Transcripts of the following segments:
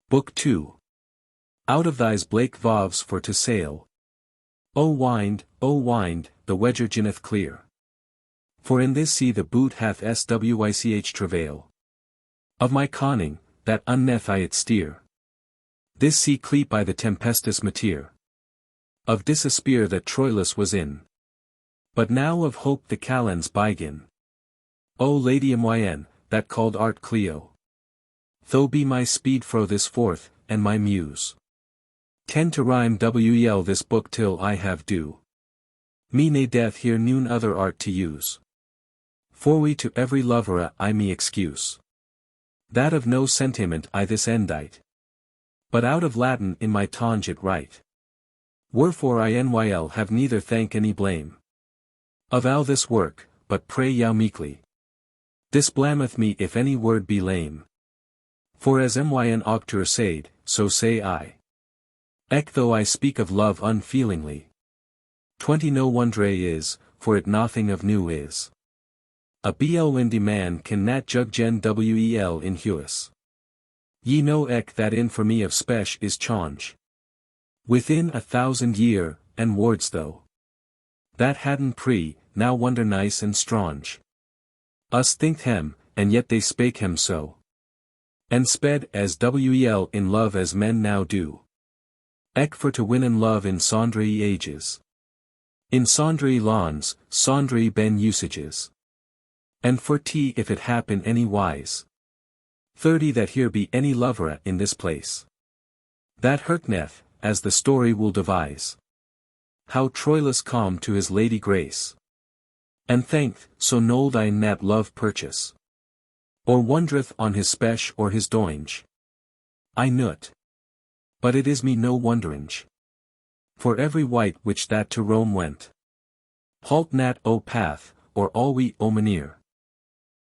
Book 2. Out of thys blake voves for to sail. O wind, the wedger ginneth clear. For in this sea the boot hath swych travail. Of my conning, that unneth I it steer. This sea cleep I the tempestus mateer. Of despair that Troilus was in. But now of hope the calends bygin. O Lady myn, that called art Clio. Tho be my speed fro this forth, and my muse. Tend to rhyme wel this book till I have due. Me ne death here noon other art to use. For we to every lover I me excuse. That of no sentiment I this endite. But out of Latin in my tongue it write. Wherefore I nyl have neither thank any blame. Of all this work, but pray yow meekly. This blameth me if any word be lame. For as myn auctor said, so say I. Ec though I speak of love unfeelingly. 20 no wonder is, for it nothing of new is. A blnd man can nat jug gen wel in huis. Ye know ec that in for me of spech is change. Within 1,000 year, and words though. That hadn't pre, now wonder nice and strange. Us think hem, and yet they spake hem so. And sped as wel in love as men now do. Ec for to win in love in sundry ages. In sundry lawns, sundry ben usages. And for t if it happen any wise. 30 that here be any lover in this place. That hurtneth, as the story will devise. How Troilus come to his lady grace. And thanked, so nold I nat love purchase. Or wondreth on his spech or his doinge. I knut. But it is me no wonderinge. For every wight which that to Rome went. Halt nat o path, or alwe o maneer.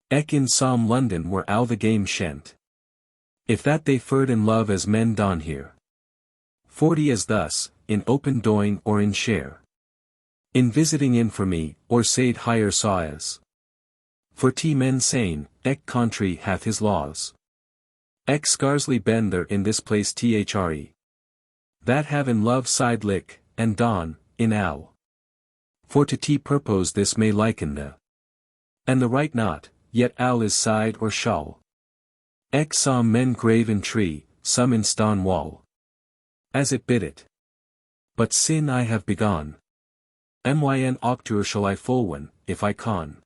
Ec in some London were all the game shent. If that they ferd in love as men don here. 40 as thus, in open doing or in share. In visiting in for me, or said higher saw as. For t men sane, ec country hath his laws. Ec scarsely ben there in this place thre. That have in love side lick, and don, in ow. For to t purpose this may liken the. And the right not, yet owl is side or shawl. Ec some men grave in tree, some in stone wall. As it bid it. But sin I have begun. Myn octur shall I fulwen, if I con.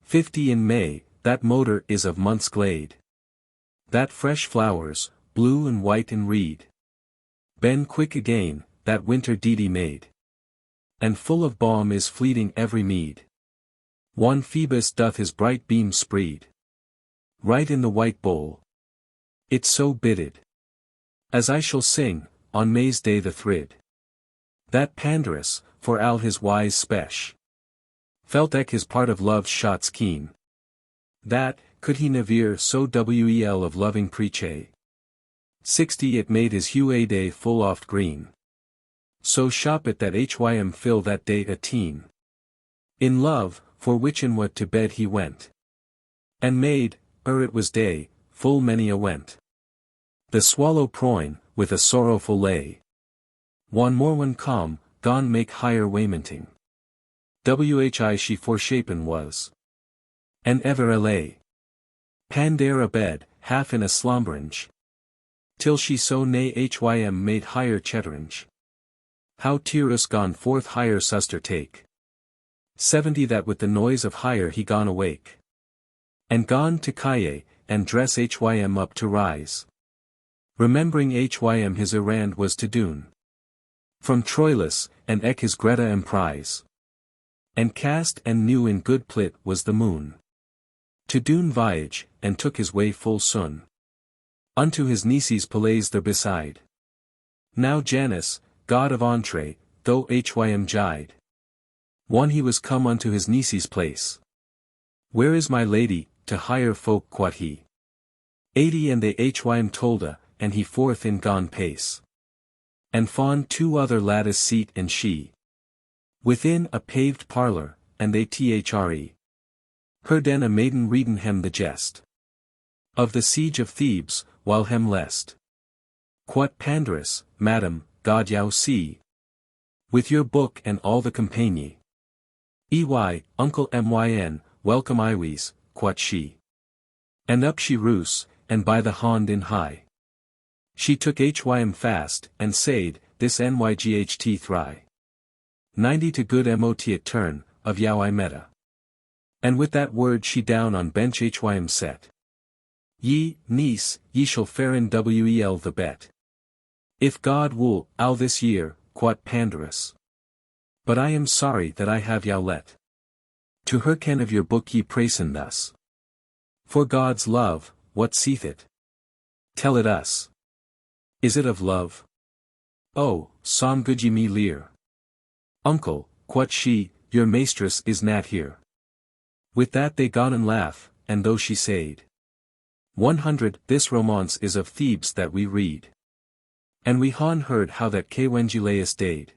50 in May, that motor is of month's glade. That fresh flowers, blue and white and reed. Ben quick again, that winter deedy made. And full of balm is fleeting every mead. One Phoebus doth his bright beam spread. Right in the white bowl. It so bidded. As I shall sing, on May's day the thrid. That Pandarus, for all his wise spech. Felt ec his part of love's shots keen. That, could he never so wel of loving preache. 60 it made his hue a day full oft green. So shop it that hym fill that day a teen. In love, for which in what to bed he went. And made, it was day, full many a went. The swallow proin, with a sorrowful lay. One more one come, gone make higher waymenting. Whi she forshapen was. And ever a lay. Pandare a bed, half in a slumberange. Till she so nay hym made higher chetterange. How Tyrus gone forth higher suster take. 70 that with the noise of higher he gone awake. And gone to Kaye, and dress hym up to rise. Remembering hym his errand was to Dune. From Troilus, and ec his Greta emprise. And cast and knew in good plit was the moon. To Dune voyage, and took his way full soon. Unto his niece's palace there beside. Now Janus, god of entree, though hym jide. One he was come unto his niece's place. Where is my lady, to higher folk quot he. 80 and they hym tolda, and he forth in gone pace. And fawned 2 other lattice seat and she. Within a paved parlor, and they thre. Heard then a maiden readin hem the jest. Of the siege of Thebes, while hem lest. Quot Pandarus, Madam, God you see. With your book and all the compagnie. Uncle myn, welcome Iwes, quot she. And up she roose, and by the hond in high. She took hym fast, and said, this nyght thry. 90 to good mot at turn, of yow I meta. And with that word she down on bench hym set. Ye, niece, ye shall fare in wel the bet. If God will, I'll this year, quot Pandarus. But I am sorry that I have yow let. To her ken of your book ye praisen thus. For God's love, what seeth it? Tell it us. Is it of love? Oh, som good ye me lear. Uncle, quot she, your mistress is nat here. With that they gone and laugh, and though she said. 100 This romance is of Thebes that we read. And we han heard how that Wengilaus dade.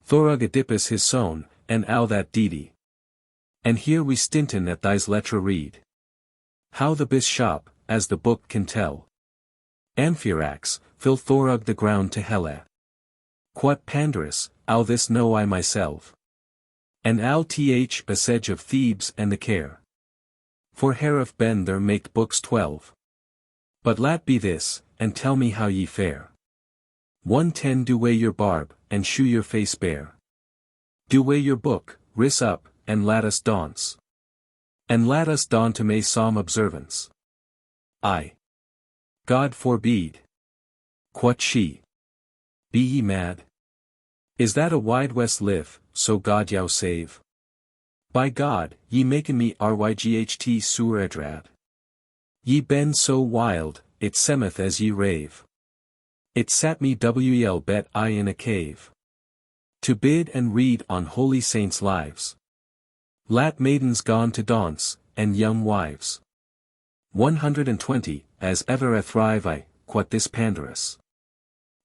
Thorug Oedipus his son, and ow that deedy. And here we stinten at thy's letter read. How the bishop, as the book can tell. Amphiarax, fill Thorug the ground to helle. Quot Pandarus, ow this know I myself. And ow th passage of Thebes and the care. For Harif ben there make books 12. But lat be this, and tell me how ye fare. 110 Do weigh your barb, and shew your face bare. Do weigh your book, ris up, and lat us dance. And lat us don to may psalm observance. God forbede. Quot she. Be ye mad? Is that a wide west live, so God yow save? By God, ye maken me ryght sur edrad. Ye ben so wild, it semeth as ye rave. It sat me wel bet I in a cave. To bid and read on holy saints' lives. Lat maidens gone to dance, and young wives. 120 As ever a thrive I, quot this Pandarus.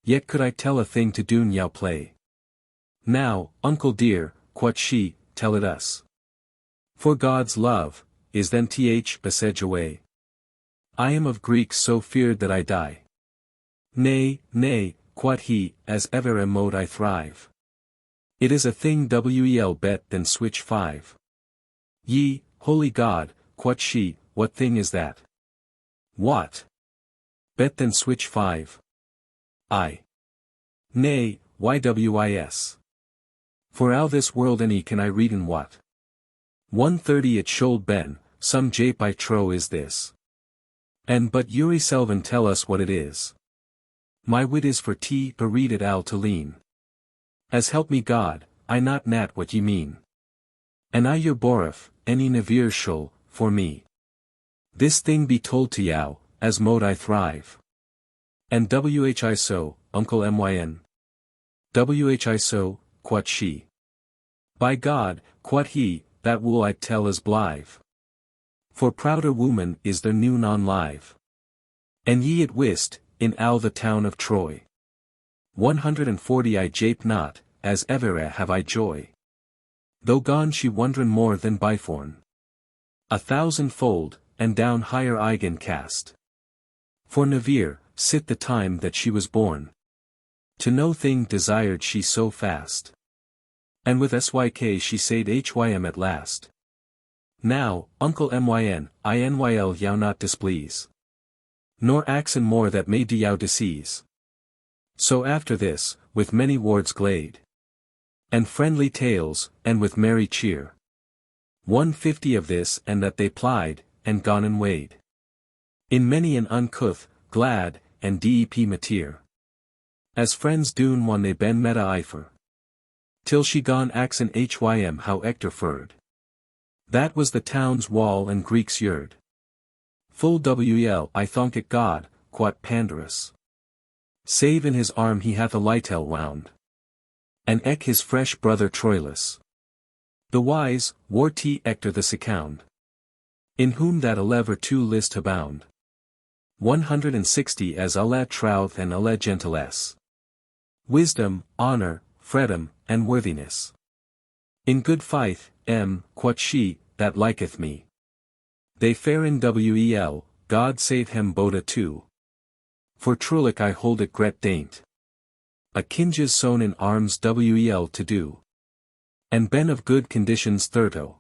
Yet could I tell a thing to doon yow play. Now, uncle dear, quot she, tell it us. For God's love, is then th passage away. I am of Greeks so feared that I die. Nay, nay, quot he, as ever a mode I thrive. It is a thing wel bet than switch 5. Ye, holy God, quot she, what thing is that? What? Bet than switch 5. Nay, ywis. For ow this world any can I read in what? 130 It should ben, some jape I trow is this. And but Yuri Selvin tell us what it is. My wit is for to read it al to lean. As help me God, I not nat what ye mean. And I your borif, any navir shul, for me. This thing be told to yow, as mode I thrive. And whi so, uncle myn. Whi so, quot she. By God, quot he, that will I tell as blithe. For prouder woman is there noon on live. And ye it wist, in ow the town of Troy. 140 I jape not, as ever have I joy. Though gone she wondren more than byforn. 1,000-fold, and down higher eigen cast. For Navir, sit the time that she was born. To no thing desired she so fast. And with syk she said hym at last. Now, uncle myn, inyl yow not displease. Nor axen more that may do yow disease. So after this, with many wards glade. And friendly tales, and with merry cheer. 150 of this and that they plied, and gone and weighed. In many an uncouth, glad, and dep mateer. As friends doon when they ben meta eifer. Till she gone axen hym how Ector furred. That was the town's wall and Greek's yerd. Full wel I thonk it God, quot Pandarus. Save in his arm he hath a lightel wound. And eke his fresh brother Troilus. The wise, war Ector the secound. In whom that 2 list abound. 160 As alla trouth and alla gentilesse. Wisdom, honor, freedom, and worthiness. In good fight, quot she, that liketh me. They fare in wel, God save him Boda too. For trulich I hold it gret daint. A kinges sown in arms wel to do. And ben of good conditions thirto.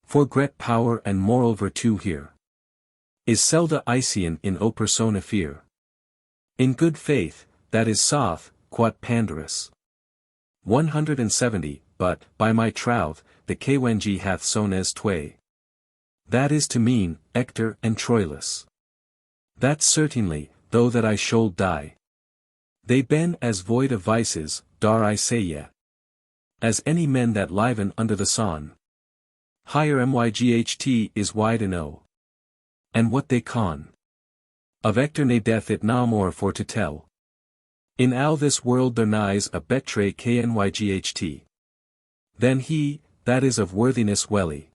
For gret power and moral virtue here. Is selda icien in o persona fear. In good faith, that is soth, quat pandarus. 170, but, by my troth, the Kwenji hath sown as tway. That is to mean, Ector and Troilus. That certainly, though that I should die. They ben as void of vices, dar I say ye. As any men that liven under the sun. Higher myght is wide and o. And what they con. Of Ector ne death it na more for to tell. In all this world there nighs a betre knyght. Then he, that is of worthiness welly.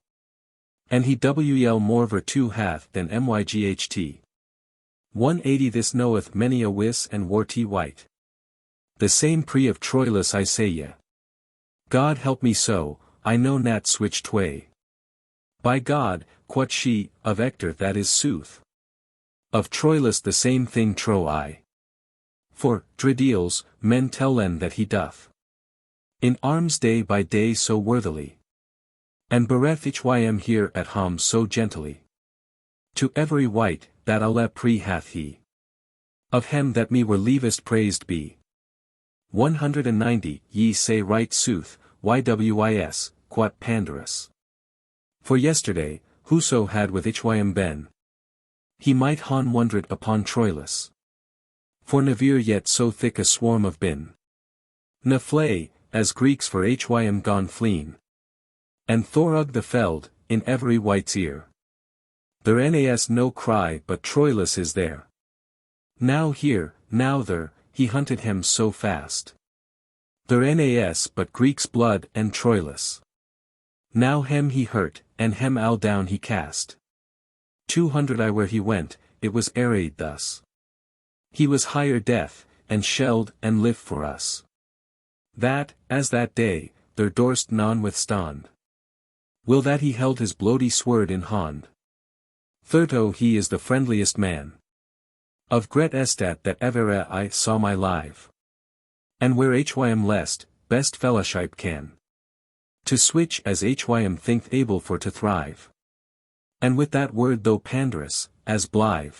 And he wel more virtue hath than myght. 180 This knoweth many a wis and warty white. The same pre of Troilus I say ye. God help me so, I know not switch tway. By God, quot she, of Ector that is sooth. Of Troilus the same thing trow I. For, drideals, men tell len that he doth. In arms day by day so worthily. And bereth hym here at home so gently. To every wight, that alle pre hath he. Of him that me were leavest praised be. 190 Ye say right sooth, ywis, quat pandarus. For yesterday, whoso had with hym been. He might han wondered upon Troilus. For never yet so thick a swarm of bin. Ne flay, as Greeks for hym gone fleen. And Thorug the felled, in every wight's ear. There nas no cry but Troilus is there. Now here, now there, he hunted him so fast. There nas but Greek's blood and Troilus. Now hem he hurt, and hem all down he cast. 200 I where he went, it was arrayed thus. He was higher death, and shelled and lived for us. That, as that day, there dorst none withstand. Will that he held his bloody sword in hand. Thirto he is the friendliest man. Of gret estat that ever I saw my live. And where hym lest, best fellowship can. To switch as hym think able for to thrive. And with that word though pandarus, as blithe.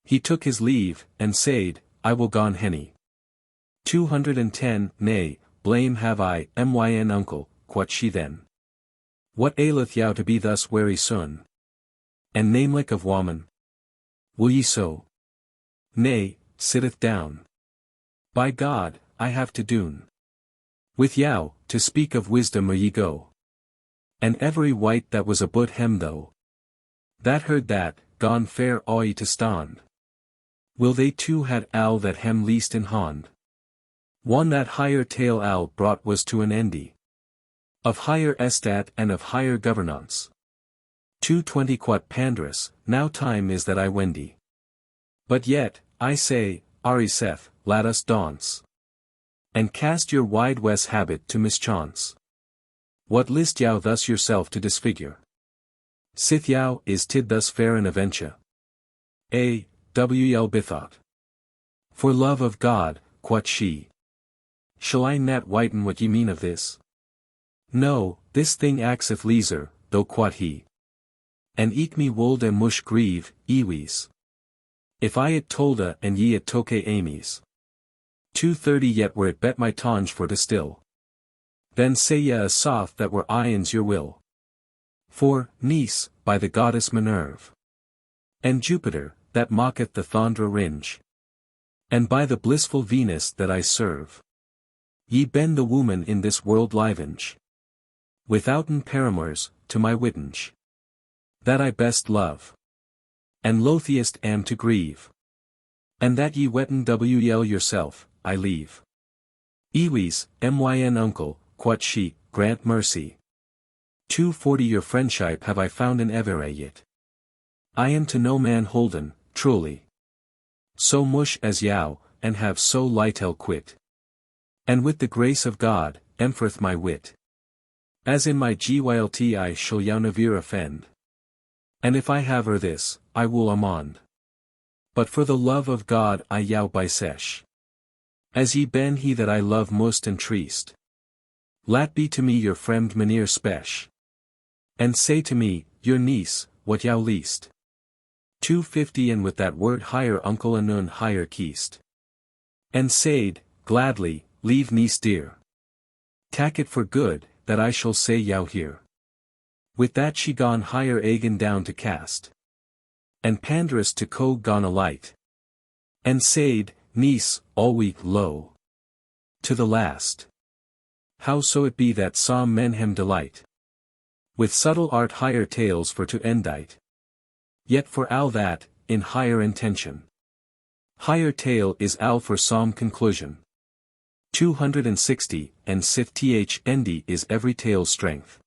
He took his leave, and said, I will gon henny. 210 Nay, blame have I, myn uncle, quot she then. What aileth yow to be thus weary soon? And namelik of woman? Will ye so? Nay, sitteth down. By God, I have to doon. With yow, to speak of wisdom ye go. And every wight that was about hem though. That heard that, gone fair awe to stand. Will they too had all that hem least in hand? One that higher tale all brought was to an endy. Of higher estat and of higher governance. 220 Quat pandarus, now time is that I wendy. But yet, I say, Ari Seth, let us dance. And cast your wide west habit to mischance. What list yow thus yourself to disfigure? Sith yow is tid thus fair an aventure? Bethought. For love of God, quot she. Shall I not whiten what ye mean of this? No, this thing axeth leaser, though quot he. And eke me wold and mush grieve, ewees. If I it tolda and ye it toke amies. 230 Yet were it bet my tonge for to still. Then say ye a soft that were ions your will. For, niece, by the goddess Minerve. And Jupiter, that mocketh the thondra ringe. And by the blissful Venus that I serve. Ye ben the woman in this world livenge. Withouten paramours, to my wittinge. That I best love. And loathiest am to grieve. And that ye wetten wel yourself, I leave. Ewees, myn uncle, quot she, grant mercy. 240 Your friendship have I found in evere yet. I am to no man holden, truly. So mush as yow, and have so lightel quit. And with the grace of God, empereth my wit. As in my gylt I shall yow never offend. And if I have this, I will amond. But for the love of God I jou bysesh. As ye ben he that I love most and treest. Lat be to me your fremd meneer spesh. And say to me, your niece, what jou least. 250 and with that word higher uncle and nun higher kiest. And said, gladly, leave niece dear. Tak it for good, that I shall say jou here. With that she gone higher agen down to cast. And panderous to co gone alight. And said, niece, all week low. To the last. How so it be that some men hem delight. With subtle art higher tales for to endite. Yet for all that, in higher intention. Higher tale is all for some conclusion. 260, and sith th endy is every tale's strength.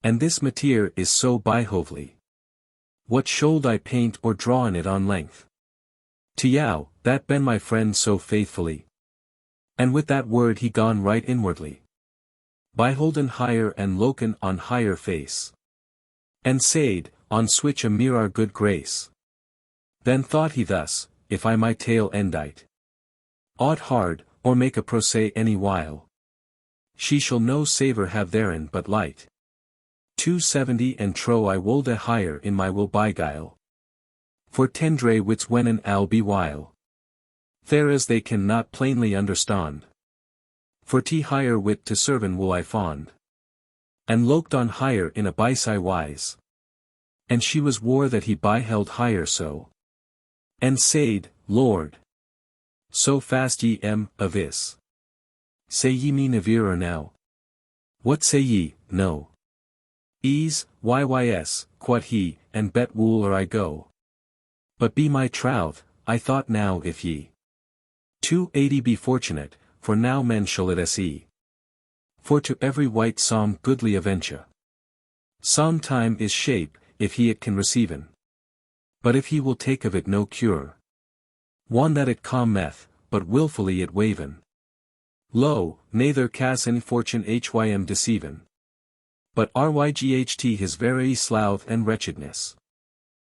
And this mateer is so behovely. What should I paint or draw in it on length? To jou, that ben my friend so faithfully. And with that word he gone right inwardly. Beholden higher and loken on higher face. And said, on switch a mirror good grace. Then thought he thus, if I my tale endite. Aught hard, or make a procès any while. She shall no savour have therein but light. 270 and tro I wolde higher in my will beguile. For tendre wits when an al be while. There as they can not plainly understand. For t higher wit to serven will I fond. And loked on higher in a bysy wise. And she was war that he beheld higher so. And said, Lord. So fast ye am, avis. Say ye me neverer now? What say ye, no? Ease, yy's, quod he, and bet wool or I go. But be my troth, I thought now if ye. 280 be fortunate, for now men shall it se. For to every white some goodly aventure. Some time is shape, if he it can receiven. But if he will take of it no cure. One that it commeth, but wilfully it waven. Lo, neither cas in fortune hym deceiven. But ryght his very slouth and wretchedness.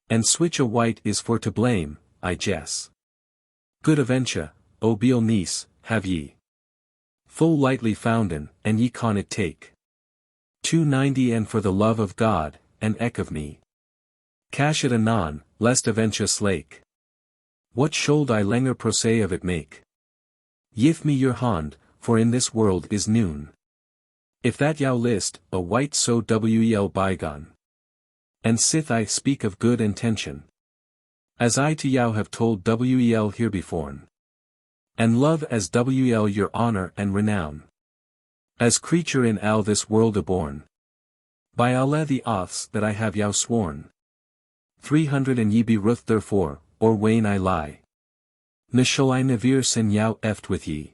And switch a white is for to blame, I guess. Good aventure, O beal niece, have ye. Full lightly founden, and ye con it take. 290 and for the love of God, and eke of me. Cash it anon, lest aventure slake. What should I lenger procès of it make? Yif me your hand, for in this world is noon. If that jou list, a white so wel bygone. And sith I speak of good intention. As I to jou have told wel herebeforn. And love as wel your honor and renown. As creature in all this world aborn. By Allah the oaths that I have jou sworn. 300 and ye be ruth therefore, or wane I lie. Ne shall I never sin jou eft with ye.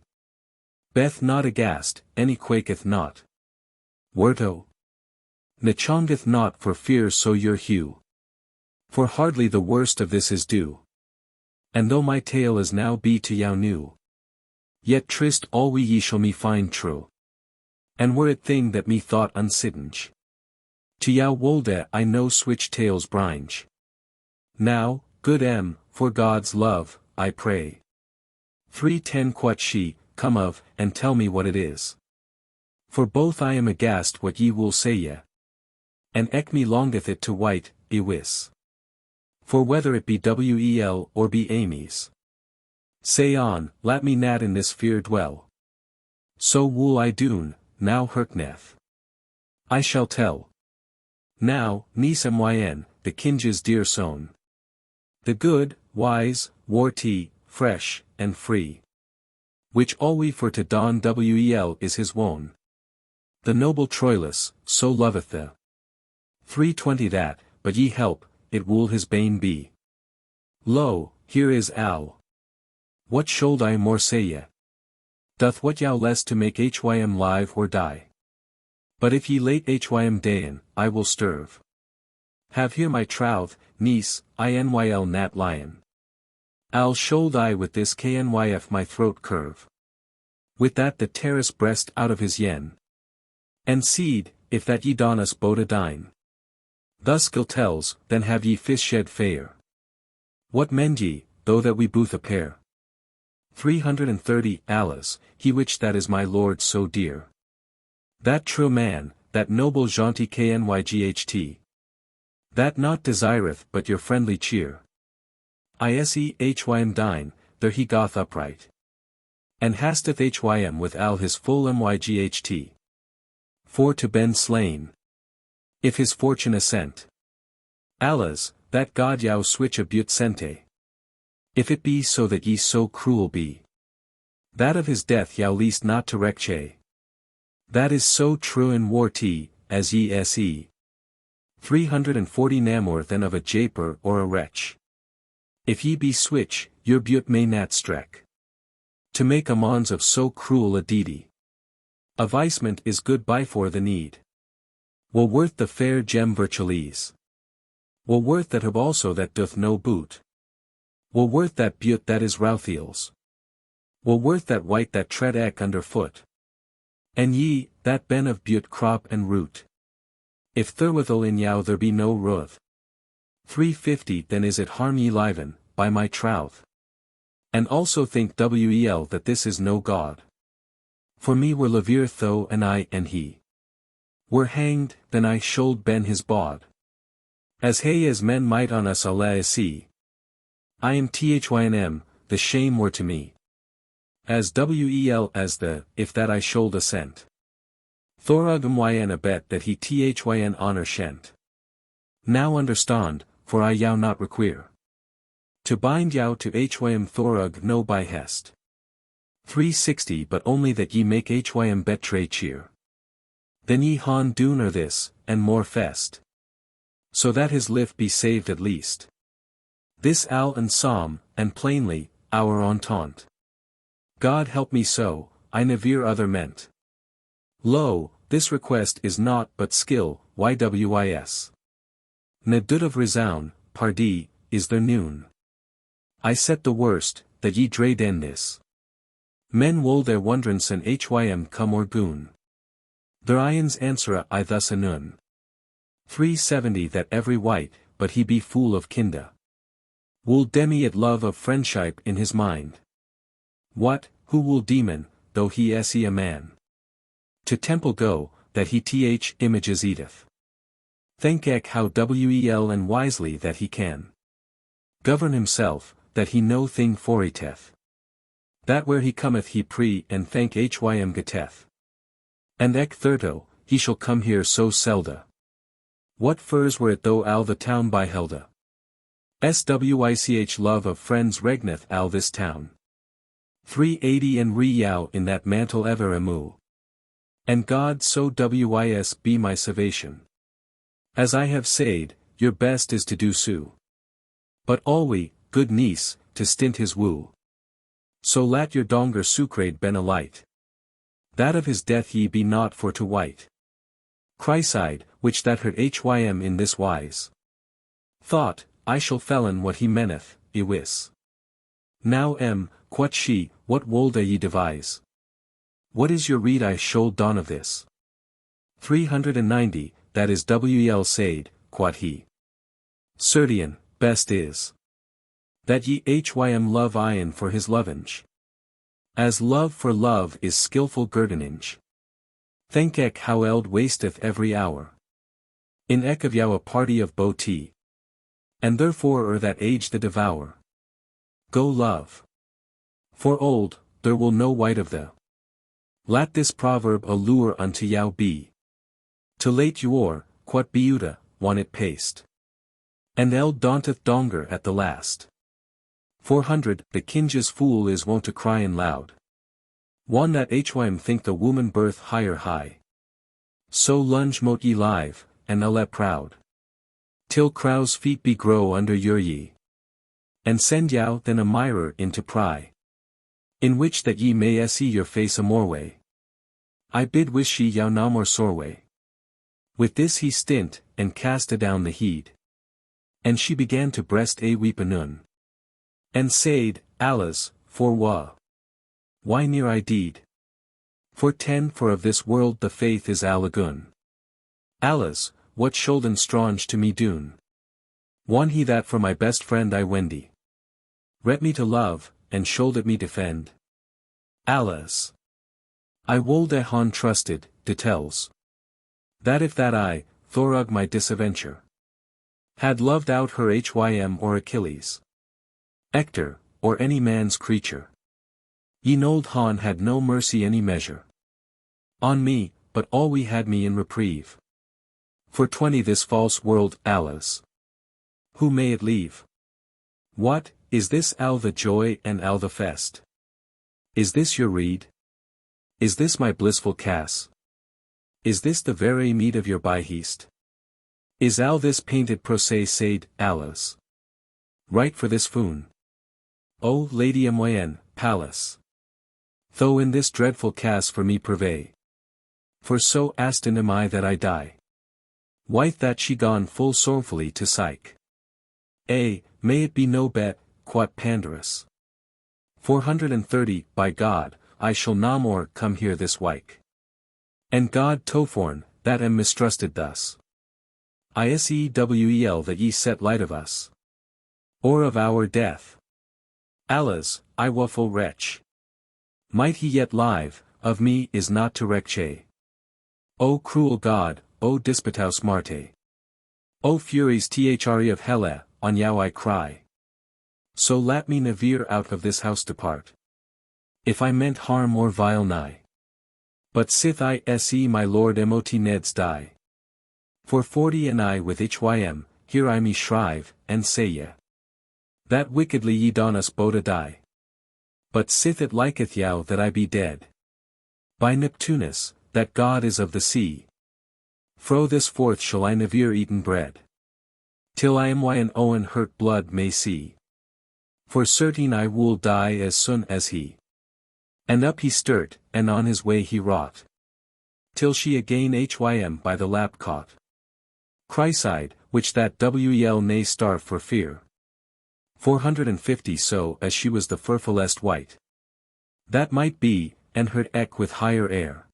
Beth not aghast, any quaketh not. Werto. Ne chongeth not for fear so your hue. For hardly the worst of this is due. And though my tale is now be to jou new. Yet trist all we ye shall me find true. And were it thing that me thought unsiddench. To jou wolde I no switch tales bringe. Now, good M, for God's love, I pray. 310 quot she, come of, and tell me what it is. For both I am aghast what ye will say ye. And eke me longeth it to white, bewis. For whether it be wel or be Amy's. Say on, lat me nat in this fear dwell. So wool I doon, now herkneth. I shall tell. Now, niece myn, the kinge's dear son. The good, wise, warty, fresh, and free. Which alwe for to don wel is his wone. The noble Troilus, so loveth the. 320 that, but ye help, it will his bane be. Lo, here is al. What should I more say ye? Doth what jou less to make hym live or die? But if ye late hym dayen, I will sterve. Have here my troth, niece, inyl nat lion. Al should I with this knyf my throat curve. With that the terrace breast out of his yen. And seed, if that ye don us bote a dine. Thus Gil tells, then have ye fish shed fair. What mend ye, though that we both a pair? 330 Alas, he which that is my lord so dear. That true man, that noble jaunty knyght. That not desireth but your friendly cheer. Ishym dine, there he goth upright. And hasteth hym with all his full myght. For to bend slain. If his fortune assent. Alas, that God yow switch a Beaute sente. If it be so that ye so cruel be. That of his death yow least not to recche. That is so true in war as ye se. 340 Namor than of a japer or a wretch. If ye be switch, your Beaute may not streck. To make amends of so cruel a deedy. Avisement is good by for the need. Well worth the fair gem Merciles. Well worth that have also that doth no boot. Well worth that Beaute that is Routhiels. Well worth that white that tread eke under foot. And ye, that ben of Beaute crop and root. If therewithal in yow there be no ruth. 350 then is it harm ye liven, by my troth. And also think wel that this is no God. For me were Levier tho and I and he. Were hanged, then I should ben his bod. As hey as men might on us alla see. I am thym, the shame were to me. As wel as the, if that I should assent. Thorug myn a bet that he thyn honor shent. Now understand, for I yow not require. To bind yow to hym thorug no by hest. 360 but only that ye make hym betray cheer. Then ye han doen or this, and more fest. So that his life be saved at least. This al and psalm, and plainly, our entente. God help me so, I never other meant. Lo, this request is naught but skill, ywis. Ne doet of resound, pardie, is there noon. I set the worst, that ye dre den this. Men wol their wondrance and hym come or goon. Their ions answera I thus anun. 370 that every wight, but he be fool of kinda. Wool demi it love of friendship in his mind. What, who will demon, though he se a man? To temple go, that he images eateth. Think eke how wel and wisely that he can. Govern himself, that he no thing foriteth. That where he cometh he pre and thank hym geteth. And eke thirto, he shall come here so selda. What furs were it though al the town by helda? Swich love of friends regneth al this town. 380 and re yow in that mantle ever amu. And God so wis be my salvation. As I have said, your best is to do so. But alwy, good niece, to stint his woo. So lat your donger sucrade ben a light. That of his death ye be not for to white. Chryside, which that hurt hym in this wise. Thought, I shall felon what he meneth, iwis. Now quot she, what wolda ye devise? What is your rede I should don of this? 390, that is wel said, quot he. Certain, best is. That ye hym love ion for his lovinge. As love for love is skilful guerdonage. Think eke how eld wasteth every hour. In eke of yow a party of bawdy. And therefore that age the devour. Go love. For old, there will no white of the. Lat this proverb a lure unto yow be. To late your, quot biuta, want it paste. And eld daunteth donger at the last. 400, the kinge's fool is wont to cry in loud. One that hym think the woman birth higher high. So lunge mote ye live, and alle proud. Till crow's feet be grow under your ye. And send yow then a mirror into pry. In which that ye may see your face a more way. I bid wish ye yow no more soreway. With this he stint, and cast adown the heed. And she began to breast a weep anun. And said, Alas, for wha? Why near I deed? For of this world the faith is a lagoon. Alas, what shoulden strange to me doon? Won he that for my best friend I wendy. Ret me to love, and shouldet me defend. Alas! I wolde hon trusted, de tells. That if that I, Thorug my disaventure, had loved out her Hym or Achilles, Hector, or any man's creature, ye nold hon had no mercy any measure on me, but alwe had me in reprieve. For 20 this false world, alas! Who may it leave? What, is this all the joy and all the fest? Is this your rede? Is this my blissful cass? Is this the very meat of your byheast? Is all this painted procès said, alas! Right for this foon? O Lady moyenne, Pallas! Though in this dreadful cass for me purvey. For so aston am I that I die. Wife that she gone full sorrowfully to Psyche. May it be no bet, quot Pandarus. 430 By God, I shall no more come here this wike. And God Toforn, that am mistrusted thus. Isewel that ye set light of us. Or of our death. Alas, I woeful wretch. Might he yet live, of me is not to recche. O cruel God, O Disputaus Marte. O furies thre of Helle, on yow I cry. So let me never out of this house depart. If I meant harm or vile nigh. But sith I se my lord mot neds die. For 40 and I with Hym, here I me shrive, and say ye. That wickedly ye don us both die. But sith it liketh yow that I be dead. By Neptunus, that God is of the sea. Fro this forth shall I never eaten bread. Till I am and Owne hurt blood may see. For certain I will die as soon as he. And up he sturt, and on his way he wrought. Till she again Hym by the lap caught. Chryside, which that wel nay starve for fear. 450 So as she was the furfulest white. That might be, and heard eke with higher air.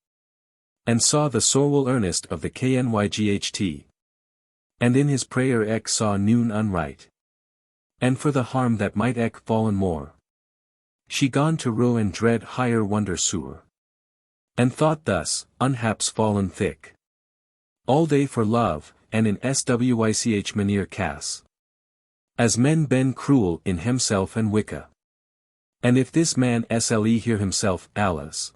And saw the sorrowful earnest of the Knyght. And in his prayer eke saw noon unright. And for the harm that might eke fallen more. She gone to rue and dread higher wonder sure. And thought thus, unhaps fallen thick. All day for love, and in swych manere cass. As men ben cruel in himself and wicca. And if this man sle hear himself, alas!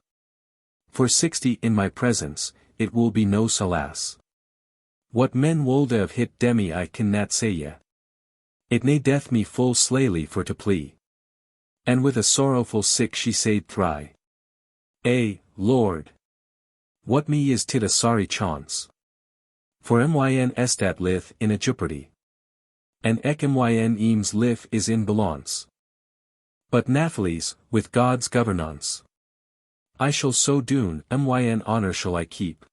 For 60 in my presence, it will be no salas. What men wolde have hit demi I can not say ye. It nay death me full slayly for to plea. And with a sorrowful sick she said thry. Lord! What me is tit a sorry chance. For myn estat lith in a jeopardy. And ec myn eames lif is in balance. But Naphtali's, with God's governance. I shall so doon, myn honor shall I keep.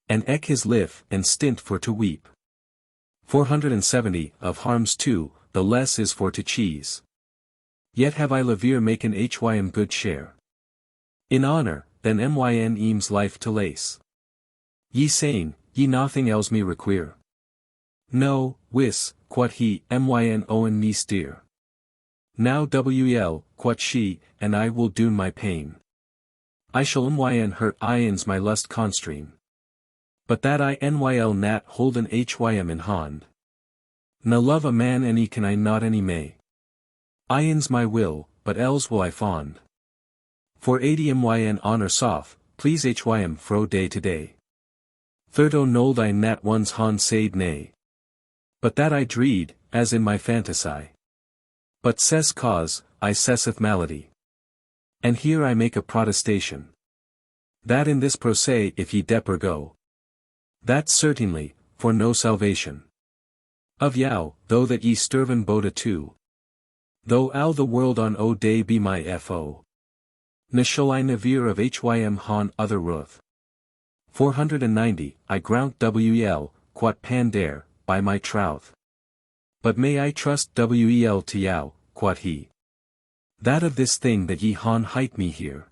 And ec his lif, and stint for to weep. 470 Of harms too, the less is for to cheese. Yet have I lever maken Hym good share. In honor, than myn eames life to lace. Ye saying, ye nothing else me require. No, wis, quot he, myn Owne me steer. Now quot she, and I will doon my pain. I shall myn hurt ions my lust constrain. But that I nyl nat holden Hym in hand. Na love a man any can I not any may. Ions my will, but else will I fond. For 80 myn honor soft, please Hym fro day to day. Thirdo nold I nat one's han said nay. But that I dreed, as in my fantasy. But cess cause, I cesseth malady. And here I make a protestation. That in this procès if ye deper go. That certainly, for no salvation. Of yow, though that ye sterven boda too. Though all the world on o day be my fo. Ne shall I never of Hym han other ruth. 490 I grant quot pandare, by my troth. But may I trust wel to yow, quot he. That of this thing that ye han hight me here.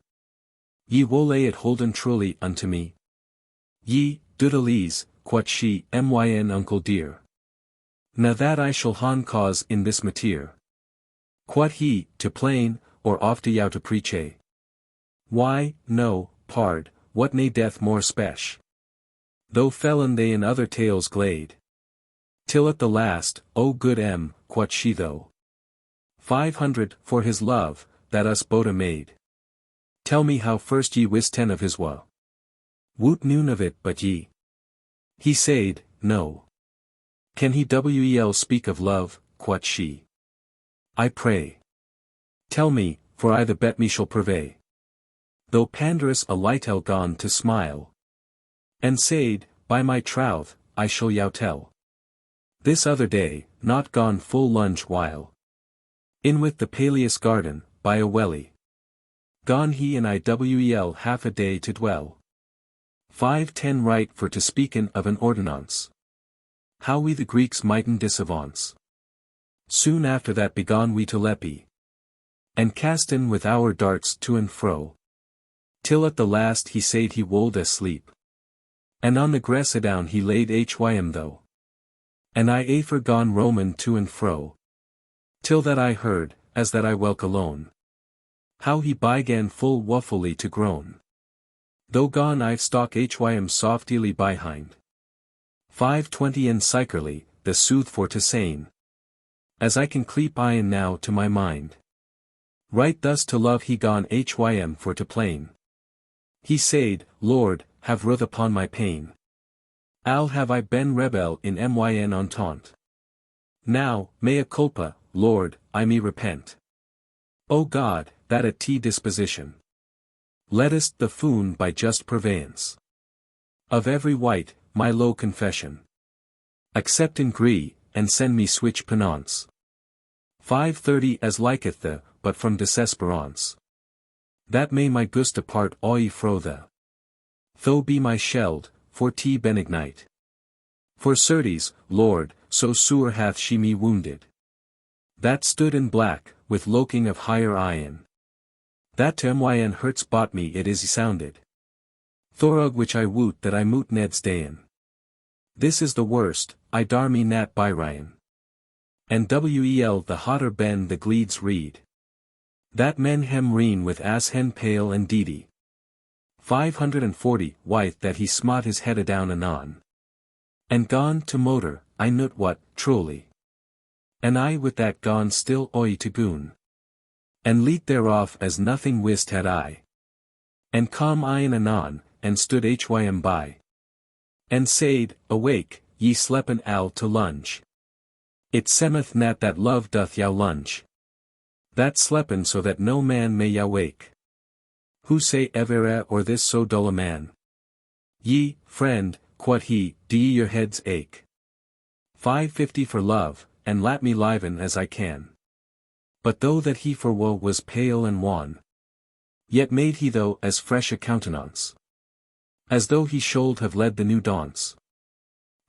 Ye wole it holden truly unto me. Ye, Doodalese, quot she, myn uncle dear. Na that I shall han cause in this mateer. Quod he, to plain, or off to yow to preache? Why, no, pard, what nae death more spesh? Though felon they in other tales glade. Till at the last, O good quot she though. 500, for his love, that us bote made. Tell me how first ye wist ten of his woe. Woot noon of it but ye. He said, no. Can he wel speak of love, quot she. I pray. Tell me, for I the bet me shall purvey. Though Pandarus a lightel gone to smile. And said, by my troth, I shall yow tell. This other day, not gone full lunge while. In with the Peleus garden, by a welly. Gone he and I wel half a day to dwell. 5:10 right for to speaken of an ordinance. How we the Greeks mighten disavance. Soon after that begone we to leppy. And casten with our darts to and fro. Till at the last he said he wold asleep. And on the grass adown he laid hym though. And I afer gone Roman to and fro. Till that I heard, as that I welk alone. How he began full woefully to groan. Though gone I've stalk hym softly behind. 5:20 and psycherly, the sooth for to sane. As I can cleep iron now to my mind. Right thus to love he gone hym for to plain. He said, Lord, have ruth upon my pain. Al have I been rebel in myn entente. Now, mea culpa, Lord, I me repent. O God, that at t disposition. Lettest the foon by just purveyance. Of every white, my low confession. Accept in gree, and send me switch penance. 5:30 as liketh the, but from desesperance. That may my gust apart oi fro the. Though be my shelled, for t benignite. For certes, Lord, so sore hath she me wounded. That stood in black, with loking of higher iron. That to myn hurts bought me it is sounded. Thorug which I woot that I moot ned's dayan. This is the worst, I dar me nat by Ryan. And wel the hotter ben the gleeds read. That men hem reen with ass hen pale and deedy. 540 Wyth that he smote his head adown anon. And gone to motor, I noot what, truly. And I with that gone still oi to goon. And leet thereof as nothing wist had I. And come iron anon, and stood hym by. And said, awake, ye slepen al to lunge. It semeth nat that love doth yow lunge. That slepen so that no man may yow wake. Who say evere or this so dull a man? Ye, friend, quod he, do ye your heads ache? 550 for love, and lat me liven as I can. But though that he for woe was pale and wan. Yet made he though as fresh a countenance. As though he should have led the new dance.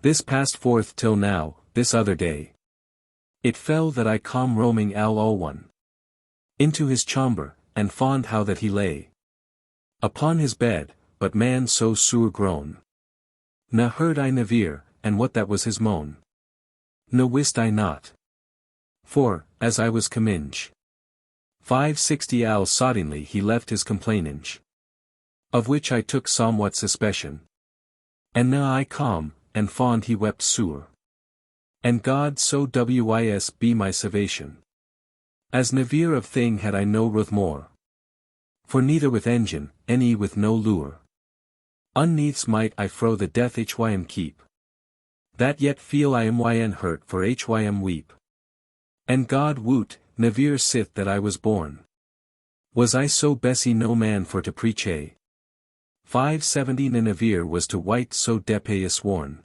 This passed forth till now, this other day. It fell that I come roaming al one. Into his chamber, and fond how that he lay. Upon his bed, but man so sore grown. Na heard I never, and what that was his moan. Na wist I not. For, as I was comminge. 560 al soddingly he left his complainange. Of which I took somewhat suspicion. And na I calm, and fond he wept sore. And God so wis be my salvation. As never of thing had I no ruth more. For neither with engine, any with no lure. Unneaths might I fro the death hym keep. That yet feel I myn hurt for hym weep. And God woot, never sith that I was born. Was I so Bessie no man for to preach a. 570 never was to white so depeus worn.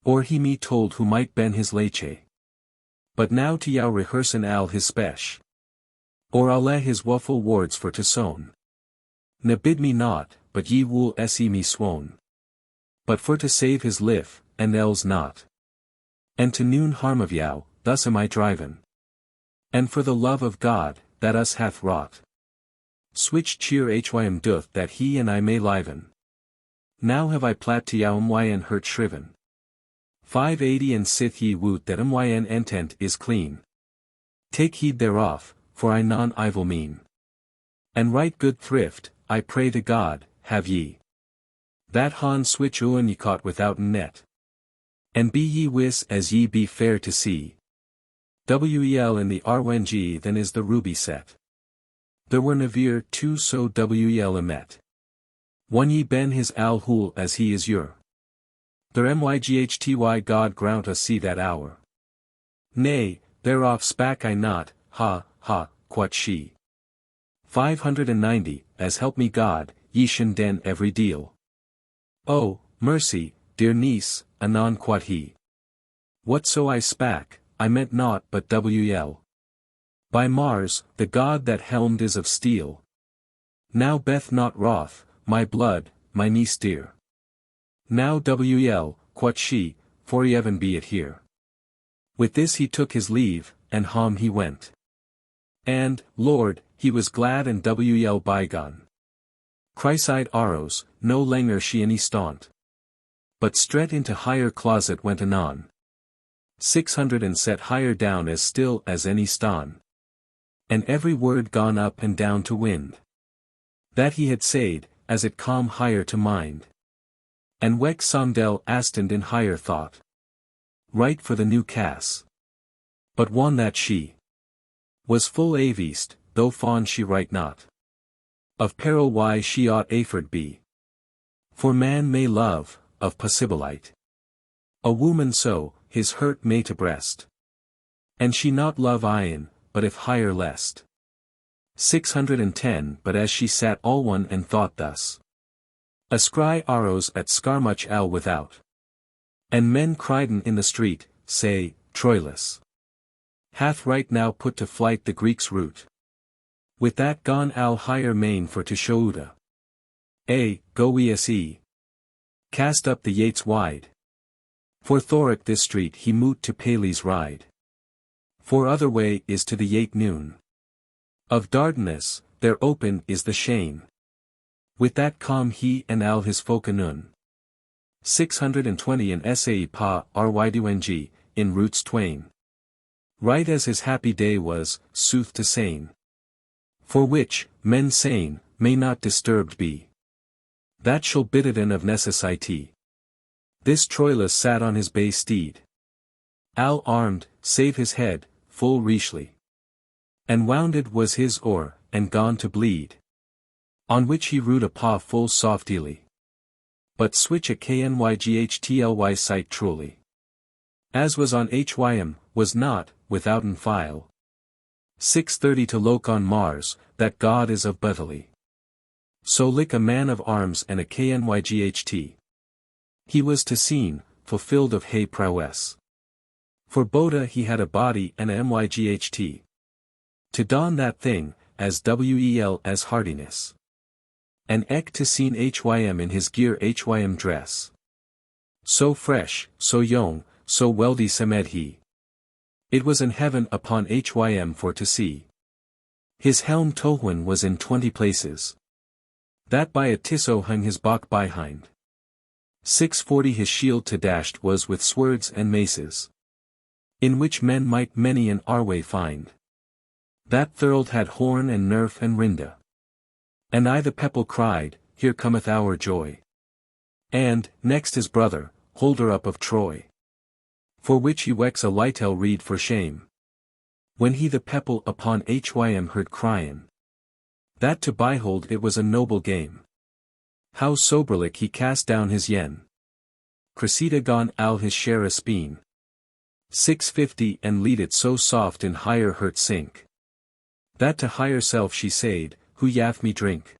Or he me told who might ben his leche. But now to yow rehearsen al his spesh. Or I'll lay his woeful wards for to sown. Ne bid me not, but ye wool se me swoon. But for to save his life, and else not. And to noon harm of yow, thus am I driven. And for the love of God, that us hath wrought. Switch cheer hym doth that he and I may liven. Now have I plat to yow myn hurt shriven. 580 and sith ye woot that myn intent is clean. Take heed thereof, for I non evil mean. And right good thrift, I pray to God, have ye. That han switch Owne ye caught withouten net. And be ye wis as ye be fair to see. Wel in the Rwng then is the ruby set. There were nevere two so wel emet. One ye ben his al hool as he is your. There myghty God grant us see that hour. Nay, thereof spak I not, ha, ha, quot she. 590, as help me God, ye shin den every deal. Oh, mercy, dear niece, anon quot he. Whatso I spak, I meant naught but wel. By Mars, the god that helmed is of steel. Now beth not wroth, my blood, my niece dear. Now wel, quot she, for even be it here. With this he took his leave, and home he went. And, Lord, he was glad and wel bygone. Chryside arrows, no langer she any staunt. But stret into higher closet went anon. 600 and set higher down as still as any ston. And every word gone up and down to wind. That he had said, as it calm higher to mind. And weck somdel astand in higher thought. Right for the new cass. But one that she was full avist, though fond she right not. Of peril why she ought afford be. For man may love, of possibilite. A woman so, his hurt may to breast. And she not love Ian, but if higher lest. 610 But as she sat all one and thought thus. A scry arrows at Scarmuch al without. And men crieden in the street, say, Troilus hath right now put to flight the Greeks' root. With that gone al higher main for to Chaucer. Go ese. Cast up the yates wide. For Thoric this street he moot to Paley's ride. For other way is to the yate noon. Of Dardanus, there open is the Shane. With that calm he and al his folk anon. 620 in Sae pa Rydung, in roots twain. Right as his happy day was, sooth to sane. For which, men sane, may not disturbed be. That shall bidden of necessity. This Troilus sat on his bay steed. Al armed, save his head, full richly. And wounded was his oar, and gone to bleed. On which he rued a paw full softily. But switch a knyghtly sight truly. As was on Hym, was not, withouten file. 630 to Lok on Mars, that god is of Butterly. So lik a man of arms and a knyght. He was to seen, fulfilled of hay prowess. For Boda he had a body and a myght. To don that thing, as wel as hardiness. And ek to seen Hym in his gear Hym dress. So fresh, so young, so weldy semed he. It was in heaven upon Hym for to see. His helm tohwin was in 20 places. That by a tisso hung his back behind. 640 his shield to dashed was with swords and maces. In which men might many an arway find. That thurled had horn and nerf and rinda. And I the pepple cried, here cometh our joy. And, next his brother, holder up of Troy. For which he wecks a lightel reed for shame. When he the pepple upon Hym heard cryin'. That to behold it was a noble game. How soberlik he cast down his yen. Cressida gone al his share a speen. 650 and lead it so soft in higher hurt sink. That to higher self she said, who yath me drink.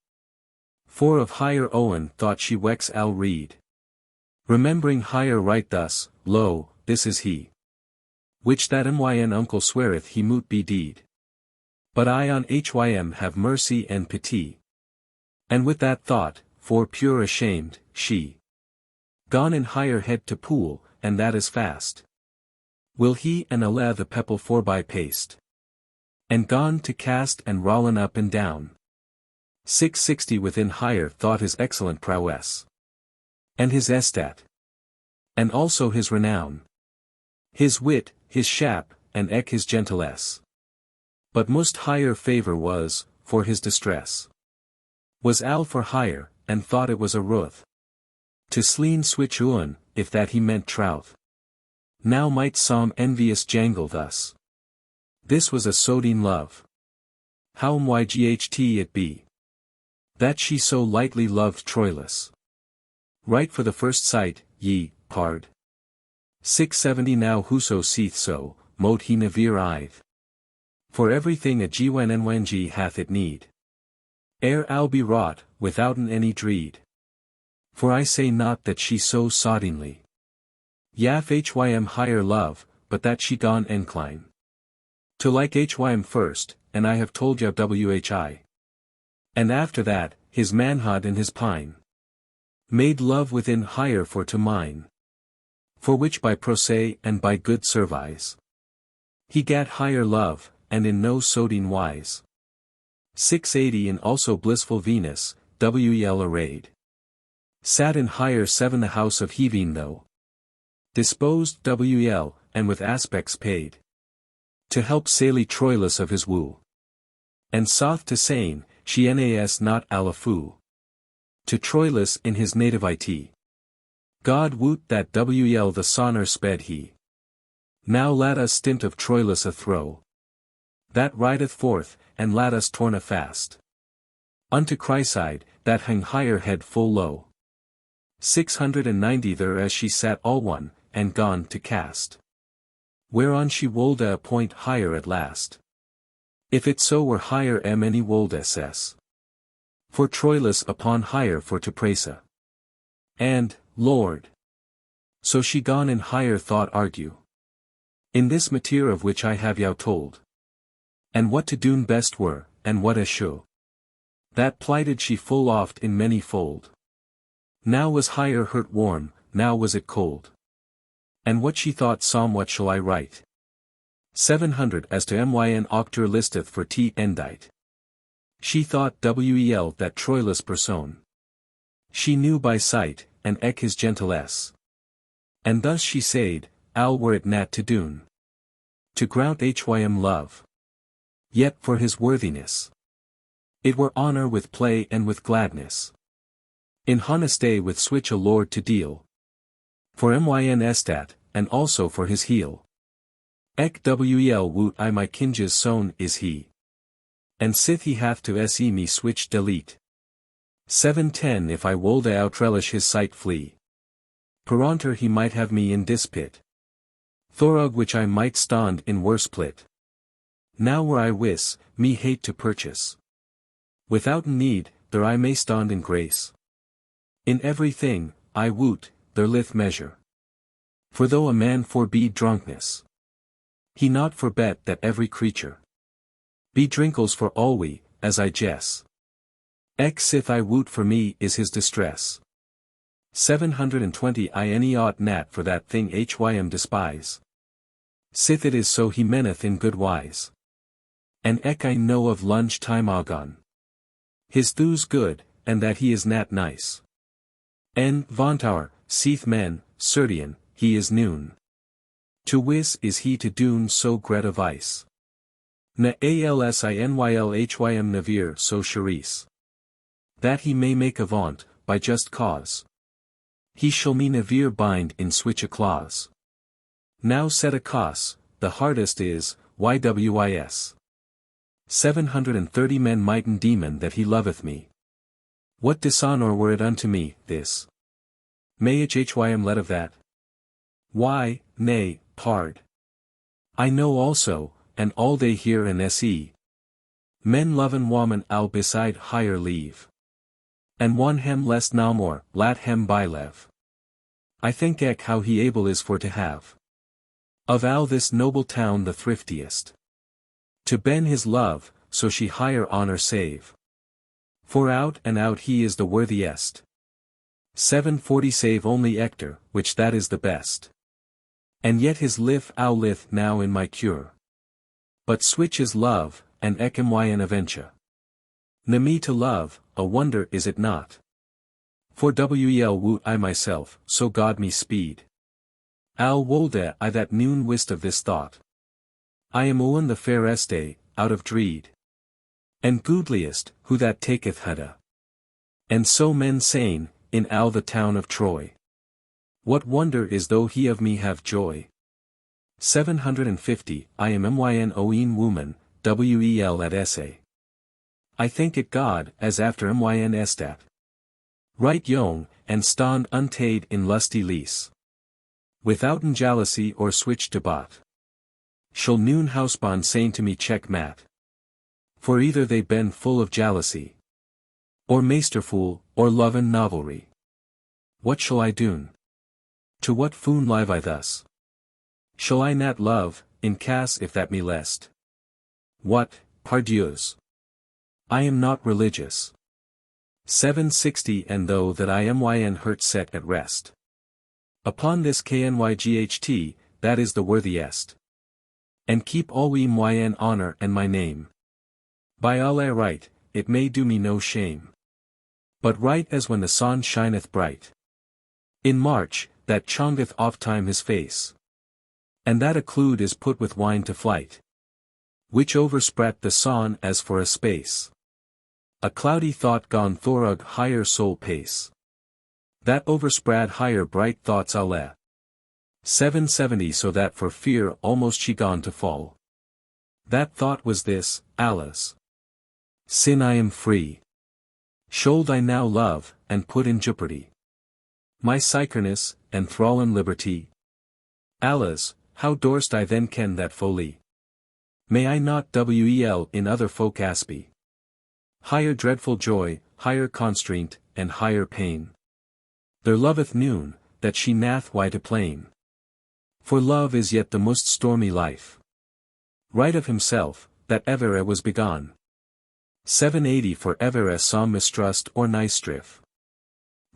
For of higher Owne thought she wecks al reed. Remembering higher right thus, lo, this is he. Which that myn uncle sweareth he moot be deed. But I on Hym have mercy and pity. And with that thought, for pure ashamed, she gone in higher head to pool, and that is fast. Will he and alle the pepple forby paste. And gone to cast and rollen up and down. 660 within higher thought his excellent prowess. And his estat. And also his renown. His wit, his shap, and eke his gentilesse. But most higher favour was, for his distress. Was Al for hire, and thought it was a ruth. To sleen switch Owne, if that he meant trouth. Now might some envious jangle thus. This was a sodine love. How myght it be. That she so lightly loved Troilus. Right for the first sight, ye, pard. 670 Now whoso seeth so, mote he never ithe. For everything a gwenng hath it need. Ere Al be wrought, withouten any dreed. For I say not that she so soddingly. Yaff hym higher love, but that she gone encline. To like hym first, and I have told ya whi. And after that, his manhood and his pine. Made love within higher for to mine. For which by procès and by good service. He gat higher love, and in no sodine wise. 680 And also blissful Venus, wel arrayed. Sat in higher 7 the house of Heaving though. Disposed wel, and with aspects paid. To help saily Troilus of his woo. And soth to saying, she nas not a la foo. To Troilus in his native it. God woot that wel the sonner sped he. Now let us stint of Troilus a throw. That rideth forth, and let us torna fast. Unto Chryside, that hung higher head full low. 690 There as she sat all one, and gone to cast. Whereon she wold a point higher at last. If it so were higher any wold ss. For Troilus upon higher for to praisa. And, Lord. So she gone in higher thought argue. In this matter of which I have yow told. And what to doon best were, and what a show. That plighted she full oft in many fold. Now was higher hurt warm, now was it cold. And what she thought what shall I write? 700 As to myn octor listeth for t endite. She thought wel that Troilus person. She knew by sight, and eke his gentilesse. And thus she said, Al were it nat to doon. To grant hym love. Yet for his worthiness. It were honour with play and with gladness. In honesty with switch a lord to deal. For myn estat, and also for his heel. Ec wel woot I my kinge's son is he. And sith he hath to se me switch delete. 710 If I wolde outrelish his sight flee. Peronter he might have me in dispit. Thorog which I might stond in worse plit. Now were I wis, me hate to purchase. Without need, there I may stond in grace. In every thing, I woot, there lith measure. For though a man forbe drunkenness. He not forbet that every creature. Be drinkles for alwe, as I guess. Ex sith I woot for me is his distress. 720 I any ought nat for that thing hym despise. Sith it is so he meneth in good wise. And eke I know of lunch time agon. His thews good, and that he is nat nice. En vontour, seeth men, certian, he is noon. To wis is he to doon so gret of ice. Na alsinylhym navir so charis. That he may make avant, by just cause. He shall me navir bind in switch a clause. Now set a cos, the hardest is, ywis. 730 Men mighten demon that he loveth me. What dishonour were it unto me, this? May hym let of that? Why, nay, pard. I know also, and all they hear and se. Men loven woman al beside higher leave. And one hem less namor, lat hem bylev. I think eke how he able is for to have. Of al this noble town the thriftiest. To ben his love, so she higher honour save. For out and out he is the worthiest. 740 Save only Ector, which that is the best. And yet his lith lith now in my cure. But switch is love, and ecem yn aventure. Na me to love, a wonder is it not? For wel woot I myself, so God me speed. Al wolde I that noon wist of this thought. I am Owne the fair este, out of dreed. And goodliest, who that taketh Hudda. And so men saying, in Al the town of Troy. What wonder is though he of me have joy? 750 I am myn Owne woman, wel at essay. I thank it God, as after myn estat. Right young, and stand untade in lusty lease. Withouten jealousy or switch debat. Shall noon housebond saying to me checkmate. For either they ben full of jealousy. Or masterful, or love and novelry. What shall I doen? To what foon live I thus? Shall I not love, in cas if that me lest? What, pardieus? I am not religious. 760 And though that I myn hurt set at rest. Upon this knyght, that is the worthiest. And keep alwe myn honor and my name. By Allah right, it may do me no shame. But right as when the sun shineth bright. In March, that chongeth oft time his face. And that occlude is put with wine to flight. Which oversprat the sun as for a space. A cloudy thought gone thorug higher soul pace. That overspread higher bright thoughts Allah. 770 So that for fear almost she gone to fall. That thought was this, Allah's. Sin I am free. Should I now love, and put in jeopardy my psycherness, and thrallen liberty? Allah's, how durst I then ken that folly? May I not wel in other folk aspy? Higher dreadful joy, higher constraint, and higher pain. There loveth noon, that she nath why to plain. For love is yet the most stormy life. Right of himself, that ever was begun. 780 For ever some mistrust or nistrif.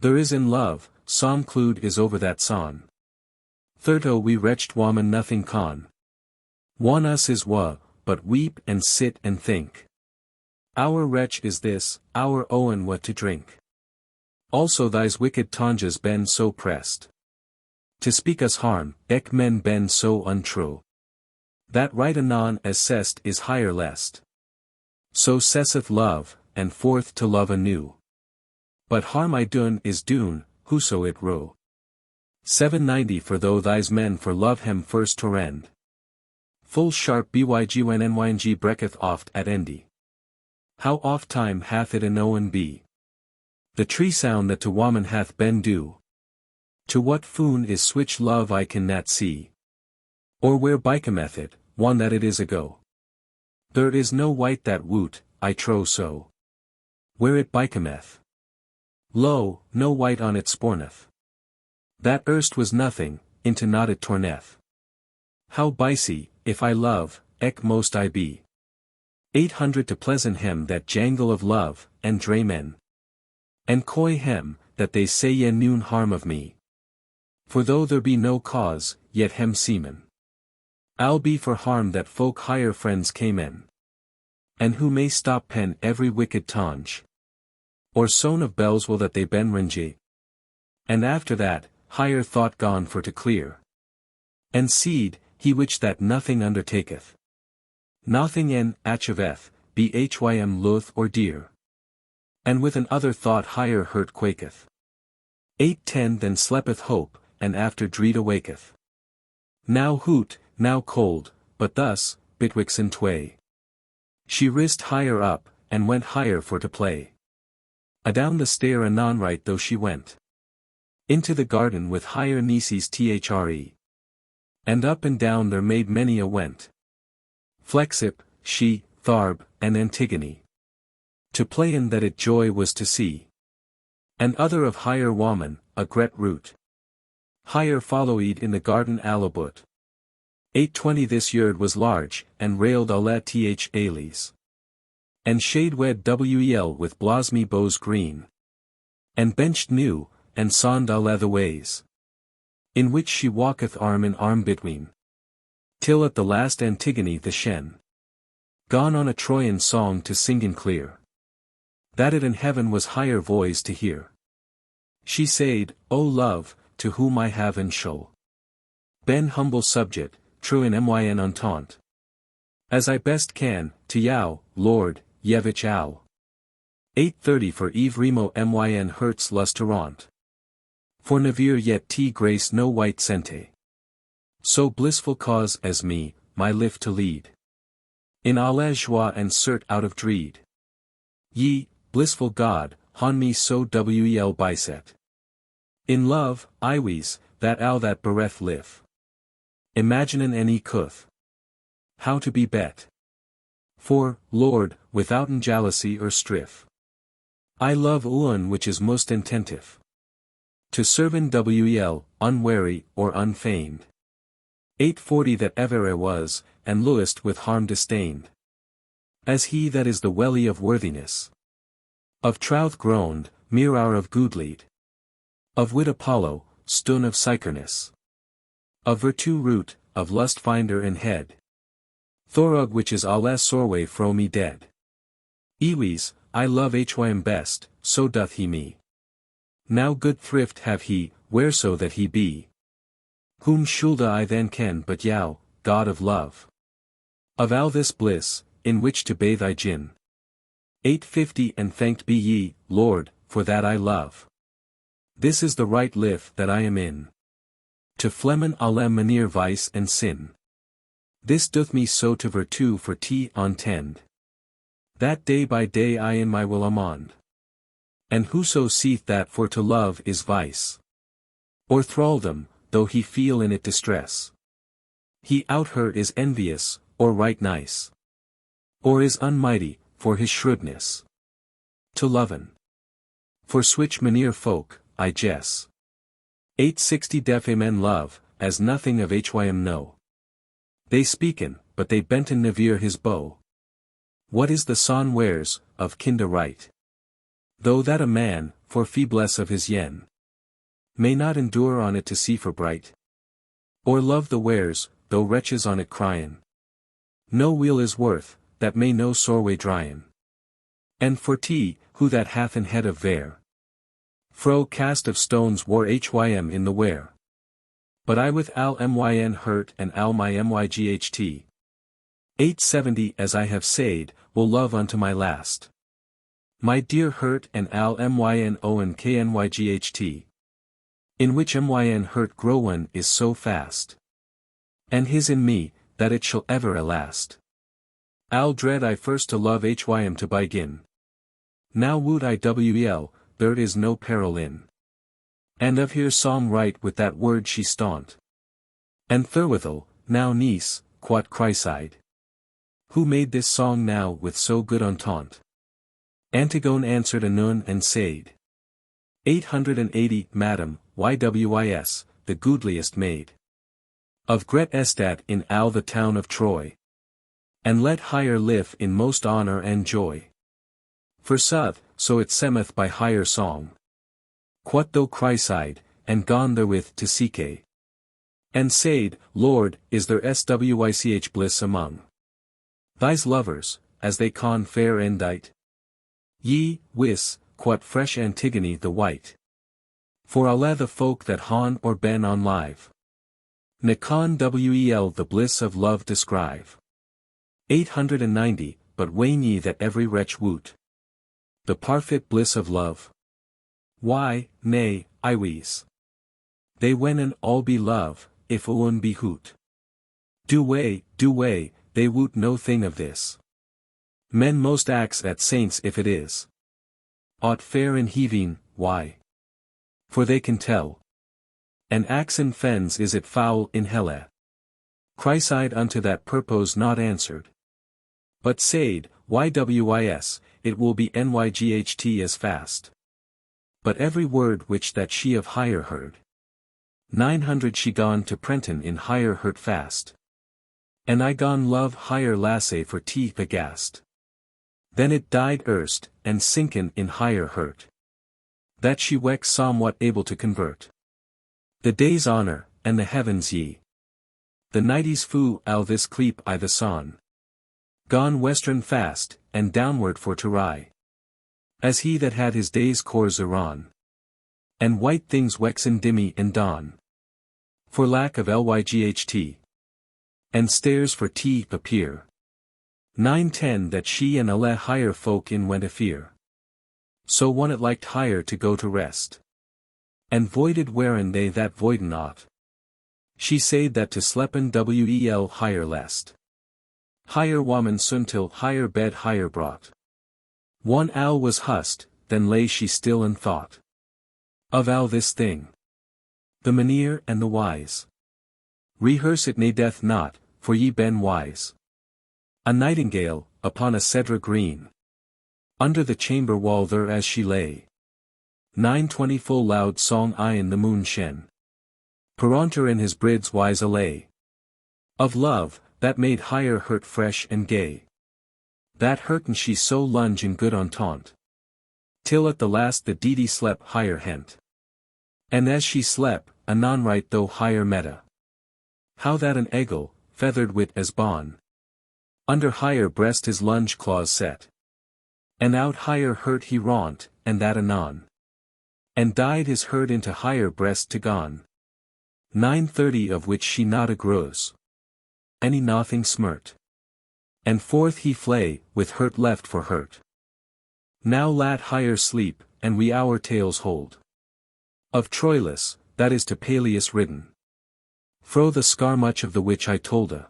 There is in love, some clued is over that son. Thirto we wretched woman nothing con. One us is wa, but weep and sit and think. Our wretch is this, our Owne what to drink. Also thys wicked tongues ben so pressed. To speak us harm, ek men ben so untrue. That right anon as cessed is higher lest. So cesseth love, and forth to love anew. But harm I done is dune, whoso it rue. 790 For though thys men for love hem first torrend. Full sharp byg when nyng brecketh oft at endy. How oft time hath it an Owne be? The tree sound that to woman hath been due. To what foon is switch love I can not see. Or where bicameth it, one that it is ago. There is no white that woot, I trow so. Where it bicameth. Lo, no white on it sporneth. That erst was nothing, into naught it torneth. How bicy, if I love, ek most I be. 800 To pleasant hem that jangle of love, and dray men. And coy hem, that they say ye noon harm of me. For though there be no cause, yet hem seamen. I'll be for harm that folk higher friends came in. And who may stop pen every wicked tongue. Or son of bells will that they ben ringy. And after that, higher thought gone for to clear. And seed, he which that nothing undertaketh. Nothing en acheveth, bhym luth or dear. And with an other thought higher hurt quaketh. 810 Then sleepeth hope, and after dread awaketh. Now hoot, now cold, but thus, betwixt and tway. She rist higher up, and went higher for to play. Adown the stair anon right though she went. Into the garden with higher nieces thre. And up and down there made many a went. Flexip, she, Tharb, and Antigone. To play in that it joy was to see. And other of higher woman, a gret root. Higher followed in the garden Alobut. 820 This yard was large, and railed alla th ales. And shade wed wel with blosmy bows green. And benched new, and sond alla the ways. In which she walketh arm in arm between. Till at the last Antigone the shen. Gone on a Troyan song to singen clear. That it in heaven was higher voice to hear. She said, O love, to whom I have and shall. Ben humble subject, true in myn entente. As I best can, to Yao, Lord, Yevich Al. 8:30 for Eve Remo myn Hertz lusterant. For Navir yet T grace no white sente. So blissful cause as me, my life to lead. In alla joie and cert out of dread. Ye, blissful God, hon me so wel biset. In love, iwes, that al that bereth live. Imaginin any cuth. How to be bet. For, Lord, withouten jealousy or strife. I love Owne which is most intentive. To servant wel, unwary or unfeigned. 840 that ever was, and lowest with harm disdained. As he that is the welly of worthiness. Of trouth groaned, mirror of goodlead. Of wit Apollo, stone of psycherness. Of virtue root, of lust finder and head. Thorug which is alles sorway fro me dead. Ewes, I love hym best, so doth he me. Now good thrift have he, whereso that he be. Whom shoulda I then ken but Yao, God of love. Of all this bliss, in which to bathe I gin. 850 and thanked be ye, Lord, for that I love. This is the right life that I am in. To flemen allem manere vice and sin. This doth me so to virtue for T on tend. That day by day I in my will amond. And whoso seeth that for to love is vice. Or thraldom, though he feel in it distress. He out her is envious, or right nice. Or is unmighty, for his shrewdness. To loven. For switch manere folk, I guess. 860 deaf men love, as nothing of hym know. They speaken, but they benten Navir his bow. What is the son wears, of kinda right? Though that a man, for feeblesse of his yen, may not endure on it to see for bright. Or love the wares, though wretches on it cryin. No wheel is worth, that may no soreway dryin. And for T, who that hath an head of vare. Fro cast of stones wore hym in the wear. But I with al myn hurt and al my myght. 870 as I have said, will love unto my last. My dear hurt and al myn Owne knyght. In which myn hurt growen is so fast. And his in me, that it shall ever last. Al dread I first to love hym to begin. Now woot I wel, there is no peril in. And of here song right with that word she staunt. And therewithal, now niece, quot Chryside. Who made this song now with so good entente? Antigone answered anon and said. 880 Madam, ywis, the goodliest maid. Of Gret Estat in al the town of Troy. And let higher live in most honor and joy. For sooth, so it semeth by higher song. Quot though Chryside, and gone therewith to Sike. And said, Lord, is there swich bliss among thys lovers, as they con fair endite? Ye, wis, quot fresh Antigone the white. For alle the folk that hon or ben on live. Ne con wel the bliss of love descrive. 890, but wane ye that every wretch woot. The parfit bliss of love. Why, nay, iwes. They when and all be love, if Owne be hoot. Do way, they woot no thing of this. Men most acts at saints if it is. Aught fair in heaving, why? For they can tell. And axe in fens is it foul in helle. Chryside unto that purpose not answered. But said, ywis, it will be nyght as fast. But every word which that she of higher heard. 900 she gone to Prenton in higher hurt fast. And I gone love higher lasse for T agast. Then it died erst, and sinken in higher hurt. That she weck somewhat able to convert. The day's honor, and the heavens ye. The nighties foo al this cleep I the son. Gone western fast, and downward for to rye. As he that had his day's course on. And white things wexen dimmy and dawn. For lack of lyght. And stairs for T appear. 9:10 That she and alle higher folk in went afear. So one it liked higher to go to rest. And voided wherein they that voiden ought. She said that to slepen wel higher lest. Higher woman soon till higher bed higher brought. One owl was hust, then lay she still and thought. Of owl this thing. The maneer and the wise. Rehearse it ne death not, for ye ben wise. A nightingale, upon a cedar green. Under the chamber wall there as she lay. 9:20 Full loud song I in the moon shen. Peronter in his brids wise allay. Of love, that made higher hurt fresh and gay. That hurten she so lunge in good entente. Till at the last the deedy slept higher hent. And as she slept, anon right though higher meta. How that an eagle, feathered wit as bon. Under higher breast his lunge claws set. And out higher hurt he raunt, and that anon. And died his hurt into higher breast to gone. 9:30 Of which she not agrows. Any nothing smirt. And forth he flay, with hurt left for hurt. Now lat higher sleep, and we our tales hold. Of Troilus, that is to Peleus ridden. Fro the scar much of the which I tolda.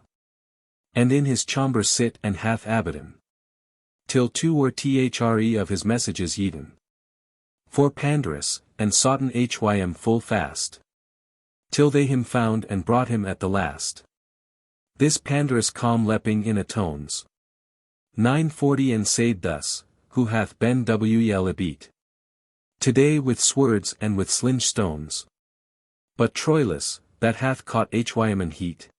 And in his chamber sit and hath abaddon. Till 2 or thre of his messages yeden. For Pandarus, and sought'n hym full fast. Till they him found and brought him at the last. This Pandarus calm lepping in a tones. 9:40 And said thus, who hath been wel a beat. Today with swords and with slinge stones. But Troilus, that hath caught hym in heat.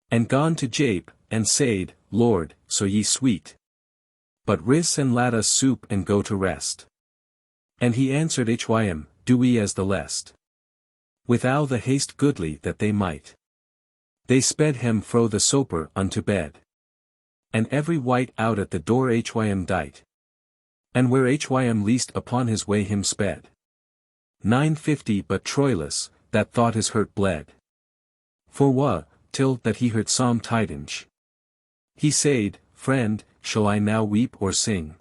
And gone to jape, and said, Lord, so ye sweet. But ris and lat us soup and go to rest. And he answered hym, do we as the lest. With all the haste goodly that they might. They sped him fro the soper unto bed. And every wight out at the door hym dight. And where hym least upon his way him sped. 9:50 But Troilus, that thought his hurt bled. For wha, till that he heard some tidings. He said, friend, shall I now weep or sing?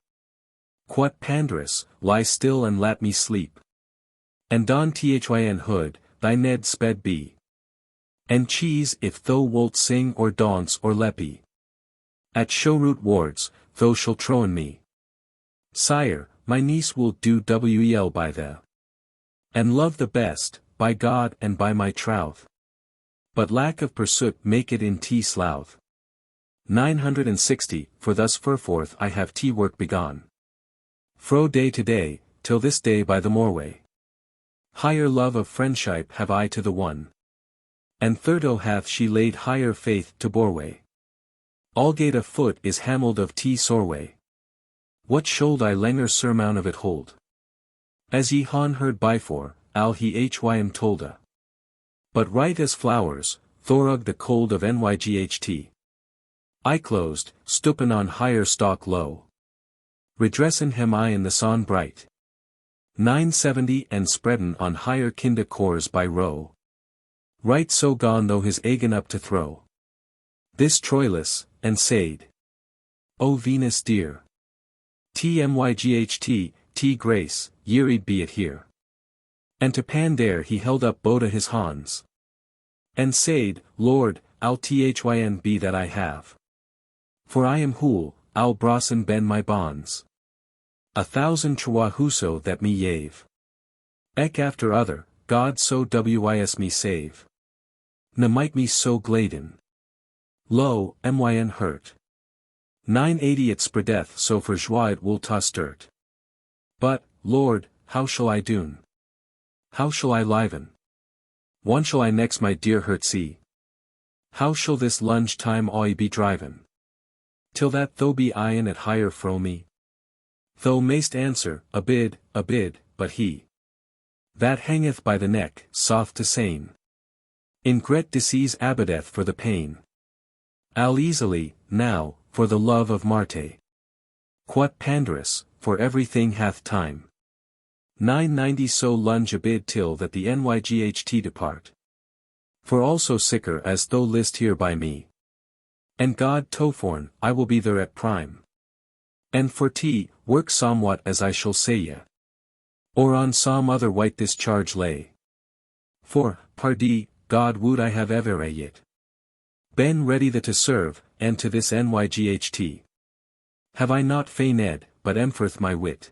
Quot Pandarus, lie still and let me sleep. And don thyn hood, thy Ned sped be. And cheese if thou wilt sing or dance or leppy. At showroot wards, thou shall trowen me. Sire, my niece will do wel by thee. And love the best, by God and by my troth. But lack of pursuit make it in slouth. 960 For thus furforth I have work begun. Fro day to day, till this day by the moreway. Higher love of friendship have I to the one. And thirdo hath she laid higher faith to boreway. Allgate of foot is hameld of sorway. What should I lenger surmount of it hold? As ye han heard before, al he hym tolda. But right as flowers, thorug the cold of nyght. I closed, stuppen on higher stalk low. Redressen hem I in the sun bright. 970 And spreadden on higher kinda cores by row. Right so gone though his agen up to throw. This Troilus, and said. O Venus dear. Tmyght, T grace, yearied be it here. And to Pandare he held up both his hands. And said, Lord, I'll thyn be that I have. For I am hool, I'll brossen ben my bonds. 1,000 whoso that me yave. Ek after other, God so wis me save. Ne might me so gladen. Lo, myn hurt. 980 It spreadeth so for joie it will ta sturt. But, Lord, how shall I doon? How shall I liven? One shall I next my dear hurt see? How shall this lunge time oi be driven? Till that thou be iron at higher fro me? Thou mayst answer, a bid, but he that hangeth by the neck, soft to sane. In gret disease abadeth for the pain. Al easily, now, for the love of Marte. Quot Pandarus, for everything hath time. 990 So lunge a bid till that the nyght depart. For also sicker as thou list here by me. And God toforn, I will be there at prime. And for tea, work somewhat as I shall say ye. Or on some other white discharge lay. For, pardie, God would I have ever a yet. Ben ready the to serve, and to this nyght. Have I not feigned, but emforth my wit.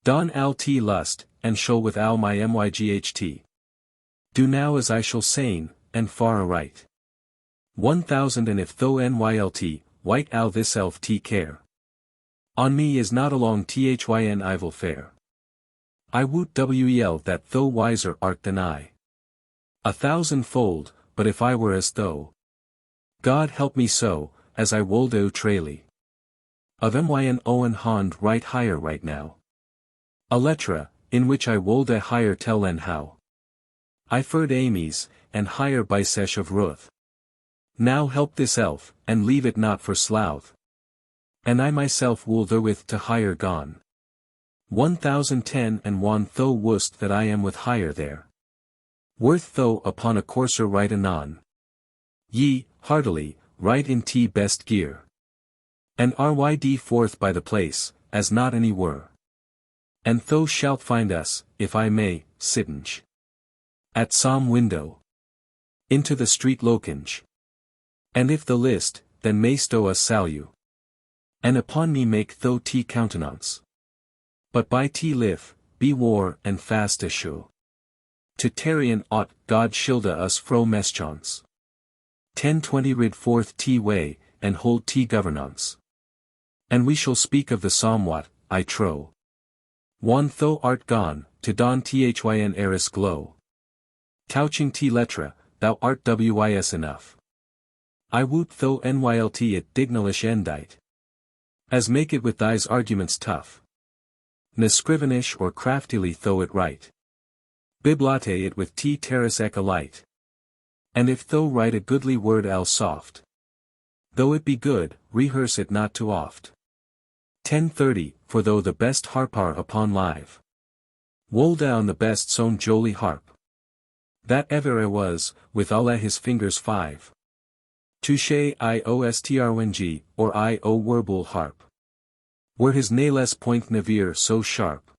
Don al t lust, and shall with al my myght. Do now as I shall sayn, and far aright. 1000 and if though nylt, white al this elf t care. On me is not along thyn evil fair. I woot wel that thou wiser art than I. 1,000-fold, but if I were as thou. God help me so, as I wold o trayly. Of myn Owne hond right higher right now. A letra, in which I wold a higher tell en how. I ferd amies, and higher by sesh of ruth. Now help this elf, and leave it not for slouth. And I myself will therewith to higher gone. 1010 and one though wust that I am with higher there. Worth though upon a courser right anon. Ye, heartily, right in t best gear. And ryd forth by the place, as not any were. And thou shalt find us, if I may, sittinge. At some window. Into the street lokinge. And if the list, then mayst thou us salue. And upon me make thou t countenance. But by t live, be war and fast issue. To tarry in aught, God shilda us fro meschance. 1020 rid forth t way, and hold t governance. And we shall speak of the somewhat, I trow. One thou art gone, to don thyn eris glow. Couching t letra, thou art wis enough. I woot thou nylt it dignalish endite. As make it with thys arguments tough. Ne scrivenish or craftily thou it write. Biblate it with t terrace ec a light. And if thou write a goodly word al soft. Though it be good, rehearse it not too oft. 1030, for though the best harpar upon live. Wool down the best sown jolly harp. That ever was, with all his fingers 5. Touche iostrng, or I o werbull harp. Were his nailes point navir so sharp.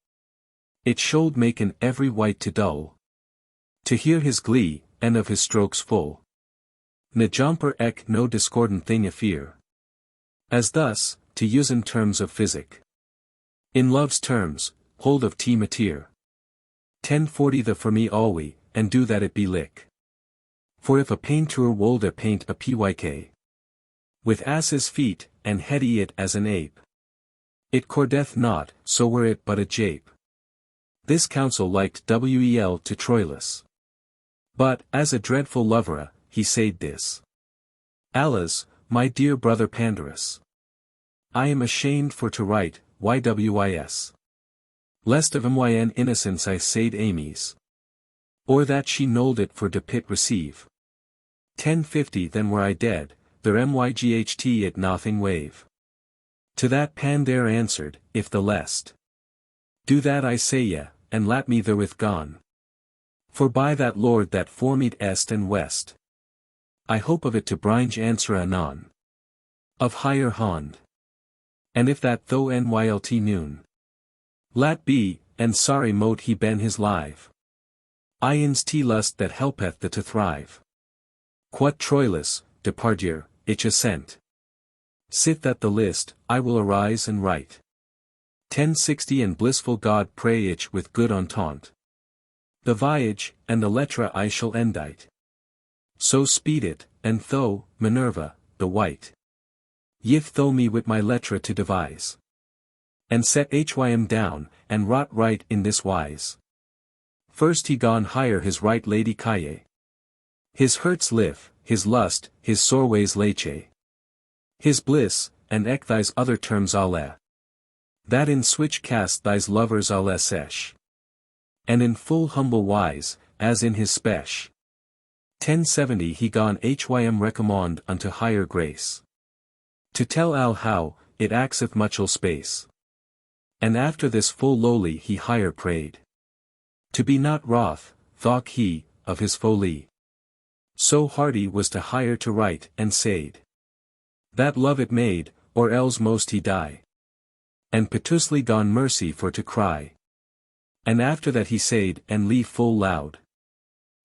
It should maken every wight to dull. To hear his glee, and of his strokes full. Ne jumper ec no discordant thing afear. As thus, to use in terms of physic. In love's terms, hold of t matir. 1040 the for me alwy, and do that it be lick. For if a painter wold a paint a pyk. With ass's feet, and heady it as an ape. It cordeth not, so were it but a jape. This counsel liked wel to Troilus. But, as a dreadful lovera, he said this. Alas, my dear brother Pandarus. I am ashamed for to write, ywis. Lest of myn innocence I said amies. Or that she nold it for de pit receive. 1050 then were I dead, their myght it nothing wave. To that Pandare answered, if the lest. Do that I say ye, and lat me therewith gone. For by that Lord that formed est and west. I hope of it to bringe answer anon. Of higher hond. And if that though nylt noon. Lat be, and sorry mote he ben his live. Ions t lust that helpeth the to thrive. Quot Troilus, depardier, ich assent. Sith that the list, I will arise and write. 1060 and blissful God pray ich with good entente. The voyage, and the letra I shall endite. So speed it, and thou, Minerva, the white. Yif thou me with my letra to devise. And set hym down, and wrought right in this wise. First he gone higher his right lady Kaye. His hurts live, his lust, his sorways leche. His bliss, and ec thys other terms alle. That in switch cast thys lovers alle sesh. And in full humble wise, as in his spesh. 1070 he gone hym recommend unto higher grace. To tell al how, it axeth muchel space. And after this full lowly he higher prayed. To be not wroth, thought he, of his folly. So hardy was to hire to write and said. That love it made, or else most he die. And piteously gone mercy for to cry. And after that he said and leave full loud.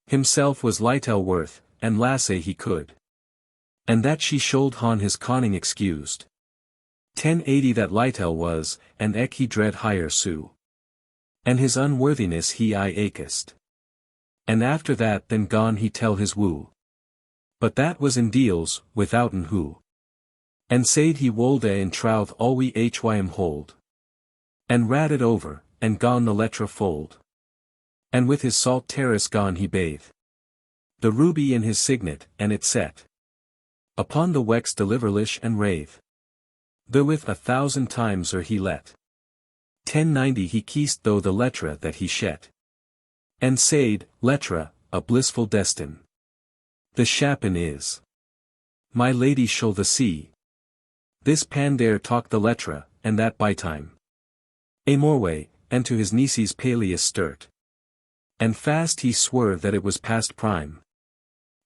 Himself was little worth, and lasse he could. And that she should hon his conning excused. 1080 that little was, and eke he dread higher sue. And his unworthiness he I achest. And after that then gone he tell his woo. But that was in deals, withouten who. And said he wolde in trouth all we hym hold. And rad it over, and gone the letra fold. And with his salt terrace gone he bathe. The ruby in his signet, and it set. Upon the wex deliverlish and rave. Therewith 1,000 times he let. 1090 he kissed though the letra that he shet. And said, letra, a blissful destin. The shapen is. My lady shall the see. This pandare talk the letra, and that by time. A moreway, and to his nieces paleus sturt. And fast he swore that it was past prime.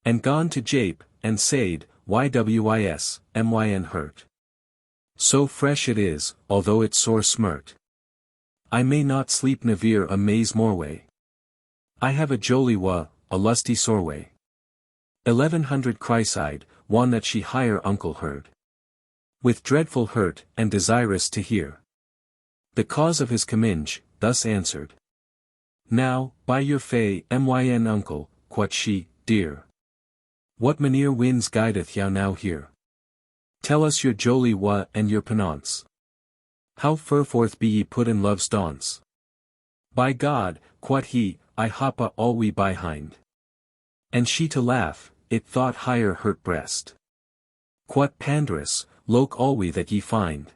And gone to jape, and said, ywis, myn hurt. So fresh it is, although it sore smirt. I may not sleep never a maze moreway. I have a jolie wa, a lusty soreway. 1100 chryside, one that she higher uncle heard. With dreadful hurt, and desirous to hear. The cause of his comminge, thus answered. Now, by your fay, myn uncle, quoth she, dear. What maneer winds guideth you now here? Tell us your jolie wa and your penance. How furforth be ye put in love's dance? By God, quoth he, I hoppa all we behind. And she to laugh, it thought higher hurt breast. Quoth Pandarus, loke alwe that ye find.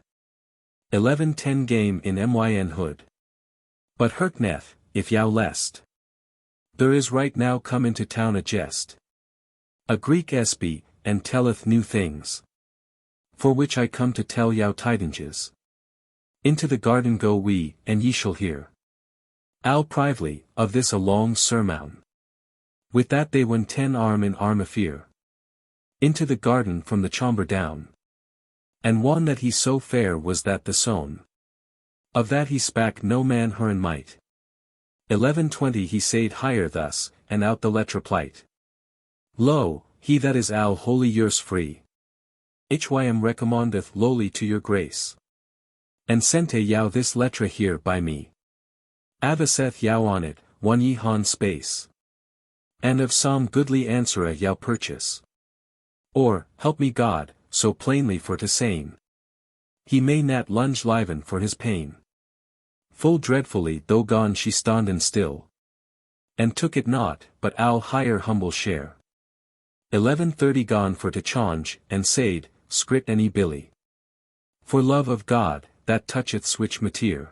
1110 game in myn hood. But hurtneth, if yow lest. There is right now come into town a jest. A Greek espy, and telleth new things. For which I come to tell yow tidinges. Into the garden go we, and ye shall hear. Al prively, of this a long sermon. With that they went 10 arm in arm afear. Into the garden from the chamber down. And one that he so fair was that the son. Of that he spak no man her in might. 1120 he said higher thus, and out the letra plight. Lo, he that is al wholly yours free. Hym recommendeth lowly to your grace. And sente yow this letra here by me. Avaseth yow on it, one ye han space. And of some goodly answera yow purchase. Or, help me God, so plainly for to sane. He may not lunge liven for his pain. Full dreadfully though gone she stonden still. And took it not, but al higher humble share. 1130 gone for to change, and said, scrit any billy. For love of God, that toucheth switch mateer.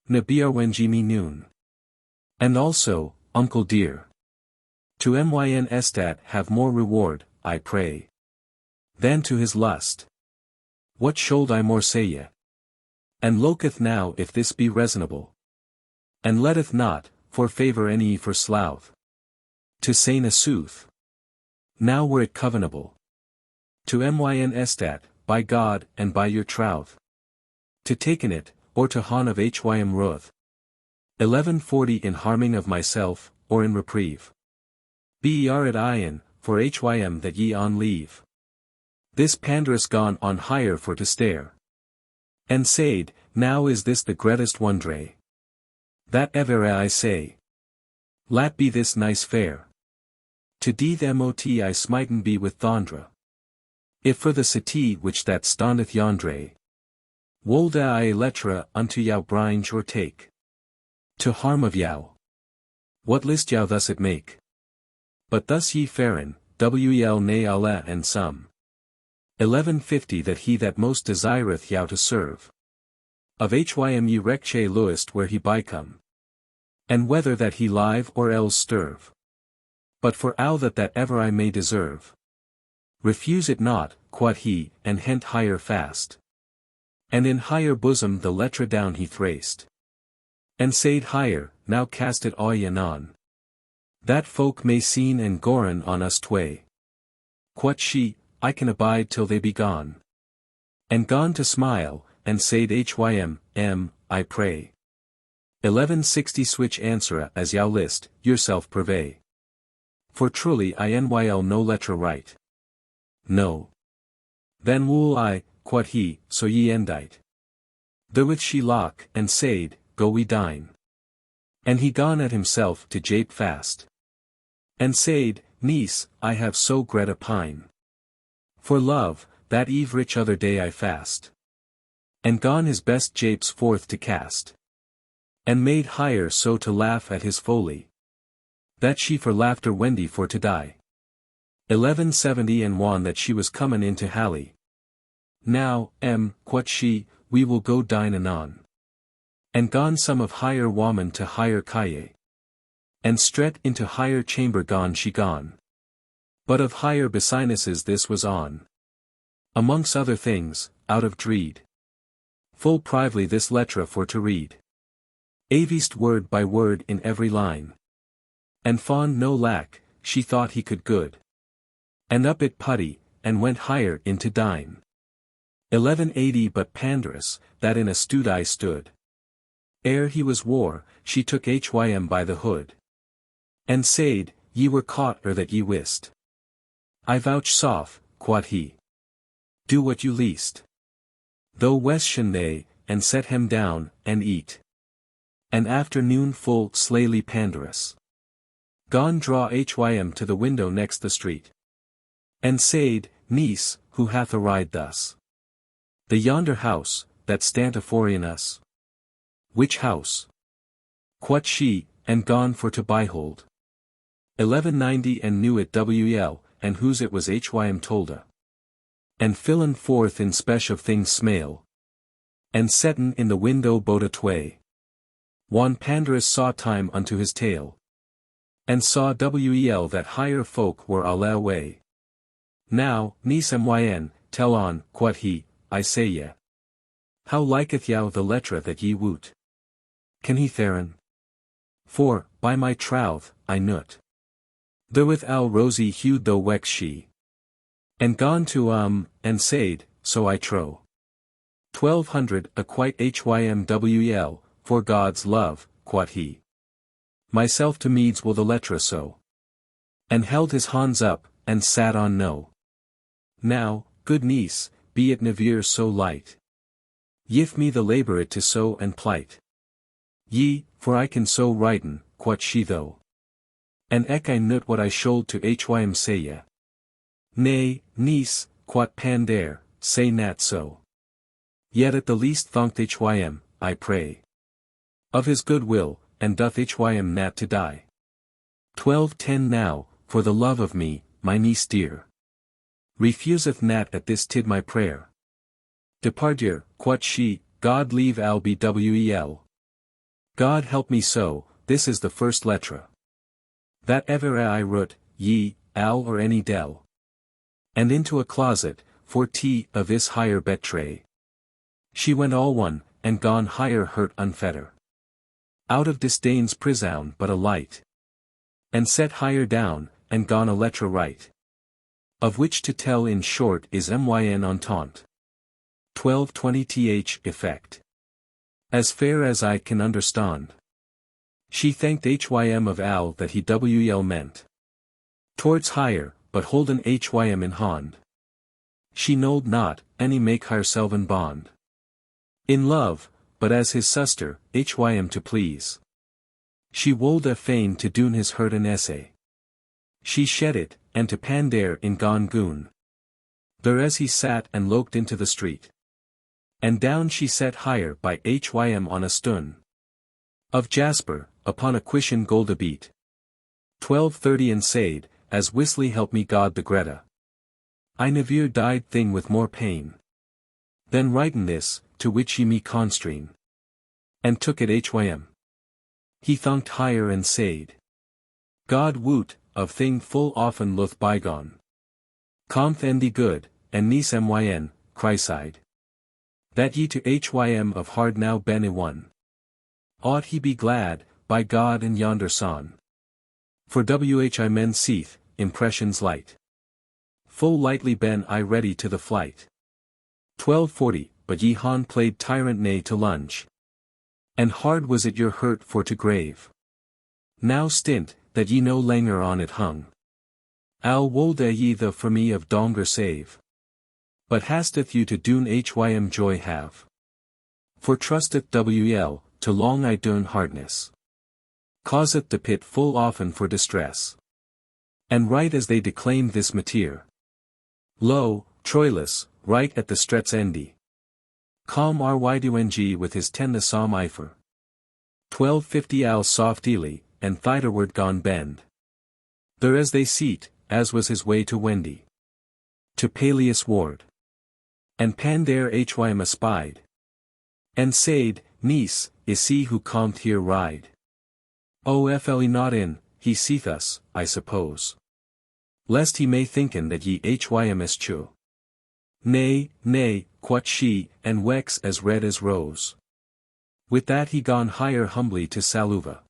Ne biarwenji me noon. And also, uncle dear. To myn estat have more reward, I pray. Than to his lust. What should I more say ye? And loketh now if this be reasonable. And letteth not, for favour any for slouth. To say a sooth. Now were it covenable. To myn estat, by God, and by your trouth. To taken it, or to hon of hym ruth. 1140 in harming of myself, or in reprieve. Ber at ion, for hym that ye on leave. This Pandarus gone on higher for to stare. And said, now is this the greatest wondre. That ever I say. Lat be this nice fair. To deeth mot I smiten be with thondra. If for the city which that standeth yondre. Wolde I letra unto yow bringe or take. To harm of yow. What list yow thus it make? But thus ye faren, wel ne ala and some. 1150 that he that most desireth yow to serve. Of hym ye recche lewest where he bycome. And whether that he live or else sterve. But for ow that ever I may deserve. Refuse it not, quoth he, and hent higher fast. And in higher bosom the letra down he thraced. And said higher, now cast it all anon. That folk may seen and goren on us tway. Quoth she, I can abide till they be gone. And gone to smile, and said I pray. 1160 Switch answera as thou list, yourself purvey. For truly I nyl no letter write. No. Then wool I, quod he, so ye endite. Therewith she Lak, and said, go we dine. And he gone at himself to jape fast. And said, niece, I have so gret a pine. For love, that eve rich other day I fast. And gone his best japes forth to cast. And made higher so to laugh at his folly. That she for laughter wendy for to die. 1170 And wan that she was comin into Halley. Now, quot she, we will go dine anon. And gone some of higher woman to higher calle. And stret into higher chamber gone she gone. But of higher besineses this was on. Amongst other things, out of dreed. Full prively this letter for to read. Avist word by word in every line. And fond no lack, she thought he could good. And up it putty, and went higher into dine. 1180 But Pandarus, that in a studi stood. Ere he was war, she took him by the hood. And said, ye were caught or that ye wist. I vouchsafe, quod he. Do what you least. Though westion they, and set him down, and eat. And afternoon full slayly Pandarus. Gone draw him to the window next the street. And said, niece, who hath arrived thus? The yonder house, that stand afore us. Which house? Quot she, and gone for to behold. 1190 And knew it wel, and whose it was tolda. And fillen forth in spech of things smale. And setten in the window boda tway. Wan Pandarus saw time unto his tale. And saw that higher folk were alla way. Now, niece tell on, quod he, I say ye. How liketh yow the letter that ye woot? Can he theron? For, by my troth, I nut. Therewith rosy hued though wex she. And gone to and said, so I trow. 1200 Acquite him for God's love, quod he. Myself to meads will the letter so. And held his hands up, and sat on no. Now, good niece, be it never so light. Yif me the labor it to sow and plight. Ye, for I can so writen, quot she though. And I nut what I should to him say ye. Nay, niece, quot Pandare, say nat so. Yet at the least thankt him, I pray. Of his good will, and doth him nat to die. 1210 Now, for the love of me, my niece dear. Refuseth nat at this tid my prayer. Depardier, quot she, God leave al bwel. God help me so, this is the first letter. That ever I wrote, ye, al or any del. And into a closet, for of this higher betray. She went all one, and gone higher hurt unfetter. Out of disdain's prisoun but a light. And set higher down, and gone a letter right. Of which to tell in short is entente. 1220 effect. As fair as I can understand. She thanked him of al that he meant. Towards higher, but holden him in hand. She knowed not, any make herselven bond. In love, but as his suster, him to please. She wold a fain to doen his hurt an essay. She shed it, and to Pandare in gone goon. There as he sat and loked into the street. And down she set higher by him on a stone. Of jasper, upon a cushion gold a beat. 1230 And said, as Wisley help me God the Greta. I never died thing with more pain. Then writen this, to which ye me constrain. And took it him. He thanked higher and said. God woot, of thing full often loth bygone. Comth endi good, and niece chryside. That ye to him of hard now bene one. Ought he be glad, by God and yonder son. For men seeth, impressions light. full lightly ben I ready to the flight. 1240, but ye han played tyrant nay to lunge. And hard was it your hurt for to grave. Now stint, that ye no langer on it hung. Al wolde ye the for me of donger save. But hasteth you to doen hym joy have. For trusteth wl, to long I doen hardness. Causeth the pit full often for distress. And right as they declaimed this mateer. Lo, Troilus, right at the stret's endy. Com rydung with his ten the psalm eifer. 1250 al soft ely, and thitherward gone bend. There as they seat, as was his way to Wendy. To Peleus ward. And Pandare hym espied. And said, Niece, is he who com't here ride? Ofle not in, he seeth us, I suppose. Lest he may thinken that ye hym eschew. Nay, nay, quoth she, and wex as red as rose. With that he gone higher humbly to Saluva.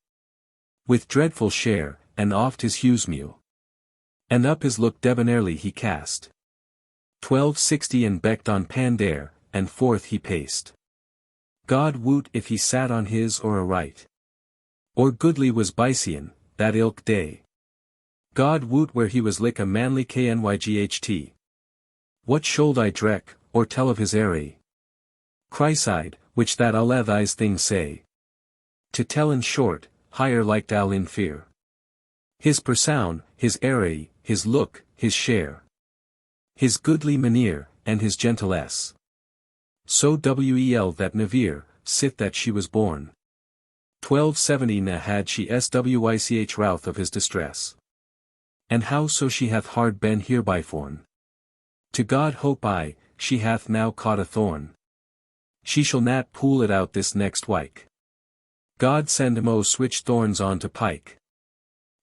With dreadful share, and oft his hues mew. And up his look debonairly he cast. 1260 and becked on Pandare, and forth he paced. God woot if he sat on his or a right. Or goodly was Bycian, that ilk day. God woot where he was like a manly knyght. What should I dreck, or tell of his array? Chryside, which that I'll these things say. To tell in short, higher liked I'll in fear. His persoun, his array, his look, his share. His goodly maneer, and his gentilesse. So wel that Navir, sith that she was born. 1270 na had she swych routh of his distress. And how so she hath hard been hereby forn. To God hope I, she hath now caught a thorn. She shall not pull it out this next wike. God send mo switch thorns on to pike.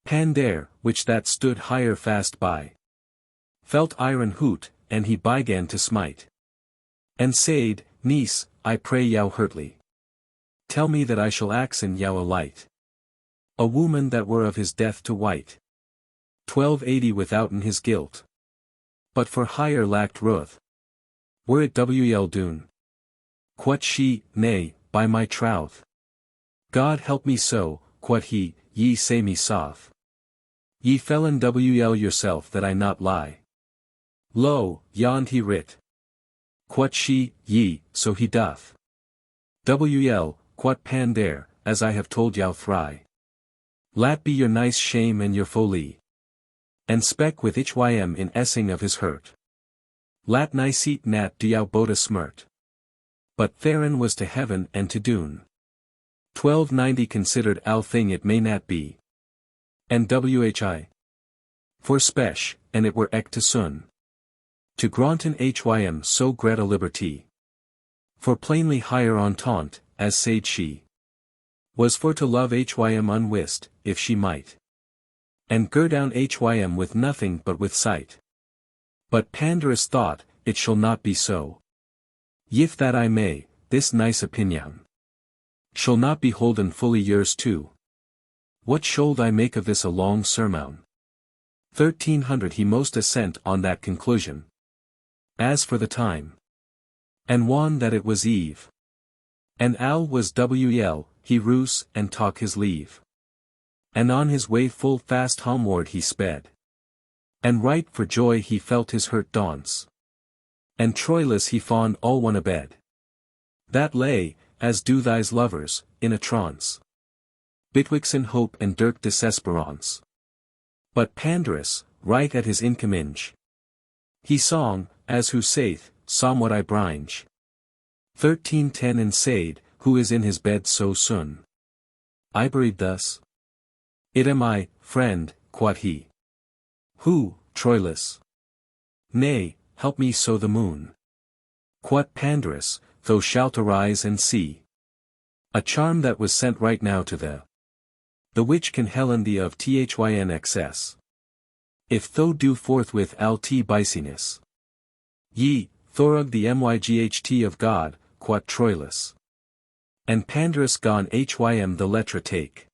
Pandare, which that stood higher fast by. Felt iron hoot, and he began to smite. And said, Niece, I pray yow hurtly. Tell me that I shall axon yow a light. A woman that were of his death to white. 1280 withouten his guilt. But for hire lacked ruth. Were it wl dune. Quoth she, nay, by my troth. God help me so, quoth he, ye say me soth. Ye felon wl yourself that I not lie. Lo, yond he writ. Quoth she, ye, so he doth. Wl, quoth Pandare, as I have told yow thry. Lat be your nice shame and your folie. And spec with hym in essing of his hurt. Lat nice eat nat do yow boda smirt. But Theron was to heaven and to Dune. 1290 considered al thing it may not be. And whi. For spech, and it were ec to sun. To Granton hym so great a liberty. For plainly higher entente, as said she. Was for to love hym unwist, if she might. And gur down hym with nothing but with sight. But Pandarus thought, it shall not be so. Yif that I may, this nice opinion. Shall not be holden fully yours too. What should I make of this a long sermon? 1300 he most assent on that conclusion. As for the time. And one that it was eve. And al was wl, he roose and talk his leave. And on his way full fast homeward he sped. And right for joy he felt his hurt daunce. And Troilus he found all one abed. That lay, as do thys lovers, in a trance. Betwixt hope and dirk desesperance. But Pandarus, right at his incominge. He song, as who saith, somewhat I bringe. 1310 and said, who is in his bed so soon? I buried thus. It am I, friend, quoth he. Who, Troilus? Nay, help me so the moon. Quoth Pandarus, thou shalt arise and see. A charm that was sent right now to the which can helen thee of thyn excess. If thou do forthwith al t biciness. Ye, thorug the myght of God, quoth Troilus. And Pandarus gone hym the letra take.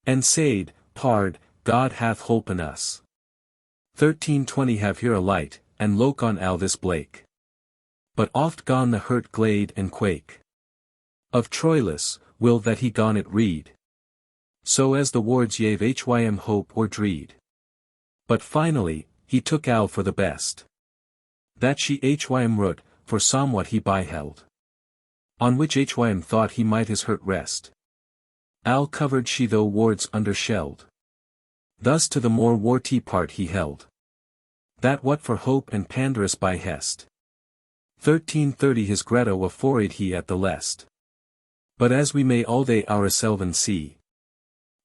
And said, pard, God hath holpen us. 1320 have here a light, and loke on al this Blake. But oft gone the hurt glade and quake. Of Troilus, will that he gone it read. So as the wards yave hym hope or dread. But finally, he took al for the best. That she hym root, for somewhat he beheld. On which hym thought he might his hurt rest. Al covered she though wards undershelled. Thus to the more warty part he held. That what for hope and pandarus by hest. 1330 his Greta afforried he at the lest. But as we may all day ourselven see.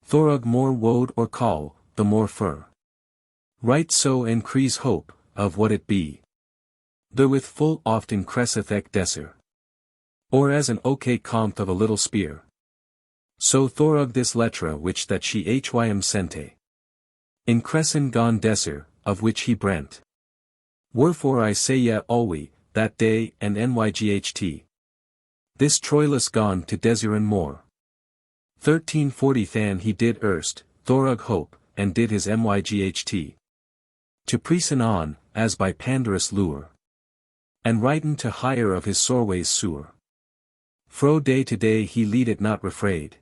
Thorug more woed or call, the more fur. Right so increase hope, of what it be. Therewith full oft increaseth ec desir. Or as an ok compt of a little spear. So Thorug this letra which that she hym sente. Increscen gon desir, of which he brent. Wherefore I say ye alwe, that day and nyght. This Troilus gone to desiren more. 1340 than he did erst, Thorug hope, and did his myght. To presen on, as by Pandarus lure. And riden to higher of his sorways sewer. Fro day to day he lead it not refraid.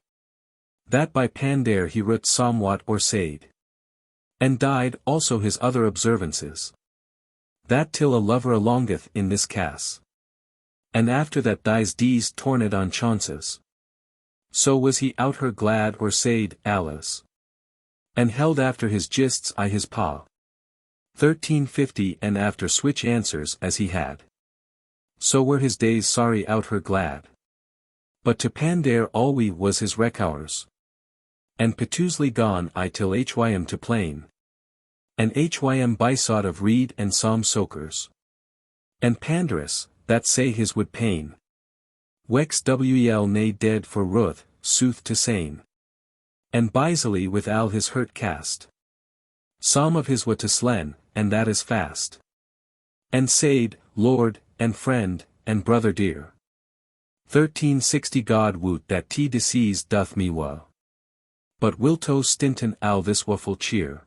That by Pandare he root somewhat or said. And died also his other observances. That till a lover alongeth in this case. And after that dies dees torned on chances. So was he out her glad or said, Alice. And held after his gists I his pa. 1350 and after switch answers as he had. So were his days sorry out her glad. But to Pandare alwe was his recours. And petusely gone I till hym to plain. And hym besought of reed and psalm soakers. And Pandarus, that say his would pain. Wex wel nay dead for ruth, sooth to sane. And bisely with al his hurt cast. Some of his what to slen, and that is fast. And said, Lord, and friend, and brother dear. 1360 God woot that t disease doth me woe. But wilto stinton al this waffle cheer.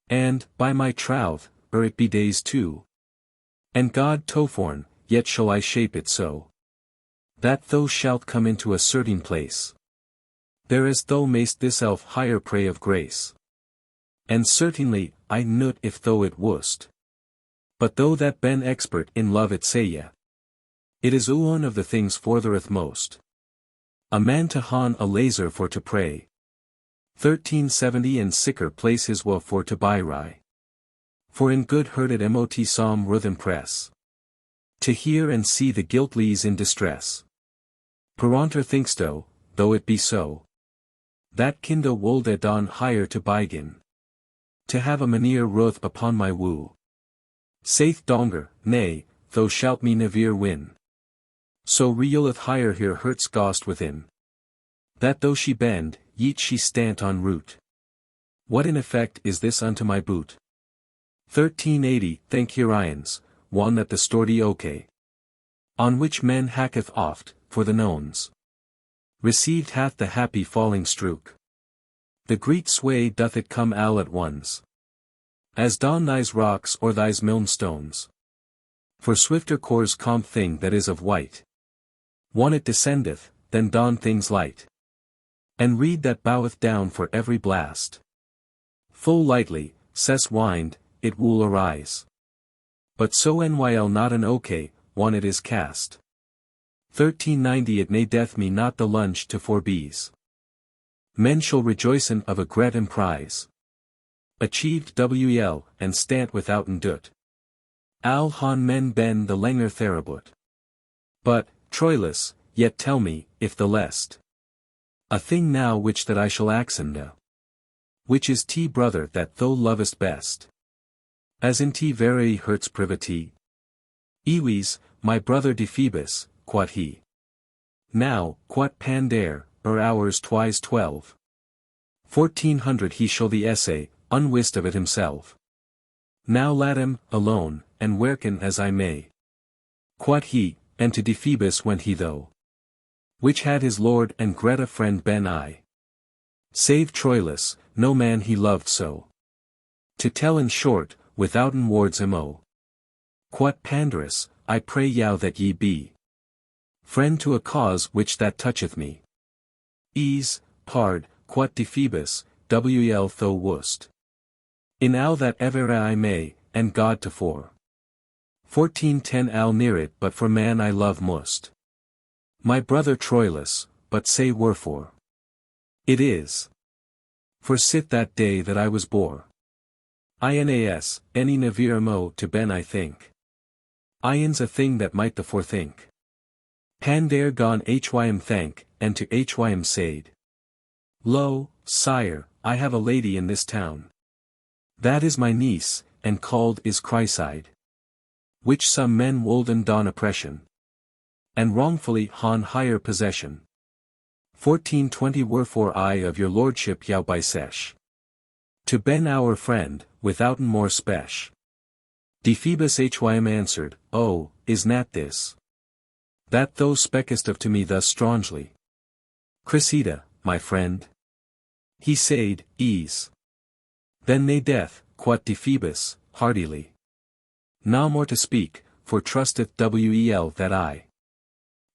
And, by my troth, it be days too. And God toforn, yet shall I shape it so. That thou shalt come into a certain place. There as thou mayst this elf higher pray of grace. And certainly, I knut if thou it wouldst. But though that ben expert in love it say ye. It is one of the things forthereth most. A man to han a laser for to pray. 1370 and sicker place his woe for to byry. For in good herded mot psalm ruth impress. To hear and see the guiltlies in distress. Peranter thinksto, though it be so. That kindo wolde don higher to bygin. To have a maneer ruth upon my woo. Saith donger, nay, thou shalt me never win. So reeleth higher here hurts gost within. That though she bend, yet she stant on root. What in effect is this unto my boot? 1380 Thank Herions, one that the stordy oke. On which men hacketh oft, for the knowns. Received hath the happy falling strook. The great sway doth it come all at once. As don thys rocks or thys millstones. For swifter cores comp thing that is of white. One it descendeth, then dawn things light. And reed that boweth down for every blast. Full lightly, cess wind, it will arise. But so nyl not an ok, one it is cast. 1390 it may death me not the lunge to forbees. Men shall rejoicen of a great emprise. Achieved wel, and stant withouten dut. Al han men ben the lenger therabut. But, Troilus, yet tell me, if the lest. A thing now which that I shall axenda. Which is t brother that thou lovest best. As in t very hurts privity. Ewes, my brother de Phoebus, quod he. Now, quod Pandare, hours twice 12. 1400 he shall the essay, unwist of it himself. Now let him, alone, and werken as I may. Quod he, and to de Phoebus went he though. Which had his lord and Greta friend ben I. Save Troilus, no man he loved so. To tell in short, withouten words mo. Quot Pandarus, I pray yow that ye be friend to a cause which that toucheth me. Ease, pard, quot de Phoebus, wel tho wust. In al that ever I may, and God to fore. 1410 al near it but for man I love must. My brother Troilus, but say wherefore. It is. For sit that day that I was bore. Inas, any navir mo to ben I think. Ians a thing that might the forethink. Pandare gone hym thank, and to hym said. Lo, sire, I have a lady in this town. That is my niece, and called is Chryside. Which some men wolden don oppression. And wrongfully han higher possession. 1420 Wherefore I of your lordship yow bisesh. To ben our friend, withouten more spesh. De Phoebus hym answered, Oh, is not this? That thou speakest of to me thus strangely. Cressida, my friend. He said, Ease. Then they death, quot de Phoebus, heartily. Now more to speak, for trusteth wel that I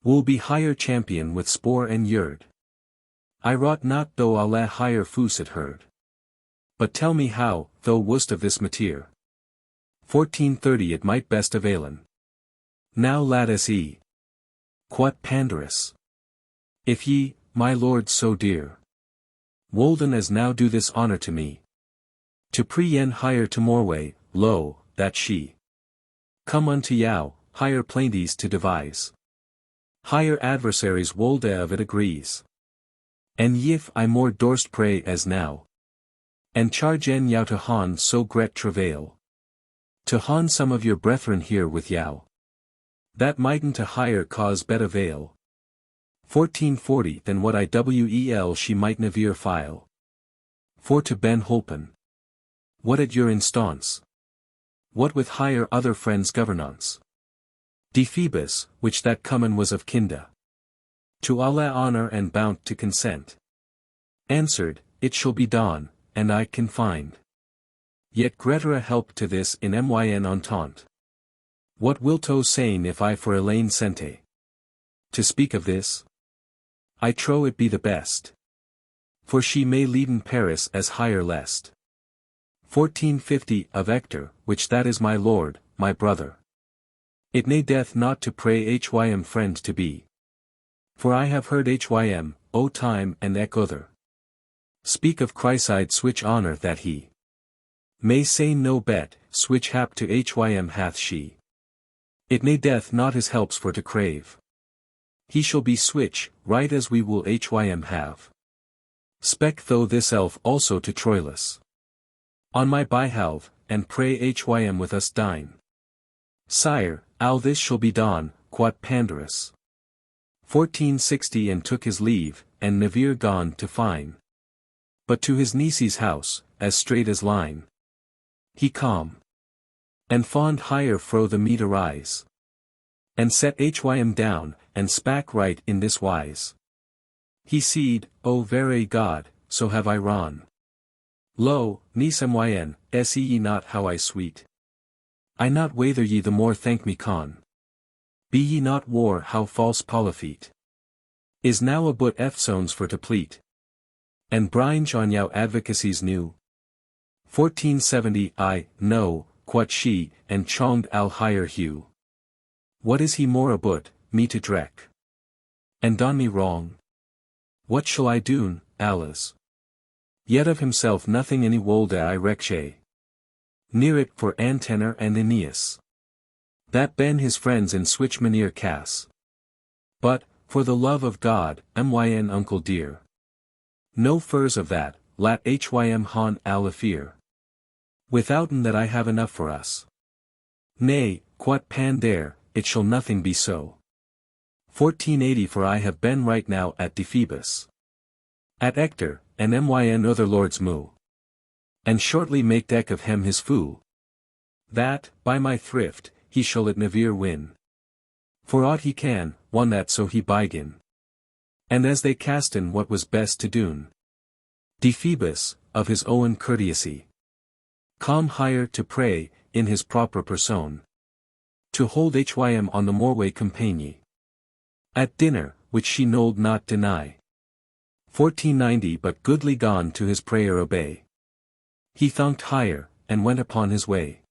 will be higher champion with spore and yerd. I wrought not though Allah higher fuset heard. But tell me how, thou wust of this mateer. 1430 it might best availen. Now lad us e. Quot Pandarus. If ye, my lord so dear, wolden as now do this honor to me. To pre-yen higher to Morway, lo, that she come unto yow, higher plainties to devise. Higher adversaries wolde of it agrees. And yif I more dorst pray as now. And charge en yow to han so gret travail. To han some of your brethren here with yow. That mightn't to higher cause bet avail. 1440 Then what I wel she might navir file. For to ben holpen. What at your instance? What with higher other friends governance? De Phoebus, which that comen was of kinda. To Allah honor and bound to consent. Answered, it shall be done, and I can find. Yet Gretera help to this in myn entente. What wilto saying if I for Elaine sente? To speak of this? I trow it be the best. For she may leaden Paris as higher lest. 1450 Of Hector, which that is my lord, my brother. It nay death not to pray hym friend to be. For I have heard hym, o time and ec other. Speak of Chryside switch honor that he may say no bet, switch hap to hym hath she. It nay death not his helps for to crave. He shall be switch, right as we will hym have. Spec though this elf also to Troilus. On my behalve, and pray hym with us dine. Sire, al this shall be done, quot Pandarus. 1460 And took his leave, and navir gone to fine. But to his niece's house, as straight as line. He calm. And fond higher fro the meat arise. And set hym down, and spak right in this wise. He seed, O very God, so have I ron. Lo, niece myn, se ye not how I sweet. I not whether ye the more thank me con. Be ye not war how false Polyphete. Is now a but efzones for to pleat. And bringe on yow advocacies new. 1470 I, no, quot she, and chonged al higher hue. What is he more abut, me to dreck? And done me wrong? What shall I doon, Alas? Yet of himself nothing any wolde I reche. Near it for Antenor and Aeneas. That ben his friends in switch maneer Cass. But, for the love of God, myn uncle dear. No furs of that, lat hym han alafir. Withouten that I have enough for us. Nay, quot Pandare, it shall nothing be so. 1480 For I have been right now at de Phoebus. At Hector, and myn other lords moo. And shortly make deck of him his foo. That, by my thrift, he shall at navir win. For aught he can, one that so he bygin. And as they casten what was best to doon. De Phoebus, of his own courtesy. Come higher to pray, in his proper person. To hold hym on the moreway compagnie. At dinner, which she nold not deny. 1490 but goodly gone to his prayer obey. He thanked higher, and went upon his way.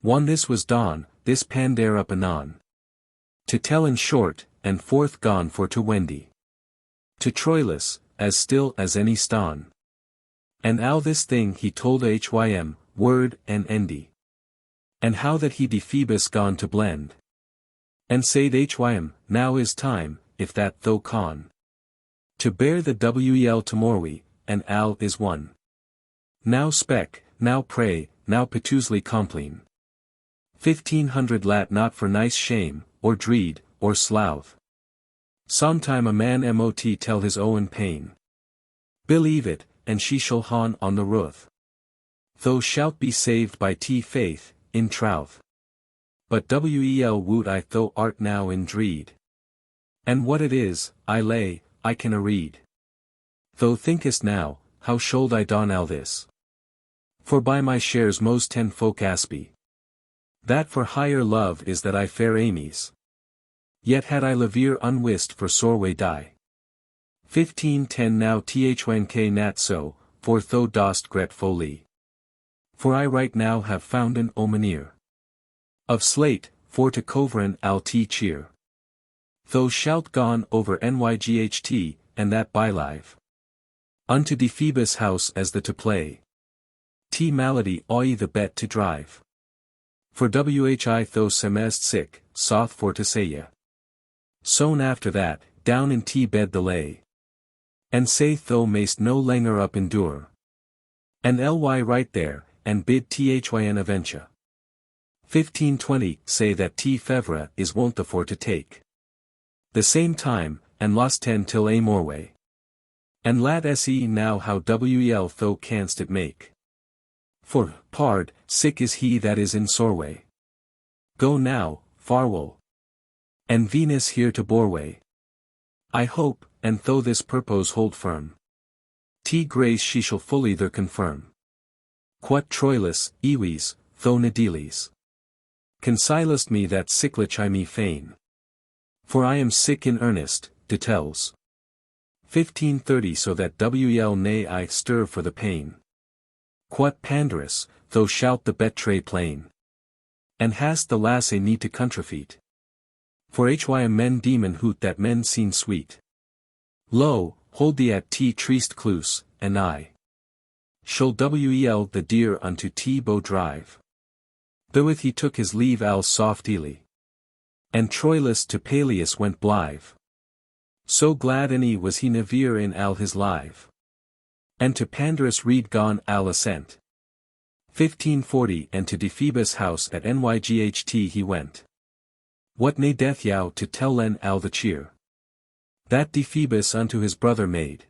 One this was dawn, this pandare up anon. To tell in short, and forth gone for to Wendy. To Troilus, as still as any ston. And how this thing he told hym, word and endy. And how that he de Phoebus gone to blend. And said hym, now is time, if that thou con. To bear the wel to morwe, and al is one. Now spec, now pray, now petusely compline. 1500 lat not for nice shame, or dreed, or slouth. Sometime a man mot tell his Owne pain. Believe it, and she shall hon on the ruth. Thou shalt be saved by faith, in trouth. But wel woot I thou art now in dreed. And what it is, I lay, I can a read. Thou thinkest now, how should I don all this? For by my shares most 10 folk aspy. That for higher love is that I fair amies. Yet had I levere unwist for soreway die. 1510 now thynk nat so, for thou dost gret folly. For I right now have found an omenir. Of slate, for to coveran al cheer. Thou shalt gone over nyght, and that by live. Unto de Phoebus house as the to play. Malady oi the bet to drive. For whi thou semest sick, soth for to say ya. Soon after that, down in bed the lay. And saith thou mayst no langer up endure. And ly right there, and bid thyn aventure. 1520 say that fevre is wont the for to take. The same time, and lost 10 till a moreway. And lat se now how wel thou canst it make. For, pard, sick is he that is in soreway. Go now, farewell. And Venus here to boreway. I hope, and though this purpose hold firm. Grace she shall fully there confirm. Quat Troilus, Ewes, though Nediles. Consilest me that sicklich I me fain. For I am sick in earnest, detells. 1530 so that wel nay I stir for the pain. Quat Pandarus, thou shalt the betray plain. And hast the lasse need to contrafeet. For hym men demon hoot that men seen sweet. Lo, hold thee at triste cluse, and I. Shall wel the deer unto bow drive. Therewith he took his leave al softly. And Troilus to Peleus went blithe. So glad any was he never in al his live. And to Pandarus reed gone al assent. 1540 and to de Phoebus house at nyght he went. What ne death yow to tell len al the cheer. That de Phoebus unto his brother made.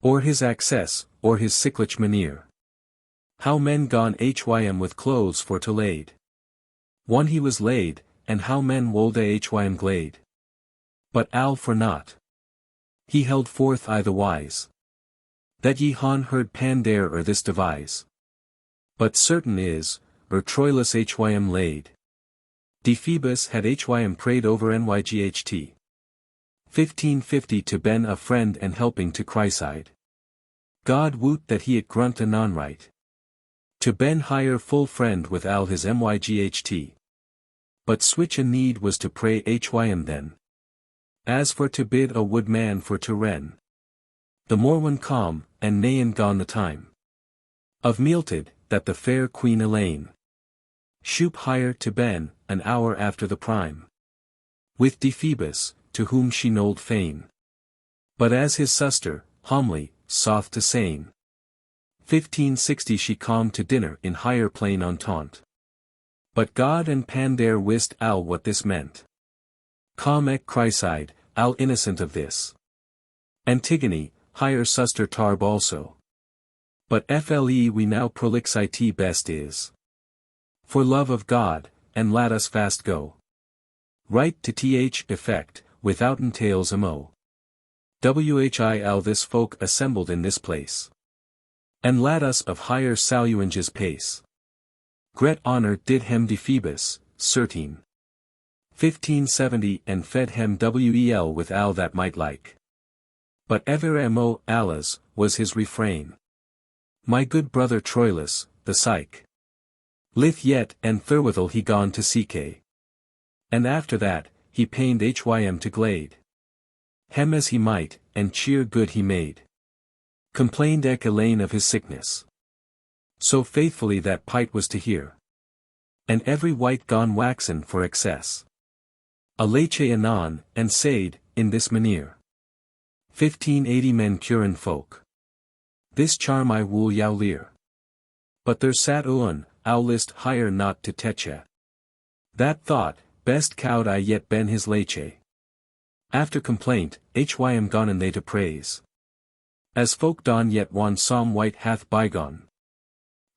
Or his access, or his sicklich maneer. How men gone hym with clothes for to laid. One he was laid, and how men wolde hym glade. But al for naught. He held forth I the wise. That ye han heard pandare this devise. But certain is, Troilus hym laid. De Phoebus had hym prayed over nyght. 1550 to ben a friend and helping to Chryside. God woot that he it grunt a non-right. To ben hire full friend with al his myght. But switch a need was to pray hym then. As for to bid a woodman for to ren. The morn calm, and nayan gone the time. Of mealtid, that the fair Queen Elaine. Shoop higher to ben, an hour after the prime. With de Phoebus, to whom she nold fain. But as his suster, homely, soth to sane. 1560 she come to dinner in higher plain entente. But God and Pandare wist al what this meant. Com ec Chryside, al innocent of this. Antigone, higher suster tarb also. But fle we now prolixity best is. For love of God, and let us fast go. Right to effect, without entails mo. Whi al this folk assembled in this place. And lad us of higher saluanges pace. Gret honor did hem de Phoebus, certain. 1570 and fed hem wel with all that might like. But ever mo alas, was his refrain. My good brother Troilus, the Psyche. Lith yet and therewithal he gone to seek. And after that, he pained hym to glade. Hem as he might, and cheer good he made. Complained eke Elaine of his sickness. So faithfully that Pite was to hear. And every wight gone waxen for excess. A leche anon, and said, in this manier. 1580 men curin folk. This charm I wool yow lear. But there sat Owne, ow list higher not to teche. That thought, best cowed I yet ben his leche. After complaint, hym gonen they to praise. As folk don yet one psalm white hath bygone.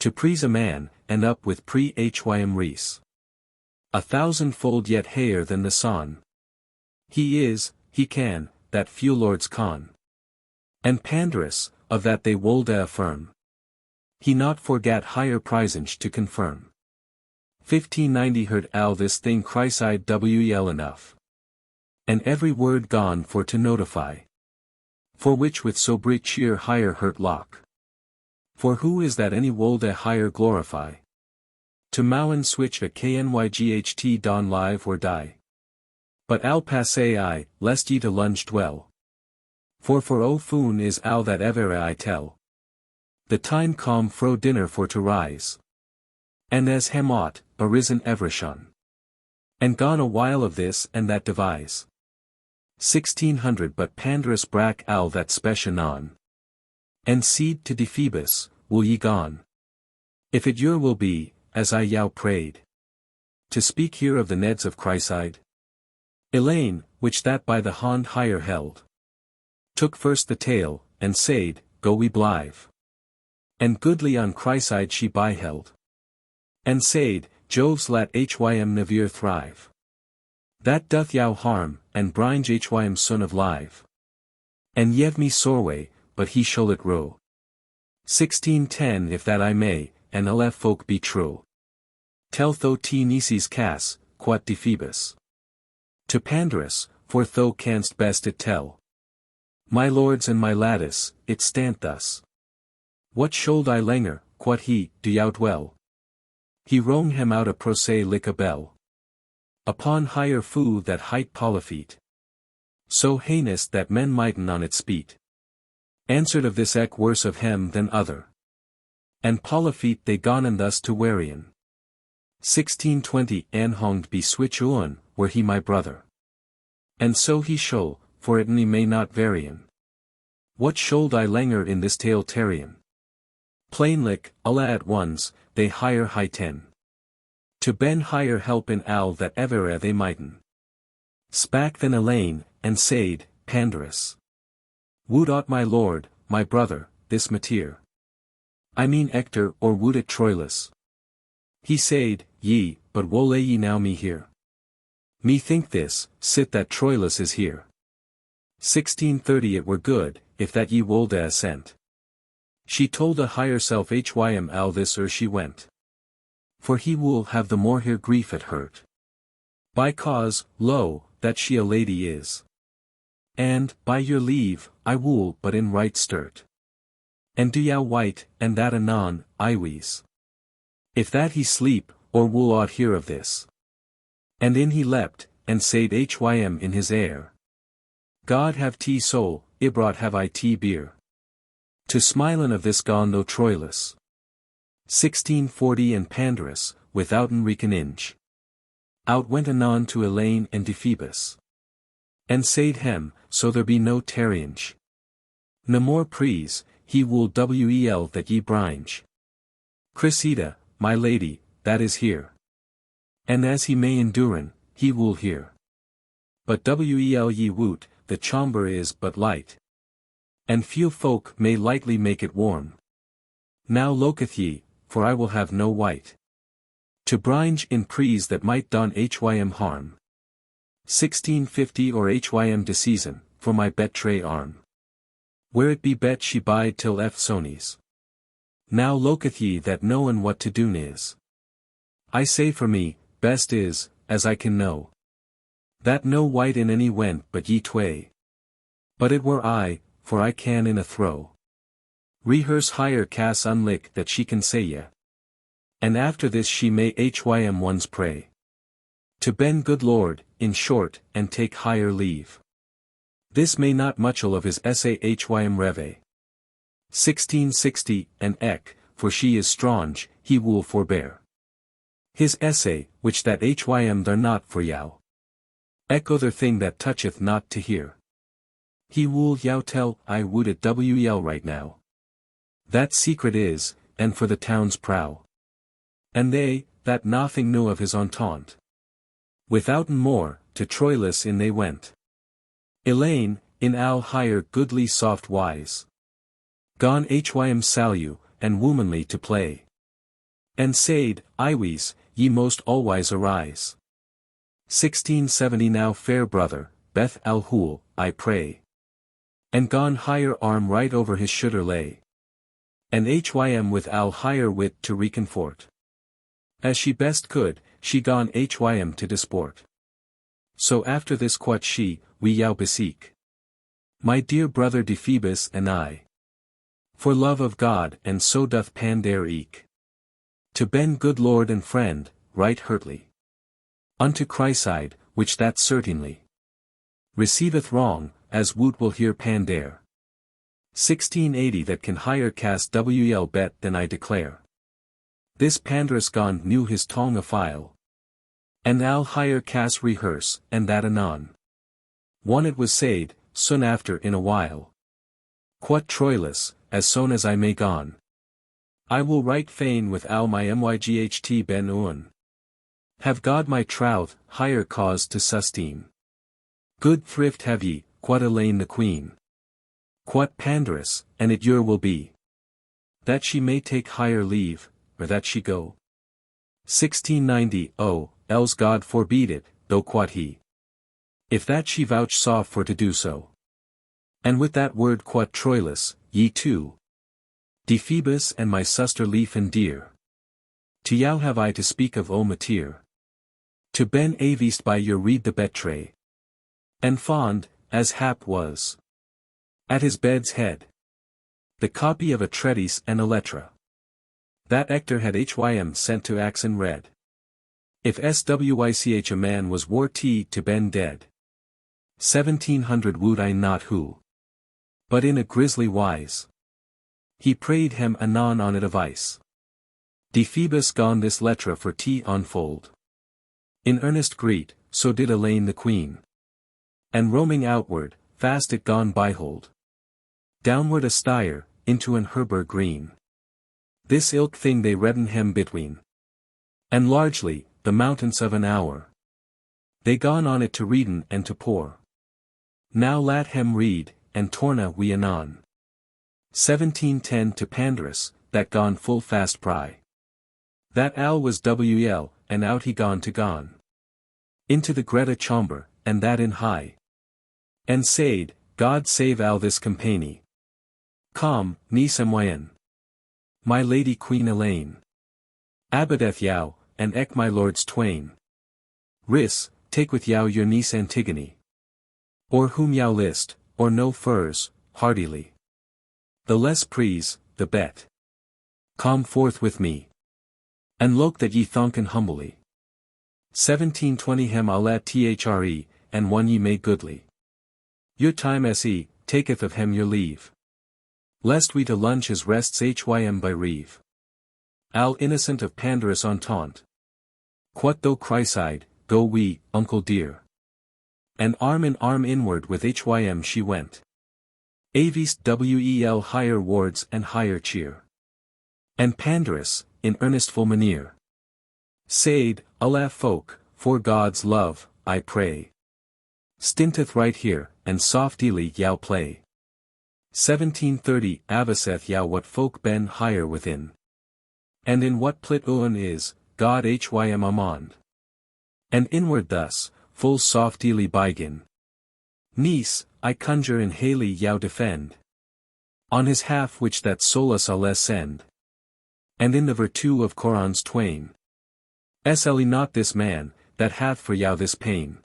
To praise a man, and up with hym reese. 1,000-fold yet higher than the sun. He is, he can, that few lords con. And Pandarus, of that they wolde affirm. He not forgat higher prisonge to confirm. 1590 heard al this thing chryside wel enough. And every word gone for to notify. For which with so brit cheer higher hurt lock. For who is that any wolde higher glorify? To mowen switch a knyght don live or die. But al passe I, lest ye to lunge dwell. For o foon is al that ever I tell. The time come fro dinner for to rise. And as hem ought, arisen evershun. And gone a while of this and that devise. 1600 but Pandarus brak al that spec anon. And seed to de Phoebus, will ye gone? If it your will be, as I yow prayed. To speak here of the Neds of Chryside. Elaine, which that by the hond higher held. Took first the tale, and said, go we blithe. And goodly on Chryside she byheld. And said, Jove's lat hym nevere thrive. That doth yow harm, and bringe hym son of live. And yev me soreway, but he shall it row. 1610 if that I may, and lf folk be true. Tell tho t nices cas, quat de Phoebus. To Pandarus, for thou canst best it tell. My lords and my laddies, it stant thus. What should I langer, quat he, do yow dwell? He wrong hem out a procès lick a bell. Upon higher foo that height polyphete. So heinous that men mighten on its speet. Answered of this eke worse of hem than other. And polyphete they gonen thus to Warian. 1620 anhonged be switch Owne, were he my brother. And so he shall, for it me may not varian. What should I langer in this tale tarrian? Plainlick, alla at ones, they higher high ten. To ben higher help in al that ever they mighten. Spak then Elaine, and said, Pandarus. Would ought my lord, my brother, this mateer? I mean Hector or would it Troilus? He said, ye, but wo lay ye now me here? Me think this, sit that Troilus is here. 1630 it were good, if that ye wolde assent. She told a higher self hym al this she went. For he will have the more here grief at hurt. By cause, lo, that she a lady is. And, by your leave, I wool but in right sturt. And do yow white, and that anon, I wheeze. If that he sleep, or wool ought hear of this. And in he leapt, and said hym in his air. God have tea soul, Ibrot have I tea beer. To smilen of this gone though Troilus. 1640 and Pandarus, withouten reconninge. Out went anon to Elaine and de Phoebus. And said hem, so there be no tarriange. No more prease, he will wel that ye bringe. Cressida, my lady, that is here. And as he may enduren, he will hear. But wel ye woot, the chamber is but light. And few folk may lightly make it warm. Now loketh ye, for I will have no white. To bringe in prease that might don hym harm. 1650 or hym de season, for my bet tray arm. Where it be bet she bide till f sonies. Now looketh ye that knowen what to doen is. I say for me, best is, as I can know, that no wight in any went but ye tway. But it were I, for I can in a throw rehearse higher cass unlick that she can say ye. And after this she may hym one's pray to ben good lord, in short, and take higher leave. This may not muchel of his essay hym reve. 1660, and for she is strange, he will forbear. His essay, which that hym they're not for yow. Other thing that toucheth not to hear. He will yow tell, I would it wel right now. That secret is, and for the town's prow. And they, that nothing knew of his entente. Withouten more, to Troilus in they went. Elaine, in al higher goodly soft wise. Gone hym salu, and womanly to play. And said, Iwes, ye most alwise arise. 1670 Now fair brother, Beth al hul, I pray. And gone higher arm right over his shoulder lay. And hym with al higher wit to reconfort. As she best could, she gone hym to disport. So after this quat she, we yow beseek. My dear brother Deiphobus and I. For love of God and so doth Pandare eke. To ben good lord and friend, right heartily. Unto Chryside, which that certainly receiveth wrong, as woot will hear Pandare. 1680 That can higher cast wel bet than I declare. This Pandarus gone knew his tongue a file. And al higher cast rehearse, and that anon. One it was said, soon after in a while. Quat Troilus, as soon as I may gone. I will write fain with al my myght ben Owne. Have God my troth, higher cause to sustain. Good thrift have ye, quat Elaine the queen. Quat Pandarus, and it your will be. That she may take higher leave, or that she go. 1690 Oh, else God forbid it, though quat he. If that she vouchsafe for to do so. And with that word quat Troilus, ye two. Deiphobus and my suster lief and dear. To yow have I to speak of o mater. To ben avist by your read the betray. And fond, as hap was. At his bed's head. The copy of a treatise and a letra. That Hector had hym sent to Axon read. If swich a man was war to ben dead. 1700 would I not who. But in a grisly wise. He prayed him anon on it of ice. Deiphobus gone this letra for unfold. In earnest greet, so did Elaine the queen. And roaming outward, fast it gone byhold. Downward a styre, into an herber green. This ilk thing they redden him between. And largely, the mountains of an hour. They gone on it to read'n and to pour. Now lat him read, and torna we anon. 1710 To Pandarus, that gone full fast pry. That al was wel, and out he gone to gone. Into the Greta chamber, and that in high. And said, God save al this company. Come, niece moyenne. My lady Queen Elaine. Abadeth yow, and my lords twain. Ris, take with yow your niece Antigone. Or whom yow list, or no furs, heartily. The less please, the bet. Come forth with me. And look that ye thonken humbly. 1720 Hem alla thre, and one ye may goodly. Your time se, taketh of him your leave. Lest we to lunch his rests hym by reeve. Al innocent of Pandarus entente. Quat though Chryside, go we, uncle dear. And arm in arm inward with hym she went. Avist wel higher wards and higher cheer. And Pandarus, in earnestful manere. Said, Alas folk, for God's love, I pray. Stinteth right here, and softly yow play. 1730 Avaseth yow what folk ben higher within. And in what plit Owne is, God hym amond. And inward thus, full softly bygin. Niece, I conjure in Haley yow defend. On his half which that solus alles send. And in the virtue of Corans twain. Sle not this man, that hath for yow this pain.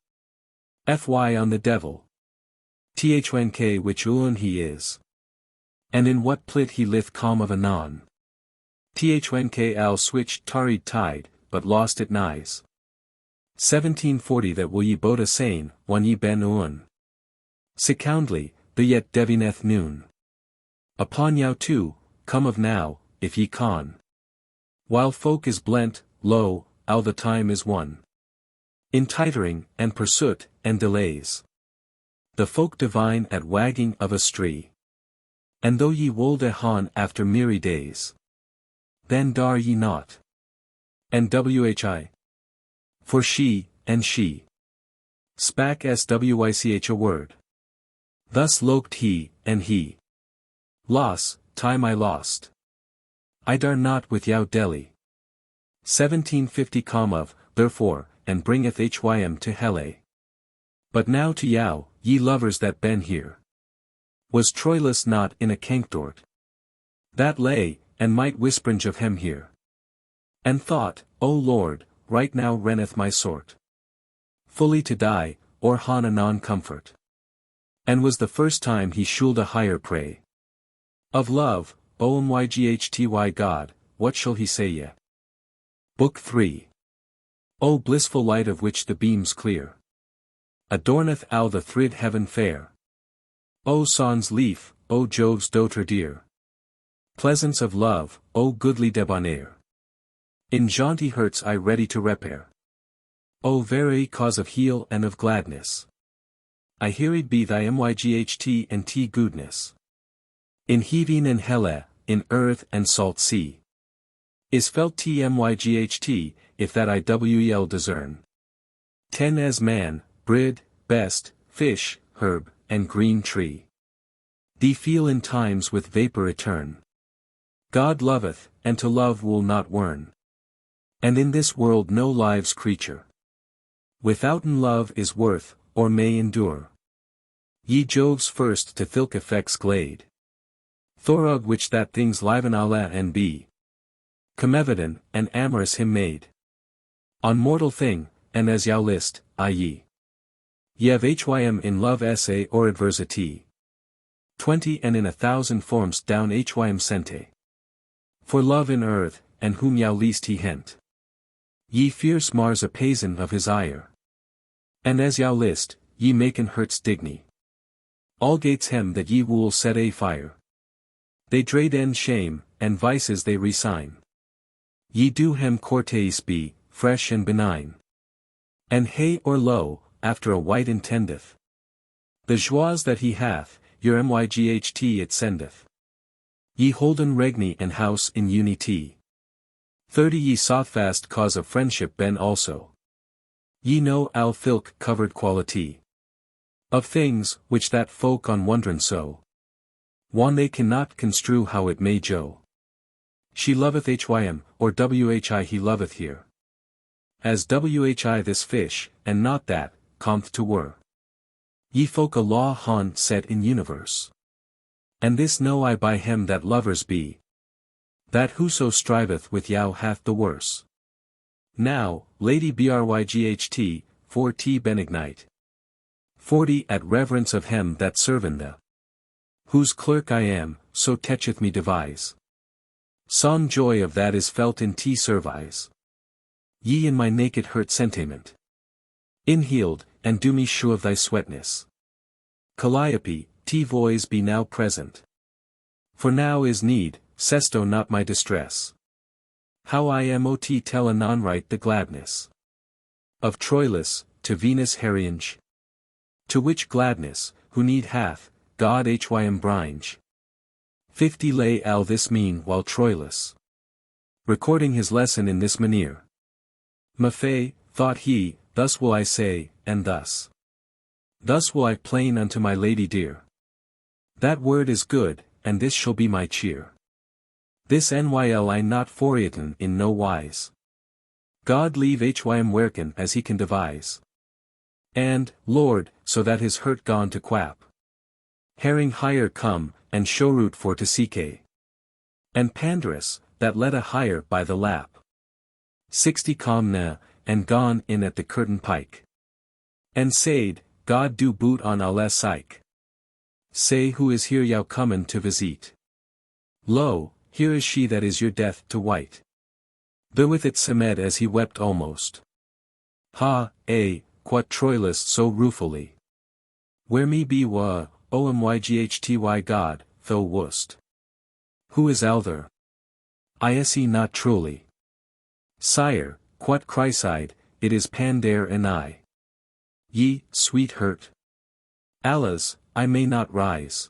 Fy on the devil. Thnk which Owne he is. And in what plit he lith calm of anon. Thnk al switch tarried tide, but lost it nighs. 1740 that will ye bote a sane, one ye ben Owne. Secondly, the yet devineth noon. Upon yow too, come of now, if ye con. While folk is blent, lo, all the time is one. In titering, and pursuit, and delays. The folk divine at wagging of a stree. And though ye wold a hon after merry days. Then dar ye not. And whi. For she, and she. Spak swich a word. Thus loped he, and he. Loss, time I lost. I dar not with yow deli. 1750 of, therefore, and bringeth hym to hele. But now to yow, ye lovers that ben here. Was Troilus not in a cankdort? That lay, and might whisprange of him here. And thought, O Lord, right now renneth my sort. Fully to die, or hon anon comfort. And was the first time he shuled a higher prey. Of love, omyghty God, what shall he say ye? Book 3. O blissful light of which the beams clear. Adorneth all the thrid heaven fair. O son's leaf, O Jove's daughter dear. Pleasance of love, O goodly debonair. In jaunty hurts I ready to repair. O very cause of heal and of gladness. I hearied be thy myght and t goodness. In heaving and helle, in earth and salt sea. Is felt tmyght, if that I wel discern. 10 as man, brid, best, fish, herb, and green tree. Thee feel in times with vapor etern. God loveth, and to love will not wern. And in this world no lives creature. Withouten love is worth, or may endure. Ye Jove's first to thilk effects glade. Thorug which that things liven alla and be. Comevident, and amorous him made. On mortal thing, and as yow list, i.e. Yev hym in love essay or adversity. 20 and in 1,000 forms down hym sente. For love in earth, and whom yow least he hent. Ye fierce Mars apaisan of his ire. And as yow list, ye maken hurts digny. All gates hem that ye wool set a fire. They drade end shame, and vices they resign. Ye do hem courteis be, fresh and benign. And hey or lo, after a white intendeth. The joies that he hath, your myght it sendeth. Ye holden regni and house in unity. 30 ye softfast cause of friendship ben also. Ye know al filk covered quality. Of things, which that folk on wondren so. One they cannot construe how it may jo. She loveth hym, or whi he loveth here. As whi this fish, and not that, comth to were. Ye folk a law hon set in universe. And this know I by him that lovers be. That whoso striveth with yow hath the worse. Now, Lady Bryght, for t benignite. 40 at reverence of him that serven the. Whose clerk I am, so techeth me devise. Son joy of that is felt in t service. Ye in my naked hurt sentiment. Inhealed, and do me shew of thy sweetness. Calliope, t voice be now present. For now is need, sesto not my distress. How I mot tell anon right the gladness. Of Troilus, to Venus heriange. To which gladness, who need hath, God hym bringe. 50 lay al this mean while Troilus. Recording his lesson in this manner. Maffei, thought he, thus will I say, and thus. Thus will I plain unto my lady dear. That word is good, and this shall be my cheer. This nyl I not forieton in no wise. God leave hym werken as he can devise. And, Lord, so that his hurt gone to quap. Herring higher come, and showroot for to seek. And Pandarus, that led a higher by the lap. 60 comna, and gone in at the curtain pike. And said, God do boot on alle syke. Say who is here yow comen to visite. Lo, here is she that is your death to white. Therewith it semed as he wept almost. Ha, quot troilus so ruefully. Where me be wa, omyghty God, thou wust. Who is alther? I see not truly. Sire, quot Chryside, it is Pandare and I. Ye, sweet hurt. Alas, I may not rise.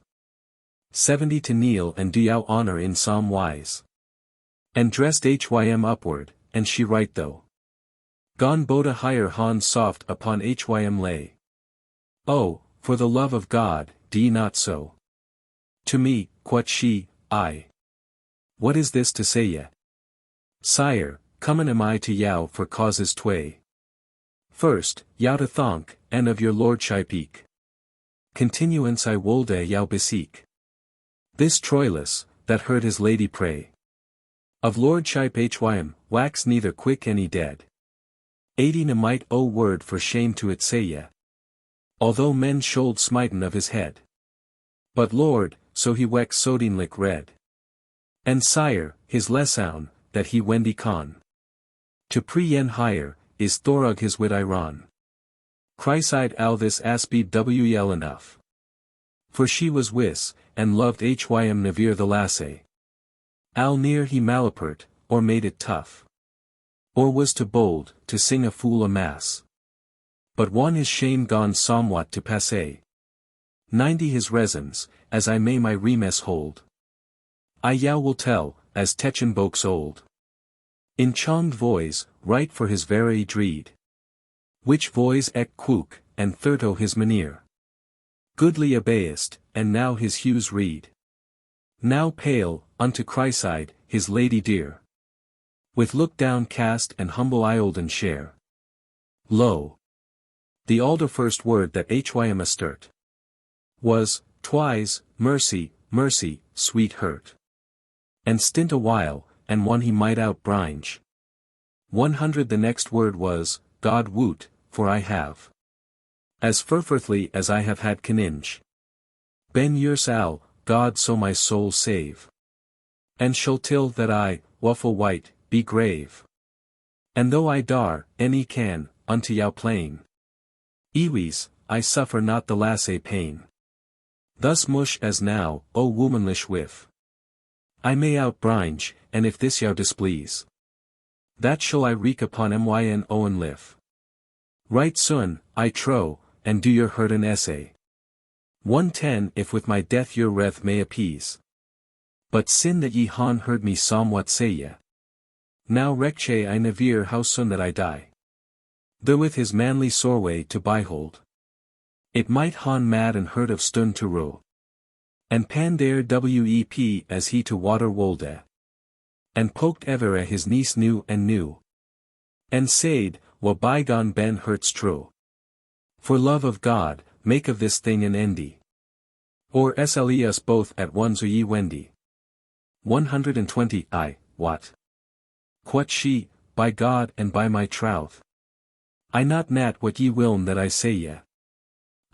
70 to kneel and do yow honor in some wise. And dressed hym upward, and she right though. Gone boat a higher han soft upon hym lay. Oh, for the love of God, do not so. To me, quot she, I. What is this to say ye? Sire, comen am I to yow for causes tway. First, yow to thonk, and of your lordship eke. Continuance I wolde yow beseek. This Troilus, that heard his lady pray. Of lordship hym, wax neither quick any dead. 80 ne might o word for shame to it say ye. Although men should smiten of his head. But lord, so he wex sodinlik red. And sire, his lesoun, that he wendy con. To pre-yen higher, is thorug his wit iron. Chryside al this asped wl enough. For she was wis, and loved hym nevere the lasse. Al near he malapert, or made it tough. Or was too bold, to sing a fool a mass. But one his shame gone somewhat to passe. 90 his resons, as I may my remes hold. I yow will tell, as Techen bokes old. In chonged voice, right for his very dreed. Which voice ek quook, and thirto his maneer. Goodly abayest, and now his hues read. Now pale, unto Chryside, his lady dear. With look down cast and humble Eildon share. Lo! The alder first word that hym astert. Was, twice, mercy, mercy, sweet hurt. And stint a while, and one he might outbringe. 100 the next word was, God woot, for I have. As ferforthly as I have had caninge. Ben yours al, God so my soul save. And shall till that I, waffle white, be grave. And though I dar, any can, unto yow plain. Ewes, I suffer not the lasse pain. Thus mush as now, O womanlish whiff. I may outbringe, and if this yow displease. That shall I wreak upon myn Owne liff. Right soon, I trow, and do your hurt an essay. 110 if with my death your wrath may appease. But sin that ye han heard me somewhat say ye. Now recche I nevere how soon that I die. Therewith his manly soreway to behold. It might han mad and hurt of stund to row. And Pandare wep as he to water wolde. And poked ever a his niece new and new. And said, wa bygone ben hurts true. For love of God, make of this thing an endy. Or sle us both at once or ye wendy. 120 I, what? Quot she, by God and by my troth. I not nat what ye willn that I say ye.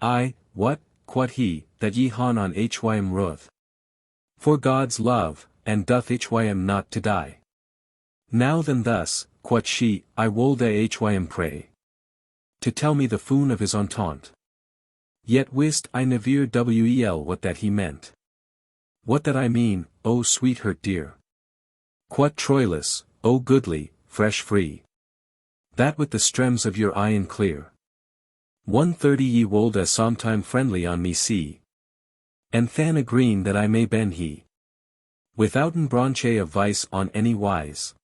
I, what, quot he, that ye han on hym ruth. For God's love, and doth hym not to die. Now then thus, quot she, I wolde hym pray. To tell me the foon of his entente. Yet wist I nevere wel what that he meant. What that I mean, O sweetheart dear. Quot Troilus, O goodly, fresh free. That with the streams of your eyen clear. 130 ye wolde sometime friendly on me see. And than agreen that I may ben he. Withouten branche of vice on any wise.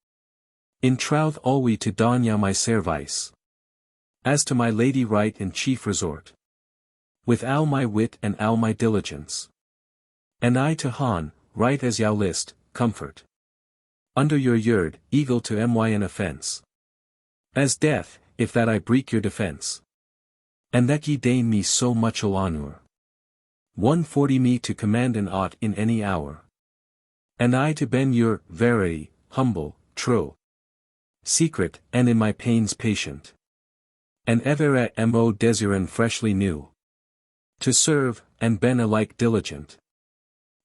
In troth alwe to don ya my service. As to my lady right and chief resort. With all my wit and all my diligence. And I to han, right as yow list, comfort. Under your yerd, eagle to myn offense. As death, if that I break your defense. And that ye deign me so much honour. 140 me to command an ought in any hour. And I to ben your, verity, humble, true, secret, and in my pains patient. And ever at mo desiren freshly new. To serve, and ben alike diligent.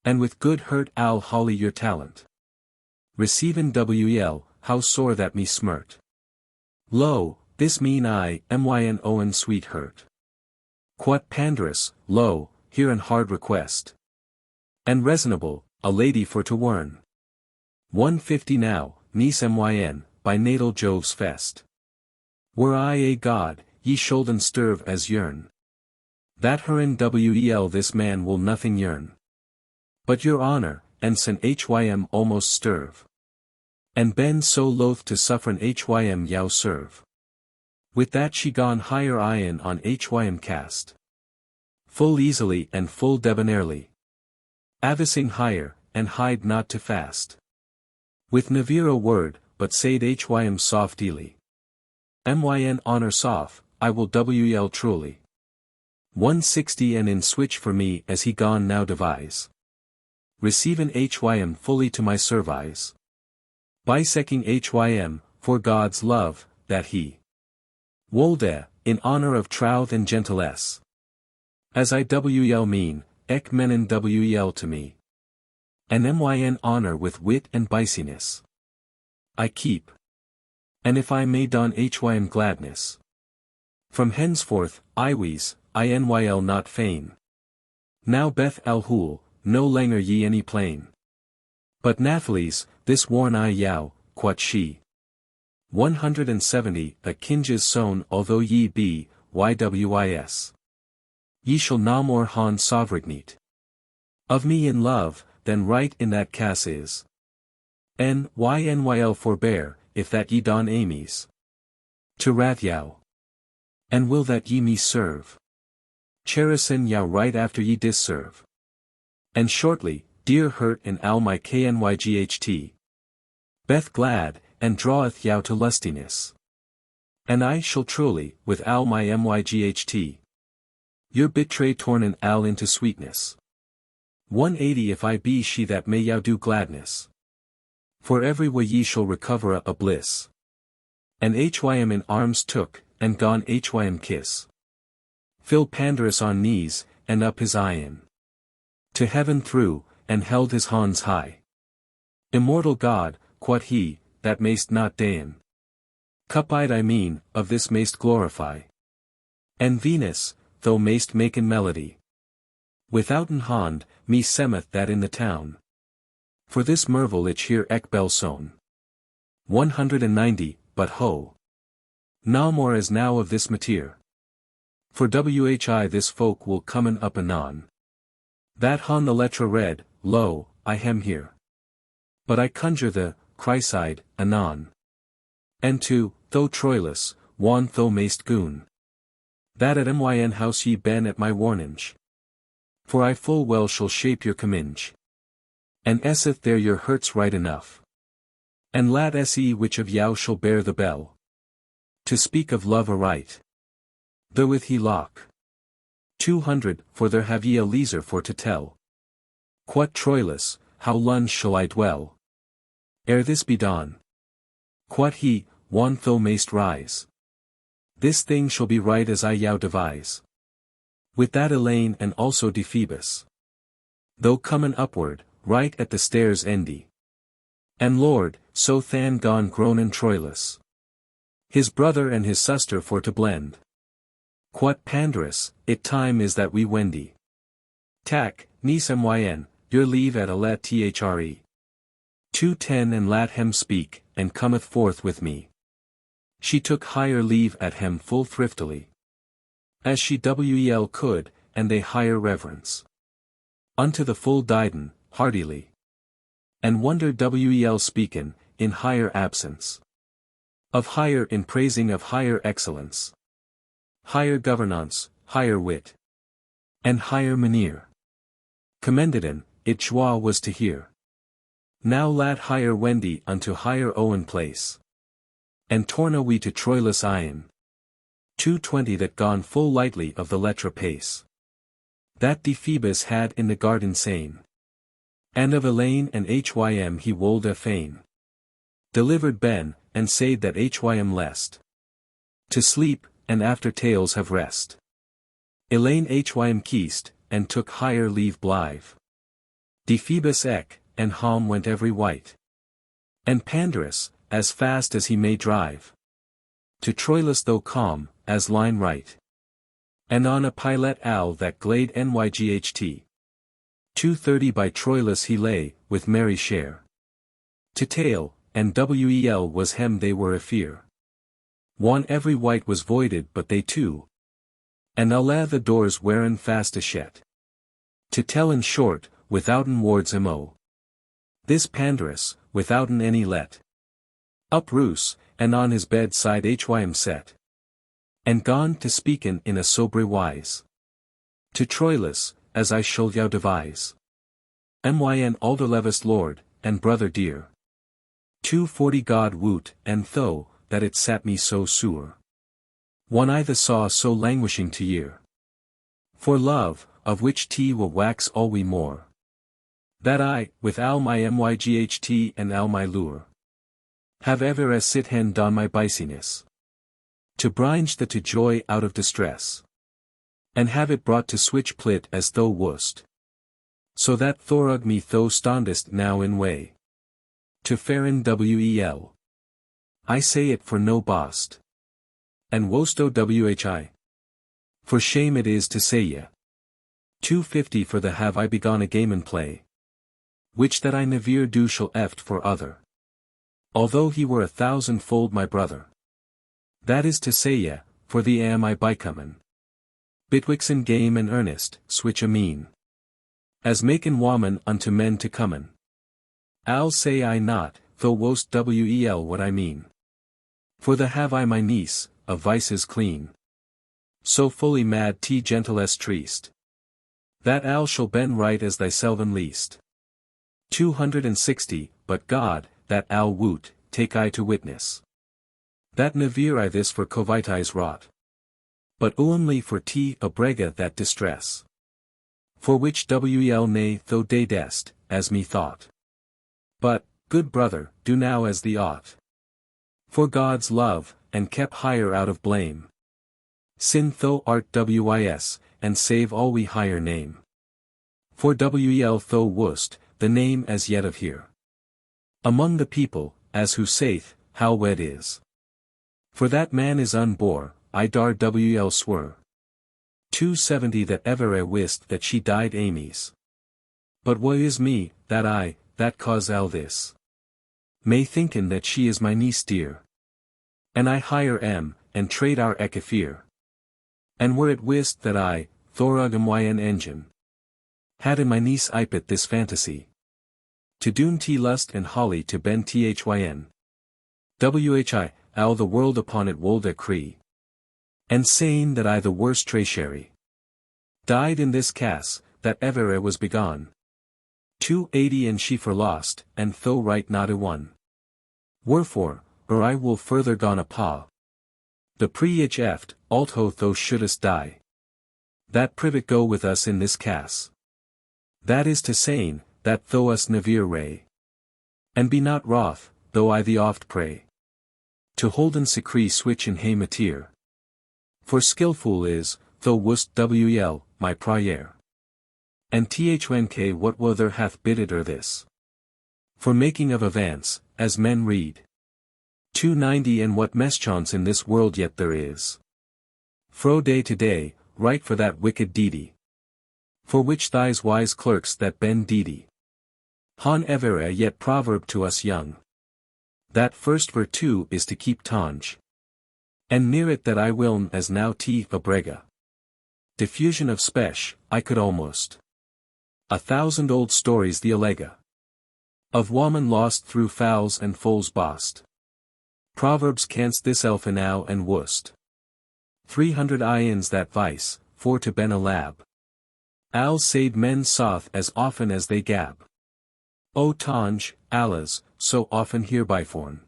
And with good hurt I'll holly your talent. Receiven wel, how sore that me smirt. Lo, this mean I, myn Owne sweet hurt. Quot Pandarus, lo, here an hard request. And reasonable, a lady for to wern. 150 now, niece myn, by natal Jove's fest. Were I a god, ye shoulden stirve as yearn. That her in wel this man will nothing yearn. But your honor, and sen hym almost stirve. And ben so loath to suffern hym yow serve. With that she gone higher iron on hym cast. Full easily and full debonairly. Avicing higher, and hide not to fast. With never a word, but said hym softly. Myn honor soft, I will wel truly. 160 and in switch for me as he gone now devise. Receiven hym fully to my service. Bisecting hym, for God's love, that he wolde, in honor of troth and gentilesse. As I wel mean, ec menen wel to me. And myn honor with wit and biciness. I keep. And if I may don hym gladness. From henceforth, iwes, inwl not feign. Now Beth el-hul, no langer ye any plain. But Naphtali's, this warn I yow, quot she. 170 A kinges sown although ye be, ywis. Ye shall no more han sovrigneat. Of me in love, than right in that cas is. Nynyl forbear, if that ye don amies. To wrath yow. And will that ye me serve. Cherison yow right after ye disserve. And shortly, dear hurt in al my knyght. Beth glad, and draweth yow to lustiness. And I shall truly, with al my myght. Your betray torn al into sweetness. 180 If I be she that may yow do gladness. For every way ye shall recover a bliss. And hym in arms took, and gone hym kiss. Fill Pandarus on knees, and up his eyen. To heaven threw, and held his hands high. Immortal God, quot he, that mayst not deign. Cupide I mean, of this mayst glorify. And Venus, though mayst maken melody. Withouten hand, me semeth that in the town. For this mervel ich here ec bell sown. 190, but ho. No more as now of this mateer. For whi this folk will comen up anon. That han the letra read, lo, I hem here. But I conjure the, Chryside, anon. And to, though Troilus, wan though mayst goon. That at myn house ye ben at my warninge. For I full well shall shape your comminge. And esseth there your hurts right enough. And lat se which of yow shall bear the bell. To speak of love aright. Therewith he lock. 200, for there have ye a leisure for to tell. Quot Troilus, how lunge shall I dwell? Ere this be done. Quot he, wan though mayst rise. This thing shall be right as I yow devise. With that Elaine and also Phoebus. Though comen upward, right at the stairs endy. And Lord, so than gone grown in Troilus. His brother and his sister for to blend. Quot Pandarus, it time is that we wendy. Tack, niece myn, your leave at a let thre. 210 and lat hem speak, and cometh forth with me. She took higher leave at hem full thriftily. As she wel could, and they higher reverence. Unto the full diden, heartily. And wonder wel speaken, in higher absence. Of higher in praising of higher excellence. Higher governance, higher wit. And higher maneer. Commendeden, it joie was to hear. Now lat higher wendy unto higher Owne place. And torna we to Troilus iron. 220 that gone full lightly of the letra pace. That Phoebus had in the garden sane. And of Elaine and hym he wold a fain. Delivered Ben, and said that hym lest to sleep, and after tales have rest. Elaine hym kissed, and took higher leave blithe. De Phoebus eke, and home went every wight. And Pandarus, as fast as he may drive. To Troilus though calm, as line right. And on a pilot owl that glade nyght. 2:30 by Troilus he lay, with merry share. To tale, and wel was hem they were afear. One every wight was voided but they two. And alla the doors wherein fast a shet. To tell in short, withouten wards mo. This Pandarus, withouten any let. Up roos, and on his bed side hym set. And gone to speaken in a sobre wise. To Troilus, as I shall you devise. Myn alderlevest lord, and brother dear. 240 God woot, and though, that it sat me so sore. One I the saw so languishing to year. For love, of which will wax all we more. That I, with all my myght and all my lure. Have ever as sit hen don my biciness. To bringe the to joy out of distress. And have it brought to switch plit as thou wouldst. So that thorug me thou standest now in way. To fairen wel. I say it for no bost. And wosto whi. For shame it is to say ye. 250 for the have I begun a game and play. Which that I never do shall eft for other. Although he were 1,000-fold my brother. That is to say ye, for the am I bycomen. Bitwixen game and earnest, switch a mean. As maken woman unto men to comen. I'll say I not, though wost wel what I mean. For the have I my niece, of vices clean. So fully mad Gentilesse treast. That Al shall ben right as thyselven least. 260, but God, that Al woot, take I to witness. That never I this for covities wrought. But only for a brega that distress. For which wel nay though day dest, as me thought. But, good brother, do now as thee ought. For God's love, and kept higher out of blame. Sin thou art wis, and save all we higher name. For wel thou wouldst, the name as yet of here. Among the people, as who saith, how wed is. For that man is unbore, I dar wel swer. 270 that ever I wist that she died amies. But what is me, that cause all this? May thinken that she is my niece dear. And I hire am, and trade our ekafir. And were it wist that I, thorugam yn engine. Had in my niece ipet this fantasy. To doon lust and holly to ben thyn. Whi, all the world upon it wold cree. And saying that I the worst treasury. Died in this cass, that ever I was begone. 280 and she for lost, and though right not a one. Wherefore, or I will further gone a paw. The pre-ich eft, altho thou shouldest die. That privet go with us in this cass. That is to saying, that thou us never ray. And be not wroth, though I thee oft pray. To holden secree switch in hay mateer. For skillful is, thou wouldst wel, my prayer. And thnk what wother hath bidded er this. For making of avance, as men read. 290 and what mischance in this world yet there is. Fro day to day, right for that wicked deedy. For which thys wise clerks that ben deedy. Han ever yet proverb to us young. That first virtue is to keep tonge. And near it that I will as now a brega. Diffusion of spesh, I could almost. 1,000 old stories the allega. Of woman lost through fowls and foals bost. Proverbs canst this elfin now and wust. 300 ions that vice, for to ben a lab. Al said men soth as often as they gab. O tonge, Allahs, so often hereby forn.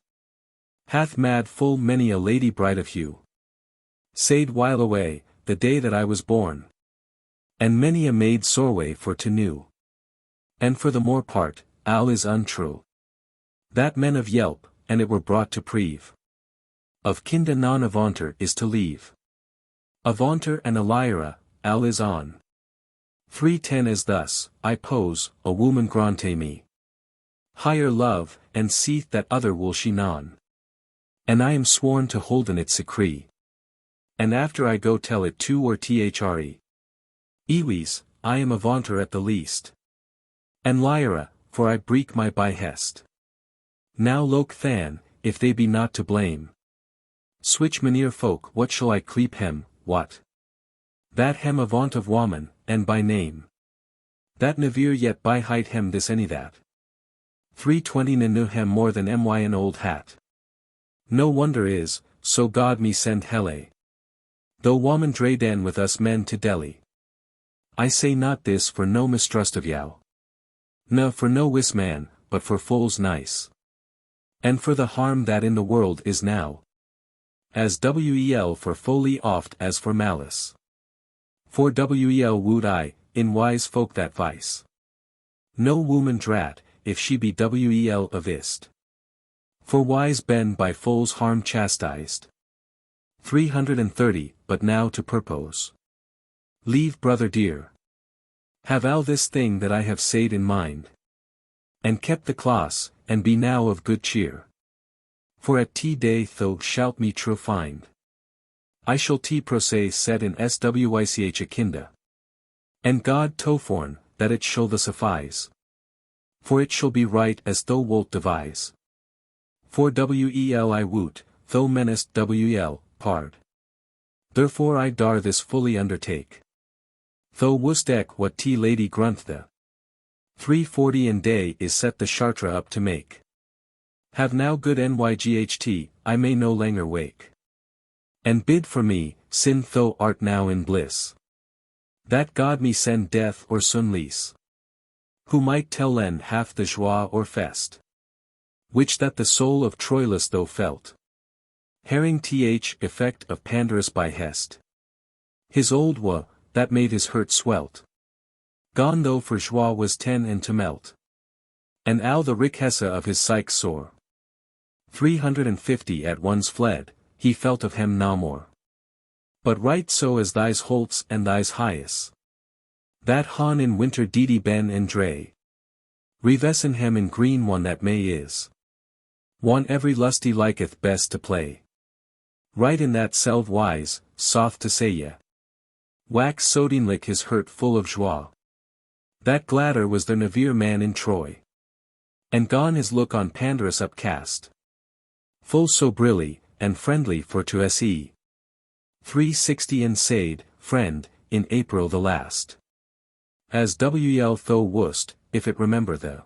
Hath mad full many a lady bright of hue. Said while away, the day that I was born. And many a maid soreway for to knew. And for the more part, Al is untrue. That men of yelp, and it were brought to preve. Of kinda non avanter is to leave. Avanter and a lyra, al is on. 310 is thus, I pose, a woman grante me. Higher love, and seeth that other will she non. And I am sworn to holden it secret. And after I go tell it to or thre. Ewes, I am avanter at the least. And lyra, for I break my behest. Now loke than, if they be not to blame. Switch meneer folk, what shall I cleep hem, what? That hem avant of woman, and by name. That never yet by height hem this any that. 320 knew hem more than my an old hat. No wonder is, so God me send hele. Though woman dre den with us men to Delhi. I say not this for no mistrust of yow. No for no wis man, but for foles nice. And for the harm that in the world is now. As wel for folly oft as for malice. For wel would I, in wise folk that vice. No woman drat, if she be wel avist. For wise ben by foles harm chastised. 330, but now to purpose. Leave brother dear. Have al this thing that I have said in mind. And kept the class, and be now of good cheer. For at day thou shalt me true find. I shall process said in swich akinda. And God toforn, that it shall the suffice. For it shall be right as thou wilt devise. For wel I woot, thou menest wel, pard. Therefore I dar this fully undertake. Thou wouldst ek what lady grunt the. 340 in day is set the chartre up to make. Have now good nyght, I may no longer wake. And bid for me, sin thou art now in bliss. That God me send death or sun lease. Who might tell len half the joie or fest. Which that the soul of Troilus though felt. Herring effect of Pandarus by hest. His old wa, that made his hurt swelt. Gone though for joie was ten and to melt. And al the riqueza of his psyche sore. 350 at once fled, he felt of him no more. But right so as thys holts and thys highest. That han in winter deedy ben and dre. Revessen hem in green one that may is. One every lusty liketh best to play. Right in that selv wise, soth to say ye. Wax sodinlik his hurt full of joie. That gladder was the nevere man in Troy. And gone his look on Pandarus upcast. Full so brilly, and friendly for to se. 360 and said, friend, in April the last. As wel thou wouldst, if it remember thou.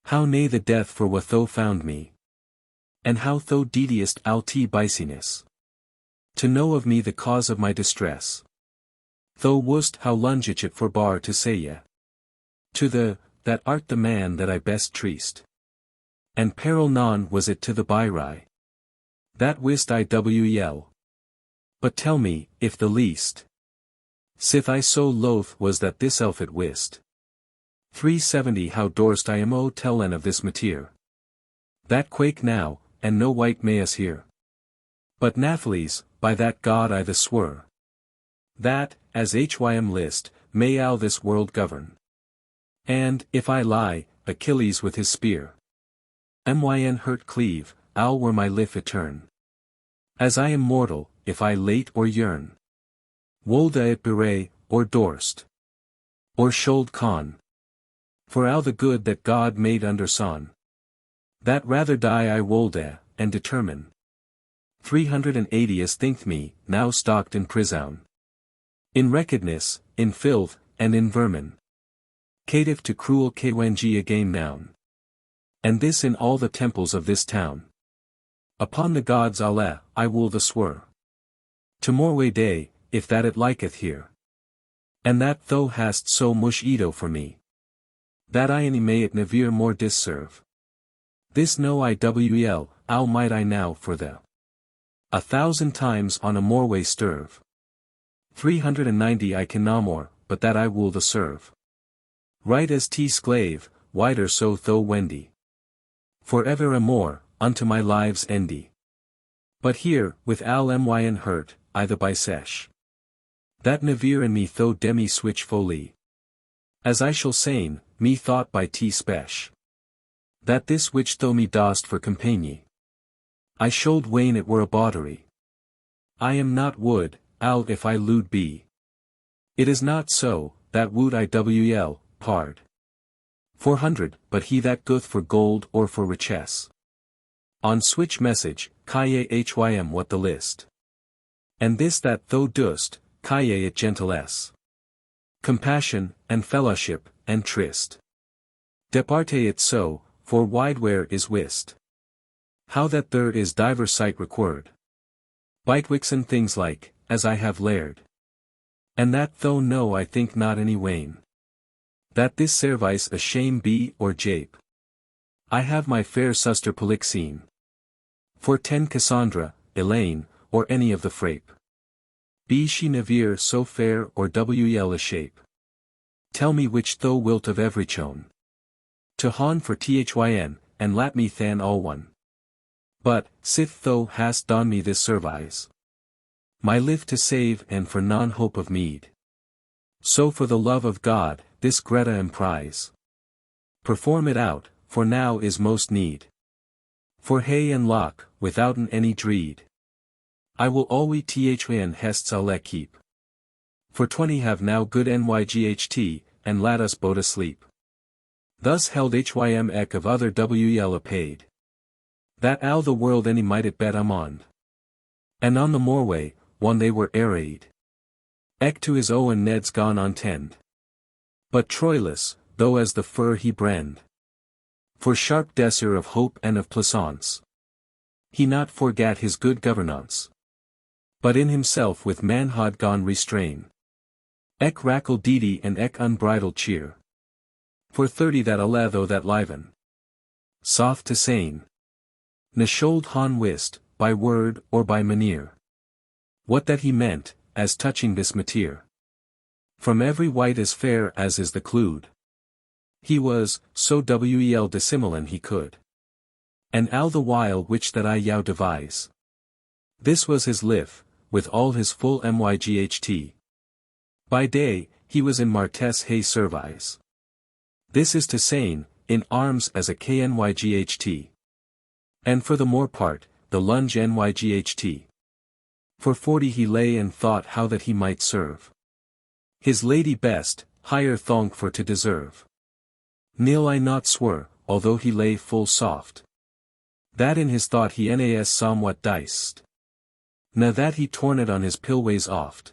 How nay the death for what thou found me. And how thou deediest al biciness. To know of me the cause of my distress. Thou wouldst how lungich it for bar to say ye. To that art the man that I best treast. And peril non was it to the byri. That wist I wel. But tell me, if the least. Sith I so loath was that this elf it wist. 370 how dorst I tellen of this mater. That quake now, and no wight may us hear. But Nathaly's, by that God I the swur. That, as Hym list, may al this world govern. And, if I lie, Achilles with his spear. Myn hurt cleave, al were my life etern. As I am mortal, if I late or yearn. Wolda it beret, or dorst. Or should con. For al the good that God made under son. That rather die I wolda, and determine. 380 as think me, now stocked in prison. In wretchedness, in filth, and in vermin. Caitiff to cruel kwengi again noun. And this in all the temples of this town. Upon the gods Allah, I will the swur. Tomorrow day, if that it liketh here. And that thou hast so much edo for me. That I any may it never more disserve. This know I wel, how might I now for the 1,000 times on a moreway stirve. 390 I can no more, but that I will the serve. Right as sclave, wider so tho wendy. For ever more, unto my live's endy. But here, with al myn hurt, I the bisesh. That nevere in me tho demi switch folie. As I shall sayn, me thought by t spesh. That this which tho me dost for compagnie. I should wane it were a bawdery. I am not wood, al if I lewd be. It is not so, that would I wl, pard. 400, but he that goeth for gold or for richesse. On switch message, caye hym what the list. And this that thou doest, caye it gentilesse. Compassion, and fellowship, and tryst. Departe it so, for wideware is whist. How that there is diver sight required. Bitewixen things like, as I have laird. And that though no I think not any wane. That this service a shame be or jape. I have my fair suster Polixene. For 10 Cassandra, Elaine, or any of the frape. Be she nevere so fair or wl a shape. Tell me which thou wilt of every chone. To hon for thyn, and lat me than all one. But, sith thou hast done me this service. My life to save and for non-hope of meed. So for the love of God, this Greta emprise. Perform it out, for now is most need. For hay and lock, withouten any dreed. I will always thyn hests I'll let keep. For 20 have now good nyght, and lat us both asleep. Thus held hym ek of other wl a paid. That al the world any might it bet amond. And on the moorway, one they were arrayed. Ek to his Owne Ned's gone on tend. But Troilus, though as the fur he brand. For sharp desir of hope and of plaisance. He not forgat his good governance. But in himself with manhood gone restrain. Ek rackle deedy and ek unbridled cheer. For 30 that aletho that liven. Soft to sane. Ne shold han wist, by word or by manier. What that he meant, as touching this mateer. From every white as fair as is the clued. He was, so wel dissimilan he could. And al the while which that I yow devise. This was his life, with all his full myght. By day, he was in martes hay service. This is to sayn, in arms as a knyght. And for the more part, the lunge nyght. For 40 he lay and thought how that he might serve. His lady best, higher thong for to deserve. Nil I not swore, although he lay full soft. That in his thought he nas somewhat diced. Na that he torn it on his pilways oft.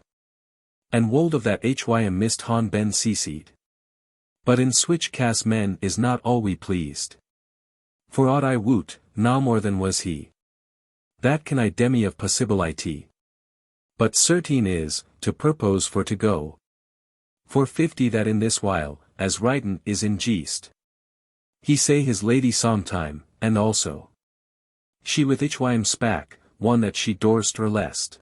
And wold of that hym mist han ben ceased. But in switch cas men is not always pleased. For aught I woot, na more than was he. That can I demi of possibility. But certain is, to purpose for to go. For 50 that in this while, as writin is in gist. He say his lady sometime, and also. She with hym spak, one that she dorst or lest.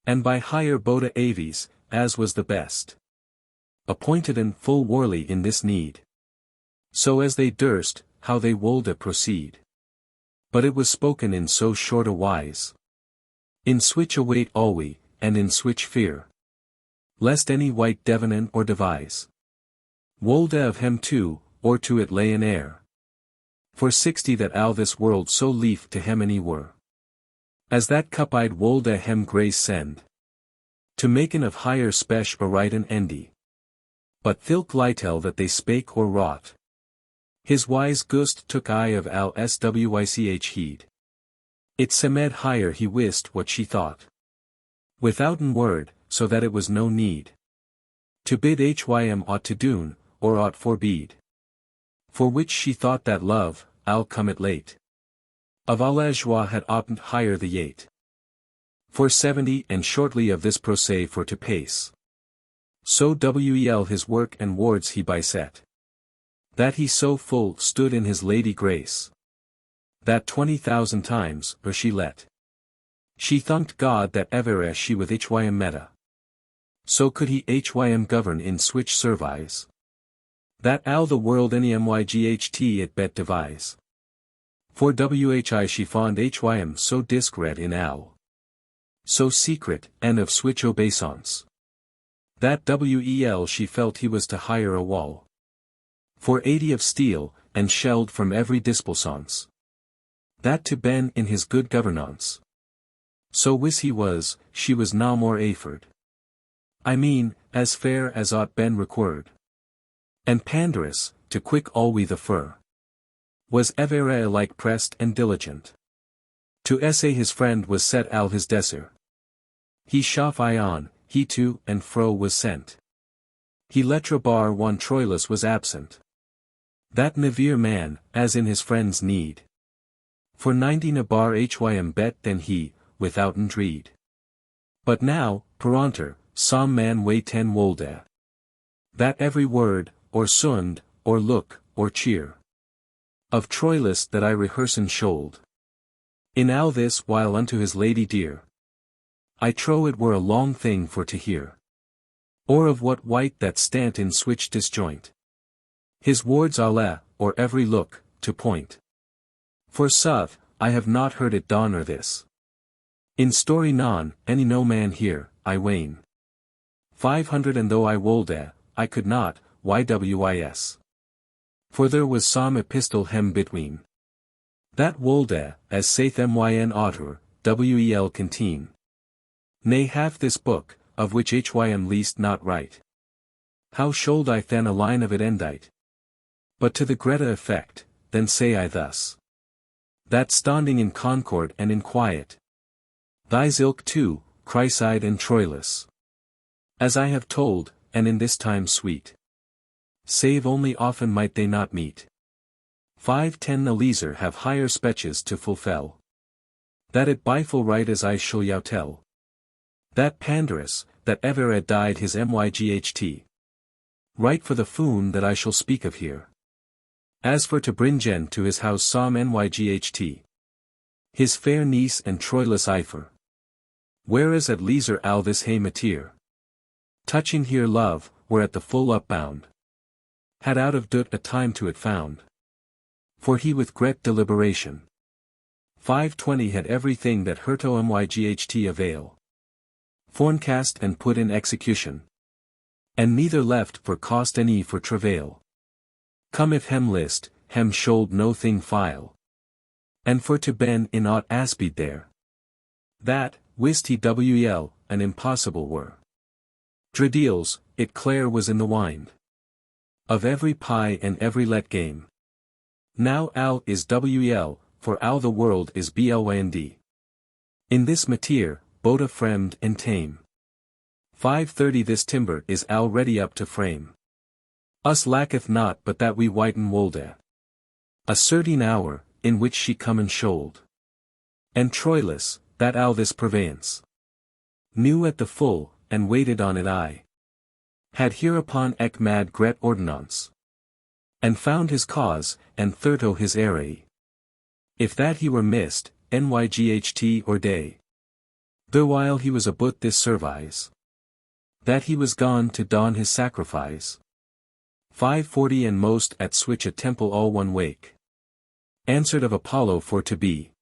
And by higher boda aves, as was the best. Appointed and full warly in this need. So as they durst, how they wolde proceed. But it was spoken in so short a wise. In switch await alwe, and in switch fear. Lest any white devanen or devise. Wolde of hem too, or to it lay in air. For 60 that al this world so lief to hem any were. As that cup-eyed wolde hem grace send. To maken of higher spesh a right and endy. But thilk litel that they spake or wrought. His wise gust took eye of al swich heed. It semed higher he wist what she thought. Withouten word, so that it was no need. To bid hym ought to doon, or ought forbid. For which she thought that love, al come it late. Of alla joie had oughtn't higher the yate. For 70 and shortly of this procès for to pace. So wel his work and wards he byset. That he so full stood in his lady grace. That 20,000 times, or she let. She thanked God that ever she with hym meta. So could he hym govern in switch service. That al the world any myght it bet devise. For whi she fond hym so discret in owl. So secret, and of switch obeisance. That wel she felt he was to hire a wall. For 80 of steel, and shelled from every displaisance. That to ben in his good governance. So wis he was, she was na more afford. I mean, as fair as ought ben required. And panderous, to quick alwe the fur. Was ever alike pressed and diligent. To essay his friend was set al his desir. He chaff on, he to and fro was sent. He letra bar one Troilus was absent. That nevere man, as in his friend's need. For 90 a bar hym bet than he, withouten dreed. But now, peranter, some man weigh 10 wolde. That every word, or sund, or look, or cheer. Of Troilus that I rehearsen shold. In all this while unto his lady dear. I trow it were a long thing for to hear. Or of what wight that stant in switch disjoint. His words alle, or every look, to point. For sooth, I have not heard it dawn or this. In story non, any no man here, I wane. 500 and though I wolde, I could not, ywis. For there was some epistle hem between. That wolde, as saith myn author, wel conteen. Nay half this book, of which hym least not right. How should I then a line of it endite? But to the Greta effect, then say I thus. That standing in concord and in quiet. Thys ilk too, Chryside and Troilus. As I have told, and in this time sweet. Save only often might they not meet. 510 the leaser have higher speeches to fulfill. That it by full right as I shall yow tell. That panderous, that ever had died his myght. Right for the foon that I shall speak of here. As for to bringen to his house some nyght. His fair niece and Troilus Eifer. Whereas at leaser al this hay mateer. Touching here love, were at the full upbound. Had out of doot a time to it found. For he with great deliberation. 520 had everything that hurto myght avail. Forecast and put in execution. And neither left for cost any for travail. Come if hem list, hem should no thing file. And for to ben in aught asped there. That, wist he an impossible were. Dredeals, it Clare was in the wind. Of every pie and every let game. Now al is for al the world is blynd. In this mateer, both a fremd and tame. 530 this timber is al ready up to frame. Us lacketh not but that we whiten wolde. A certain hour, in which she come and should. And Troilus, that al this purveyance. Knew at the full, and waited on it I. Had hereupon ec mad gret ordinance. And found his cause, and thirto his array. If that he were missed, nyght or day. The while he was about this service. That he was gone to don his sacrifice. 540 and most at switch a temple all one wake. Answered of Apollo for to be.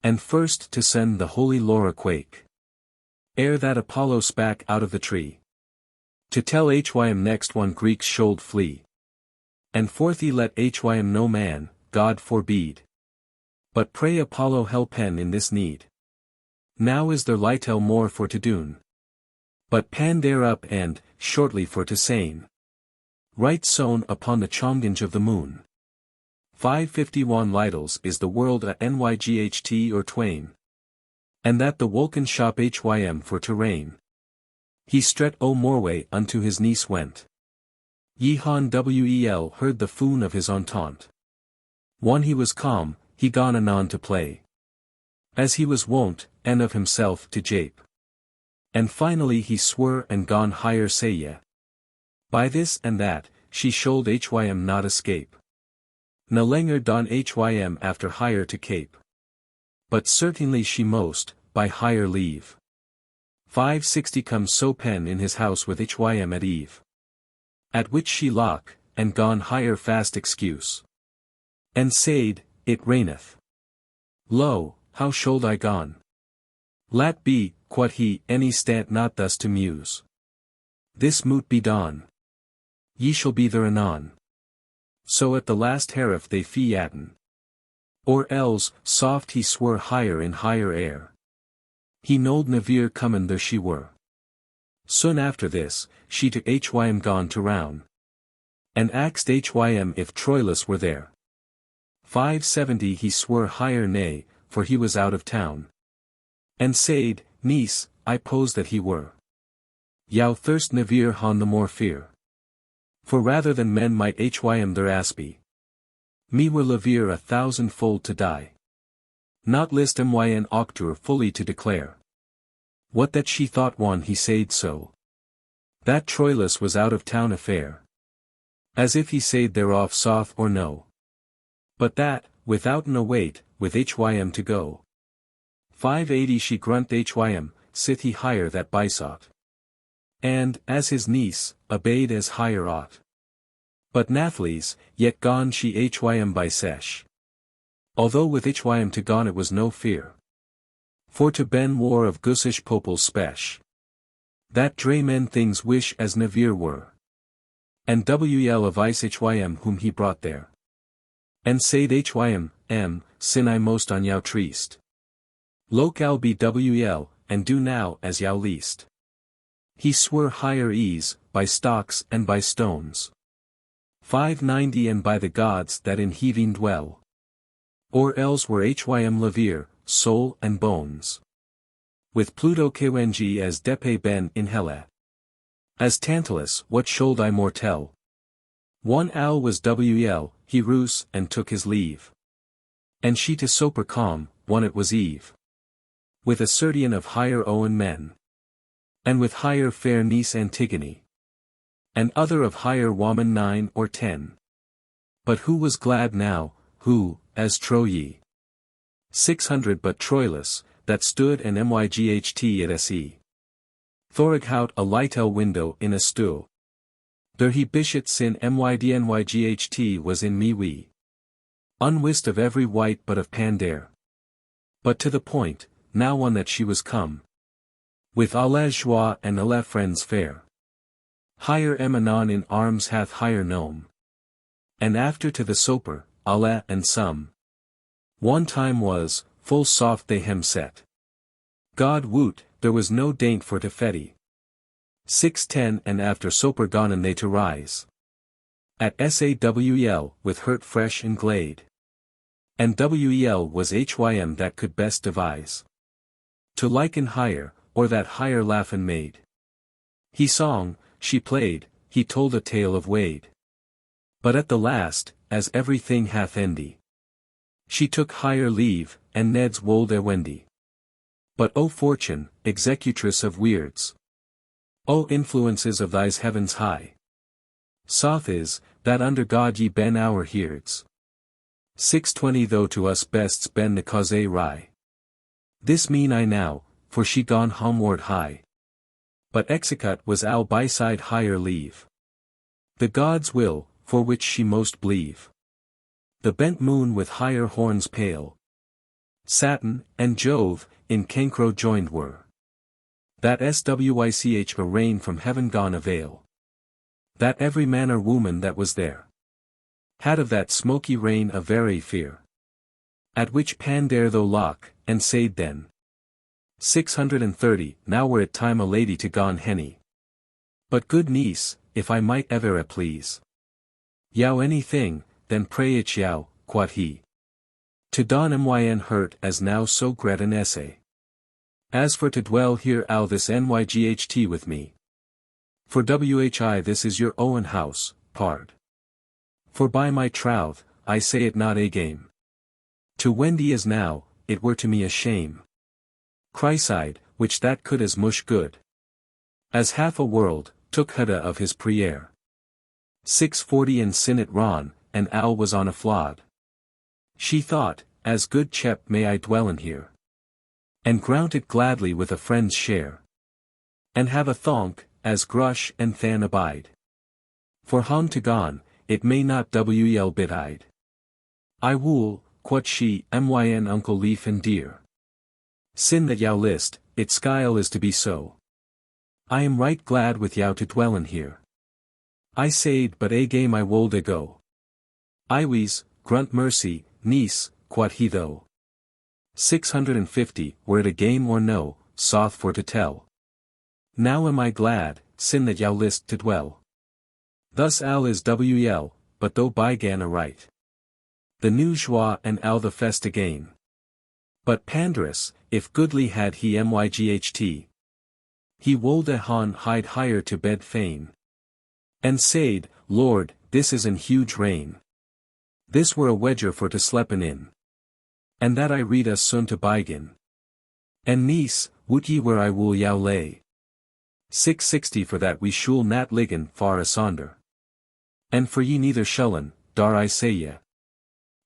And first to send the holy Laura quake. Ere that Apollo spak out of the tree. To tell hym next one Greeks should flee. And forthy let hym no man, God forbid. But pray Apollo help pen in this need. Now is there lightel more for to doon. But pan there up and, shortly for to sane. Right sown upon the chomginge of the moon. 551 Lidles is the world a nyght or twain. And that the Wolken shop hym for to reign. He stret o Morway unto his niece went. Yehan wel heard the foon of his entente. One he was calm, he gone anon to play. As he was wont, and of himself to jape. And finally he swore and gone higher say ye. By this and that, she should hym not escape. Na lenger don hym after higher to cape. But certainly she most, by higher leave. 560 comes so pen in his house with hym at eve. At which she lock, and gone higher fast excuse. And said, it reigneth. Lo, how should I gone? Lat be, quod he, any stant not thus to muse. This moot be dawn. Ye shall be there anon. So at the last herif they fee atten. Or else, soft he swore higher in higher air. He nold never comen there she were. Soon after this, she to Hym gone to Rown. And axed Hym if Troilus were there. 570 he swore higher nay, for he was out of town. And said, niece, I pose that he were. Yow thirst never hon the more fear. For rather than men might Hym there aspy. Me were lever 1,000-fold to die. Not list myn octur fully to declare. What that she thought one he said so. That Troilus was out of town affair. As if he said thereof soth or no. But that, withouten a wait, with Hym to go. 580 she grunt Hym, sith he higher that bysought. And, as his niece, obeyed as higher ought. But Nathles, yet gone she Hym by sesh. Although with Hym to gone it was no fear. For to ben war of gussish popul spesh. That dre men things wish as never were. And wl of ice Hym whom he brought there. And said Hym, sin I most on yow treast. Local be wl, and do now as yow least. He swore higher ease, by stocks and by stones. 590 and by the gods that in heaving dwell. Or else were Hym lever, soul and bones. With Pluto kwengi as depe ben in hella. As Tantalus, what should I more tell? One owl was wl, he ruse and took his leave. And she to soper calm, one it was Eve. With a certain of higher Owne men. And with higher fair niece Antigone. And other of higher woman 9 or 10. But who was glad now, who, as trow ye? 600 but Troilus, that stood and myght at se. Thorighout a lightel window in a stu. There he bishet sin mydnyght was in me we. Unwist of every white but of Pandare. But to the point, now one that she was come. With alle joie and alle friends fair. Higher anon in arms hath higher gnome. And after to the soper, alle and some. One time was, full soft they hem set. God woot, there was no daint for to fetty. 610 and after soper gonen they to rise. At sawl, with hurt fresh and glade. And wel was Hym that could best devise. To liken higher, or that higher laughin made. He song, she played, he told a tale of Wade. But at the last, as everything hath endy. She took higher leave, and Ned's wold Wendy. But O fortune, executress of weirds. O influences of thy's heavens high. Soth is, that under God ye ben our heards. 620 though to us bests ben the cause rye. This mean I now, for she gone homeward high. But execut was owl byside higher leave. The gods will, for which she most believe. The bent moon with higher horns pale. Saturn, and Jove, in cancro joined were. That swich a rain from heaven gone avail. That every man or woman that was there. Had of that smoky rain a very fear. At which Pandare though Lak, and said then. 630, now were it time a lady to gone henny. But good niece, if I might ever please. Yow anything, then pray it yow, quod he. To don myn hurt as now so great an essay. As for to dwell here ow this nyght with me. For whi this is your own house, pard. For by my troth, I say it not a game. To Wendy as now, it were to me a shame. Chryside, which that could as much good. As half a world, took Hudda of his priere. 640 and sin it ron, and owl was on a flod. She thought, as good chep may I dwell in here. And ground it gladly with a friend's share. And have a thonk, as grush and than abide. For hon to gone, it may not wel betide. I wool, quot she, myn uncle leaf and dear. Sin that yow list, its skyle is to be so. I am right glad with yow to dwell in here. I said but a game I wold ago. Iwes, grunt mercy, niece, quot he though. 650, were it a game or no, soth for to tell. Now am I glad, sin that yow list to dwell. Thus al is wel, but though bygan aright. The new joie and al the fest again. But Pandarus, if goodly had he myght. He wold a han hide higher to bed fain. And said, Lord, this is an huge rain. This were a wedger for to slepen in. And that I read us soon to bygin. And niece, woot ye where I will yow lay? 660 for that we shul nat liggen far asunder. And for ye neither shullen, dar I say ye.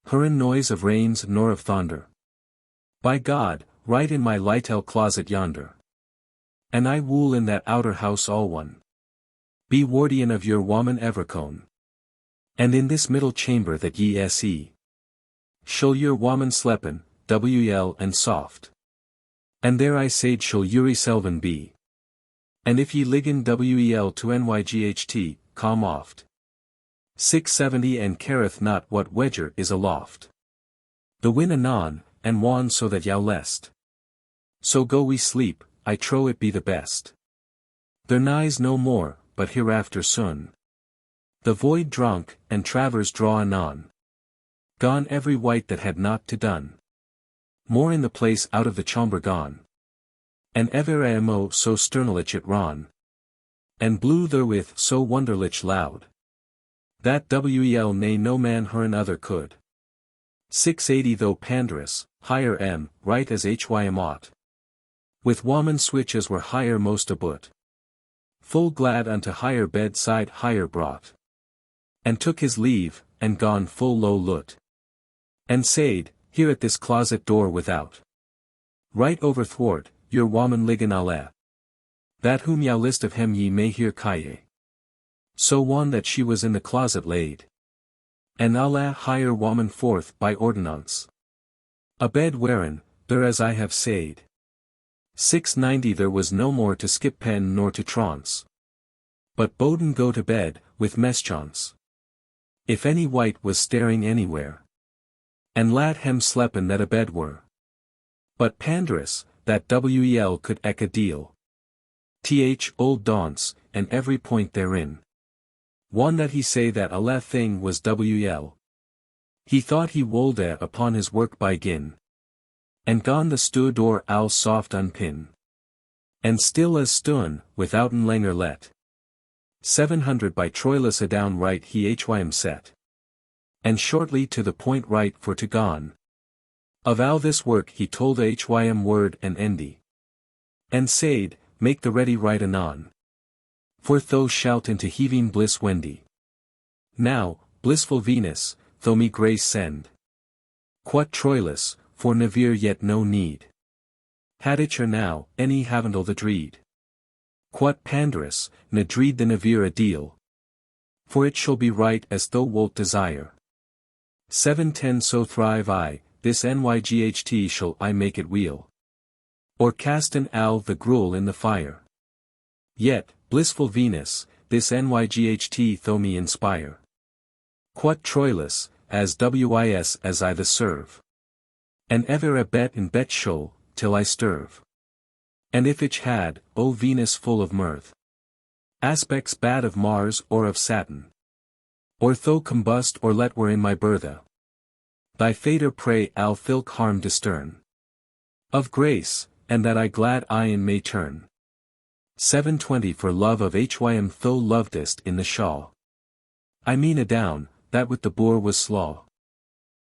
Hurin noise of rains nor of thunder. By God, right in my lightel closet yonder. And I wool in that outer house all one. Be wardian of your woman evercone. And in this middle chamber that ye se. Shall your woman slepen, wel and soft. And there I said shall yuri selven be. And if ye liggen wel to nyght, come oft. 670 and careth not what wedger is aloft. The win anon, and wan so that yow lest. So go we sleep, I trow it be the best. There nighs no more, but hereafter soon. The void drunk, and travers draw anon. Gone every wight that had naught to done. More in the place out of the chamber gone. And ever amo so sternelich it ron. And blew therewith so wonderlich loud. That wel nay no man her other could. 680 though Pandarus, higher right as hym ought. With woman switch as were higher most aboot. Full glad unto higher bedside higher brought. And took his leave, and gone full low loot. And said, here at this closet door without. Right over thwart, your woman liggen alle. That whom yow list of him ye may hear calle. So one that she was in the closet laid. And alle higher woman forth by ordinance. A bed wherein, there as I have said. 690 there was no more to skip pen nor to trance. But Bowden go to bed, with meschance. If any wight was staring anywhere. And lat hem slepen that a bed were. But Pandarus, that wel could eke a deal. Old daunce, and every point therein. One that he say that alle thing was wel. He thought he wold upon his work bygin. And gone the stu door al soft unpin. And still as stun, withouten langer let. 700 by Troilus adown right he hym set. And shortly to the point right for to gone. Of al this work he told hym word and endy. And said, make the ready right anon. For thou shalt into heaving bliss wendy. Now, blissful Venus, though me grace send. Quot Troilus, for nevere yet no need. Had it or now, any haven't all the dreed. Quot Pandarus, ne dreed the nevere a deal. For it shall be right as thou wilt desire. 710 so thrive I, this nyght shall I make it wheel. Or cast an al the gruel in the fire. Yet, blissful Venus, this nyght though me inspire. Quot Troilus, as wis as I the serve. And ever a bet in bet shol, till I stirve. And if ich had, O Venus full of mirth. Aspects bad of Mars or of Saturn. Or though combust or let were in my bertha. Thy fader pray al filk harm discern. Of grace, and that I glad eyen may turn. 720 for love of hym thou lovedest in the shawl. I mean adown, that with the boor was slaw.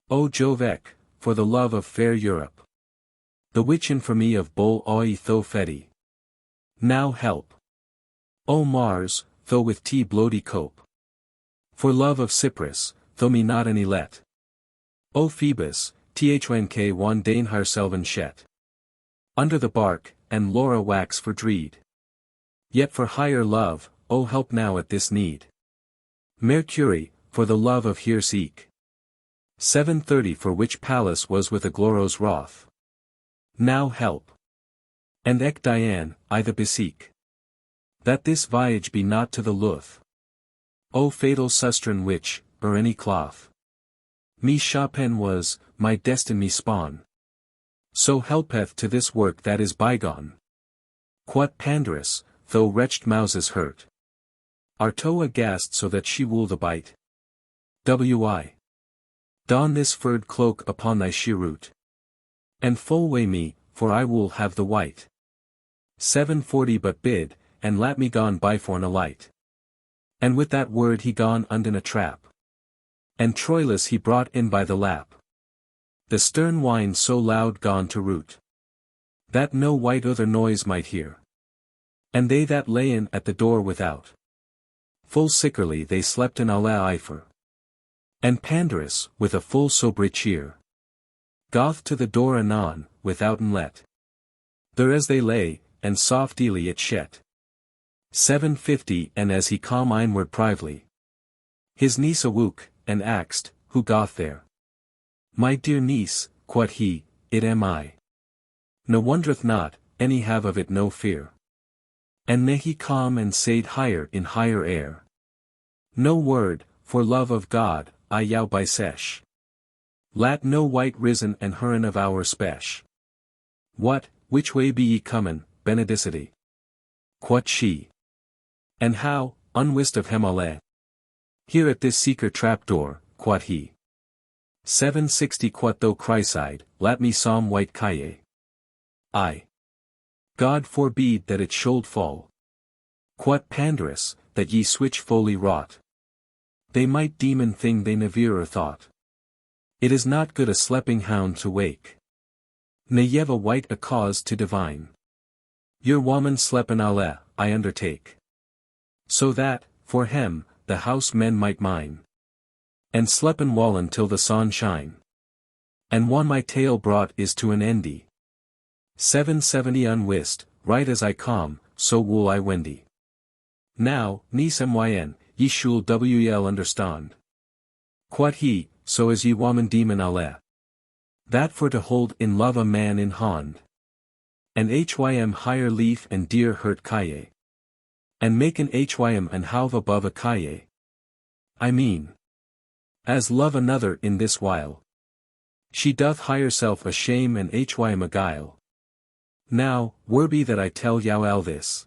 O Jovek, for the love of fair Europe. The which infamy of bol oi tho fedi. Now help. O Mars, though with tea bloody cope. For love of Cyprus, though me not any let. O Phoebus, thynk one dane harselven shet. Under the bark, and Laura wax for dreed. Yet for higher love, O help now at this need. Mercury, for the love of here seek. 730 For which palace was with a glorous wrath. Now help. And eke Diane, I the beseek. That this voyage be not to the Luth. O fatal sustran which, or any cloth. Me Chopin was, my destiny spawn. So helpeth to this work that is bygone. Quot Pandarus, though wretched mouses hurt. Arto aghast so that she wool the bite. Wi. Don this furred cloak upon thy cheroot. And full way me, for I will have the white. 740 But bid, and let me gone by forn a light. And with that word he gone undin a trap. And Troilus he brought in by the lap. The stern wind so loud gone to root. That no white other noise might hear. And they that lay in at the door without. Full sickerly they slept in alla eifer. And Pandarus, with a full sobry cheer. Goth to the door anon, withouten let. There as they lay, and softly it shet. 750 And as he calm einward privily. His niece awoke, and asked, who goth there? My dear niece, quoth he, it am I. No wondereth not, any have of it no fear. And may he calm and said higher in higher air. No word, for love of God, I yow by sesh. Lat no white risen and hurin of our spesh. What, which way be ye comin, benedicity? Quoth she. And how, unwist of hem alle? Here at this seeker trap door, quoth he. 760 Quoth though Chryside, lat me psalm white calle. I. God forbede that it should fall. Quoth Pandarus, that ye switch folly wrought. They might demon thing they never thought. It is not good a sleeping hound to wake. Ne ye've a white a cause to divine. Your woman slepen alle, I undertake. So that, for him, the house men might mine. And slepen wallen till the sun shine. And one my tale brought is to an endy. 770 Unwist, right as I come, so will I wendy. Now, niece myn, ye shul wel understand. Quoth he, so as ye woman demon alle. That for to hold in love a man in hand. And hym higher leaf and dear hurt calle. And make an hym and halve above a calle. I mean. As love another in this while. She doth hire self a shame and hym a guile. Now, were be that I tell yow all this.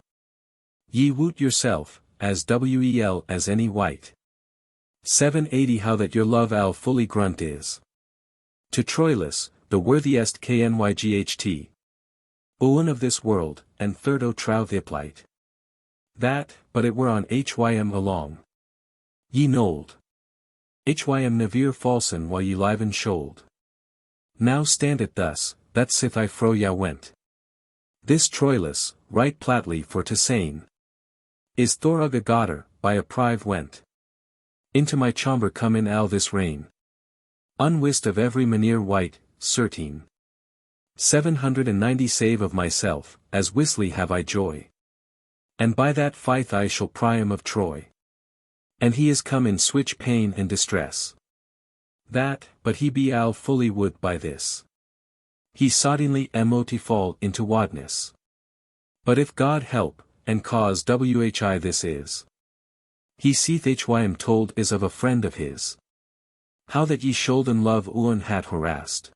Ye woot yourself, as wel as any white. 780 How that your love al fully grunt is. To Troilus, the worthiest knyght. Owne of this world, and third o troth iplight. That, but it were on hym along. Ye nold. Hym never falsen while ye live and should. Now stand it thus, that sith I fro ya went. This Troilus, right platly for to sane. Is Thorug a godder, by a prive went. Into my chamber come in al this rain. Unwist of every manere white, certain. 790 Save of myself, as wisly have I joy. And by that fight I shall Priam of Troy. And he is come in switch pain and distress. That, but he be al fully would by this. He soddenly emoti fall into wadness. But if God help, and cause whi this is. He seeth hym told is of a friend of his. How that ye shoulden love Owne hat harassed.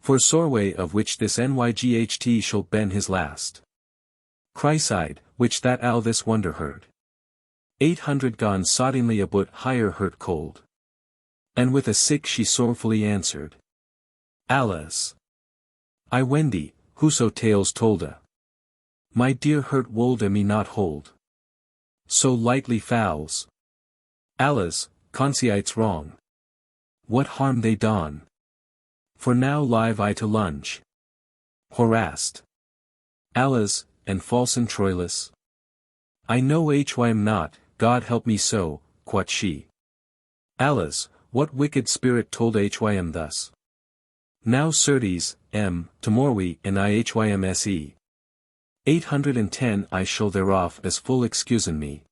For soreway of which this nyght shall ben his last. Chryside, which that al this wonder heard. 800 Gone soddenly a but higher hurt cold. And with a sick she sorrowfully answered. Alas! I wendy, whoso tales tolda. My dear hurt wolda me not hold. So lightly fouls. Alas, consciites wrong. What harm they don? For now live I to lunge. Harassed. Alas, and falsen Troilus. I know hym not, God help me so, quoth she. Alas, what wicked spirit told hym thus? Now certes, tomorrow and I hymse. 810 I shall thereof as full excusen me.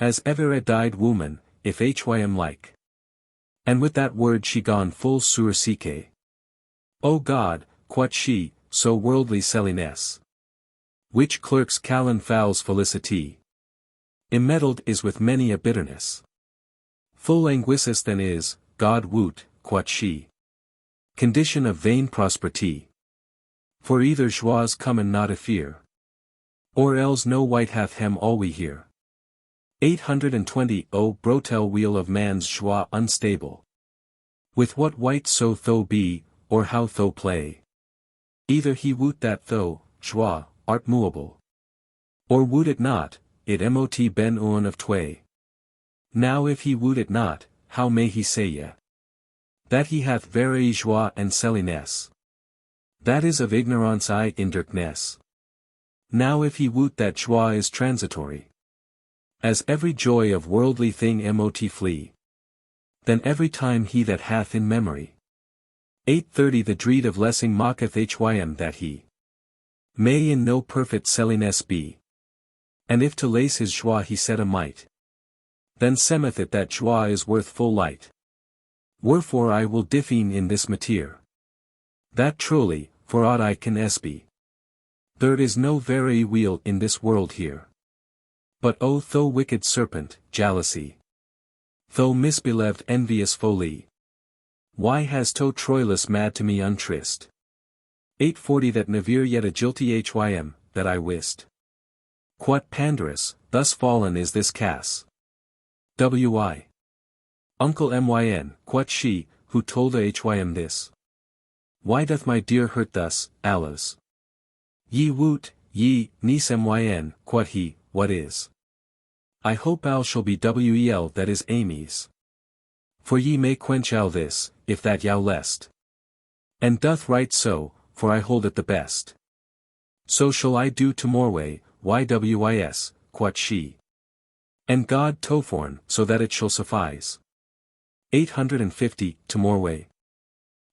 As ever a died woman, if hym like. And with that word she gone full sur sique. O God, quoth she, so worldly selliness. Which clerks callan fowls felicity. Emmeddled is with many a bitterness. Full anguissus then is, God woot, quoth she. Condition of vain prosperity. For either joies common not a fear. Or else no wight hath hem all we hear. 820 O brotel wheel of man's joie unstable. With what wight so tho be, or how tho play. Either he woot that tho, joie, art moveable. Or woot it not, it mot ben Owne of tway. Now if he woot it not, how may he say ye? That he hath very joie and selliness. That is of ignorance I indirkness. Now if he woot that joie is transitory. As every joy of worldly thing mot flee. Then every time he that hath in memory. 830 The dread of lessing mocketh hym that he may in no perfect selliness be. And if to lace his joie he set a might. Then semeth it that joie is worth full light. Wherefore I will diffine in this mateer. That truly, for aught I can espy. There is no very weal in this world here. But O tho wicked serpent, jealousy. Tho misbeleved envious folly. Why has to Troilus mad to me untrist? 840 That never yet a guilty hym, that I wist. Quot Pandarus, thus fallen is this cass. Wi. Uncle myn, quot she, who told a hym this. Why doth my dear hurt thus, alas? Ye woot, ye, niece myn, quot he, what is? I hope al shall be wel that is Amy's. For ye may quench al this, if that yow lest. And doth right so, for I hold it the best. So shall I do to morway, ywis, quot she. And God toforn, so that it shall suffice. 850 To morway.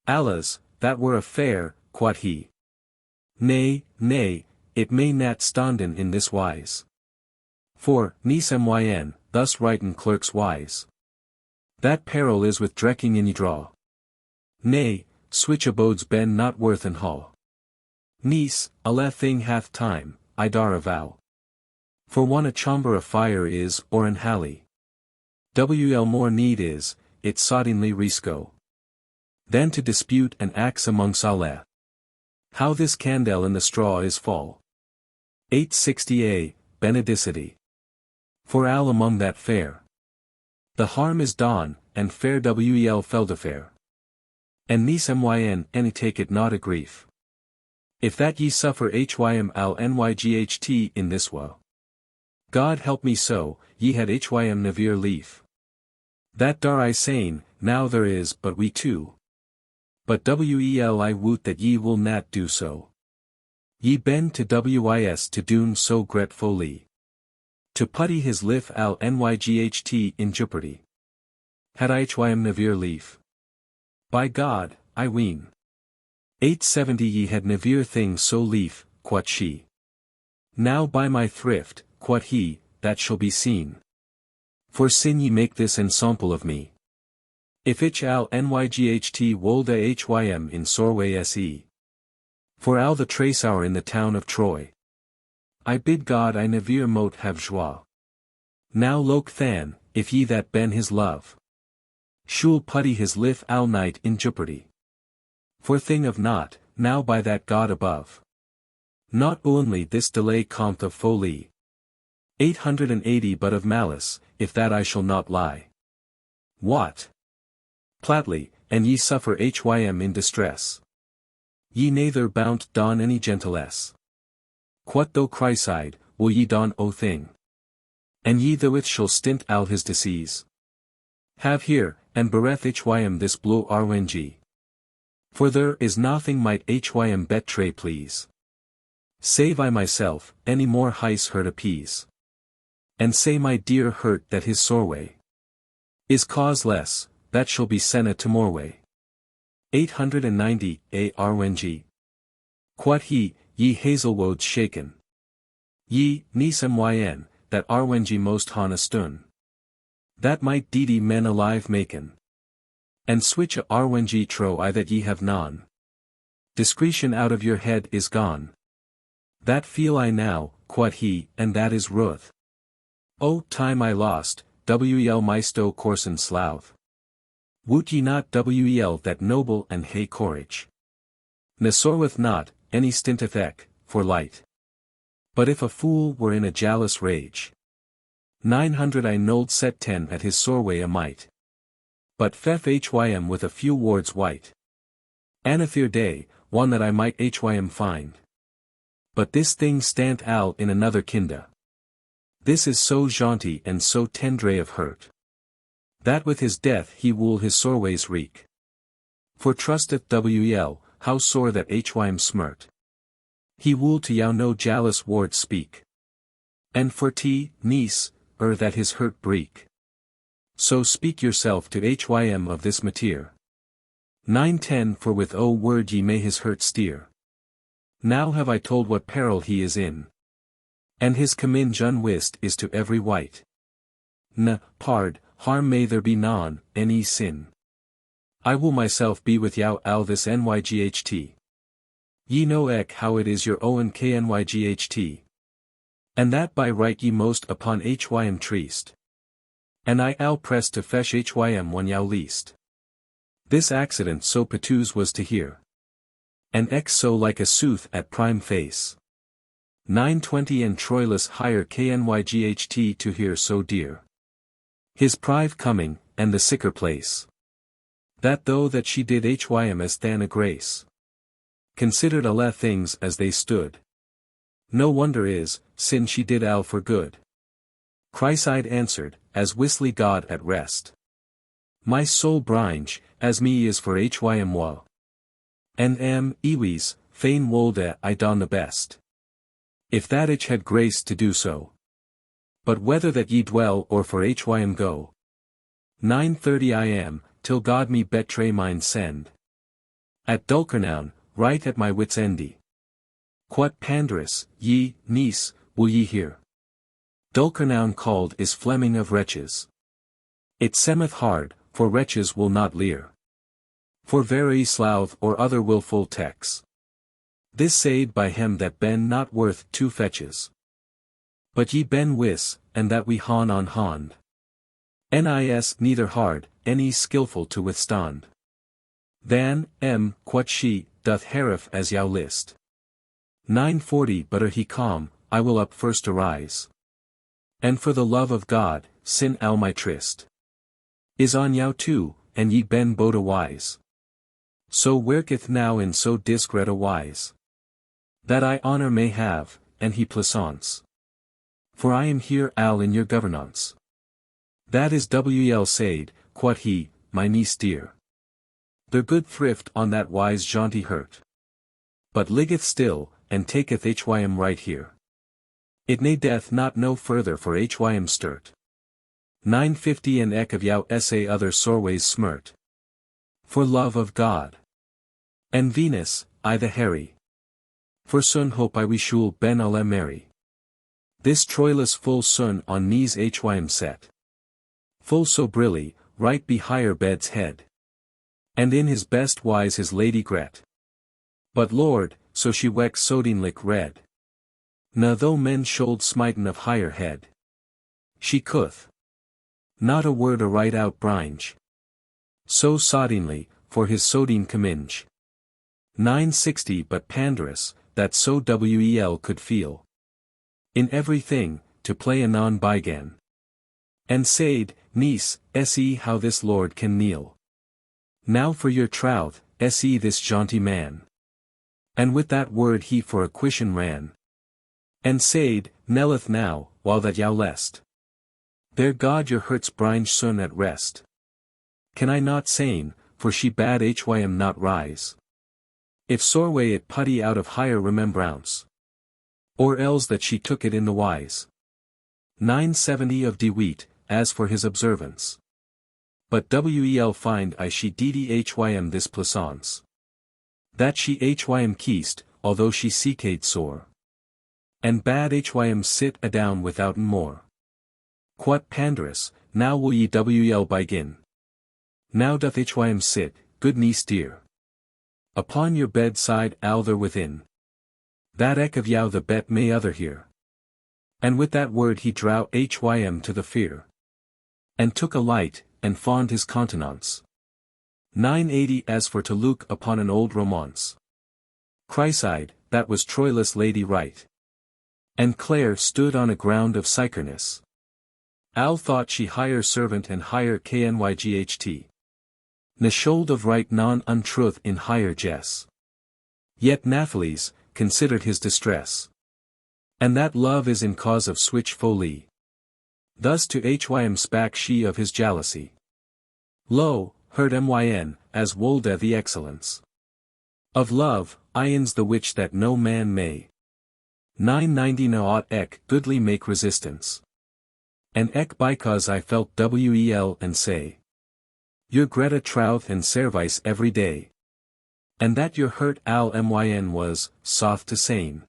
Alas, that were a fair, quot he. Nay, nay, it may not standen in this wise. For, niece myn, thus writen clerks wise. That peril is with drecking in ye draw. Nay, switch abodes ben not worth an haw. Niece, a le thing hath time, I dar avow. For one a chamber of fire is, or an halley. Wl more need is, it soddenly risco. Than to dispute and axe among sale. How this candle in the straw is fall. 860 Benedicity. For al among that fair. The harm is dawn, and fair wel feldefair. And niece myn any take it not a grief. If that ye suffer hym al nyght in this woe. God help me so, ye had hym never leaf. That dar I sain, now there is but we two. But wel I woot that ye will not do so. Ye bend to wis to doen so gretfully. To putty his lif al nyght in jeopardy. Had hym never leaf. By God, I ween. 870 Ye had never thing so leaf, quot she. Now by my thrift, quot he, that shall be seen. For sin ye make this ensample of me. If ich al nyght wolda hym in sorway se. For al the trace hour in the town of Troy. I bid God I never mote have joie. Now loke than, if ye that ben his love. Shul putty his lif al night in jeopardy. For thing of naught, now by that God above. Not only this delay compt of folly. 880 But of malice, if that I shall not lie. What? Platly, and ye suffer hym in distress. Ye neither bound don any gentilesse. Quot though Chryside, will ye don o thing? And ye though it shall stint al his disease. Have here, and bereth hym this blow rng. For there is nothing might hym betray please. Save I myself, any more heis hurt appease. And say my dear hurt that his sorway is cause less, that shall be senna to morway. 890 Rng. Quot he, ye hazelwodes shaken. Ye, niece myn, that rng most honestun. That might deedy men alive maken. And switch a rwng tro I that ye have none. Discretion out of your head is gone. That feel I now, quod he, and that is ruth. O, time I lost, wel maisto corson slouth. Woot ye not wel that noble and hay courage? Ne sorweth not, any stinteth ec, for light. But if a fool were in a jealous rage, 900 I nold set 10 at his sorway a might. But fef hym with a few wards white. Anathir day, one that I might hym find. But this thing stant al in another kinda. This is so jaunty and so tendre of hurt, that with his death he wool his sorways wreak. For trusteth wel, how sore that hym smirt. He wool to yow no jealous ward speak. And for niece, that his hurt break. So speak yourself to hym of this mateer. 9-10 for with o word ye may his hurt steer. Now have I told what peril he is in. And his commenge unwist is to every wight. Pard, harm may there be none, any sin. I will myself be with yow al this nyght. Ye know ec how it is your Owne knyght. And that by right ye most upon hym treast. And I al press to fesh hym when yow least. This accident so petuse was to hear. And ec so like a sooth at prime face. 920 and troilus higher knyght to hear so dear. His prive coming, and the sicker place. That though that she did hym as than a grace. Considered alle things as they stood. No wonder is, sin she did al for good. Chryside answered, as wisly God at rest. My soul bringe, as me is for hym wa. And ewes, fain wolde I don the best. If that ich had grace to do so. But whether that ye dwell or for hym go. 9:30 I am, till God me betray mine send. At Dulkernown, right at my wits' endy. Quot pandarus, ye, niece, will ye hear? Dulkernown called is Fleming of wretches. It semeth hard, for wretches will not leer. For very slouth or other wilful tex. This said by him that ben not worth two fetches. But ye ben wis, and that we hon on hond. Nis neither hard, any skilful to withstand. Than, quot she, doth herif as yow list. 940 But he calm, I will up first arise. And for the love of God, sin al my tryst. Is on yow too, and ye ben boda wise. So worketh now in so discreet a wise. That I honor may have, and he plaisance. For I am here al in your governance. That is wel said, quod he, my niece dear. The good thrift on that wise jaunty hurt. But liggeth still, and taketh hym right here. It nay death not no further for hym sturt. 950 And ec of yow sa other sorways smirt. For love of God. And Venus, I the Harry. For sun hope I we shul ben alle merry. This troilus full sun on knees hym set. Full so brilly, right be higher bed's head. And in his best wise his lady gret. But Lord, so she weck sodinlik red. Na though men should smiten of higher head. She cuth. Not a word a right out bringe. So sodinly, for his sodine commenge. 960 But pandarus, that so wel could feel. In everything, to play anon bygan. And said, niece, se how this lord can kneel. Now for your troth, se this jaunty man. And with that word he for a quistion ran. And said, knelleth now, while that yow lest. There God your hurts bringe sun at rest. Can I not sayn, for she bade hym not rise. If sorway it putty out of higher remembrance. Or else that she took it in the wise. 970 Of de wheat, as for his observance. But wel find I she hym this plaisance. That she hym keest, although she seekade sore. And bade hym sit adown withouten more. Quot pandarus, now will ye wel begin. Now doth hym sit, good niece dear. Upon your bedside al there within. That eke of yow the bet may other hear. And with that word he drow hym to the fear. And took a light, and fawned his countenance. 980 As for to look upon an old romance. Chryside, that was Troilus lady right. And Clare stood on a ground of sycerness. Al thought she higher servant and higher knyght. Ne shold of right non untruth in higher jess. Yet Naphtales, considered his distress. And that love is in cause of switch folie. Thus to hym spak she of his jealousy. Lo, heard myn, as wolde the excellence. Of love, ions the which that no man may. 990 Naot ek goodly make resistance. And ek because I felt wel and say. Your Greta trouth and service every day. And that your hurt al myn was, soft to sane.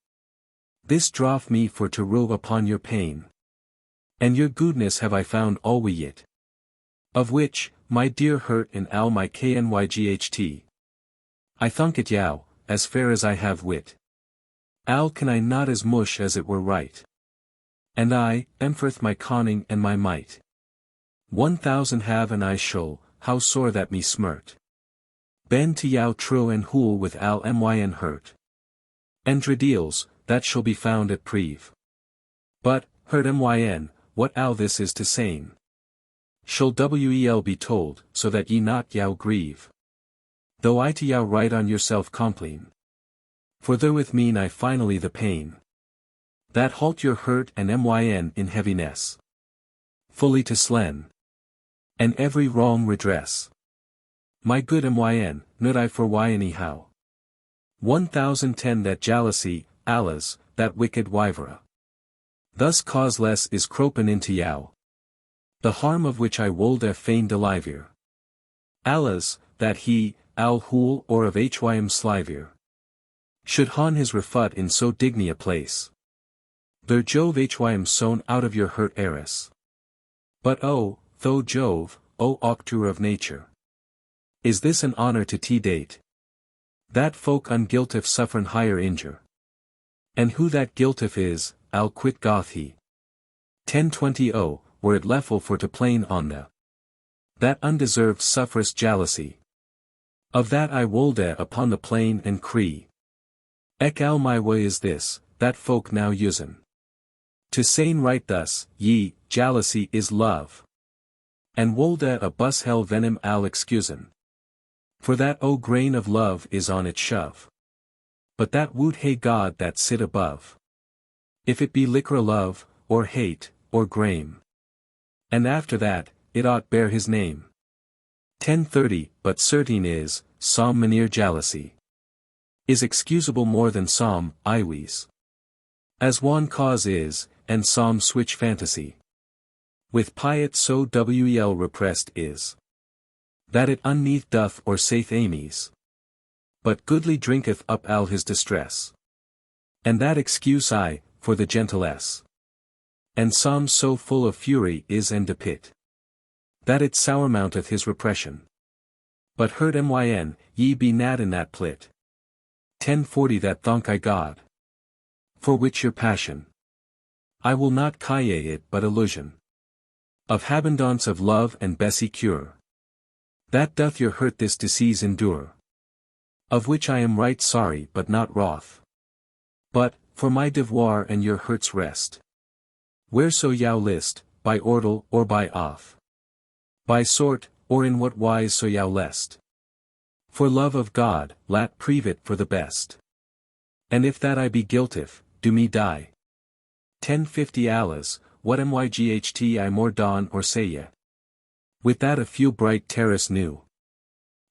This droth me for to rue upon your pain. And your goodness have I found alway yet. Of which, my dear hurt in al my knyght. I thunk it yow, as fair as I have wit. Al can I not as mush as it were right. And I, emfrith my conning and my might. 1000 have and I show, how sore that me smirt. Ben to yow true and hool with al myn hurt. Endradeals, that shall be found at Preve. But, hurt myn, what al this is to sane. Shall wel be told, so that ye not yow grieve. Though I to yow write on yourself Complaynt. For there with mean I finally the pain. That halt your hurt and myn in heaviness. Fully to slen. And every wrong redress. My good myn, nud I for why anyhow. 1010 That jealousy, alas, that wicked wyvera. Thus causeless is cropen into yow. The harm of which I wolde fain delivere. Alas, that he, al hool or of hym slivere. Should hon his refut in so digny a place. There Jove hym sown out of your hurt heiress. But oh, though Jove, O auctor of nature. Is this an honor to date? That folk unguiltif suffern higher injure. And who that guiltif is, al quit goth he. 1020 Were it leffel for to plain on the. That undeserved sufferous jealousy. Of that I wolde upon the plain and cree. Ek al my way is this, that folk now usen. To sane right thus, ye, jealousy is love. And wolde a bus hell venom al excusen. For that grain of love is on it shove. But that woot hey God that sit above. If it be liquor love, or hate, or grame. And after that, it ought bear his name. 1030 But certain is, some manere jealousy. Is excusable more than some, iwes. As one cause is, and some switch fantasy. With piet so wel repressed is. That it unneath doth or saith amies. But goodly drinketh up al his distress. And that excuse I, for the gentilesse. And some so full of fury is and depit. That it sourmounteth his repression. But hurt myn, ye be nad in that plit. 1040 That thonk I God. For which your passion. I will not calle it but illusion. Of habendance of love and Bessie cure. That doth your hurt this disease endure. Of which I am right sorry but not wroth. But, for my devoir and your hurt's rest. Whereso yow list, by ordle or by off. By sort, or in what wise so yow lest. For love of God, lat preve it for the best. And if that I be guiltif, do me die. 1050 Alas, what myght I more dawn or say ye? With that a few bright terrace knew.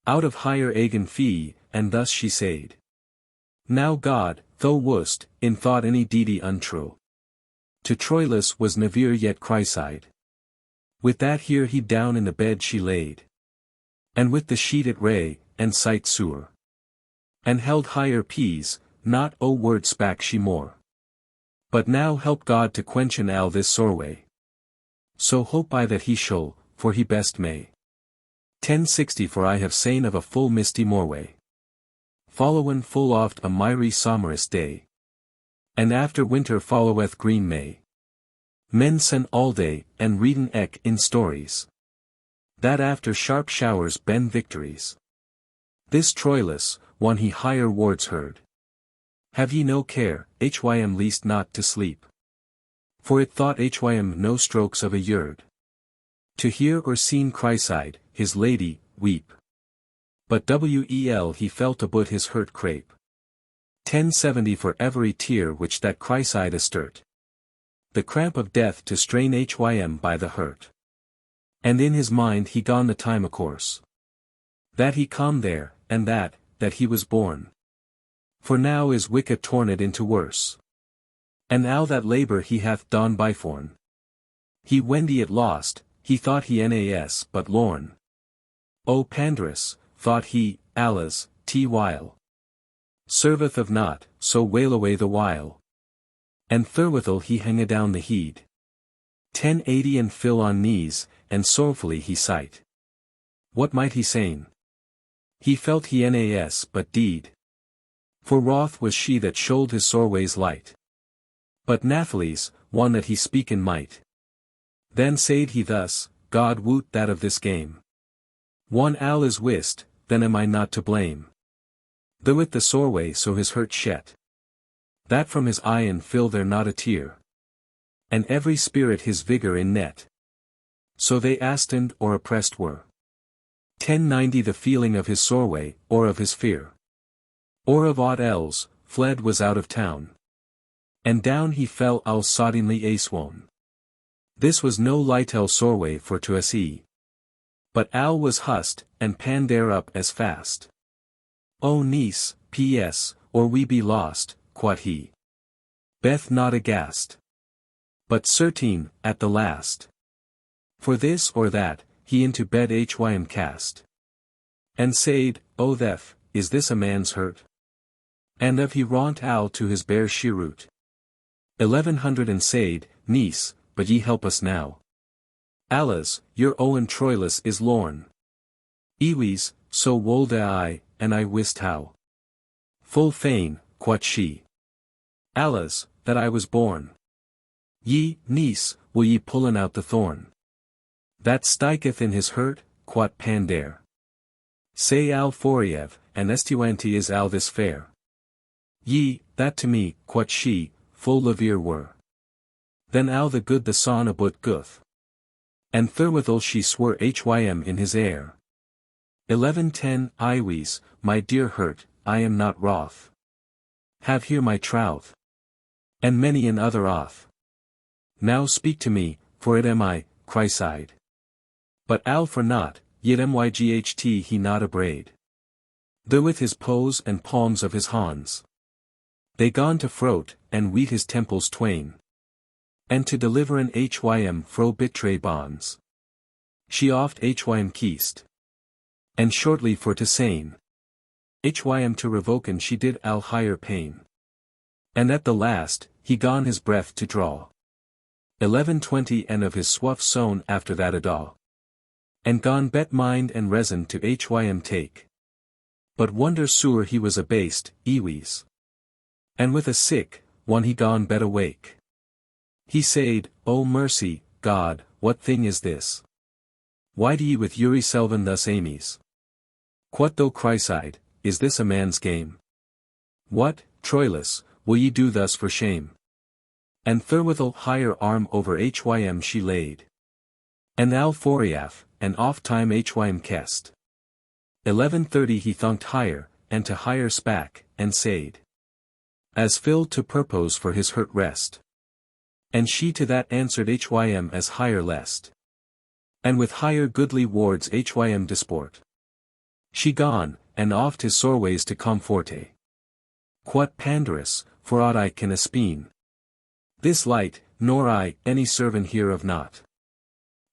Out of higher agen fee, and thus she said. Now God, though wust, in thought any deedy untrue. To Troilus was nevere yet Chryside. With that here he down in the bed she laid. And with the sheet at ray, and sight sewer. And held higher peas, not word spak she more. But now help God to quenchen al this soreway. So hope I that he shall, for he best may. 1060 For I have seen of a full misty morway. Followen full oft a miry sommerous day. And after winter followeth green May. Men sen all day, and readin eke in stories. That after sharp showers ben victories. This Troilus, one he higher wards heard. Have ye no care, hym least not to sleep? For it thought hym no strokes of a yerd. To hear or seen Chryside, his lady, weep. But wel he felt about his hurt crape. 1070 For every tear which that Chryside astert. The cramp of death to strain hym by the hurt. And in his mind he gone the time a course. That he come there, and that he was born. For now is wicca torned into worse. And now that labor he hath done byforn. He wendy it lost, he thought he nas but lorn. O Pandarus, thought he, alas, while. Serveth of naught, so wail away the while. And therewithal he hang down the heed. 1080 And fill on knees, and sorrowfully he sight. What might he sayn? He felt he nas but deed. For wroth was she that shouled his soreway's light. But Nathaly's, one that he speaken might. Then said he thus, God woot that of this game. One owl is wist, then am I not to blame. Though it the soreway so his hurt shet. That from his eyen fill there not a tear. And every spirit his vigor in net. So they astened or oppressed were. 1090 The feeling of his soreway, or of his fear. Or of aught else, fled was out of town. And down he fell al soddenly a swoon. This was no light el soreway for to se. But al was hust, and pan there up as fast. O niece, P.S., or we be lost, quod he. Beth not aghast. But certain, at the last. For this or that, he into bed hym cast. And said, O thef, is this a man's hurt? And of he raunt al to his bare sheroot. 1100 And said, niece, but ye help us now. Alas, your Owen Troilus is lorn. Ewes, so wolde I, and I wist how. Full fain, quot she. Alas, that I was born. Ye, niece, will ye pullen out the thorn? That stiketh in his hurt, quot Pandare. Say al Foriev, and estuanti is al this fair. Ye, that to me, quot she, full levere were. Then al the good the son abut guth. And therewithal she swore hym in his air. 1110 Iwes, my dear hurt, I am not wroth. Have here my troth. And many an other oath. Now speak to me, for it am I, Chryside. But al for naught, yet myght he not abraid. Though with his pose and palms of his hands. They gone to frote, and weet his temples twain. And to deliver an hym fro betray bonds. She oft hym keest. And shortly for to sain. Hym to revoken she did al higher pain. And at the last, he gone his breath to draw. 1120 And of his swaff sown after that adaw. And gone bet mind and resin to hym take. But wonder sure he was abased, Ewes. And with a sick, one he gone bet awake. He said, O mercy, God, what thing is this? Why do ye with Uri Selvan thus amies? Quot though Chryside, is this a man's game? What, Troilus, will ye do thus for shame? And therewithal higher arm over hym she laid. And al Foriaf, and oft time hym kest. 1130 He thunked higher, and to higher spak, and said. As filled to purpose for his hurt rest. And she to that answered hym as higher lest. And with higher goodly wards hym disport. She gone, and oft his soreways to comforte. Quot Pandarus, for aught I can espeen. This light, nor I, any servant here of naught.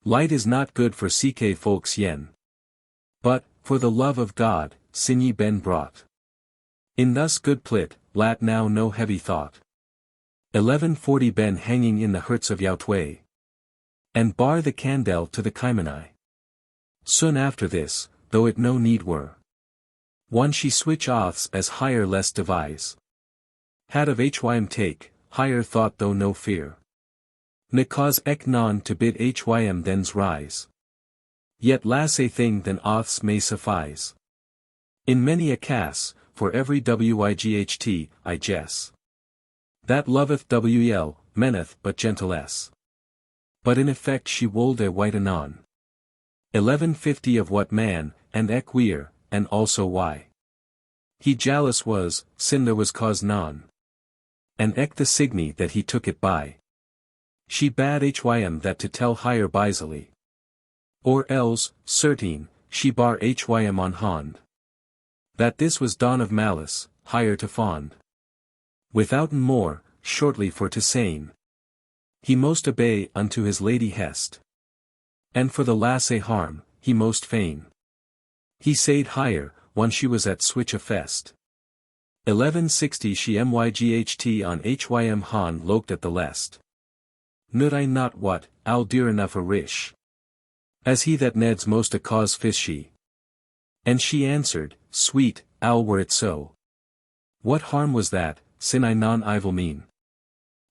Light is not good for ck folks yen. But, for the love of God, sin ye ben brought. In thus good plit, lat now no heavy thought. 1140 Ben hanging in the hurts of Yautway. And bar the candle to the Kaimanai. Soon after this, though it no need were. One she switch oaths as higher less devise. Had of hym take, higher thought though no fear. Ne cause ec non to bid hym thens rise. Yet lass a thing than oaths may suffice. In many a case, for every wight, I guess. That loveth wel, meneth but gentilesse. But in effect she wold a white anon. 1150 of what man, and ec weir, and also why. He jealous was, sin there was cause non. And ec the signy that he took it by. She bade hym that to tell higher bisily. Or else, certain, she bar hym on hond. That this was dawn of malice, higher to fond. Withouten more, shortly for to sayn. He most obey unto his lady hest. And for the lass a harm, he most fain. He said higher, when she was at switch a fest. 1160 she myght on hym hon loked at the lest. Nud I not what, I'll dear enough a rish. As he that neds most a cause fish she. And she answered, sweet, I'll were it so. What harm was that, sin I non evil mean?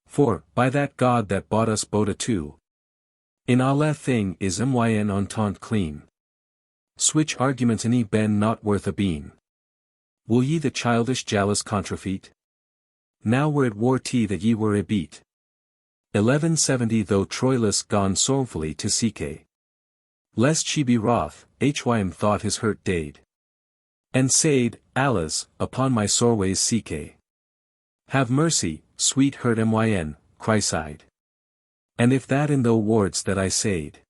For, by that God that bought us both two. In alla thing is myn entente clean. Switch argument any ben not worth a bean. Will ye the childish jealous contrafeit? Now were it war tea that ye were a beat. 1170 though Troilus gone sorrowfully to seek. Lest she be wroth, hym thought his hurt dade. And said, Alas, upon my sorways seek. Have mercy, sweet hurt myn, Chryside. And if that in though wards that I said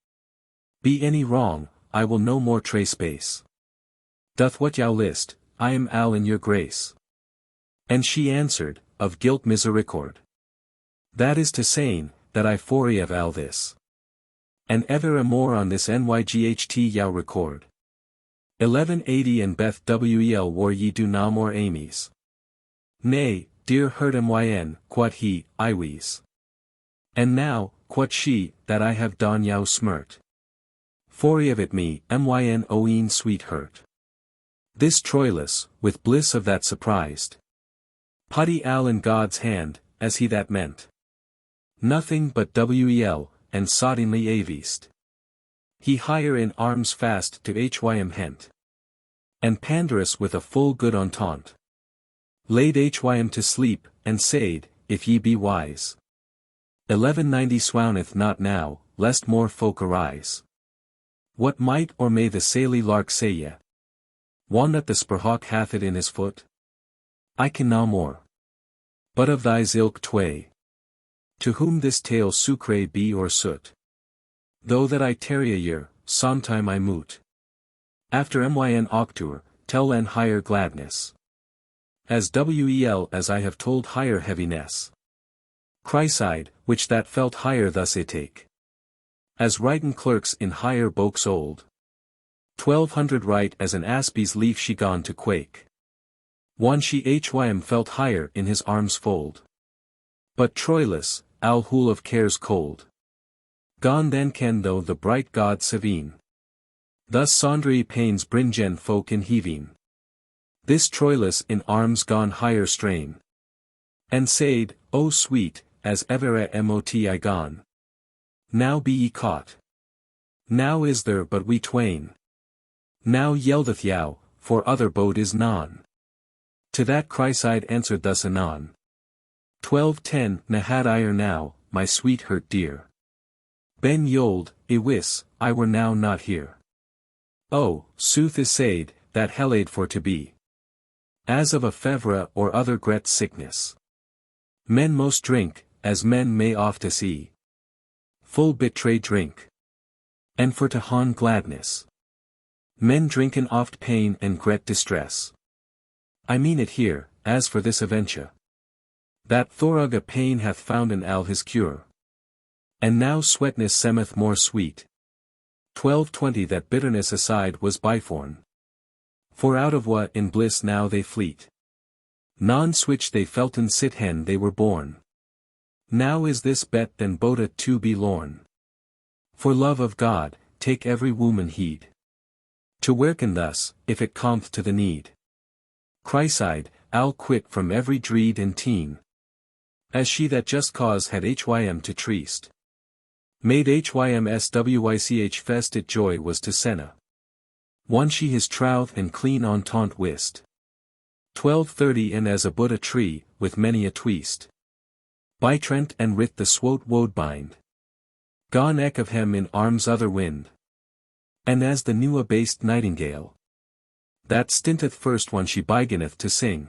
be any wrong, I will no more trace base. Doth what thou list, I am al in your grace. And she answered, of guilt misericord. That is to saying, that I forgive al this. And ever more on this nyght yau record. 1180 and Beth wel war ye do na more amies. Nay, dear hurt myn, quod he, iwes. And now, quod she, that I have done yau smirt. Forgive it me, myn oeen sweet hurt. This Troilus, with bliss of that surprised. Putty al in God's hand, as he that meant. Nothing but wel, and soddingly avist. He higher in arms fast to hym hent. And Pandarus with a full good entente. Laid hym to sleep, and said, if ye be wise. 1190 swouneth not now, lest more folk arise. What might or may the saily lark say ye? One that the spurhawk hath it in his foot? I can now more. But of thys ilk tway. To whom this tale sucre be or soot. Though that I tarry a year, sometime I moot. After myn octur, tell en higher gladness. As wel as I have told higher heaviness. Chryside, which that felt higher thus I take. As writin clerks in higher bokes old. 1200 write as an aspie's leaf she gone to quake. One she hym felt higher in his arms fold. But Troilus, al hool of cares cold. Gone then can though the bright god Scogan. Thus sundry pains bringen folk in heaving. This Troilus in arms gone higher strain. And said, O sweet, as ever at mot I gone. Now be ye caught. Now is there but we twain. Now yeldeth yau, for other boat is none. To that Chryside answered thus anon. 1210 Na had ire now, my sweet hurt dear. Ben yold, wis, I were now not here. Oh, sooth is said, that hellade for to be. As of a fevre or other gret sickness. Men most drink, as men may oft see. Full betray drink. And for to hon gladness. Men drinken oft pain and gret distress. I mean it here, as for this aventure. That Thorug a pain hath found in al his cure. And now sweetness semeth more sweet. 1220 That bitterness aside was byforn. For out of what in bliss now they fleet. Non switch they felten sit hen they were born. Now is this bet than boda to be lorn. For love of God, take every woman heed. To worken thus, if it cometh to the need. Chryside, I'll quit from every dreed and teen. As she that just cause had hym to treast. Made hymswych fest it joy was to Senna. Won she his trouth and clean entente wist. 1230 and as a but a tree, with many a twist. By Trent and writ the swote wodebind. Gone ek of hem in arms other wind. And as the new abased nightingale. That stinteth first one she beginneth to sing.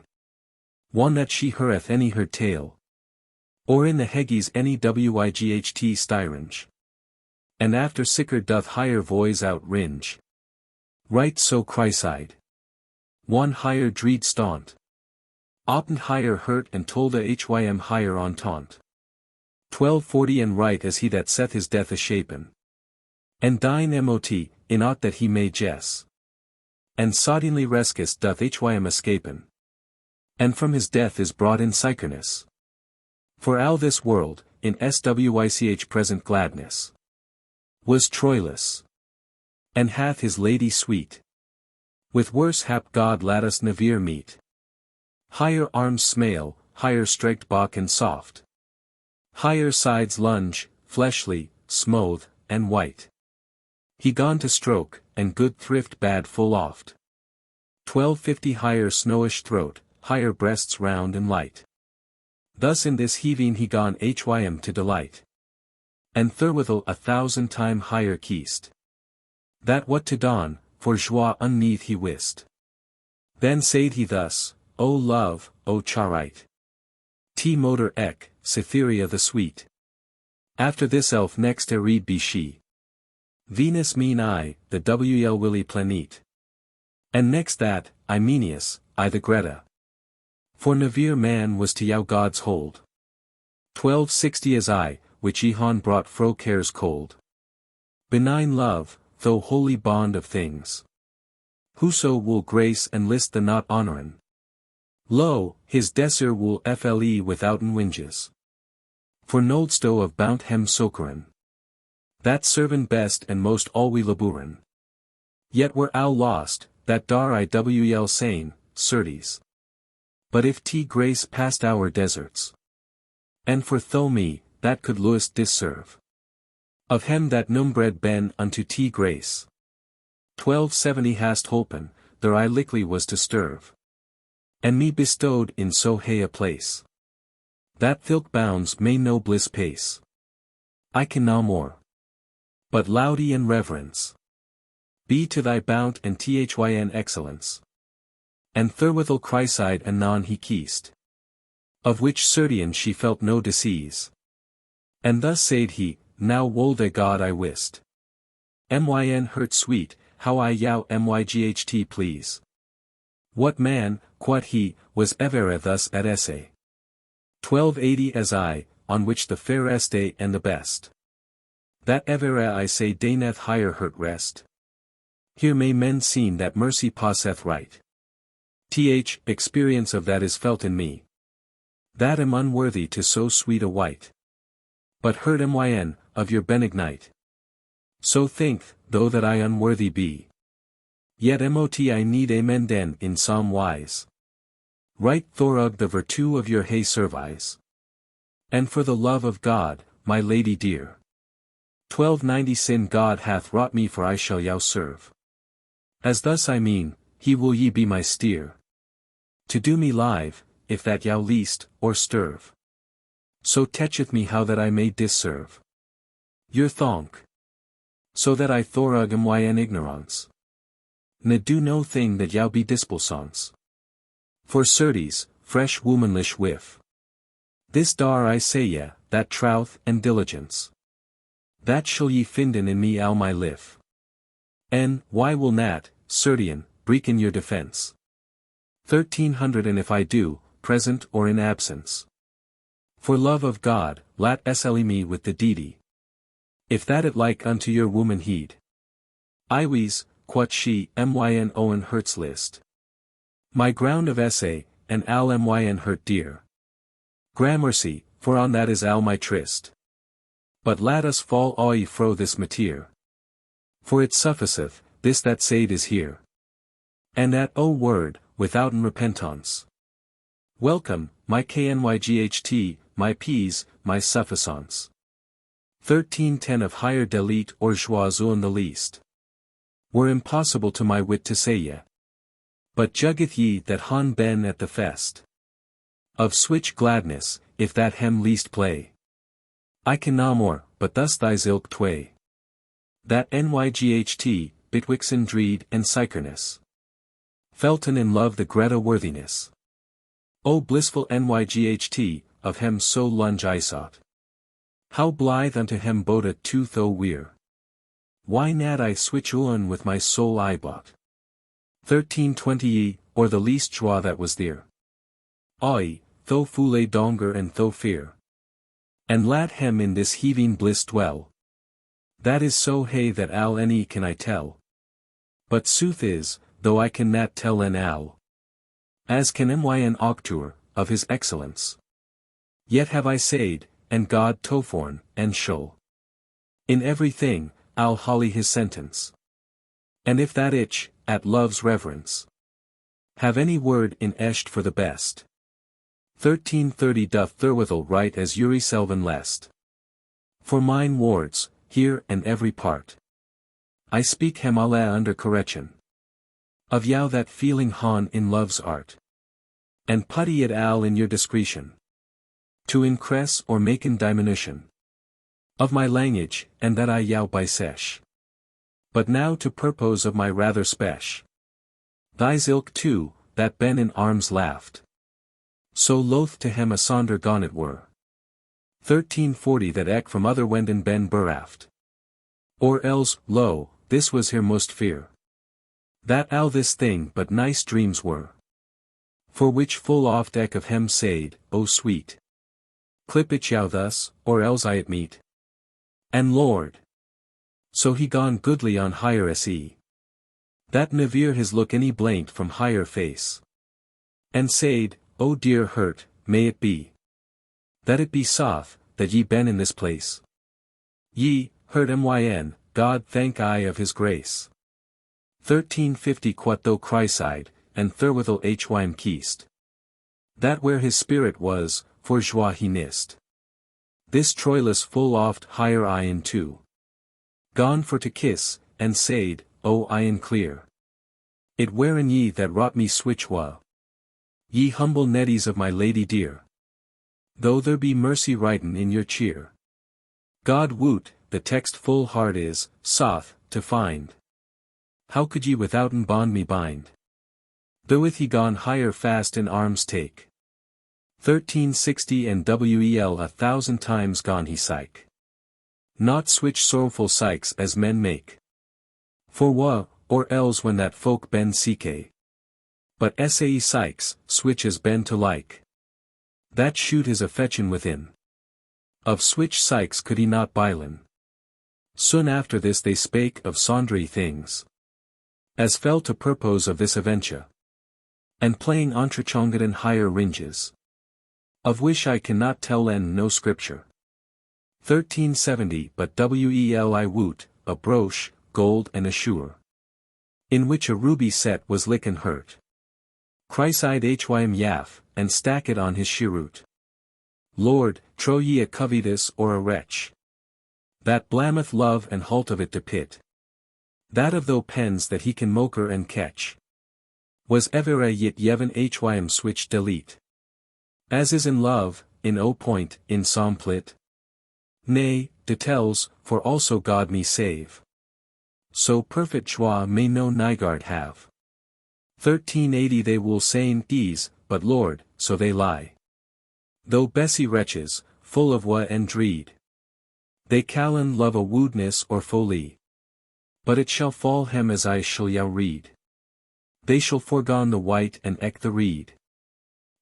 One that she heareth any her tale. Or in the Heges any wight styringe. And after sicker doth higher voice outringe. Right so Chryside. One higher dreed staunt. Opend higher hurt and told a hym higher entente. 1240 and right as he that saith his death a shapen. And dine mot, in aught that he may jess. And soddenly rescus doth hym escapen. And from his death is brought in Sycherness. For all this world, in swych present gladness. Was Troilus. And hath his lady sweet. With worse hap God let us never meet. Higher arms smale, higher streked bach and soft. Higher sides lunge, fleshly, smooth, and white. He gone to stroke, and good thrift bad full oft. 1250 higher snowish throat, higher breasts round and light. Thus in this heaving he gone hym to delight. And therewithal 1,000 time higher keist. That what to dawn, for joie unneath he wist. Then said he thus, O love, O charite. T motor ek, Cytherea the sweet. After this elf next read be she. Venus mean I, the willy planet. And next that, Imenius, I the Greta. For never man was to yow God's hold. 1260 as I, which Ehon brought fro cares cold. Benign love, though holy bond of things. Whoso will grace and list the not honorin. Lo, his desir will fle withouten winges. For noldstow of bount hem socorin. That servant best and most alwe laburin. Yet were ow lost, that dar iwl sane, certes. But if t grace past our deserts. And for tho me, that could lewest disserve. Of hem that numbred ben unto t grace. 1270 hast holpen, there I lickly was to sterve. And me bestowed in so hey a place. That thilk bounds may no bliss pace. I can now more. But loudy and reverence. Be to thy bount and thyn excellence. And therewithal Chryside anon he keist. Of which certain she felt no disease. And thus said he, now wolde God I wist. Myn hurt sweet, how I yow myght please. What man, quod he, was ever thus at esse. 1280 as I, on which the fair este and the best. That ever I say daneth higher hurt rest. Here may men seen that mercy passeth right. Experience of that is felt in me. That am unworthy to so sweet a wight. But heard myn, of your benignite. So think, though that I unworthy be. Yet mot I need amenden in some wise. Right thorug the virtue of your hey service. And for the love of God, my lady dear. 1290 sin God hath wrought me for I shall yow serve. As thus I mean, he will ye be my steer. To do me live, if that yow least, or sterve. So techeth me how that I may disserve. Your thonk. So that I thorug myn ignorance. Ne do no thing that yow be dispulsance. For certes, fresh womanlish whiff. This dar I say ye, that trouth and diligence. That shall ye finden in me all my life. Why will nat, certain, break in your defense? 1300 and if I do, present or in absence. For love of God, lat sle me with the deedy. If that it like unto your woman heed. Iwes, quot she, myn Owne hurts list. My ground of essay, and al myn hurt dear. Gramercy, for on that is al my tryst. But let us fall awe fro this mateer. For it sufficeth, this that said is here. And at O word, withouten repentance. Welcome, my knyght, my peas, my suffisance. 1310 of higher delete or joie in the least. Were impossible to my wit to say ye. But juggeth ye that han ben at the fest. Of switch gladness, if that hem least play. I can na more, but thus thys ilk tway. That nyght, Bitwixen dreed and Sycherness. Felton in love the Greta worthiness. O blissful nyght, of hem so lunge I sought. How blithe unto hem boda tooth o weir. Why nad I switch Owne with my soul I bought. 1320 or the least joie that was there. Aye, tho foule donger and tho fear. And lat hem in this heaving bliss dwell. That is so hey that al any can I tell. But sooth is, though I can not tell an al. As can myn octur, of his excellence. Yet have I said, and God toforn, and show. In everything, al holly his sentence. And if that itch, at love's reverence. Have any word in esht for the best. 1330 doth therewithal write as Uri Selvan lest. For mine wards, here and every part. I speak hem alla under correction. Of yow that feeling han in love's art. And putty it al in your discretion. To increase or maken diminution. Of my language, and that I yow by sesh. But now to purpose of my rather spesh. Thys ilk too, that ben in arms laughed. So loath to hem asunder gone it were. 1340 that eke from other wenden ben beraft. Or else, lo, this was here most fear. That al this thing but nice dreams were. For which full oft eke of hem said, O sweet. Clip it yow thus, or else I it meet. And Lord. So he gone goodly on higher se. That never his look any blaint from higher face. And said, O dear hurt, may it be. That it be soth, that ye ben in this place. Ye, hurt myn, God thank I of his grace. 1350 quat though Chryside, and therewithal hym keast. That where his spirit was, for joie he nist. This Troilus full oft higher in too. Gone for to kiss, and said, O in clear. It wherein ye that wrought me switch wa. Ye humble neddies of my lady dear. Though there be mercy writen in your cheer. God woot, the text full hard is, soth, to find. How could ye withouten bond me bind? Therewith he gone higher fast in arms take. 1360 and wel 1,000 times gone he psych. Not switch sorrowful sykes as men make. For wa, or else when that folk ben seeke. But sae sykes, switch as ben to like. That shoot his affection within. Of switch sykes could he not bylen. Soon after this they spake of sundry things. As fell to purpose of this aventure. And playing entrechongaden higher ringes. Of which I cannot tell no scripture. 1370 but I woot, a brooch, gold and assure. In which a ruby set was licken hurt. Chryside hym yaff, and stack it on his cheroot. Lord, trow ye a covetous or a wretch. That blameth love and halt of it to pit. That of tho pens that he can moker and catch. Was ever a yet yevon hym switch delete. As is in love, in O point, in som plit. Nay, detells, for also God me save. So perfect joie may no nygard have. 1380 they will saying ease, but Lord, so they lie. Though Bessie wretches, full of wa and dreed. They callan love a woodness or folie. But it shall fall hem as I shall yow read. They shall forgone the white and eke the reed.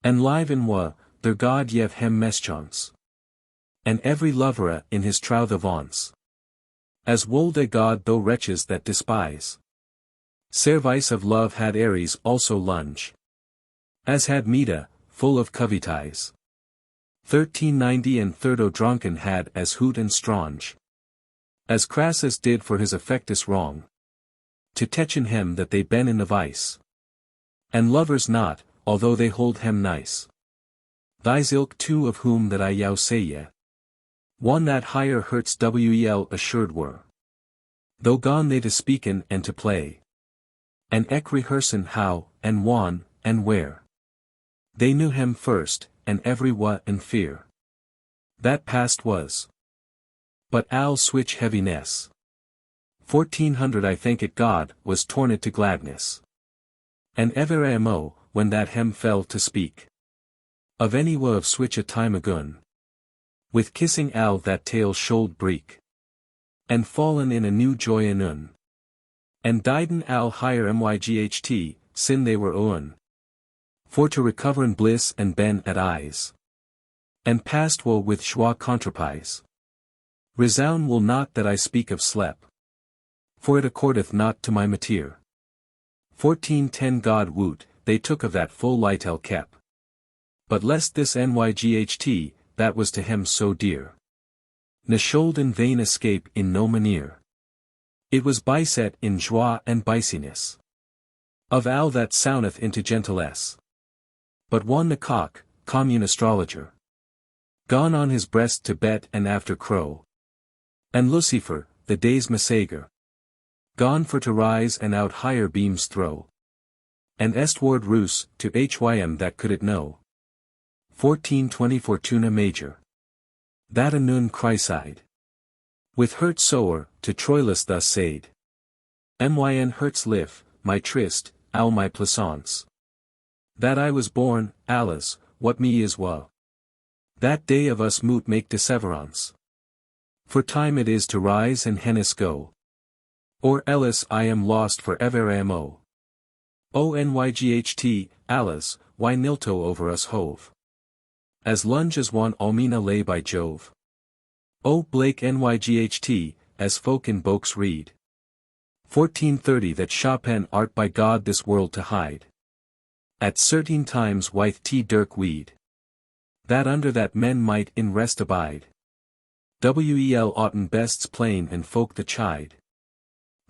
And live in wa, their God yev hem meschance. And every lovera in his troth avance. As wold a God though wretches that despise. Service of love had Ares also lunge. As had Meda, full of covetize. 1390 and Thirdo drunken had as hoot and strange. As Crassus did for his affectus wrong. To techen hem that they ben in the vice. And lovers not, although they hold hem nice. Thys ilk two of whom that I yow say ye. One that higher hurts wel assured were. Though gone they to speaken and to play. And eke rehearsen how, and whan, and where. They knew him first, and every what and fear. That past was. But al switch heaviness. 1400 I thank it God, was torn it to gladness. And ever amo, when that hem fell to speak. Of any wa of switch a time agun. With kissing al that tale should break. And fallen in a new joy anun. And dieden al higher myght, sin they were Owne. For to recoveren bliss and ben at eyes. And past woe with joie contrepise. Resound will not that I speak of slep. For it accordeth not to my mateer. 1410 God woot, they took of that full light el kep. But lest this nyght, that was to him so dear. Ne should in vain escape in no manier. It was byset in joie and biciness. Of al that soundeth into gentilesse. But one the cock, commune astrologer. Gone on his breast to bet and after crow. And Lucifer, the day's messager. Gone for to rise and out higher beams throw. And estward roos, to hym that could it know. 1420 Fortuna Major. That anun chryside. With hurt sower, to Troilus thus said. Myn hurts lif, my tryst, al my plaisance. That I was born, alas, what me is wa. That day of us moot make disseverance. For time it is to rise and hennis go. Or else I am lost for ever amo. Onyght, alas, why nilto over us hove. As lunge as one almina lay by Jove. O Blake nyght, as folk in books read. 1430 that Chopin art by God this world to hide. At certain times wyth t dirk weed. That under that men might in rest abide. Wel oughtn bests plain and folk the chide.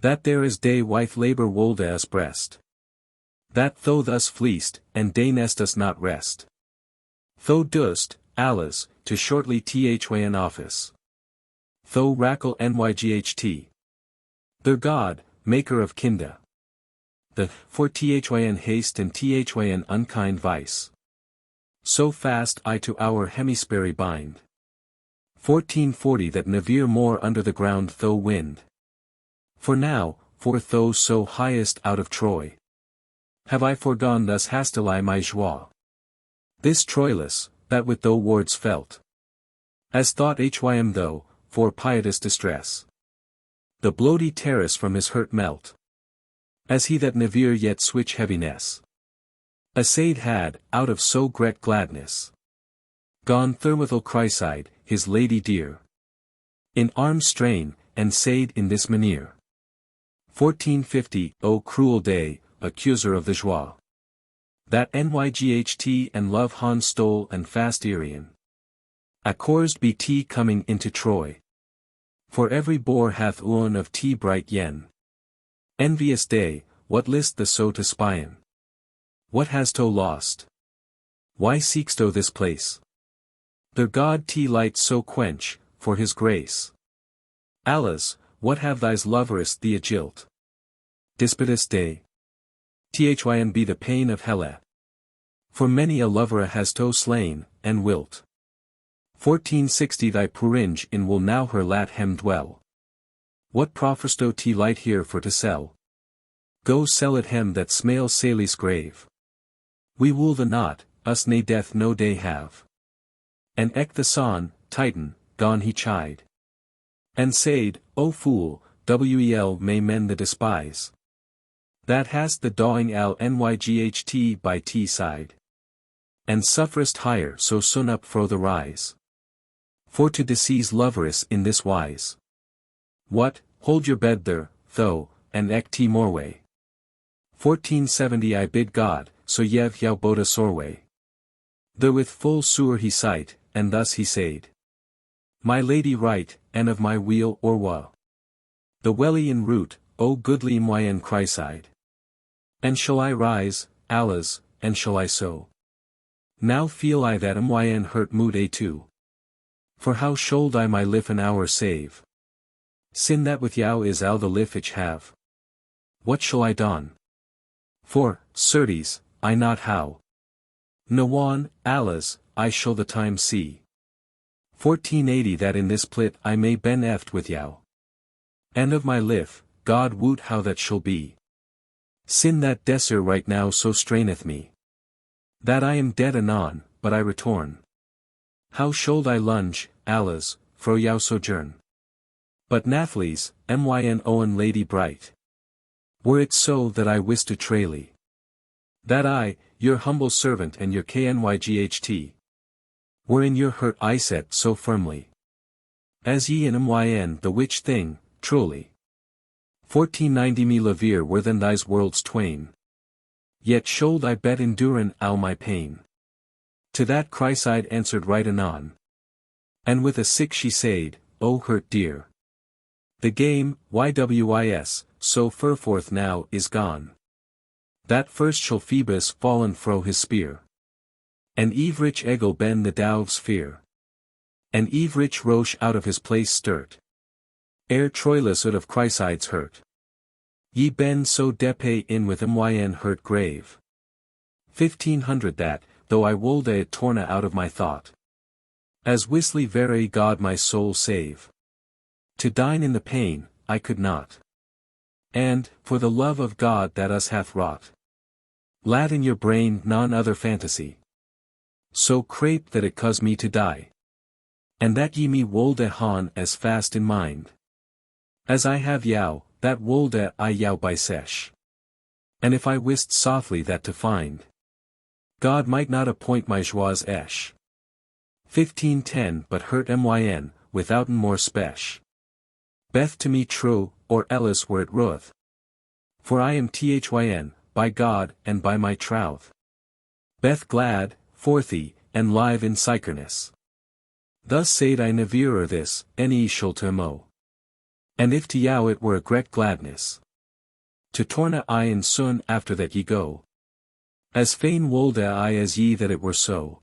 That there is day wyth labor wolde us breast. That though thus fleeced, and day nest us not rest. Though dust, alas, to shortly thyn office. Though rackle nyght. The God, maker of kinda. The, for thyn haste and thyn unkind vice. So fast I to our hemisphere bind. 1440 that nevere more under the ground though wind. For now, for though so highest out of Troy. Have I forgone thus hastily my joie. This Troilus, that with though wards felt. As thought hym though, for pietous distress. The bloody terrace from his hurt melt. As he that nevere yet switch heaviness. Assayed had, out of so great gladness. Gone thermithal chryside, his lady dear. In arms strain, and sayed in this manier. 1450, O cruel day, accuser of the joie. That nyght and love han stole and fast Irian. Accorsed be t coming into Troy. For every boar hath Owne of t bright yen. Envious day, what list the so to spyen? What hast to lost? Why seekst to this place? The God t light so quench, for his grace. Alas, what have thys lovers thee agilt? Disputous day. Thyn be the pain of Hele. For many a lover has to slain, and wilt. 1460 thy puringe in will now her lat hem dwell. What proffers to t light here for to sell? Go sell it hem that smale salis grave. We wool the knot, us ne death no day have. And eke the son, Titan, gone he chide. And said, O fool, wel may men the despise. That hast the dawing al nyght by t side. And sufferest higher so soon up fro the rise. For to deceize loveress in this wise. What, hold your bed there, though, and eke t moreway. 1470 I bid God, so yev yow boda sorway. There with full sewer he sight, and thus he said. My lady right, and of my wheel or woe. The welly in root, O goodly moyen Chryside. And shall I rise, alas, and shall I so? Now feel I that moyen hurt mood a too. For how should I my life an hour save? Sin that with you is al the life ich have. What shall I don? For, certes, I not how. No one, alas, I shall the time see. 1480 that in this plit I may ben eft with you. And of my life, God woot how that shall be. Sin that desser right now so straineth me. That I am dead anon, but I return. How should I lunge, alas, fro you sojourn? But Nathles, myn Owne lady bright. Were it so that I wist to traily. That I, your humble servant and your knyght. Were in your hurt I set so firmly. As ye in myn the which thing, truly. 1490 me levere were than thys worlds twain. Yet should I bet enduren al my pain. To that Chryside answered right anon. And with a sick she said, O hurt dear. The game, ywis, so furforth now is gone. That first shall Phoebus fallen fro his spear. And Evrich ego ben the dove's fear. And Evrich roche out of his place sturt. Ere Troilus out of Chryside's hurt. Ye ben so depe in with myn hurt grave. 1500 that, though I wolde it torna out of my thought. As wisly very God my soul save. To dine in the pain, I could not. And, for the love of God that us hath wrought. Lad in your brain none other fantasy. So crape that it cause me to die. And that ye me wolde han as fast in mind. As I have yow, that wolde I yow by sesh. And if I wist softly that to find. God might not appoint my joies esh. 1510 but hurt myn, withouten more spesh. Beth to me true, or else were it ruth. For I am thyn, by God, and by my troth. Beth glad, forthy, and live in psycherness. Thus said I neverer this, any shall to mo. And if to yow it were a great gladness. To torna I in soon after that ye go. As fain wolde I as ye that it were so.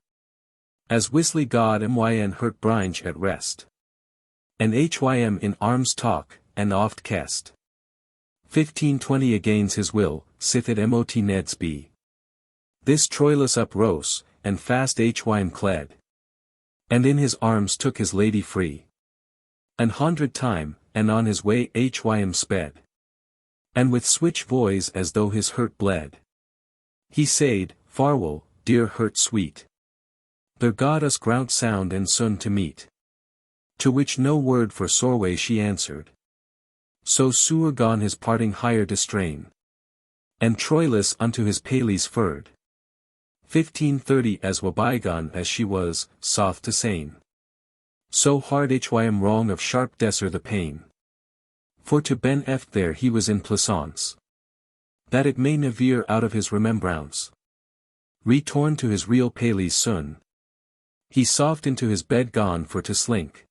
As wisly God myn hurt bringe at rest. And hym in arms talk, and oft kest. 1520 against his will, sith it mot neds be. This Troilus uprose, and fast hym cled. And in his arms took his lady free. An 100 time, and on his way hym sped. And with switch voice as though his hurt bled. He said, Farewell, dear hurt sweet. There God us grout sound and soon to meet. To which no word for soreway she answered. So sewer gone his parting hire distrain. And Troilus unto his pales furred. 1530 as wabygone as she was, soft to sane. So hard hym wrong of sharp desser the pain. For to ben eft there he was in plaisance. That it may never out of his remembrance. Retorn to his real pales soon. He soft into his bed gone for to slink.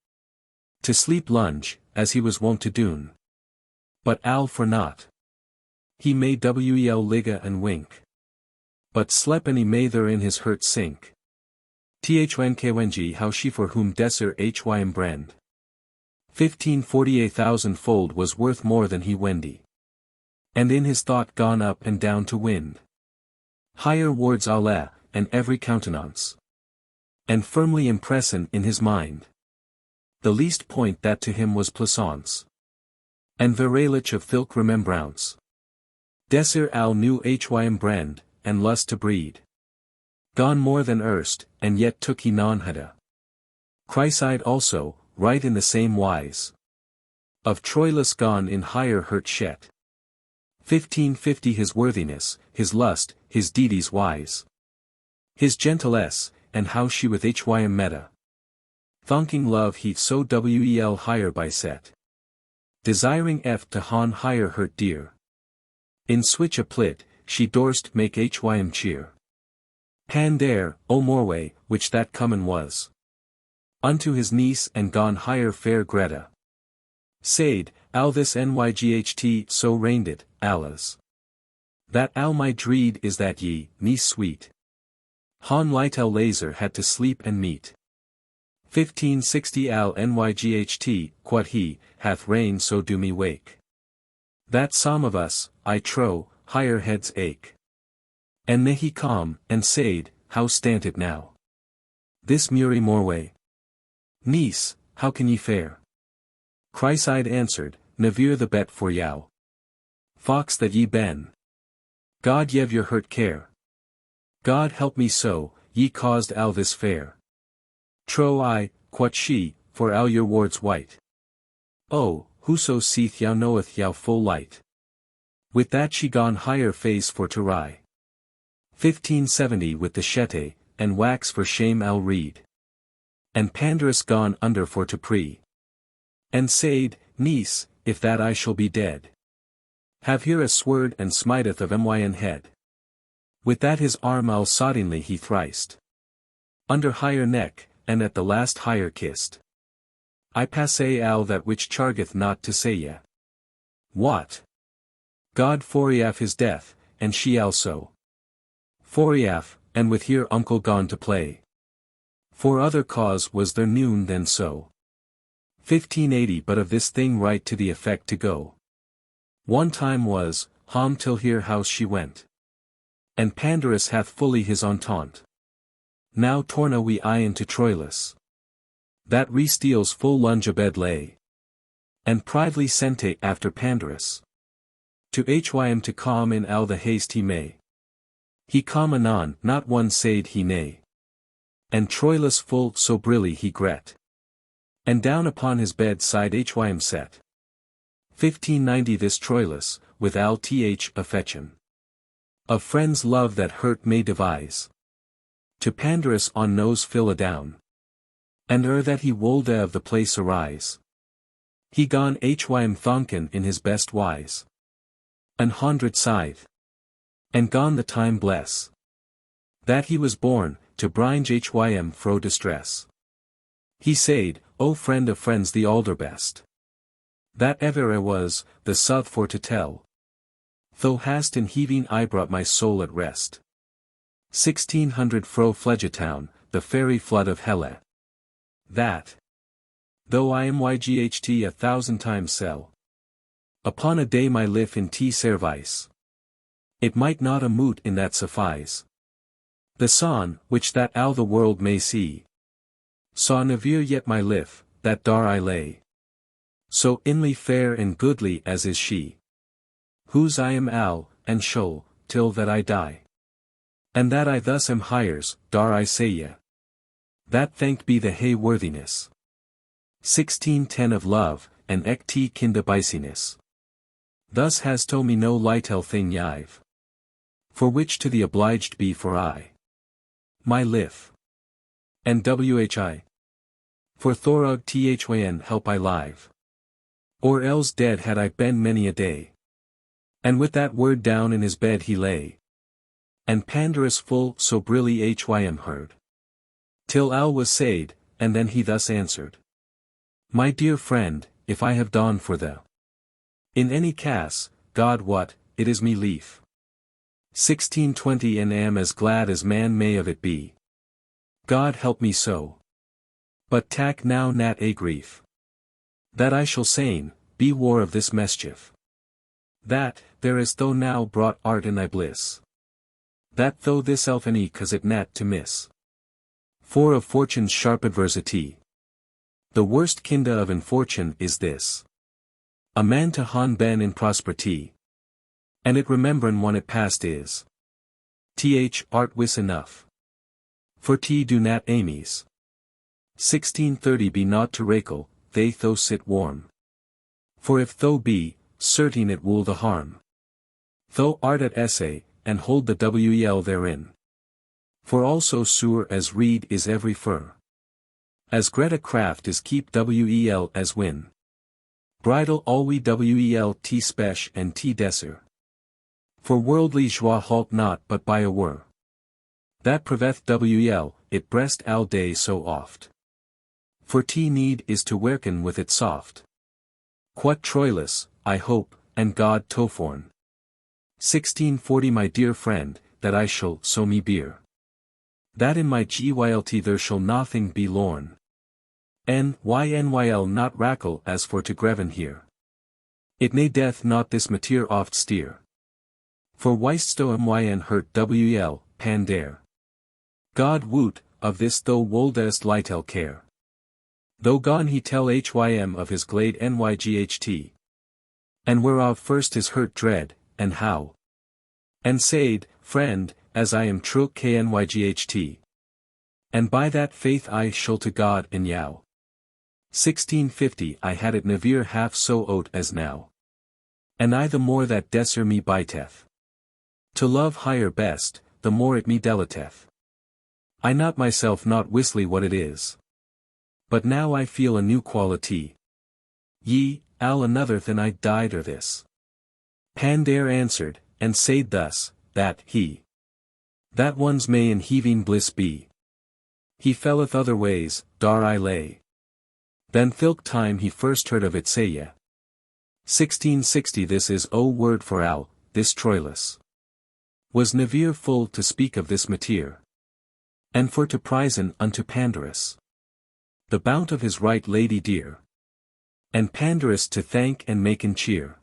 To sleep lunge, as he was wont to doon. But al for naught. He may wel liga and wink. But slep and he may there in his hurt sink. Thnkwenji how she for whom desser hym brand. 1548,000-fold was worth more than he wendy. And in his thought gone up and down to wind. Higher wards Allah, and every countenance. And firmly impressen in his mind. The least point that to him was plaisance. And veralich of thilk remembrance. Desir al new hym brand, and lust to breed. Gone more than erst, and yet took he non hada. Chryside also, right in the same wise. Of Troilus gone in higher hurt shet. 1550 his worthiness, his lust, his deeds wise. His gentilesse, and how she with hym meta. Thonking love he so wel higher by set. Desiring eft to han higher hurt dear. In switch a plit, she dorst make hym cheer. Pan there, O Morway, which that common was. Unto his niece and gone higher fair Greta. Said, Al this nyght so reigned it, Alas. That al my dreed is that ye, me sweet. Han Lytel laser had to sleep and meet. 1560 al nyght, quod he, hath reigned so do me wake. That some of us, I trow, higher heads ache. And may he calm, and said, how stant it now? This Muri Morway. Niece, how can ye fare? Chryside answered, Navir the bet for yow. Fox that ye ben. God yev your hurt care. God help me so, ye caused al this fair. Trow I, quot she, for al your wards white. Oh, whoso seeth yow knoweth yow full light. With that she gone higher face for to rye. 1570 with the shete, and wax for shame al read. And Pandarus gone under for to pre. And said, Niece, if that I shall be dead. Have here a sword and smiteth of myn head. With that his arm al soddingly he thriced. Under higher neck, and at the last higher kissed. I passe al that which chargeth not to say ye. What? God foriaf his death, and she also. Foriaf, and with here uncle gone to play. For other cause was there noon than so. 1580 but of this thing right to the effect to go. One time was, hom till here house she went. And Pandarus hath fully his entente. Now torna we ion to Troilus. That re-steals full lunge abed lay. And prively sente after Pandarus. To hym to calm in al the haste he may. He calm anon, not one said he nay. And Troilus full so brilly he gret. And down upon his bed side hym set. 1590 this Troilus, with al th affection. Of friends love that hurt may devise. To Pandarus on nose fill a down. And that he wolde of the place arise. He gone hym thonken in his best wise. An hundred scythe. And gone the time bless. That he was born, to bringe hym fro distress. He said, O friend of friends the alderbest. That ever I was, the sooth for to tell. Thou hast in heaving I brought my soul at rest. 1600 fro Flegetown, the fairy flood of Helle. That. Though I am yght 1,000 times sell. Upon a day my life in tea service. It might not a moot in that suffice. The son, which that al the world may see. Saw never yet my life, that dar I lay. So inly fair and goodly as is she. Whose I am al, and shall, till that I die. And that I thus am hires, dar I say ye. That thanked be the hay worthiness. 1610 of love, and ec t kinda biciness. Thus has to me no lightel thing yive. For which to the obliged be for I. My lif. And whi. For Thorog thyn help I live. Or else dead had I been many a day. And with that word down in his bed he lay. And Pandarus full so brilly hym heard. Till al was said, and then he thus answered. My dear friend, if I have done for thou. In any case, God what, it is me lief. 1620 and am as glad as man may of it be. God help me so. But tack now nat a grief. That I shall sain, be war of this mischief. That, there is though now brought art in thy bliss. That though this elfany cause it nat to miss. For of fortune's sharp adversity. The worst kinda of infortune is this. A man to han ben in prosperity. And it remembran when it past is. Art wis enough. For do nat amies. 1630 be not to rakel, they tho sit warm. For if tho be, certain it will the harm. Tho art at essay, and hold the wel therein. For also sure as reed is every fur. As Greta craft is keep wel as win. Bridle alwe wel t spech and t desser. For worldly joie halt not but by a word. That preveth wel, it breast al day so oft. For need is to werken with it soft. Quot Troilus, I hope, and God Tophorn. 1640 My dear friend, that I shall so me beer. That in my gylt there shall nothing be lorn. Nynyl not rackle as for to greven here. It nay death not this mateer oft steer. For Weisto myn hurt wel, pandare. God woot, of this though woldest litel care. Though gone he tell hym of his glade nyght. And whereof first his hurt dread, and how. And said, friend, as I am true knyght. And by that faith I shall to God and yow. 1650 I had it never half so oat as now. And I the more that desser me biteth. To love higher best, the more it me delateth. I not myself not wistly what it is. But now I feel a new quality. Ye, al another than I died or this. Pandare answered, and said thus, that he. That one's may in heaving bliss be. He felleth other ways, dar I lay. Then thilk time he first heard of it say ye. 1660 This is o word for al, this Troilus. Was never full to speak of this mateer. And for to prisen unto Pandarus. The bounte of his right lady dear. And Pandarus to thank and maken cheer.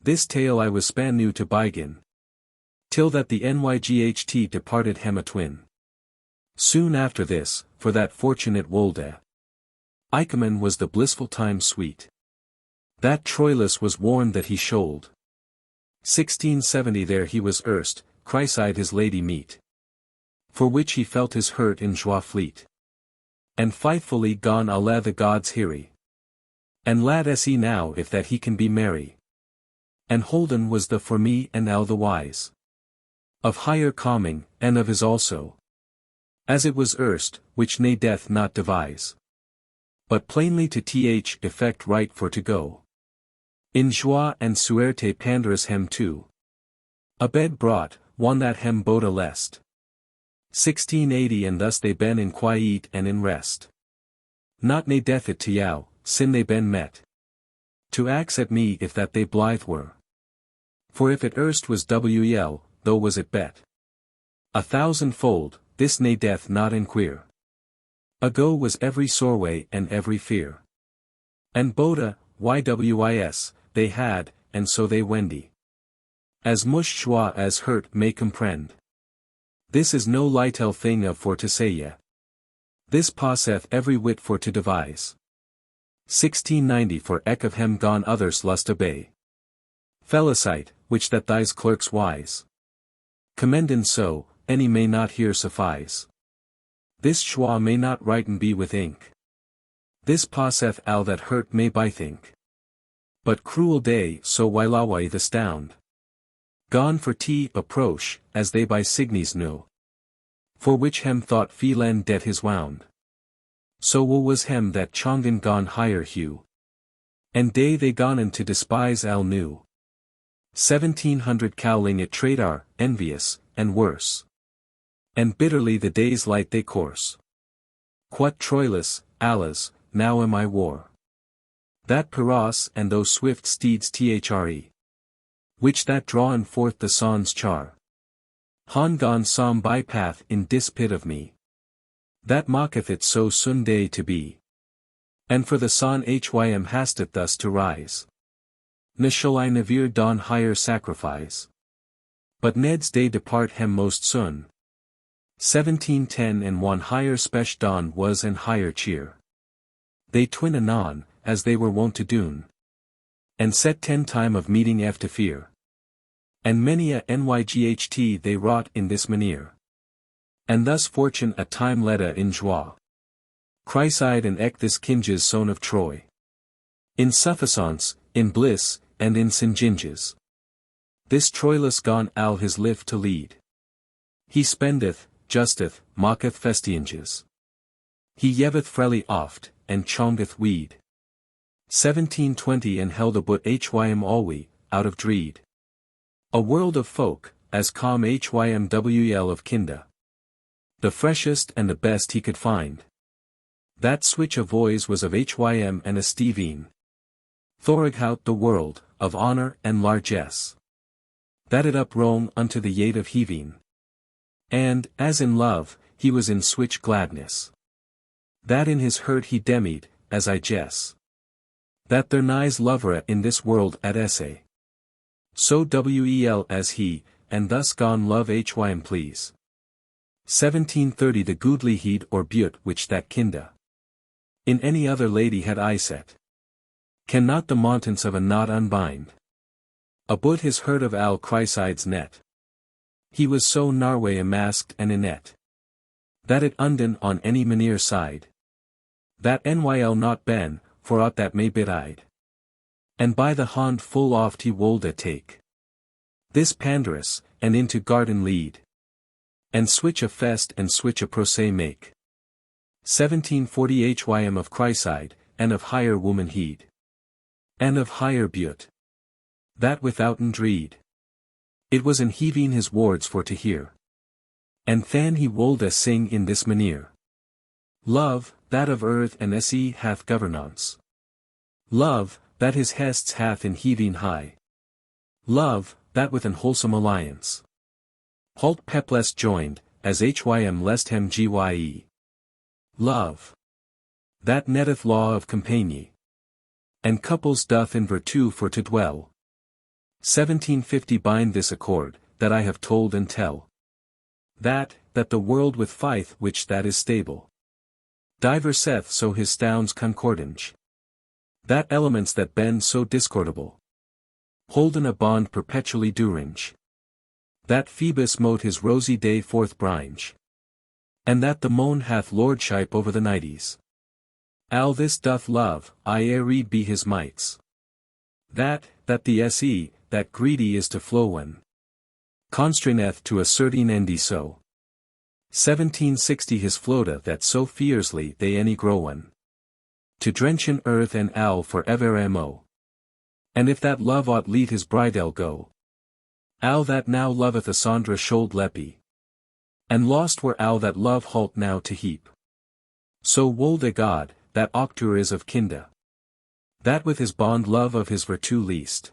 This tale I was span new to bygin. Till that the nyght departed hem a twin. Soon after this, for that fortunate wolde. Icamen was the blissful time sweet. That Troilus was warned that he should. 1670 There he was erst, Chryside his lady meet. For which he felt his hurt in joie fleet. And fightfully gone alle the gods heary. And lad is he now if that he can be merry. And holden was the for me and al the wise. Of higher calming, and of his also. As it was erst, which nay death not devise. But plainly to th effect right for to go. In joie and suerte Pandarus hem too. A bed brought, one that hem boda lest. 1680 And thus they ben in quiet and in rest. Not nay death it to yow, sin they ben met. To axe at me if that they blithe were. For if it erst was wel, though was it bet. 1,000-fold, this nay death not inquire. Ago was every soreway and every fear. And boda, ywis, they had, and so they wendy. As much joie as hurt may comprehend. This is no litel thing of for to say ye. This passeth every wit for to devise. 1690 For eke of hem gone others lust obey. Felicite, which that thys clerks wise. Commendin so, any may not here suffice. This joie may not writen be with ink. This passeth al that hurt may bythink. But cruel day so wilawai the stound. Gone for tea approach, as they by signes knew. For which hem thought phelan det his wound. So was hem that chongan gone higher hue. And day they gonen to despise al new. 1700 Cowling it tradar, envious, and worse. And bitterly the day's light they course. Quot Troilus, alas, now am I war. That Paros and those swift steeds thre. Which that drawen forth the sans char. Han gone som by path in dispit of me. That mocketh it so soon day to be. And for the son hym hastet thus to rise. Ne shall I never don higher sacrifice. But Ned's day depart hem most soon. 1710 And one higher spech don was and higher cheer. They twin anon, as they were wont to doon. And set 10 time of meeting to fear. And many a nyght they wrought in this manier. And thus fortune a time led a in joie. Chryside and eke this kinges son of Troy. In sufficance, in bliss, and in singinges. This Troilus gone al his life to lead. He spendeth, justeth, mocketh festianges. He yeveth freely oft, and chongeth weed. 1720 And held a but hym alwi, out of dreed. A world of folk, as calm hymwl of kinda. The freshest and the best he could find. That switch of voice was of hym and a Steveen. Thorighout the world, of honour and largesse. That it uprung unto the yate of heaving. And, as in love, he was in switch gladness. That in his hurt he demied, as I guess. That there nighs lover in this world at essay. So wel as he, and thus gone love hym please. 1730 The goodly heed or beaut which that kinda in any other lady had I set. Cannot the montants of a knot unbind. About his hurt of Al Chryside's net. He was so narway masked and inet. That it undone on any maneer side. That nyl not ben, for aught that may betide. And by the hond full oft he wolde take. This Pandarus, and into garden lead. And switch a fest and switch a procès make. 1740 Hym of Chryside, and of higher woman heed. And of higher beaut. That withouten dreed. It was in heaving his wards for to hear. And than he wolde sing in this maneer. Love, that of earth and se hath governance. Love, that his hests hath in heaving high. Love, that with an wholesome alliance. Halt pepless joined, as hym lest hem gye. Love. That netteth law of compagnie. And couples doth in virtue for to dwell. 1750 Bind this accord, that I have told and tell. That the world with fife which that is stable. Diverseth so his stounds concordange. That elements that bend so discordable. Holden a bond perpetually duringe. That Phoebus mote his rosy day forth bringe. And that the moon hath lordship over the nighties. Al this doth love, I read be his mites. That the se, that greedy is to flowen. Constraineth to a certain endi so. 1760 His floda that so fiercely they any growen. To drenchen earth and al for ever mo. And if that love ought lead his bridal go. Al that now loveth a Sandra should leppy. And lost were al that love halt now to heap. So wolde God, that octur is of kinda. That with his bond love of his virtue least.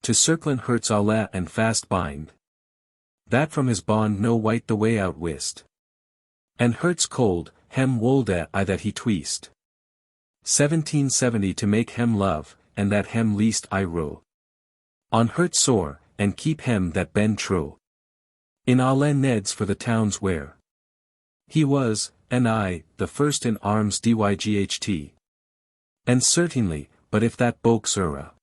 To circlen hurts alla and fast bind. That from his bond no white the way out wist. And hurts cold, hem wolde I that he tweest. 1770 To make hem love, and that hem least I row. On hurt sore, and keep hem that bend true. In alle neds for the towns where he was, and I, the first in arms dyght. And certainly, but if that boke sura.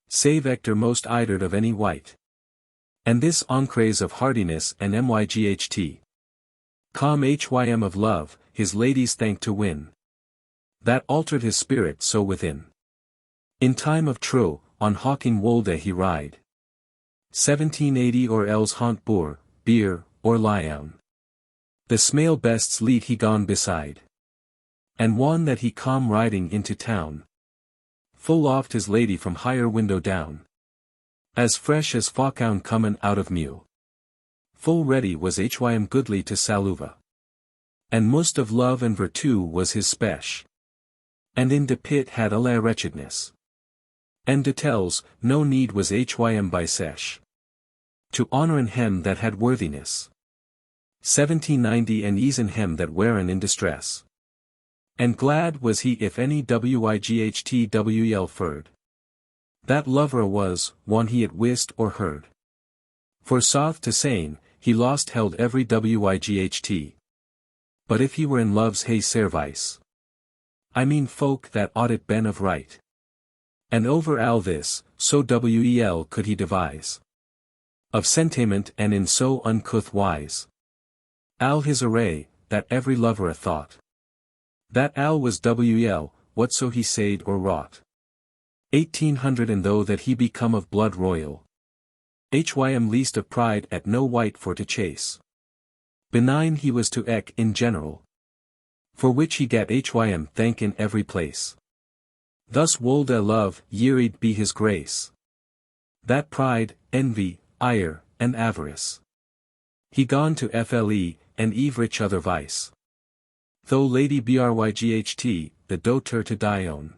Say vector most idred of any white. And this encres of hardiness and myght. Com hym of love, his ladies thank to win. That altered his spirit so within. In time of true, on hawking wolde he ride. 1780 Or els haunt boor, beer, or lyon. The smale bests lead he gone beside. And one that he come riding into town. Full oft his lady from higher window down. As fresh as faucoun comen out of mew. Full ready was hym goodly to saluva. And most of love and virtue was his spesh. And in de pit had a la wretchedness. And de tells, no need was hym by sesh. To honor in hem that had worthiness. 1790 And ease in hem that weren in distress. And glad was he if any wightwl furred. That lover was, one he at wist or heard. For soth to sayn, he lost held every wight. But if he were in love's hay service. I mean folk that ought it been of right. And over all this, so wel could he devise. Of sentiment and in so uncouth wise. Al his array, that every lover a thought. That al was wel, whatso he said or wrought. 1800 And though that he become of blood royal. Hym least of pride at no white for to chase. Benign he was to eke in general. For which he gat hym thank in every place. Thus wolde love, yearied be his grace. That pride, envy, ire, and avarice. He gone to fle, and eve rich other vice. Though lady bryght, the doter to Owne.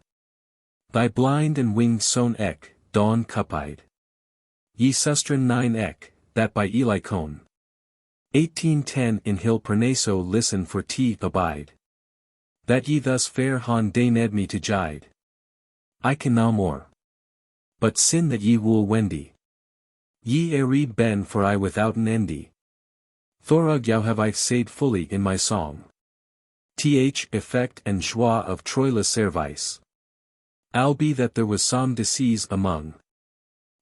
Thy blind and winged son ek, dawn cup-eyed. Ye sustren 9 ek, that by Elicone. 1810 in Hill Pernaso listen for teeth abide. That ye thus fair han day ned me to jide. I can no more. But sin that ye wool wendy. Ye read ben for I without an endy. Thorug yow have I said fully in my song. Th effect and joie of Troilus service. Albe that there was some disease among.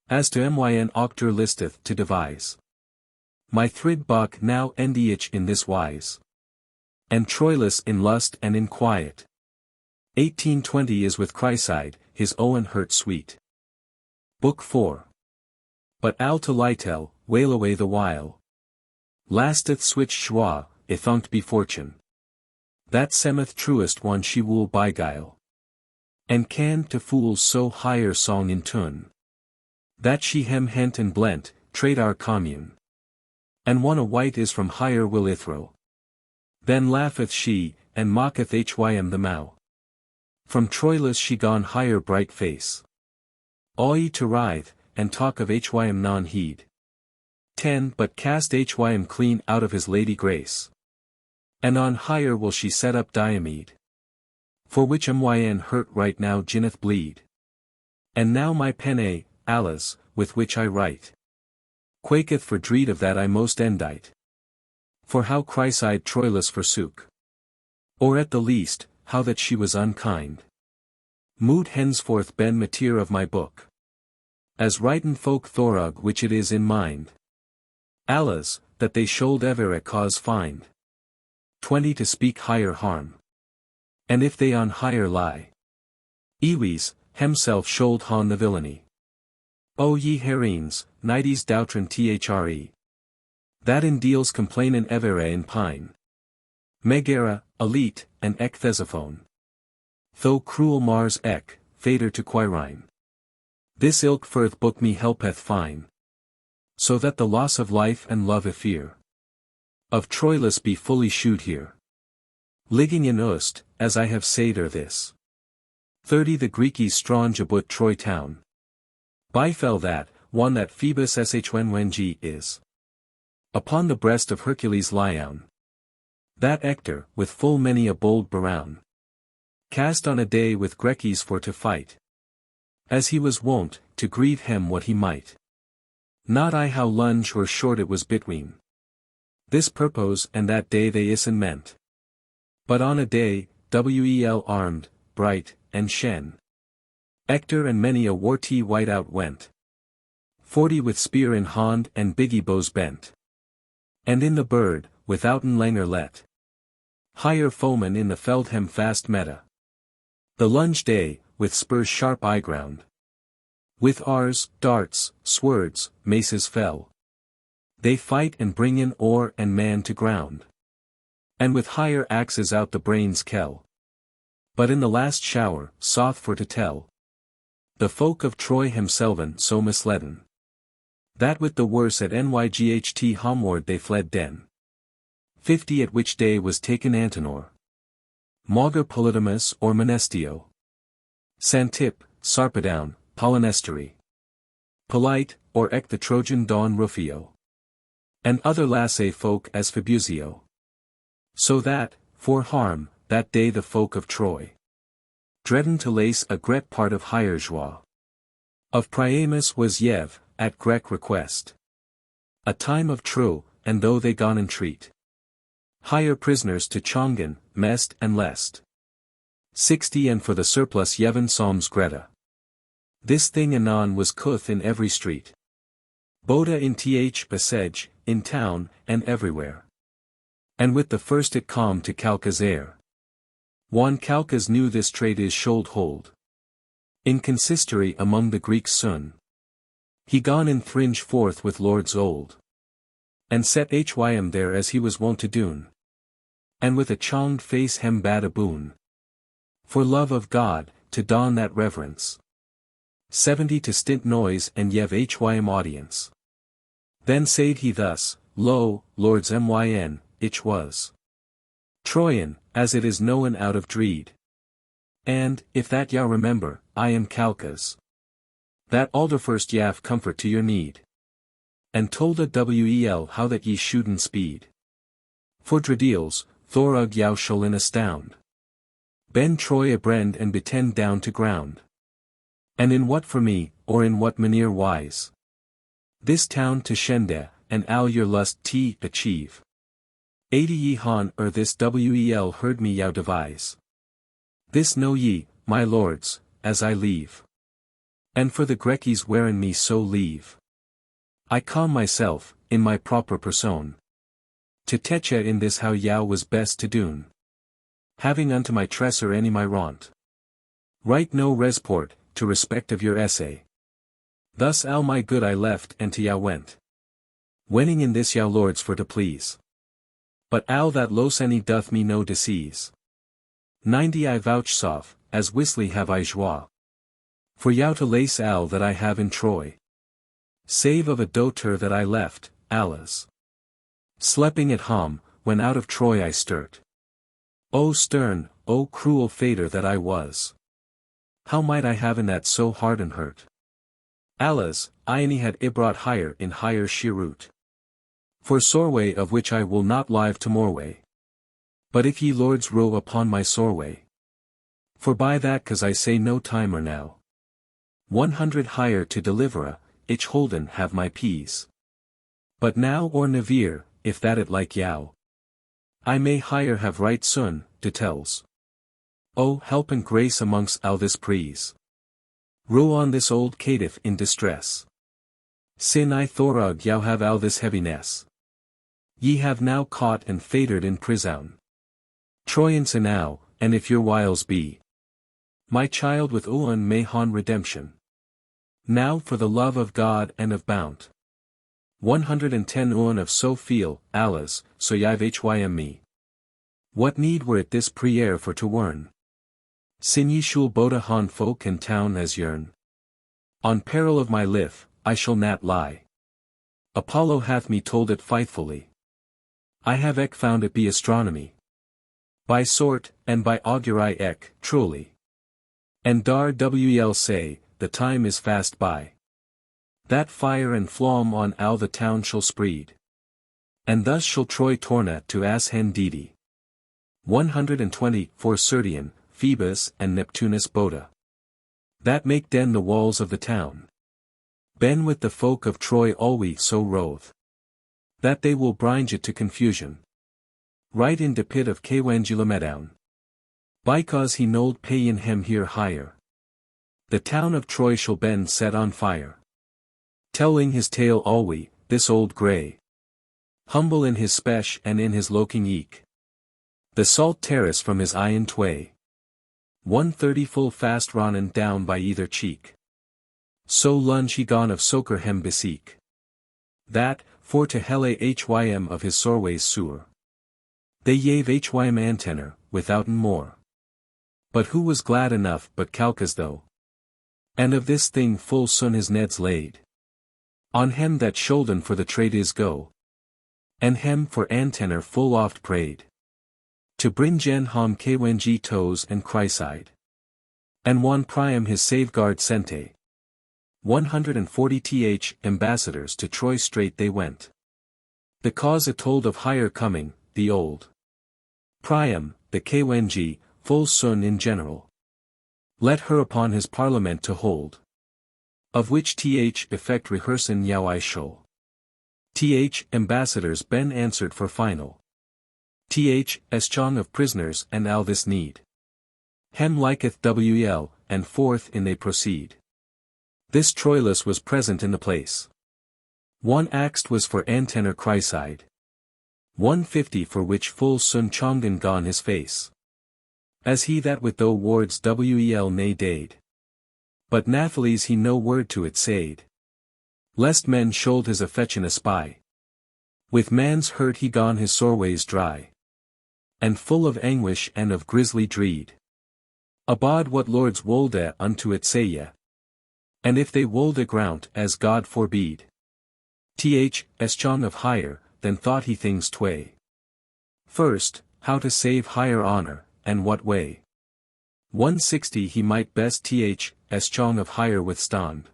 As to myn octor listeth to devise. My thrid buck now endiich in this wise. And Troilus in lust and in quiet. 1820 is with Chryside, his Owne hurt sweet. Book 4. But al to Lytel, wail away the while. Lasteth switch schwa, ithunct be fortune. That semeth truest one she wool beguile. And can to fools so higher song in tune. That she hem hent and blent, trade our commune. And one a white is from higher will ithro. Then laugheth she, and mocketh hym the mow. From Troilus she gone higher bright face. Awe to writhe, and talk of hym non heed. 10 But cast hym clean out of his lady grace. And on higher will she set up Diomede. For which myn hurt right now ginneth bleed. And now my pen alas, with which I write. Quaketh for dread of that I most endite. For how Chryside Troilus forsook. Or at the least, how that she was unkind. Mood henceforth ben matir of my book. As writen folk Thorug which it is in mind. Alas, that they should ever a cause find. 20 To speak higher harm. And if they on higher lie. Ewes, himself should hon the villainy. O ye herines, nides doutrin thre. That in deals complainen evere in pine. Megara, elite, and ek thesophone. Though cruel Mars ek, fader to Quirine. This ilk firth book me helpeth fine. So that the loss of life and love I fear. Of Troilus be fully shewed here. Ligging in Ust, as I have said this. 30 The Greekies strange about Troy town. Bifell that, one that Phoebus shwenwengi is. Upon the breast of Hercules lyoun. That Hector, with full many a bold baroun. Cast on a day with Grecies for to fight. As he was wont, to grieve him what he might. Not I how lunge or short it was between. This purpose and that day they isen meant. But on a day, wel armed, bright, and shen. Hector and many a warty white out went. 40 with spear in hand and biggie bows bent. And in the bird, withouten langer let. Higher foemen in the Feldhem fast meta. The lunge day, with spurs sharp eye ground. With ars, darts, swords, maces fell. They fight and bring in ore and man to ground. And with higher axes out the brains kell. But in the last shower, soth for to tell. The folk of Troy himselven so misleden. That with the worse at Nyght homeward they fled den. 50 At which day was taken Antenor. Mauger Polydamas or Menestio. Xantip, Sarpedon, Polynesteri. Polite, or Ek the Trojan Don Rufio. And other lasse folk as Fabusio. So that, for harm, that day the folk of Troy. Dreaden to lace a gret part of higher joie. Of Priamus was Yev, at Grec request. A time of true, and though they gone entreat. Higher prisoners to Chongan, Mest and Lest. 60 And for the surplus Yevon Psalms Greta. This thing anon was cuth in every street. Boda in Besej, in town, and everywhere. And with the first it calm to Calca's air. Juan Calcas knew this trade is should hold. In consistory among the Greeks soon. He gone in thringe forth with lords old. And set hym there as he was wont to doon. And with a chonged face hem bade a boon. For love of God, to don that reverence. 70 To stint noise and yev hym audience. Then said he thus, Lo, lords myn, ich was. Troyan, as it is known out of dreed. And, if that yaw remember, I am Chaucers. That alderfirst yav comfort to your need. And told a wel how that ye shouldn't speed. For dredeals, thorug yaw sholin astound. Ben Troy abrend and betend down to ground. And in what for me, or in what manier wise? This town to shende, and al your lust t achieve. 80 ye han this wel heard me yow devise. This know ye, my lords, as I leave. And for the Grekis wherein me so leave. I calm myself, in my proper person. To techa in this how yow was best to doon. Having unto my tresser any my ront. Write no resport, to respect of your essay. Thus al my good I left and to yow went. Wenning in this yow lords for to please. But al that los any doth me no disease. 90 I vouchsafe, as wisly have I joie. For yow to lace al that I have in Troy. Save of a daughter that I left, alas. Sleeping at home, when out of Troy I sturt. O stern, O cruel fater that I was. How might I have in that so hard and hurt? Alas, I any had brought higher in higher shirut. For soreway of which I will not live to moreway. But if ye lords row upon my soreway. For by that cause I say no timer now. 100 higher to deliver ich holden have my peas. But now or nevere, if that it like yow. I may higher have right soon, to tells. Oh help and grace amongst all this prees. Row on this old caitiff in distress. Sin I thorug yow have all this heaviness. Ye have now caught and fatered in prison. Troyans enow, and if your wiles be. My child with Owne may hon redemption. Now for the love of God and of Bount. 110 Owne of so feel, alas, so yive hym me. What need were it this priere for to wern? Sin ye shul boda hon folk and town as yearn. On peril of my life, I shall not lie. Apollo hath me told it faithfully. I have found it be astronomy. By sort, and by augury truly. And dar wel say, the time is fast by. That fire and flame on all the town shall spread. And thus shall Troy torna to as hen deedy. 120 For Cerdian, Phoebus and Neptunus Boda. That make den the walls of the town. Ben with the folk of Troy alwe so roth. That they will bringe it to confusion. Right in de pit of Kewangulamedown. Because he nold payin hem here higher. The town of Troy shall ben set on fire. Telling his tale alwe, this old grey. Humble in his spesh and in his loking eke. The salt terrace from his iron tway. 130 full fast ronnen down by either cheek. So lunge he gone of soker hem beseek. That, for to hele hym of his sorways sewer. They yave hym antenor, withouten more. But who was glad enough but Chaucers though? And of this thing full soon his neds laid. On hem that sholden for the trade is go. And hem for antenor full oft prayed. To bring gen hom kwengi toes and chryside. And one priam his safeguard sente. 140 ambassadors to Troy straight they went. The cause it told of higher coming, the old. Priam, the kwengi, full soon in general. Let her upon his parliament to hold. Of which effect rehearsen yow I shol. Ambassadors ben answered for final. Eschong of prisoners and al this need. Hem liketh wel, and forth in they proceed. This Troilus was present in the place. One axt was for antenor chryside. 150 for which full soon chongan gone his face. As he that with thou wards wel nay dade. But Nathalie he no word to it said. Lest men should his affection espy. With man's hurt he gone his soreways dry. And full of anguish and of grisly dread. Abod what lords wolde unto it say ye. And if they wolde graunt as God forbid. Eschong of higher, then thought he things tway. First, how to save higher honor, and what way. 160 he might best chong of higher withstand.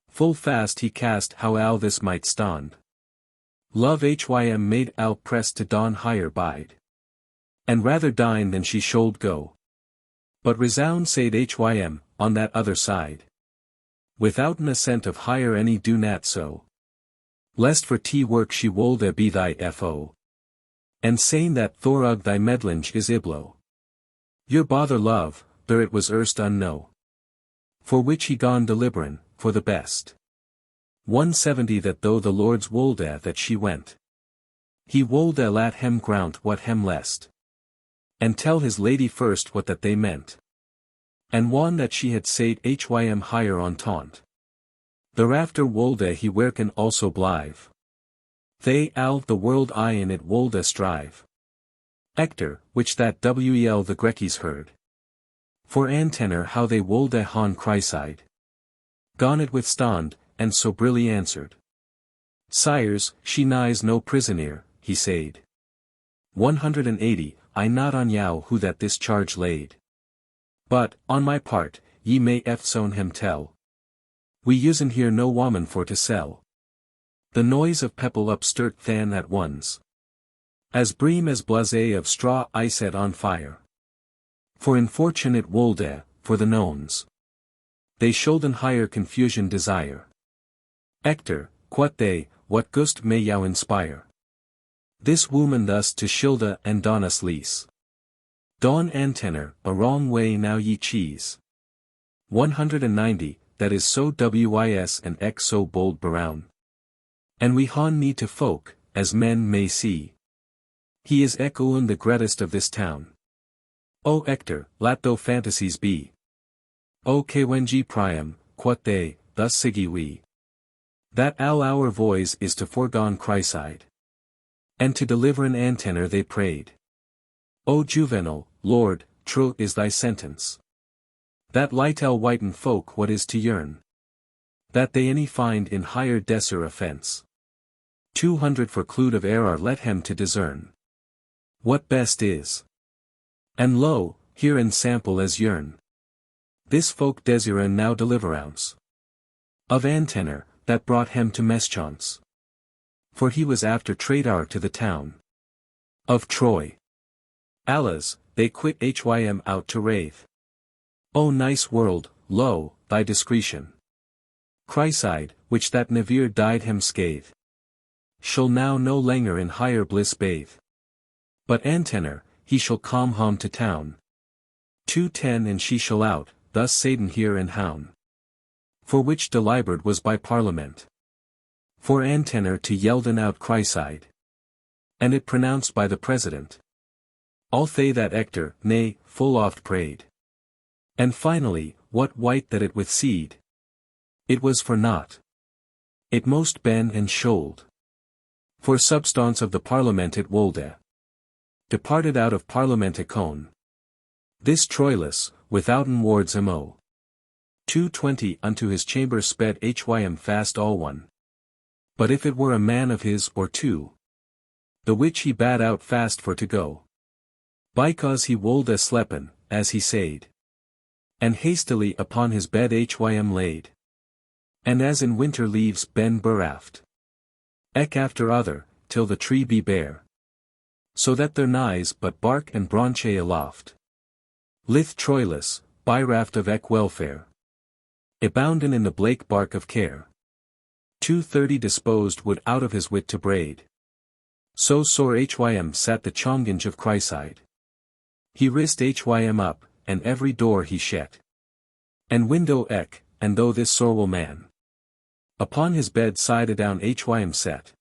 Full fast he cast how al this might stand. Love hym made al press to don higher bide. And rather dine than she should go. But resound said hym, on that other side. Without an assent of higher any do not so. Lest for work she wolde be thy fo. And saying that thorug thy medlinge is iblo. Your bother love, there it was erst unknow. For which he gone deliberin, for the best. 170 that though the Lord's wolde that she went. He wolde lat hem graunt what hem lest. And tell his lady first what that they meant. And one that she had said hym higher on taunt. Thereafter wolde he werken also blive. They al the world I in it wolde strive. Ector, which that wel the Grekis heard. For antenor how they wolde han chryside. Gone it withstand, and so brilly answered. Sires, she nighs no prisoner, he said. 180, I not on yow who that this charge laid. But, on my part, ye may eftsoon him tell. We usen here no woman for to sell. The noise of pepple upsturt than at ones. As bream as blase of straw I set on fire. For infortunate wolde, for the knowns. They shoulden higher confusion desire. Ector, quot they, what gust may yow inspire. This woman thus to Shilda and Donus lease. Don antenor, a wrong way now ye cheese. 190, that is so wis and x so bold brown. And we han need to folk, as men may see. He is Owne the greatest of this town. O Ector, lat though fantasies be. O kwengi priam, quot they, thus sigi we. That al our voice is to foregone chryside. And to deliver an antenor they prayed. O Juvenal, Lord, true is thy sentence. That light el whiten folk what is to yearn. That they any find in higher desser offense. 200 for clude of error let him to discern. What best is. And lo, here in sample as yearn. This folk desiren now deliverance. Of antenor, that brought him to meschance. For he was after tradar to the town. Of Troy. Alas, they quit hym out to rave. O nice world, lo, thy discretion. Chryside, which that Navir died him scathe. Shall now no langer in higher bliss bathe. But antenor, he shall come home to town. 210 and she shall out, thus Satan here and hown. For which deliberate was by parliament. For antenor to Yelden out Chryside. And it pronounced by the president. All they that Ector, nay, full oft prayed. And finally, what white that it with seed? It was for naught. It most ben and should. For substance of the parliament it wolde. Departed out of parliament Owne. This Troilus, withouten wards mo. 220 unto his chamber sped hym fast all one. But if it were a man of his or two. The which he bade out fast for to go. Because he wolde slepen, as he said. And hastily upon his bed hym laid. And as in winter leaves ben beraft. Eke after other, till the tree be bare. So that there nighs but bark and branche aloft. Lith Troilus, by raft of eke welfare. Ebounden in the blake bark of care. 230 disposed would out of his wit to braid. So sore hym sat the chonginge of Chryside. He rist hym up, and every door he shet. And window eke, and though this sorrel man. Upon his bed side adown hym set.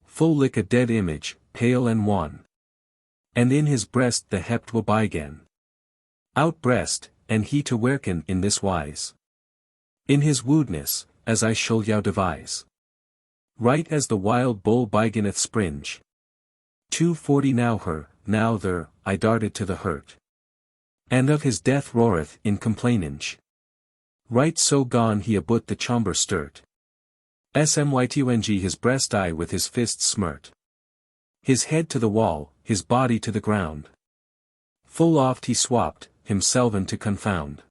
Full like a dead image, pale and wan. And in his breast the hept will bygan. Out breast, and he to werken in this wise. In his woodness, as I shall yow devise. Right as the wild bull byganeth springe. 240 now her, now there, I darted to the hurt. And of his death roareth in complainange. Right so gone he abut the chamber sturt. Smytng his breast eye with his fists smirt. His head to the wall, his body to the ground. Full oft he swapped, himselven to confound.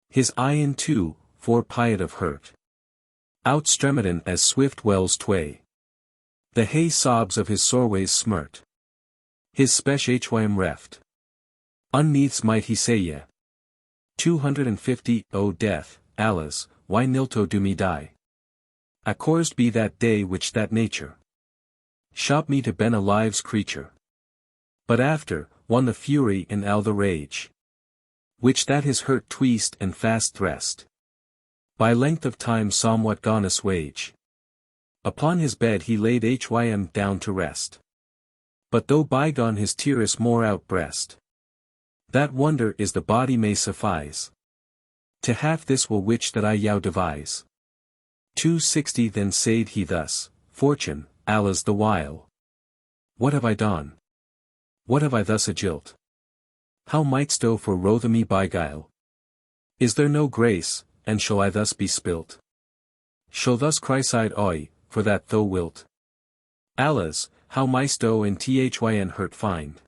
His eyen too, for pyet of hurt. Outstremiden as swift wells tway. The hay sobs of his soreways smert. His spech hym reft. Unneaths might he say ye. 250 O death, alas, why nilto do me die? Accursed be that day which that nature shot me to ben a live's creature. But after, won the fury and all the rage, which that his hurt tweast and fast threst. By length of time somewhat gone assuage. Upon his bed he laid hym down to rest. But though bygone his tears more outbreast, that wonder is the body may suffice. To half this will which that I yow devise. 260 Then said he thus, Fortune, alas the while. What have I done? What have I thus agilt? How mightst thou for rothe me beguile? Is there no grace, and shall I thus be spilt? Shall thus Chriside oi, for that thou wilt? Alas, how mightst thou in thyn hurt find?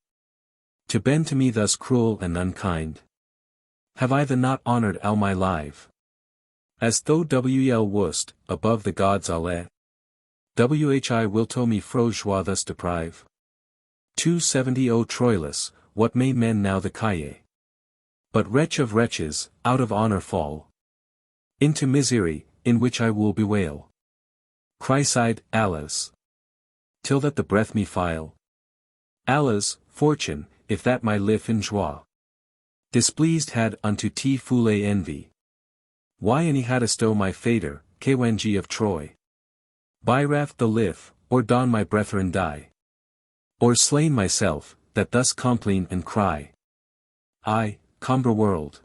To bend to me thus cruel and unkind? Have I the not honored all my life? As though wel wust, above the gods alle? Whi will to me fro joie thus deprive? 270 O Troilus, what may men now the calle? But wretch of wretches, out of honor fall into misery, in which I will bewail. Chriside, alas, till that the breath me file. Alas, fortune, if that my life in joie displeased had unto t foule envy. Why any hadst o my fader, kweng of Troy? By raft the live, or don my brethren die? Or slain myself, that thus complain and cry? I, cumber world,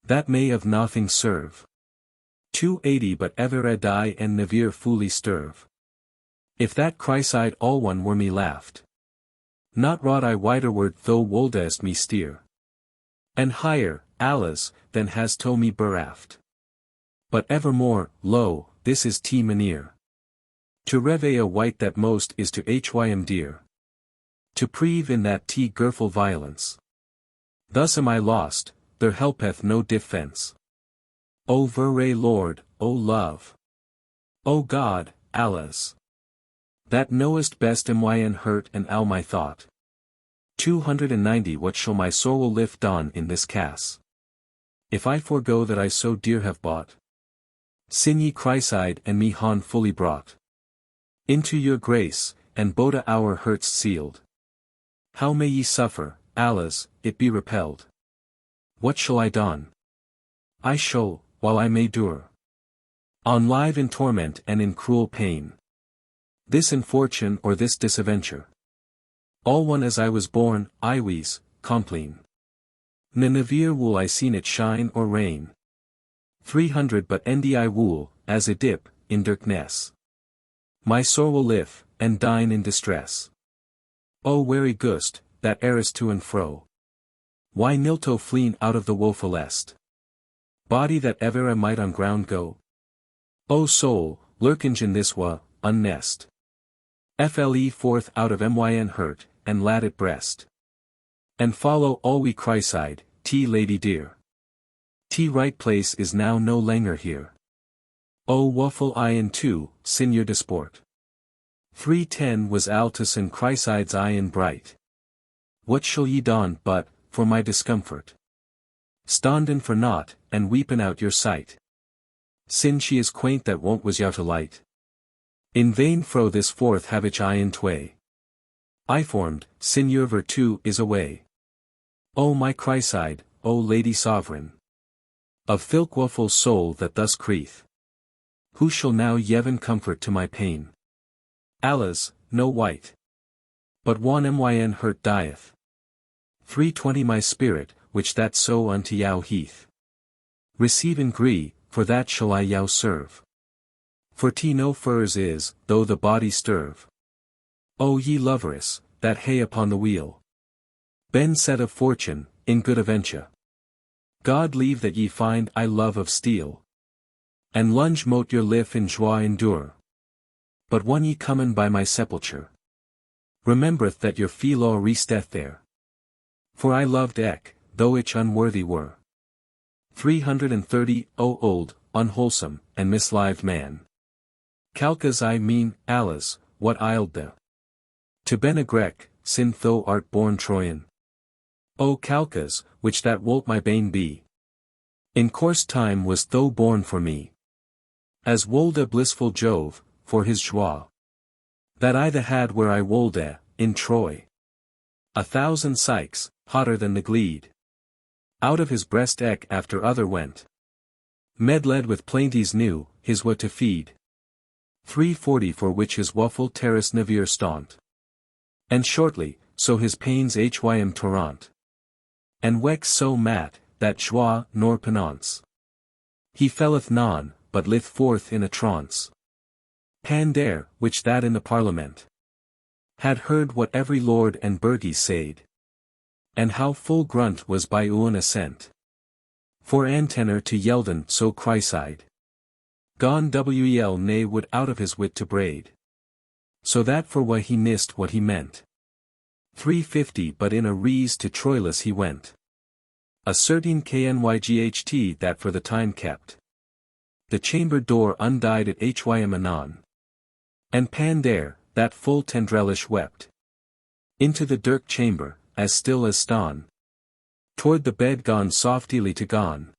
that may of nothing serve. 280 But ever die and never fully stirve. If that Chriside all one were me laughed, not wrought I widerward though woldest me steer. And higher, alas, than has to me beraft. But evermore, lo, this is t maneer. To reve a white that most is to hym dear. To preve in that t girful violence. Thus am I lost, there helpeth no defense. O verre Lord, O love. O God, alas, that knowest best myn hurt and all my thought. 290 What shall my soul lift on in this case? If I forego that I so dear have bought? Sin ye Chriside and me han fully brought into your grace, and boda our hurts sealed. How may ye suffer, alas, it be repelled? What shall I don? I shall, while I may dure, on live in torment and in cruel pain. This infortune or this disaventure. All one as I was born, iwis, compline. Ne never will I seen it shine or rain. 300 But endi I wool, as a dip, in darkness. My soul will live, and dine in distress. O weary gust, that errest to and fro. Why nilto fleen out of the woeful est? Body that ever I might on ground go? O soul, lurking in this unnest. Fle forth out of myn hurt, and lad it breast. And follow all we Chriside, t lady dear. T right place is now no langer here. O woeful eyen too, sin your disport. 310 Was altus and Chriside's eyen bright. What shall ye don but, for my discomfort? Stonden for naught, and weepen out your sight. Sin she is quaint that won't was yow to light. In vain fro this forth have ich eyen tway. I formed, sin your virtue is away. O my Chriside, O lady sovereign. Of thilk woeful soul that thus creeth. Who shall now yeven comfort to my pain? Alas, no wight. But one myn hurt dieth. 320 My spirit, which that so unto yow heath. Receive and gree, for that shall I yow serve. For t no furs is, though the body stirve. O ye loveress, that hay upon the wheel. Ben said of fortune, in good aventure. God leave that ye find I love of steel. And lunge mote your life in joie endure. But when ye comen by my sepulture, remembereth that your filo resteth there. For I loved eke, though ich unworthy were. 330, O old, unwholesome, and mislived man. Calcas I mean, alas, what ailed thee? To ben a Grek, since thou art born Troyan. O Calcas, which that wolt my bane be. In course time was thou born for me. As wold a blissful Jove, for his joie. That I the had where I wolde, in Troy. 1,000 Psyches, hotter than the Glede. Out of his breast eke after other went. Medled with plainties new, his what to feed. 340 for which his waffle terrace nevier staunt. And shortly, so his pains hym torrent. And wex so mat, that joie nor penance. He felleth non, but lith forth in a trance. Pandare, which that in the parliament had heard what every lord and burgess said. And how full grunt was by Owne assent. For antenor to Yeldon so chryside. Gone wel nay would out of his wit to braid. So that for why he missed what he meant. 350 but in a rees to Troilus he went. A certain knyght that for the time kept. The chamber door undied at hym anon. And Pandare, that full tendrelish wept. Into the dirk chamber, as still as stone. Toward the bed gone softly to gone.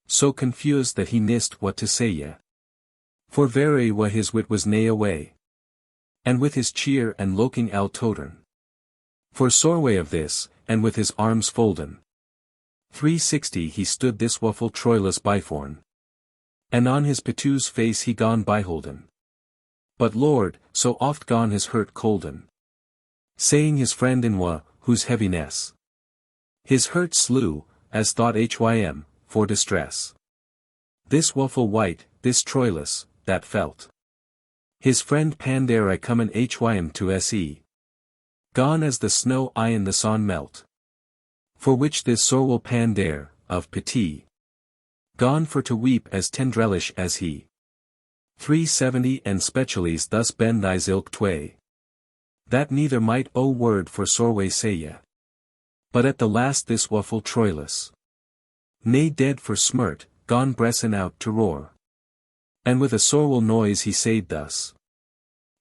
So confused that he nist what to say ye. For very wha his wit was nay away. And with his cheer and looking al totern. For soreway of this, and with his arms folden. 360 he stood this waffle Troilus byforn. And on his petu's face he gone byholden. But Lord, so oft gone his hurt colden. Saying his friend in wa, whose heaviness. His hurt slew, as thought hym, for distress. This waffle white, this Troilus, that felt. His friend Pandare I come in hym to se. Gone as the snow I in the sun melt. For which this sorrel Pandare, of pity. Gone for to weep as tendrelish as he. 370 and specialies thus ben thys ilk tway. That neither might o word for sorway say ye. But at the last this waffle Troilus. Nay dead for smirt, gone bressen out to roar. And with a sorrel noise he said thus.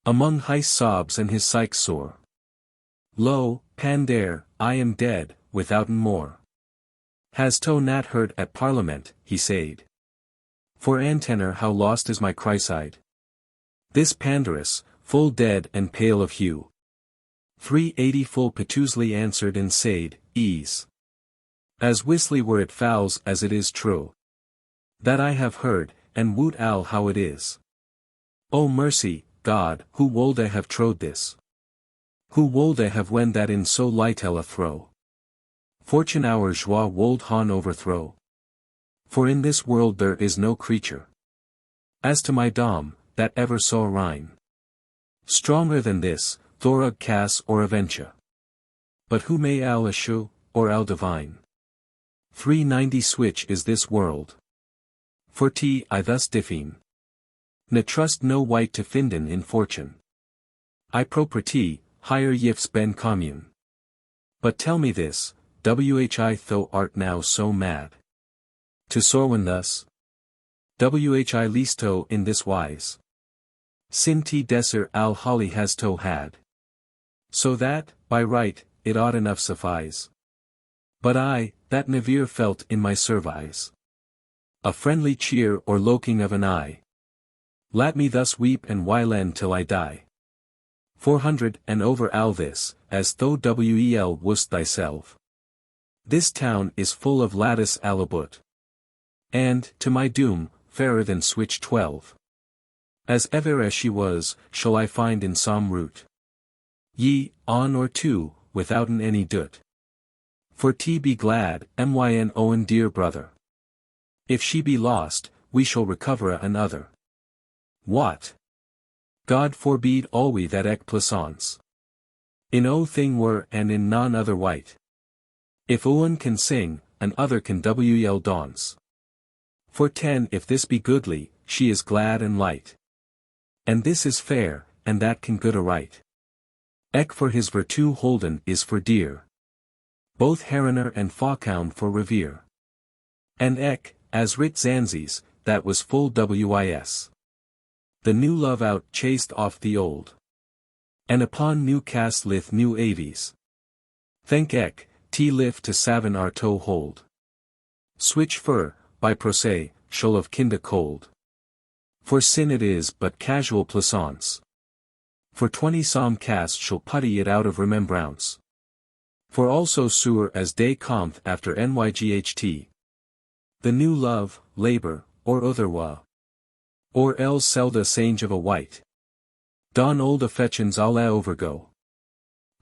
Among his sobs and his psyche sore. Lo, Pandare, I am dead, withouten more. Has to nat heard at Parliament, he said. For antenor how lost is my chryside. This Pandarus, full dead and pale of hue. 380 full petusely answered and said, ease. As wisly were it fouls as it is true. That I have heard, and woot al how it is. O mercy, God, who wolde have trode this? Who wolde have when that in so lightel a throw? Fortune our joie wold han overthrow. For in this world there is no creature. As to my dom, that ever saw Rhine. Stronger than this, Thorug Cass or Aventia. But who may al eschew, or al divine? 390 switch is this world. For t I thus diffine. Ne trust no wight to finden in fortune. I property, higher yifs ben commune. But tell me this, whi thou art now so mad. To sorwin thus? Whi listo in this wise. Sin t desser al holly has to had. So that, by right, it ought enough suffice. But I, that never felt in my service. A friendly cheer or loking of an eye. Let me thus weep and whilen till I die. 400 and over al this, as though wel wast thyself. This town is full of lattice alabut. And, to my doom, fairer than switch 12. As ever as she was, shall I find in some root. Ye, on or two, withouten any doot. For t be glad, myn Owne dear brother. If she be lost, we shall recover another. What? God forbede alwe that ec plaisance. In o thing were and in none other white. If Owne can sing, an other can wel dance. For 10 if this be goodly, she is glad and light. And this is fair, and that can good aright. Ec for his virtue holden is for dear. both heroner and fawhound for revere. And eke, as writ Zanzi's, that was full wis. The new love out chased off the old. And upon new cast lith new avies. Thank eke, lift to savin our toe hold. Switch fur, by procès, shall of kinda cold. For sin it is but casual plaisance. For 20 psalm cast shall putty it out of remembrance. For also sour as day cometh after nyght. The new love, labour, or otherwa. Or else selda sange of a white. Don old affections alla overgo.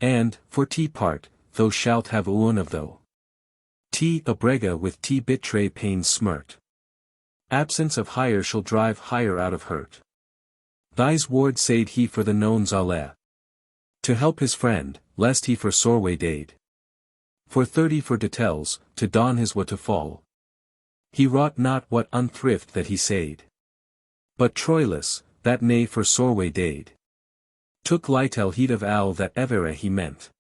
And, for part, thou shalt have one of thou. A brega with betray pains smirt. Absence of hire shall drive hire out of hurt. Thy's ward said he for the knowns alle. To help his friend, lest he for soreway dade. For 30 for details, to don his what to fall. He wrought not what unthrift that he said. But Troilus, that nay for soreway dade. Took litel heed of all that evere he meant.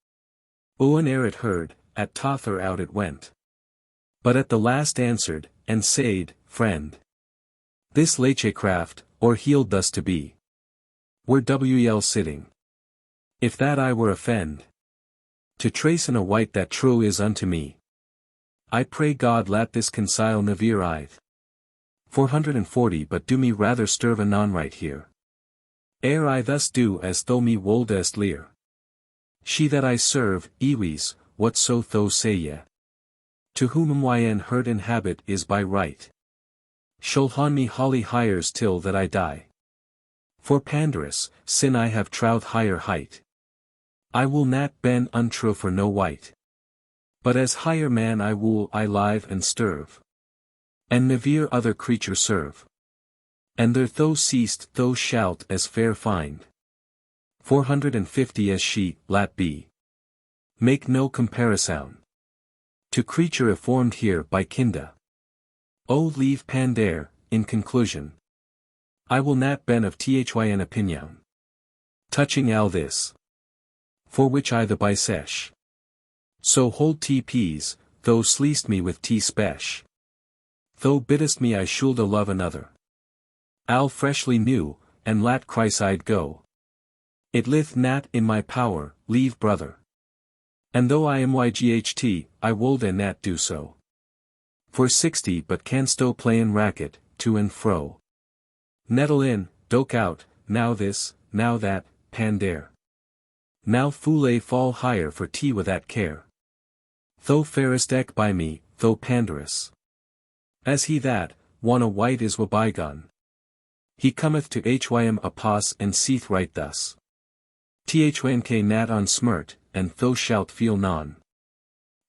Owne ere it heard, at Tother out it went. But at the last answered, and said, friend. This lachecraft, or healed thus to be. Were wel sitting. If that I were offend. To trace in a white that true is unto me. I pray God lat this concile nevere ith. 440 But do me rather stirve anon right here. Ere I thus do as though me woldest lear. She that I serve, Ewes, what so tho say ye. To whom myn herd inhabit is by right. Shall hon me holly hires till that I die. For Pandarus, sin I have trowed higher height. I will not ben untrue for no white. But as higher man I will I live and stirve. And nevere other creature serve. And there thou seest thou shalt as fair find. 450 As she, lat be. Make no comparison. To creature formed here by kinda. O leave Pandare, in conclusion. I will not ben of thyn opinion. Touching all this. For which I the bisesh. So hold peas, thou sleest me with spesh. Thou biddest me I shoulda love another. I'll freshly new, and lat Christ go. It lith nat in my power, leave brother. And though I am yght, I wolda nat do so. For 60 But cansto playin racket, to and fro. Nettle in, doke out, now this, now that, Pandare. Now foule fall higher for with that care. Though fairest eke by me, though Pandarus. As he that, one a white is wa bygone. He cometh to hym apos and seeth right thus. Thynk nat on smirt, and thou shalt feel none.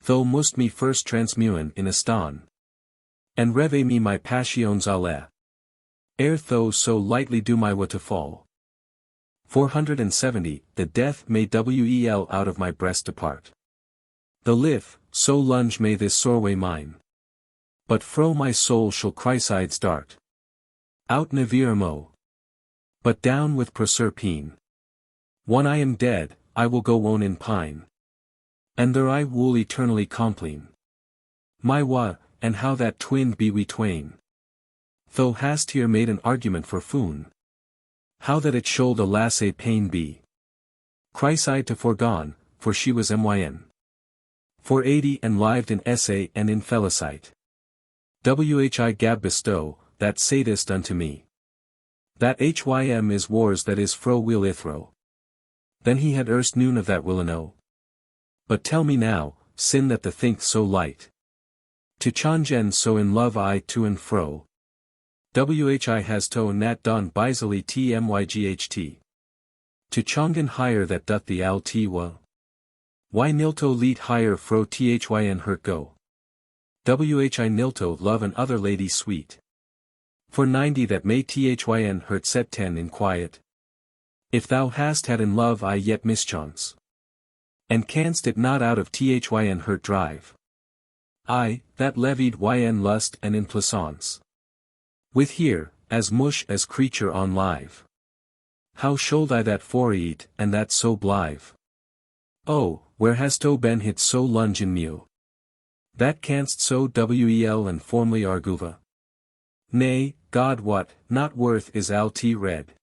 Thou must me first transmuen in aston. And reve me my passions alle. Ere thou so lightly do my wa to fall. 470 The death may wel out of my breast depart. The life, so lunge may this soreway mine. But fro my soul shall Chrysides dart. Out nevere mo. But down with Proserpine. When I am dead, I will go Owne in pine. And there I will eternally compline. My wa, and how that twin be we twain. Thou hast here made an argument for Foon. How that it should a lasse pain be. Chryside to foregone, for she was myn. 480 And lived in essay and in felicite. Whi gab bestow, that sadist unto me. That hym is wars that is fro will ithro. Then he had erst noon of that will know. But tell me now, sin that the think so light. To changen so in love I to and fro. Whi has to nat don bisely tmyght. To chongan higher that doth the al wa. Why nilto leet higher fro thyn hurt go. Whi nilto love an other lady sweet. For 90 That may thyn hurt set 10 in quiet. If thou hast had in love I yet mischance. And canst it not out of thyn hurt drive. I, that levied yn lust and in plaisance. With here, as mush as creature on live. How should I that for eat, and that so blithe? Oh, where hast o been hit so lunge in mew? That canst so wel and formally arguva? Nay, God wot, not worth is al t read.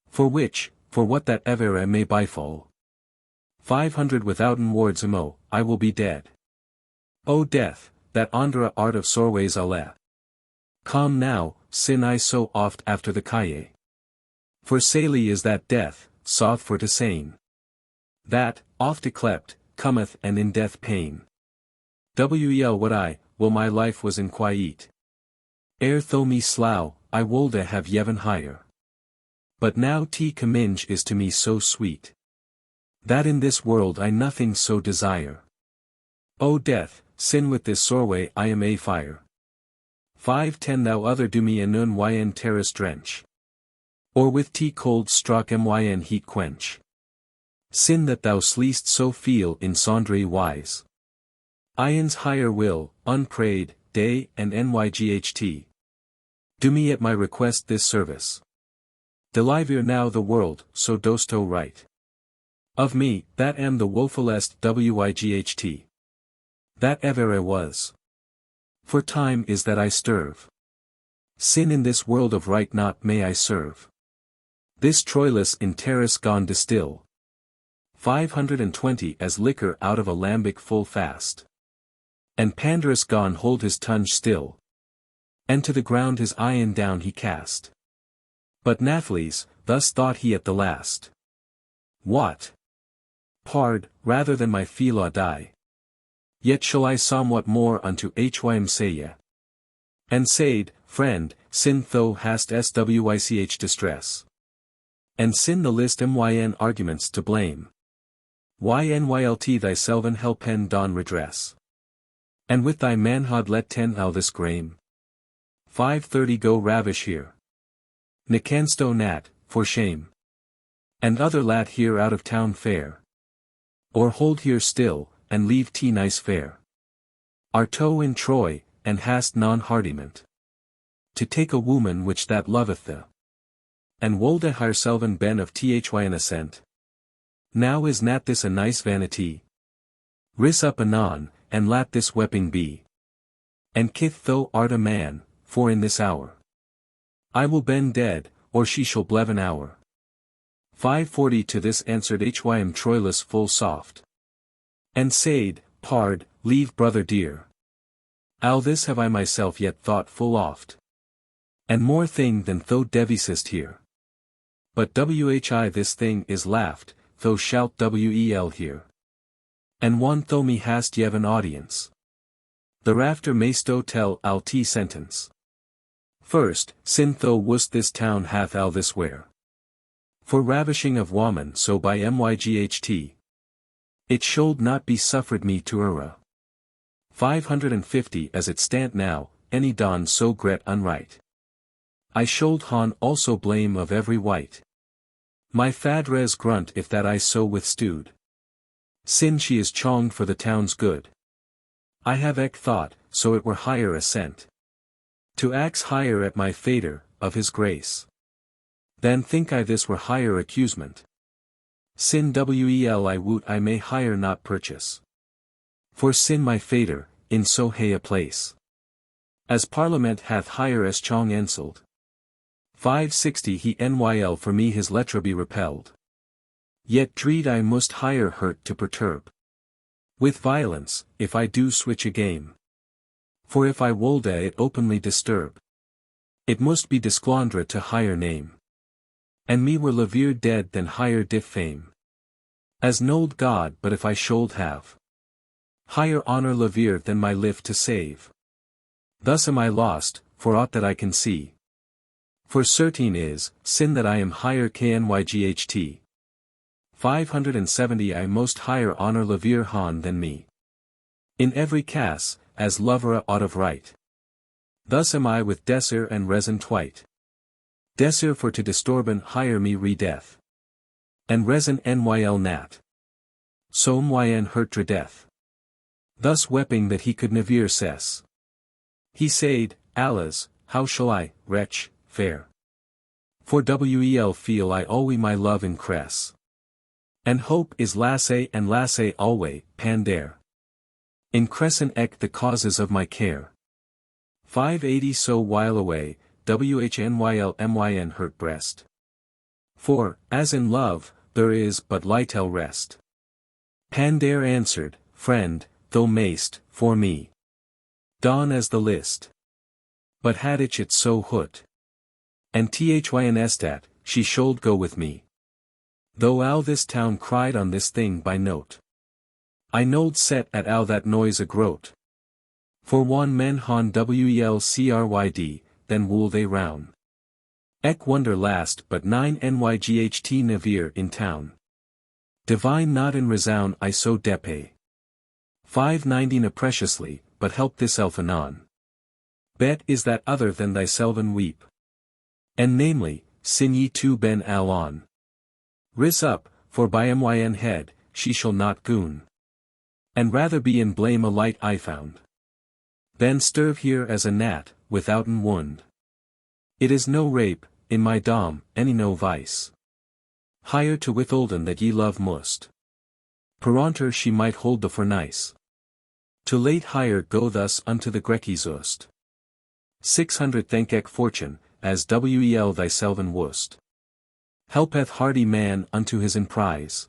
For which, for what that ever may befall. 500 withouten wards amo, I will be dead. O death, that ondra art of sorways alle. Come now, sin I so oft after the calle. For saily is that death, sought for to sane. That, oft yclept, cometh and in death pain. Wel what I, will my life was in quiet. Ere tho me slough, I wolde have yeven higher. But now t comminge is to me so sweet. That in this world I nothing so desire. O death, sin with this sorway I am a fire. 510 thou other do me an yn terrace drench. Or with t cold strock myn heat quench. Sin that thou sleest so feel in sundry wise. Ions higher will, unprayed, day and nyght. Do me at my request this service. Deliver now the world, so dost o right. Of me, that am the woefulest wight. That ever I was. For time is that I stirve. Sin in this world of right not may I serve. This Troilus in terrace gone distill. 520 as liquor out of a lambic full fast. And Pandarus gone hold his tongue still. And to the ground his iron down he cast. But Nathles, thus thought he at the last. What? Pard, rather than my felaw die. Yet shall I somewhat more unto hym say. And said, friend, sin thou hast swich distress. And sin the list myn arguments to blame. Ynylt thyselven helpen don redress. And with thy manhood let 10 thou this grame. 530 go ravish here. Nicansto nat, for shame. And other lat here out of town fair. Or hold here still, and leave t nice fair. Arto in Troy, and hast non-hardiment. To take a woman which that loveth thee. And wolde herselven ben of thyn assent. Now is nat this a nice vanity? Ris up anon, and lat this wepping be. And kith thou art a man, for in this hour. I will ben dead, or she shall blev an hour. 540 to this answered hym Troilus full soft. And said, pard, leave brother dear. Al this have I myself yet thought full oft. And more thing than thou devisest here. But whi this thing is laughed, thou shalt wel hear. And one thou me hast yeven audience. Thereafter maysto tell al t sentence. First, sin thou wust this town hath al this where. For ravishing of woman so by myght. It should not be suffered me to erra. 550 as it stand now, any don so gret unright. I should han also blame of every wight. My fadres grunt if that I so withstood. Sin she is chonged for the town's good. I have thought, so it were higher assent. To axe higher at my fader, of his grace. Then think I this were higher accusement. Sin wel I woot I may higher not purchase. For sin my fader, in so hay a place. As Parliament hath higher as chong enseld. 560 he nyl for me his letra be repelled. Yet dread I must higher hurt to perturb. With violence, if I do switch a game. For if I wolde it openly disturb. It must be disclondra to higher name. And me were levier dead than higher diff fame. As nold God but if I should have. Higher honor levier than my live to save. Thus am I lost, for aught that I can see. For certain is, sin that I am higher knyght. 570 I most higher honor levier han than me. In every case, as lovera ought of right. Thus am I with Desir and Resin twite. Desir for to disturban higher me re-death. And Resin nyl nat. So myn hurt dra death. Thus wepping that he could never cess. He said, Alas, how shall I, wretch, fare? For wel feel I always my love increase. And hope is lasse and lasse alway, pandare. In crescent ek the causes of my care. 580 so while away, WHNYLMYN hurt breast. For, as in love, there is but lightel rest. Pandare answered, friend, thou mayst, for me. Dawn as the list. But had it so hoot. And thyn estat, she should go with me. Though all this town cried on this thing by note. I know'd set at all that noise a groat. For one men hon welcryd, then wool they round. Ek wonder last but 9 nyght navir in town. Divine not in resound I so depe. 590 preciously, but help this elf anon. Bet is that other than thyselven weep. And namely, sin ye to ben alon. Ris up, for by myn head, she shall not goon. And rather be in blame a light I found. Than stirve here as a gnat, withouten wound. It is no rape, in my dom, any no vice. Higher to witholden that ye love must. Peronter she might hold the fornice. To late higher go thus unto the Grekis ust. 600 thank ek fortune, as wel thyselven wust. Helpeth hardy man unto his emprise.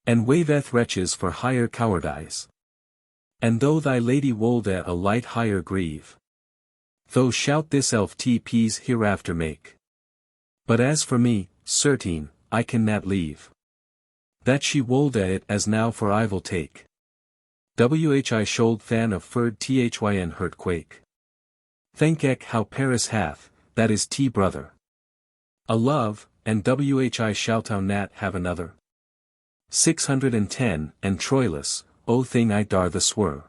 And waveth wretches for higher cowardice. And though thy lady wolde a light higher grieve. Though shout this elf TPs hereafter make. But as for me, certain, I can not leave. That she wolde it as now for I will take. Whi should than of furred thyn hurt quake. Thank ek how Paris hath, that is T brother. A love, and whi shalt nat have another. 610, and Troilus, O thing I dar the swur.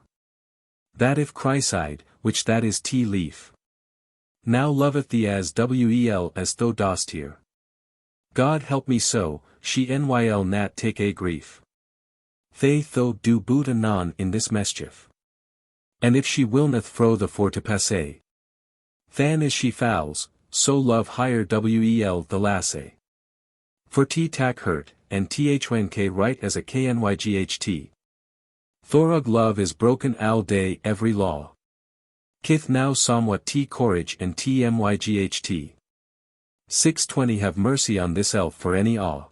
That if Chryside, which that is T leaf. Now loveth thee as wel as thou dost here. God help me so, she nyl nat take a grief. They tho do boot anon in this mischief. And if she willneth fro the for to passe. Than is she fouls, so love higher wel the lasse. For T tack hurt, and thynk right as a knyght. Thorug love is broken all day every law. Kith now somewhat T courage and tmyght. 620 have mercy on this elf for any awe.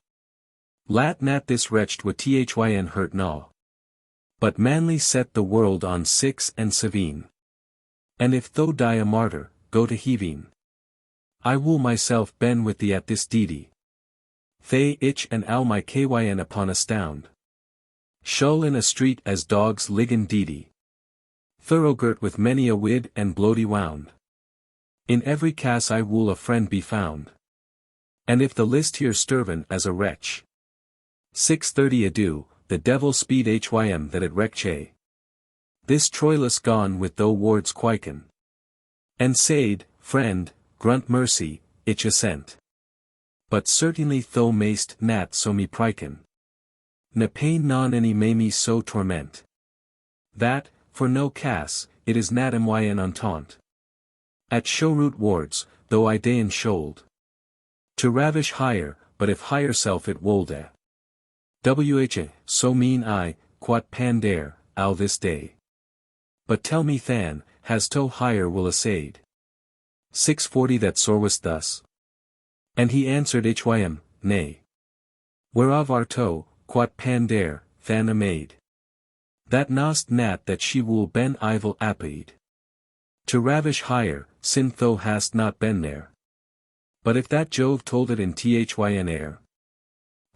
Lat nat this wretched with thyn hurt gnaw. But manly set the world on 6 and 7. And if thou die a martyr, go to heaving. I will myself ben with thee at this deedy. Thay ich and al my kyn upon a stound. Shull in a street as dogs liggen deedy. Thoroughgirt with many a wid and bloody wound. In every cass I will a friend be found. And if the list here stirven as a wretch. 630 adieu, the devil speed hym that it wreckche. This Troilus gone with thou wards quiken. And said, friend, grunt mercy, ich assent. But certainly thou mayst nat so me priken. Ne pain non any may me so torment. That, for no cass, it is nat myn entente. At showroot wards, though I dayn should. To ravish higher, but if higher self it wolde. Wha, so mean I, quat pandare, al this day. But tell me than, has to higher will assayed. 640 that sorwest thus. And he answered hym, nay. Whereof our to, quat pandare, than a maid. That nost nat that she will ben ivel apaid. To ravish higher, sin thou hast not been there. But if that Jove told it in thyn air.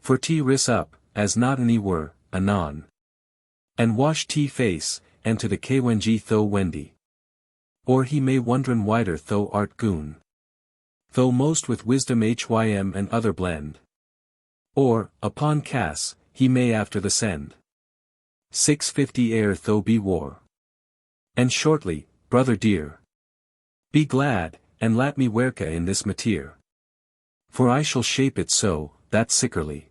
For T ris up, as not any were, anon. And wash T face, and to the kng tho wendy. Or he may wondren wider tho art goon. Though most with wisdom hym and other blend. Or, upon cass, he may after the send. 650 ere tho be war. And shortly, brother dear. Be glad, and lat me werka in this mateer. For I shall shape it so, that sickerly.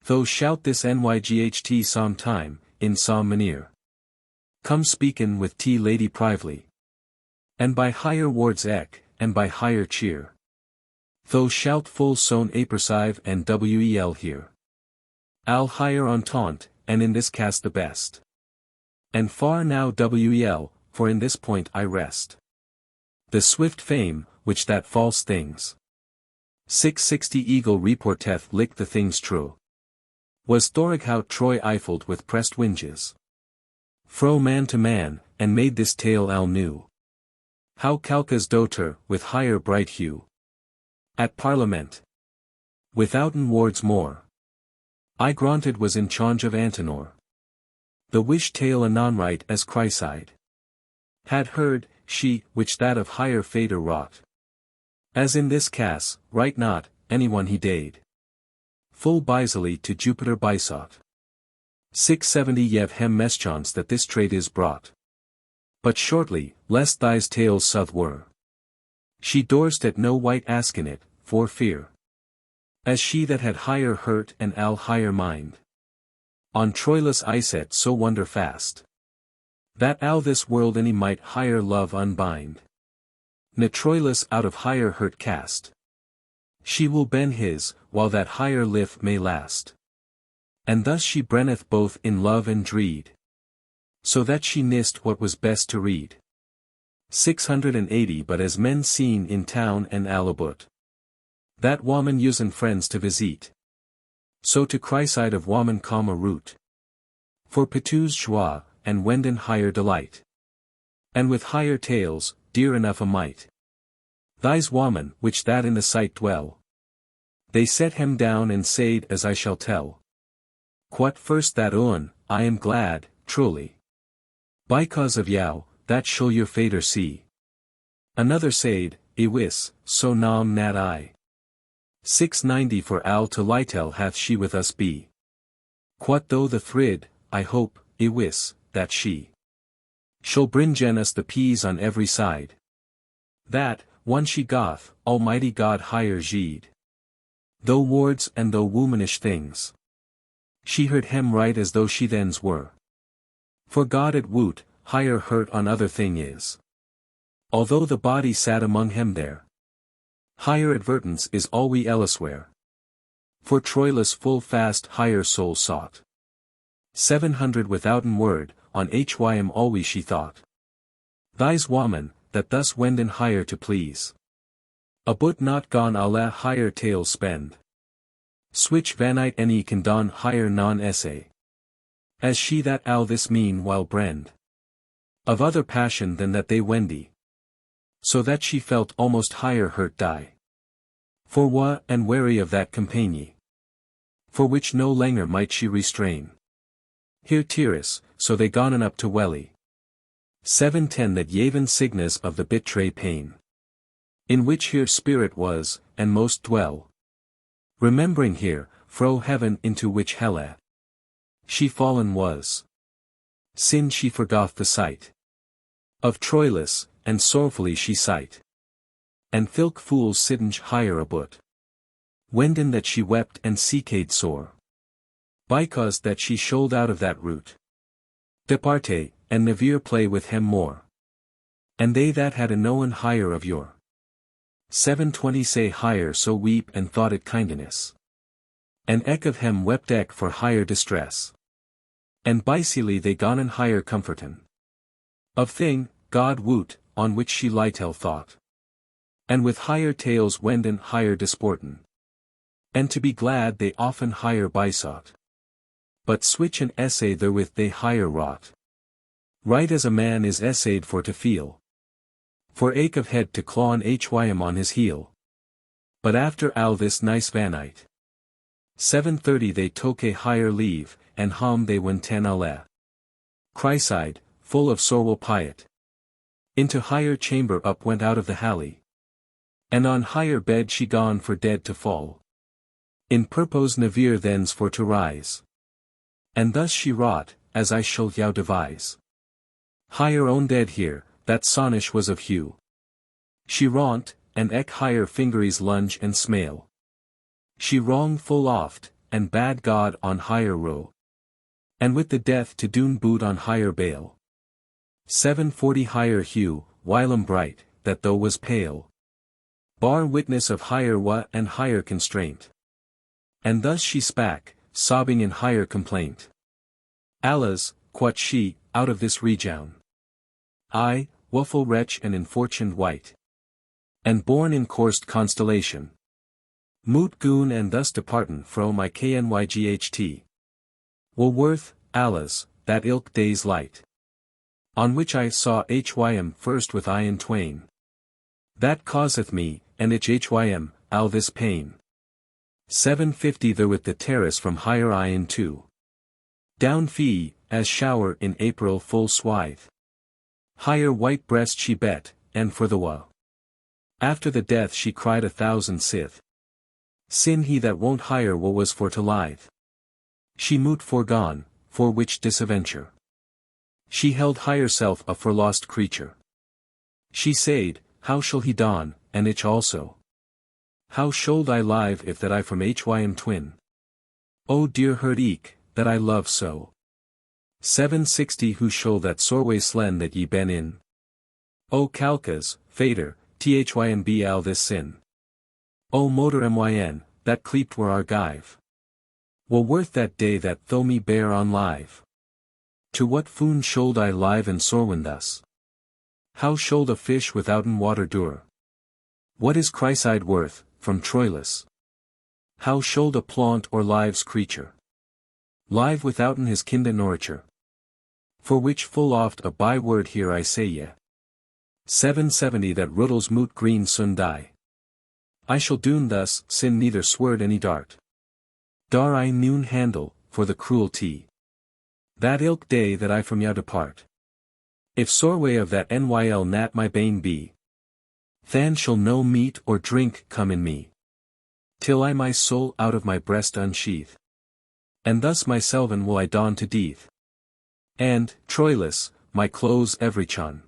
Though shout this nyght some time, in some manere. Come speakin with T lady prively. And by higher wards ek, and by higher cheer. Though shout full sown apercive and wel here. I'll hire on taunt, and in this cast the best. And far now wel, for in this point I rest. The swift fame, which that false things 660 eagle reporteth lick the things true. Was Thorighout Troy eiffled with pressed winges. Fro man to man, and made this tale al new. How Calca's daughter, with higher bright hue. At Parliament. Withouten wards more. I granted was in charge of Antenor. The wish tale anon right as Chryside had heard, she, which that of higher fader wrought. As in this case, right not, anyone he dade. Full bisily to Jupiter besought. 670 yev hem meschance that this trade is brought. But shortly, lest thy's tales suth were. She durst at no white askin it, for fear. As she that had higher hurt and al higher mind. On Troilus I set so wonder fast. That al this world any might higher love unbind. Ne Troilus out of higher hurt cast. She will ben his, while that higher life may last. And thus she brenneth both in love and dreed. So that she nist what was best to read. 680 But as men seen in town and alabut. That woman usen friends to visite. So to Chryside of woman come a root. For Petu's joie, and wenden higher delight. And with higher tales, dear enough a mite. Thy's woman, which that in the sight dwell. They set him down and said as I shall tell. Quat first that Owne, I am glad, truly. Because of yow, that shall your fader see. Another said, Ewis, so nam nat I. 690 For al to lightel hath she with us be. Quat though the thrid, I hope, Ewis, that she shall bringen us the peas on every side. That, one she goth, Almighty God higher jeed. Though wards and though womanish things. She heard him right as though she thens were. For God at woot, higher hurt on other thing is. Although the body sat among him there. Higher advertence is all we elsewhere. For Troilus full fast higher soul sought. 700 Withouten word, on hym always she thought. Thy's woman, that thus wenden higher to please. A but not gone a la higher tales spend. Switch vanite any can don higher non-essay. As she that al this mean while brend. Of other passion than that they wendy. So that she felt almost higher hurt die. For wa and wary of that compagnie. For which no langer might she restrain. Here Tyrus, so they gonen up to Welly. 710 That yaven signas of the betray pain. In which here spirit was, and most dwell. Remembering here, fro heaven into which hella. She fallen was. Sin she forgot the sight. Of Troilus, and sorrowfully she sight. And filk fools sitting higher abut. Wenden that she wept and seekade sore. Because that she shold out of that root. Departe, and never play with him more. And they that had a known higher of yore. 720 Say higher so weep and thought it kindness. And eke of him wept eke for higher distress. And bicely they gonen higher comforten. Of thing, God woot, on which she lightel thought. And with higher tales wenden higher disporten. And to be glad they often higher besought. But switch an essay therewith they higher wrought. Right as a man is essayed for to feel. For ache of head to claw an hym on his heel. But after al this nice vanite. 730 They took a higher leave, and hom they went ten ale. Chryside, full of sorrow piet. Into higher chamber up went out of the halley. And on higher bed she gone for dead to fall. In purpose never thens for to rise. And thus she wrought, as I shall yow devise. Higher own dead here, that sonish was of hue. She wrought, and eke higher fingeries lunge and smale. She wrong full oft, and bad God on higher row. And with the death to doon boot on higher bail. 740 Higher hue, whilom bright, that though was pale. Bar witness of higher wa and higher constraint. And thus she spak, sobbing in higher complaint. Alas, quoth she, out of this rejown. I, woeful wretch and infortuned wight. And born in coursed constellation. Moot goon and thus departen fro my knyght. Will worth, alas, that ilk day's light. On which I saw hym first with eye in twain. That causeth me, and ich hym, all this pain. 750 there with the terrace from higher eye in two. Down fee, as shower in April full swithe. Higher white breast she bet, and for the woe. After the death she cried 1,000 sith. Sin he that won't hire what was for to lithe. She moot foregone, for which disaventure. She held higher self a for lost creature. She said, how shall he dawn, and ich also? How should I live if that I from hym twin? O dear herd eke, that I love so. 760 who show that sorway slen that ye ben in? O calcas, fader, thym al this sin. O motor myn, that cleaped were our give. Well worth that day that though me bear on live. To what foon should I live and sorwin thus? How should a fish withouten water dure? What is Chryside worth, from Troilus? How should a plant or live's creature live withouten his kinda nourriture? For which full oft a byword here I say ye. 770 that ruddles moot green sun die. I shall doon thus, sin neither sword any dart. Dar I noon handle, for the cruelty. That ilk day that I from you depart. If sorway of that nyl nat my bane be. Than shall no meat or drink come in me. Till I my soul out of my breast unsheath. And thus my selven will I don to death. And, Troilus, my clothes every chon.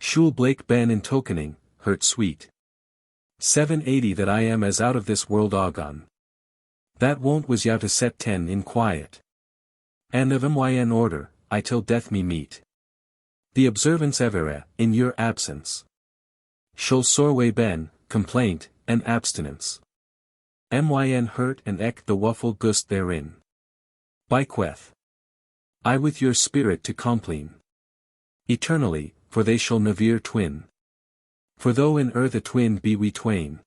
Shul Blake ben in tokening, hurt sweet. 780 that I am as out of this world agone. That won't was yow to set 10 in quiet. And of myn order, I till death me meet. The observance evere, in your absence. Shall sorway ben, complaint, and abstinence. Myn hurt and ek the wuffle gust therein. Byqueth. I with your spirit to compline. Eternally, for they shall never twin. For though in earth a twin be we twain.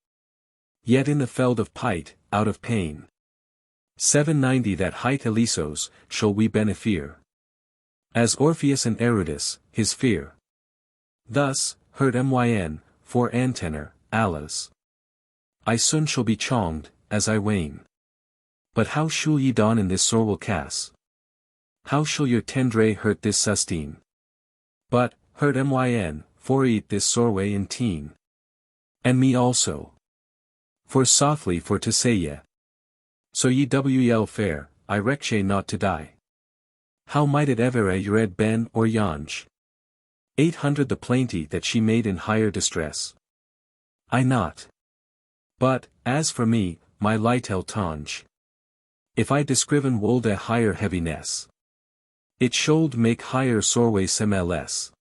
Yet in the feld of Pite, out of pain. 790 that height Elisos, shall we benefere. As Orpheus and Eridas, his fear. Thus, heard myn, for antenor, alas. I soon shall be chonged, as I wane. But how shall ye dawn in this sorrel cass? How shall your tendre hurt this sustine? But, heard myn, for eat this sorway in teen. And me also. For softly for to say ye. So ye wl fair, I reckye not to die. How might it ever your ed ben or yonge? 800 the plainty that she made in higher distress. I not. But, as for me, my lightel tonge. If I descriven wold a higher heaviness. It should make higher sorway less.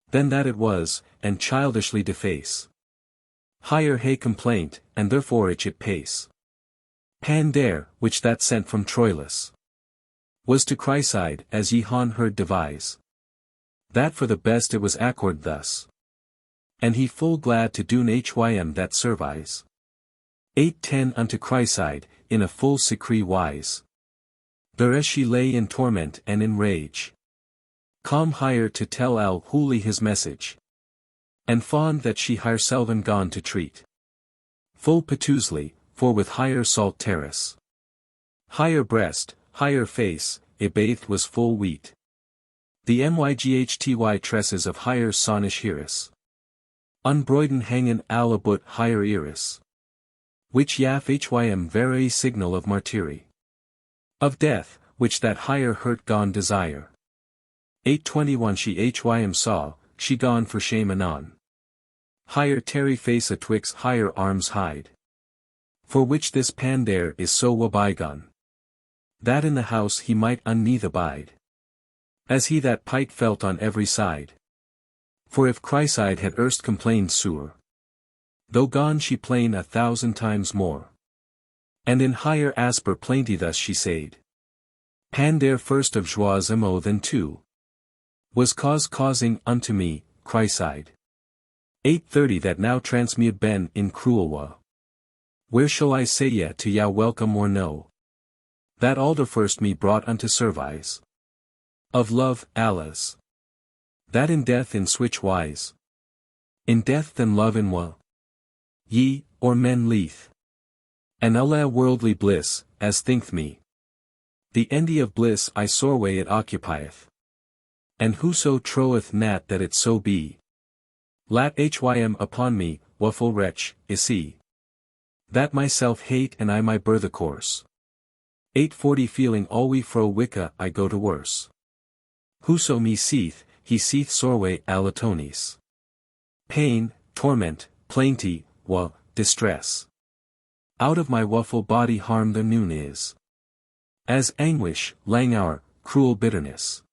Than that it was, and childishly deface. Higher hay complaint, and therefore it pace. Pandare, which that sent from Troilus. Was to Chryside, as ye han heard devise. That for the best it was accord thus. And he full glad to doon hym that service. 810 unto Chryside, in a full secree wise. Thereas she lay in torment and in rage. Calm higher to tell al holy his message. And fond that she herselven gone to treat. Full piteously, for with higher salt terrace. Higher breast, higher face, a bathed was full wheat. The myghty tresses of higher sonish heiress. Unbroiden hangen alabut higher iris. Which yaf hym very signal of martyri. Of death, which that higher hurt gone desire. 821 she hym saw, she gone for shame anon. Higher tarry face atwixt higher arms hide. For which this pandare is so woebygone. That in the house he might unneath abide. As he that Pite felt on every side. For if Chryside had erst complained sore. Though gone she plain 1,000 times more. And in higher asper plainty thus she said. Pandare first of joies amo than two. Was causing unto me, Chryside. 830 that now transmute ben in cruel wa. Where shall I say ye to ya welcome or no? That alder first me brought unto service. Of love, alas. That in death in switch wise. In death than love in wa. Ye, or men leith. And alla worldly bliss, as thinkth me. The endy of bliss I soreway it occupieth. And whoso troweth nat that it so be. Lat hym upon me, waffle wretch, is he. That myself hate and I my birthe course. 840 feeling alwe fro wicca I go to worse. Whoso me seeth, he seeth soreway alatonis. Pain, torment, plainty, wa, distress. Out of my waffle body harm the noon is. As anguish, languor, cruel bitterness.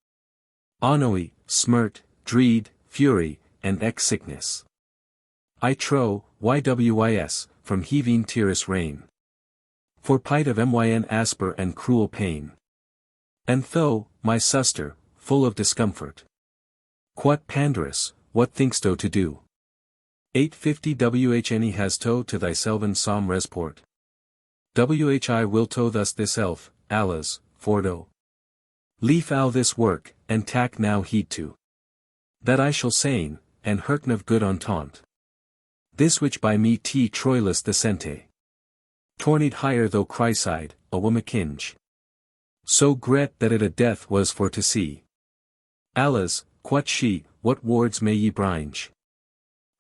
Ennui, smirt, dread, fury, and sickness. I trow, ywys, from heaving tearous rain. For pite of myn asper and cruel pain. And though, my suster, full of discomfort. Quat pandarus, what thinkst thou to do? 850 whne has to thyselven som resport. Whi will to thus this elf, alas, fordo. Leaf al this work, and tack now heed to. That I shall sayn, and herkn of good entente. This which by me troilus decente. Torned higher though Chryside, a womakinge. So gret that it a death was for to see. Alas, quot she, what wards may ye bringe?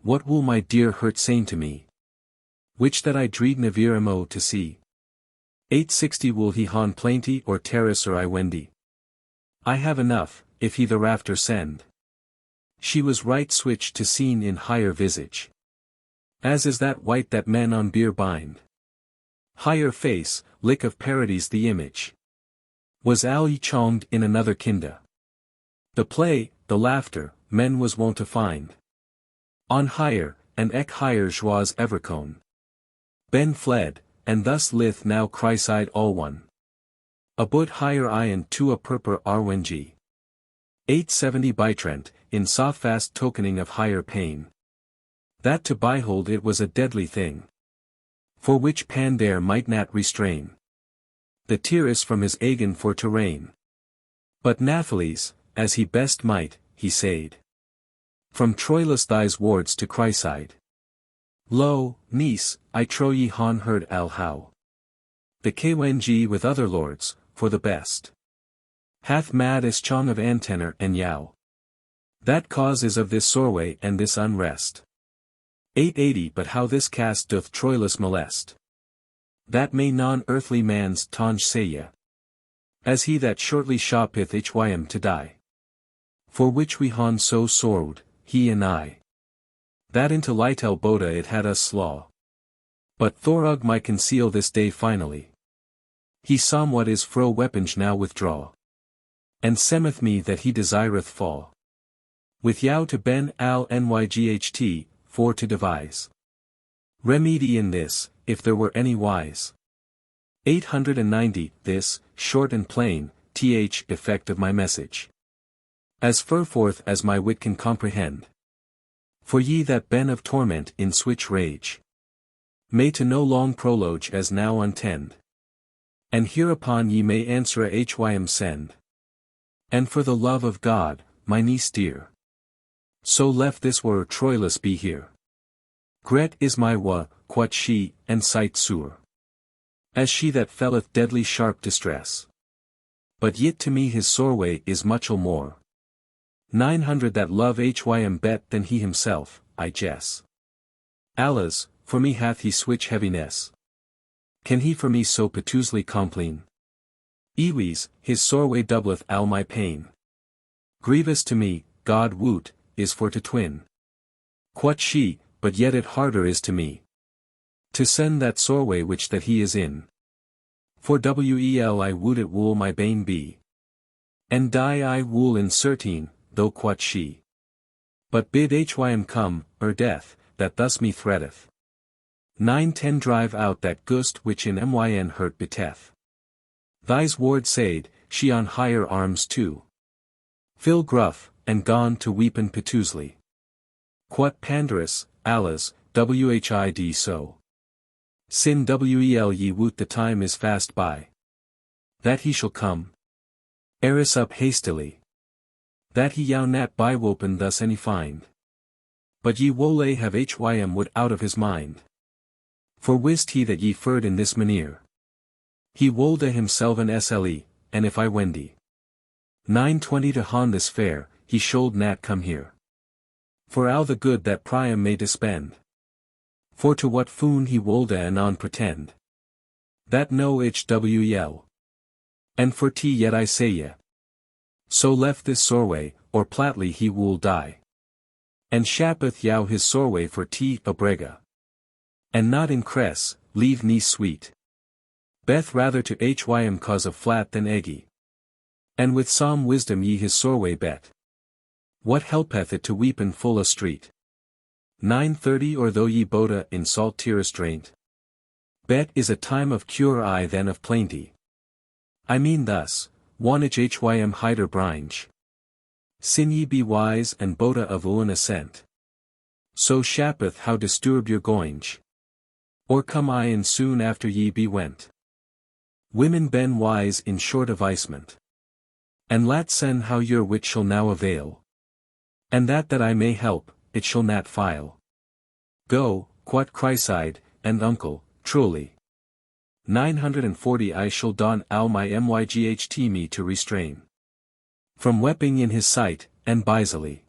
What will my dear hurt sayn to me? Which that I dread nevere amo to see. 860 will he han plainty or terrace or I wendy. I have enough, if he the rafter send. She was right switched to seen in higher visage. As is that white that men on beer bind. Higher face, lick of parodies the image. Was al ye chonged in another kinda. The play, the laughter, men was wont to find. On higher, and higher joies evercone. Ben fled, and thus lith now Chryside all one. A but higher ion to a purpur arwengi. 870 Bytrent, in softfast tokening of higher pain. That to behold it was a deadly thing. For which Pandare might not restrain. The tears from his agon for to rain. But Naphtales, as he best might, he said. From Troilus thy's wards to Chryside. Lo, niece, I trow ye han heard al how. The Kwengi with other lords, for the best. Hath mad as chong of antenor and yao. That cause is of this sorway and this unrest. 880 But how this cast doth Troilus molest? That may non-earthly man's tonge say ye. As he that shortly shoppeth hym to die. For which we han so sorrowed, he and I. That into Litel Boda it had us slaw. But Thorug might conceal this day finally. He somewhat is fro weaponge now withdraw. And semeth me that he desireth fall. With yao to ben al nyght, for to devise. Remedy in this, if there were any wise. 890 This, short and plain, effect of my message. As furforth as my wit can comprehend. For ye that ben of torment in switch rage. May to no long prologue as now untend. And hereupon ye may answer hym send. And for the love of God, my niece dear. So left this were Troilus be here. Gret is my wa, quot she, and sight sour. As she that felleth deadly sharp distress. But yet to me his soreway is muchel more. 900 that love hym bet than he himself, I guess. Alas, for me hath he switch heaviness. Can he for me so petusely compline? Ewes, his soreway doubleth al my pain. Grievous to me, God woot, is for to twin. Quot she, but yet it harder is to me. To send that soreway which that he is in. For wel I would it wool my bane be. And die I wool in certain, though quot she. But bid hym come, death, that thus me threadeth. 9-10 Drive out that gust which in myn hurt beteth. Thy's ward said, she on higher arms too. Phil gruff, and gone to weepen piteously. Quot pandarus, alas, whid so. Sin wel ye woot the time is fast by. That he shall come. Eris up hastily. That he yow nat by wopen thus any find. But ye wole have hym wood out of his mind. For wist he that ye furred in this maneer. He wolde himselven sle, and if I wendy. 9-20 to hon this fair, he should nat come here. For all the good that Priam may dispend. For to what foon he wolde anon pretend. That no hwl. And for t yet I say ye. So left this sorway, or platly he wool die. And shappeth yow his sorway for t a brega. And not in cress, leave ne sweet. Beth rather to hym cause of flat than eggy. And with some wisdom ye his sorway bet. What helpeth it to weepen full a street? 9-30 Or though ye boda in salt tearest draint. Bet is a time of cure I than of plainty. I mean thus, wanage hym hider bringe. Sin ye be wise and boda of Owne assent. So shappeth how disturb your goinge. Or come I in soon after ye be went. Women ben wise in short avisement. And lat sen how your wit shall now avail. And that I may help, it shall nat file. Go, quot chryside, and uncle, truly. 940 I shall don ow my myght me to restrain. From wepping in his sight, and bisily.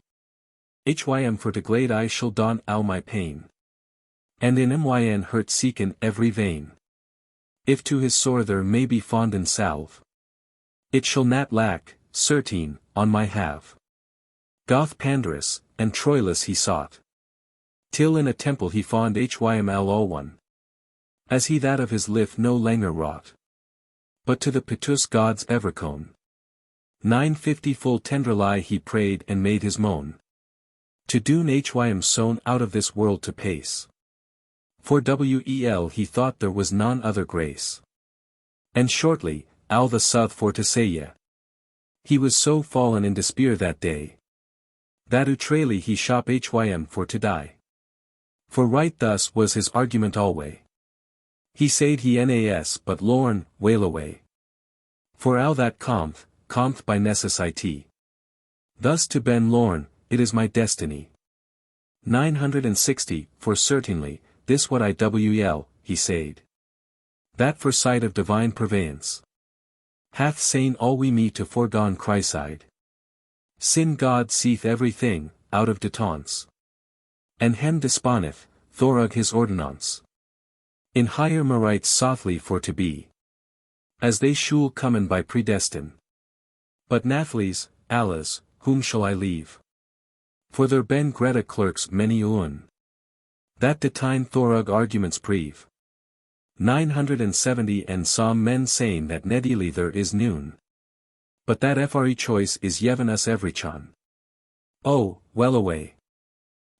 Hym for to glade I shall don ow my pain. And in myn hurt seeken every vein. If to his sore there may be fondant salve. It shall nat lack, certain, on my have. Goth Pandarus, and Troilus he sought. Till in a temple he fond hym all one. As he that of his lif no langer wrought. But to the pitus gods evercone. 950 Full tenderly he prayed and made his moan. To doon hym sown out of this world to pace. For wel he thought there was none other grace. And shortly, al the south for to say ye. He was so fallen in despair that day. That utrally he shop hym for to die. For right thus was his argument alway. He said he nas but lorn, wail away. For al that comth by necessity. Thus to ben lorn, it is my destiny. 960 For certainly, this what I wel, he said. That for sight of divine purveyance. Hath sain all we me to foregone chryside. Sin God seeth everything, out of detance. And hem disponeth, thorug his ordinance. In higher merites softly for to be. As they shul comen by predestin. But Nathles, alas, whom shall I leave? For there ben Greta clerks many Owne. That detine thorug arguments preve. 970 And some men saying that nedily there is noon. But that fre choice is yeven us everychon. Oh, well away.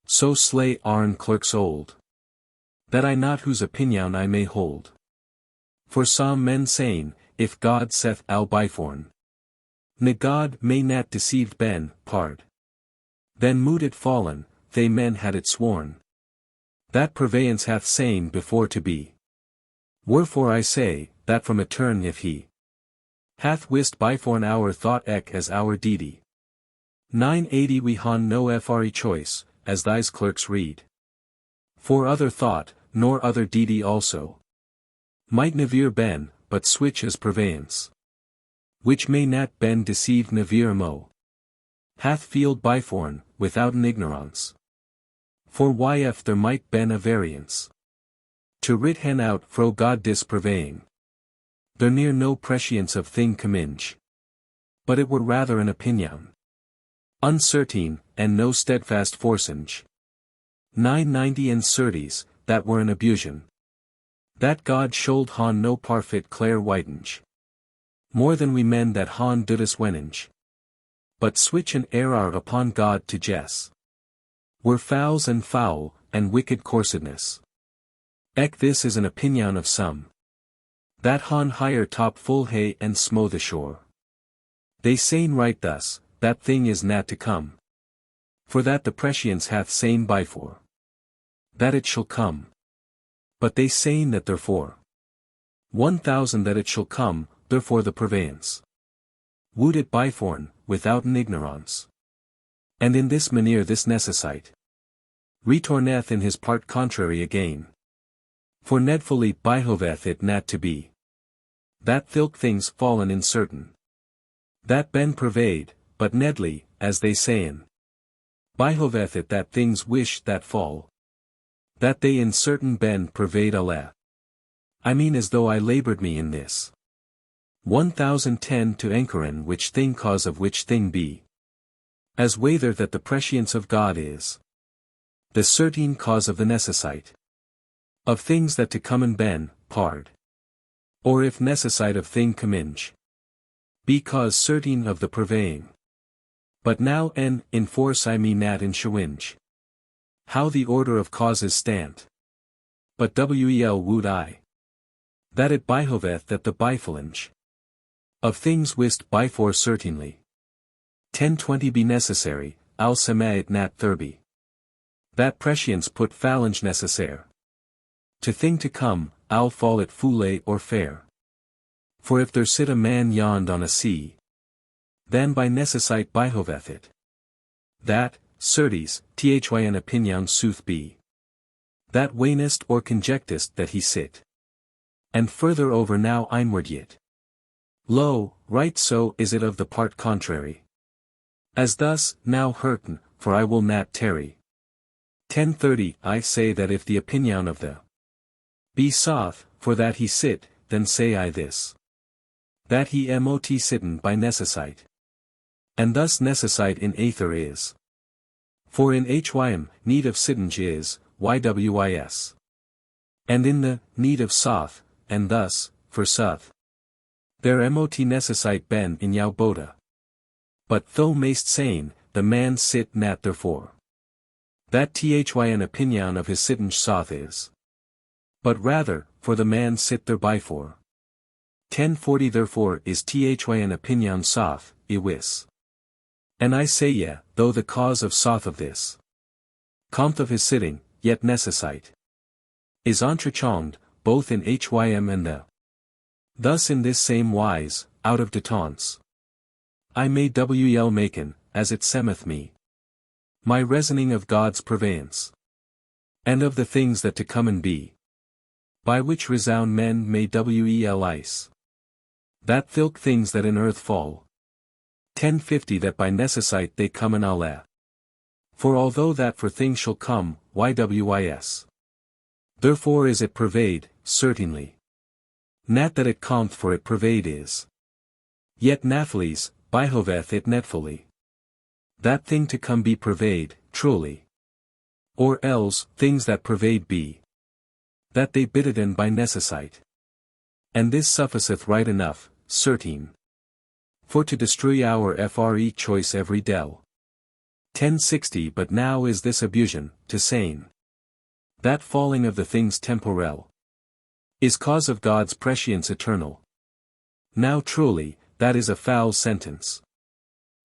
So slay arn clerks old. That I not whose opinion I may hold. For some men saying, if God saith al byforn. Ne God may not deceived ben, pard. Then mood it fallen, they men had it sworn. That purveyance hath saying before to be. Wherefore I say, that from etern if he hath wist byforn our thought as our deedy. 980 We han no fre choice, as thy's clerks read. For other thought, nor other deedy also. Might nevere ben, but switch as purveyance. Which may not ben deceived nevere mo. Hath field byforn, without an ignorance. For yf there might ben a variance. To writ hen out fro God dispurveying. There near no prescience of thing comminge. But it were rather an opinion. Uncertain, and no steadfast forcinge. 990 And certes, that were an abusion. That God should han no parfit clare whitenge. More than we men that han dudus wenninge. But switch an error upon God to jess. Were fouls and foul, and wicked coursedness. Ec this is an opinion of some. That han higher top full hay and smo the shore. They sayn right thus, that thing is nat to come. For that the prescience hath sayn before. That it shall come. But they sayn that therefore. 1000 that it shall come, therefore the purveyance. Would it byforn, without an ignorance. And in this manere this necessite. Retorneth in his part contrary again. For nedfully behoveth it nat to be. That thilk things fallen in certain. That ben pervade, but nedly, as they sayn. Behoveth it that things wish that fall. That they in certain ben pervade alle. I mean as though I labored me in this. 1010 to enquirin which thing cause of which thing be. As whether that the prescience of God is. The certain cause of the necessite. Of things that to come in ben, pard. Or if necessite of thing comminge. Because certain of the purveying. But now in force I mean nat in shawinge. How the order of causes stand. But wel would I. That it behoveth that the bifalange. Of things wist before certainly. 1020 be necessary, al semait nat thurby. That prescience put phalange necessaire. To thing to come, al fall it foule or fair. For if there sit a man yond on a sea. Then by necessite behoveth it. That, certes, thyn opinion sooth be. That waynest or conjectest that he sit. And further over now einward yet. Lo, right so is it of the part contrary. As thus, now hurten, for I will nat tarry. 1030 I say that if the opinion of the be soth, for that he sit, then say I this. That he mot sitten by necessite. And thus necessite in aether is. For in hym, need of sittinge is, ywis. And in the, need of soth, and thus, for soth. There mot necessite ben in yau boda. But though mayst sayn, the man sit nat therefore. That thyn opinion of his sittinge soth is. But rather, for the man sit there before. 1040 therefore is thyn opinion soth, iwis. And I say ye, though the cause of soth of this. Compt of his sitting, yet necessite. Is entrechonged, both in hym and the. Thus in this same wise, out of detance. I may wel maken, as it semeth me. My reasoning of God's purveyance. And of the things that to come and be. By which resound men may wel ice. That thilk things that in earth fall. 1050 that by necessite they come in alle. For although that for things shall come, ywis. Therefore is it pervade, certainly. Nat that it compt for it pervade is. Yet nathlys, behoveth it netfully. That thing to come be pervade, truly. Or else, things that pervade be. That they biddeden by necessite. And this sufficeth right enough, certain. For to destroy our fre choice every del. 1060 But now is this abusion, to sayn. That falling of the things temporel. Is cause of God's prescience eternal. Now truly, that is a foul sentence.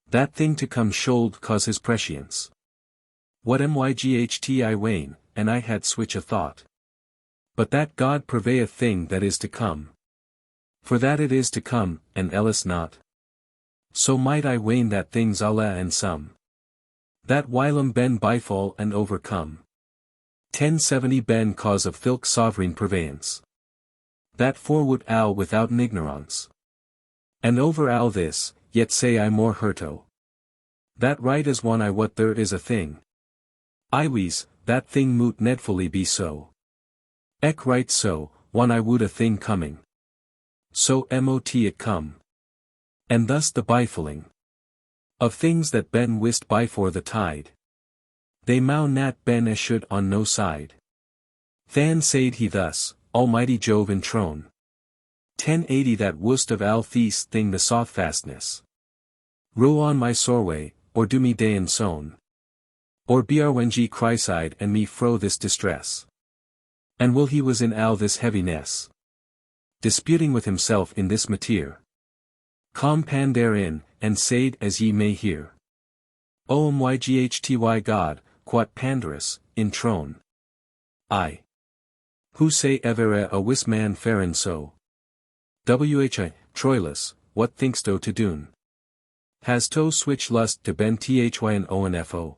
That thing to come should cause his prescience. What myght I wane, and I had switch a thought. But that God purveyeth thing that is to come. For that it is to come, and else not. So might I wane that things alle and some. That whilom ben bifall and overcome. 1070 ben cause of thilk sovereign purveyance. That forwood al without an ignorance. And over al this, yet say I more hurto. That right is one I what there is a thing. Iwis, that thing moot nedfully be so. Ec right so, one I would a thing coming. So mot it come. And thus the bifalling. Of things that ben wist before the tide. They mau nat ben as should on no side. Than said he thus, Almighty Jove entrone. 1080 That wust of al these thing the sothfastness. Row on my sorway, or do me day and sown. Or brwengi cryside and me fro this distress. And will he was in all this heaviness, disputing with himself in this matter. Com pan therein, and said as ye may hear. Omyghty God, quat pandarus, in trone. I. Who say evere a wis man faren so? Whi, Troilus, what thinkst thou to doon? Has to switch lust to ben thyn onfo?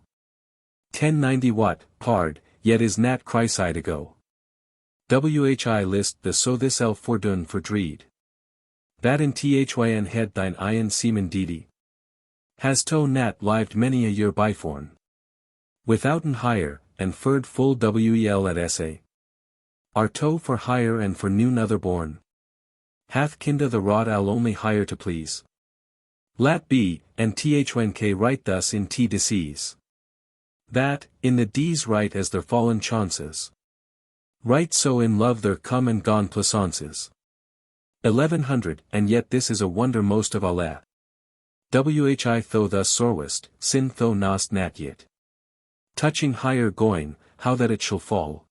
1090 watt, pard, yet is nat chryside ago. Whi list the so this elf fordun for dreed. That in thyn head thine iron seaman deedy. Has to nat lived many a year byforn. Withouten hire, and furred full wel at essay. Are to for hire and for noon other born. Hath kinda the rod I'll only hire to please. Lat be, and thynk write thus in t disease. That, in the d's right as their fallen chances. Right so in love their come and gone plaissances. 1100, and yet this is a wonder most of all that. Whi tho thus sorwest, sin tho nost nat yet. Touching higher going, how that it shall fall.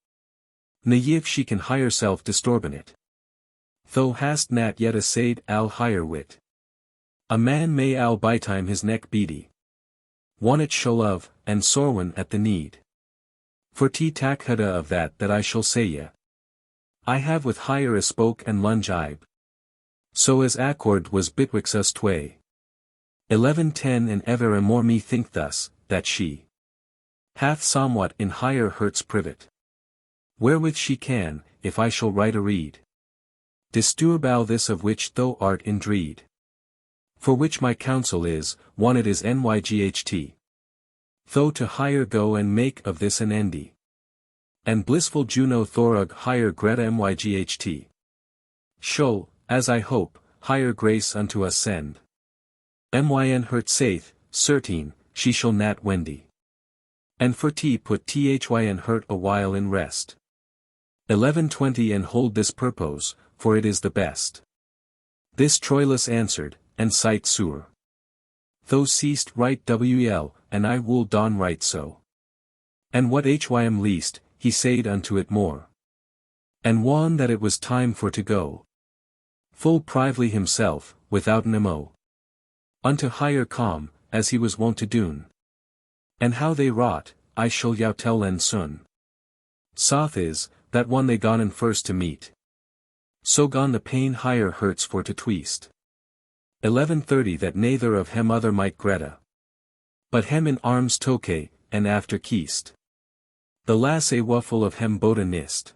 Naive she can higher self disturben it. Tho hast nat yet assayed al higher wit. A man may al by time his neck beady. One it shall love, and sorwen at the need. For t takhada of that I shall say ye. I have with higher a spoke and lunge ibe. So as accord was bitwixt us tway. 1110 and ever a more me think thus, that she hath somewhat in higher hurts privet. Wherewith she can, if I shall write a read. Disturb all this of which thou art in dread. For which my counsel is, one it is nyght. Tho to higher go and make of this an endy. And blissful Juno Thorug higher Greta myght. Show, as I hope, higher grace unto us send. Myn hurt saith, certain, she shall nat wendy. And for t put thyn hurt a while in rest. 1120 and hold this purpose, for it is the best. This Troilus answered, and cite sur. Tho ceased right wel, and I will don right so. And what hym least, he said unto it more. And won that it was time for to go. Full prively himself, without an mo. Unto higher calm, as he was wont to doon. And how they wrought, I shall yow tell len soon. Soth is, that one they gone in first to meet. So gone the pain higher hurts for to tweast. 1130 that neither of hem other might Greta. But hem in arms toke, and after keist. The lass a wuffle of hem boda nist.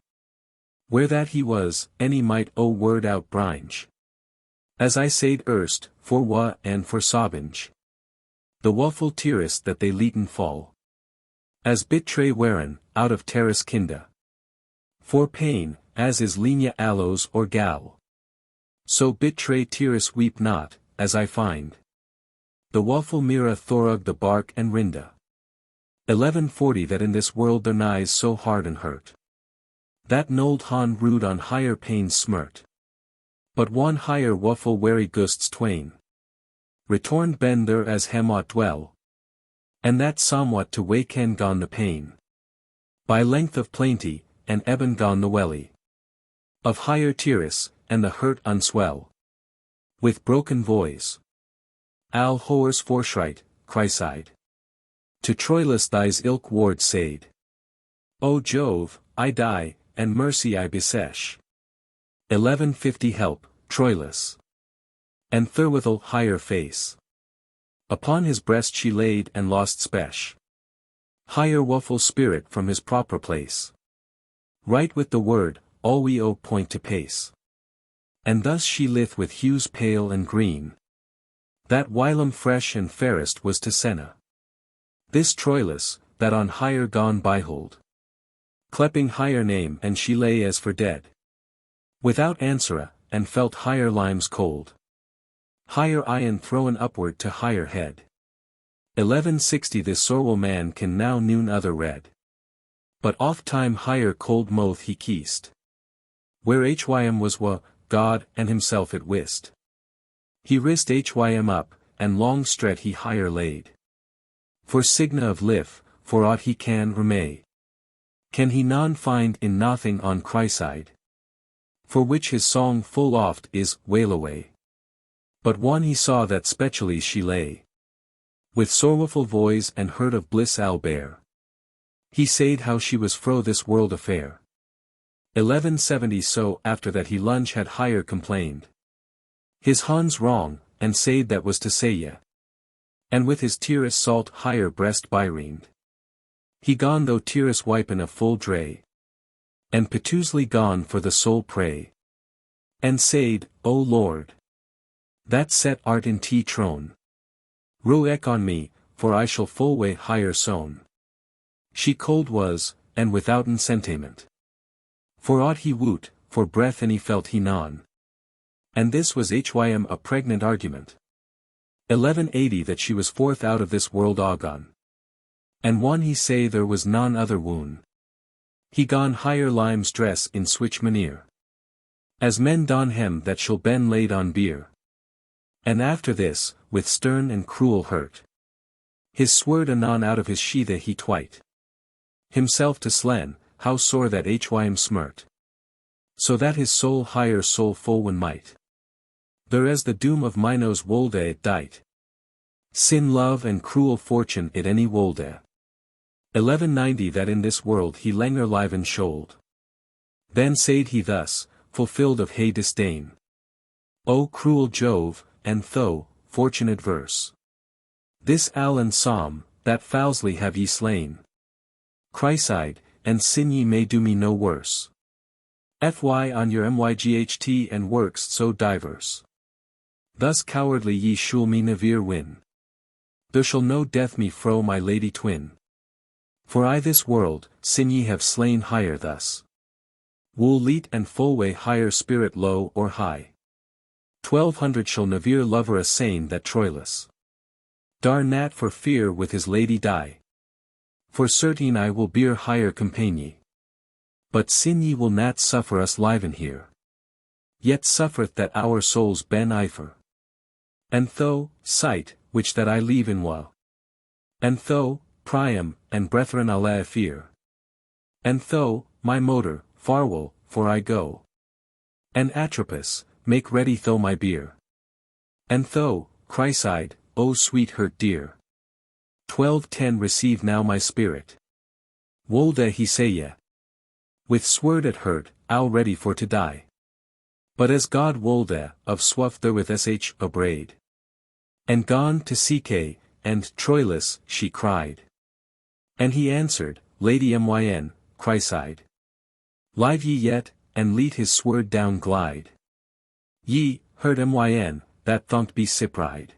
Where that he was, any might o word out bringe. As I said erst, for wa and for sobinge. The wuffle tearest that they leeten fall. As bitre wearin, out of terrace kinda. For pain, as is lenia aloes or gal. So bitre tearus weep not, as I find. The wuffle mira thorug the bark and rinda. 1140 that in this world their nighs so hard and hurt. That nold han rude on higher pains smirt. But one higher wuffle wary gusts twain. Retorned ben there as hem ought dwell. And that somewhat to waken gone the pain. By length of plainty, and eben gone the welly. Of higher tearus, and the hurt unswell. With broken voice. Al hoers forschreit, chryside. To Troilus thy's ilk ward said. O Jove, I die, and mercy I beseech. 1150 help, Troilus. And therewithal higher face. Upon his breast she laid and lost spesh. Higher wuffle spirit from his proper place. Right with the word, all we o point to pace. And thus she lith with hues pale and green. That whilom fresh and fairest was to Senna. This Troilus, that on higher gone byhold. Clepping higher name and she lay as for dead. Without answera, and felt higher limes cold. Higher iron thrown upward to higher head. 1160 this sorrel man can now noon other read. But oft time higher cold moth he keist. Where hym was wa, God and himself it wist. He rist hym up, and long stret he higher laid. For signa of lif, for aught he can remay. Can he none find in nothing on Chryside? For which his song full oft is, wail away. But one he saw that specially she lay. With sorrowful voice and hurt of bliss albert. He said how she was fro this world affair. 1170 So after that he lunge had higher complained. His Hans wrong, and said that was to say ye. And with his tearous salt higher breast byreened. He gone though tearous wipen a full dray. And piteously gone for the soul prey. And said, O Lord, that set art in T trone. Row eke on me, for I shall full way higher sown. She cold was, and withouten sentiment. For aught he woot, for breath any felt he none. And this was hym a pregnant argument. 1180 That she was forth out of this world agone. And one he say there was none other woon. He gone higher limes dress in switch manere. As men don hem that shall ben laid on bier. And after this, with stern and cruel hurt. His sword anon out of his sheathe he twite. Himself to slen, how sore that hym smurt. So that his soul higher soul full one might. There as the doom of Minos wolde it dight. Sin love and cruel fortune it any wolde. 1190 That in this world he langer liven shold. Then said he thus, fulfilled of hay disdain. O cruel Jove, and tho, fortune adverse. This al and psalm, that foulsly have ye slain. Chryside, and sin ye may do me no worse. Fy on your myght and works so diverse. Thus cowardly ye shall me never win. There shall no death me fro my lady twin. For I this world, sin ye have slain higher thus. Wool leet and full way higher spirit low or high. 1200 Shall never lover a sane that Troilus. Dar nat for fear with his lady die. For certain I will bear higher compagnie. But sin ye will nat suffer us liven here. Yet suffereth that our souls ben eifer. And tho, sight, which that I leave in wa. And tho, Priam, and brethren alla fear. And tho, my motor, farewell, for I go. And Atropos, make ready tho my beer. And tho, Chryside, O sweet hurt dear. 1210 Receive now my spirit. Wolde he say ye. With sword at hurt, I'll ready for to die. But as God wolde, of swuff therewith sh abraid. And gone to CK, and Troilus, she cried. And he answered, Lady myn, Chryside. Live ye yet, and lead his sword down glide. Ye, heard myn, that thon't be sipride.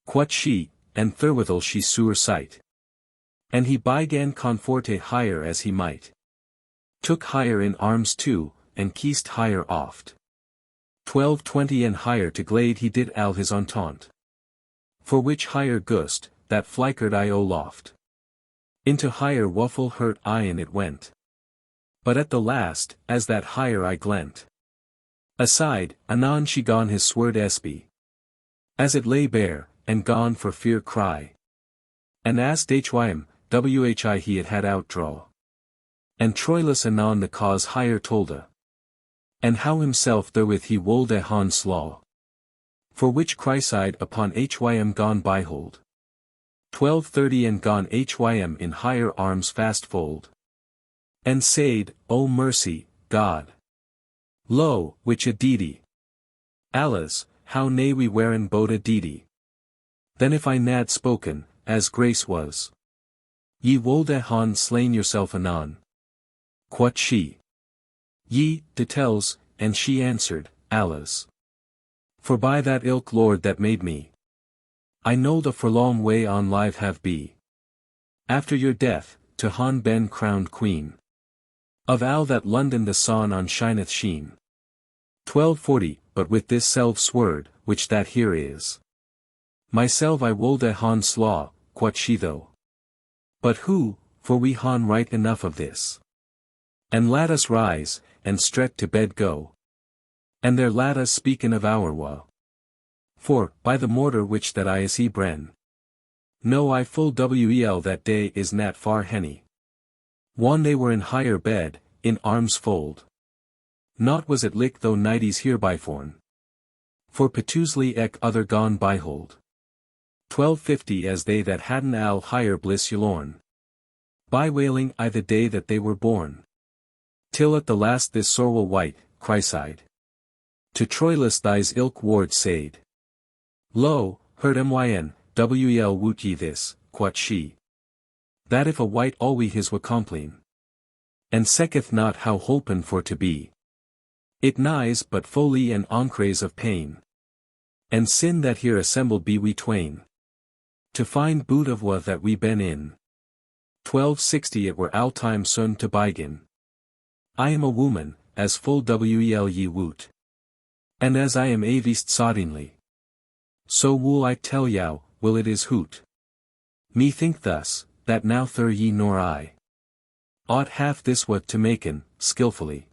Quot she, and therewithal she sewer sight. And he bygan conforte higher as he might. Took higher in arms too, and keist higher oft. 1220 And higher to glade he did al his entente. For which higher gust, that flickerd I o loft. Into higher wuffle hurt iron it went. But at the last, as that higher I glent. Aside, anon she gone his sword espy. As it lay bare, and gone for fear cry. And asked hym, whi he had outdraw. And Troilus anon the cause higher tolda. And how himself therewith he wolde han slaw. For which Chryside upon hym gone byhold. 1230 And gone hym in higher arms fast fold. And said, O mercy, God. Lo, which a deedy. Alas, how nay we wherein bode a deedy. Then if I nad spoken, as grace was. Ye wolde han slain yourself anon. Quot she. Ye, detels, and she answered, Alas. For by that ilk Lord that made me. I know the forlorn way on live have be. After your death, to han ben crowned queen. Of al that London the sun on shineth sheen. 1240 But with this self's word, which that here is. Myself I wolde han slaw, quot she though. But who, for we han right enough of this. And let us rise, and stret to bed go. And there let us speaken of our woe. For, by the mortar which that I is he bren. No I full wel that day is nat far henny. One they were in higher bed, in arms fold. Naught was it lick though nighties hereby forn. For petusely eke other gone byhold. 1250 as they that hadn't al higher bliss yulorn. By wailing I the day that they were born. Till at the last this sorrel white, Chryside. To Troilus thy's ilk ward said. Lo, heard myn, woot ye this, quot she. That if a white alwe his wa compline. And seeketh not how holpen for to be. It nighs but folly and encres of pain. And sin that here assembled be we twain. To find boot of wa that we been in. 1260 it were all time soon to begin. I am a woman, as full wel ye woot. And as I am avist soddenly. So will I tell yow, will it is hoot. Me think thus, that now thur ye nor I. Ought half this what to maken, skilfully.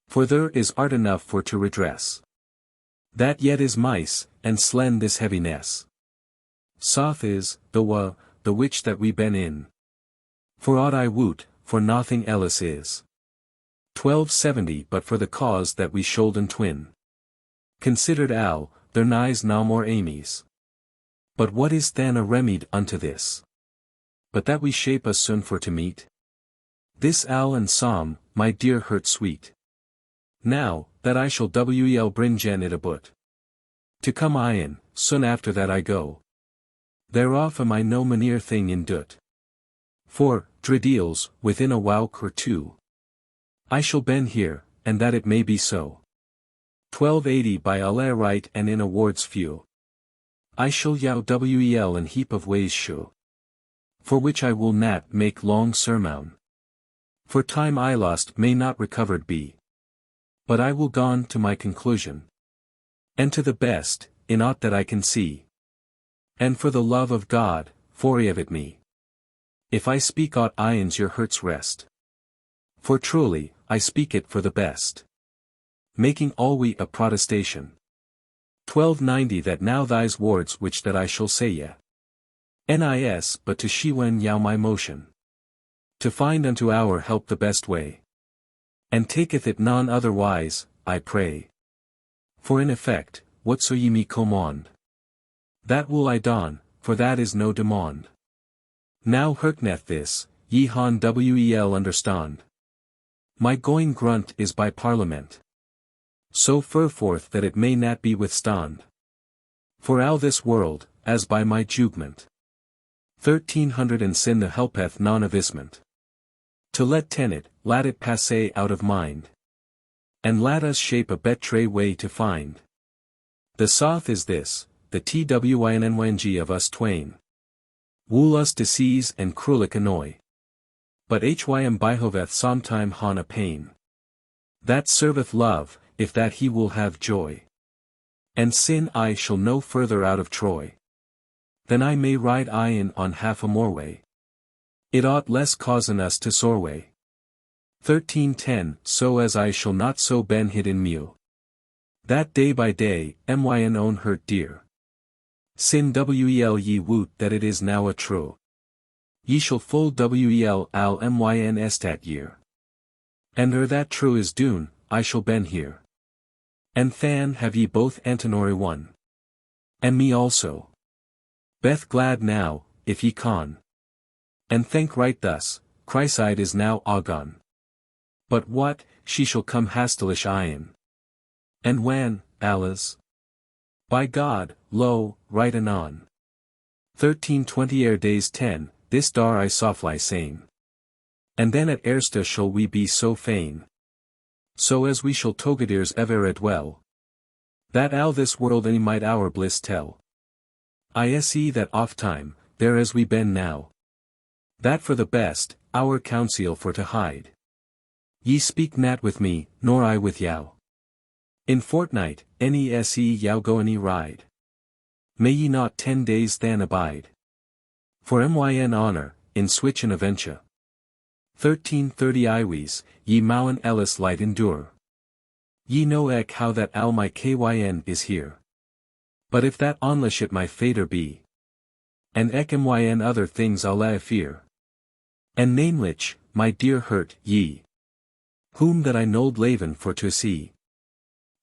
For there is art enough for to redress. That yet is mice, and slen this heaviness. Soth is, the which that we been in. For aught I woot, for nothing else is. 1270 but for the cause that we shoulden twin. Considered al, there nighs no more amies. But what is then a remede unto this? But that we shape us soon for to meet? This al and psalm, my dear hurt sweet. Now, that I shall bring Jen it aboot. To come I in, soon after that I go. Thereof am I no maneer thing in doot. For, dredeals, within a wowk or two. I shall ben here, and that it may be so. 1280 by Allah right and in awards few. I shall wel and heap of ways show. For which I will not make long sermon. For time I lost may not recovered be. But I will gone to my conclusion. And to the best, in aught that I can see. And for the love of God, forgive it me. If I speak aught ions your hurts rest. For truly, I speak it for the best. Making alwe a protestation. 1290 that now thy's words which that I shall say ye. Nis but to shewen yow my motion. To find unto our help the best way. And taketh it none otherwise, I pray. For in effect, whatso ye me command. That will I don, for that is no demand. Now hearkeneth this, ye han wel understand. My going grunt is by parliament. So fur forth that it may not be withstand. For all this world, as by my judgment. 1300 and sin the helpeth non avisment. To let tenet, let it passe out of mind. And let us shape a betre way to find. The soth is this, the twynnng of us twain. Wool us disease and cruelic annoy. But hym behoveth sometime han a pain. That serveth love, if that he will have joy. And sin I shall no further out of Troy. Then I may ride in on half a more way. It ought less causen us to soreway. 1310 so as I shall not so ben hid in mew. That day by day, myn own hurt dear. Sin wel ye woot that it is now a true. Ye shall full wel al myn estat year. And that true is dune, I shall ben here. And than have ye both Antinori one. And me also. Beth glad now, if ye con. And think right thus, Chryside is now Ogon. But what, she shall come hastilish ion. And when, Alas? By God, lo, right anon. 1320 ere days 10, this dar I softly sane. And then at ersta shall we be so fain. So as we shall togadirs ever dwell. That al this world any might our bliss tell. I.se. that oft time, there as we ben now. That for the best, our counsel for to hide. Ye speak not with me, nor I with yow. In fortnight, nese yow go any ride. May ye not 10 days than abide. For myn honor, in switch and aventure. 1330 iwes, ye mowen ellis light endure. Ye know eke how that al my kyn is here. But if that onliship my fader be. And eke myn other things I'll fear. And namelijk, my dear hurt, ye. Whom that I knowed laven for to see.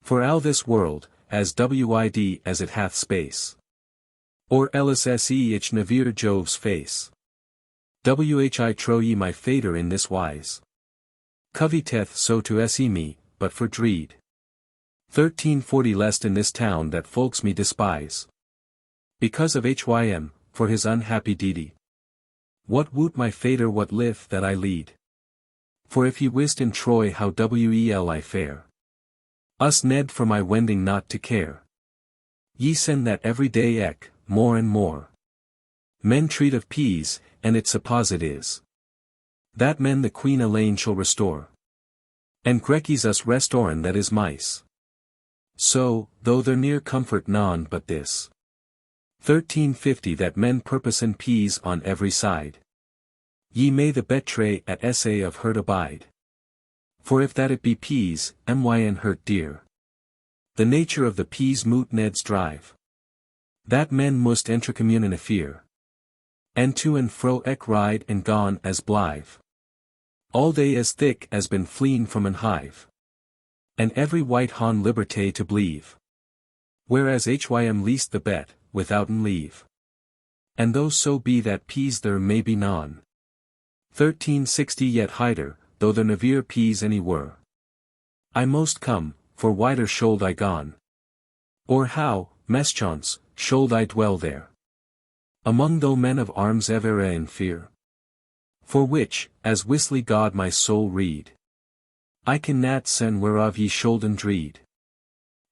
For all this world, as wid as it hath space. Or else ich nevere Jove's face. Whi trow ye my fader in this wise. Coveteth so to se me, but for dreed. 1340 lest in this town that folks me despise. Because of hym, for his unhappy deedy. What woot my fader what live that I lead? For if ye wist in Troy how wel I fare. Us Ned for my wending not to care. Ye send that every day more and more. Men treat of peas, and it supposed is. That men the Queen Elaine shall restore. And Grecies us restoren that is mice. So, though there near comfort none but this. 1350 that men purpose in peas on every side. Ye may the betray at essay of hurt abide. For if that it be peas, myn hurt dear. The nature of the peas moot Ned's drive. That men must intercommune in fear. And to and fro ride and gone as blithe. All day as thick as been fleeing from an hive. And every white hon liberté to believe. Whereas hym least the bet, withouten leave. And though so be that peas there may be none. 1360 yet hider, though the nevere peas any were. I most come, for wider should I gone. Or how, meschance, should I dwell there? Among though men of arms ever in fear. For which, as wisly God my soul read. I can nat sen whereof ye shoulden dreed.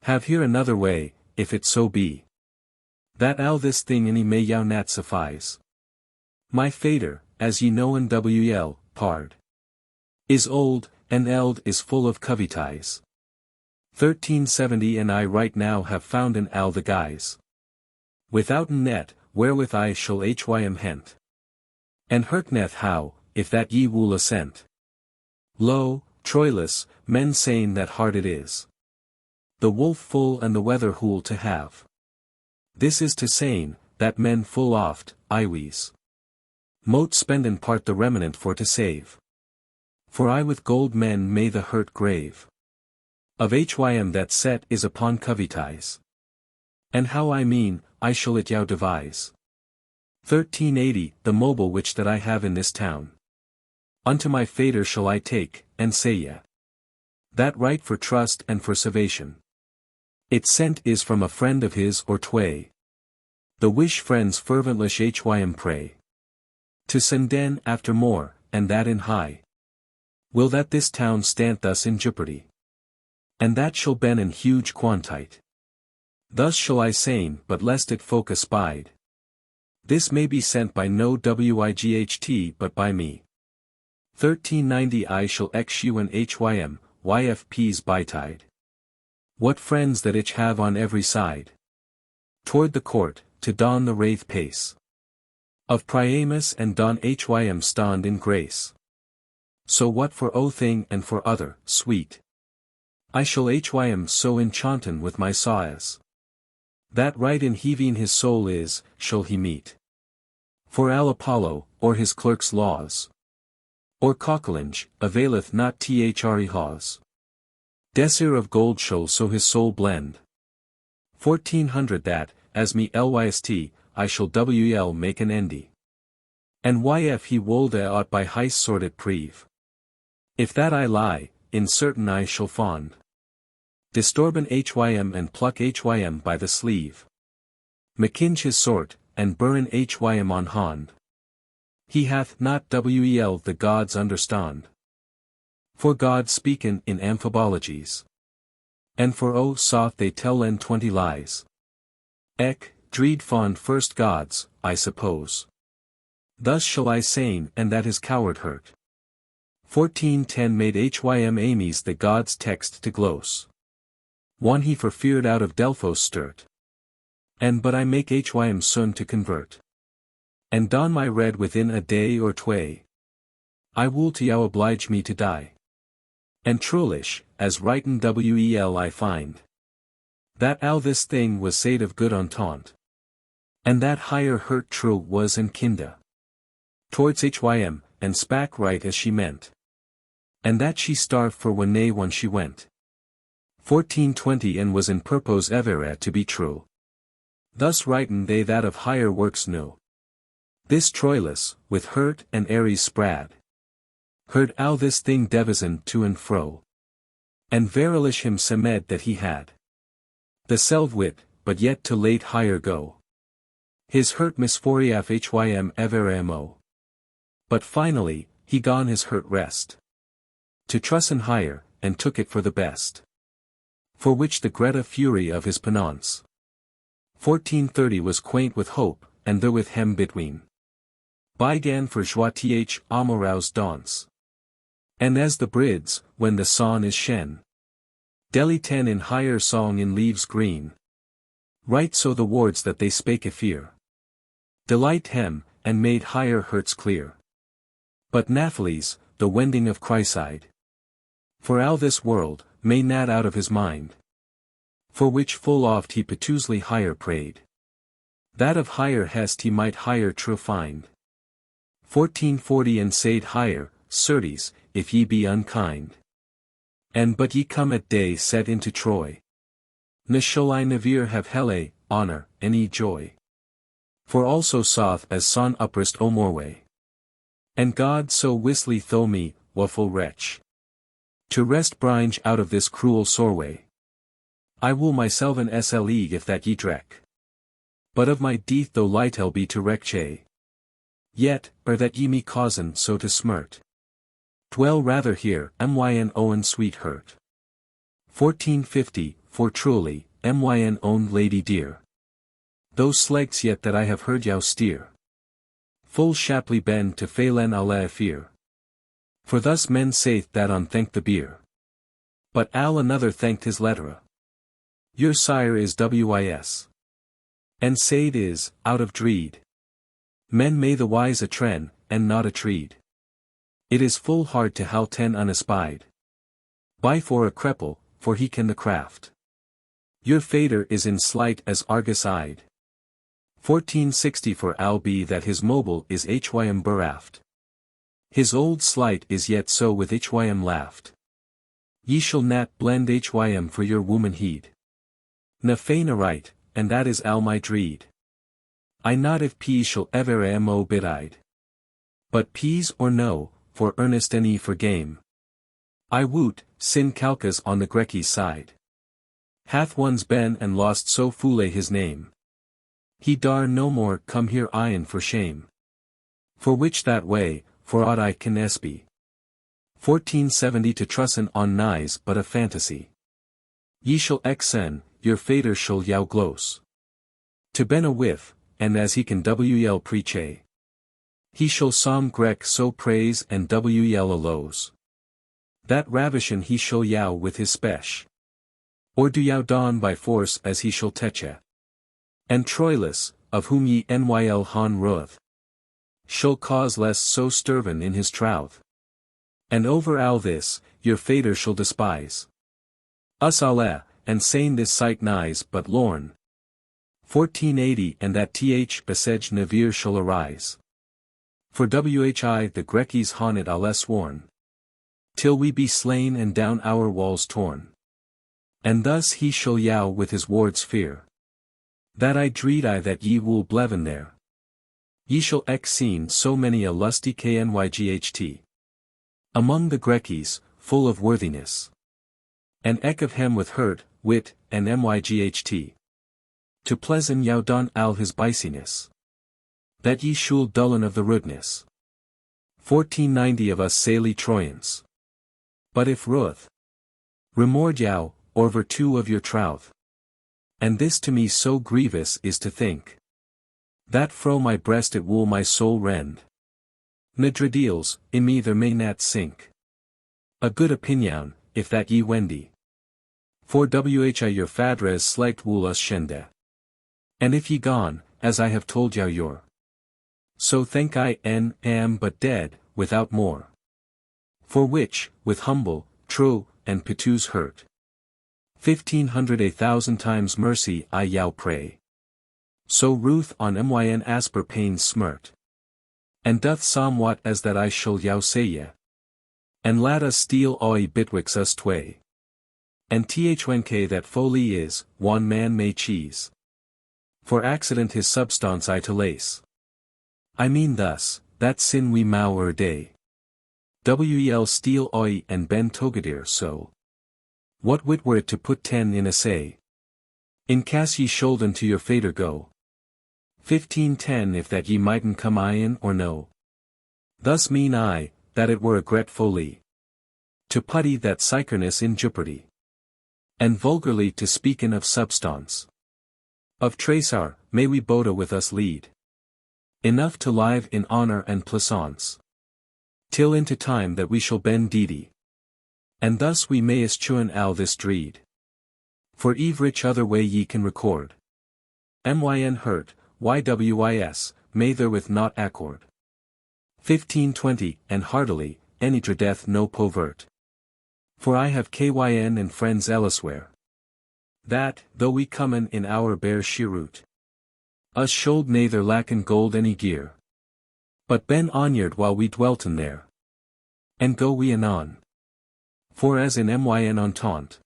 Have here another way, if it so be. That all this thing any may yow nat suffice. My fader, as ye know in wl, pard. Is old, and eld is full of covetise. 1370 and I right now have found in all the guise. Withouten net, wherewith I shall hym hent. And hurtneth how, if that ye wool assent. Lo, Troilus, men saying that hard it is. The wolf full and the weather hool to have. This is to saying, that men full oft, iwes. Mote spend in part the remnant for to save. For I with gold men may the hurt grave. Of hym that set is upon covetise. And how I mean, I shall it yow devise. 1380 the mobile which that I have in this town. Unto my fader shall I take, and say ye. That right for trust and for salvation. It sent is from a friend of his or tway. The wish friends ferventlish hym pray. To senden after more, and that in high. Will that this town stand thus in jeopardy. And that shall ben in huge quantite. Thus shall I sayne, but lest it folk espied. This may be sent by no wight but by me. 1390 I shall eschew an hym, yfp's bytide. What friends that ich have on every side. Toward the court, to don the wraith pace. Of Priamus and don hym stand in grace. So what for o thing and for other, sweet. I shall hym so enchanten with my saws. That right in heaving his soul is, shall he meet. For al Apollo, or his clerk's laws. Or cocklinge, availeth not thre hawes. Desir of gold shall so his soul blend. 1400 that, as me lyst, I shall wl make an endy. And yf he wolde ought by heis sorted preve. If that I lie, in certain I shall fond. Distorben hym and pluck hym by the sleeve. McKinch his sort, and burn hym on hond. He hath not wel the gods understand. For God speaken in amphibologies. And for o soth they tell en 20 lies. Dreed fond first gods, I suppose. Thus shall I sayne and that his coward hurt. 1410 made hym amies the gods text to glose. One he for feared out of Delphos sturt. And but I make hym soon to convert. And don my red within a day or tway. I wool to yow oblige me to die. And trulish, as writin wel I find. That all this thing was said of good entente. And that higher hurt true was and kinda. Towards hym, and spak right as she meant. And that she starved for one nay one she went. 1420 and was in purpose evere to be true. Thus writen they that of higher works knew. This Troilus, with hurt and Ares sprad. Heard ow this thing devizon to and fro. And verilish him semed that he had. The selvwit, but yet to late higher go. His hurt misforiaf hym everemo. But finally, he gone his hurt rest. To trussen higher, and took it for the best. For which the Greta fury of his penance. 1430 was quaint with hope, and therewith hem between. Bygan for joie th amoureuse dance. And as the brids, when the sun is shen. Deli ten in higher song in leaves green. Right so the words that they spake fear. Delight hem, and made higher hurts clear. But Naphtali's, the wending of Chryside. For all this world, may not out of his mind. For which full oft he piteously higher prayed. That of higher hest he might higher true find. 1440 and said higher, certes, if ye be unkind. And but ye come at day set into Troy. Ne shall I never have hele, honor, any joy. For also soth as son uprest o morway. And God so wisly tho me, woeful wretch. To rest bringe out of this cruel soreway. I will myself an sle if that ye dreck. But of my death though lightel be to recche. Yet, or that ye me causen so to smirt. Dwell rather here, myn Owne sweet hurt. 1450, for truly, myn Owne lady dear. Those slegs yet that I have heard yow steer. Full shaply ben to phelan alla fear. For thus men saith that on thank the beer. But al another thanked his lettera. Your sire is wis. And said is, out of dreed. Men may the wise a tren, and not a treed. It is full hard to how ten unespied. By for a crepple, for he can the craft. Your fader is in slight as Argus-eyed. 1460 for al be that his mobile is hym beraft. His old slight is yet so with hym laughed. Ye shall not blend hym for your woman heed. Na fein aright, and that is al my dreed. I not if peas shall ever mo bidide. But peas or no, for earnest any for game. I woot, sin calcas on the Grecky's side. Hath one's been and lost so foule his name. He dar no more come here iron for shame. For which that way, for aught I can espy. 1470 to trussen on nighs but a fantasy. Ye shall exen, your fader shall yow glose. To ben a whiff, and as he can wel preache. He shall some Grec so praise and wel alose. That ravishin he shall yow with his spesh. Or do yow don by force as he shall teche. And Troilus, of whom ye nyl han ruth. Shall cause less so sturven in his trouth. And over all this, your fader shall despise. Us alle, and sain this sight nighs but lorn. 1480 and that th besej nevere shall arise. For whi the Greckies haunted alle sworn. Till we be slain and down our walls torn. And thus he shall yow with his ward's fear. That I dread I that ye will bleven there. Ye shall seen so many a lusty knyght. Among the Greckies, full of worthiness. And of him with hurt, wit, and myght. To pleasen yow don al his biciness. That ye shul dullen of the rudeness. 1490 of us saily Trojans. But if ruth. Remord yow, or virtue of your trouth. And this to me so grievous is to think. That fro my breast it will my soul rend. Nedradeals, in me there may not sink. A good opinion, if that ye wendy. For whi your fadres slegt wool us shende. And if ye gone, as I have told yow your. So think I am but dead, without more. For which, with humble, true, and piteous hurt. 1500 1,000 times mercy I yow pray. So ruth on myn asper pains smirt. And doth somewhat as that I shall yow say ye. And lad us steal oi bitwixt us tway. And thwenk that folly is, one man may cheese. For accident his substance I to lace. I mean thus, that sin we mow day. Wel steal oi and ben togadir so. What wit were it to put 10 in a say? In case ye shoulden to your fader go. 1510 if that ye mightn't come in or no. Thus mean I, that it were a gret folly. To putty that sycerness in jeopardy. And vulgarly to speaken of substance. Of Chaucer, may we Beaute with us lead. Enough to live in honour and pleasance. Till into time that we shall ben deedy. And thus we may eschewen al this dreed. For each other way ye can record. Myn hurt, ywis, may therewith not accord. 1520, and heartily, any dreadeth no povert. For I have kyn and friends elsewhere. That, though we comen in our bare sheroot. Us should neither lacken gold any gear. But ben onward while we dwelten there. And go we anon. For as in myn entente.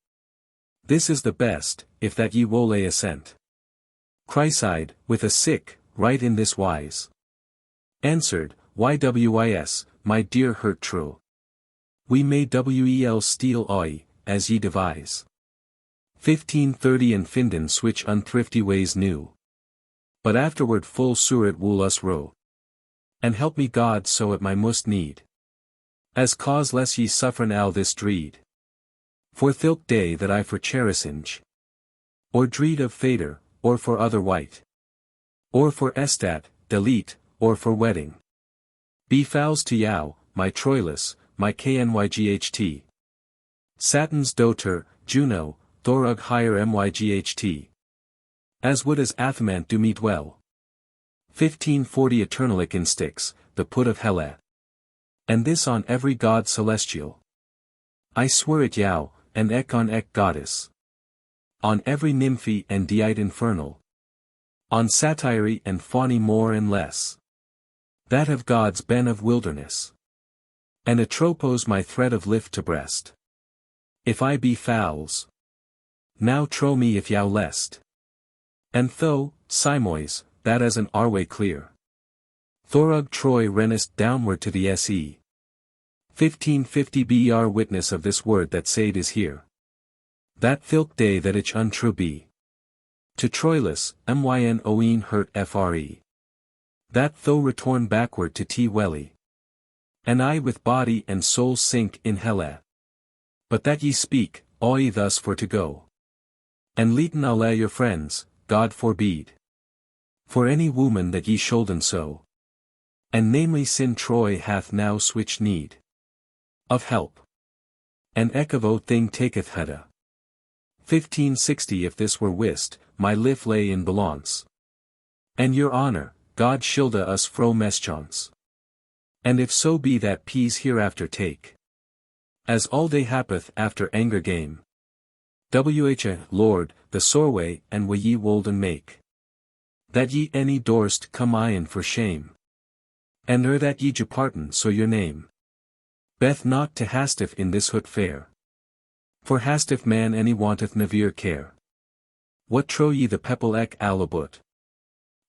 This is the best, if that ye wole assent. Chryside, with a sick, right in this wise. Answered, ywis, my dear hurt true. We may wel steal oi, as ye devise. 1530 and finden switch unthrifty ways new. But afterward full sure it will us row. And help me God so it my must need. As cause less ye suffern al this dreed. For thilk day that I for cherissage. Or dreed of fader, or for other white. Or for estat, delete, or for wedding. Be fouls to yow, my troilus, my knyght. Satins doter, Juno, Thorug higher myght. As would as Athamant do meet well. 1540 Eternalic in Styx, the put of Helle. And this on every god celestial. I swear it yow, and on goddess. On every nymphy and deite infernal. On satyri and fauny more and less. That have gods been of wilderness. And atropos my thread of lift to breast. If I be fowls. Now trow me if yow lest. And tho, Simois, that as an arway clear. Thorug Troy rennest downward to the se. 1550 br witness of this word that said is here. That thilk day that ich untrue be. To Troilus, myn Owne hurt fre. That tho return backward to welly. And I with body and soul sink in helle. But that ye speak, oi thus for to go. And leaten alle your friends, God forbid. For any woman that ye shoulden so. And namely sin Troy hath now switch need. Of help. And ekavo thing taketh hedda. 1560 if this were wist, my life lay in balance. And your honor, God shilda us fro meschance. And if so be that peace hereafter take. As all day happeth after anger game. Lord, the soreway and will ye wolden make. That ye any dorst come in for shame. And that ye departen so your name. Beth not to hasteth in this hut fair. For hasteth man any wanteth nevere care. What trow ye the pepple alabut?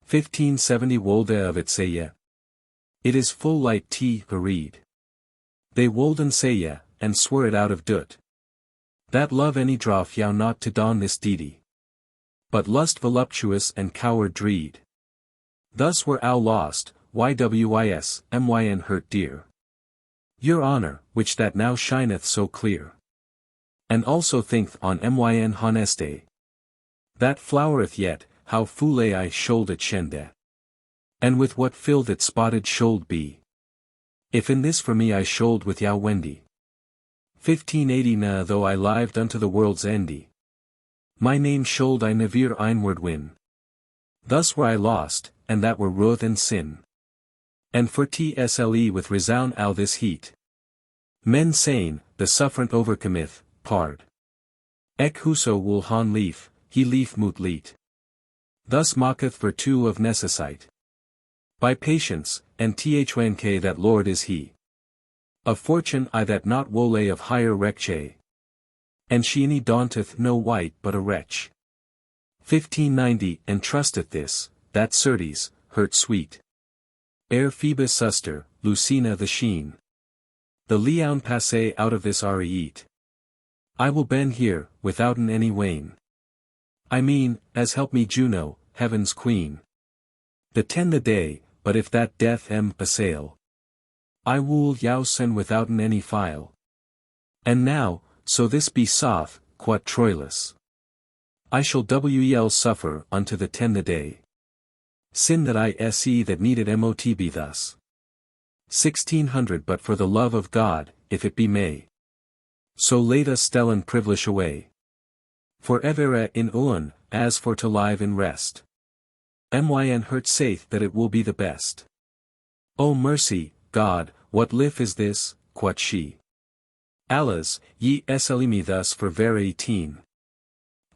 1570 wolde of it say ye. It is full light to read. They wolden say ye, and swear it out of dut. That love any drof yow not to don this deedy. But lust voluptuous and coward dreed. Thus were ow lost, ywis, myn hurt dear. Your honor, which that now shineth so clear. And also thinkth on myn honeste. That flowereth yet, how foule I should it shende. And with what filled it spotted should be. If in this for me I should with yow wendy. 1580 na though I lived unto the world's endy. My name should I nevere einward win. Thus were I lost, and that were ruth and sin. And for tsle with resound al this heat. Men saying, the suffrant overcometh, pard. Ek whoso will han leaf, he leaf moot leet. Thus mocketh virtue of necessite. By patience, and thwank that Lord is he. Of fortune I that not wole of higher wretche. And sheeny daunteth no wight but a wretch. 1590 And trusteth this, that certes, hurt sweet. Ere Phoebus suster, Lucina the sheen. The Leon passe out of this are eat. I will bend here, withouten any wane. I mean, as help me Juno, heaven's queen. The 10 the day, but if that death passail. I will yow send withouten any file. And now, so this be soth, quot Troilus. I shall wel suffer unto the 10 the day. Sin that I se that needed mot be thus. 1600 But for the love of God, if it be may. So late us stellan privilege away. For evere in Owne, as for to live in rest. Myn hurt saith that it will be the best. O mercy, God, what life is this, quot she. Alas, ye sle me thus for very teen.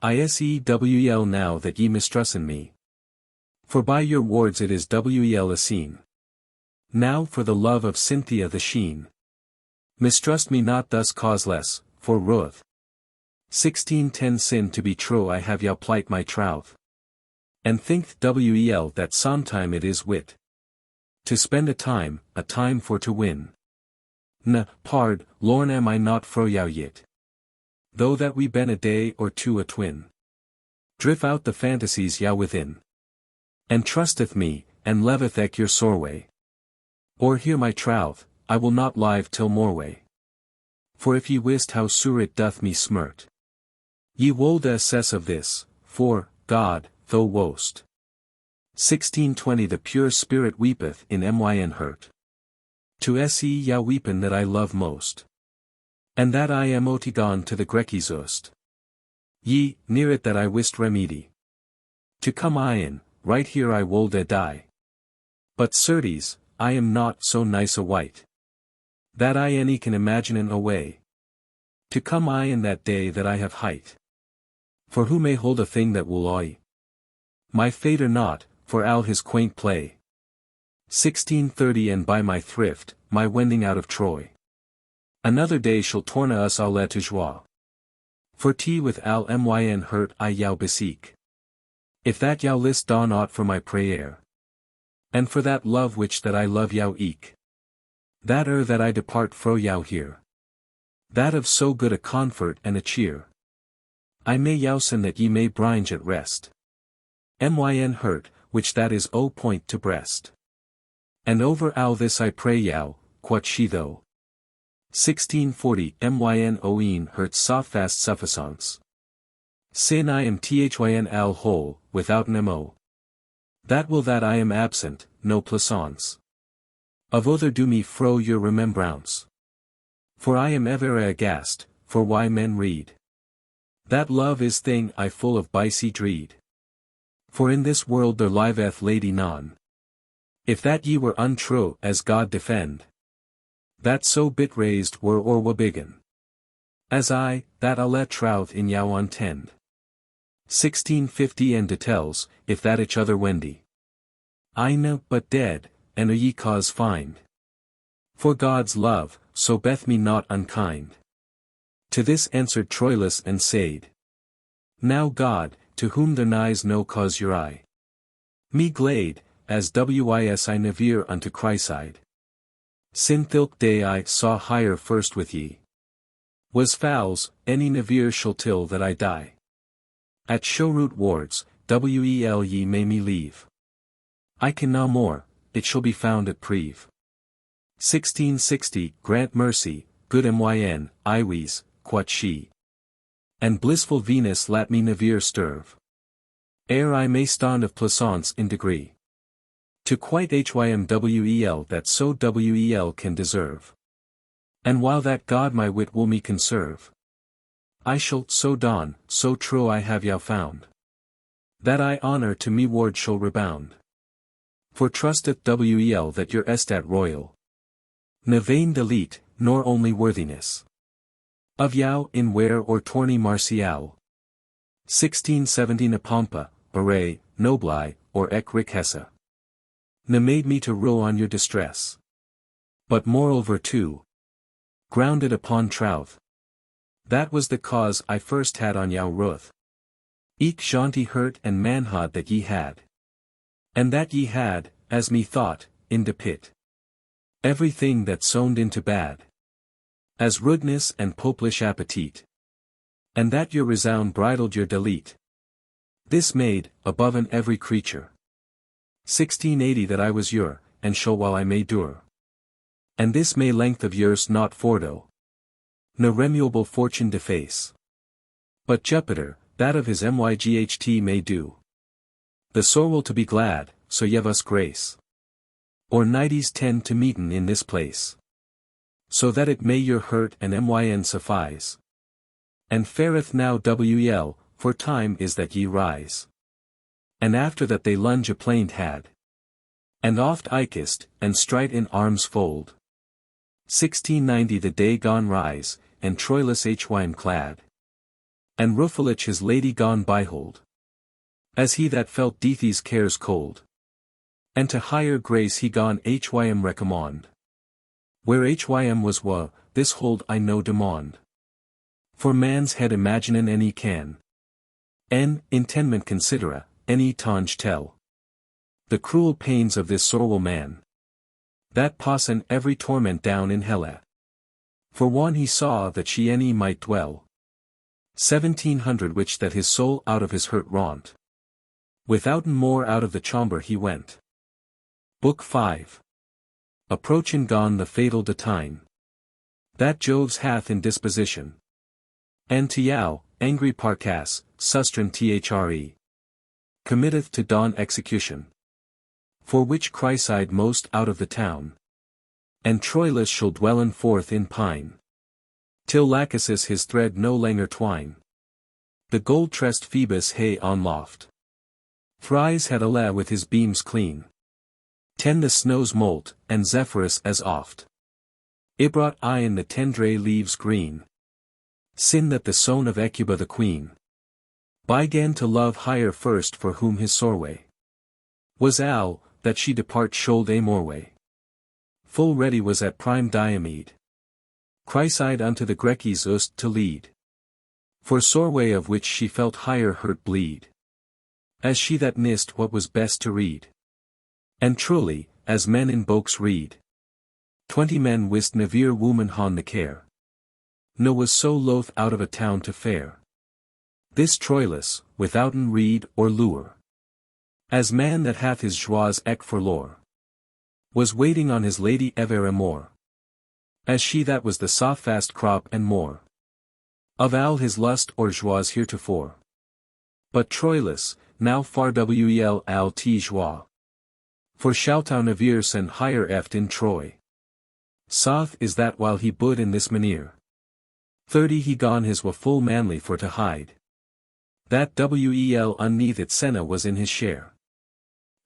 Isewel now that ye mistrusten me. For by your wards it is wel a scene. Now for the love of Cynthia the sheen. Mistrust me not thus causeless, for ruth. 1610 Sin to be true I have yow plight my troth. And think wel that sometime it is wit. To spend a time for to win. Pard, lorn am I not fro yow yet. Though that we been a day or two a twin. Drift out the fantasies yow within. And trusteth me, and leveth eke your soreway. Or hear my troth, I will not live till moreway. For if ye wist how sure it doth me smirt. Ye wold assess of this, for, God, though wost. 1620 The pure spirit weepeth in myn hurt. To se yow weepen that I love most. And that I am otigon to the Grekis ust. Ye, near it that I wist remedy. To come in, right here I wold die. But certes, I am not so nice a wight. That I any can imagine a way. To come in that day that I have height. For who may hold a thing that will oi? My fate or not, for all his quaint play. 1630 And by my thrift, my wending out of Troy. Another day shall tourna us all to joie. For tea with al myn hurt I yow beseek. If that yow list dawn aught for my prayer. And for that love which that I love yow eke. That that I depart fro yow here. That of so good a comfort and a cheer. I may yowsen that ye may bringe at rest. Myn hurt, which that is o point to breast. And over all this I pray yow, quot she though. 1640 Myn Owne hurt softfast suffisance. Sin I am thyn al whole, without an mo. That will that I am absent, no plaisance. Of other do me fro your remembrance. For I am ever aghast, for why men read. That love is thing I full of bicy dread. For in this world there liveth lady none. If that ye were untrue as God defend. That so bit raised were or wabiggen. As I, that I'll let trout in yow untend. 1650 And detels, if that each other wendy. I know but dead, and a ye cause find. For God's love, so beth me not unkind. To this answered Troilus and said. Now God, to whom there nighs no cause your eye. Me glade, as wis I nevere unto Chryside. Sin thilk day I saw higher first with ye. Was fowls, any nevere shall till that I die. At showroot wards, wel ye may me leave. I can no more, it shall be found at Preve. 1660 Grant mercy, good myn, iwes, quot she. And blissful Venus lat me nevere stirve. Ere I may stand of plaisance in degree. To quite hym wel that so wel can deserve. And while that God my wit will me conserve. I shall so dawn, so true I have yow found. That I honor to me ward shall rebound. For trusteth wel that your estat royal. Ne vain delete, nor only worthiness. Of yow in where or tourney martial. 1670 Nepompa, Beret, Noblesse, or ec richesse. Ne made me to row on your distress. But moreover too, grounded upon troth. That was the cause I first had on yow ruth. Eke jaunty hurt and manhood that ye had. And that ye had, as me thought, in de pit. Everything that sowned into bad. As rudeness and poplish appetite. And that your resound bridled your delete. This made, above an every creature. 1680 that I was your, and shall while I may dure. And this may length of years not fordo. No remuable fortune deface. But Jupiter, that of his myght may do. The sore will to be glad, so yev us grace. Or nighties tend to meeten in this place. So that it may your hurt and myn suffice. And fareth now wel, for time is that ye rise. And after that they lunge a plaint had. And oft ikest, and strite in arms fold. 1690 the day gone rise, and Troilus hym clad. And Rufilich his lady gone byhold. As he that felt Dethe's cares cold. And to higher grace he gone hym recommend. Where hym was this hold I no demand. For man's head imaginin any can. Intendment considera, any tange tell. The cruel pains of this sorrowful man. That passen every torment down in hella. For one he saw that she any might dwell. 1700 which that his soul out of his hurt wrought. Withouten more out of the chamber he went. Book 5. Approachin gone the fatal detine. That Jove's hath in disposition. And to yow, angry Parcas, sustran thre. Committeth to dawn execution. For which Chryside most out of the town. And Troilus shall dwellen forth in pine. Till Lachesis his thread no longer twine. The gold-tressed Phoebus hay on loft. Thrice had Ala with his beams clean. 10 the snows molt, and Zephyrus as oft. Ibrat I in the tendre leaves green. Sin that the son of Ecuba the queen. Began to love higher first for whom his soreway. Was Al, that she depart should a moreway. Full ready was at prime Diomede. Chryside unto the Grecies ust to lead. For soreway of which she felt higher hurt bleed. As she that nist what was best to read. And truly, as men in books read. 20 men wist never woman hon the care. No was so loth out of a town to fare. This Troilus, withouten reed or lure. As man that hath his joies eke for lore. Was waiting on his lady ever more. As she that was the soft-fast crop and more. Of all his lust or joies heretofore. But Troilus, now far wel al t joie. For Shoutau nevirs and higher eft in Troy. Soth is that while he bud in this manere. 30 he gone his wa full manly for to hide. That wel unneath it Senna was in his share.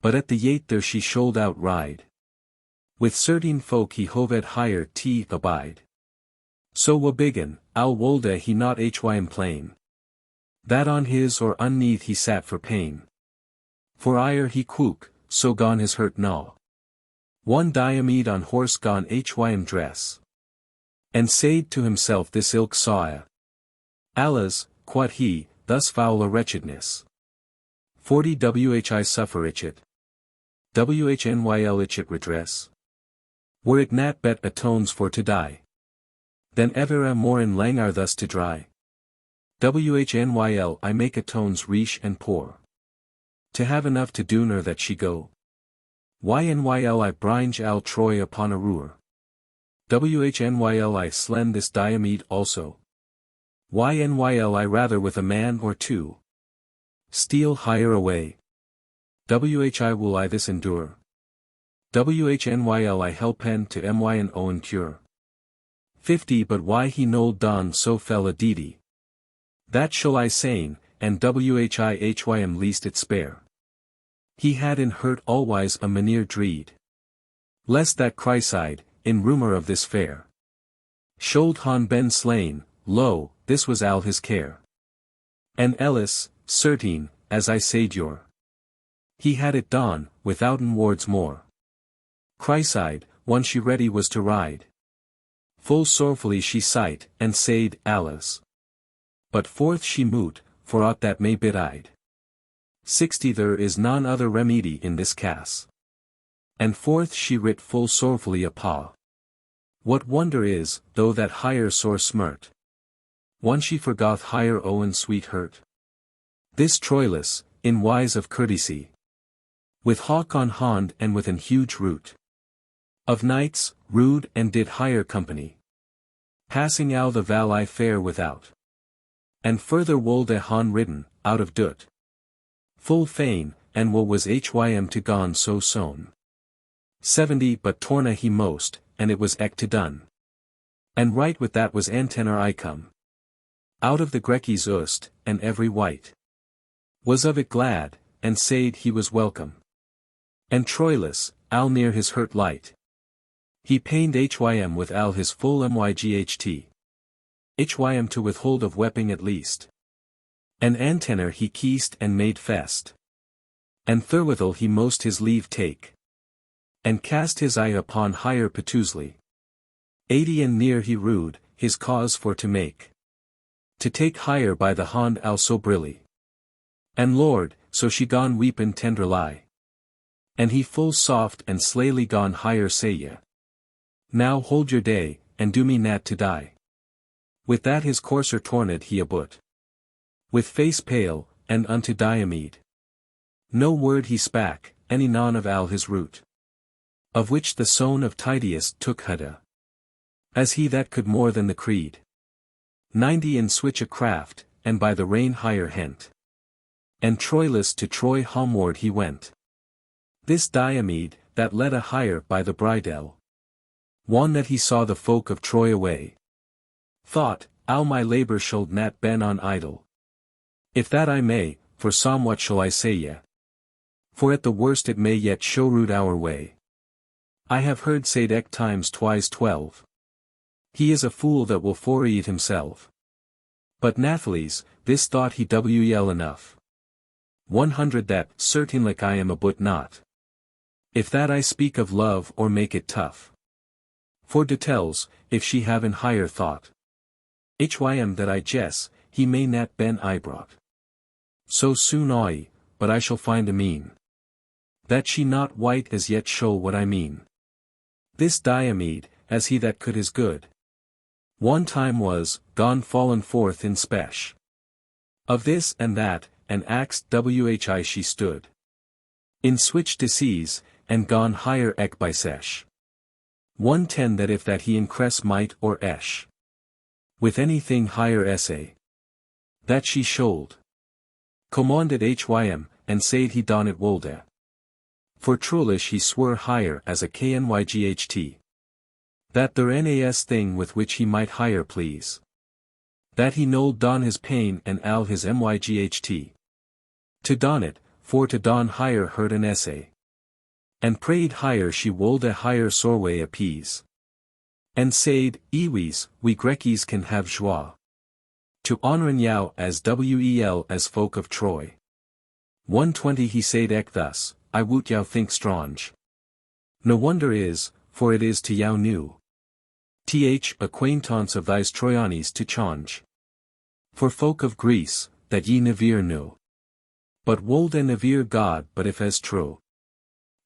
But at the yate there she should out ride. With certain folk he hoved higher t abide. So wa biggin, al wolde he not hym plain. That on his or unneath he sat for pain. For ire he quook, so gone his hurt gnaw. One Diomede on horse gone hym dress. And said to himself this ilk saw. Alas, quod he, thus foul a wretchedness. 40 whi suffer it. Whnyl it redress. Were it nat bet atones for to die. Then evera more in lang are thus to dry. Whnyl I make atones riche and poor. To have enough to do nor that she go. Ynyl I bringe al Troy upon a ruer. Whnyl I slend this Diomede also. Ynyl I rather with a man or two. Steal higher away. Whi will I this endure. Whnyl I helpen to myn Owne cure. 50 but why he nold don so fell a deedy. That shall I sayn, and whym least it spare. He had in hurt alwise a maneer dreed. Lest that Chryside, in rumour of this fair. Should han been slain, lo, this was al his care. And Ellis, certain, as I said your. He had it done, withouten wards more. Chryside, once she ready was to ride. Full sorrowfully she sight, and said, Alas! But forth she moot, for aught that may betide. 60 There is none other remedy in this case. And forth she writ full sorrowfully apaw. What wonder is, though that higher sore smirt? One she forgoth higher Owne sweet hurt. This Troilus, in wise of courtesy, with hawk on hond and with an huge root of knights, rude and did hire company. Passing out the valley fair without. And further wolde han ridden, out of Dut. Full fain, and wo was hym to gone so sown. 70 But torna he most, and it was eke to done. And right with that was antenor I come. Out of the Grekis ust, and every wight was of it glad, and said he was welcome. And Troilus, al near his hurt light. He pained hym with al his full myght. Hym to withhold of wepping at least. And antenor he keist and made fest. And therewithal he most his leave take. And cast his eye upon higher Petusely. 80 And near he rued, his cause for to make. To take higher by the hond al so brilly. And Lord, so she gone weepin tender lie. And he full soft and slayly gone higher say ye. Now hold your day, and do me nat to die. With that his courser torned he aboot. With face pale, and unto Diomede. No word he spak, any none of al his root. Of which the son of Tydeus took Hudda. As he that could more than the creed. 90 In switch a craft, and by the rain higher hent. And Troilus to Troy homeward he went. This Diomede, that led a higher by the bridle. One that he saw the folk of Troy away. Thought, al my labor should nat ben on idle. If that I may, for somewhat shall I say ye. For at the worst it may yet show rude our way. I have heard said times twice 12. He is a fool that will foreeat himself. But Nathaly's, this thought he wel enough. 100 That certainlijk I am aboot not. If that I speak of love or make it tough. For details, if she have an higher thought. Hym that I jess, he may nat ben I brought. So soon I, but I shall find a mean. That she not white as yet show what I mean. This Diomede, as he that could his good. One time was, gone fallen forth in spesh. Of this and that, and axed whi she stood. In switch disease, and gone higher ek by sesh. 110 That if that he increase might or esh. With anything higher essay. That she should. Commanded hym, and said he don it wolde. For trulish he swore higher as a knyght. That there nas thing with which he might higher please. That he nold don his pain and al his myght. To don it, for to don higher heard an essay. And prayed higher she wolde higher sorway appease. And said, Ewes, we Grekis can have joie. To honoren yow as wel as folk of Troy. 120 He said ek thus, I woot yow think strange. No wonder is, for it is to yow new. Acquaintance of thys Troyanis to change. For folk of Greece, that ye never knew. But wolde never God but if as true.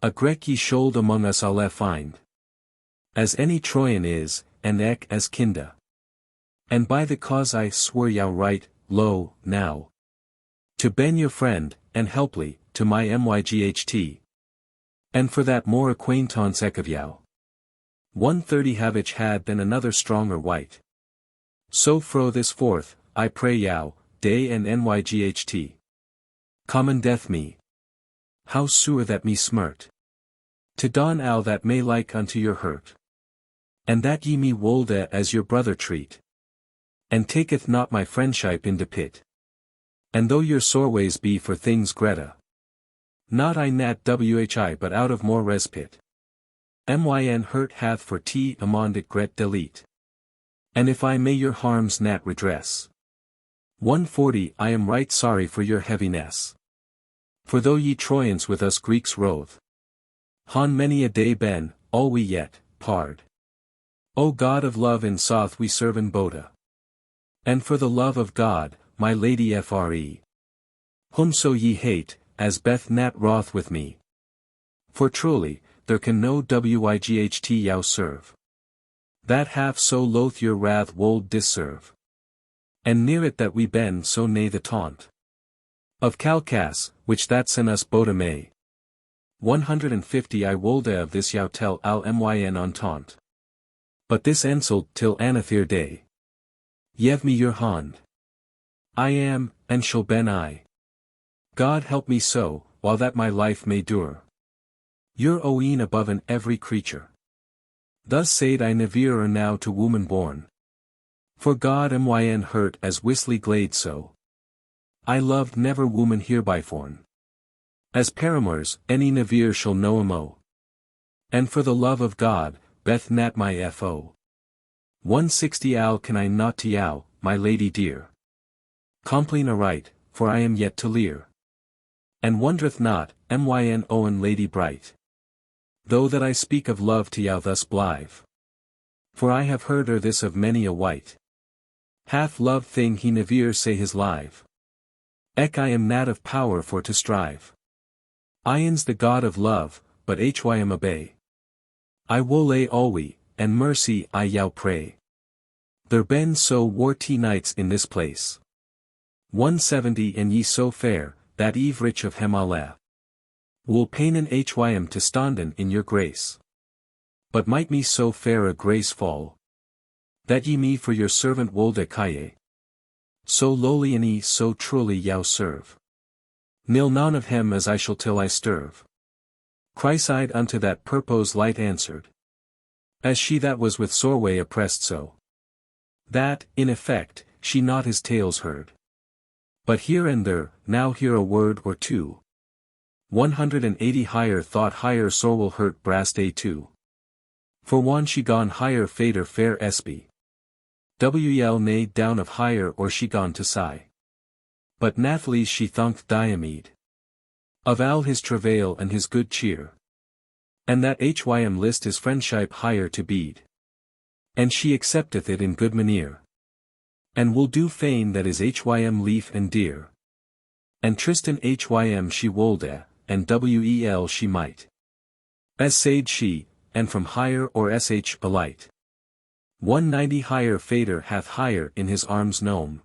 A Grek ye should among us alle find. As any Troyan is, and ek as kinda. And by the cause I swore yow right, lo, now. To ben your friend, and helply, to my myght. And for that more acquaintance ek of yow. 130 Havich had than another stronger white. So fro this forth, I pray yow, day and nyght. Commendeth me. How sure that me smirt. To don al that may like unto your hurt. And that ye me wolde as your brother treat. And taketh not my friendship into pit. And though your sorways be for things greta. Not I nat whi but out of more respite. Myn hurt hath for t amond it gret delete. And if I may your harms nat redress. 140 I am right sorry for your heaviness. For though ye Trojans with us Greeks rove. Han many a day ben, all we yet, pard. O God of love in soth we serve in Bota. And for the love of God, my lady Fre. Whomso ye hate, as Beth Nat wroth with me. For truly, there can no wight yow serve. That half so loth your wrath wold disserve. And near it that we ben so nay the taunt. Of Calcas, which that sen us Bota may. 150 I wolde of this yow tell al myn on taunt. But this enseld till anathir day. Yev me your hand. I am, and shall ben I. God help me so, while that my life may dure. Your Owne above an every creature. Thus said I never now to woman born. For God myn hurt as Wisley glade so. I loved never woman hereby forn. As paramours, any never shall know mo. And for the love of God, Beth Nat my fo. 160 al can I not to yow, my lady dear. Complaynt aright, for I am yet to lear. And wondereth not, myn Owne lady bright. Though that I speak of love to yow thus blithe. For I have heard this of many a wight. Hath loved thing he never say his live. Ec I am nat of power for to strive. Ian's the God of love, but hym obey. I wole alwe, and mercy I yow pray. There ben so warty knights in this place. 170 and ye so fair, that eve rich of hemale. Wool paynen hym to standen in your grace. But might me so fair a grace fall. That ye me for your servant wolde caye. So lowly and so truly yow serve. Nil none of hem as I shall till I stirve. Chryside unto that purpose light answered. As she that was with soreway oppressed so. That, in effect, she not his tales heard. But here and there, now hear a word or two. 180 higher thought higher sorewell hurt brast a two. For one she gone higher fader fair espy. Wel nay down of higher or she gone to sigh. But nathlys she thunkt Diomede. Of al his travail and his good cheer. And that hym list his friendship higher to bead. And she accepteth it in good maneer. And will do fain that is hym lief and dear. And Tristan hym she wolde, and wel she might. As said she, and from higher or sh alight. 190 higher fader hath higher in his arms gnome.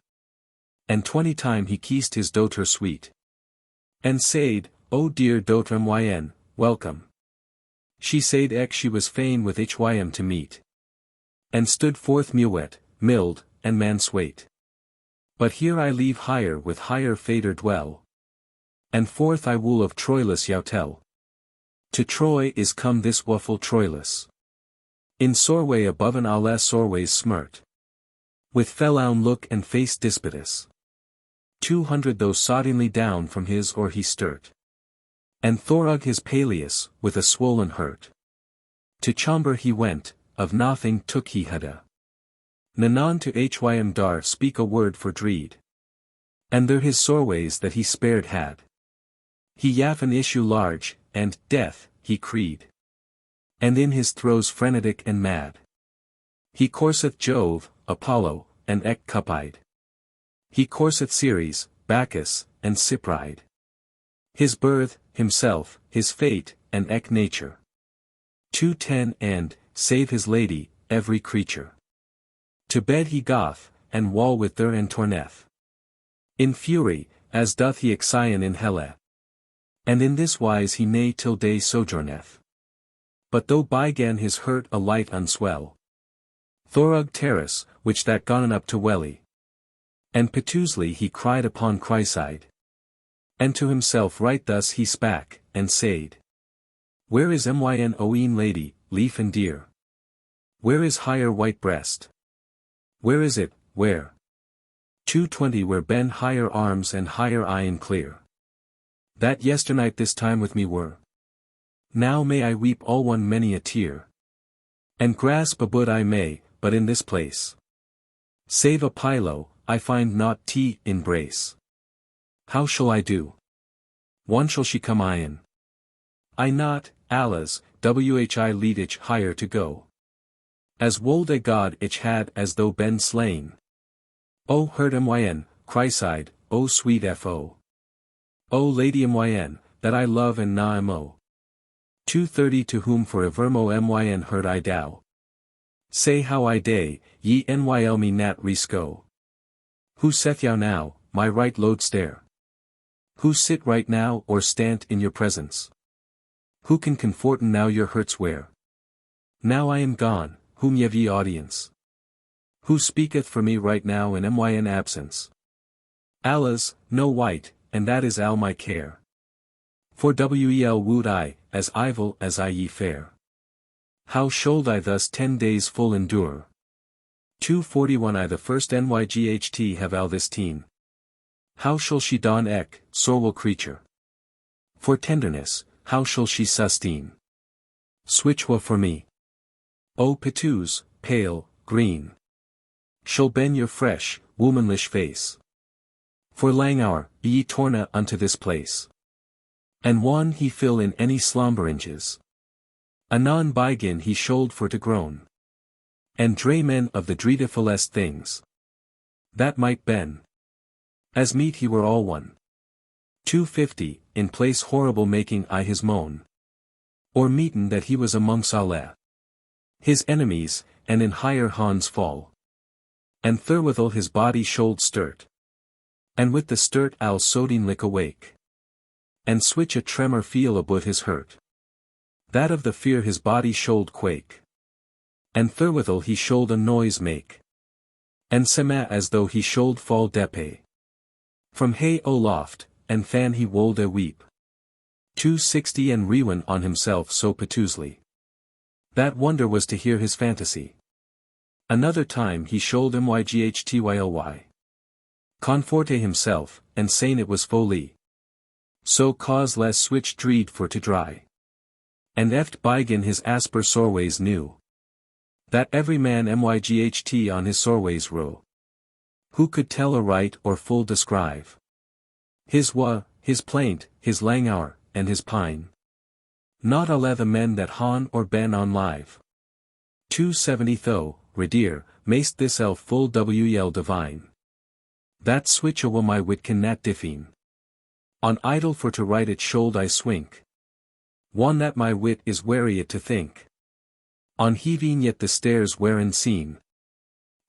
And 20 time he kissed his daughter sweet. And said, O dear daughter myn, welcome. She said she was fain with hym to meet. And stood forth mewet, mild, and manswait. But here I leave higher with higher fader dwell. And forth I wool of Troilus yow tell. To Troy is come this waffle Troilus. In soreway above an alle sorways smirt. With fellown look and face disputous. 200 though soddenly down from his or he sturt. And Thorug his Peleus, with a swollen hurt. To chamber he went, of nothing took he hada. Nanon to hym dar speak a word for dreed. And there his sorways that he spared had. He yaf an issue large, and, death, he creed. And in his throes frenetic and mad. He courseth Jove, Apollo, and Cupid. He courseth Ceres, Bacchus, and Cypride. His birth, himself, his fate, and nature. 210 and, save his lady, every creature. To bed he goth, and wall with their and torneth. In fury, as doth he Ixion in Helle. And in this wise he nay till day sojourneth. But though bygan his hurt a light unswell. Thorug terrace, which that gone up to Welly. And piteously he cried upon Chryside. And to himself right thus he spak, and said. Where is myn Owne lady, leaf and dear? Where is higher white breast? Where is it, where? 220 where ben higher arms and higher eyen clear. That yesternight this time with me were. Now may I weep all one many a tear. And grasp a bud I may, but in this place. Save a pilo, I find not tea in brace. How shall I do? One shall she come iron. I not, Allahs, whi lead ich higher to go. As wold a god ich had as though been slain. O hurt myn, Chryside, O sweet fo. O lady myn, that I love and na mo. 230 to whom for evermo myn hurt I dow. Say how I day, ye nyl me nat risco. Who saith you now, my right lodestare? Who sit right now or stand in your presence? Who can comforten now your hurts where? Now I am gone, whom ye've ye audience? Who speaketh for me right now in myn absence? Allah's, no white, and that is all my care. For wel would I, as evil as I ye fair. How should I thus 10 days full endure? 241 I the first nyght have al this teen. How shall she don ek, sorrowful creature? For tenderness, how shall she sustain? Switchwa for me. O petous, pale, green. Shall ben your fresh, womanish face. For lang hour, be ye torna unto this place. And one he fill in any slumberinges. Anon bygin he should for to groan. And dray men of the dreadfulest things. That might ben. As meet he were all one. 250, in place horrible making I his moan. Or meeten that he was amongst alle his enemies, and in higher Hans fall. And therewithal his body should sturt. And with the sturt I'll sodine lick awake. And switch a tremor feel about his hurt. That of the fear his body should quake. And therewithal he should a noise make. And sema as though he should fall depe. From hay o loft, and fan he wold a weep. 260 and rewen on himself so petusely. That wonder was to hear his fantasy. Another time he should myghtly. Conforte himself, and sain it was folie. So cause less switch dreed for to dry. And eft bygin his asper sorways knew. That every man myght on his sorways row. Who could tell aright or full describe his his plaint, his lang hour, and his pine? Not alle the men that han or ben on live. 270 though, redear, mayst this elf full wel divine. That switch awa my wit can nat diffine. On idle for to write it should I swink. One that my wit is wary it to think. On heaving yet the stairs wherein seen.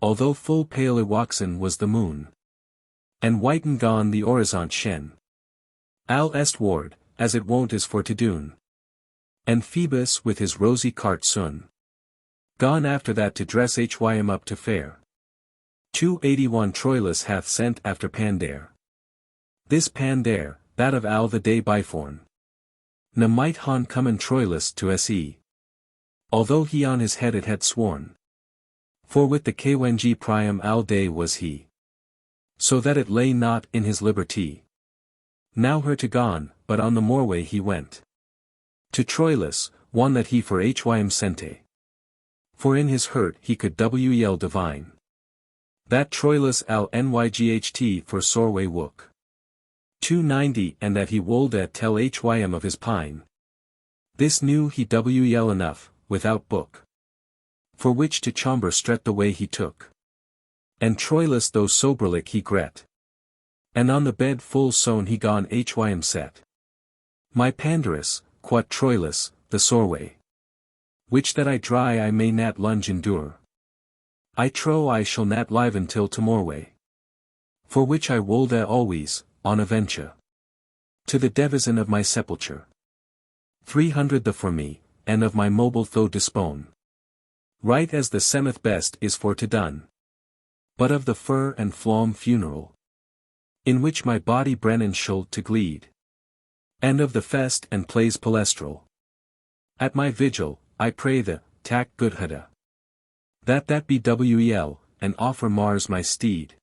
Although full pale waxen was the moon. And whiten gone the horizont shen. Al estward, as it wont is for to doon. And Phoebus with his rosy cart soon. Gone after that to dress hym up to fair. 281 Troilus hath sent after Pandare. This Pandare, that of Al the day byforn. Ne might han come in Troilus to se. Although he on his head it had sworn. For with the kwng priam al day was he. So that it lay not in his liberty. Now her to gone, but on the moreway he went. To Troilus, one that he for hym sente. For in his hurt he could wel divine. That Troilus al nyght for sorway wook. 290 and that he wold at tell hym of his pine. This knew he wel enough, without book. For which to chamber stret the way he took. And Troilus though soberlik he gret. And on the bed full sown he gone hym set. My Pandarus, quat Troilus, the sorway. Which that I dry I may nat lunge endure. I trow I shall nat live until tomorroway. For which I wolda always, on aventure. To the devison of my sepulture. 300 the for me, and of my mobile though dispone. Right as the semeth best is for to done. But of the fur and flom funeral. In which my body brennen should to gleed. And of the fest and plays palestral. At my vigil, I pray the, tak good hada. That be wel, and offer Mars my steed.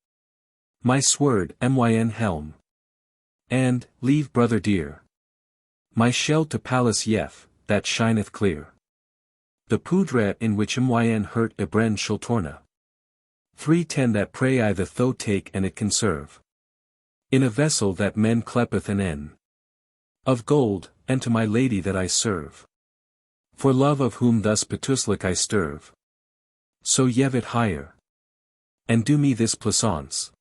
My sword myn helm. And, leave brother dear. My shell to palace yef, that shineth clear. The poudre in which myn hurt ebren shall torna. 310 that pray I the tho take and it conserve. In a vessel that men clepeth an en. Of gold, and to my lady that I serve. For love of whom thus petuslic I sterve. So yev it higher. And do me this plaisance.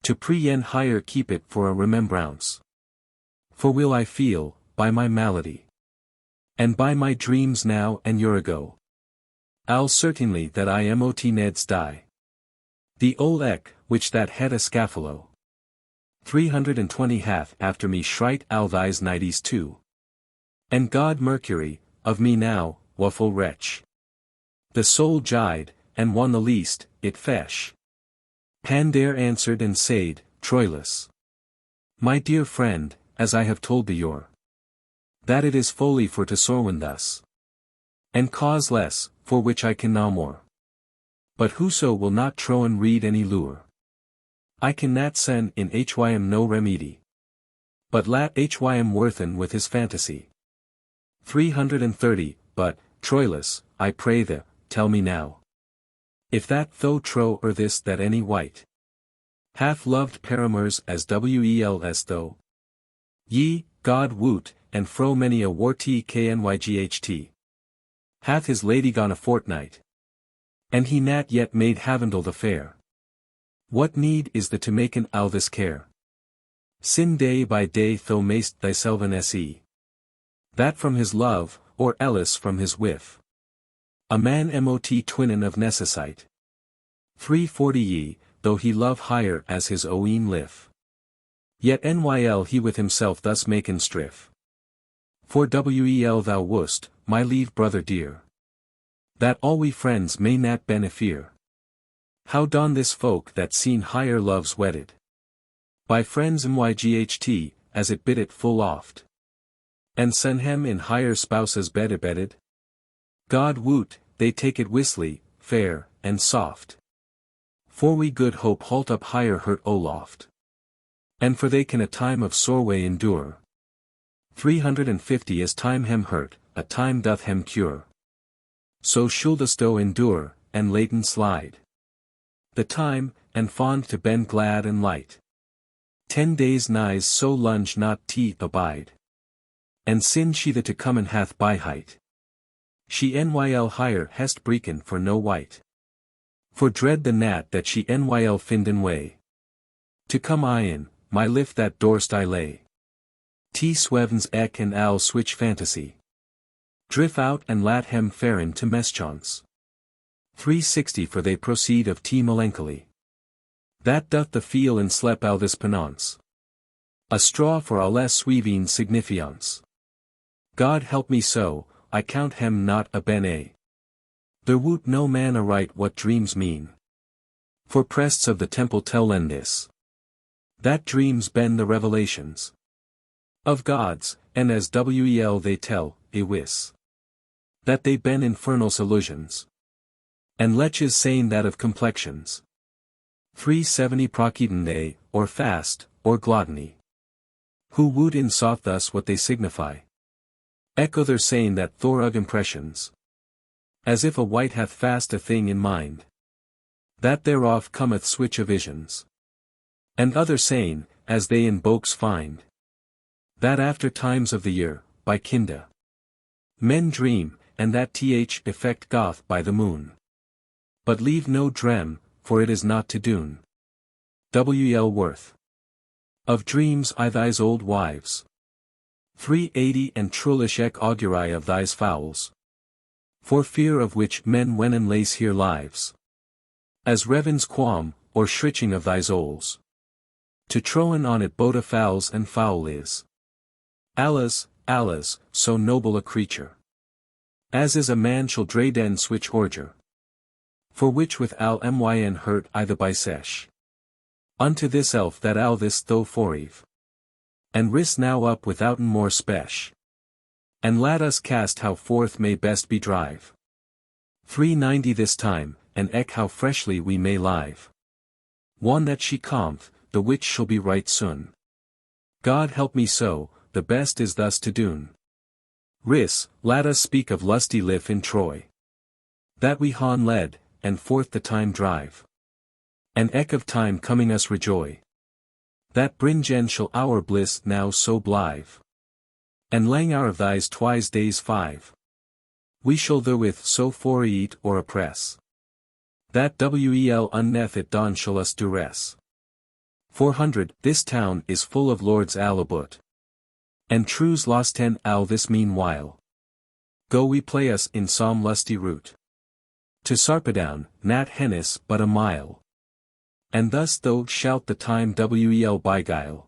To pre-yen higher keep it for a remembrance. For will I feel, by my malady. And by my dreams now and year ago. I'll certainly that I mot neds die. The old ek, which that had a scaphulo. 320 hath after me shrite al thys nighties too. And God Mercury, of me now, woeful wretch. The soul jied, and won the least, it fesh. Pandare answered and said, Troilus. My dear friend, as I have told thee yore. That it is folly for to sorrow thus. And cause less, for which I can now more. But whoso will not troen read any lure. I can not send in hym no remedy. But lat hym worthen with his fantasy. 330, but, Troilus, I pray thee, tell me now. If that tho tro or this that any wight hath loved paramours as wels though. Ye, God woot, and fro many a war tknyght. Hath his lady gone a fortnight. And he nat yet made havendal the fair. What need is the to maken all this care? Sin day by day tho mayst thyselven se. That from his love, or else from his whiff. A man mot twinnen of necessite. 340 ye, though he love higher as his Owne liff. Yet nyl he with himself thus maken striff. For wel thou wouldst, my leave brother dear. That all we friends may not benefere. How don this folk that seen higher loves wedded? By friends myght, as it bid it full oft. And sen hem in higher spouses bedded. God woot, they take it wisly, fair, and soft. For we good hope halt up higher hurt oloft. And for they can a time of soreway endure. 350 as time hem hurt, a time doth hem cure. So shouldest endure, and laten slide. The time, and fond to bend glad and light. 10 days nigh so lunge not teeth abide. And sin she the to comen hath by height. She nyl higher hest breken for no white. For dread the gnat that she nyl finden way. To come in, my lift that dorst I lay. T swevens ek and al switch fantasy. Drift out and lat hem faren to meschance. 360 for they proceed of T melancholy. That doth the feel and slep al this penance. A straw for a less suivine signifiance. God help me so, I count hem not a bene. There woot no man aright what dreams mean. For prests of the temple tell this. That dreams ben the revelations of gods, and as wel they tell, wis. That they ben infernal illusions. And leches saying that of complexions. 370 procedende, or fast, or gluttony. Who woot in soft thus what they signify. Echo their saying that thorug impressions. As if a wight hath fast a thing in mind. That thereof cometh switch of visions. And other saying, as they in books find. That after times of the year, by kinda. Men dream, and that th effect goth by the moon. But leave no drem, for it is not to doon. W.L. Worth. Of dreams I thys old wives. 380 and trullish ec auguri of thys fowls. For fear of which men wennen lays here lives. As revens quam, or shritching of thys oles. To troen on it both fowls and fowl is. Alas, alas, so noble a creature. As is a man shall drayden switch orger. For which with al myn hurt I the bisesh. Unto this elf that al this tho foreve. And ris now up withouten more spesh. And let us cast how forth may best be drive. 390 this time, and eke how freshly we may live. One that she comth, the which shall be right soon. God help me so, the best is thus to doon. Ris, let us speak of lusty liff in Troy. That we han led, and forth the time drive. And eke of time coming us rejoy. That bringen shall our bliss now so blithe. And lang our of thys twice days 5. We shall therewith so foreat or oppress, that wel unneth it don shall us duress. 400 This town is full of lords al about, and trews losten al this meanwhile. Go we play us in some lusty route to Sarpedon, nat hennis but a mile. And thus thou shalt the time wel beguile,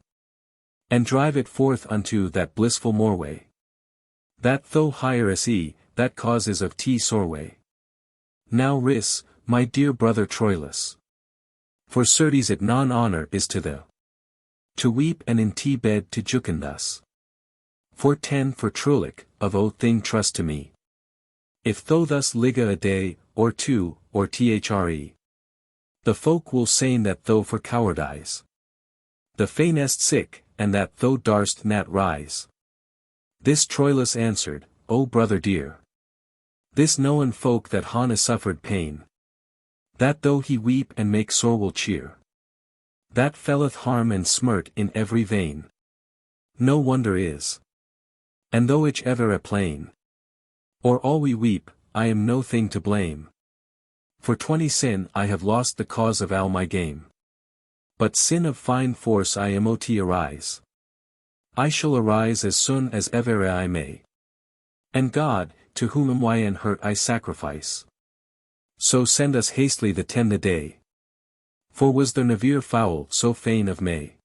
and drive it forth unto that blissful moreway, that thou hire se, that causes of tea soreway. Now ris, my dear brother Troilus, for certes it non honor is to thou, to weep and in tea bed to juken thus. For 10 for trulich, of o thing trust to me. If thou thus ligga a day, or 2, or thre, the folk will sayn that thou for cowardize, the fainest sick, and that thou darst nat rise. This Troilus answered, O brother dear, this knowen folk that Hana suffered pain, that though he weep and make sore will cheer, that felleth harm and smart in every vein. No wonder is. And though ich ever a plain, or all we weep, I am no thing to blame. For 20 sin I have lost the cause of all my game. But sin of fine force I mot arise. I shall arise as soon as ever I may. And God, to whom yn hurt I sacrifice. So send us hastily the 10 the day. For was there never foul so fain of May,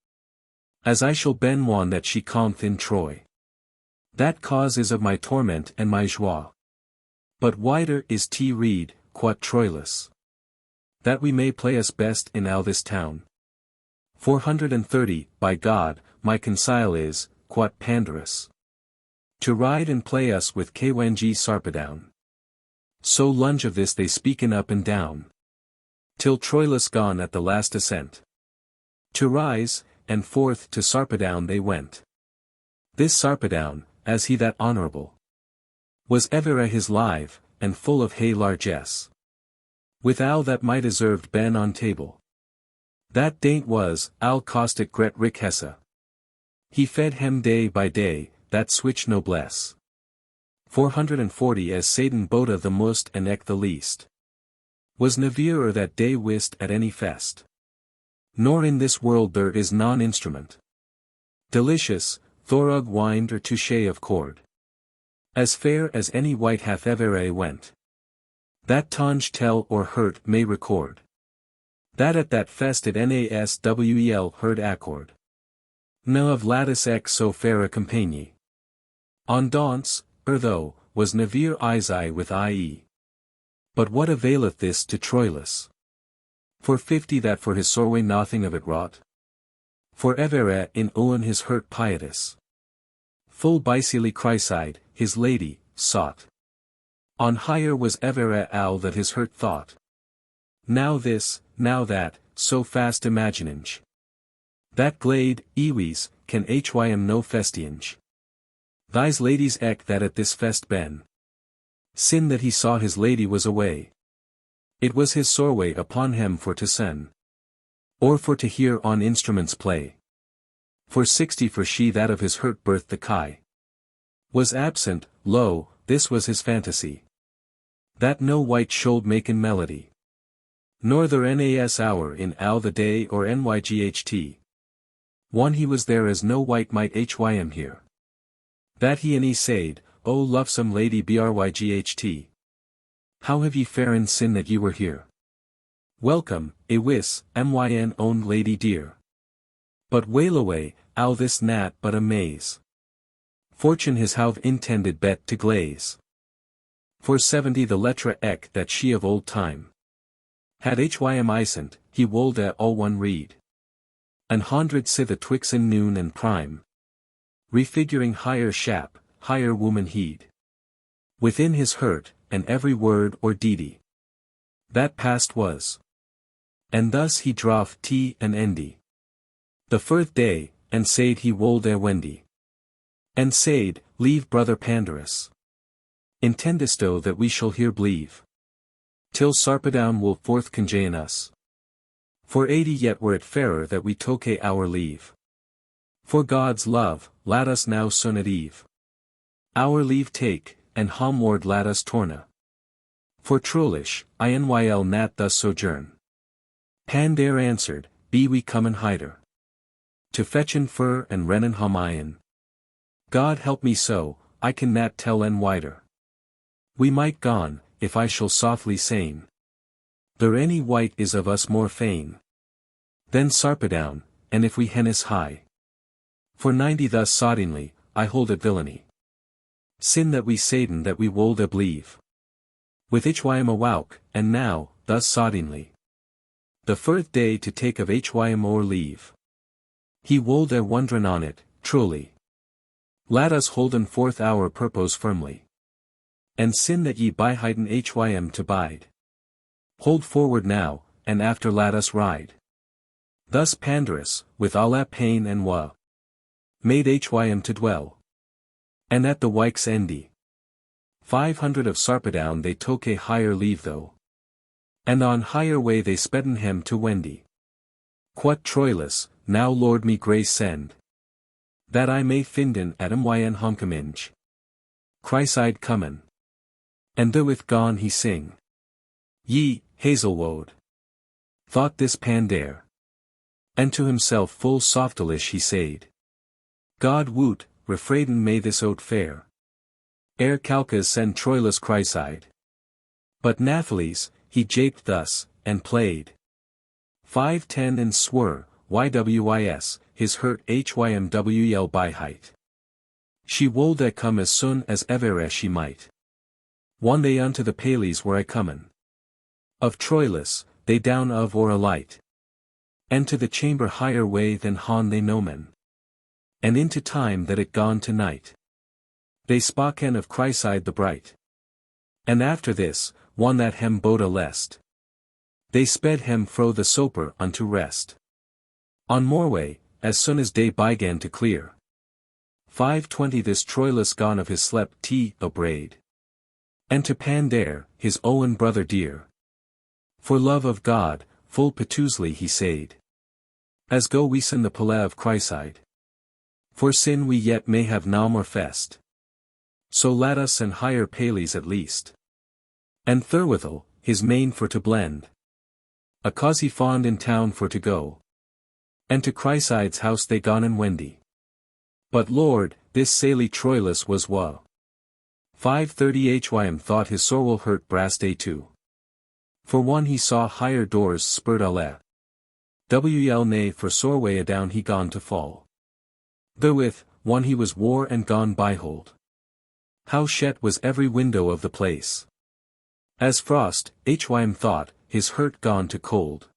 as I shall ben one that she cometh in Troy. That cause is of my torment and my joie. But wider is T read, quot Troilus, that we may play us best in all this town. 430 By God, my consile is, quot Pandarus, to ride and play us with Kwen Sarpedon. So lunge of this they speaken up and down, till Troilus gone at the last ascent. To rise, and forth to Sarpedon they went. This Sarpedon, as he that honorable, was ever a his live, and full of hay largesse, with all that might deserved ben on table. That daint was, al caustic gret richesse. He fed hem day by day, that switch noblesse. 440 As Satan bota the most and eke the least, was never that day wist at any fest. Nor in this world there is non-instrument delicious, thorug wind or touche of chord, as fair as any white hath ever a went, that tonge tell or hurt may record, that at that fest at NASWEL heard accord. No of lattice X so fair a compagnie. On dance, though, was never eye with ie. But what availeth this to Troilus? For 50 that for his sorway nothing of it wrought. For ever in Owne his hurt pietas, full bicely chryside, his lady, sought. On higher was ever all that his hurt thought. Now this, now that, so fast imaginage. That glade, Ewes, can hym no festiange. Thys ladies eke that at this fest ben. Sin that he saw his lady was away. It was his sorway upon him for to sen, or for to hear on instruments play. For 60 for she that of his hurt birth the kai was absent, lo, this was his fantasy. That no white should make in melody. Nor there nas hour in all the day or nyght. One he was there as no white might hym here. That he and he said, O lovesome lady bryght. How have ye faren sin that ye were here? Welcome, a wis, myn own lady dear. But wail away, ow this nat but a maze. Fortune his have intended bet to glaze. For 70 the letra ek that she of old time had hym isent, he wold at all one read. An hundred si the twixen noon and prime, refiguring higher shap, higher woman heed. Within his hurt, and every word or deedy that past was. And thus he droth tea and endy. The firth day, and said he wold wendy. And said, leave brother Pandarus. Intendisto that we shall here believe. Till Sarpedon will forth conjain us. For 80 yet were it fairer that we toke our leave. For God's love, let us now soon at eve our leave take, and homeward lat us torna. For trolish, Inyl nat thus sojourn. Pandare answered, be we comen hider. To fetchen fur and rennen hom. God help me so, I can nat tell en wider. We might gone, if I shall softly sayn. There any wight is of us more fain. Then Sarpedown, and if we hennis high. For 90 thus soddingly, I hold it villainy. Sin that we saden that we wold believe. With Hym a wowk, and now, thus soddingly. The firth day to take of Hym or leave. He wold wondren on it, truly. Let us holden forth our purpose firmly. And sin that ye by hiden Hym to bide. Hold forward now, and after let us ride. Thus Pandarus, with alla pain and woe, made Hym to dwell. And at the wike's endy. 500 of Sarpedown they took a higher leave though. And on higher way they spedden hem to Wendy. Quot Troilus, now Lord me grace send. That I may finden at Yn homcominge. Chryside comen. And therewith gone he sing. Ye, Hazelwold. Thought this Pandare. And to himself full softilish he said. God woot, refraiden may this oat fare. Ere Calchas send Troilus Chryside. But Nathalis, he japed thus, and played. 510 and swur, ywis, his hurt hymwl by height. She wold come as soon as ever she might. One day unto the Pales were I comen. Of Troilus, they down of or alight. And to the chamber higher way than hon they nomen. And into time that it gone to night. They spoken of Chryside the bright. And after this, one that hem boda lest. They sped hem fro the soper unto rest. On Morway, as soon as day began to clear. 520 this Troilus gone of his slept braid. And to Pandare, his Owne brother dear. For love of God, full piteously he said. As go we sin the pala of Chryside. For sin we yet may have now more fest. So let us and hire Pales at least. And therewithal, his main for to blend. A cause he fond in town for to go. And to Chryside's house they gone and Wendy. But Lord, this saily Troilus was woe. 530 Hym thought his sorrel hurt brass day too. For one he saw higher doors spurred alle. Wl nay for soreway adown he gone to fall. Therewith, one he was war and gone byhold. How shet was every window of the place. As frost, Hym thought, his hurt gone to cold.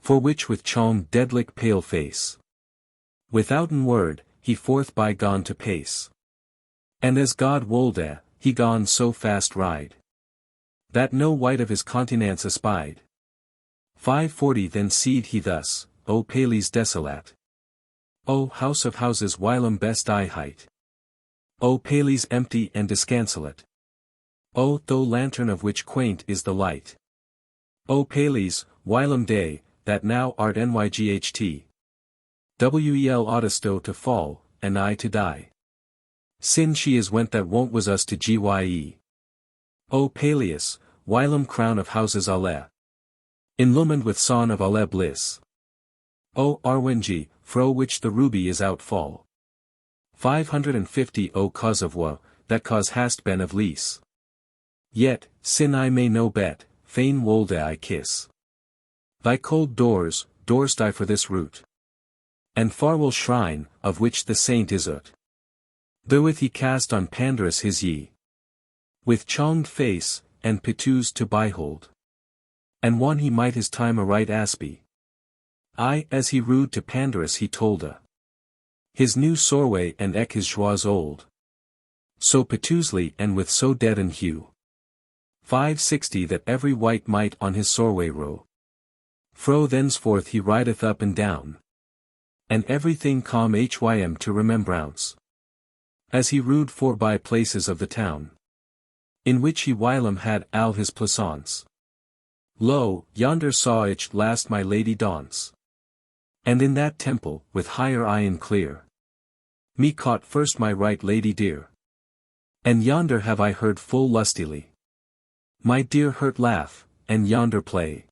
For which with chong deadlick pale face. Withouten word, he forth by gone to pace. And as God wolde, he gone so fast ride. That no wight of his continence espied. 540 then seed he thus, O Pales desolate. O house of houses whilom best I height. O Pales empty and disconsolate. O thou lantern of which quaint is the light. O Pales, whilom day, that now art nyght. Wel audisto to fall, and I to die. Sin she is went that won't was us to gye. O Peleus, whilom crown of houses alle. Illumined with son of alle bliss. O Arwengi, fro which the ruby is outfall. 550 O cause of woe, that cause hast been of lease. Yet, sin I may no bet, fain wolde I kiss. Thy cold doors, doorst I for this root. And Farwell shrine, of which the saint is ut. Therewith he cast on Pandarus his ye. With chonged face, and piteous to behold. And one he might his time aright aspy. I as he rude to Pandarus he tolda. His new sorway and eke his joies old. So piteously and with so dead an hue. 560 that every wight might on his sorway row. Fro thenceforth he rideth up and down. And everything calm Hym to remembrance. As he rude forby places of the town. In which he whilom had all his plaisance. Lo, yonder saw ich last my lady dance. And in that temple, with higher eye and clear. Me caught first my right lady dear. And yonder have I heard full lustily my dear hurt laugh, and yonder play.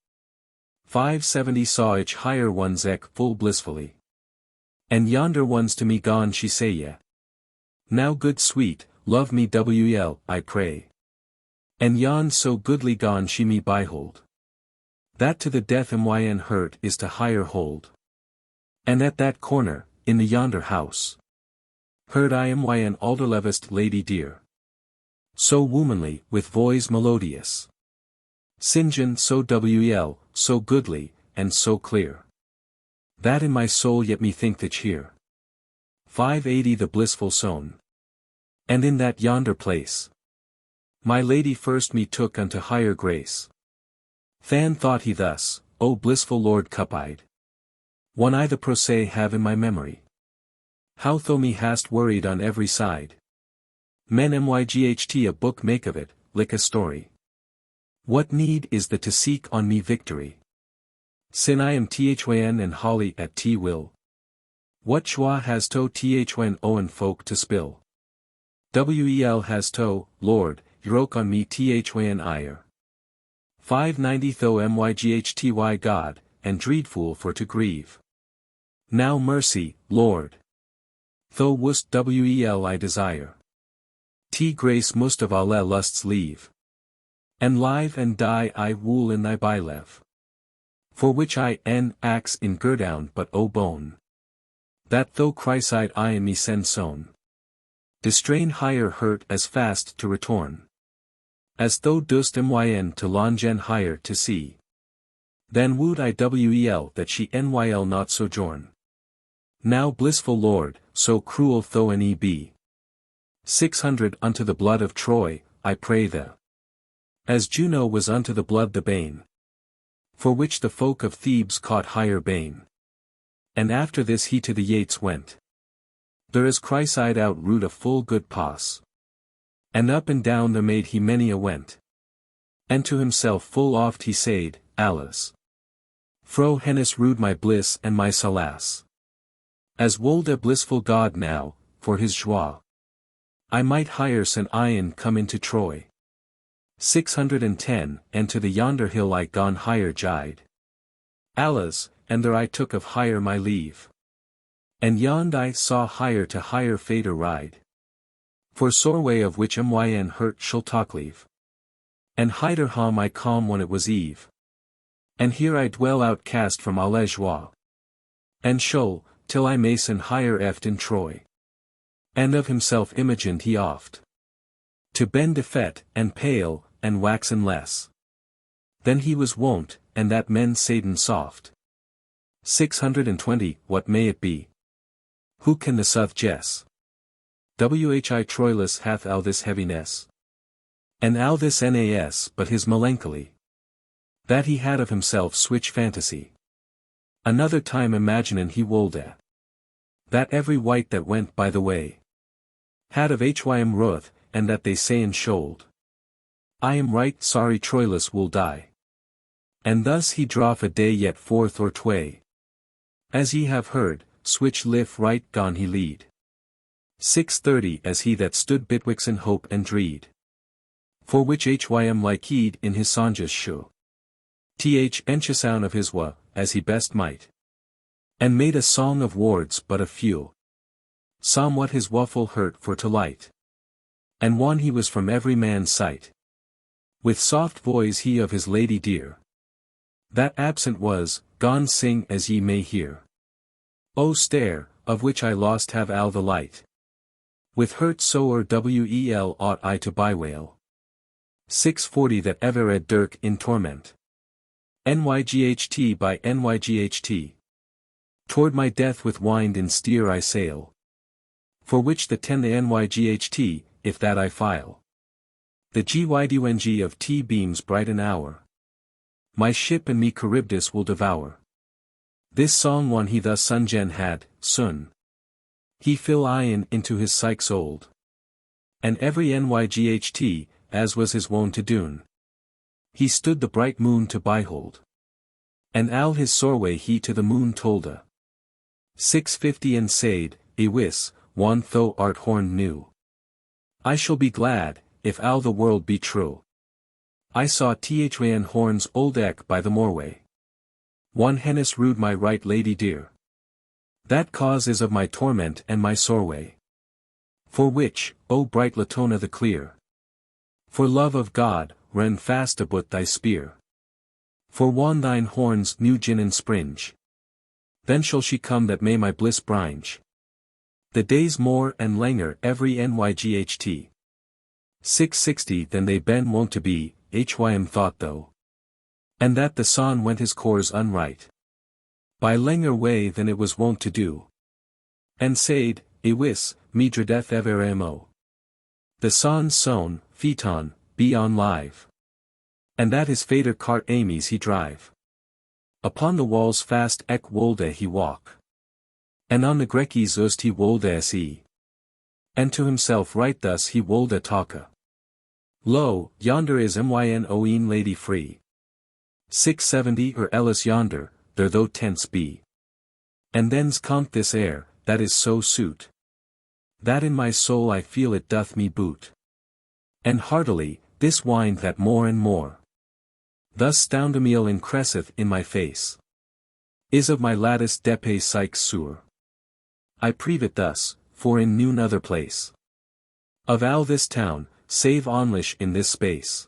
570 saw each higher one's eke full blissfully. And yonder one's to me gone she say ye. Now good sweet, love me wel, I pray. And yon so goodly gone she me behold. That to the death myn hurt is to higher hold. And at that corner, in the yonder house, heard I myn alderlevest lady dear. So womanly, with voice melodious. Singen so wel, so goodly, and so clear. That in my soul yet me think that here. 580 the blissful sown. And in that yonder place, my lady first me took unto higher grace. Than thought he thus, O blissful Lord cup-eyed. One I the procès have in my memory. How thou me hast worried on every side. Men myght a book make of it, like a story. What need is the to seek on me victory? Sin I am thyn and holly at t will. What schwa has to thyn Owne folk to spill? Wel has to, Lord, yoke on me thyn ire. 590 tho myghty God, and dreadful for to grieve. Now mercy, Lord. Thou wouldst wel I desire. T grace must of alle lusts leave. And live and die I wool in thy bylev. For which I axe in girdown but o bone. That though Chriside I in me send sown. Distrain higher hurt as fast to return. As thou dost myn to longen higher to see. Then would I wel that she nyl not sojourn. Now blissful Lord, so cruel though an be. 600 unto the blood of Troy, I pray thee. As Juno was unto the blood the bane. For which the folk of Thebes caught higher bane. And after this he to the Yates went. There is Chriside out root a full good pass. And up and down there made he many a went. And to himself full oft he said, Alas. Fro hennis rude my bliss and my solace. As wold a blissful God now, for his joie. I might hire St. Ian come into Troy. 610 And to the yonder hill I gone higher jide. Alas, and there I took of higher my leave. And yond I saw higher to higher fader ride. For sore way of which myn hurt shall talk leave. And hider ha my calm when it was eve. And here I dwell outcast from alle joie. And shol, till I mason higher eft in Troy. And of himself imagined he oft. To bend effete, and pale, and waxen less. Then he was wont, and that men saiden soft. 620 What may it be? Who can the suth guess? Whi Troilus hath al this heaviness. And al this nas but his melancholy. That he had of himself switch fantasy. Another time imaginin he wold at. That every wight that went by the way. Had of hym ruth, and that they sayin shold. I am right sorry Troilus will die. And thus he drawth a day yet forth or tway. As ye have heard, switch lif right gone he lead. 630 As he that stood betwixt hope and dread. For which hym liked in his songes show. Enchisoun of his wa, as he best might. And made a song of wards but a few. Somewhat his waffle hurt for to light. And one he was from every man's sight. With soft voice he of his lady dear. That absent was, gone sing as ye may hear. O stare, of which I lost have al the light. With hurt so or wel ought I to bewail. 640 That ever ed dirk in torment. Nyght by Nyght. Toward my death with wind in steer I sail. For which the 10 the Nyght, if that I file. The gydung of T beams bright an hour. My ship and me Charybdis will devour. This song one he thus sungen had, sun. He fill Ian into his psyche's old. And every Nyght, as was his wont to doon. He stood the bright moon to behold. And al his soreway he to the moon tolda. 650 And said, Ewis, one thou art horned new. I shall be glad, if all the world be true. I saw Thran horns old Eck by the moorway. One hennis rude my right lady dear. That cause is of my torment and my soreway. For which, O bright Latona the clear. For love of God, ren fast about thy spear. For wan thine horns new gin and springe. Then shall she come that may my bliss bringe. The days more and langer every nyght. 660 than they ben wont to be, hym thought though. And that the son went his course unright. By langer way than it was wont to do. And said, Ewis, me dreadeth ever mo. The son's sown, phaeton, be on live. And that his fader cart amies he drive. Upon the walls fast ek wolde he walk. And on the grekkies ust he wolde se. And to himself right thus he wolde talka. Lo, yonder is myn Owne lady free. 670 or Ellis yonder, there though tents be. And then's compt this air, that is so suit. That in my soul I feel it doth me boot. And heartily, this wind that more and more. Thus stoundameel incresseth in my face. Is of my lattice depe sykes sur. I preve it thus, for in noon other place. Of all this town, save onlish in this space.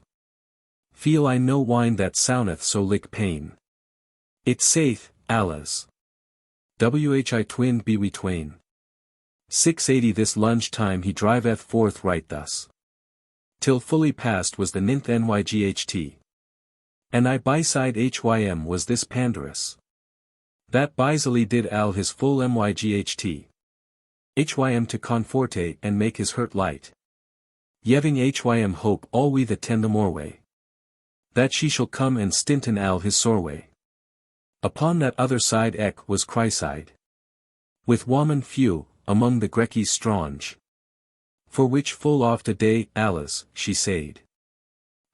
Feel I no wind that soundeth so lick pain. It saith, Allahs. Whi twin be we twain. 680 this lunge time he driveth forth right thus. Till fully past was the ninth nyght. And I byside hym was this pandarus. That bysily did al his full myght. Hym to conforte and make his hurt light. Yeving hym hope all we that tend the moorway. That she shall come and stinten al his soreway. Upon that other side Eck was cryside. With woman few, among the grekkies stronge. For which full oft a day, Allahs, she said.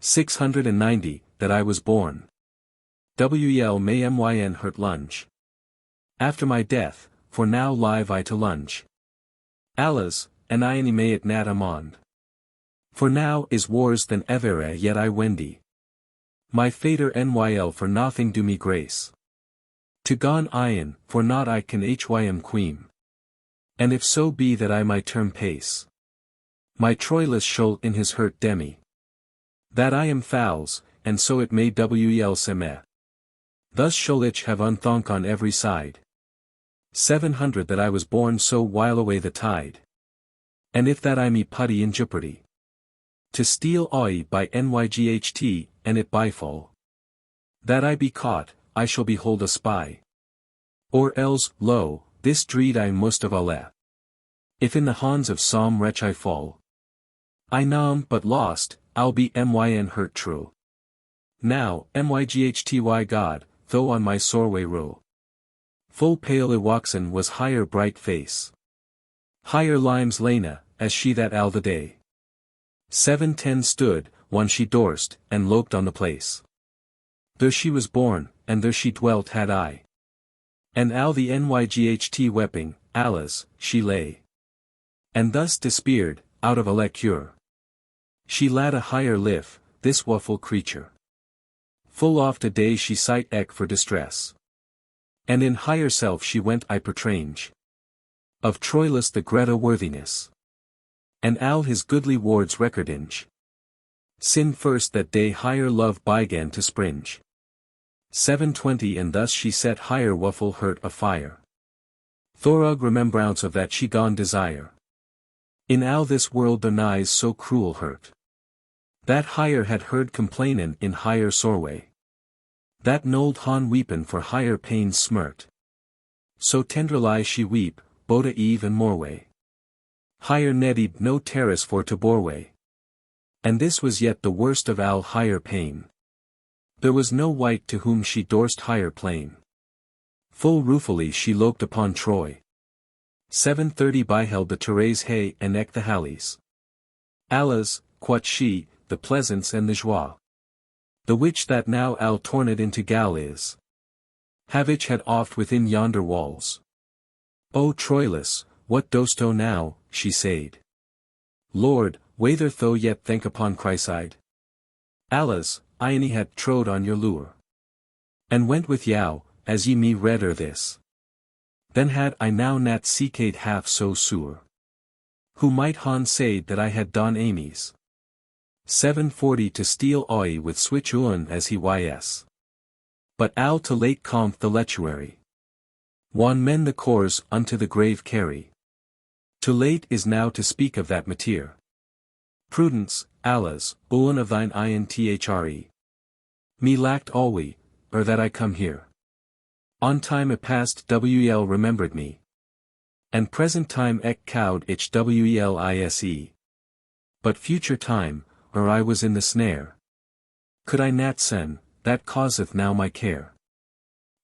690, that I was born. Wel may myn hurt lunge. After my death, for now live I to lunge. Allahs, and I any may it nat amond. For now is wars than ever yet I wendy. My fader nyl for nothing do me grace. To gon iron, for not I can hym queem. And if so be that I my term pace. My troilus shall in his hurt demi. That I am fouls, and so it may wel seme. Thus shall ich have unthonk on every side. 700 that I was born so while away the tide. And if that I me putty in jeopardy. To steal oi by nyght, and it bifall. That I be caught, I shall behold a spy. Or else, lo, this dreed I must of alle. If in the hands of some wretch I fall. I nam but lost, I'll be myn hurt true. Now, myghty God, though on my soreway row. Full pale Iwaxen was higher bright face. Higher limes Lena, as she that al the day. 710 stood, one she dorst, and loped on the place. There she was born, and there she dwelt had I. And al the nyght wepping, Allahs, she lay. And thus despaired, out of a cure. She lad a higher lift, this wufful creature. Full oft a day she sight Eck for distress. And in higher self she went I pertrange. Of Troilus the Greta worthiness. And al his goodly wards recordinge. Sin first that day higher love bygan to springe. 720 and thus she set higher wuffle hurt afire. Thorug remembrance of that she gone desire. In al this world the nighs so cruel hurt. That higher had heard complainin in higher soreway. That nold han weepin for higher pains smirt. So tenderly she weep, boda eve and moreway. Higher neddied no terrace for to boreway. And this was yet the worst of al higher pain. There was no wight to whom she dorst higher plain. Full ruefully she loped upon Troy. 730 beheld the Therese hay and Eck the Halleys. Allahs, quot she, the pleasance and the joie. The which that now al torned into gal is. Havich had oft within yonder walls. O Troilus, what dosto now, she said. Lord, whether tho yet think upon Chryside? Alas, Ione had trod on your lure. And went with yow, as ye me redder this. Then had I now nat seekade half so sure. Who might han said that I had done Amy's 740 to steal Oy with switch Owne as he ys. But ow to late compt the lechuary. Wan men the cores unto the grave carry. Too late is now to speak of that mateer. Prudence, alas, Owne of thine inthre. Me lacked alwe, or that I come here. On time a past wel remembered me. And present time ec cowed ich welise. But future time, or I was in the snare. Could I nat sen, that causeth now my care.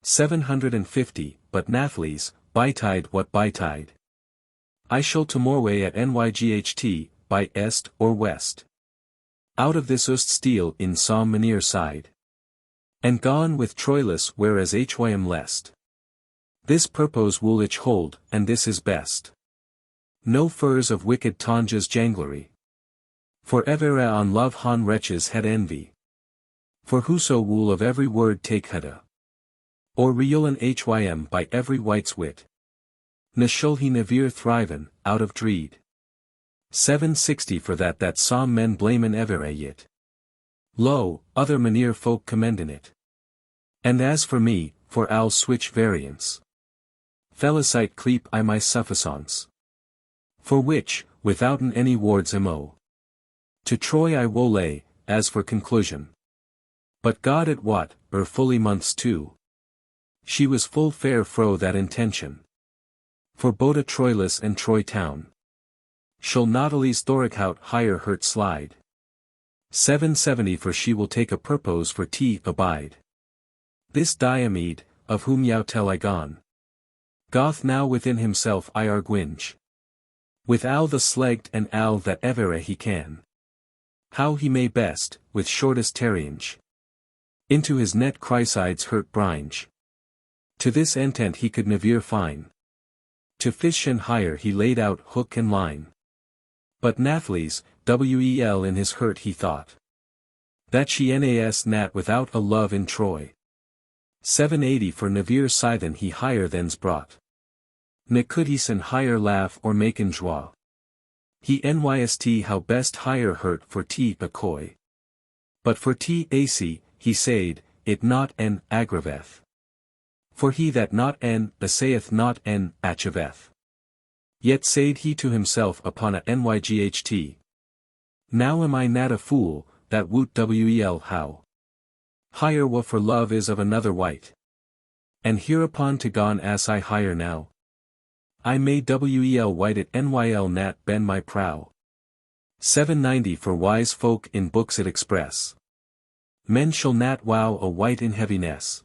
750, but Nathles, betide what betide. I shall to Morway at nyght, by est or west. Out of this ust steal in som maneer side. And gone with Troilus whereas hym lest. This purpose will ich hold, and this is best. No furs of wicked Tanja's janglery. For ever on love han wretches had envy. For whoso wool of every word take heda. Or reulen hym by every white's wit. Ne shall he never thriven, out of dreed. 760 for that some men blamen ever yet. Lo, other maneer folk commendin it. And as for me, for I'll switch variance. Felicite cleep I my sufficance. For which, withouten any wards mo. To Troy I woe lay, as for conclusion. But God at what, fully months too. She was full fair fro that intention. For boda Troilus and Troy town. Shall Nautilus Thorichout higher hurt slide. 770 for she will take a purpose for abide. This Diomede, of whom yow tell I gone. Goth now within himself I arguinge. With owl the slegged and owl that ever he can. How he may best, with shortest terringe. Into his net Chrysides hurt bringe. To this intent he could never fine. To fish and hire he laid out hook and line. But Nathles, wel in his hurt he thought. That she nas nat without a love in Troy. 780 for never Scythen he higher thens brought. Ne could he sen higher laugh or maken joie. He nyst how best higher hurt for a coy. But for ac, he said, it not en aggraveth. For he that not en saith not en achiveth. Yet said he to himself upon a nyght. Now am I not a fool, that woot wel how. Higher wa for love is of another white. And hereupon to gone as I higher now. I may wel white at nyl nat ben my prow. 790 for wise folk in books it express. Men shall nat wow a white in heaviness.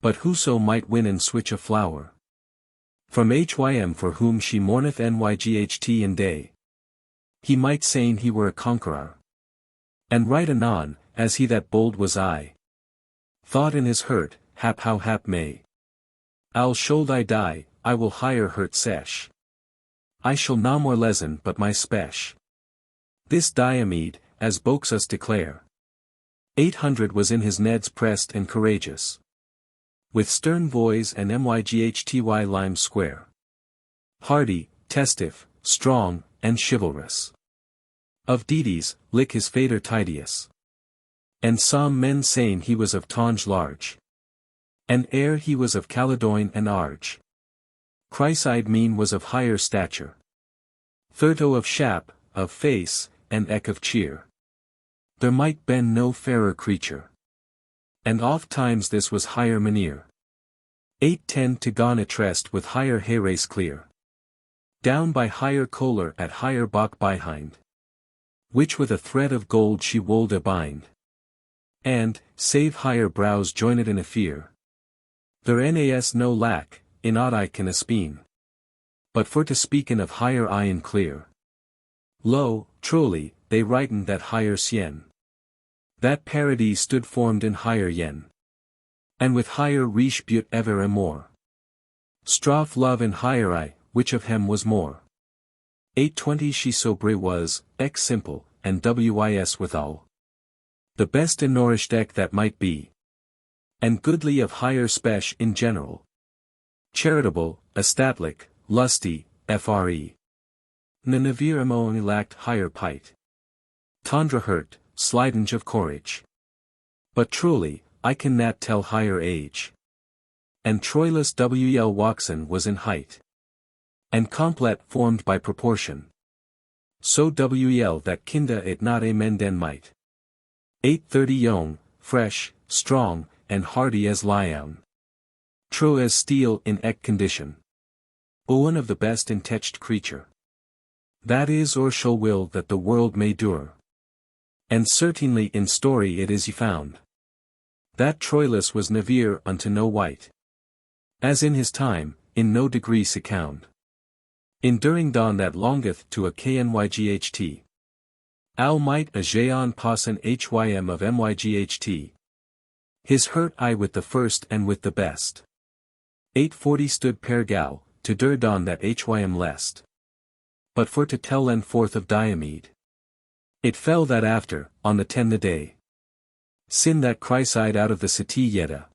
But whoso might win and switch a flower. From hym for whom she mourneth nyght in day. He might sayn he were a conqueror. And right anon, as he that bold was I. Thought in his hurt, hap how hap may. I'll should I die, I will higher hurt sesh. I shall no more lessen but my spesh. This Diomede, as Boxus declare. 800 was in his neds pressed and courageous. With stern voice and myghty lime square. Hardy, testive, strong, and chivalrous. Of deeds, lick his fader Tidius. And some men sayn he was of Tange large. And ere he was of Caledoine and Arge. Chryside mean was of higher stature. Thurto of shap, of face, and eck of cheer. There might been no fairer creature. And oft times this was higher maneer. 810 to gone atrest with higher hayrace clear. Down by higher choler at higher bach behind. Which with a thread of gold she wold a bind. And, save higher brows joined in a fear. There nas no lack, in aught I can espeen. But for to speaken of higher iron clear. Lo, truly, they writen that higher sien. That paradise stood formed in higher yen. And with higher Merciles Beaute ever and more. Straff love in higher I, which of hem was more. 820 she sobre was, ec simple, and wis withal. The best and nourished ec that might be. And goodly of higher spec in general. Charitable, estatlic, lusty, fre. Nevere among lacked higher pite. Tondra hurt, slidenge of courage. But truly, I can not tell higher age. And Troilus wel waxen was in height. And Complaynt formed by proportion. So wel that kinda it not a menden might. 830 young, fresh, strong, and hardy as lion. True as steel in ec condition. One of the best in techt creature. That is or shall will that the world may dure. And certainly in story it is ye found. That Troilus was nevere unto no wight. As in his time, in no degree second. Enduring dawn that longeth to a knyght. Al might a jeon passen hym of myght. His hurt I with the first and with the best. 840 stood pergal, to dur dawn that hym lest. But for to tell len forth of Diomede. It fell that after, on the 10th day. Sin that Chryside out of the city yeda.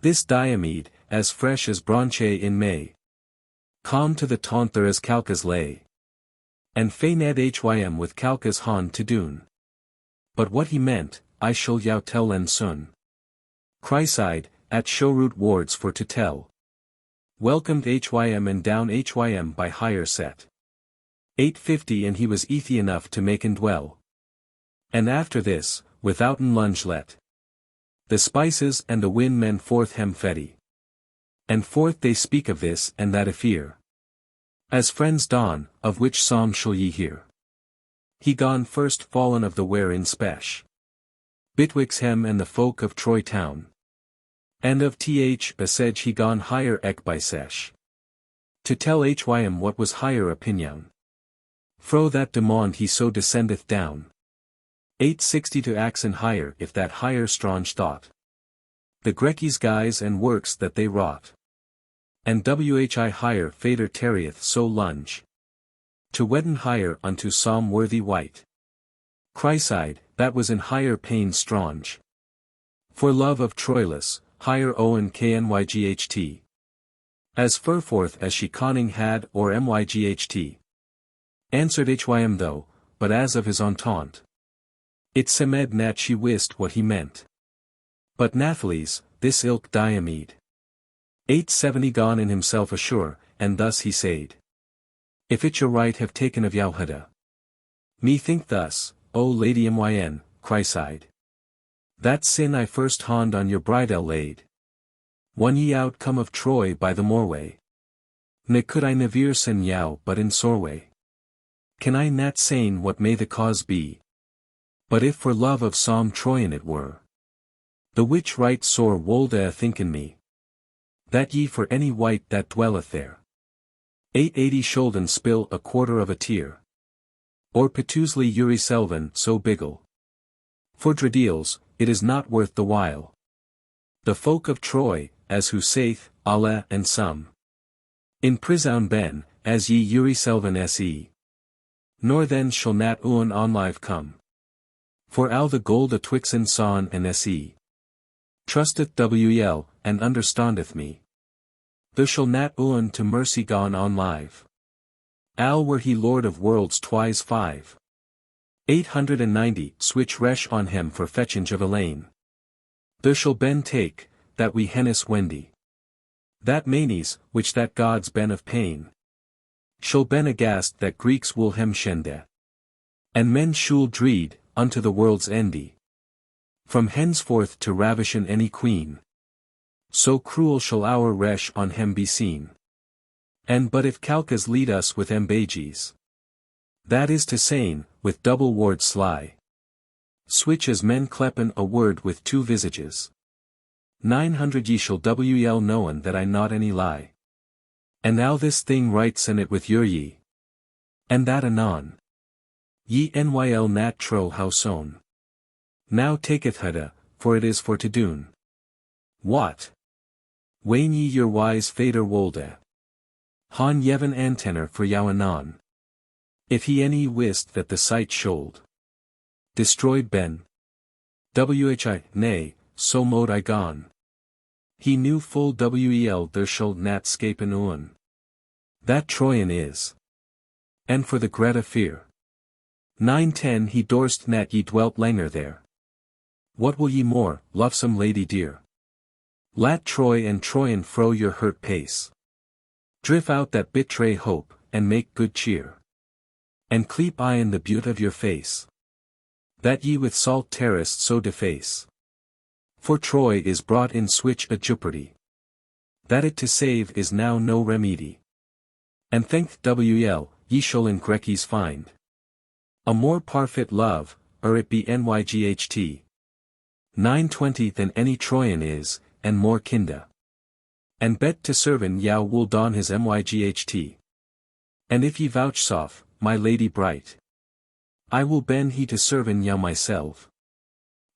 This Diomede, as fresh as bronche in May. Calm to the taunther as Calchas lay. And fained hym with Calchas han to dune. But what he meant, I shall yow tell len soon. Chryside, at showroot wards for to tell. Welcomed hym and down hym by higher set. 850 and he was easy enough to make and dwell. And after this, withouten lunge let. The spices and the wind men forth hem fetty. And forth they speak of this and that afear. As friends dawn, of which psalm shall ye hear? He gone first fallen of the ware in spech. Betwixt hem and the folk of Troy town. And of Besedge he gone higher ec by sesh. To tell hym what was higher opinion. Fro that demand he so descendeth down. 860 to Axon higher if that higher strange thought. The Grekis guise and works that they wrought. And whi higher fader tarrieth so lunge. To wedden higher unto psalm worthy white. Chryside, that was in higher pain strange. For love of Troilus, higher Owne knyght. As furforth as she conning had or myght. Answered hym though, but as of his entente. It semed nat she wist what he meant. But Nathaly's, this ilk Diomede. 870 gone in himself assure, and thus he said. If it your right have taken of Yauhada. Me think thus, O Lady Myn, Chryside. That sin I first hond on your bridal laid. Won ye out come of Troy by the moorway. Ne could I nevere sin yau but in soreway. Can I nat sain what may the cause be? But if for love of psalm Troyan it were. The which right sore wolde thinken me. That ye for any wight that dwelleth there. 880 shoulden spill a quarter of a tear. Or petusely Uri Selvan so biggle. For Dradeals, it is not worth the while. The folk of Troy, as who saith, Allah and some. In prisoun ben, as ye Uri Selvan se. Nor then shall nat Owne on live come. For al the gold atwixen son and se. Trusteth wel, and understandeth me. There shall nat Owne to mercy gone on live. Al were he lord of worlds twice 5. 890 switch resh on him for fetching of Elaine. There shall ben take, that we hennis Wendy. That manes, which that gods ben of pain. Shall ben aghast that Greeks will hem shende. And men shul dreed, unto the world's endy. From henceforth to ravishen any queen. So cruel shall our resh on hem be seen. And but if Calchas lead us with embages. That is to sayn, with double ward sly. Switch as men clepen a word with two visages. 900 ye shall wel knowen that I not any lie. And now this thing writes in it with your ye. And that anon. Ye nyl nat tro how sown. Now taketh hada, for it is for to doon. What? Wane ye your wise fader wolde. Han yeven antenner for yow anon. If he any wist that the sight should destroyed ben. Whi, nay, so mode I gone. He knew full wel there should nat scapen Owne. That Troyan is. And for the Greta fear. 9:10 he dorst nat ye dwelt langer there. What will ye more, lovesome lady dear? Lat Troy and Troyan fro your hurt pace. Drift out that betray hope, and make good cheer. And cleep I in the beaut of your face. That ye with salt terraced so deface. For Troy is brought in switch a jeopardy. That it to save is now no remedy. And thank wel, ye shall in Grecies find. A more parfit love, it be nyght. 9:20 than any Troyan is, and more kinda. And bet to servant yow will don his myght. And if ye vouchsafe, my lady bright, I will ben he to servant yow myself.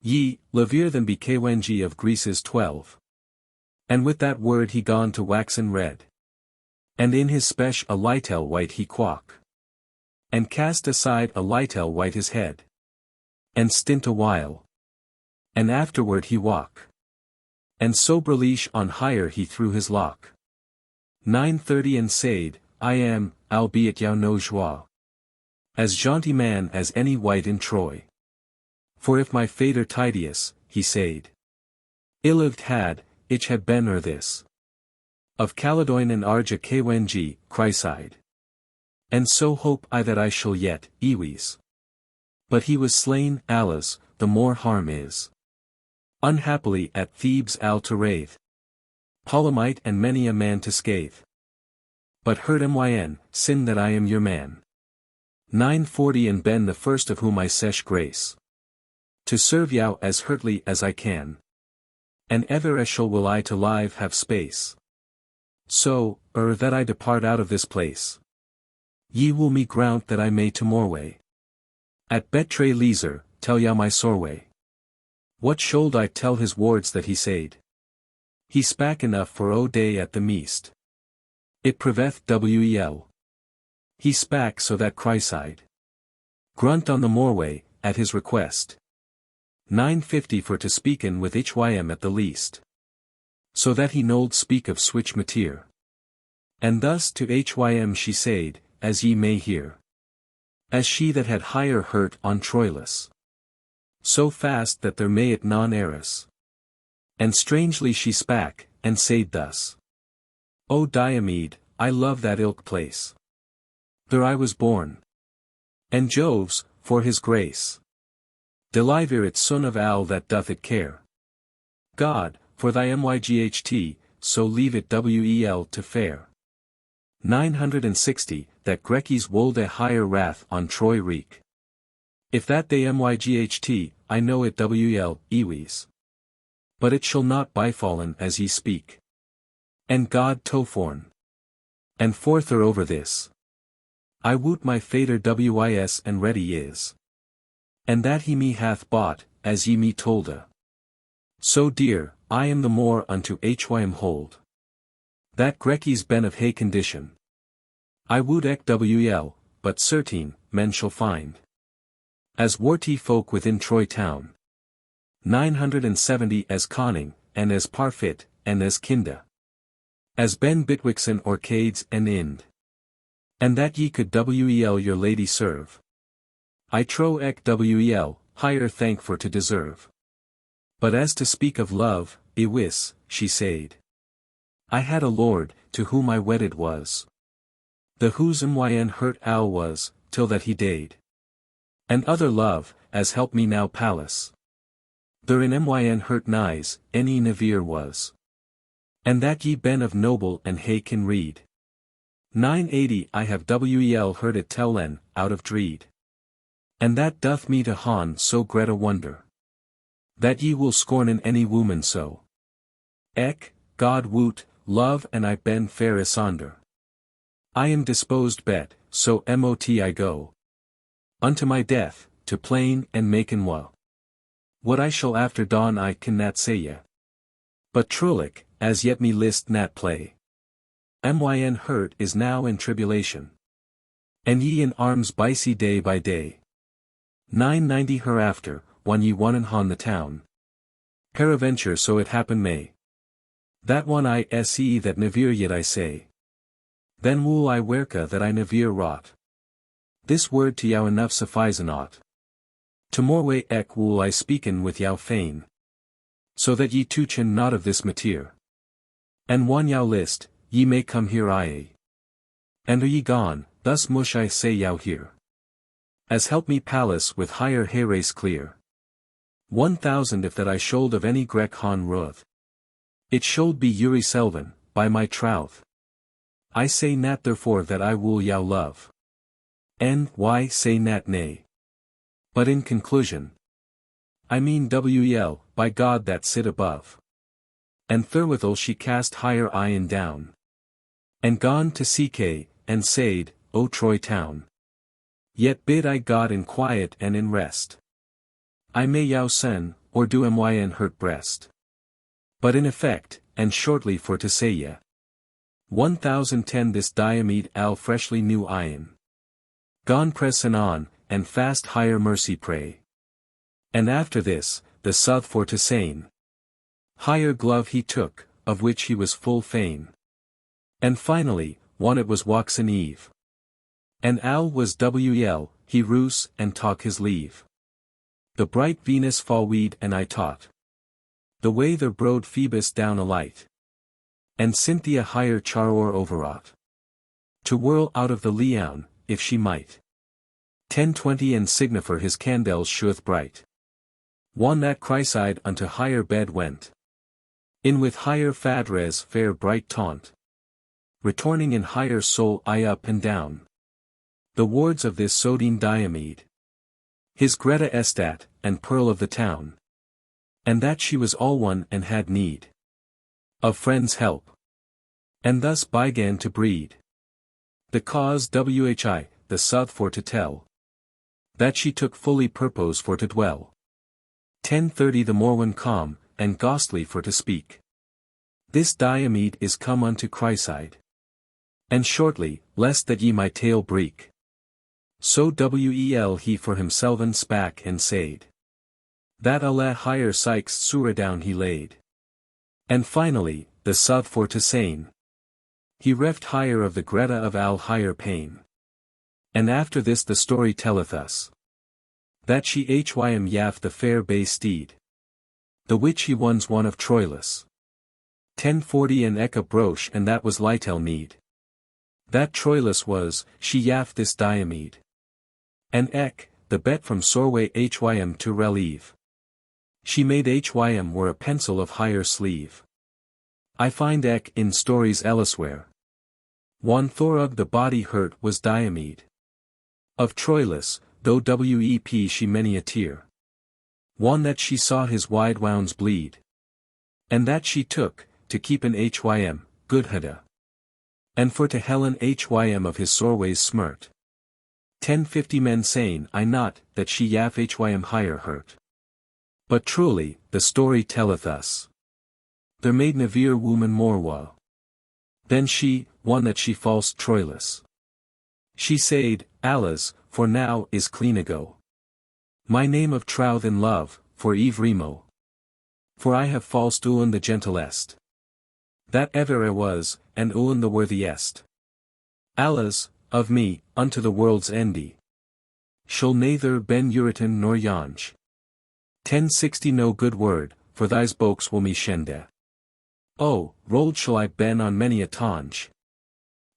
Ye, levier than be kwengi of Greece's 12. And with that word he gone to waxen red. And in his spesh a lightel white he quack. And cast aside a lightel white his head. And stint a while. And afterward he walk. And soberleash on higher he threw his lock. 9:30 and said, I am, albeit yow no joie. As jaunty man as any wight in Troy. For if my fader Tydeus, he said, illived had, ich had been this. Of Caledoine and Arja kwengi, Chryside. And so hope I that I shall yet, Ewes. But he was slain, alas, the more harm is. Unhappily at Thebes al to rave. Polymite and many a man to scathe. But heard myn, sin that I am your man. 9:40 and ben the first of whom I sesh grace. To serve yow as heartily as I can. And ever as shall will I to live have space. So, that I depart out of this place. Ye will me grant that I may to moreway. At betray leisure, tell yow my soreway. What should I tell his wards that he said? He spak enough for o day at the meast. It preveth wel. He spak so that Chryside grunt on the moreway, at his request. 9:50 for to speaken with hym at the least. So that he nold speak of switch mateer. And thus to hym she said, as ye may hear. As she that had higher hurt on Troilus. So fast that there may it non eris. And strangely she spak, and said thus. O Diomed, I love that ilk place. There I was born. And Jove's, for his grace. Deliver it son of Al that doth it care. God, for thy myght, so leave it wel to fare. 960, that Grecies wold a higher wrath on Troy wreak. If that they myght, I know it wel, ewes. But it shall not bifallen as ye speak. And God toforn. And forther over this. I woot my fader wis and ready is. And that he me hath bought, as ye me tolda. So dear, I am the more unto hym hold. That Grecies ben of hay condition. I woot wel, but certain, men shall find. As warty folk within Troy town. 970 as conning, and as parfit, and as kinda. As ben Bitwixen orcades and ind. And that ye could wel your lady serve. I trow wel, higher thank for to deserve. But as to speak of love, ewis, she said. I had a lord, to whom I wedded was. The whose myn hurt al was, till that he dade. And other love, as help me now Pallas. There in myn hurt nighes, any navir was. And that ye ben of noble and hay can read. 980 I have wel heard it tell len, out of dreed. And that doth me to hon so great a wonder. That ye will scornen any woman so. Ek, God woot, love and I ben fair asunder. I am disposed bet, so mot I go. Unto my death, to plain and maken woe. What I shall after dawn I can not say ye. But trulich, as yet me list nat play. Myn hurt is now in tribulation. And ye in arms bicey day by day. 990 hereafter, when ye won and hon the town. Peradventure so it happen may. That one I se that never yet I say. Then wool I werka that I never wrought. This word to yow enough suffice not. To more way ek wool I speaken with yow fain. So that ye touchen not of this mateer. And one yow list, ye may come here I. And are ye gone, thus mush I say yow here. As help me palace with higher herace clear. 1000 if that I should of any Grek han ruth. It should be Yuri Selvin, by my troth. I say nat therefore that I wool yow love. And why say nat nay. But in conclusion. I mean wel, by God that sit above. And therewithal she cast higher eyen down. And gone to CK, and said, O Troy town. Yet bid I God in quiet and in rest. I may yow sen, or do myn hurt breast. But in effect, and shortly for to say ye. 1010 this diamede al freshly new eyen. Gone press on, and fast higher mercy pray. And after this, the south for to sayn. Higher glove he took, of which he was full fain. And finally, one it was waxen eve. And al was wel, he roose and talk his leave. The bright Venus fall weed and I taught. The way there broad Phoebus down a light. And Cynthia higher charor overwrought. To whirl out of the leon, if she might. 1020 and signifer his candles shouth bright. One that Chryside unto higher bed went. In with higher fadres fair bright taunt. Returning in higher soul I up and down. The wards of this sodine diamede. His Greta Estat, and pearl of the town. And that she was all one and had need. Of friends' help. And thus began to breed. The cause whi, the south for to tell. That she took fully purpose for to dwell. 1030 the morn calm, and ghostly for to speak. This diamede is come unto Chryside. And shortly, lest that ye my tale break. So wel he for himselven spak and said. That a la higher Sykes sura down he laid. And finally, the south for to sayn. He reft higher of the Greta of al higher pain. And after this the story telleth us. That she hym yaf the fair bay steed. The which he one's one of Troilus. 1040 and eka broche and that was Lytel need. That Troilus was, she yaf this diamede. And the bet from Sorway hym to relieve. She made hym were a pencil of higher sleeve. I find in stories elsewhere. One Thorug the body hurt was diamede. Of Troilus, though wep she many a tear. One that she saw his wide wounds bleed. And that she took, to keep an hym, good hada. And for to Helen hym of his Sorways smirt. 1050 men saying I not, that she yaf hym higher hurt. But truly, the story telleth us. There made never woman more woe. Then she, one that she false Troilus. She said, Alas, for now is clean ago. My name of troth and love, for Eve Remo. For I have falsed Owne the gentilest. That ever I was, and Owne the worthiest. Alas, of me, unto the world's endy. Shall neither ben Uriton nor Yanj. 1060 no good word, for thys bokes will me shende. Oh, rolled shall I ben on many a tanj.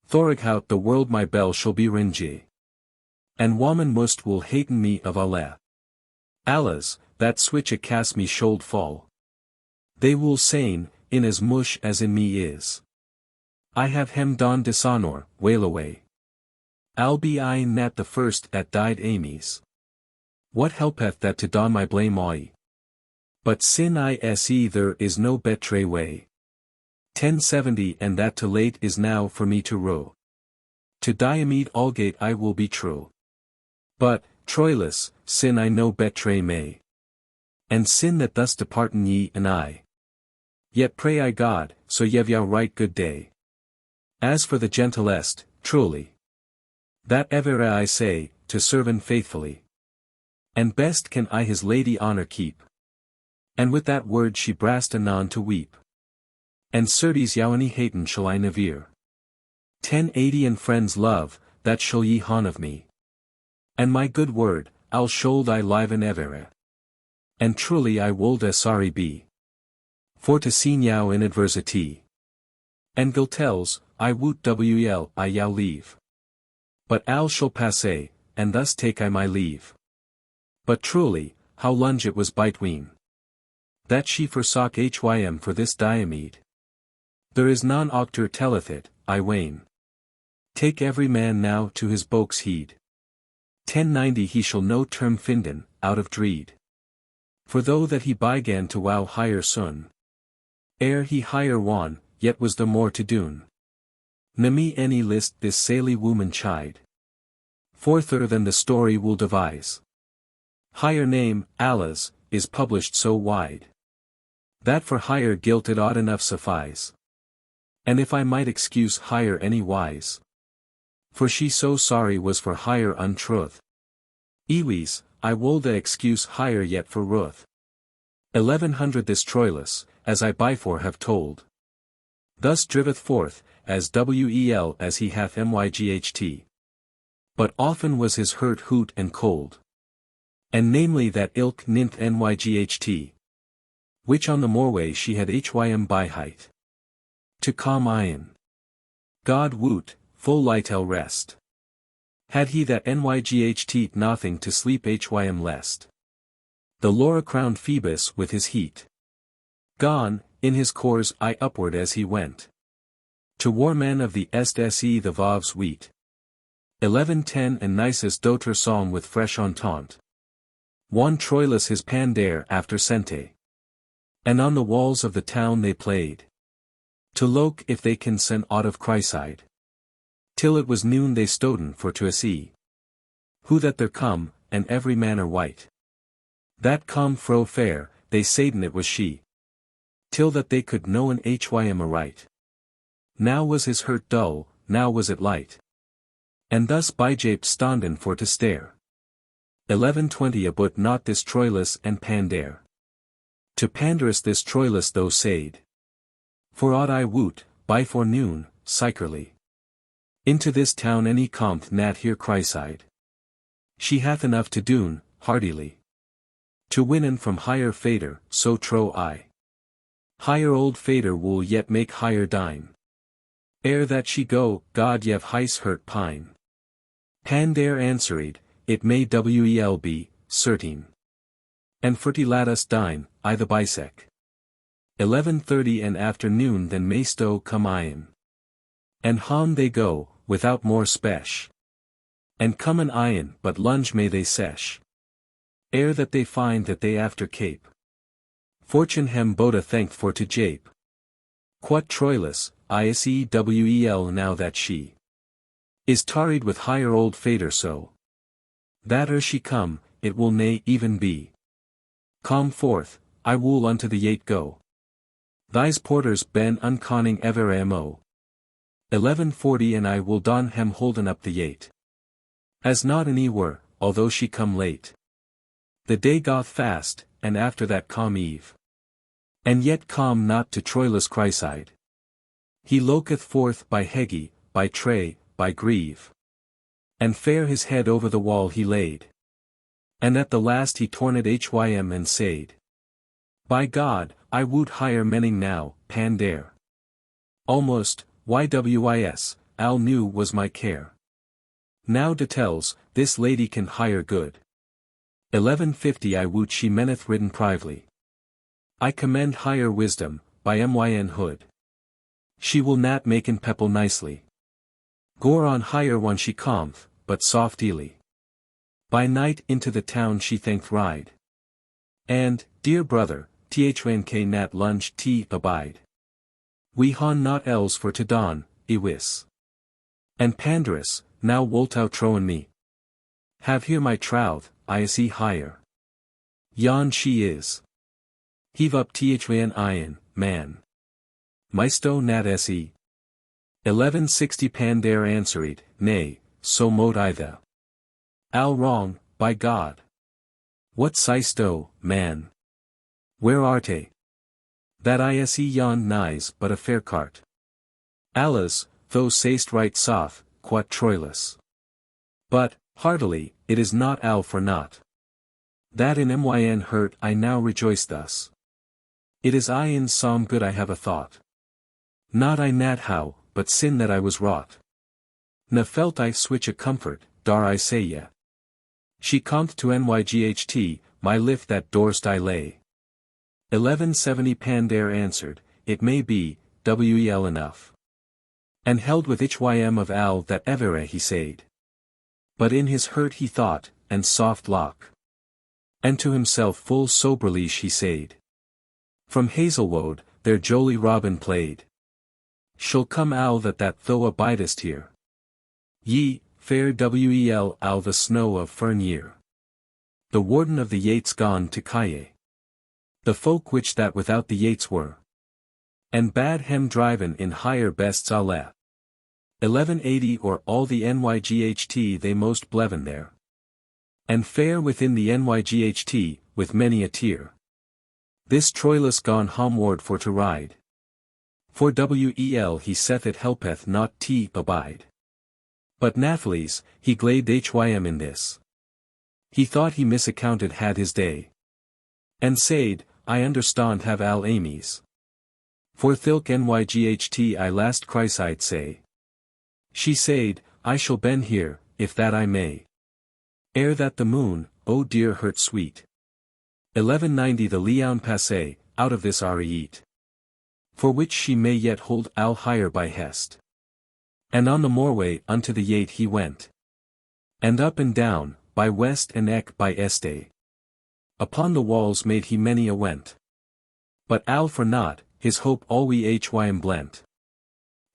Thorighout the world my bell shall be ringy. And woman must will haten me of alle. Alas, that switch a cast me should fall. They will sayn, in as mush as in me is. I have hem don dishonor, wail away. I'll be I nat the first that died Amy's. What helpeth that to don my blame oi? But sin is there is no betre way. 1070 and that to late is now for me to row. To Diomede Allgate I will be true. But, Troilus, sin I no betre may. And sin that thus departen ye and I. Yet pray I God, so yev yow right good day. As for the gentilest, truly. That evere I say, to serve faithfully. And best can I his lady honour keep. And with that word she brast anon to weep. And certes yowny haten shall I never. 1080 and friends love, that shall ye hon of me. And my good word, I'll should I live and evere. And truly I wold sorry be. For to see yow in adversity. And Gentilesse, I woot wel I yow leave. But Al shall passe, and thus take I my leave. But truly, how lunge it was biteween. That she forsook hym for this Diomede. There is none octor telleth it, I wane. Take every man now to his boke's heed. 1090 he shall no term finden, out of dreed. For though that he bygan to wow higher soon. Ere he higher won, yet was there more to doon. Na me any list this saily woman chide. Forther than the story will devise. Higher name, Allah's, is published so wide. That for higher guilt it ought enough suffice. And if I might excuse higher any wise. For she so sorry was for higher untruth. Ewes, I wolde excuse higher yet for ruth. 1100 this Troilus, as I before have told. Thus driveth forth, as wel as he hath myght. But often was his hurt hoot and cold. And namely that ilk ninth nyght. Which on the moreway she had hym by height. To calm Ian. God woot, full lightel rest. Had he that nyght nothing to sleep hym lest. The laura-crowned Phoebus with his heat. Gone, in his course I upward as he went. To war men of the se the Vavs wheat. 1110 and Nisus d'autre song with fresh entente. One Troilus his Pandare after Sente. And on the walls of the town they played. To loke if they can send aught of Chryside. Till it was noon they stoden for to see. Who that there come, and every manner white. That come fro fair, they saiden it was she. Till that they could knowen hym aright. Now was his hurt dull, now was it light. And thus byjaped stonden for to stare. 1120 abut not this Troilus and Pandare. To Pandarus this Troilus though said. For aught I woot, by forenoon, psycherly. Into this town any compt nat here Chryside. She hath enough to doon, hardily. To winnen from higher fader, so trow I. Higher old fader will yet make higher dine. Ere that she go, God yev heis hurt pine. Pandare answered, it may wel be, certain. And forty let us dine, I the bisec. 1130 and afternoon then maysto come Ian. And hon they go, without more spesh. And come an Ian but lunge may they sesh. Ere that they find that they after cape. Fortune hem boda thanked for to jape. Quot Troilus, isewel now that she is tarried with higher old fader so. That she come, it will nay even be. Come forth, I will unto the yate go. Thys porters ben unconning ever mo. 1140 and I will don hem holden up the yate. As not any were, although she come late. The day goth fast, and after that calm eve. And yet calm not to Troilus Chryside. He loketh forth by Hegi, by Tray, by Grieve. And fair his head over the wall he laid. And at the last he torn it hym and said. By God, I woot higher menning now, Pandare. Almost, ywis, Al knew was my care. Now Gentilesse, this lady can hire good. 1150 I woot she meneth ridden privily. I commend higher wisdom, by myn hood. She will nat maken pepple nicely. Gore on higher one she comth, but softly. By night into the town she thanked ride. And, dear brother, thnk nat lunge t abide. We hon not els for to dawn, ewis. And Pandarus, now woltau trowen me. Have here my troth, ise higher. Yon she is. Heave up thn iron, man. Maisto nat se. 1160 Pandare answered, nay, so mote I the. Al wrong, by God. What seist thou, man? Where arte? That I see yond nighs but a fair cart. Alas, thou sayst right soth, quat troilus. But, heartily, it is not al for naught. That in myn hurt I now rejoice thus. It is I in some good I have a thought. Not I nat how, but sin that I was wrought. Na felt I switch a comfort, dar I say ye. She compt to nyght, my lift that dorst I lay. 1170 Pandare answered, it may be, wel enough. And held with hym of al that evere he said. But in his hurt he thought, and soft lock. And to himself full soberlish he said. From Hazelwood, their jolly robin played. Shall come al that thou abidest here. Ye, fair wel al the snow of fern year. The warden of the yates gone to Caye. The folk which that without the yates were. And bade hem driven in higher bests a let. 1180 or all the nyght they most bleven there. And fair within the nyght, with many a tear. This troilus gone homeward for to ride. For wel he saith it helpeth not t abide. But Nathlys, he glade hym in this. He thought he misaccounted had his day. And said, I understand have al amies. For thilk nyght I last chryside say. She said, I shall ben here, if that I may. Ere that the moon, oh dear hurt sweet. 1190 the Leon passe, out of this eat. For which she may yet hold al higher by hest. And on the moorway unto the yate he went. And up and down, by west and eke by este. Upon the walls made he many a went. But al for naught, his hope alwe hym blent.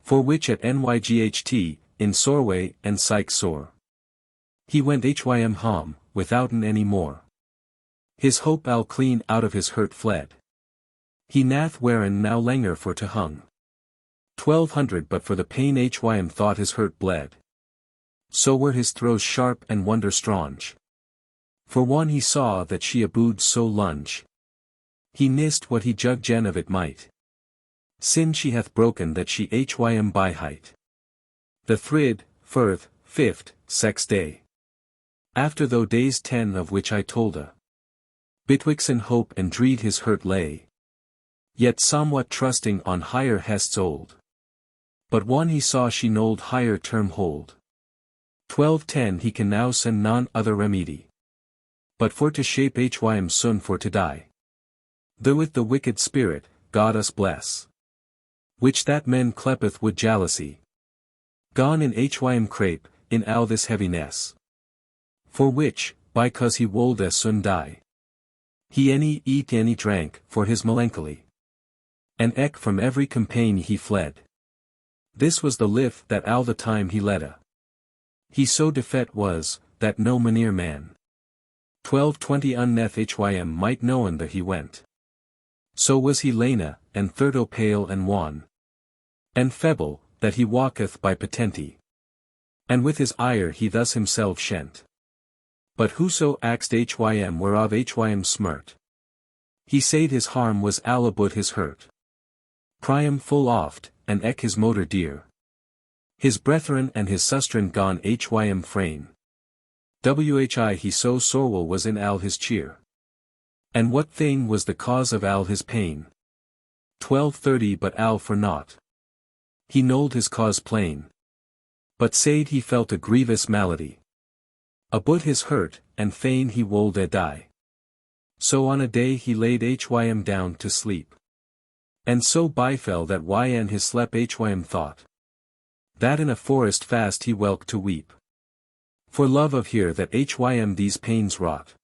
For which at nyght, in soreway and psyche sore. He went hym hom, withouten any more. His hope al clean out of his hurt fled. He nath wherein now langer for to hung. 1200 but for the pain hym thought his hurt bled. So were his throws sharp and wonder strange. For one he saw that she abood so lunge. He nist what he juggen of it might. Sin she hath broken that she hym by height. The thrid, firth, fifth, sext day. After tho days 10 of which I tolda. Betwixt hope and dread his hurt lay. Yet somewhat trusting on higher hests old. But one he saw she nold higher term hold. 1210 he can now send none other remedy. But for to shape hym soon for to die. Though with the wicked spirit, God us bless. Which that men clepeth would jealousy. Gone in hym crape, in al this heaviness. For which, because he wold as soon die. He any eat any drank, for his melancholy. And eke from every compane he fled. This was the life that al the time he led a. He so defet was, that no maneer man. 1220 unneth hym might knowen that he went. So was he lena, and thirdo pale and wan. And feeble, that he walketh by patenti. And with his ire he thus himself shent. But whoso axed hym whereof hym smert. He said his harm was alabut his hurt. Priam full oft, and eke his motor dear. His brethren and his sustren gone hym frame. Whi he so sorrowful was in al his cheer. And what thing was the cause of al his pain? 1230 but al for naught. He nold his cause plain. But said he felt a grievous malady. Abut his hurt, and fain he wold die. So on a day he laid hym down to sleep. And so befell that yn his sleep hym thought. That in a forest fast he welk to weep. For love of here that hym these pains wrought.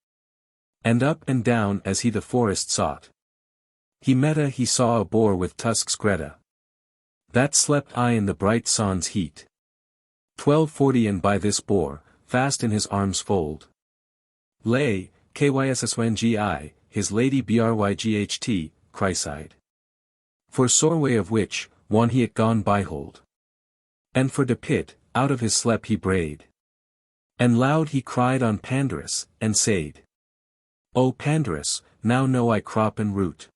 And up and down as he the forest sought. He saw a boar with tusks greta. That slept I in the bright sun's heat. 1240 and by this boar, fast in his arms fold. Lay, kysswngi, his lady bryght, chryside. For soreway of which, one he had gone by hold. And for de pit, out of his sleep he brayed. And loud he cried on Pandarus, and said, O Pandarus, now know I crop and root.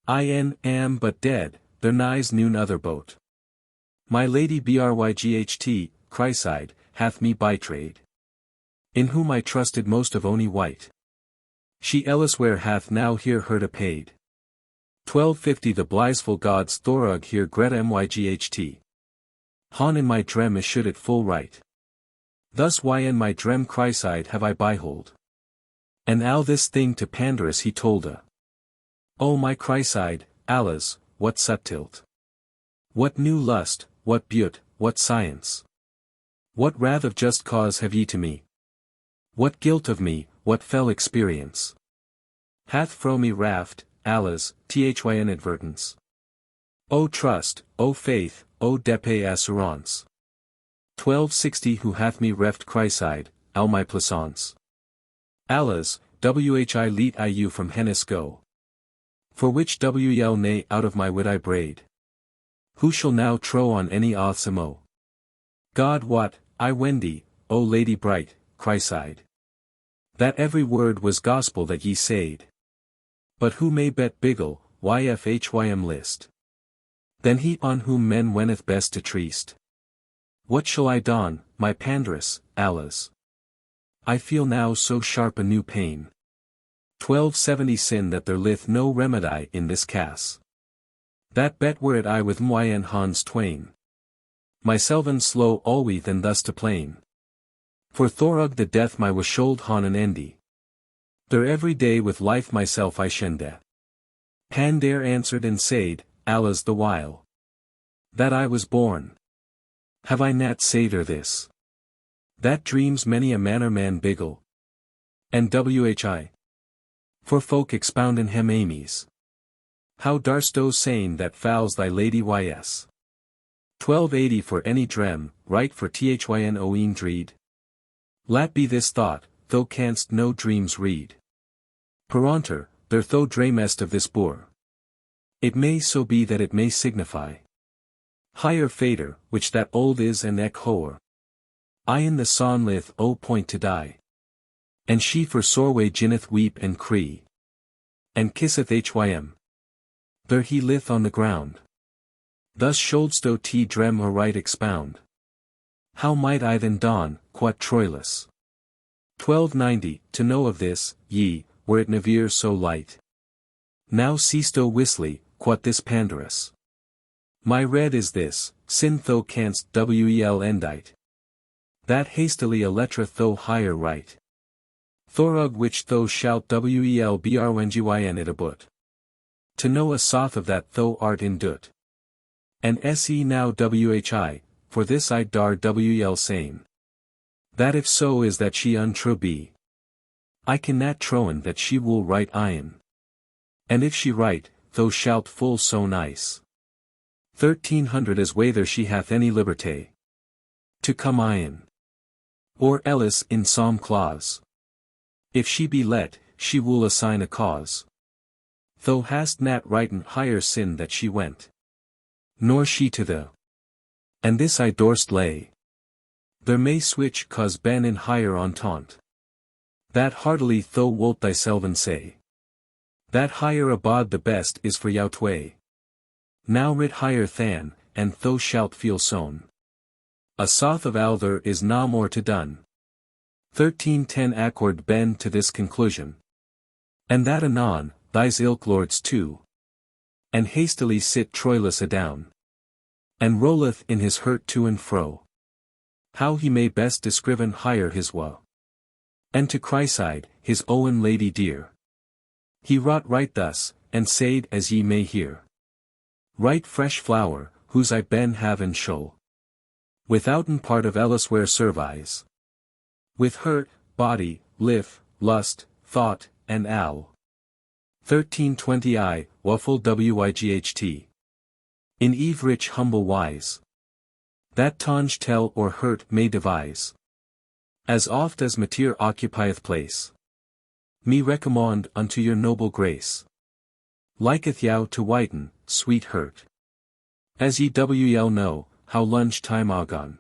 Am but dead, there nighs noon other boat. My lady Bryght, Chryside, hath me betrayed. In whom I trusted most of Owne white. She elsewhere hath now here her paid. 1250 The blissful gods Thorug here Greta myght. Han in my drem is should it full right. Thus why in my drem Chryside have I behold. And al this thing to Pandarus he tolda. O my Chryside, alas, what subtilt. What new lust, what beaut, what science. What wrath of just cause have ye to me? What guilt of me, what fell experience? Hath fro me raft, alas, thyn advertence. O trust, O faith, O depe assurance. 1260 Who hath me reft Chryside, al my plaisance. Alas, whi leet I you from hennes go. For which wl nay out of my wit I braid. Who shall now trow on any mo? God wot, I wendy, O lady bright, Chryside. That every word was gospel that ye said. But who may bet biggle, yfhym list? Then he on whom men wenneth best to treast. What shall I don, my Pandarus, alas? I feel now so sharp a new pain. 1270 Sin that there lith no remedy in this case. That bet were it I with myn Hans twain. Myselven slow alwe than thus to plain. For Thorug the death my washold han and endy. There every day with life myself I shende. Pandare answered and said, alas the while. That I was born. Have I nat said this? That dreams many a manner man biggle. And whi. For folk expound in hem amies. How darst thou saying that fouls thy lady ys? 1280 For any drem, right for thyn oeen dreed. Lat be this thought, thou canst no dreams read. Peronter, there thou dreamest of this boor. It may so be that it may signify. Higher fader, which that old is and ec hoer. I in the son lith o point to die. And she for soreway jinneth weep and cree. And kisseth hym. There he lith on the ground. Thus shouldst thou t drem or right expound. How might I then don, quat troilus? 1290 To know of this, ye, were it never so light. Now ceased o whistly, quat this Pandarus. My red is this, sin thou canst wel endite. That hastily a letra thou higher write. Thorug which thou shalt wel brngyn it abut. To know a soth of that thou art in dut. And se now whi, for this I dar wel same. That if so is that she untrue be. I can nat troen that she will write iron. And if she write, thou shalt full so nice. 1300 As whether she hath any liberté. To come iron. Or ellis in some clause. If she be let, she will assign a cause. Thou hast nat writen higher sin that she went. Nor she to the. And this I dorst lay. There may switch cause ben in higher entente. That heartily thou wilt thyselven say. That higher abode the best is for youtway. Now writ higher than, and thou shalt feel sown. A soth of alther is na more to done. 1310 Accord ben to this conclusion. And that anon, thys ilk lords too. And hastily sit Troilus adown. And rolleth in his hurt to and fro. How he may best descriven higher his woe. And to Chryside, his own lady dear. He wrought right thus, and said as ye may hear. Right fresh flower, whose I ben have and show. Withouten part of elsewhere service. With hurt, body, lif, lust, thought, and al. 1320 I, waffle wight. In eve rich humble wise. That tange tell or hurt may devise. As oft as mater occupieth place. Me recommend unto your noble grace. Liketh yow to whiten, sweet hurt. As ye wel know, how lunch time agon.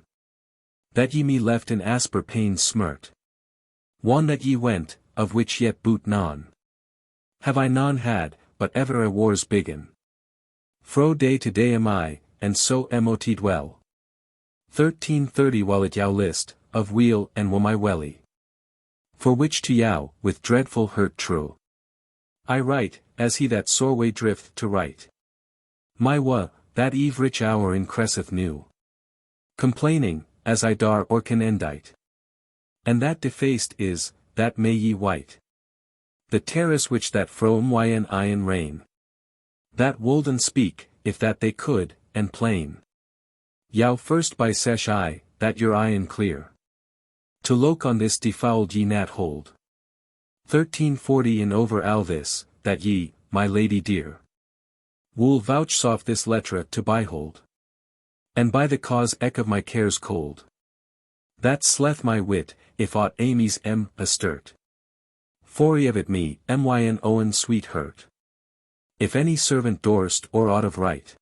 that ye me left in asper pain smirt. One that ye went, of which yet boot none. Have I none had, but ever a war's begin. Fro day to day am I, and so mot dwell. 1330 while it yow list, of weal and wo my welly. For which to yow, with dreadful hurt true. I write, as he that sore way drift to write. My wa, that eve rich hour incresseth new. Complaining, as I dar or can endite. And that defaced is, that may ye white. The terrace which that fro myn iron rain. That wolden speak, if that they could, and plain. Yow first by sesh I, that your iron clear. To look on this defouled ye nat hold. 1340 in over all this, that ye, my lady dear. Wool vouchsafe this lettre to behold. And by the cause eke of my cares cold. That sleth my wit, if aught Amy's astert. For of it me, myn Owne sweet hurt. If any servant dorst or aught of right.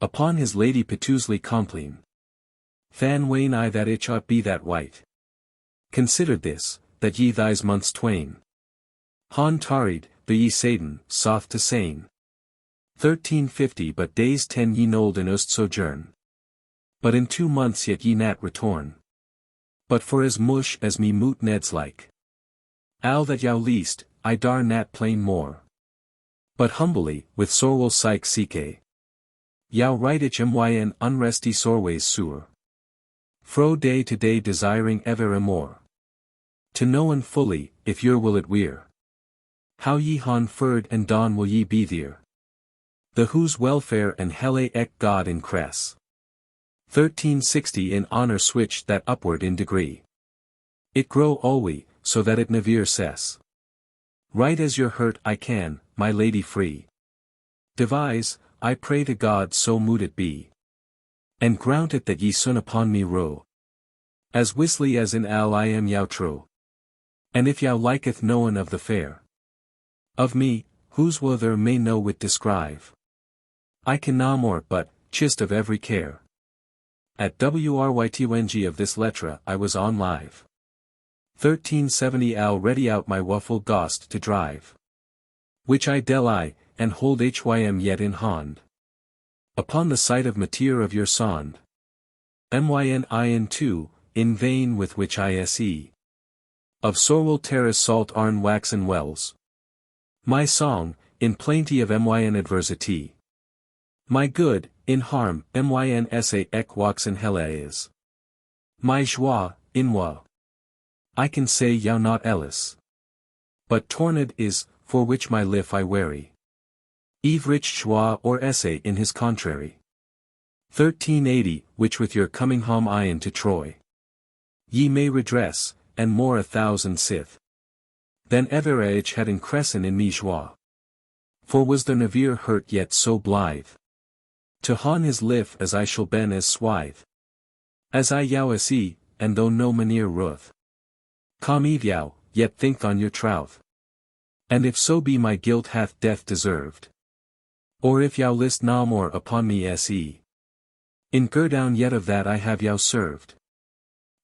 Upon his lady petusely compline. Fan wane I that it ought be that white. Consider this, that ye thys months twain. Han tarried, the ye saden, soth to sane. 1350 but days 10 ye nold in ost sojourn. But in 2 months yet ye nat return. But for as mush as me moot neds like. Al that yow least, I dar nat plain more. But humbly, with sorwell psyche seeke. Yow write ich myn unresty sorways sewer. Fro day to day desiring ever more. To know and fully, if your will it weir. How ye han furred and don will ye be there. The whose welfare and helle ek God increase. 1360 in honor switch that upward in degree. It grow alway, so that it never cess. Right as your hurt I can, my lady free. Devise, I pray to God so mood it be. And grant it that ye soon upon me row. As whistly as in al I am yow true. And if yow liketh knowen of the fair. Of me, whose wother may no wit describe. I can na more but, chist of every care. At wrytng of this lettre I was on live. 1370 al ready out my waffle gost to drive. Which I del I, and hold hym yet in hand. Upon the sight of mateer of your sond. Myn in too, in vain with which I se. Of sorwell terrace salt arn waxen wells. My song, in plainty of myn adversity. My good, in harm, myn sa ek waxen helle is. My joie, in woe. I can say yow not ellis. But torned is, for which my life I weary. Eve rich joie or essay in his contrary. 1380, which with your coming home ion to Troy. Ye may redress, and more 1,000 sith. Than ever age had incressen in me joie. For was there never hurt yet so blithe. To han his life as I shall ben as swithe. As I yow se, and though no maneer ruth. Come eve yow, yet think on your trouth. And if so be my guilt hath death deserved. Or if yow list na more upon me se. In down yet of that I have yow served.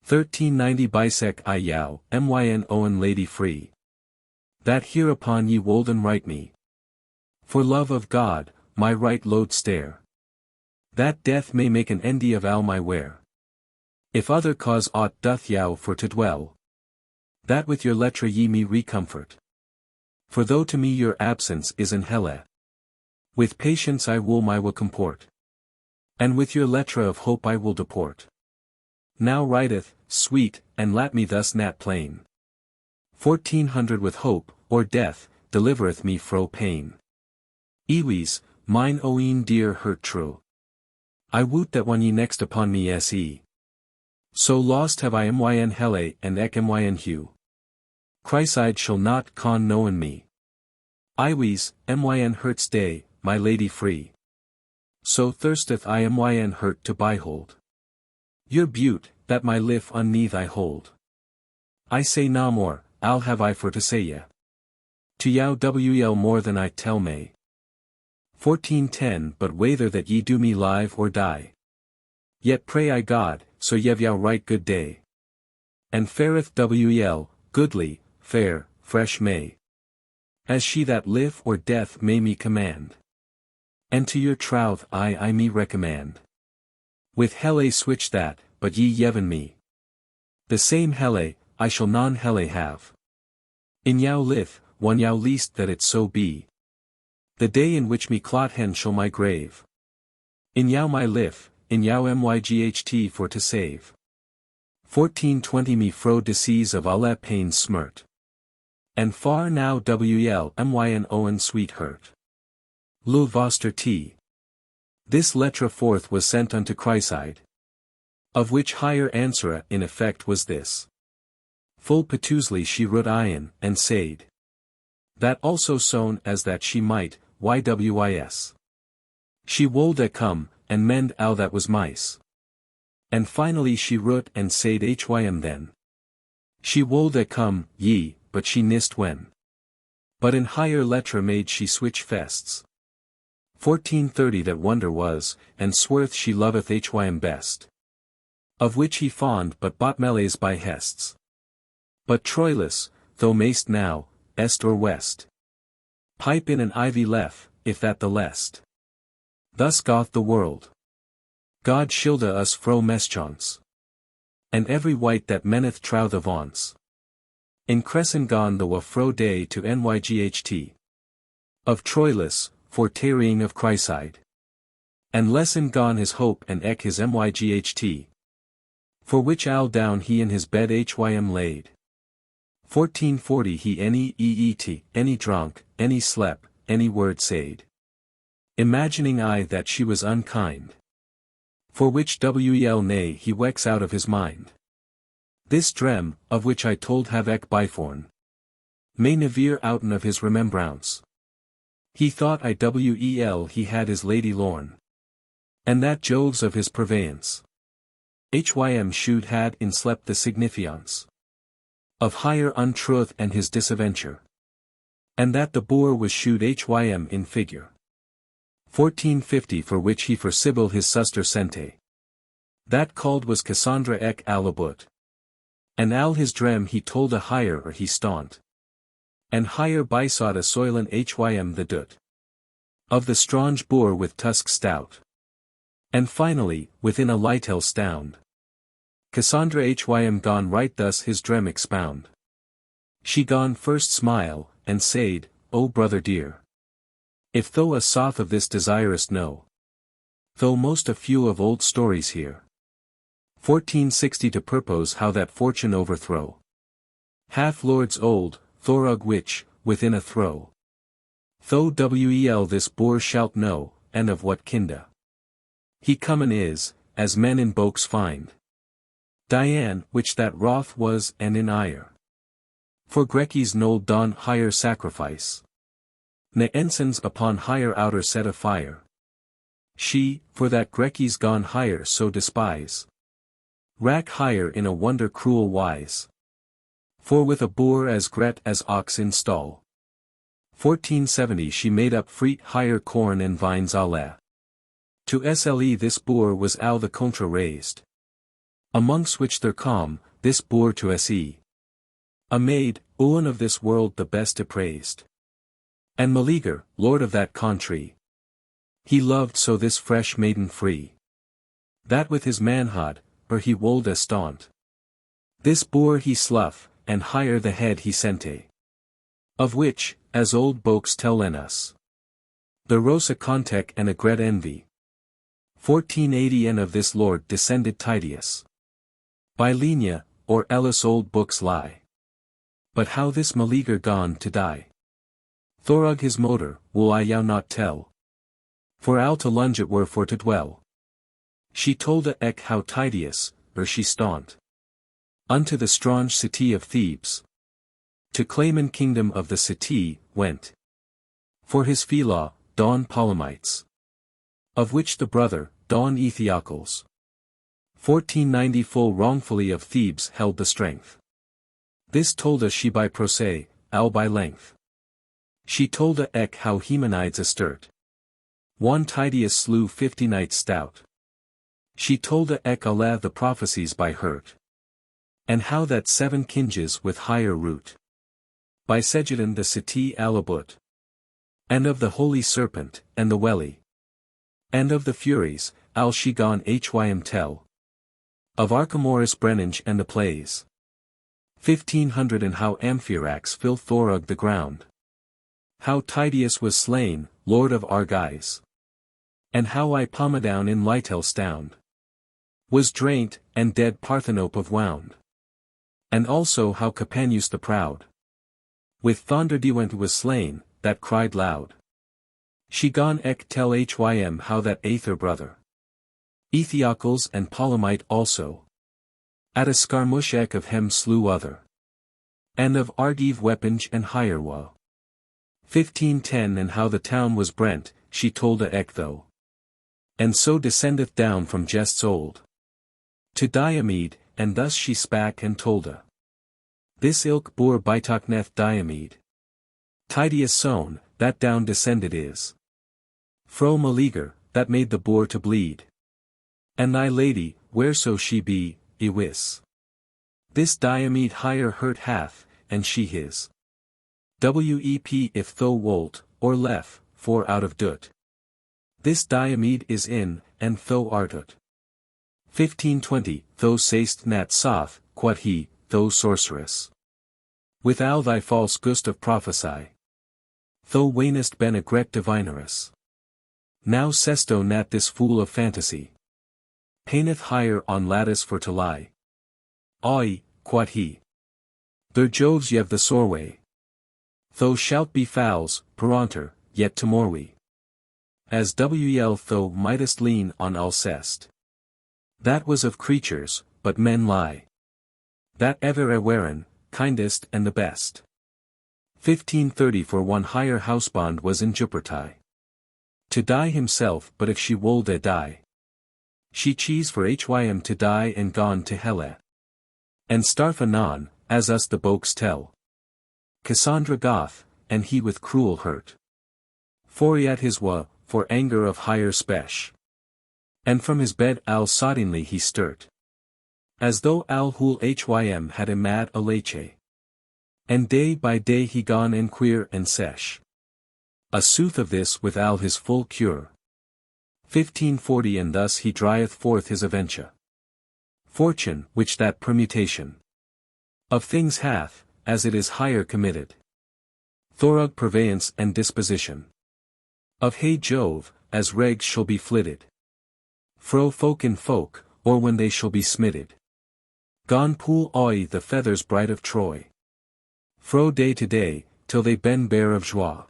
1390 bisect I yow, myn Owne lady free. That hereupon ye wolden write me. For love of God, my right load stare. That death may make an endy of all my wear. If other cause aught doth yow for to dwell. That with your lettre ye me recomfort. For though to me your absence is an helle. With patience I will my will comport. And with your lettre of hope I will deport. Now writeth, sweet, and lat me thus nat plain. 1400 with hope, or death, delivereth me fro pain. Ewes, mine Owne dear hurt true. I woot that when ye next upon me se. So lost have I myn helle and ek myn hue. Chryside shall not con knowen me. Iwes, myn hurt stay, my lady free. So thirsteth I myn hurt to behold. Your beaut, that my life unneath I hold. I say na more, I'll have I for to say ye. To yow wl more than I tell may. 1410 But whether that ye do me live or die. Yet pray I God, so ye've yow right good day. And fareth wel, goodly, fair, fresh may. As she that life or death may me command. And to your troth I me recommend. With helle switch that, but ye yeven me. The same helle, I shall non helle have. In yow lith, one yow least that it so be. The day in which me clot hen shall my grave. In yow my lif, in yow myght for to save. 1420 me fro disease of alle pains smirt. And far now myn Owne sweet hurt. Lul voster t. This lettre forth was sent unto Chryside. Of which higher answer in effect was this. Full petusely she wrote ion, and said. That also sown as that she might, ywis. She wold come, and mend ow that was mice. And finally she wrote and said hym then. She wold come, ye, but she nist when. But in higher lettre made she switch fests. 1430 that wonder was, and swerth she loveth hym best. Of which he fond but bought melees by hests. But Troilus, though mayst now, est or west. Pipe in an ivy lef, if that the lest. Thus goth the world. God shilde us fro meschance. And every wight that meneth trow the vaunts. In Crescen gone the wa fro day to nyght. Of Troilus, for tarrying of Chryside. And lessen gone his hope and eke his myght. For which owl down he in his bed hym laid. 1440 he any eet, any drunk, any slep, any word said. Imagining I that she was unkind. For which nay he wex out of his mind. This drem, of which I told have ek byforn. May never outen of his remembrance. He thought he had his lady lorn. And that Joves of his purveyance. Hym should had inslept the signifiance. Of higher untruth and his disaventure. And that the boor was should hym in figure. 1450 for which he for Sibyl his suster sente. That called was Cassandra ek alabut. And al his drem he told a higher or he staunt. And higher bysought a soilen hym the dut. Of the strange boor with tusk stout. And finally, within a lightel stound. Cassandra hym gone right thus his drem expound. She gone first smile, and said, O brother dear. If thou a soth of this desirest know. Though most a few of old stories here. 1460 to purpose how that fortune overthrow. Hath lords old, Thorug which, within a throw. Though this boor shalt know, and of what kinda. He comen is, as men in boaks find. Diane, which that wroth was and in ire. For Grekis nold don higher sacrifice. Ne ensigns upon higher outer set afire. She, for that Grekis gone higher so despise. Rack higher in a wonder cruel wise. For with a boor as gret as ox in stall. 1470 she made up freet higher corn and vines alle. To sle this boor was al the contra raised. Amongst which there calm, this boor to se. A maid, Owne of this world the best appraised. And Meleager, lord of that country. He loved so this fresh maiden free. That with his manhood, her he wold a staunt. This boor he slough, and higher the head he sente. Of which, as old boaks tell us. The rosa contek and a great envy. 1480 and of this lord descended Titius. By Lenia, or Ellis old books lie. But how this Meleager gone to die? Thorug his motor, will I yow not tell. For al to lunge it were for to dwell. She told a ek how Titius, or she staunt. Unto the strange city of Thebes. To claim in kingdom of the city, went. For his phila, Don Ptolemaites. Of which the brother, Don Ethiocles. 1490 full wrongfully of Thebes held the strength. This told us she by proce, al by length. She told a ek how Hemonides astert. One Titius slew 50 knights stout. She told eke Allah the prophecies by hurt. And how that 7 kinges with higher root. By Scogan the city Alabut. And of the holy serpent, and the welly. And of the furies, al Scogan hym tell. Of Archemorus Brennange and the plays. 1500 and how Amphirax fill Thorug the ground. How Tydeus was slain, lord of Argives. And how I Pomadown in Lytel stound. Was draint, and dead Parthenope of Wound. And also how Capaneus the proud. With Thonderdewent was slain, that cried loud. Scogan eke tell hym how that Aether brother. Ethiocles and Polymite also. At a skirmish eke of hem slew other. And of Argive Weaponge and Hierwa. 1510 and how the town was brent, she told eke though. And so descendeth down from jests old. To Diomede, and thus she spak and tolda. This ilk bore Bitocneth Diomede. Tydeus sown, that down descended is. Fro Meleager, that made the boar to bleed. And thy lady, whereso she be, Ewis. This Diomede higher hurt hath, and she his. Wep if thou wolt, or lef, for out of dut. This Diomede is in, and thou art ut. 1520, thou sayst nat soth, quod he, thou sorceress. Withal thy false gust of prophesy. Thou wanest ben a grec divinerus. Now sesto nat this fool of fantasy. Paineth higher on lattice for to lie. Oi, quod he. There Joves yev the sorway. Thou shalt be fowls, peronter, yet tomorrow. As wel thou mightest lean on Alcest. That was of creatures, but men lie. That ever eweren, kindest and the best. 1530 for one higher housebond was in Jupitertai. To die himself but if she wolde die. She cheese for hym to die and gone to Hele. And starf anon, as us the bokes tell. Cassandra goth, and he with cruel hurt. Foriat his wa, for anger of higher spesh. And from his bed al soddenly he sturt. As though al hul hym had mad a leche. And day by day he gone and queer and sesh. A sooth of this with al his full cure. 1540 and thus he drieth forth his aventure. Fortune which that permutation of things hath, as it is higher committed. Thorug purveyance and disposition. Of hey Jove, as regs shall be flitted. Fro folk in folk, or when they shall be smitted. Gone pool oi the feathers bright of Troy. Fro day to day, till they ben bare of joie.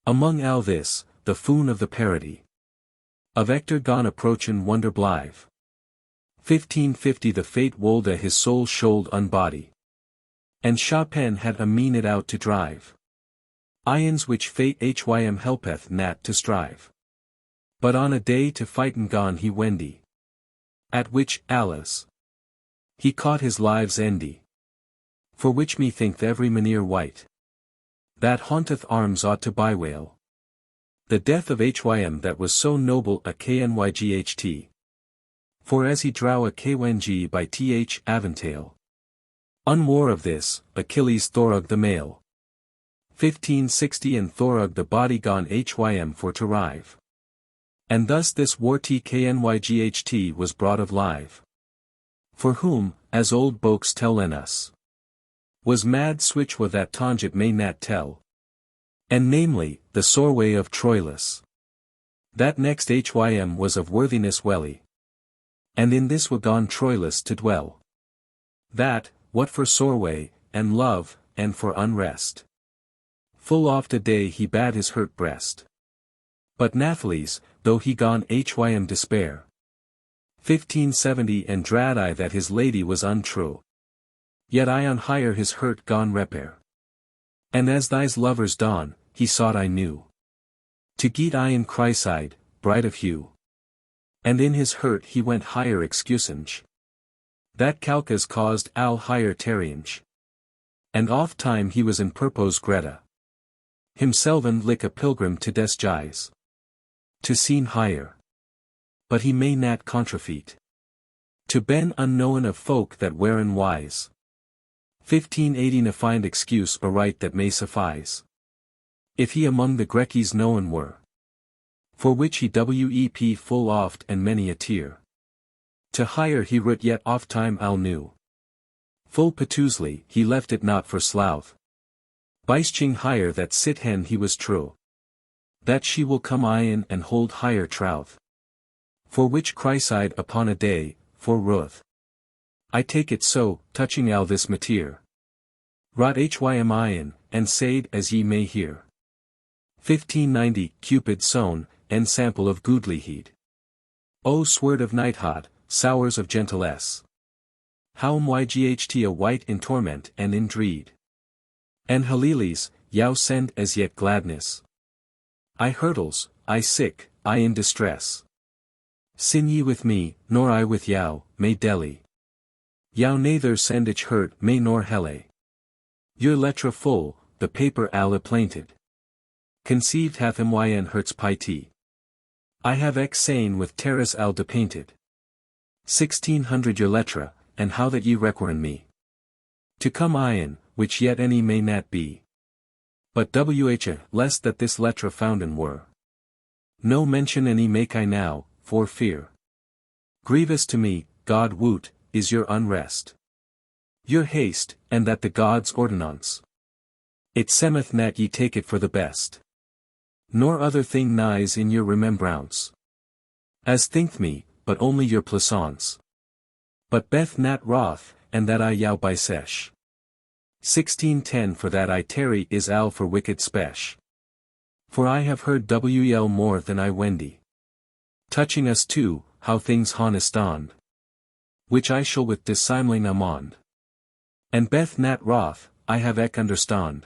Among all this, the foon of the parody. Of Ector gone approachin wonder blithe. 1550 the fate wolde his soul should unbody. And Chopin had a mean it out to drive. Ions which fate hym helpeth nat to strive. But on a day to fighten gone he wendy. At which, alas, he caught his lives endy. For which methinketh every maneer white. That haunteth arms ought to bewail. The death of hym that was so noble a knyght. For as he drow a kng by th aventail. Unmore of this, Achilles Thorug the male. 1560 and Thorug the body gone hym for to rive. And thus this war tknyght was brought of live. For whom, as old bokes tell us, was mad switch wa that tonget may nat tell. And namely, the sorway of Troilus. That next hym was of worthiness welly. And in this wa gone Troilus to dwell. That, what for sorway, and love, and for unrest. Full oft a day he bade his hurt breast. But Nathaly's, though he gone hym despair. 1570 and drad I that his lady was untrue. Yet I on higher his hurt gone repair. And as thy's lovers dawn, he sought I knew. To get I in Chryside, bright of hue. And in his hurt he went higher excusenge. That Calchas caused al higher tarriange. And oft time he was in purpose Greta. Himselven lik a pilgrim to des gies. To seen higher. but he may not contrafeit. To ben unknown of folk that waren wise. 1580 to find excuse or right that may suffice. If he among the Grecies known were. For which he wep full oft and many a tear. To hire he writ yet oft time I'll knew. Full piteously he left it not for slouth. Beisching higher that sit hen he was true. That she will come in and hold higher trouth. For which chryside upon a day, for ruth. I take it so, touching al this mateer. Rot hym in, and said as ye may hear. 1590, Cupid sown, and sample of goodlyheed. O sword of knighthood, sowers of gentilesse. How myght a white in torment and in dread. And Haliles, yow send as yet gladness. I hurtles, I sick, I in distress. Sin ye with me, nor I with yow, may deli. Yow neither send ich hurt may nor hele. Your lettre full, the paper al plainted. Conceived hath myn hurts piety. I have ex sane with terrace al depainted. 1600 your lettre, and how that ye requern me. To come in, which yet any may not be. But wh lest that this lettre founden were. No mention any make I now, for fear. Grievous to me, God woot, is your unrest. Your haste, and that the gods' ordinance. It semeth that ye take it for the best. Nor other thing nighs in your remembrance. As think me, but only your plaisance. But beth nat wroth, and that I yow bisesh. 1610 for that I tarry is al for wicked spesh. For I have heard wel more than I wendy. Touching us too, how things honest on. Which I shall with dissimling amond. And beth nat wroth, I have ec understand.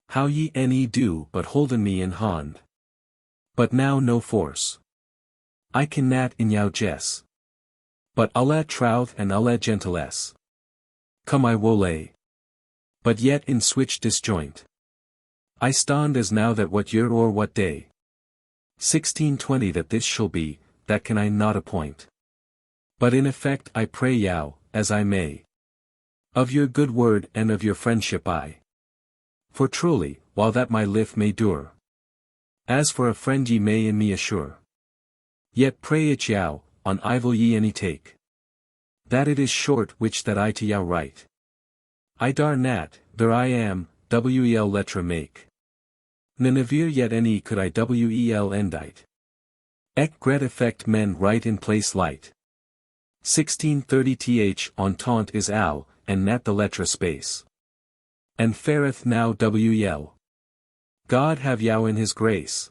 How ye any do but holden me in hand. But now no force. I can nat in yow jess. But Allah trouth and Allah gentilesse. Come I wole. But yet in switch disjoint. I stand as now that what year or what day. 1620 that this shall be, that can I not appoint. But in effect I pray yow, as I may. Of your good word and of your friendship I. For truly, while that my life may dure. As for a friend ye may in me assure. Yet pray it yow, on evil ye any take. That it is short which that I to yow write. I dar nat, there I am, wel lettre make. Nenevere yet any could I wel endite. Ec gret effect men write in place light. 1630 th entente is al, and nat the lettre space. And fareth now wel. God have yow in his grace.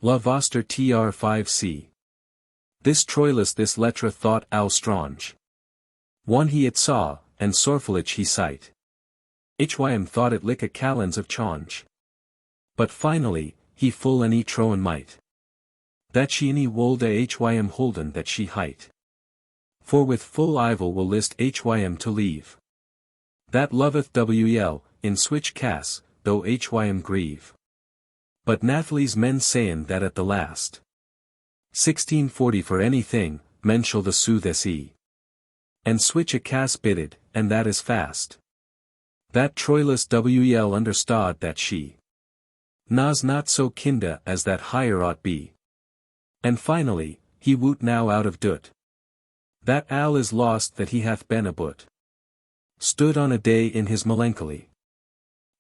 La Voster tr 5c. This troilus this lettre thought al strange. One he it saw, and sorfelich he sight. Hym thought it lick a callens of change. But finally, he full any troen might. That she any wolde hym holden that she height. For with full evil will list hym to leave. That loveth wel, in switch cass, though hym grieve. But Nathalie's men sayin that at the last. 1640 for anything, men shall the sue this e. And switch a cass bidded, and that is fast. That troilus wel understood that she. Nas not so kinda as that higher ought be. And finally, he woot now out of doot. That al is lost that he hath been a but. Stood on a day in his melancholy.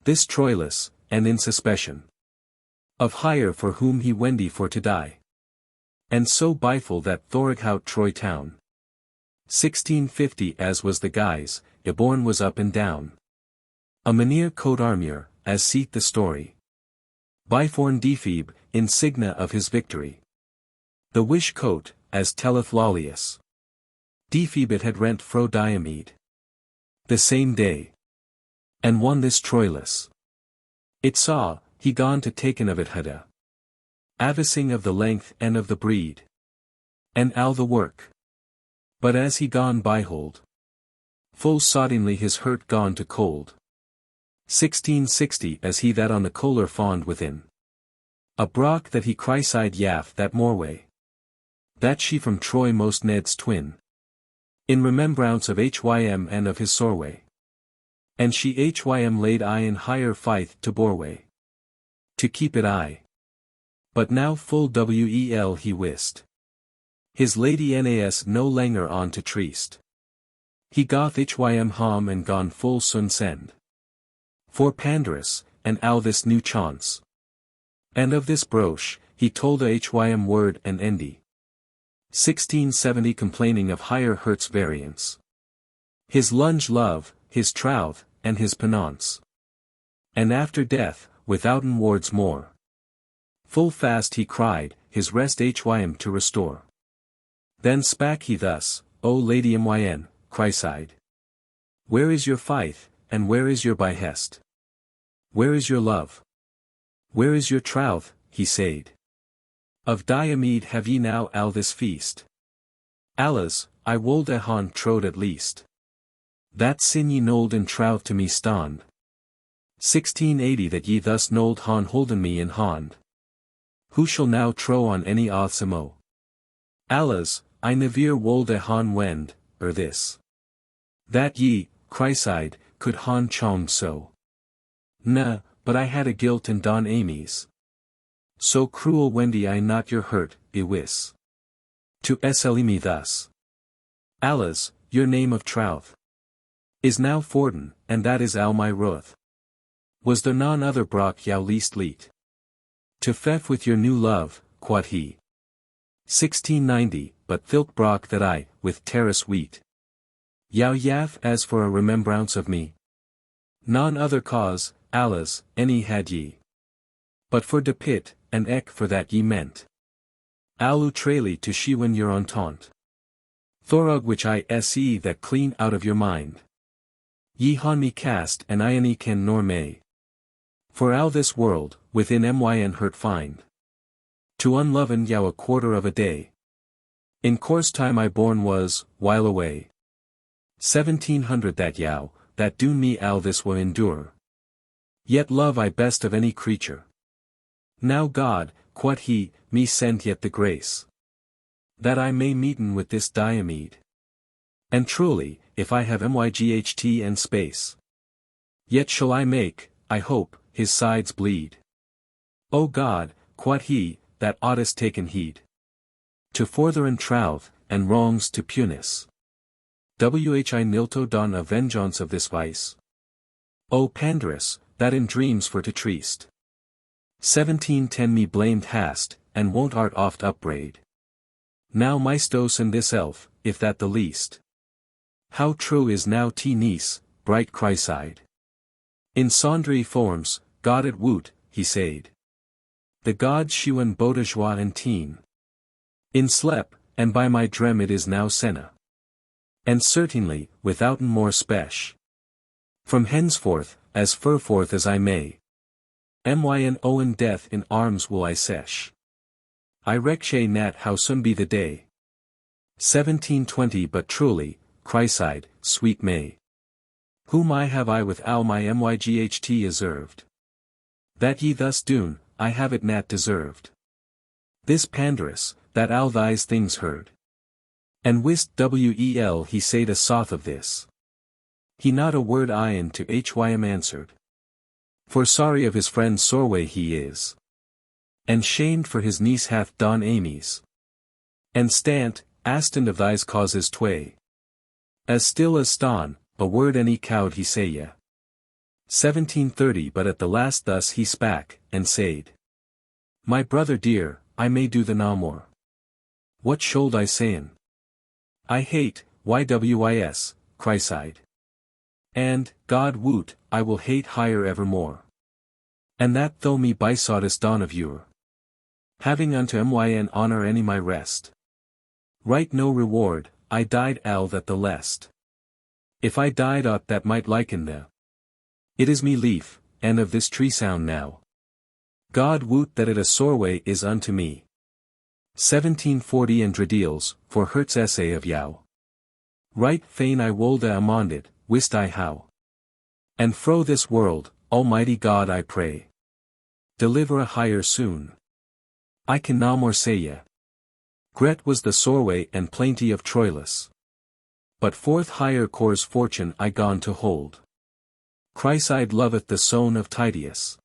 This troilus, and in suspicion. Of higher for whom he wendy for to die. And so biful that Thorighout Troy town. 1650 as was the guise, Iborn was up and down. A manere coat armure, as seat the story. Biforn Dephebe, insignia of his victory. The wish coat, as telleth Lollius. Dephebe it had rent fro Diomede. The same day. And won this troilus. It saw, he gone to taken of it hadda. Avicing of the length and of the breed. And al the work. But as he gone byhold. Full soddingly his hurt gone to cold. 1660 as he that on the choler fond within. A brock that he chryside yaff that moreway. that she from Troy most Ned's twin. In remembrance of Hym and of his soreway. And she Hym laid I in higher fight to Borway. To keep it I. But now full wel he wist. His lady Nas no langer on to treast. He goth Hym hom and gone full soon send. For Pandarus, and ow this new chance. And of this broche, he told a Hym word and endy. 1670 complaining of higher hurts variance. His lunge love, his trouth, and his penance. And after death, withouten wards more. Full fast he cried, his rest Hym to restore. Then spak he thus, O Lady Myn, Chryside. Where is your fight, and where is your behest? Where is your love? Where is your trouth, he said. Of Diomede have ye now al this feast? Alas, I wold a hon trode at least. That sin ye nold in trouth to me stond. 1680 that ye thus nold hon holden me in hond. Who shall now trow on any authsimo? Alas, I never wold a hon wend, this. That ye, Chryside, could hon chong so. Na, but I had a guilt in Don Amy's. So cruel wendy I not your hurt, bewis. To sle me thus. Alas, your name of trouth. Is now Forden, and that is al my ruth. Was there none other brock yow least leet? To fef with your new love, quod he. 1690, but thilk brock that I, with terrace wheat. Yow yaff as for a remembrance of me. None other cause, alas, any had ye. But for de pit, and eke for that ye meant. Alu traily to shewen your entente. Thorug which I se that clean out of your mind. Ye hon me cast and I any can nor may. For al this world, within myn hurt find. To unloven yow a quarter of a day. In course time I born was, while away. 1700 that yow, that do me al this will endure. Yet love I best of any creature. Now God, quod he, me send yet the grace. That I may meeten with this Diomede. And truly, if I have myght and space. Yet shall I make, I hope, his sides bleed. O God, quod he, that oughtest taken heed. To fortherin trouth, and wrongs to punis. Whi nilto don a vengeance of this vice. O Pandarus, that in dreams for to treast. 1710 me blamed hast, and won't art oft upbraid. Now mystos and this elf, if that the least. How true is now t niece, bright Chryside. In sundry forms, God it woot, he said. The gods shewen bourgeois and teen. In slep, and by my drem it is now senna. And certainly, withouten more spesh. From henceforth, as furforth as I may. Myn Owne death in arms will I sesh. I reckche nat how soon be the day. 1720 but truly, Chryside, sweet May. Whom I have I with al my myght deserved. That ye thus doon, I have it nat deserved. This Pandarus, that al thise things heard. And wist wel he said a soth of this. He not a word ion to Hym answered. For sorry of his friend soreway he is. And shamed for his niece hath Don Amy's. And stant, astant of thise causes tway. As still as ston, a word any cowed he say ye. 1730 but at the last thus he spak, and said. My brother dear, I may do the no more. What should I sayin? I hate, ywis, Chryside. And, God woot, I will hate higher evermore. And that though me bysoughtest dawn of yore. Having unto myn honor any my rest. Right no reward, I died al that the lest. If I died aught that might liken the. It is me leaf, and of this tree sound now. God woot that it a soreway is unto me. 1740 and Dredeals, for Hertz essay of yow. Right fain I wolde amonded, wist I how. And fro this world, Almighty God I pray. Deliver a higher soon. I can no more say ye. Gret was the sorway and plainty of Troilus. But forth higher course fortune I gone to hold. Chryside loveth the son of Tydeus.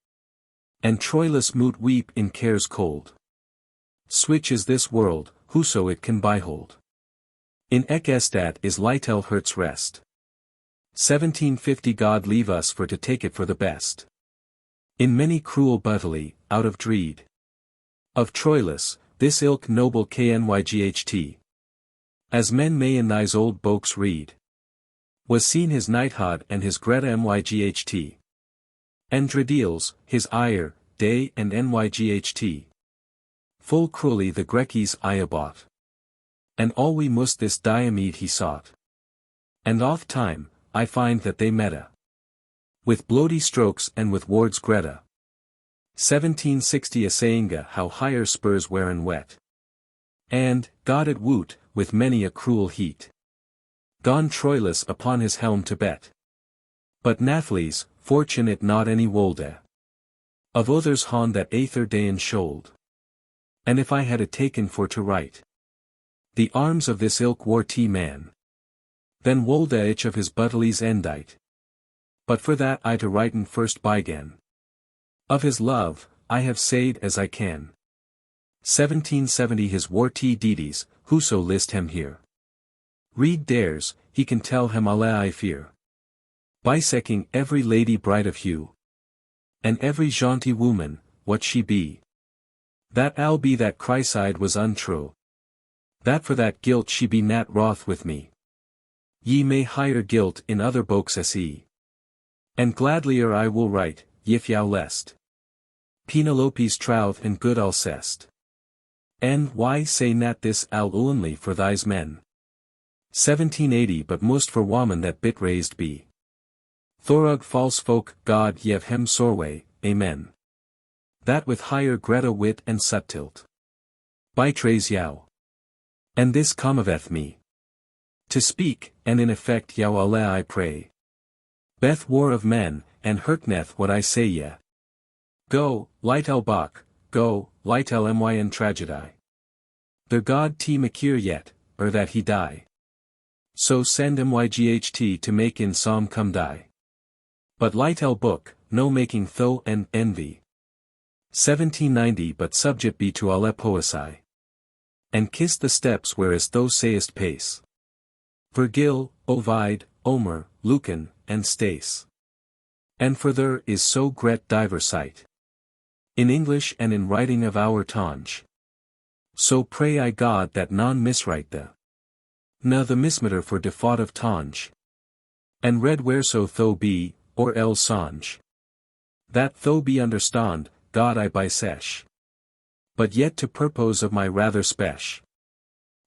And Troilus moot weep in cares cold. Switch is this world, whoso it can byhold. In Ekestat is Lytel Hert's rest. 1750 God leave us for to take it for the best. In many cruel buttery, out of dreed. Of Troilus, this ilk noble Knyght. As men may in thys old books read. Was seen his knighthood and his Greta myght. And Drediles, his ire, day and nyght. Full cruelly the Grekis I abought. And all we must this Diomede he sought. And oft time, I find that they meta. With bloody strokes and with wards Greta. 1760 Assayinga how higher spurs wearin wet. And, God it woot, with many a cruel heat. Gone Troilus upon his helm to bet. But Nathles, fortune it not any wolde. Of others hon that aether dayan should. And if I had it taken for to write. The arms of this ilk war man. Then wolde each of his buttelies endite. But for that I to writen first bygan. Of his love, I have said as I can. 1770 his war deeds, whoso list him here. Read dares, he can tell him alle I fear. Bisecting every lady bright of hue. And every jaunty woman, what she be. That I'll be that Chryside was untrue. That for that guilt she be nat wroth with me. Ye may hire guilt in other books se. And gladlier I will write, if thou lest. Penelope's troth and good Alcest. And why say nat this al only for thys men? 1780 but most for woman that bit raised be. Thorug false folk, God yev hem sorway, amen. That with higher Greta wit and subtilt. Bytrays yow. And this cometh me. To speak, and in effect yow alle I pray. Beth war of men, and hurtneth what I say ye. Go, Lytel Bach, go, Lytel myn tragedy. The God t makir yet, or that he die. So send myght to make in psalm come die. But Lytel book, no making tho and envy. 1790 but subject be to alle poesy. And kiss the steps whereas thou sayest pace. Virgil, Ovid, Omer, Lucan, and Stace. And for there is so great diversite. In English and in writing of our tongue. So pray I God that none miswrite the mismeter for default of tongue. And read whereso tho be, or el songe. That tho be understand, God I bisesh. But yet to purpose of my rather spesh.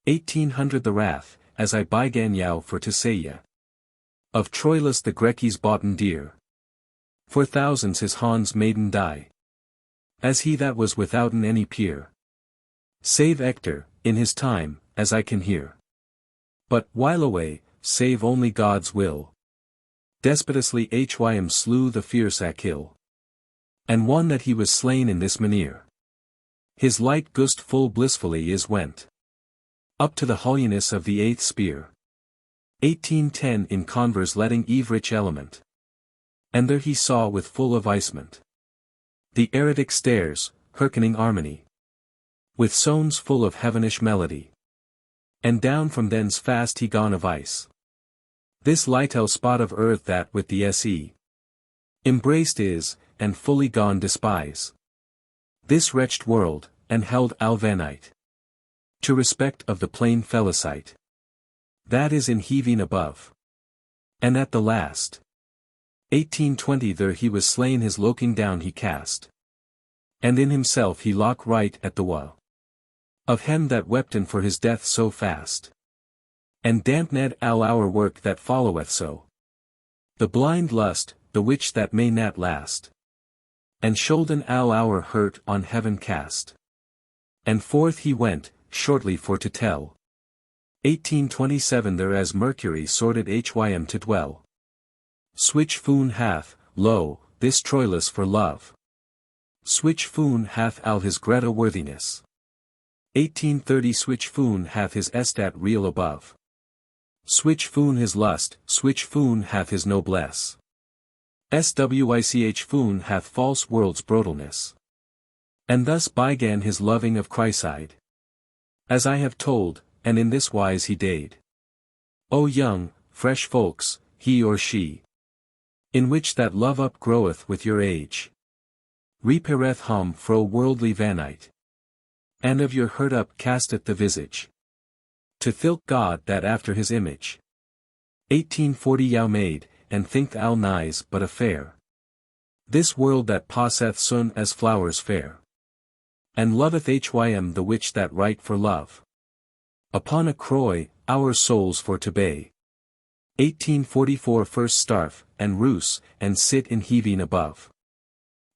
1800 the wrath, as I bygan yow for to say ye. Of Troilus the Grekis boughten dear. For thousands his Hans maiden die. As he that was withouten any peer. Save Hector, in his time, as I can hear. But, while away, save only God's will. Despotously Hym slew the fierce Achille. And one that he was slain in this manere. His light gust full blissfully is went. Up to the holiness of the 8th spear. 1810 in Converse letting Eve rich element. And there he saw with full avisement. The eretic stairs, hearkening harmony. With sones full of heavenish melody. And down from thence fast he gone of ice. This Lytel spot of earth that with the se. Embraced is, and fully gone despise. This wretched world, and held Alvanite. To respect of the plain Felicite. That is in heaving above. And at the last. 1820 there he was slain his looking down he cast. And in himself he lock right at the woe. Of him that wepten for his death so fast. And dampned all our work that followeth so. The blind lust, the which that may not last. And shoulden all our hurt on heaven cast. And forth he went, shortly for to tell. 1827 there as Mercury sorted Hym to dwell. Switch foon hath, lo, this Troilus for love. Switch foon hath al his Greta worthiness. 1830 Switch Foon hath his estat real above. Switch Foon his lust, Switch Foon hath his noblesse. Swich Foon hath false world's brutalness. And thus began his loving of Chryside. As I have told, and in this wise he dade. O young, fresh folks, he or she, in which that love upgroweth with your age, repaireth hum fro worldly vanite, and of your hurt up casteth the visage, to thilk God that after his image. 1840 Yao made, and think thou nighs but a fair. This world that passeth soon as flowers fair. And loveth hym the which that right for love. Upon a croy, our souls for to bay. 1844 First starve, and roose, and sit in heaving above.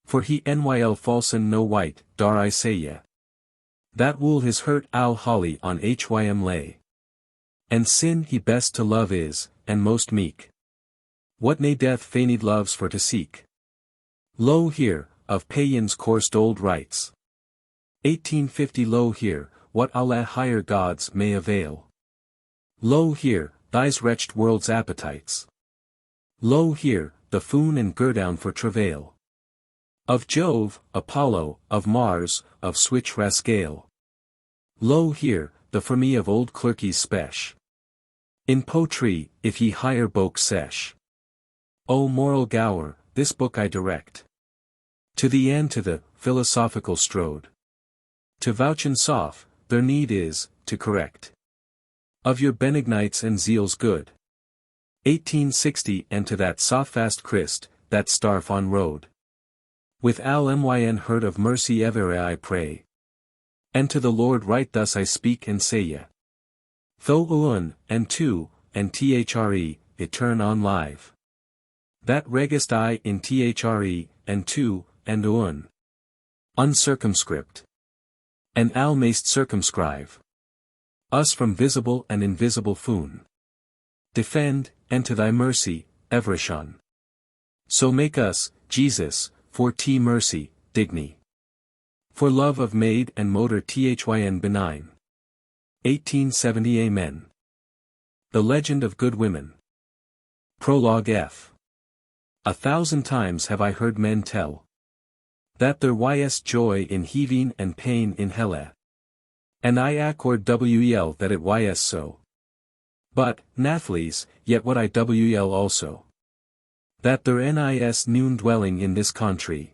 For he nyl falsen no white, dar I say ye. That wool his hurt owl holly on hym lay. And sin he best to love is, and most meek. What nay death feigned loves for to seek. Lo here, of payans coursed old rites. 1850 Lo here, what Allah higher gods may avail. Lo here, thy's wretched world's appetites. Lo here, the foon and girdown for travail. Of Jove, Apollo, of Mars, of Switch Rascale. Lo here, the for me of old clerkies spesh. In poetry, if ye higher boke sesh. O moral gower, this book I direct. To thee and to the philosophical strode. To vouchen soft, their need is, to correct. Of your benignites and zeals good. 1860 And to that softfast Christ, that starf on road. With al myn heard of mercy ever I pray. And to the Lord right thus I speak and say ye. Tho Owne, and two, and thre, it turn on live. That regist I in thre, and two, and Owne. Uncircumscript. And al mayst circumscribe. Us from visible and invisible foon. Defend, and to thy mercy, ever shun. So make us, Jesus, for t mercy, digny. For love of maid and motor thyn benign. 1870 Amen. The Legend of Good Women. Prologue F. 1,000 times have I heard men tell. That there ys joy in heaving and pain in helle. And I accord wel that it ys so. But, Nathles, yet what I wel also. That there nis noon dwelling in this country.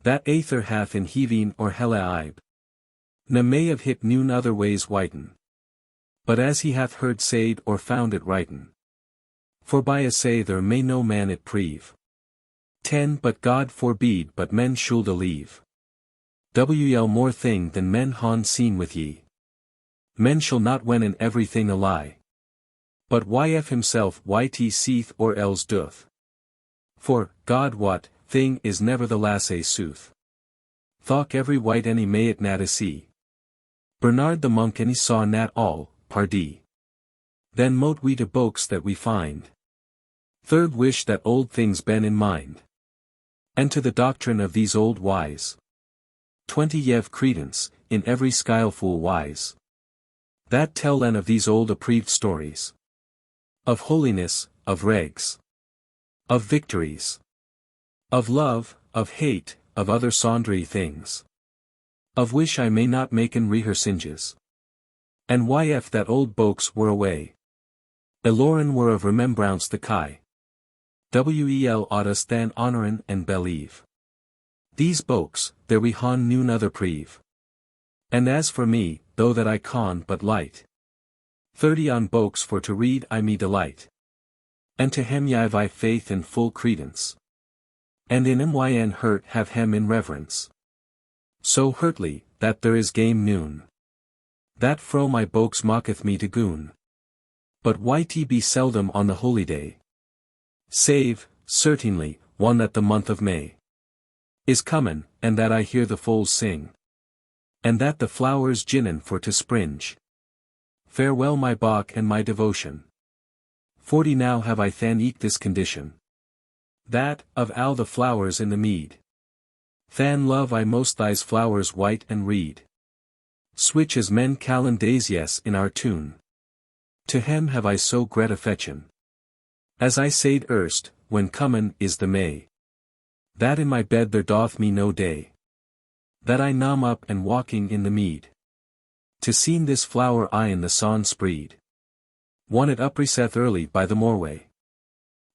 That aether hath in heaving or helle ibe. Ne may of hit noon other ways whiten. But as he hath heard said or found it writen. For by a say there may no man it preve. 10 But God forbede but men should leave. Wel more thing than men han seen with ye. Men shall not wen in everything a lie. But yf himself yt seeth or else doth. For, God what, thing is nevertheless a sooth. Thok every white any may it nat a see. Bernard the monk any saw nat all, pardee. Then mote we to bokes that we find. Third wish that old things ben in mind. And to the doctrine of these old wise. 20 Yev credence, in every skillful wise. That tell then of these old approved stories. Of holiness, of regs. Of victories. Of love, of hate, of other sundry things. Of which I may not maken rehersinges. And yf that old bokes were away. Eloran were of remembrance the kai. Wel ought us than honorin and believe. These bokes, there we han noon other preve. And as for me, though that I con but light. 30 On bokes for to read I me delight. And to hem yive I faith and full credence. And in myn hurt have hem in reverence. So hurtly, that there is game noon. That fro my bokes mocketh me to goon. But yt be seldom on the holy day. Save, certainly, one that the month of May is comin', and that I hear the foals sing. And that the flowers ginnen for to springe. Farewell my bok and my devotion. 40 Now have I than eke this condition. That, of all the flowers in the mead. Than love I most thy's flowers white and reed. Switch as men callan days yes in our tune. To him have I so great affection. As I said erst, when comen is the May. That in my bed there doth me no day. That I nam up and walking in the mead. To seen this flower I in the son spreed. One it upriseth early by the moorway.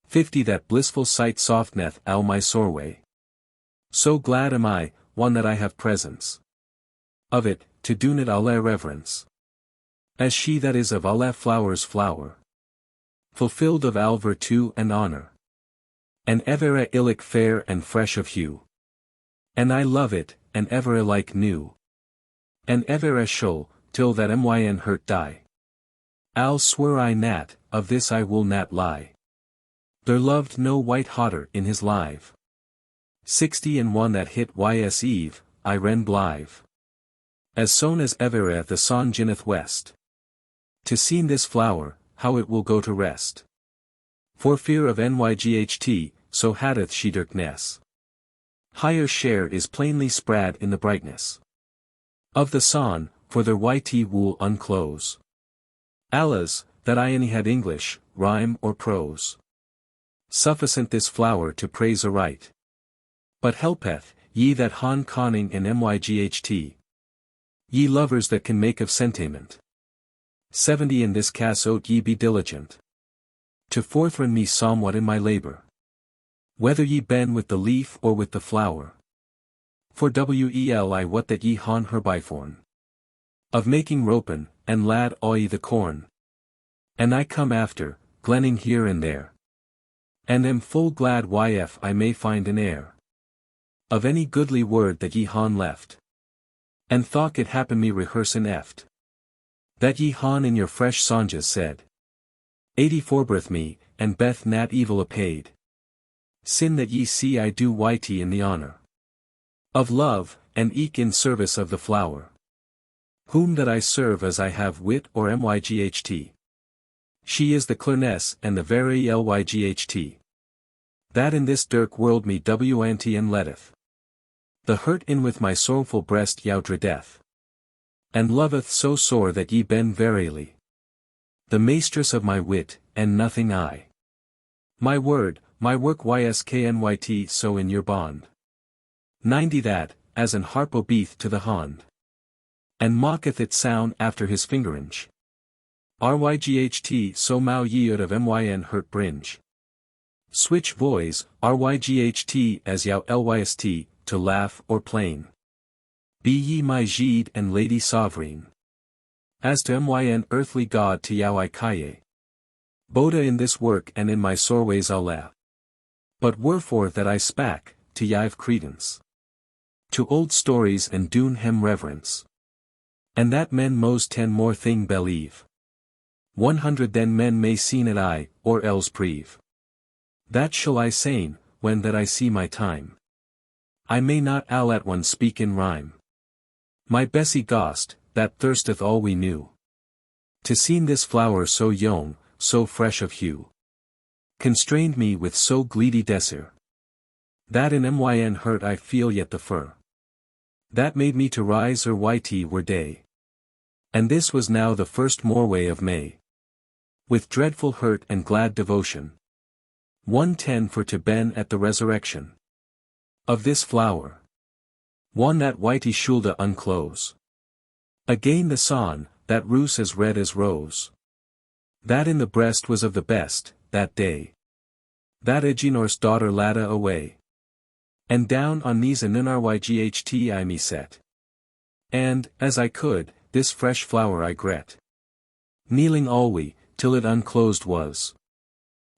50 that blissful sight softneth all my soreway. So glad am I, one that I have presence of it, to doon it alle reverence. As she that is of alle flowers flower. Fulfilled of all virtue and honor. And ever illic fair and fresh of hue. And I love it, and ever alike new. And ever show, till that myn hurt die. I'll swear I nat, of this I will not lie. There loved no white hotter in his life. 60 and one that hit ys eve, I ren blive. As soon as ever the sun ginneth west. To seen this flower, how it will go to rest. For fear of nyght, so haddeth she darkness. Higher share is plainly spread in the brightness of the sun, for their yt wool unclose. Alas, that I any had English, rhyme or prose. Sufficient this flower to praise aright. But helpeth, ye that han conning in myght. Ye lovers that can make of sentiment. 70 in this case ote ye be diligent. To forthrun me somewhat in my labor. Whether ye ben with the leaf or with the flower. For wel I what that ye han herbyforn. Of making ropen, and lad oi the corn. And I come after, glenning here and there. And am full glad yf I may find an heir. Of any goodly word that ye han left. And thought it happen me rehearsen eft. That ye han in your fresh songes said. 84 breth me, and beth nat evil apaid. Sin that ye see I do yt in the honor of love, and eke in service of the flower. Whom that I serve as I have wit or myght. She is the clearness and the very lyght. That in this dirk world me wnt and letteth. The hurt in with my sorrowful breast yow dreadeth. And loveth so sore that ye ben verily. The mistress of my wit, and nothing I. My word, my work ysknyt so in your bond. 90 that, as an harp obeth to the hond. And mocketh its sound after his fingerage. Ryght so mau yeud of myn hurt bringe. Switch voice, ryght as yow lyst, to laugh or plain. Be ye my gede and lady sovereign. As to myn earthly god to yow I kaye. Boda in this work and in my sorways alle. But wherefore that I spak, to yive credence. To old stories and doon hem reverence. And that men mos 10 more thing believe. 100 then men may seen it I, or else prieve. That shall I sayn, when that I see my time. I may not all at one speak in rhyme. My Bessie Gost, that thirsteth all we knew. To seen this flower so young, so fresh of hue. Constrained me with so gleedy desire. That in myn hurt I feel yet the fur. That made me to rise or yt were day. And this was now the first morway of May. With dreadful hurt and glad devotion. 110 for to ben at the resurrection. Of this flower. One that whitey shoulda unclose. Again the son, that roos as red as rose. That in the breast was of the best, that day. That Aeginor's daughter ladda away. And down on knees and in ryght I me set. And, as I could, this fresh flower I gret. Kneeling alway, till it unclosed was.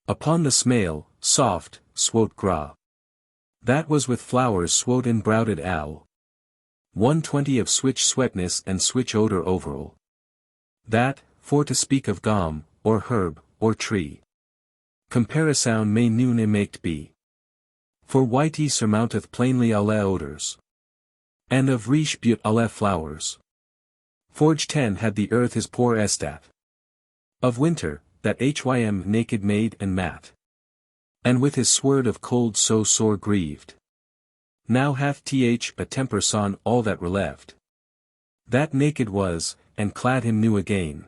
Upon the smale, soft, swote gra. That was with flowers swote in browded al. 120 of switch sweetness and switch odor overall. That, for to speak of gum, or herb, or tree. Comparasound may noon imaked be. For yt surmounteth plainly alle odors. And of Merciles Beaute alle flowers. Forge 10 had the earth his poor estat. Of winter, that hym naked made and mat. And with his sword of cold so sore grieved. Now hath th a temper son all that releved. That naked was, and clad him new again.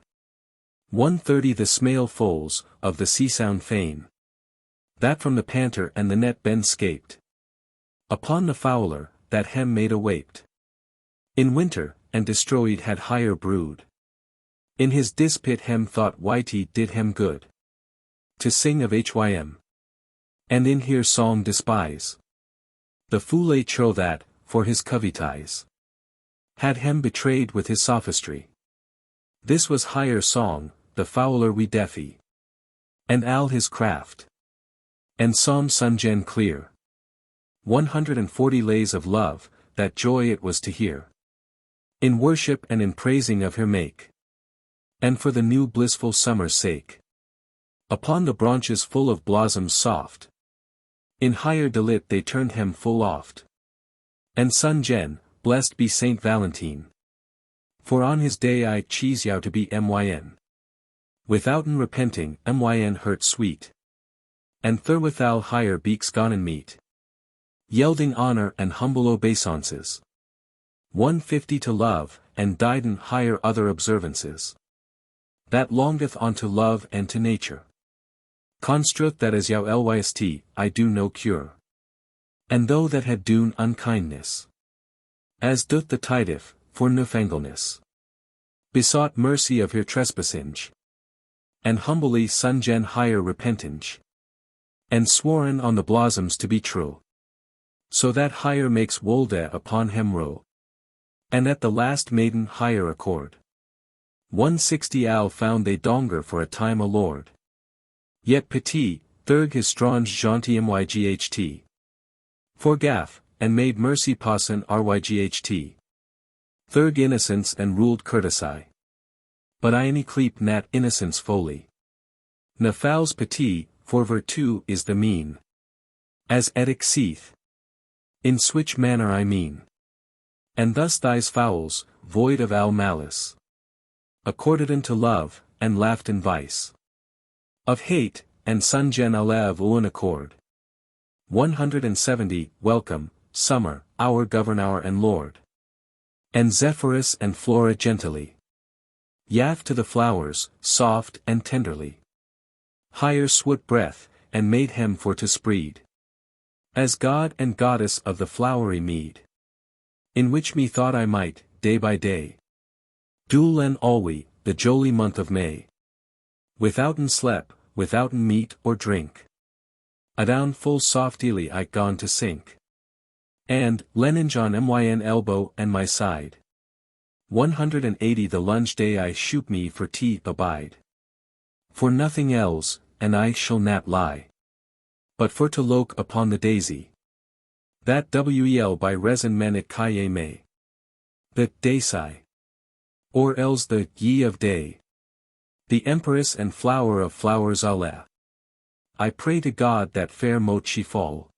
130 The smale foals, of the sea sound fain. That from the panter and the net ben scaped. Upon the fowler, that hem made a waped. In winter, and destroyed had higher brood. In his dispit hem thought whitey did hem good. To sing of hym. And in here song despise. The fool tro that, for his covetise. Had hem betrayed with his sophistry. This was higher song, the fowler we defy. And al his craft. And psalm sungen clear. 140 lays of love, that joy it was to hear. In worship and in praising of her make. And for the new blissful summer's sake. Upon the branches full of blossoms soft. In higher delight they turned hem full oft. And sungen, blessed be Saint Valentine. For on his day I cheese yow to be myn. Withouten repenting myn hurt sweet. And therewithal higher beaks gone and meet. Yelding honor and humble obeisances. 150 To love, and dieden higher other observances. That longeth on to love and to nature. Construth that as yow lyst, I do no cure. And though that had doen unkindness. As doth the tidif, for newfangleness. Besought mercy of her trespassing. And humbly sungen higher repenting. And sworen on the blossoms to be true. So that higher makes wolde upon hem row. And at the last maiden higher accord. 160 Al found they donger for a time a lord. Yet petit, thurg his strange jaunty myght. For gaff, and made mercy passen ryght. Thurg innocence and ruled courtesy. But iany cleep nat innocence folly. Ne fouls petit, for virtu is the mean. As etic seeth. In switch manner I mean. And thus thys fowls, void of all malice. Accorded unto love, and laughed in vice. Of hate, and sungen alle of one accord. 170 Welcome, summer, our governor and lord. And Zephyrus and Flora gentily. Yaff to the flowers, soft and tenderly. Higher swoot breath, and made hem for to spread. As god and goddess of the flowery mead. In which methought I might, day by day. Dule and alwy, the jolly month of May. Withouten slep, withouten meat or drink. Adown full softly I gone to sink. And, leninge on myn elbow and my side. 180 The lunge day I shoot me for tea abide. For nothing else, and I shall not lie. But for to loke upon the daisy. That wel by resin men at caye may. The daisy. Or else the ye of day. The empress and flower of flowers alle. I pray to God that fair mote she fall.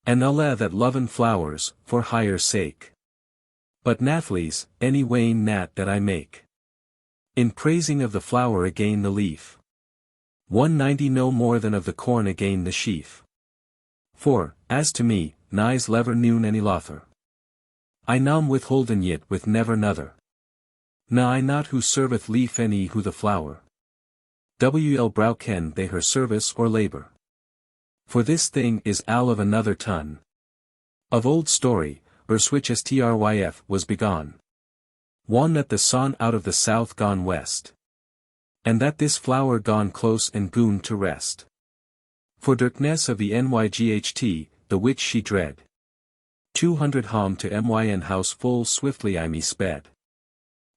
And alle that loven flowers, for higher sake. But nathlies, any wane nat that I make. In praising of the flower again the leaf. 190 No more than of the corn again the sheaf. For, as to me, nigh lever noon any lother. I nam withholden yet with never nother. Na I not who serveth leaf any who the flower. Brow ken they her service or labor. For this thing is all of another ton. Of old story, switch stryf was begone. One that the sun out of the south gone west. And that this flower gone close and goon to rest. For darkness of the nyght, the which she dread. 200 hom to myn house full swiftly I me sped.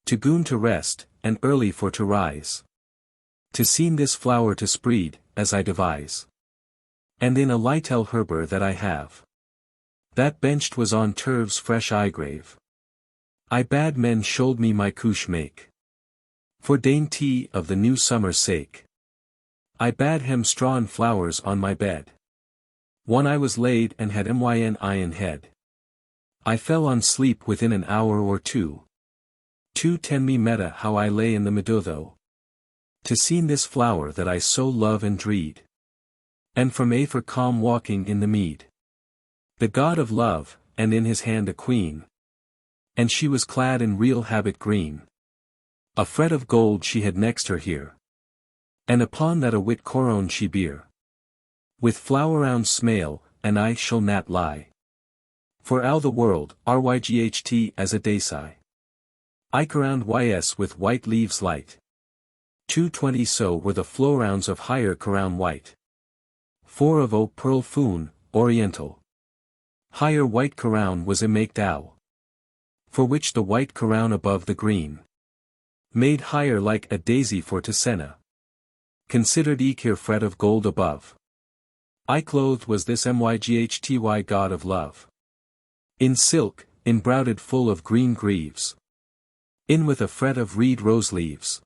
To goon to rest, and early for to rise. To seen this flower to spread, as I devise. And in a lightel herber that I have. That benched was on turves fresh grave. I bade men shold me my couche make. For dainty of the new summer's sake. I bade hem strawn flowers on my bed. One I was laid and had myn iron head. I fell on sleep within an hour or two. 210 Me meta how I lay in the meadow though. To seen this flower that I so love and dread. And from for calm walking in the mead. The god of love, and in his hand a queen. And she was clad in real habit green. A fret of gold she had next her here. And upon that a wit coron she bear. With flower round smale, and I shall not lie. For all the world, ryght as a daysai. Ike around ys with white leaves light. 220 so were the flowrounds of higher crown white. 4 of o pearl foon, oriental. Higher white crown was a make ow. For which the white crown above the green. Made higher like a daisy for to senna. Considered eke here fret of gold above. I clothed was this myghty god of love. In silk, embroidered full of green greaves. In with a fret of reed rose leaves.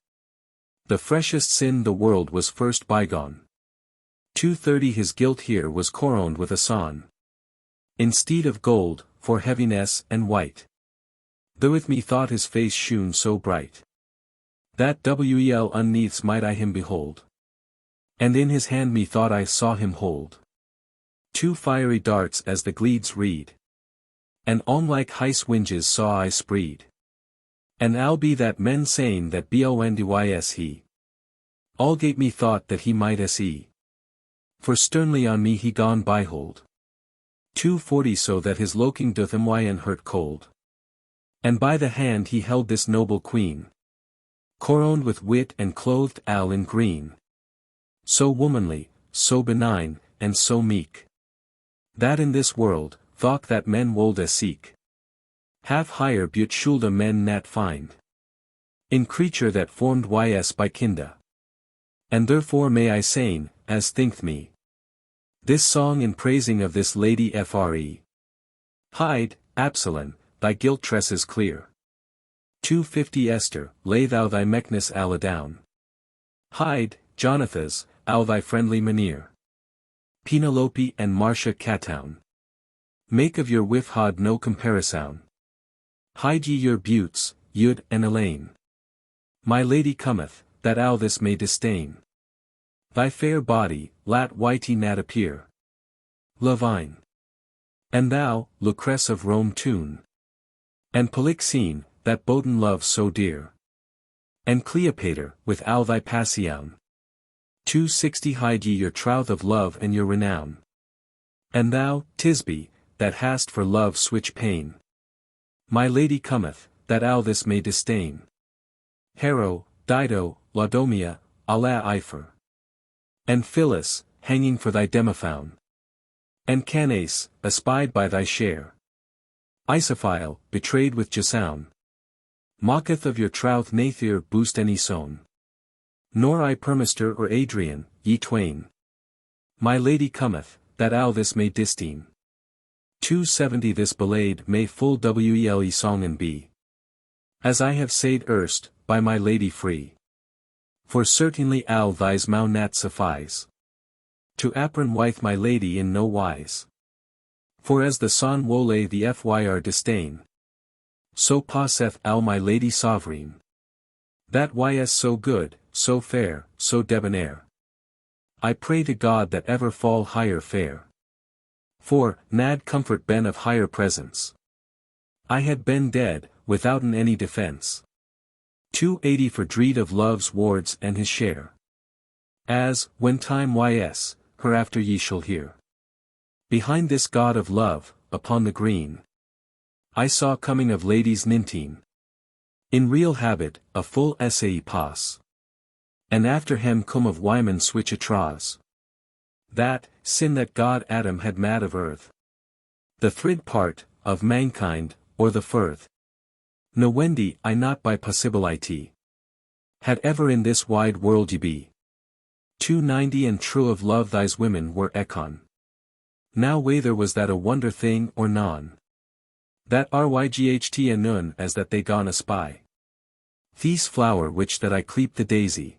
The freshest sin the world was first bygone. 230 his guilt here was coroned with a son. Instead of gold, for heaviness and white. Though with me thought his face shone so bright. That wel uneaths might I him behold. And in his hand methought I saw him hold 2 fiery darts as the gleeds reed. And on like heis winges saw I spreed. And I'll be that men saying that blndys he. All gate me thought that he might se. For sternly on me he gone by hold. 240 so that his loking doth myn hurt cold. And by the hand he held this noble queen. Coroned with wit and clothed all in green. So womanly, so benign, and so meek. That in this world, thought that men wolde seek. Have higher beaut shoulda men nat find. In creature that formed ys by kinda. And therefore may I sayne, as thinkth me. This song in praising of this lady fre. Hide, Absalom, thy guilt tresses clear. 250 Esther, lay thou thy meekness alla down. Hide, Jonathas, all thy friendly maneer. Penelope and Marcia Catown. Make of your wifhod no comparison. Hide ye your buttes, Yud and Elaine. My lady cometh, that all this may disdain. Thy fair body, lat whitey nat appear. Lavine. And thou, Lucrece of Rome tune. And Polixene, that Bukton love so dear. And Cleopatra, with all thy passion. 260 hide ye your troth of love and your renown. And thou, Tisbe, that hast for love switch pain. My lady cometh, that all this may disdain. Hero, Dido, Laudomia, alla Ifer. And Phyllis, hanging for thy Demophoon. And Cannace, espied by thy share. Isophile, betrayed with Jasoun. Mocketh of your troth Nathier boost any son. Nor I Permister or Adrian, ye twain. My lady cometh, that all this may disdain. 270 This Balade may full wel songen be. As I have said erst, by my lady free. For certainly all thys mau nat suffice. To appren withe my lady in no wise. For as the son wole the fyr disdain. So passeth all my lady sovereign. That ys so good, so fair, so debonair. I pray to God that ever fall higher fair. For, nad comfort ben of higher presence. I had been dead, withouten any defense. 280 For dread of love's wards and his share. As, when time ys, hereafter ye shall hear. Behind this god of love, upon the green. I saw coming of ladies 19. In real habit, a full essay pass. And after him come of wyman switch atras. That, sin that God Adam had mad of earth. The thrid part, of mankind, or the firth. No wendy I not by possibility. Had ever in this wide world ye be. 290 And true of love thys women were econ. Now whether was that a wonder thing or non. That ryght and nun as that they gone espy. These flower which that I cleep the daisy.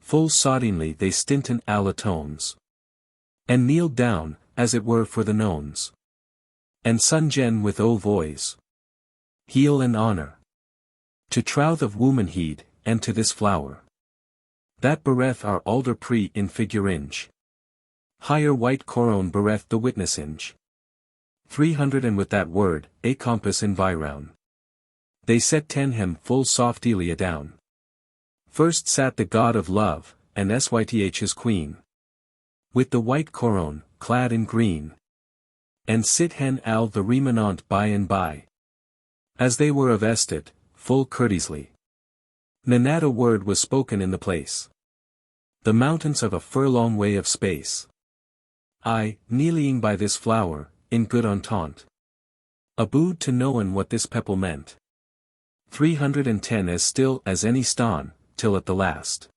Full soddingly they stinten alla tones. And kneeled down, as it were for the nones. And sungen with o voice. Heal and honor. To troth of womanheed, and to this flower. That bereth our alder pre in figuringe. Higher white coron bereth the witnessinge. 300 And with that word, a compass environ. They set ten him full softly adown. First sat the god of love, and Syth his queen. With the white coron, clad in green. And sit hen al the remanant by and by. As they were of estate, full courteously. Not a word was spoken in the place. The mountains of a furlong way of space. I, kneeling by this flower, in good entente. Abode to knowen what this pepple meant. 310 as still as any stone, till at the last.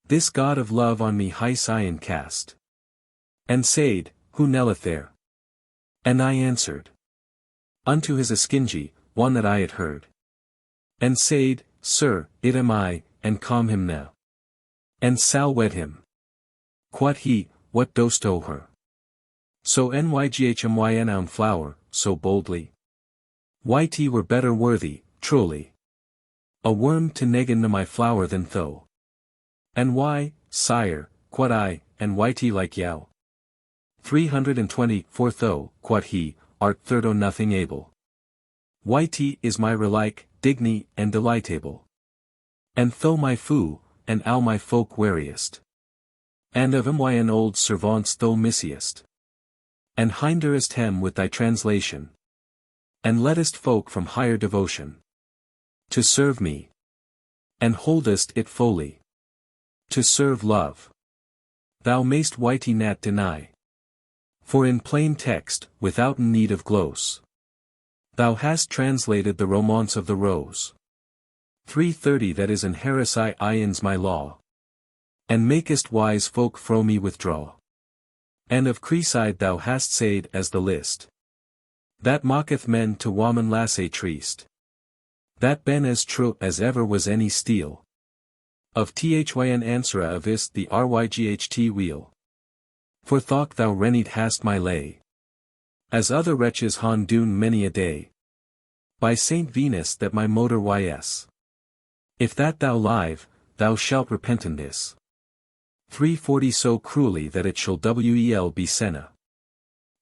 This god of love on me high cyan cast. And said, who knelleth there? And I answered. Unto his Askinji, one that I had heard. And said, Sir, it am I, and calm him now. And sal wed him. Quod he, what dost owe her? So nyghmyn own flower, so boldly. Yt were better worthy, truly. A worm to negan na my flower than tho. And why, sire, quod I, and Yt like yao. 320 for tho, quod he, art thirdo nothing able. Yt is my relike, digny, and delightable. And tho my foo, and al my folk wariest. And of myn old servants tho missiest. And hinderest hem with thy translation. And lettest folk from higher devotion. To serve me. And holdest it fully. To serve love. Thou mayst Yt nat deny. For in plain text, without need of glose. Thou hast translated the romance of the rose. 330 that is an heresy ins my law. And makest wise folk fro me withdraw. And of Creside thou hast said as the list. That mocketh men to woman lasse treast. That ben as true as ever was any steel. Of thyn answera of ist the ryght wheel. For thought thou rennied hast my lay. As other wretches han doen many a day. By Saint Venus that my motor ys. If that thou live, thou shalt repent in this. 340 so cruelly that it shall wel be senna.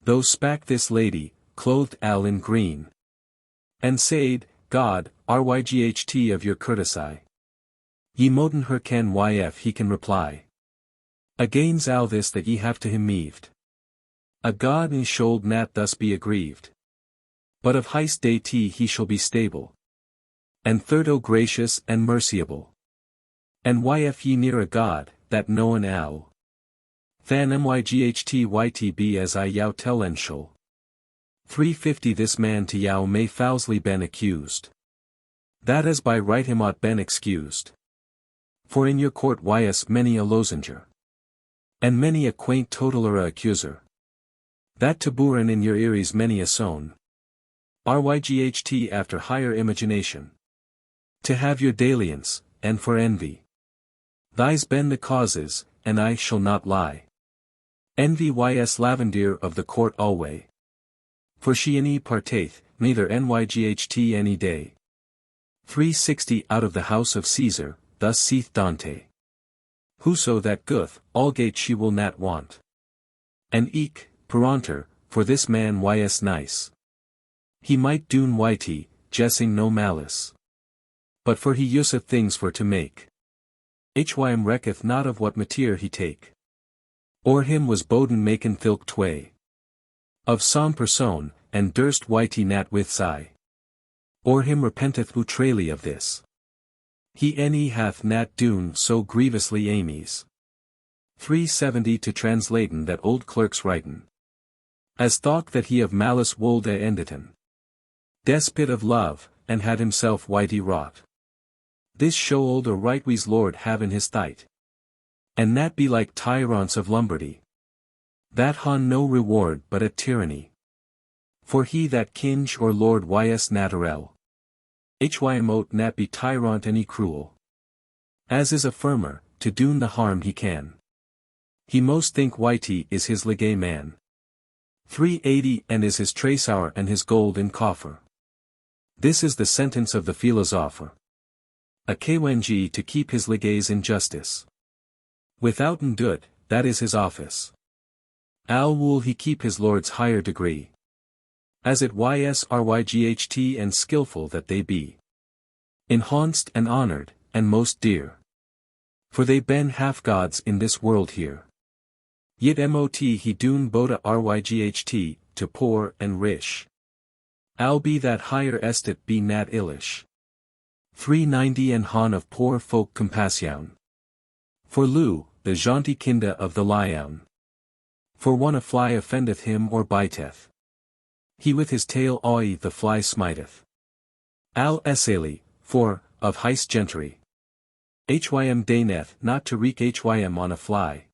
Though spak this lady, clothed al in green. And said, God, ryght of your courtesy. Ye moten her can yf he can reply. Again's al this that ye have to him meaved. A god in should nat thus be aggrieved. But of heist day he shall be stable. And thirdo gracious and merciable. And yf ye near a god, that knowen al. Than myght be as I yao tell en shall. 350 this man to yao may foulsly ben accused. That as by right him ought ben excused. For in your court ys many a lozenger. And many a quaint totalera accuser. That taburen in your eries many a sown. Ryght after higher imagination. To have your dalliance, and for envy. Thys ben the causes, and I shall not lie. Envy ys lavender of the court alway. For she any parteth, neither nyght any day. 360 out of the house of Caesar, thus saith Dante. Whoso that goeth, allgate she will not want. And eke, peranter, for this man ys nice. He might doen Yt, jessing no malice. But for he useth things for to make. Hm recketh not of what mateer he take. Or him was Boden maken thilk tway. Of some person, and durst Yt nat with sigh. Or him repenteth utrally of this. He any hath nat doen so grievously amies. 370 to translaten that old clerks writen. As thought that he of malice wolde endeten. Despot of love, and had himself Yt wrought. This show old a rightwise lord have in his thight. And that be like tyrants of Lombardy. That han no reward but a tyranny. For he that kinge or lord ys naturel. Hm ote nat be tyrant any cruel. As is a firmer, to doen the harm he can. He most think Yt is his legay man. 380 and is his tracehour and his gold in coffer. This is the sentence of the philosopher. A kweng to keep his legays in justice. Withouten doet, that is his office. Al wool he keep his lord's higher degree. as it ysryght and skilful that they be. Enhanced and honored, and most dear. For they ben half gods in this world here. Yet mot he doen boda ryght, to poor and rich. Al be that higher estet be nat illish. 390 and han of poor folk compassion. For Lou, the jaunty kinda of the lion. For one a fly offendeth him or biteth. He with his tail awe the fly smiteth. Al essayly, for, of heist gentry. Hym deigneth not to wreak hym on a fly.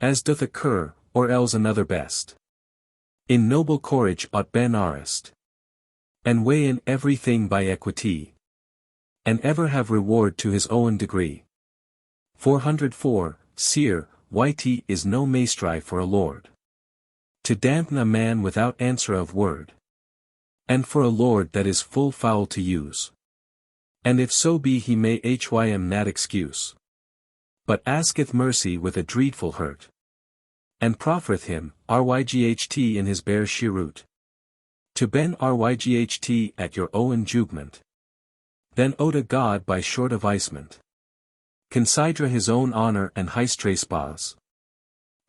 As doth occur, or else another best. In noble courage ought ben arrest. And weigh in everything by equity. And ever have reward to his own degree. 404, Seer, yt is no maestri for a lord. To dampen a man without answer of word. And for a lord that is full foul to use. And if so be he may hym nat excuse. But asketh mercy with a dreadful hurt. And proffereth him, ryght in his bare cheroot. To ben ryght at your own jugment. Then owed a God by short avisement. Considera his own honor and heist spas.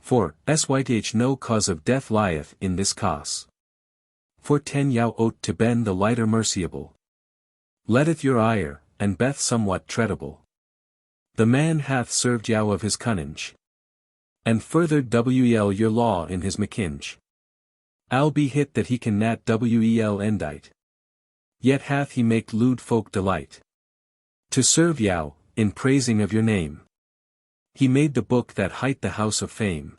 For, syth no cause of death lieth in this cause. For 10 yao oat to ben the lighter merciable. Letteth your ire, and beth somewhat treadable. The man hath served yao of his cunnage. And furthered wel your law in his makinge. Al be hit that he can nat wel endite. Yet hath he make lewd folk delight. To serve yao, in praising of your name. He made the book that hight the house of fame.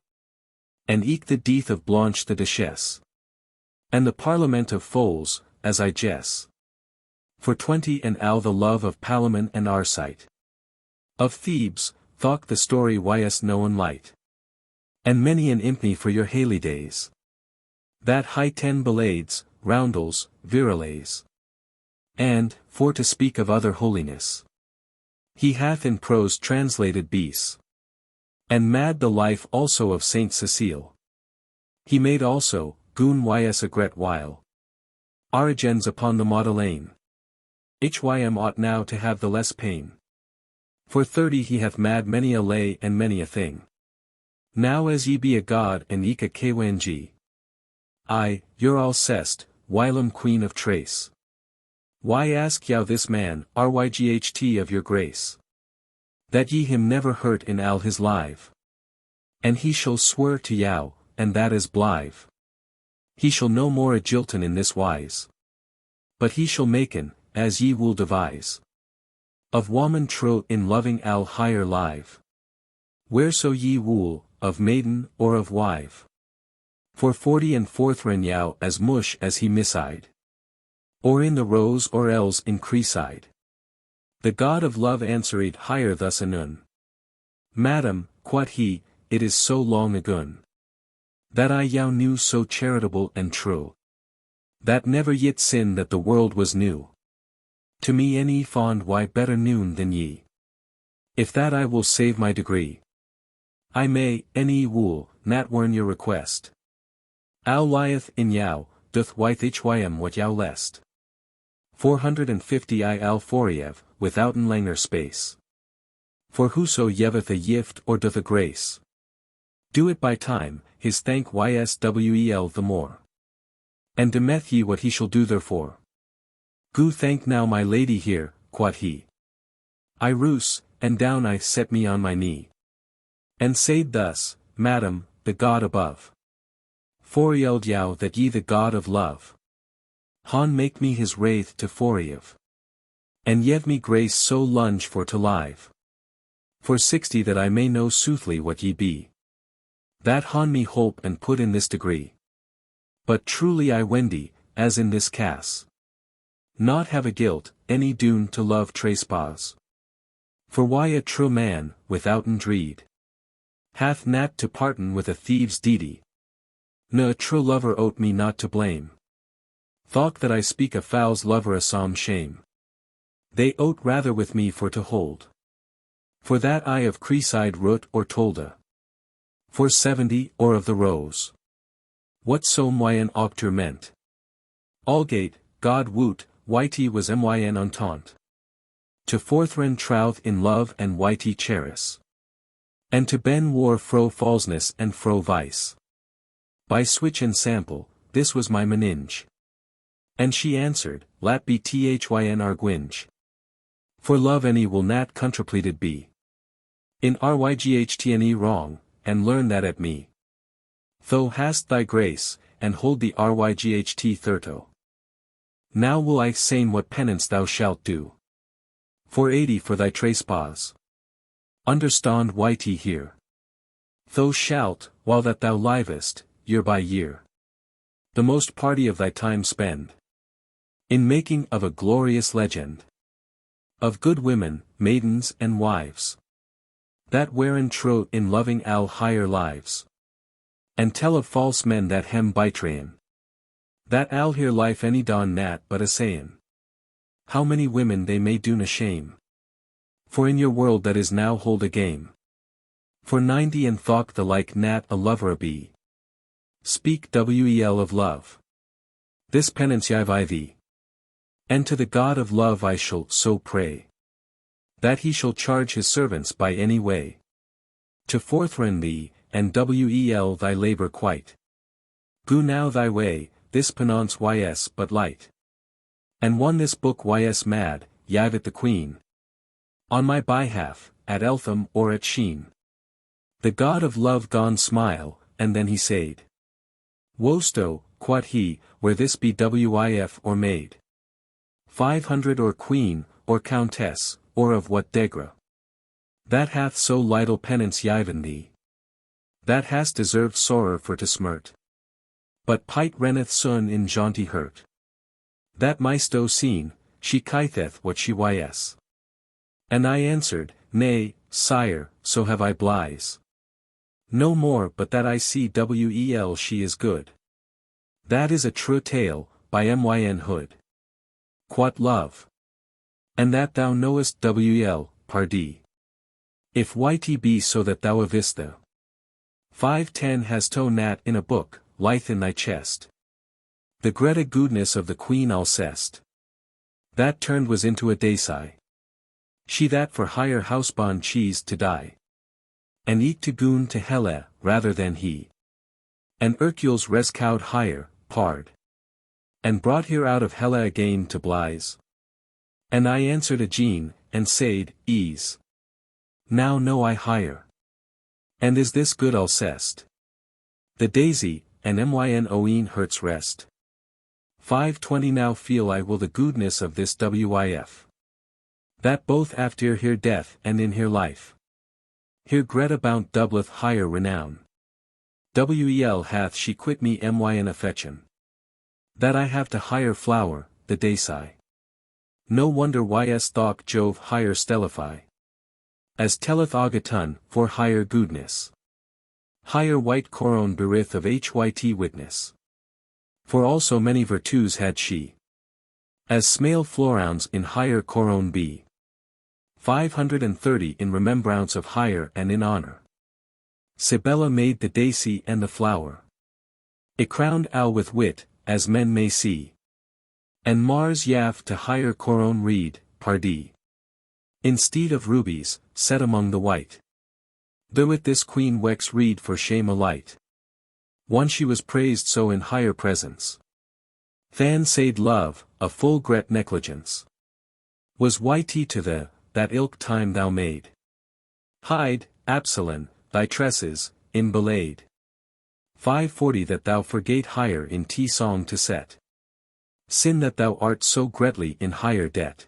And eke the death of Blanche the Duchesse. And the parliament of foals, as I guess. For 20 and al the love of Palamon and Arcite. Of Thebes, thought the story ys known light. And many an impny for your Haley days. That high 10 ballades, roundels, viriles. And, for to speak of other holiness. He hath in prose translated beasts. And mad the life also of Saint Cecile. He made also, goon ys a gret while. Origens upon the Madeleine. Hym ought now to have the less pain. For 30 he hath mad many a lay and many a thing. Now as ye be a god and eke a kwangi. You're Alceste, whilom queen of Trace. Why ask yao this man, ryght of your grace? That ye him never hurt in al his live. And he shall swear to yao, and that is blithe. He shall no more a jilton in this wise. But he shall maken, as ye will devise. Of woman tro in loving al higher live. Whereso ye wool, of maiden or of wive. For 40 and forthren yao as mush as he miside. Or in the rose or else in Creeside. The god of love answered higher thus anon. Madam, quod he, it is so long agon. That I yao knew so charitable and true. That never yet sin that the world was new. To me any fond why better noon than ye. If that I will save my degree. I may, any wool, nat wern your request. Al lieth in yao, doth wyth hym what yao lest. 450 I al foriev, withouten langer space. For whoso yeveth a yift or doth a grace. Do it by time, his thank yswel the more. And demeth ye what he shall do therefore. Go thank now my lady here, quod he. I roose, and down I set me on my knee. And said thus, Madam, the God above. Forield yao that ye the God of love. Han make me his wraith to foriev. And yev me grace so lunge for to live. For 60 that I may know soothly what ye be. That han me hope and put in this degree. But truly I wendy, as in this case. Not have a guilt, any doon to love trespass. For why a true man, withouten dreed. Hath nat to parton with a thieves' deedy. Ne a true lover ote me not to blame. Thought that I speak a fowl's lover a psalm shame. They ote rather with me for to hold. For that I of Creeside root or tolda. For 70 or of the rose. What so myen octur meant. Allgate, God woot, Whitey was myn entente. To forthren trouth in love and Whitey cherice. And to Ben war fro falseness and fro vice. By switch and sample, this was my meninge. And she answered, Lat be thyn arguinge. For love any will nat contrepleted be. In ryghtne wrong, and learn that at me. Thou hast thy grace, and hold the ryght thirto. Now will I sayn what penance thou shalt do. For 80 for thy trespass. Understand Whitey here. Thou shalt, while that thou livest, year by year. The most party of thy time spend. In making of a glorious legend. Of good women, maidens and wives. That wherein troth in loving al higher lives. And tell of false men that hem betrayen. That al here life any don nat but a sayin. How many women they may do na shame. For in your world that is now hold a game. For 90 and thok the like nat a lover be. Speak wel of love. This penance I thee. And to the God of love I shall so pray. That he shall charge his servants by any way. To forthren thee, and wel thy labor quite. Go now thy way, this penance ys but light. And won this book ys mad, yivit the queen. On my behalf, at Eltham or at Sheen. The God of love gone smile, and then he said. Wosto, quod he, where this be wif or maid. 500 or queen, or countess, or of what degree. That hath so little penance yiven thee. That hast deserved sorrow for to smirt. But pite renneth sun in jaunty hurt. That mysto seen, she kitheth what she ys. And I answered, Nay, sire, so have I blies. No more but that I see wel she is good. That is a true tale, by myn hood. Quot love. And that thou knowest wel, pardie. If Whitey be so that thou avista. 510 has to nat in a book, lithe in thy chest. The greta goodness of the queen Alcest. That turned was into a daysai. She that for higher housebond cheese to die. And eat to goon to helle, rather than he. And Hercules rescowed higher, pard. And brought here out of helle again to blies. And I answered again, and said, Ease. Now know I higher. And is this good Alcest? The daisy, and myn oeen hurts rest. 520 now feel I will the goodness of this wif. That both after here death and in here life. Here Greta Bount doubleth higher renown. Wel hath she quit me myn affection. That I have to higher flower, the daysai. No wonder ys thok Jove higher stellify. As telleth Agaton, for higher goodness. Higher white coron berith of hyt witness. For also many virtues had she. As smale florowns in higher coron be. 530 in remembrance of higher and in honor. Sibella made the daisy and the flower. It crowned al with wit, as men may see. And Mars yav to higher coron reed, pardie. Instead of rubies, set among the white. Though with this queen wex reed for shame alight. One she was praised so in higher presence. Than said love, a full gret negligence. Was Whitey to that ilk time thou made. Hide, Absalon, thy tresses, in Balade. 540 that thou forgate higher in song to set. Sin that thou art so greatly in higher debt.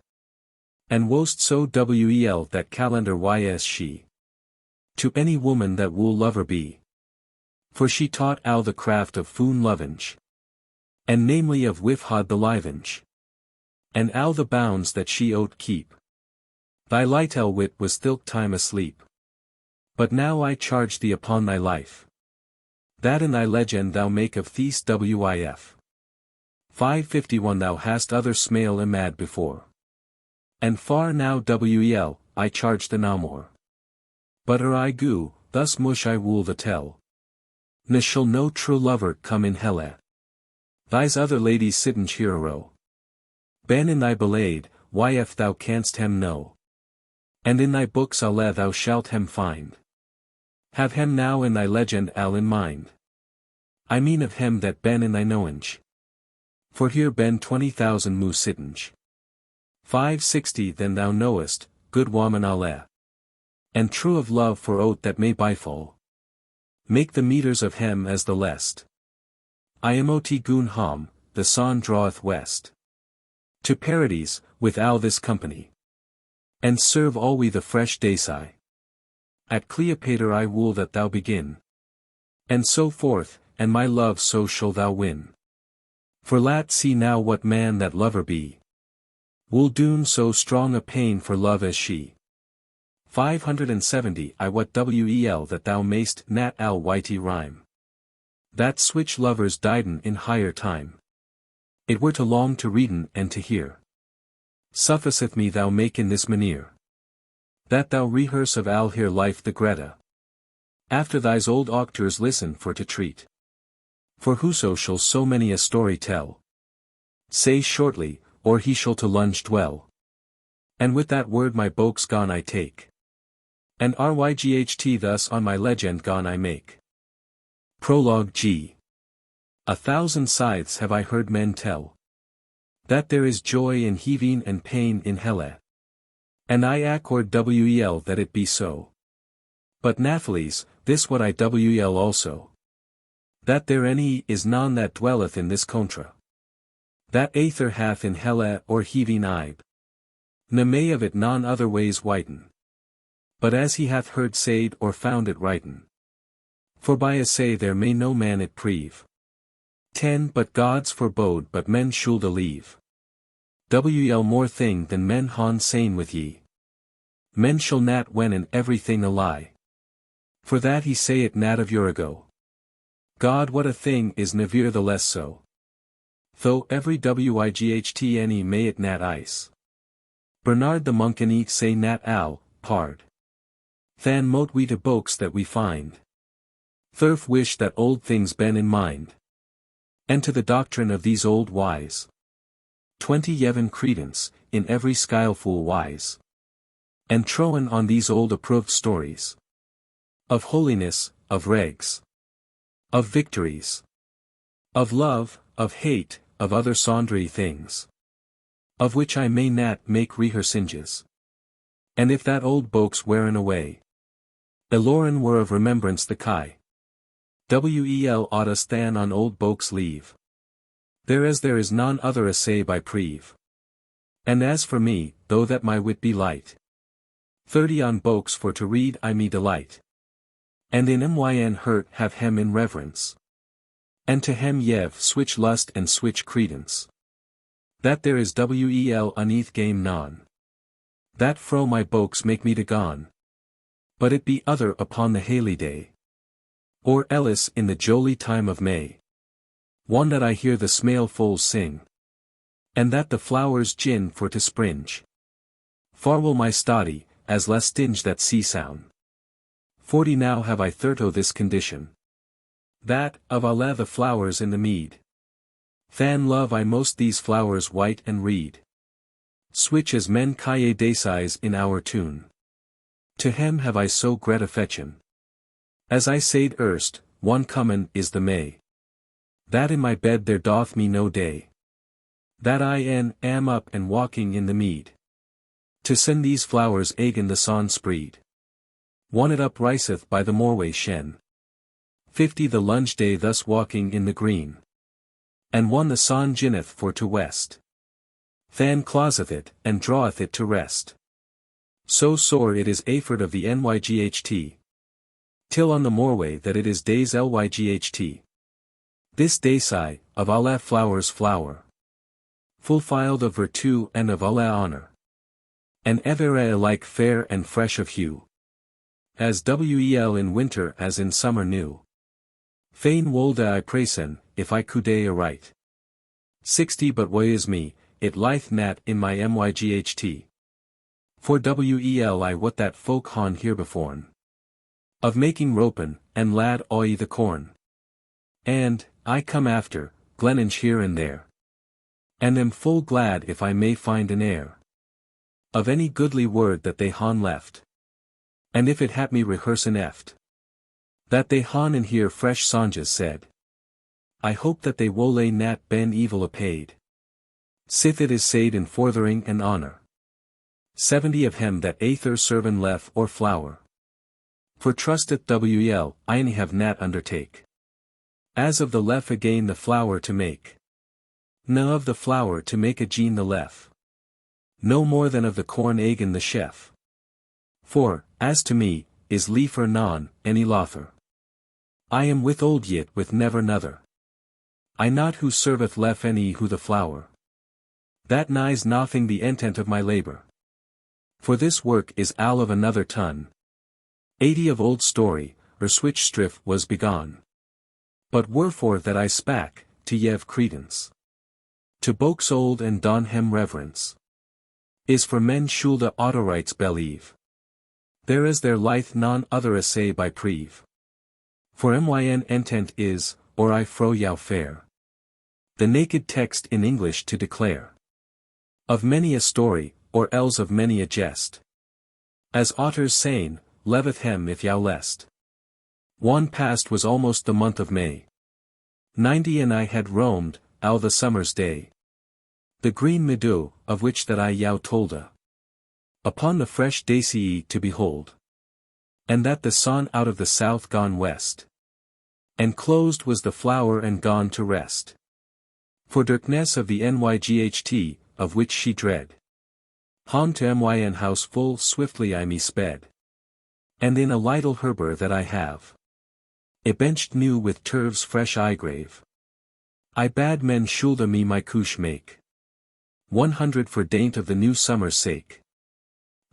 And wost so wel that calendar ys she. To any woman that will lover be. For she taught al the craft of foon lovinge. And namely of wifhod the livinge. And al the bounds that she ote keep. Thy lightel wit was thilk time asleep. But now I charge thee upon thy life. That in thy legend thou make of these wif. 551 thou hast other smale imad before. And far now wel, I charge the namor. But I goo, thus mush I wool the tell. Ne shall no true lover come in helle. Thys other ladies sitten chirero. Ben in thy balade, why if thou canst hem know. And in thy books alle thou shalt hem find. Have hem now in thy legend all in mind. I mean of him that ben in thy knowinge. For here ben 20,000 mu sittinge. 560 then thou knowest, good woman alle. And true of love for oath that may bifall. Make the meters of hem as the lest. I am ot goon hom, the sun draweth west. To parodies, with all this company. And serve all we the fresh dayside. At Cleopatra I wool that thou begin. And so forth, and my love so shall thou win. For lat see now what man that lover be. Will doon so strong a pain for love as she. 570 I what wel that thou mayst nat al whitey rhyme. That switch lovers dieden in higher time. It were to long to read'n and to hear. Sufficeth me thou make in this maneer. That thou rehearse of al here life the Greta. After thys old auctors listen for to treat. For whoso shall so many a story tell. Say shortly, or he shall to lunge dwell. And with that word my bokes gone I take. And ryght thus on my legend gone I make. Prologue G. 1,000 scythes have I heard men tell. That there is joy in heaving and pain in helle. And I accord wel that it be so. But Naphtalies, this what I wel also. That there any is none that dwelleth in this contra. That aether hath in helle or heaving ibe. Ne may of it none other ways whiten. But as he hath heard said or found it writen. For by a say there may no man it preve. 10 But gods forbode but men should leave. Wel more thing than men han sane with ye. Men shall nat when in everything a lie. For that he say it nat of yore ago. God what a thing is never the less so. Though every wightne may it nat ice. Bernard the monk any say nat al, pard. Than mote we to bokes that we find. Thurf wish that old things ben in mind. And to the doctrine of these old wise. 20 Yevon credence, in every skillful wise. And troen on these old approved stories. Of holiness, of regs. Of victories. Of love, of hate, of other sundry things. Of which I may nat make rehearsinges. And if that old bokes werein away. Eloren were of remembrance the kai. Wel ought us than on old bokes leave. There is none other assay by preve. And as for me, though that my wit be light. 30 on bokes for to read I me delight. And in myn hurt have hem in reverence. And to hem yev switch lust and switch credence. That there is wel uneath game non. That fro my bokes make me to gone. But it be other upon the haly day. Or Ellis in the jolly time of May. One that I hear the smale foals sing. And that the flowers gin for to springe. Far will my study, as less stinge that sea sound. 40 Now have I thirto this condition. That, of alle the flowers in the mead. Than love I most these flowers white and reed. Switch as men calle daisies in our tune. To him have I so great affection. As I said erst, one common is the May. That in my bed there doth me no day. That I am up and walking in the mead. To send these flowers again the son spreed. One it upriseth by the moorway shen. 50 The lunge day thus walking in the green. And one the son ginneth for to west. Than closeth it, and draweth it to rest. So sore it is aford of the nyght. Till on the moorway that it is days lyght. This dayside, of alle flowers flower. Full filed of virtue and of alle honor. And ever alike fair and fresh of hue. As wel in winter as in summer new. Fain wolde I praisen, if I could aright. 60 But way is me, it lithe nat in my myght. For wel I what that folk han here beforn. Of making ropen, and lad oi the corn. And, I come after, Glenninch here and there. And am full glad if I may find an heir of any goodly word that they han left. And if it hat me rehearsen eft, that they han and hear fresh songes said, I hope that they wole nat ben evil apaid. Sith it is said in forthering and honor. 70 of hem that aether serven lef or flower. For trusteth wel, I have nat undertake. As of the lef again the flower to make. No of the flower to make again the lef. No more than of the corn again the chef. For, as to me, is leaf or non, any lother. I am with old yet with never nother. I not who serveth lef any who the flower. That nighs nothing the intent of my labor. For this work is all of another ton. 80 of old story, or switch striff was begone. But wherefore that I spak, to yev credence. To bokes old and don hem reverence. Is for men shoulda autorites believe. There is their lithe non other essay by preve. For myn intent is, or I fro yow fair. The naked text in English to declare. Of many a story, or else of many a jest. As otters saying, leveth hem if yow lest. One past was almost the month of May. 90 and I had roamed, all the summer's day. The green meadow, of which that I yow tolda. Upon the fresh daisy to behold. And that the sun out of the south gone west. And closed was the flower and gone to rest. For darkness of the nyght, of which she dread. Han to myn house full swiftly I me sped. And in a little herber that I have. A benched new with turves fresh I grave. I bade men shoulda me my couche make. 100 for daint of the new summer's sake.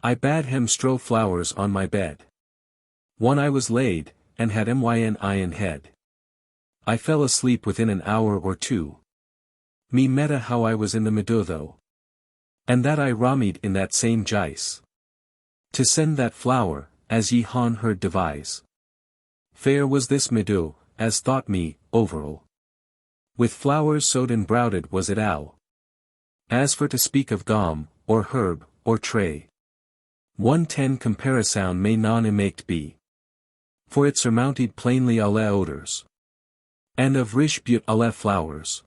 I bade hem strow flowers on my bed. One I was laid, and had myn iron head. I fell asleep within an hour or two. Me meta how I was in the meadow though. And that I rammied in that same jice. To send that flower, as ye han heard devise. Fair was this meadow, as thought me, overall. With flowers sowed and browted was it all. As for to speak of gom, or herb, or tray. 110 comparison may non emaked be. For it surmounted plainly alle odors. And of riche beaute alle flowers.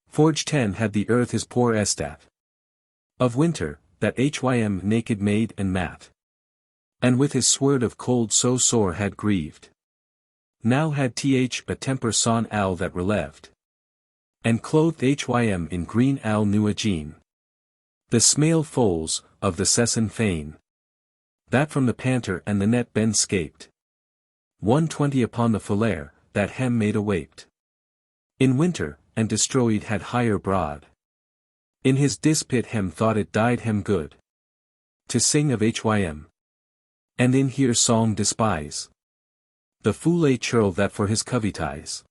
Forge 10 had the earth his poor estat. Of winter, that hym naked made and mat. And with his sword of cold so sore had grieved. Now had th a temper son al that releved. And clothed hym in green al new agene. The smale foals, of the sesson fane. That from the panter and the net ben scaped. 120 upon the folaire, that hem made awaped. In winter, and destroyed had higher broad. In his dispit hem thought it died hem good. To sing of hym. And in here song despise. The fool churl that for his covetise.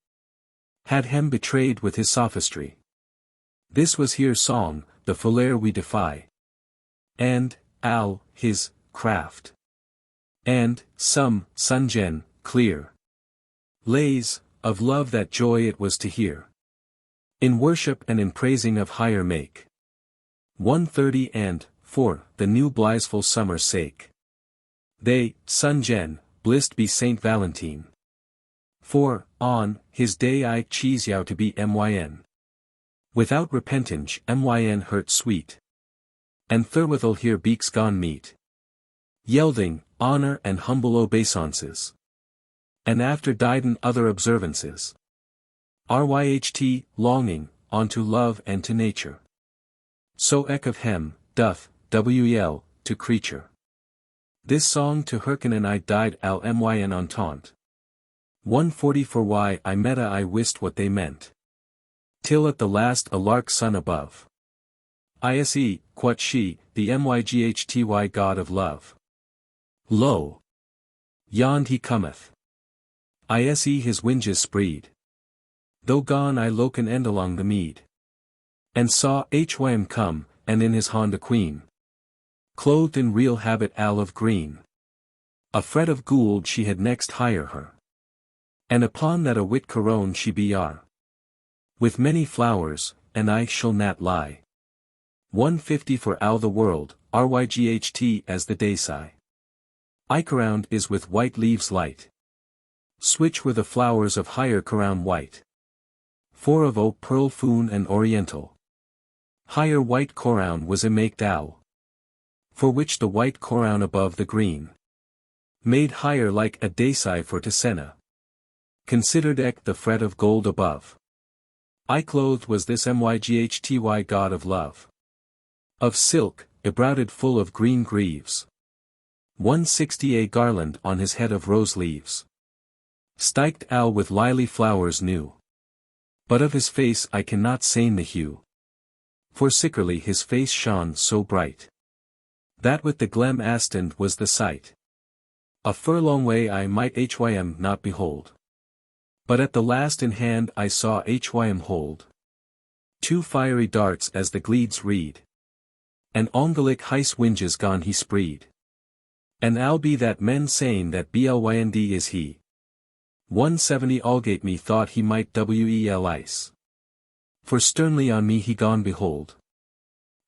Had hem betrayed with his sophistry. This was here song, the folaire we defy. And, al, his, craft. And, some, sungen, clear. Lays, of love that joy it was to hear. In worship and in praising of higher make. 130 and, for, the new blitheful summer's sake. They, sungen, blissed be Saint Valentine. For, on, his day I cheese yow to be myn. Without repentage myn hurt sweet. And therewithal here beaks gone meet. Yelding, honor and humble obeisances. And after dieden other observances. Ryht, longing, unto love and to nature. So eke of hem, doth, wel, to creature. This song to hearken and I died al myn entente. 140 for why I meta I wist what they meant. Till at the last a lark sun above. Ise, quot she, the myghty god of love. Lo! Yond he cometh. Ise his winges spread. Though gone I loken end along the mead. And saw hym come, and in his hand a queen. Clothed in real habit al of green. A fret of gould she had next hire her. And upon that a wit corone she be yar. With many flowers, and I shall not lie. 150 for all the world, ryght as the day sigh. Icaround is with white leaves light. Switch were the flowers of higher crown white. 4 of O pearl foon and oriental. Higher white crown was a maked owl. For which the white crown above the green. Made higher like a dayside for Tisena. Considered eke the fret of gold above. I clothed was this myghty god of love. Of silk, embroidered full of green greaves. 160 a garland on his head of rose leaves. Stiked owl with lily flowers new. But of his face I cannot sain the hue. For sickerly his face shone so bright. That with the glem astoned was the sight. A furlong way I might hym not behold. But at the last in hand I saw hym hold. 2 fiery darts as the gleeds reed. And ongalic heis winges gone he spreed. And I'll be that men saying that blynd is he. 170 Allgate me thought he might wel ice. For sternly on me he gone behold.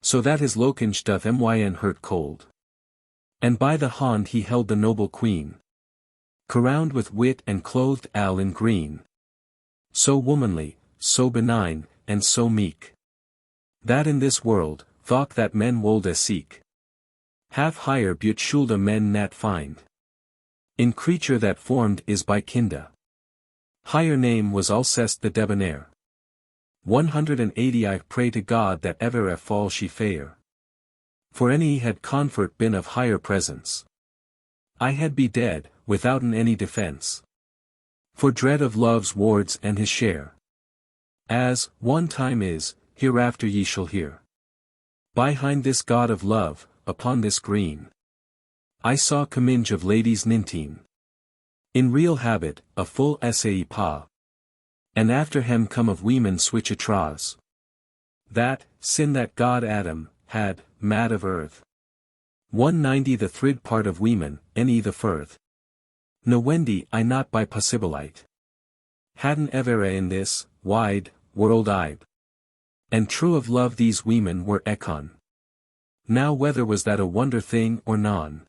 So that his lokinge doth myn hurt cold. And by the hand he held the noble queen. Crowned with wit and clothed al in green. So womanly, so benign, and so meek. That in this world, thought that men wolde seek. Half higher Beaute shoulda men nat find. In creature that formed is by kinda. Higher name was Alceste the debonair. 180 I pray to God that ever a fall she fair. For any had comfort been of higher presence. I had be dead, withouten any defense. For dread of love's wards and his share. As, one time is, hereafter ye shall hear. Behind this god of love, upon this green. I saw comminge of ladies 19. In real habit, a full essay pa. And after him come of weemen switch atras. That, sin that god Adam, had, mad of earth. 190 the thrid part of weemen, any the firth. No wendy I not by possibilite. Hadn't ever in this, wide, world ibe. And true of love these weemen were econ. Now whether was that a wonder thing or non?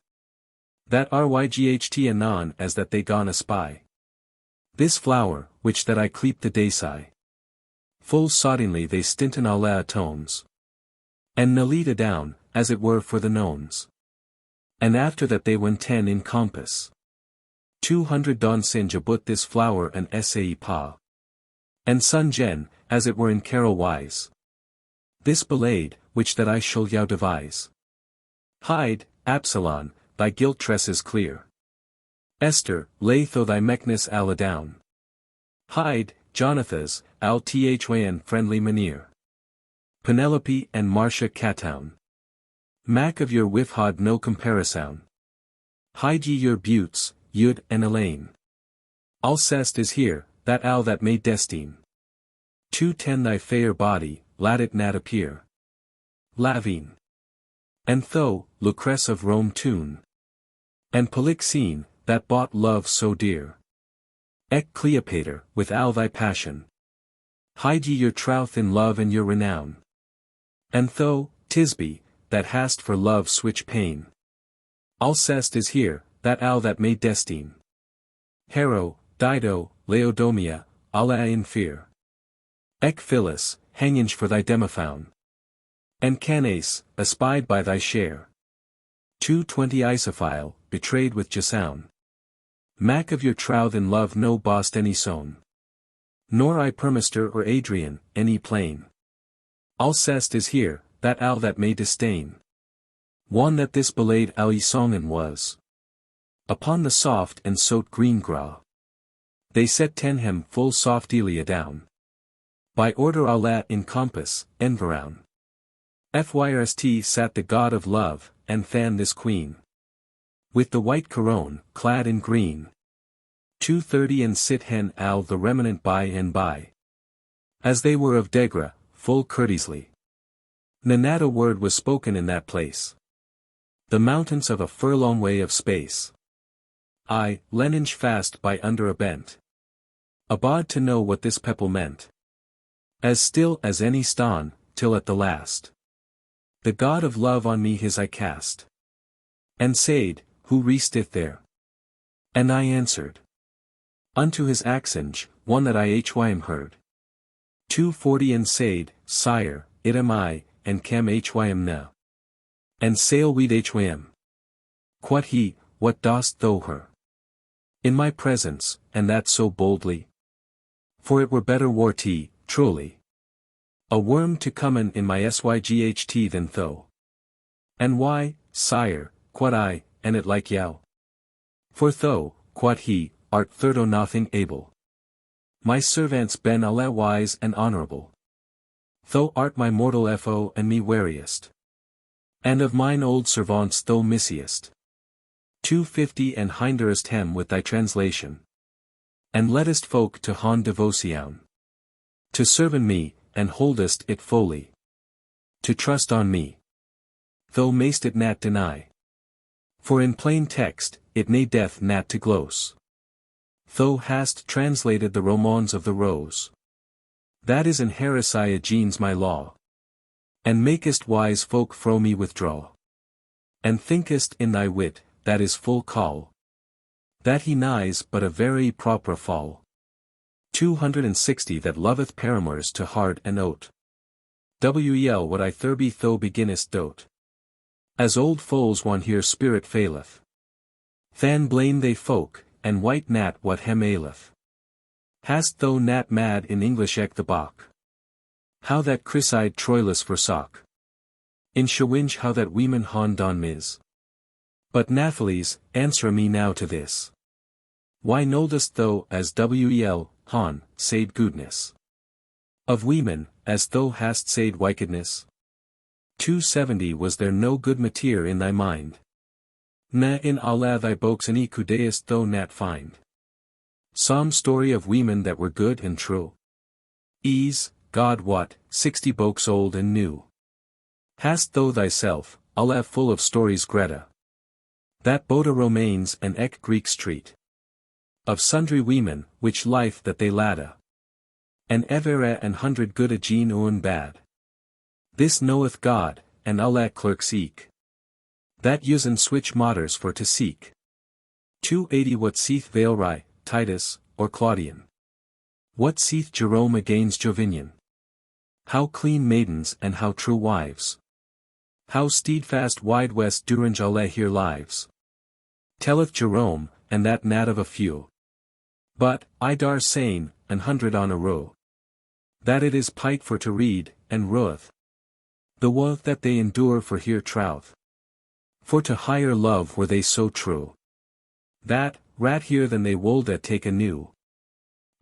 That ryght anon as that they gone a spy. This flower, which that I cleep the dayside. Full soddingly they stinten alla tones. And nalita down, as it were for the nones. And after that they went 10 in compass. 200 don singe but this flower and essay pa. And sun gen, as it were in carol wise. This balade, which that I shall yow devise. Hide, Absalon, thy gilt tresses clear. Esther, lay tho thy meckness alla down. Hide, Jonathas, al thyn friendly maneer. Penelope and Marcia Catown. Mac of your wifhod no comparison. Hide ye your Beautes, Yud and Elaine. Alceste is here, that owl that may destine. 210 thy fair body, let it not appear. Lavine. And Tho, Lucrece of Rome tune. And Polixene, that bought love so dear. Ec Cleopater, with all thy passion. Hide ye your troth in love and your renown. And Tho, Tisbe, that hast for love switch pain. Alceste is here, that owl that may destine. Hero, Dido, Laodomia, alla in fear. Ec Phyllis, hanging for thy demophone. And Canace, espied by thy share. 220 Isophile, betrayed with Jasoun. Mac of your troth in love no bost any sown. Nor I Permister or Adrian, any plain. Alceste is here, that owl that may disdain. One that this belade ali songen was. Upon the soft and soat green gra. They set tenhem full soft Delia down. By order alla in compass, enviroun. Fyrst sat the god of love, and fanned this queen. With the white coron, clad in green. 230 and sit hen al the remnant by and by. As they were of Degra, full courteously. Not a word was spoken in that place. The mountains of a furlong way of space. I, Leninge fast by under a bent. Abode to know what this pepple meant. As still as any stone, till at the last. The God of love on me his eye cast. And said, Who resteth there? And I answered. Unto his accent, one that I hym heard. 240 and said, Sire, it am I, and cam hym na. And sail weed hym. Quod he, what dost thou her? In my presence, and that so boldly? For it were better were he, truly. A worm to come in my syght than thou. And why, sire, quod I, and it like yow? For thou, quod he, art third o nothing able. My servants ben alle wise and honorable. Thou art my mortal fo and me wariest. And of mine old servants thou missiest. 250 and hinderest him with thy translation. And leddest folk to hon devotion. To serve in me, and holdest it fully. To trust on me. Thou mayst it nat deny. For in plain text, it ne death nat to glose. Thou hast translated the romans of the rose. That is in heresy against my law. And makest wise folk fro me withdraw. And thinkest in thy wit, that is full call. That he nighs but a very proper fall. 260 that loveth paramours to heart and oat. Wel what I thurby tho beginnest dote. As old foals one here spirit faileth. Than blame they folk, and white nat what hem aileth. Hast thou nat mad in English eke the bach? How that Chrysside Troilus forsook. In Shawinch how that weeman hon don mis. But Nathalie, answer me now to this. Why noldest thou as Wel, hon, said goodness? Of weemen, as thou hast said wickedness? 270 Was there no good mateer in thy mind? Na in Allah thy books any coudeist thou nat find. Some story of weemen that were good and true. God what, 60 books old and new. Hast thou thyself, Allah full of stories Greta? That Boda Romanes and eke Greek street. Of sundry weemen, which life that they ladda. And evera and hundred good agene Owne bad. This knoweth God, and Allah clerks eke. That usen switch modders for to seek. 280 What seeth Vailry, Titus, or Claudian? What seeth Jerome against Jovinian? How clean maidens and how true wives. How steadfast wide west during alle here lives. Telleth Jerome, and that nat of a few. But, I dar saying, an hundred on a row. That it is pite for to read, and ruth. The woe that they endure for here trouth. For to higher love were they so true. That, rat here than they wold that take anew.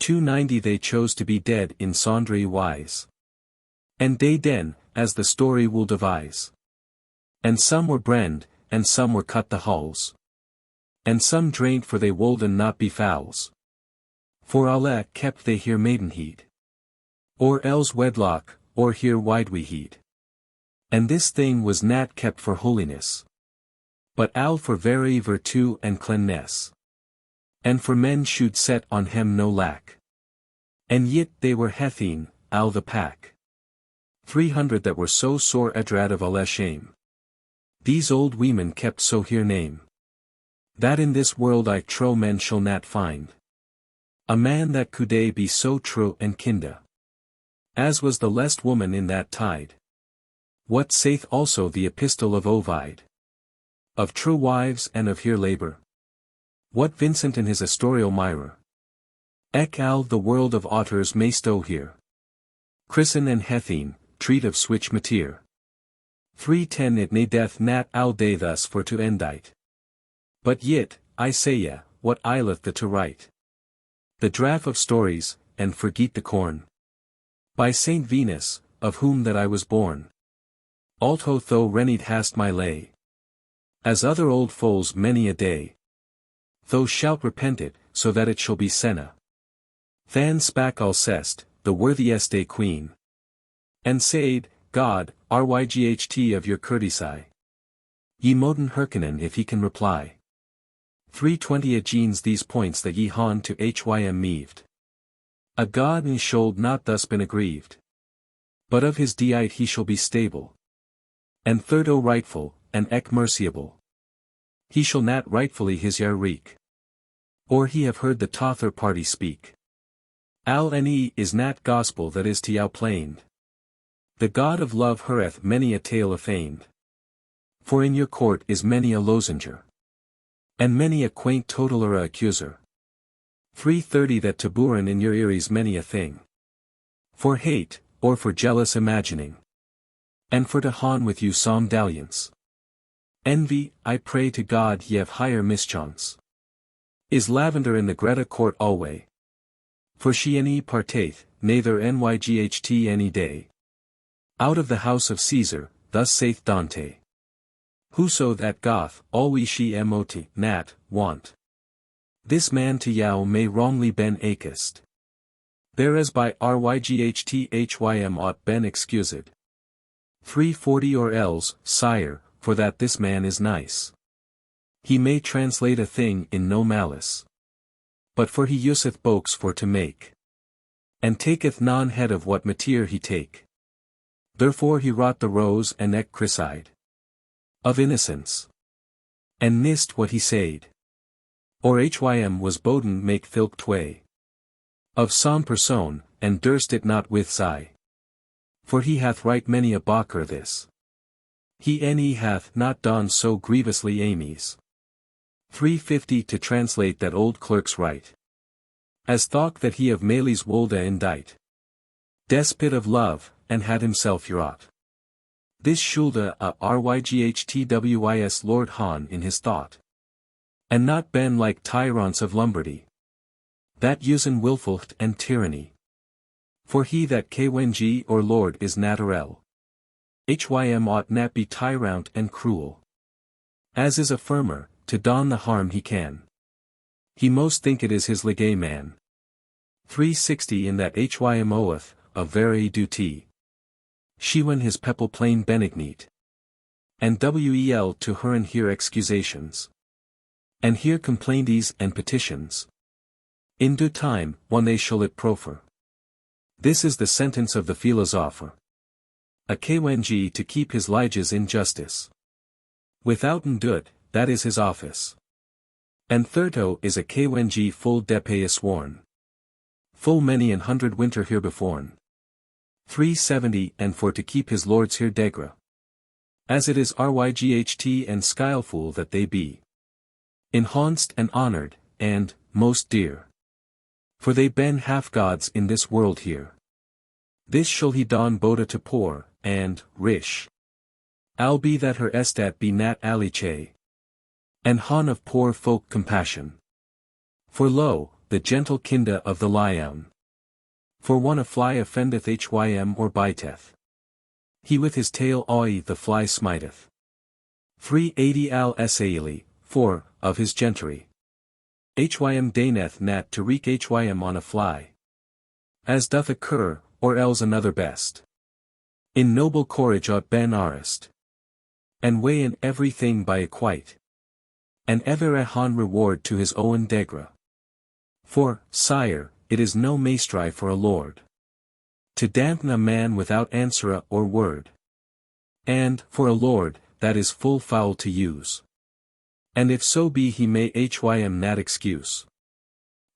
290 They chose to be dead in sundry wise. And they den, as the story will devise. And some were brand, and some were cut the hulls. And some drained for they wolden not be fowls. For Allah kept they here maidenheed. Or else wedlock, or here wide we heed. And this thing was nat kept for holiness. But al for very virtue and cleanness. And for men should set on him no lack. And yet they were hethin, al the pack. 300 that were so sore adrad of Allah shame. These old weemen kept so here name. That in this world I trow men shall not find. A man that could be so true and kinda. As was the lest woman in that tide. What saith also the epistle of Ovid? Of true wives and of here labor. What Vincent in his Astorio Myra? Ec al the world of otters maysto here. Christen and Hethin, treat of switch mateer. 310 It ne death nat al day thus for to endite. But yet, I say ya, what aileth the to write? The draught of stories, and forget the corn. By Saint Venus, of whom that I was born. Alto tho rennied hast my lay. As other old foals many a day. Thou shalt repent it, so that it shall be senna. Than spak Alceste, the worthieste queen. And said, God, ryght of your courtesy. Ye moden Herkinen if he can reply. 320 Against these points that ye hon to hym meaved. A God in should not thus been aggrieved. But of his diet he shall be stable. And thirdo rightful, and ec merciable. He shall not rightfully his yare wreak. Or he have heard the tother party speak. Al ne is nat gospel that is to yow plained. The God of love heareth many a tale affeigned. For in your court is many a lozenger. And many a quaint totaler accuser. 330 that taburen in your ears many a thing. For hate, or for jealous imagining. And for to haunt with you some dalliance. Envy, I pray to God ye have higher mischance. Is lavender in the Greta court alway? For she any parteth, neither nyght any day. Out of the house of Caesar, thus saith Dante. Whoso that goth, always she mot, nat, want. This man to yow may wrongly ben acest. Thereas by ryghtHym ought ben excused. 340 or else, sire, for that this man is nice. He may translate a thing in no malice. But for he useth bokes for to make. And taketh non head of what mateer he take. Therefore he wrought the rose and ec chryside. Of innocence. And nist what he said. Or Hym was Bukton make filk tway. Of son person, and durst it not with sigh. For he hath right many a bacher this. He hath not done so grievously amies. 350 to translate that old clerk's right. As thought that he of Merciles Beaute indite. Despot of love, and had himself urot. This shoulda a ryghtwis Lord Han in his thought. And not ben like tyrants of Lombardy. That usen wilfulth and tyranny. For he that kweng or lord is naturel. Hym ought not be tyrant and cruel. As is a firmer, to don the harm he can. He most think it is his legay man. 360 in that Hym oath, of very duty. Shewen his pepple plain benignite. And wel to her and hear excusations. And hear complainties and petitions. In due time, one they shall it proffer. This is the sentence of the philosopher. A kweng to keep his liges in justice. Withouten dut, that is his office. And thirto is a kweng full depeye sworn. Full many an hundred winter herebeforn. 370 and for to keep his lords here degra. As it is ryght and skillful that they be. Enhanced and honored, and, most dear. For they ben half gods in this world here. This shall he don boda to poor, and, rich. Albe that her estat be nat alice. And han of poor folk compassion. For lo, the gentle kinda of the lion. For one a fly offendeth Hym or biteth. He with his tail the fly smiteth. 380 al esaili, 4, of his gentry. Hym daneth nat to wreak Hym on a fly. As doth occur, or else another best. In noble courage ought ben arrest. And weigh in everything by equite. And ever a han reward to his Owne degra. For, sire, it is no maestri for a lord. To dampen a man without answer or word. And, for a lord, that is full foul to use. And if so be he may Hym nat excuse.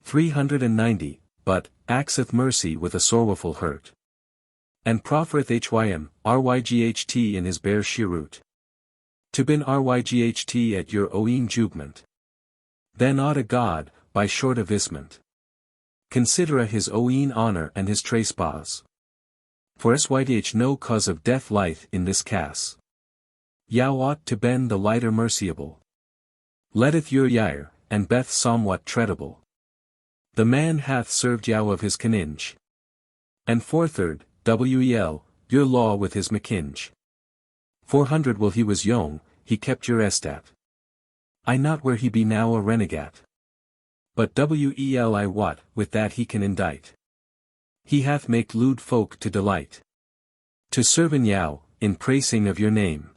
390, but, axeth mercy with a sorrowful hurt. And proffereth Hym, ryght in his bare shirut. To bin ryght at your Owne jugment. Then ought a god, by short avisement. Considera his Owne honor and his trespass. For syth no cause of death lieth in this case. Yow ought to ben the lighter merciable. Letteth your yire, and beth somewhat treadable. The man hath served yow of his caninge. And forthird, wel, your law with his makinge. 400 while he was young, he kept your estat. I not where he be now a renegade. But wel I wot, with that he can indict. He hath make lewd folk to delight. To serven yow, in praising of your name.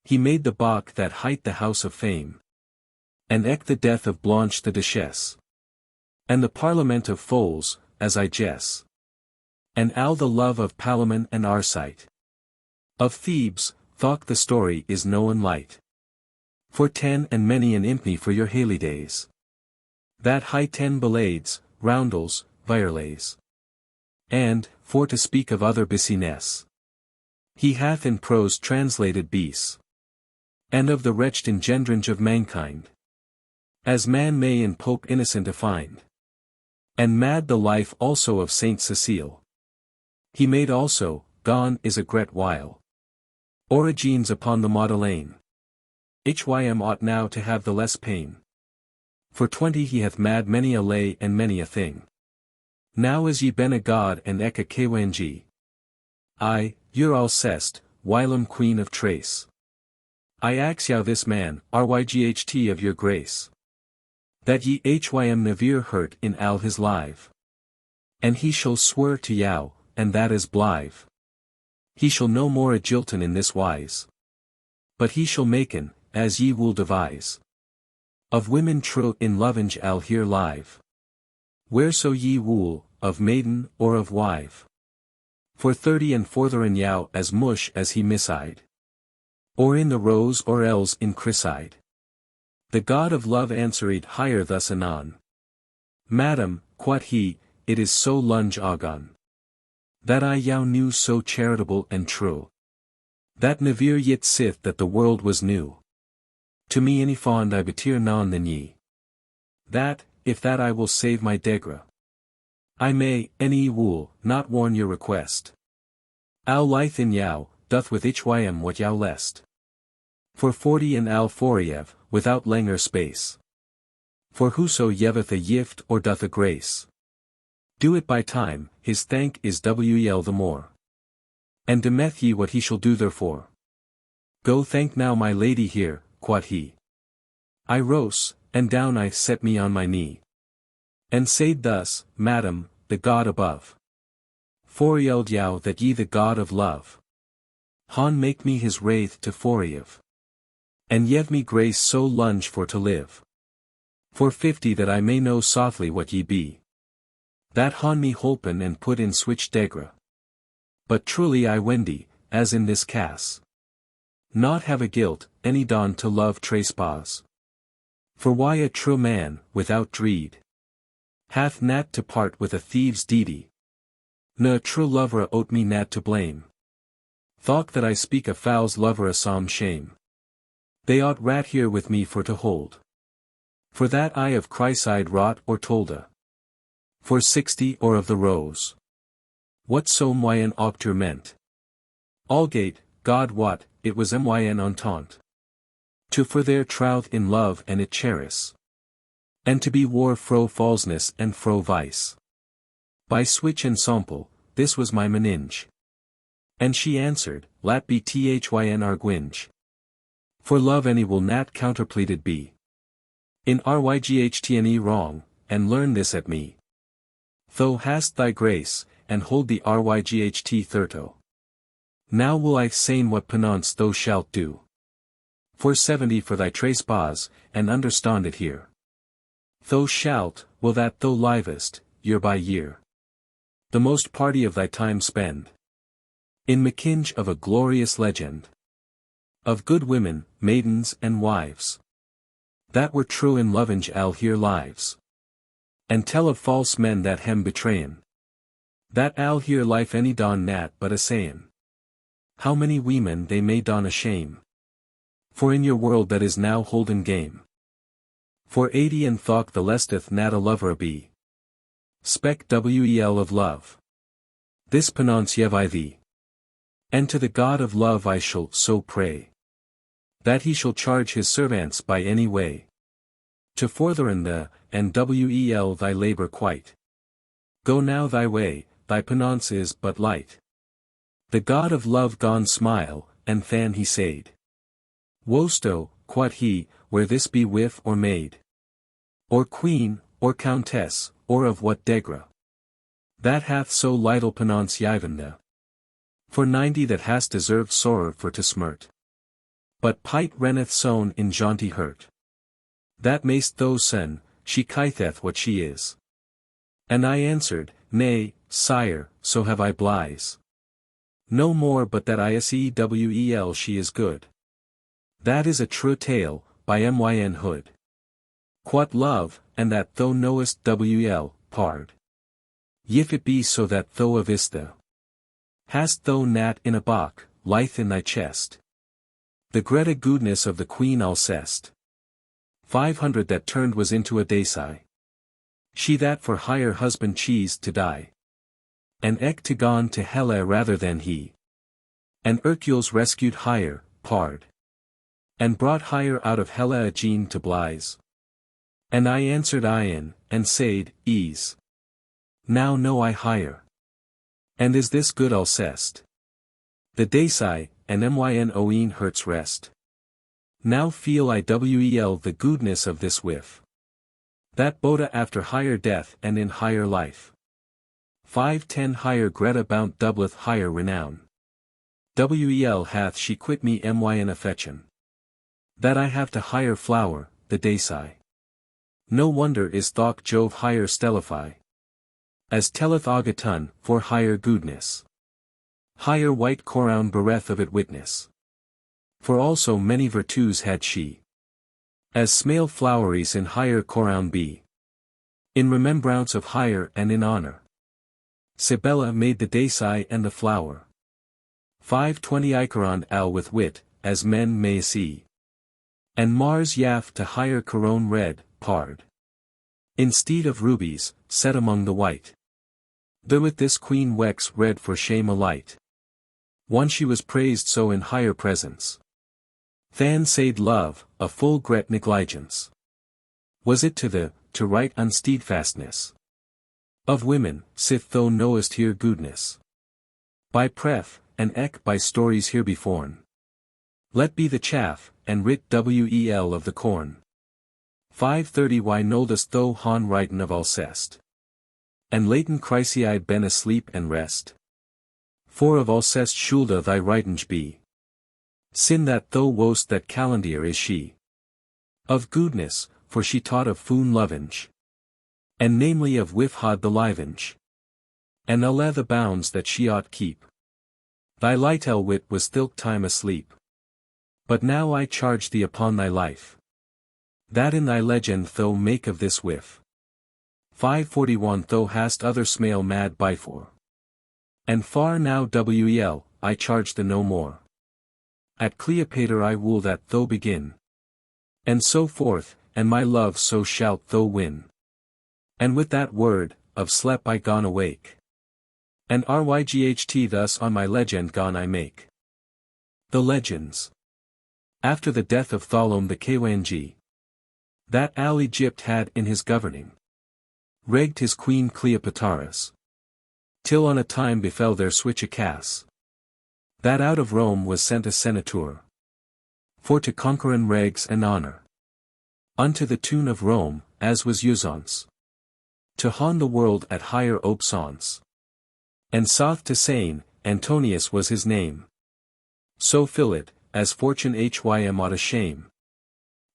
He made the bach that hight the house of fame. And eke the death of Blanche the Duchesse. And the parliament of foals, as I guess. And al the love of Palamon and Arcite. Of Thebes, thought the story is known light. For 10 and many an impny for your holidays. That high 10 ballades, roundels, virelays. And, for to speak of other business, he hath in prose translated beasts. And of the wretched engendrange of mankind. As man may in Pope Innocent find. And mad the life also of Saint Cecile. He made also, gone is a great while. Origines upon the Madeleine. Hym ought now to have the less pain. For 20 he hath mad many a lay and many a thing. Now is ye been a god and eke a kwangi. You're Alceste, whilom queen of Trace. I ax yow this man, ryght of your grace. That ye hym never hurt in al his live. And he shall swear to yow, and that is blive. He shall no more a jilton in this wise. But he shall maken, as ye will devise. Of women true in lovinge al here live. Whereso ye wool, of maiden or of wive. For 30 and fortherin yow as mush as he miside. Or in the rose or else in chryside. The god of love answered higher thus anon. Madam, quod he, it is so lunge agon. That I yow knew so charitable and true. That never yet sith that the world was new. To me any fond I better non than ye. That, if that I will save my degra. I may, any wool, not warn your request. Al lithe in yow, doth with hym what yow lest. For 40 and al foriev, without langer space. For whoso yeveth a yift or doth a grace. Do it by time, his thank is wel the more. And demeth ye what he shall do therefore. Go thank now my lady here, quod he. I rose, and down I set me on my knee. And said thus, Madam, the God above. Forield yow that ye the God of love. Han make me his wraith to foriev. And yev me grace so lunge for to live. For 50 that I may know softly what ye be. That han me holpen and put in switch degra. But truly I wendy, as in this case. Not have a guilt, any dawn to love trace pause. For why a true man, without dreed, hath nat to part with a thieves deedy. Ne true lover ote me nat to blame. Thought that I speak a fowl's lover a some shame. They ought rat here with me for to hold. For that I of Chryside wrought or tolda. For 60 or of the rose. What so myn octur meant. Allgate, God wot, it was myn entente. To for their troth in love and it cherice. And to be war fro falseness and fro vice. By switch and sample, this was my meninge. And she answered, Lat be thyn arguinge. For love any will nat counterpleaded be. In ryghtne wrong, and learn this at me. Thou hast thy grace, and hold the ryght thirto. Now will I sayn what penance thou shalt do. For 70 for thy trace bas, and understand it here. Thou shalt, will that thou livest, year by year. The most party of thy time spend. In makinge of a glorious legend. Of good women, maidens and wives. That were true in lovinge al here lives. And tell of false men that hem betrayen. That al here life any don nat but a sayin. How many women they may don a shame. For in your world that is now holden game. For 80 and thok the lesteth nat a lover be. Spec wel of love. This penance yev I thee. And to the God of love I shall so pray. That he shall charge his servants by any way. To fortherin the, and wel thy labor quite. Go now thy way, thy penance is but light. The God of love gone smile, and than he said. Wosto, quod he, where this be with or maid. Or queen, or countess, or of what degra. That hath so little penance yivende. For 90 that has deserved sorrow for to smirt. But pite renneth sown in jaunty hurt. That mayst thou sen, she kitheth what she is. And I answered, nay, sire, so have I Blighs. No more but that isewel she is good. That is a true tale, by Myn Hood. Quat love, and that thou knowest pard. Yif it be so that thou avista. Hast thou nat in a bach, lithe in thy chest. The greta goodness of the Queen Alceste. 500 that turned was into a daysai. She that for hire husband cheesed to die. And eke to gone to hella rather than he. And Hercules rescued hire, pard. And brought hire out of hella again to Blighs. And I answered Ian, and said, ease. Now know I hire. And is this good Alceste? The daysai, and Myn Oen hurts rest. Now feel iwel the goodness of this whiff. That Boda after higher death and in higher life. 510 higher Greta Bount doubleth higher renown. Hath she quit me Myn affection. That I have to higher flower, the daysai. No wonder is thought Jove higher stellify. As telleth Agaton, for higher goodness. Higher white corown bereth of it witness. For also many virtues had she. As smale floweries in higher corown be. In remembrance of higher and in honor. Sibella made the daysai and the flower. 520 Icaron al with wit, as men may see. And Mars Yaf to higher coron red, pard. Instead of rubies, set among the white. Though with this queen wex red for shame a light. One she was praised so in higher presence. Than said love, a full gret negligence. Was it to right unsteadfastness. Of women, sith thou knowest here goodness. By pref, and eke by stories here beforn. Let be the chaff, and writ wel of the corn. 530 Why noldest thou han writen of Alceste? And latent Chryseid been asleep and rest. For of Alceste shoulda thy writinge be. Sin that thou wost that Calendir is she. Of goodness, for she taught of foon lovinge. And namely of wifhad the livinge. And alle the bounds that she ought keep. Thy lightel wit was thilk time asleep. But now I charge thee upon thy life. That in thy legend thou make of this whiff. 541 Thou hast other smale mad byfor. And far now I charge the no more. At Cleopatra I will that thou begin. And so forth, and my love so shalt thou win. And with that word, of slep I gone awake. And ryght thus on my legend gone I make. The legends. After the death of Thalom the Kwanji. That Al Egypt had in his governing. Regged his queen Cleopatra's. Till on a time befell there switch a cass. That out of Rome was sent a senator. For to conquer and regs and honor. Unto the tune of Rome, as was usance. To haunt the world at higher obsance. And south to Seine, Antonius was his name. So fill it, as fortune hym ought a shame.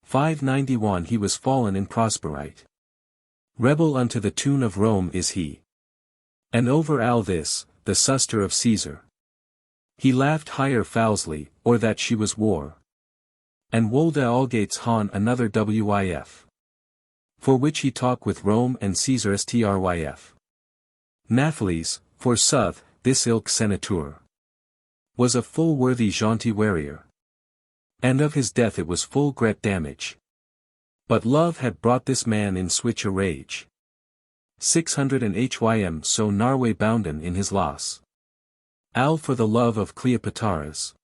591 He was fallen in prosperite. Rebel unto the tune of Rome is he. And over all this, the suster of Caesar. He laughed higher foulsly, or that she was war. And wolde Algates han another wif. For which he talk with Rome and Caesar stryf. Naphtales, for sooth, this ilk senator. Was a full worthy jaunty warrior. And of his death it was full great damage. But love had brought this man in switch a rage. 600 and hym so Narwe bounden in his loss. Al for the love of Cleopatra's.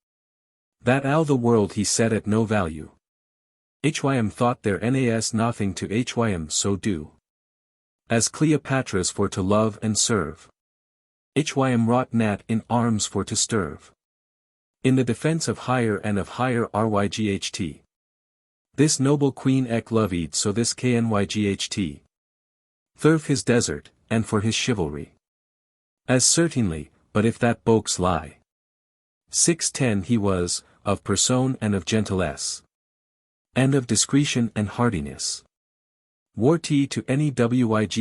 That al the world he set at no value. Hym thought there nas nothing to hym so do. As Cleopatra's for to love and serve. Hym wrought nat in arms for to sterve. In the defense of higher and of higher ryght. This noble queen ek loved so this knyght. Thurf his desert, and for his chivalry. As certainly, but if that boaks lie. 610 He was, of person and of gentilesse. And of discretion and hardiness. Warty to any wyght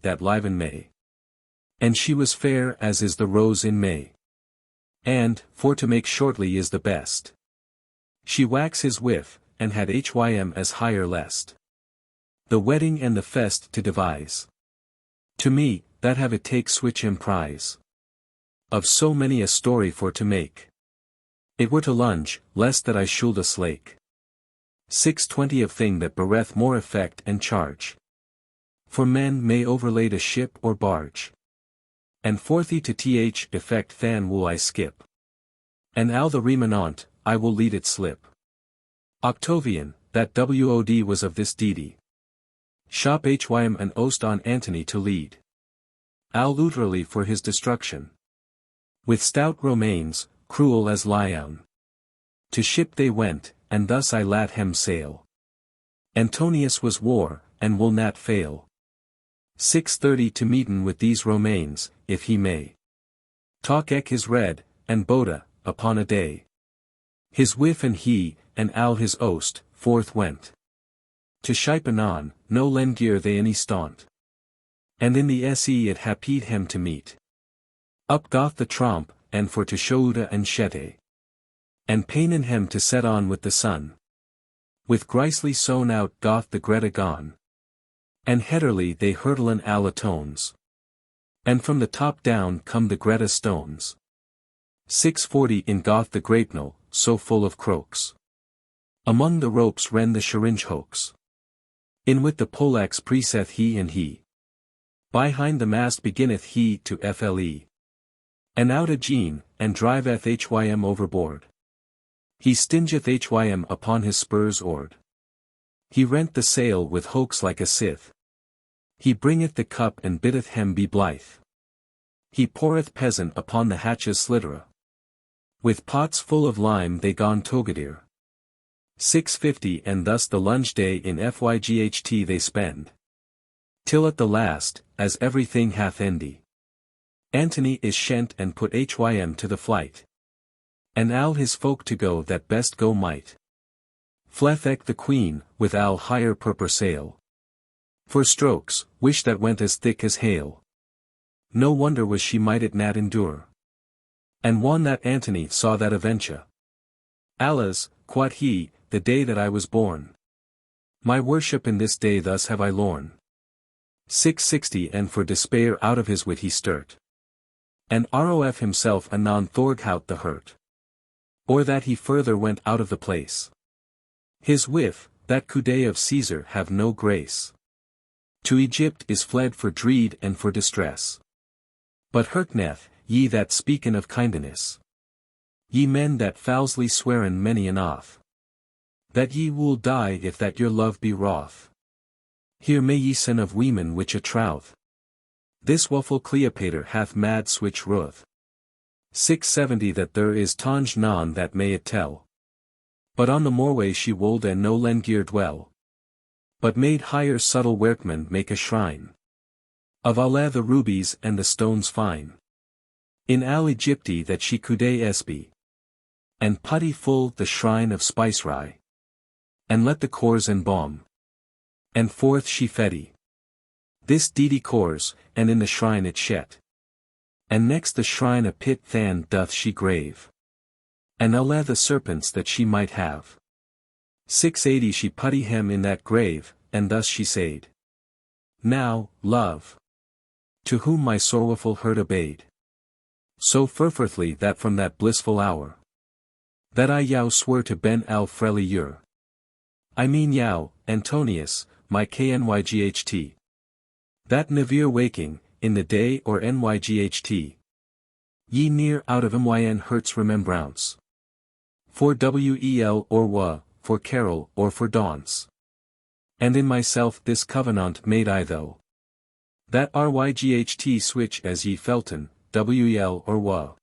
that liven may. And she was fair as is the rose in May. And, for to make shortly is the best. She wax his whiff, and had hym as higher lest. The wedding and the fest to devise. To me, that have it take switch emprise. Of so many a story for to make. It were to lunge, lest that I should a slake. 620 of thing that bereth more effect and charge. For men may overlade a ship or barge. And forthy to th effect than will I skip. And al the remanent, I will lead it slip. Octavian, that Wod was of this deedy. Shop hym and ost on Antony to lead. Al literally for his destruction. With stout Romains, cruel as lion. To ship they went, and thus I lat hem sail. Antonius was war, and will not fail. 630 to meeten with these Romains, if he may. Talk eke his red, and Boda, upon a day. His whiff and he, and al his ost, forth went. To shipe anon, no lengear they any staunt. And in the se it happied hem to meet. Up goth the tromp, and for to shouda and shete. And painen hem to set on with the sun. With grisely sewn out goth the Greta gone. And headerly they hurtlen alla tones. And from the top down come the Greta stones. 640 in goth the grapnel, so full of croaks. Among the ropes ren the syringe hoax. In with the poleaxe preseth he and he. Behind the mast beginneth he to fle. And out a Jean, and driveth hym overboard. He stingeth hym upon his spurs ord. He rent the sail with hoax like a scythe. He bringeth the cup and biddeth hem be blithe. He poureth peasant upon the hatches slittera. With pots full of lime they gone togadir. 650 and thus the lunge day in fyght they spend. Till at the last, as everything hath endy. Antony is shent and put hym to the flight. And al his folk to go that best go might. Fleth eke the queen, with al higher purper sail. For strokes, wish that went as thick as hail. No wonder was she might it not endure. And one that Antony saw that aventure. Alas, quod he, the day that I was born. My worship in this day thus have I lorn. 660 and for despair out of his wit he sturt. And rof himself anon thorghout the hurt. Or that he further went out of the place. His whiff, that coude of Caesar have no grace. To Egypt is fled for dread and for distress. But hurtneth, ye that speaken of kindness. Ye men that foulsly swearen many an oath. That ye will die if that your love be wroth. Here may ye sin of weemen which a trouth. This waffle Cleopatra hath mad switch ruth. 670 that there is tange none that may it tell. But on the moorway she wold and no lengear dwell. But made higher subtle workmen make a shrine. Of Allah the rubies and the stones fine. In al Egypti that she coude esby. And putty full the shrine of spice rye. And let the cores embalm. And forth she feddy. This deedy cores, and in the shrine it shet. And next the shrine a pit than doth she grave. And Allah the serpents that she might have. 680 she putty hem in that grave, and thus she said. Now, love. To whom my sorrowful hurt obeyed. So fervently that from that blissful hour. That I yow swore to Ben al Freliur. I mean yow, Antonius, my knyght. That never waking, in the day or nyght. Ye near out of myn hurts remembrance. For wel or wa, for carol or for dance. And in myself this covenant made I though. That ryght switch as ye felton, wel or wa.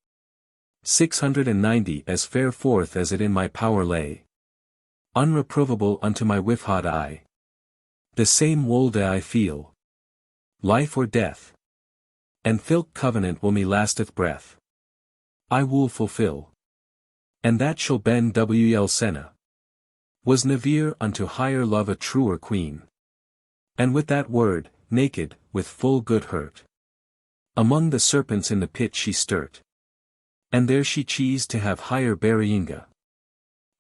690 as fair forth as it in my power lay. Unreprovable unto my whiff-hot eye. The same wolde I feel. Life or death. And filk covenant will me lasteth breath. I will fulfill. And that shall ben wel senna. Was never unto higher love a truer queen. And with that word, naked, with full good hurt. Among the serpents in the pit she sturt. And there she cheesed to have higher buryinga.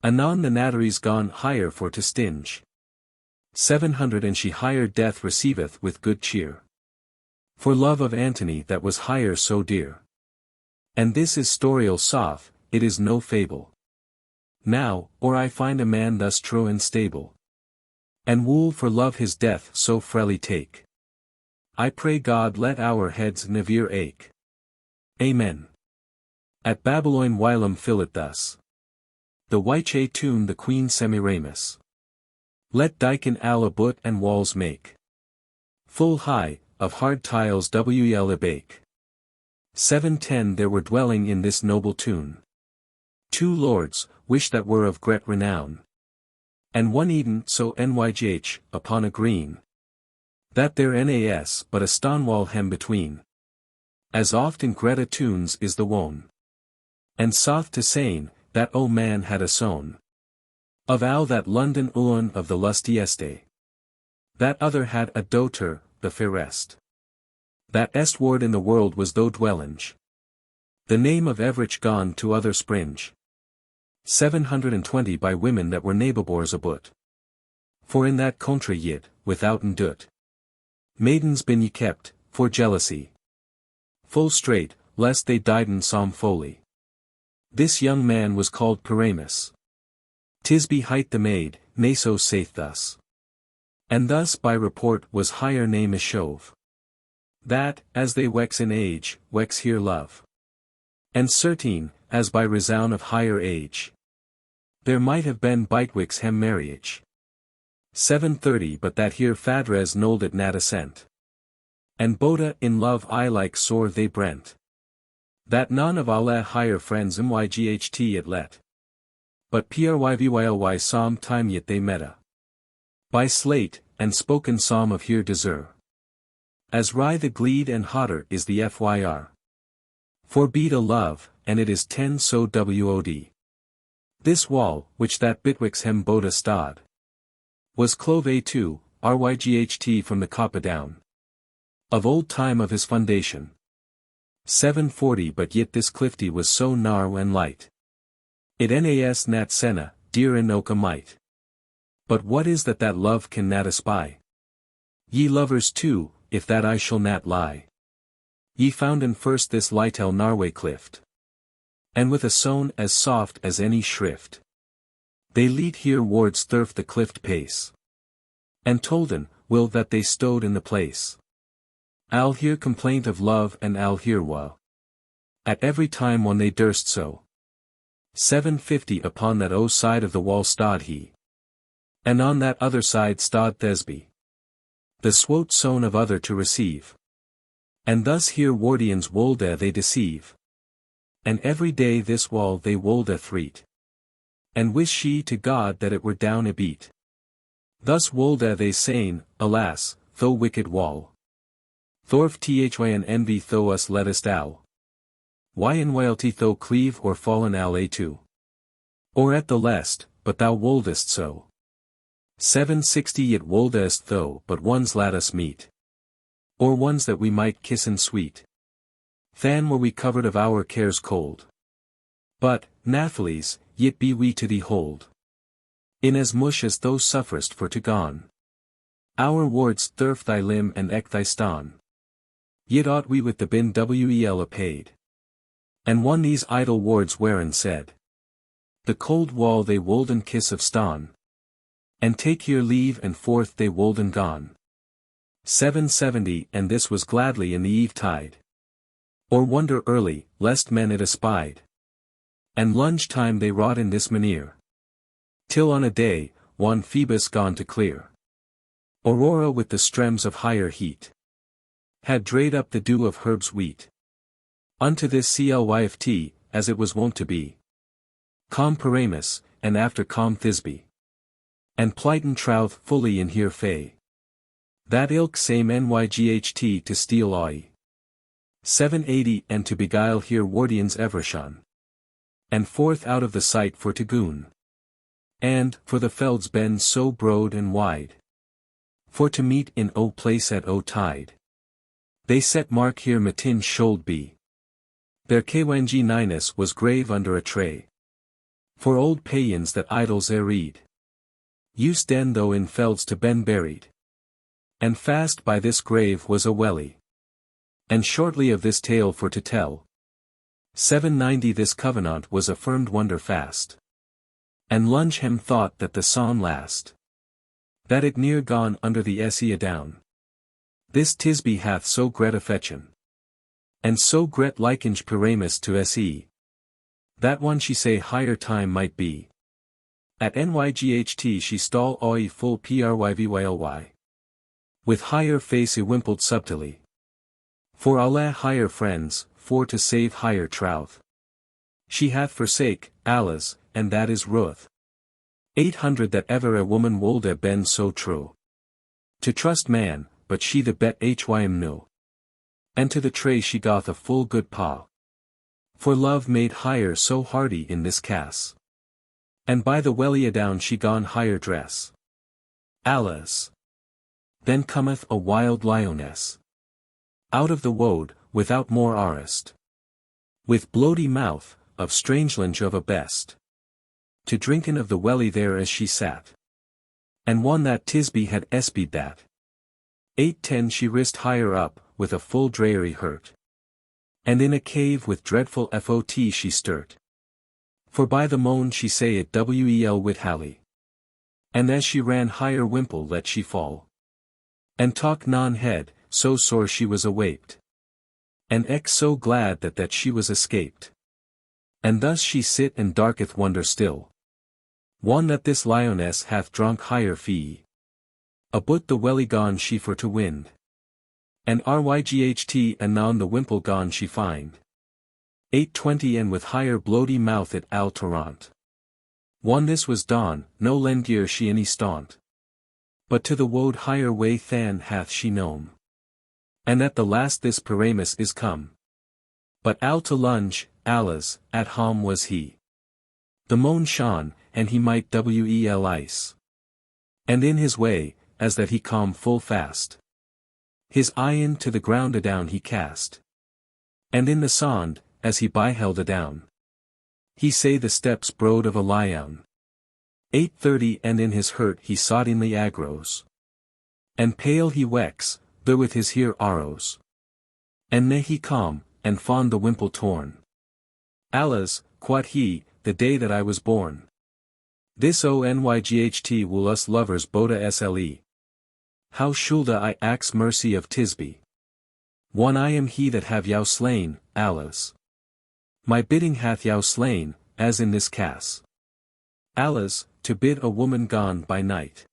Anon the natteries gone higher for to stinge. 700 and she higher death receiveth with good cheer. For love of Antony that was higher so dear. And this is storial soth, it is no fable. Now, or I find a man thus true and stable. And wool for love his death so freely take. I pray God let our heads never ache. Amen. At Babylon whilom fill it thus. The Wyche tune the Queen Semiramis. Let Dyken alla boot and walls make. Full high, of hard tiles wel bake. 710 there were dwelling in this noble tune. 2 lords, wish that were of great renown. And one Eden so nygh, upon a green. That there nas but a stonewall hem between. As oft in Greta tunes is the wone. And soth to saying, that O man had a son. Of ow that London Owne of the lustieste. That other had a daughter, the fairest. That estward in the world was though dwellinge. The name of Everich gone to other springe. 720 by women that were nabobors aboot. For in that country yit, withouten doot. Maidens been ye kept, for jealousy. Full straight, lest they dieden som folly. This young man was called Pyramus. Tisbe hight the maid, naso saith thus. And thus by report was higher name Ishove. That, as they wex in age, wex here love. And certain, as by resound of higher age. There might have been Bytwix hem marriage. 730 but that here Fadres nold it nat assent. And Boda in love I like sore they brent. That none of Allah higher friends myght it let. But pryvyly som time yet they meta. By slate, and spoken som of here desir. As rye the gleed and hotter is the fyr. For beat a love, and it is 10 so wod. This wall, which that Bitwix hem Boda stod. Was clove a2, ryght from the coppa down. Of old time of his foundation. 740 but yet this clifty was so narrow and light. It nas nat senna, dear enoka might. But what is that love can nat espy? Ye lovers too, if that I shall nat lie. Ye founden first this lightel narway clift. And with a sone as soft as any shrift. They lead here wards thurf the clift pace. And tolden, will that they stowed in the place. I'll hear complaint of love and I'll hear woe. At every time when they durst so. 750 upon that o side of the wall stod he. And on that other side stod Thesby. The swote son of other to receive. And thus here wardians wolda they deceive. And every day this wall they wolda threat. And wish she to God that it were down a beat. Thus wolda they saying, alas, though wicked wall. Thorf thyn envy though us lettest ow. Why in loyalty though cleave or fallen al a2. Or at the lest, but thou woldest so. 760 yet woldest though but ones let us meet. Or ones that we might kiss and sweet. Than were we covered of our cares cold. But, Naphtalies, yet be we to thee hold. Inasmuch as thou sufferest for to gone. Our wards thurf thy limb and eke thy ston. Yet ought we with the bin wel paid. And one these idle wards wherein said. The cold wall they wolden kiss of ston. And take here leave and forth they wolden gone. 770 and this was gladly in the eve tide. Or wonder early, lest men it espied. And lunge time they wrought in this manere. Till on a day, one Phoebus gone to clear. Aurora with the streams of higher heat. Had drayed up the dew of herbs wheat. Unto this clyft, as it was wont to be. Com Pyramus, and after com Thisbe. And plighten troth fully in here fay. That ilk same nyght to steal oi. 780 and to beguile here wardians Evershon. And forth out of the sight for to goon. And, for the felds bend so broad and wide. For to meet in o place at o tide. They set mark here matin should be. Their kwangi ninus was grave under a tray. For old payans that idols read. Used den though in felds to ben buried. And fast by this grave was a welly. And shortly of this tale for to tell. 790 this covenant was affirmed wonder fast. And Lunghem thought that the son last. That it near gone under the se adown. This Tisbe hath so gret affection. And so gret likenge Pyramus to se. That one she say higher time might be. At nyght she stall oi full pryvyly. With higher face wimpled subtly. For Allah higher friends, for to save higher troth. She hath forsake, Allah's, and that is ruth. 800 that ever a woman wold been so true. To trust man, but she the bet hym knew. And to the tray she doth a full good paw. For love made higher so hardy in this cass. And by the welly adown she gone higher dress. Allah's. Then cometh a wild lioness. Out of the woad, without more arrest. With bloaty mouth, of strangelange of a best. To drinken of the welly there as she sat. And one that Tisbe had espied that. 810 she rist higher up, with a full dreary hurt. And in a cave with dreadful fot she sturt. For by the moan she say it wel wit hally. And as she ran higher wimple let she fall. And talk non head, so sore she was awaked. And so glad that she was escaped. And thus she sit and darketh wonder still. One that this lioness hath drunk higher fee. About the welly gone she for to wind. And ryght anon the wimple gone she find. 820 and with higher bloaty mouth at al torrent. One this was dawn, no lengear she any staunt. But to the woad higher way than hath she known. And at the last this Pyramus is come. But al to lunge, Allah's, at home was he. The moon shone, and he might wel ice. And in his way, as that he calm full fast. His eyen to the ground adown he cast. And in the sond, as he beheld adown. He say the steps broad of a lion. 830 and in his hurt he soddenly aggrows. And pale he wex, though with his here arrows. And ne he calm, and fond the wimple torn. Allah's, quod he, the day that I was born. This onyght will us lovers boda sle. How shoulda I ax mercy of Tisbe? One I am he that have yow slain, Allah's. My bidding hath yow slain, as in this cass. Allah's, to bid a woman gone by night.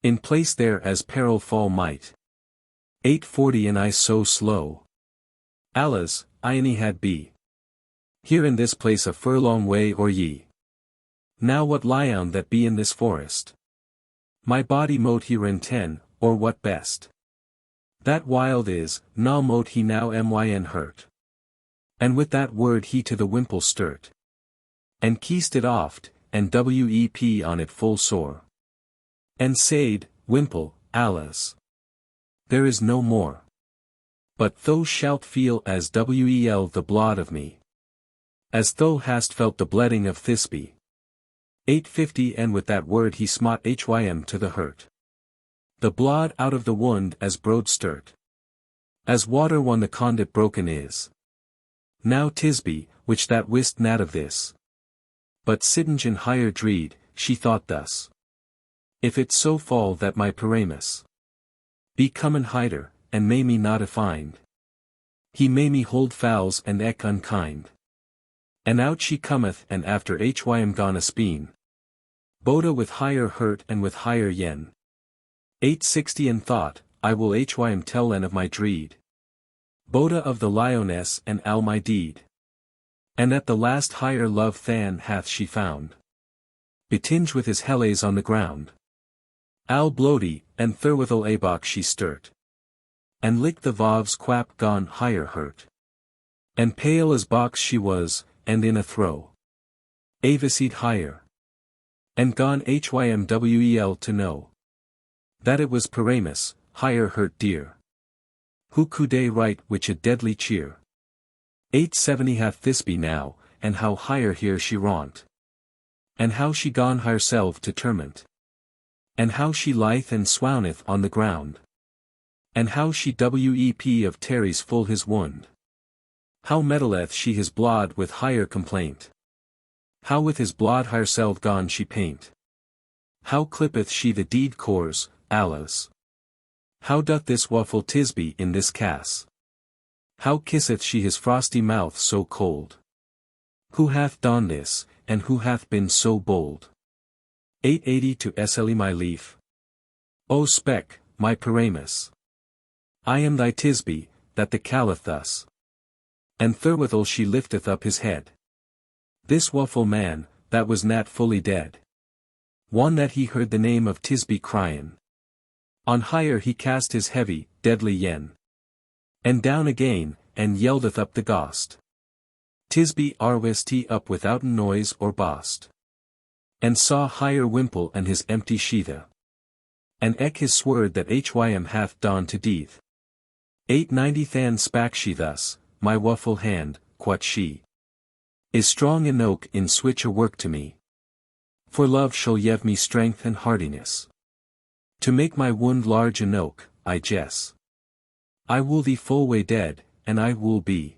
In place there as peril fall might. 840 and I so slow. Allah's, I any had be. Here in this place a furlong way or ye. Now what lion that be in this forest? My body mote he ren 10, or what best? That wild is, na mote he now myn hurt. And with that word he to the wimple sturt. And kissed it oft, and wep on it full sore. And said, Wimple, Allah's. There is no more. But thou shalt feel as wel the blood of me. As thou hast felt the bleeding of Thisbe. 850 and with that word he smote hym to the hurt. The blood out of the wound as broad sturt. As water when the conduit broken is. Now Tisbe, which that wist not of this. But sitting in higher dread, she thought thus. If it so fall that my Pyramus be come and hider, and may me not find. He may me hold fouls and unkind. And out she cometh and after hym gone a speen. Boda with higher hurt and with higher yen. 860 and thought, I will hym tell en of my dread. Boda of the lioness and al my deed. And at the last higher love than hath she found. Betinged with his helles on the ground. Al bloaty, and thurwithal abok she sturt. And licked the vav's quap gone higher hurt. And pale as box she was, and in a throw. Aviseed higher. And gone hym wel to know. That it was Pyramus, higher hurt dear. Who could write which a deadly cheer? 870 hath this be now, and how higher here she wrought. And how she gone herself to torment. And how she lieth and swooneth on the ground. And how she weep of Terry's full his wound. How meddleth she his blood with higher complaint. How with his blood herself gone she paint. How clippeth she the deed cores, alas. How doth this waffle Tisbe in this cass? How kisseth she his frosty mouth so cold? Who hath done this, and who hath been so bold? 880 to Sle my leaf. O spec, my Paramus. I am thy Tisbe, that the calleth thus. And therewithal she lifteth up his head. This waffle man, that was not fully dead. One that he heard the name of Tisbe cryin'. On higher he cast his heavy, deadly yen. And down again, and yeldeth up the ghost. Tisbe arwest up withouten noise or bost. And saw higher wimple and his empty sheatha. And eke his sword that Hym hath done to death. 890 than spak she thus, my waffle hand, quot she. Is strong enoke in switch a work to me. For love shall yev me strength and hardiness. To make my wound large enoke, I guess. I will thee full way dead, and I will be.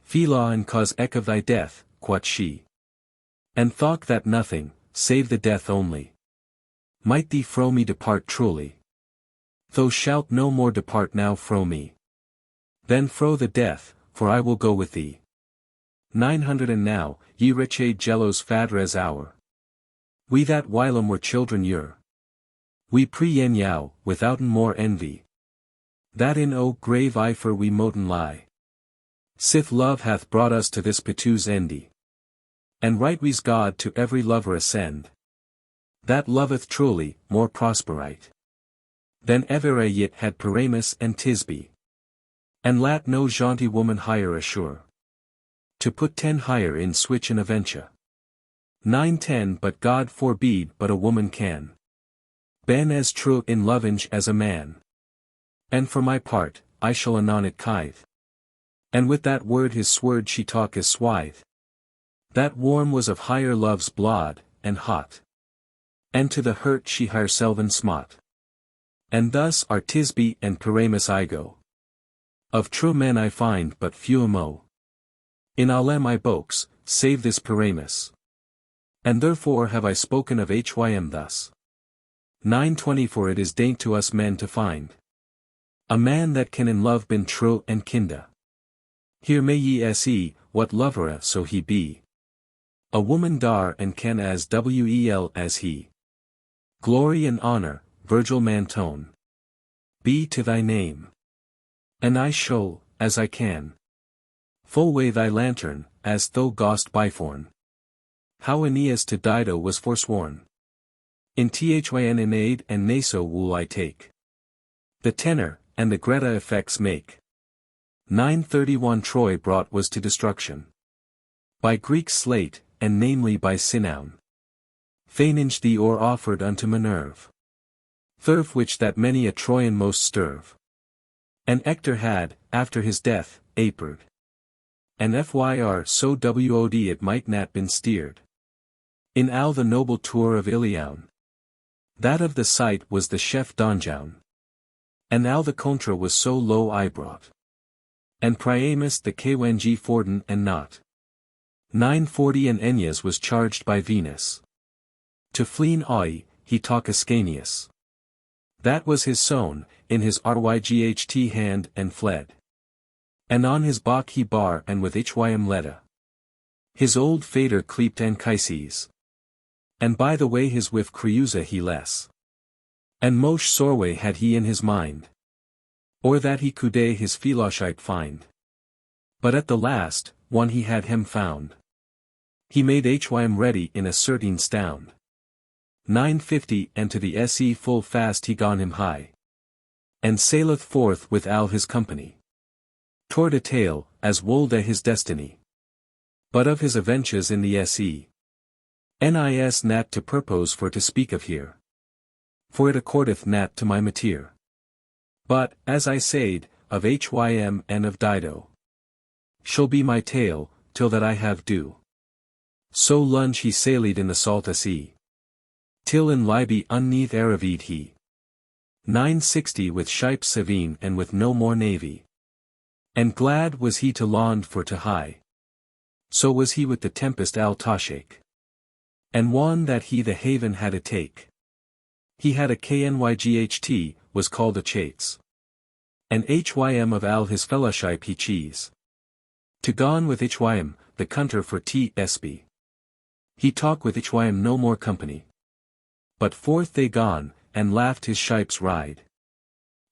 Fela and cause eke of thy death, quot she. And thought that nothing, save the death only, might thee fro me depart truly. Thou shalt no more depart now fro me. Then fro the death, for I will go with thee. 900 And now, ye riche jellos fadres hour. We that whilom were children yer. We pre-yen yow, withouten more envy. That in grave ifer we moten lie. Sith love hath brought us to this pitu's endy. And right we's God to every lover ascend. That loveth truly, more prosperite. Than ever a yit had Paramus and Tisbe. And lat no jaunty woman higher assure. To put 10 higher in switch and aventure. 910 But God forbede but a woman can. Ben as true in lovinge as a man. And for my part, I shall anon it kithe. And with that word his sword she talk as swithe. That warm was of higher love's blood, and hot. And to the hurt she herselven smot. And thus are Tisbe and Paramus I go. Of true men I find but few mo. In alle my books, save this Paramus. And therefore have I spoken of Hym thus. 920 For it is daint to us men to find. A man that can in love been true and kinda. Here may ye se, what lover so he be. A woman dar and can as wel as he. Glory and honor, Virgil Mantone. Be to thy name. And I shall, as I can. Full way thy lantern, as thou gost byforn. How Aeneas to Dido was forsworn. In Thyn in aid and naso will I take. The tenor, and the Greta effects make. 931 Troy brought was to destruction. By Greek slate, and namely by Sinown. Feininge the or offered unto Minerve. Thurf which that many a Troyan most sterve. And Ector had, after his death, apered. And fyr so wod it might not been steered. In al the noble tour of Ilion. That of the sight was the chef donjoun. And al the contra was so low I brought. And Priamus the Kng Forden and not. 940 And Ennius was charged by Venus. To fleen he talk Ascanius. That was his sown, in his ryght hand and fled. And on his back he bar and with Hym leda. His old fader cleaped Anchises. And by the way his with Creusa he less. And mosh sorway had he in his mind. Or that he could his Philoshite find. But at the last, one he had him found. He made Hym ready in a certain stound. 950 And to the se full fast he gone him high. And saileth forth with all his company. Toward a tale, as wold his destiny. But of his adventures in the se. Nis nat to purpose for to speak of here. For it accordeth nat to my mateer. But, as I said, of Hym and of Dido. Shall be my tale, till that I have due. So lunge he sailed in the salte sea. Till in Libye unneath Aravid he. 960 with shipes Scogan and with no more navy. And glad was he to land for to high. So was he with the tempest al Tashake. And won that he the haven had a take. He had a Knyght, was called a Chates. And Hym of al his fellowship he cheese. To gone with Hym, the cunter for Tsb. He talk with Hym no more company. But forth they gone, and laughed his shipes ride.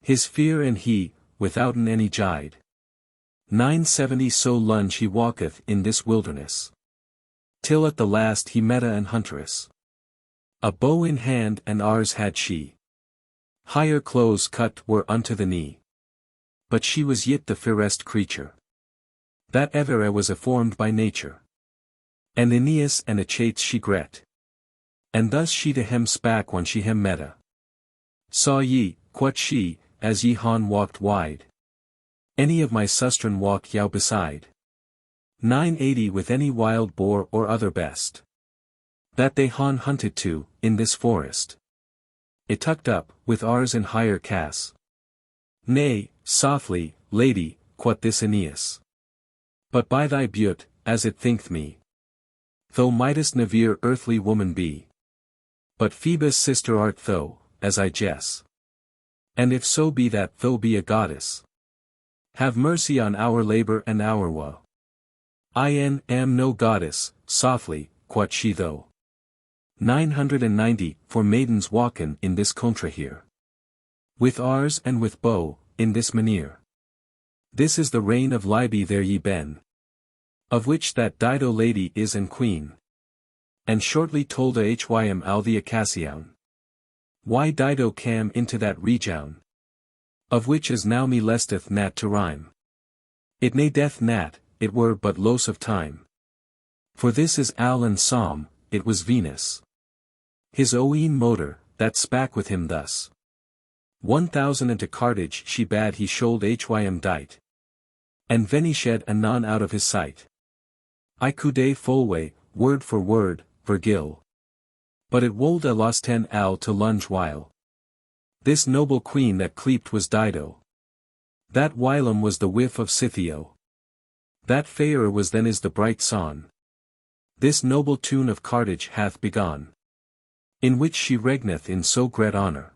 His fear and he, withouten any jide. 970 so lunge he walketh in this wilderness. Till at the last he met an huntress. A bow in hand and ours had she. Higher clothes cut were unto the knee. But she was yet the fairest creature that ever was aformed by nature. And Aeneas and a Chates she gret. And thus she to him spak when she him meta. Saw ye, quot she, as ye han walked wide. Any of my sustren walk yow beside. 980 with any wild boar or other best. That they han hunted to, in this forest. It tucked up, with ours in higher cass. Nay, softly, lady, quot this Aeneas. But by thy beaut, as it thinketh me. Thou mightest never earthly woman be. But Phoebus' sister art thou, as I guess. And if so be that thou be a goddess. Have mercy on our labor and our woe. I am no goddess, softly, quot she though. 990 for maidens walken in this contra here. With ours and with bow, in this manier. This is the reign of Libye there ye ben. Of which that Dido lady is and queen. And shortly told a Hym al the Acacion. Why Dido cam into that region. Of which as now me lesteth nat to rhyme. It ne death nat, it were but loss of time. For this is al and psalm, it was Venus. His Owne motor, that spak with him thus. 1000 into Carthage she bade he should Hym dight. And venished anon out of his sight. I coude fulwe, word for word, Virgil. But it wold a losten al to lunge while. This noble queen that cleaped was Dido. That whilom was the whiff of Scythio. That fairer was then is the bright sun. This noble tune of Carthage hath begun. In which she regneth in so great honor.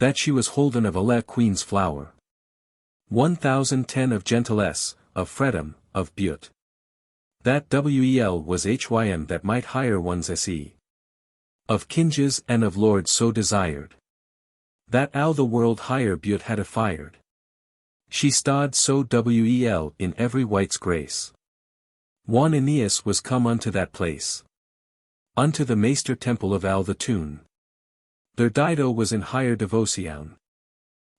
That she was holden of a la queen's flower. 1010 of Gentilesse, of Freedom, of Beaute. That wel was Hym that might hire one's se. Of kinges and of lords so desired. That al the world higher Beaute had affired. She stod so wel in every wight's grace. One Aeneas was come unto that place. Unto the maester temple of al the tune. Their Dido was in higher devotion.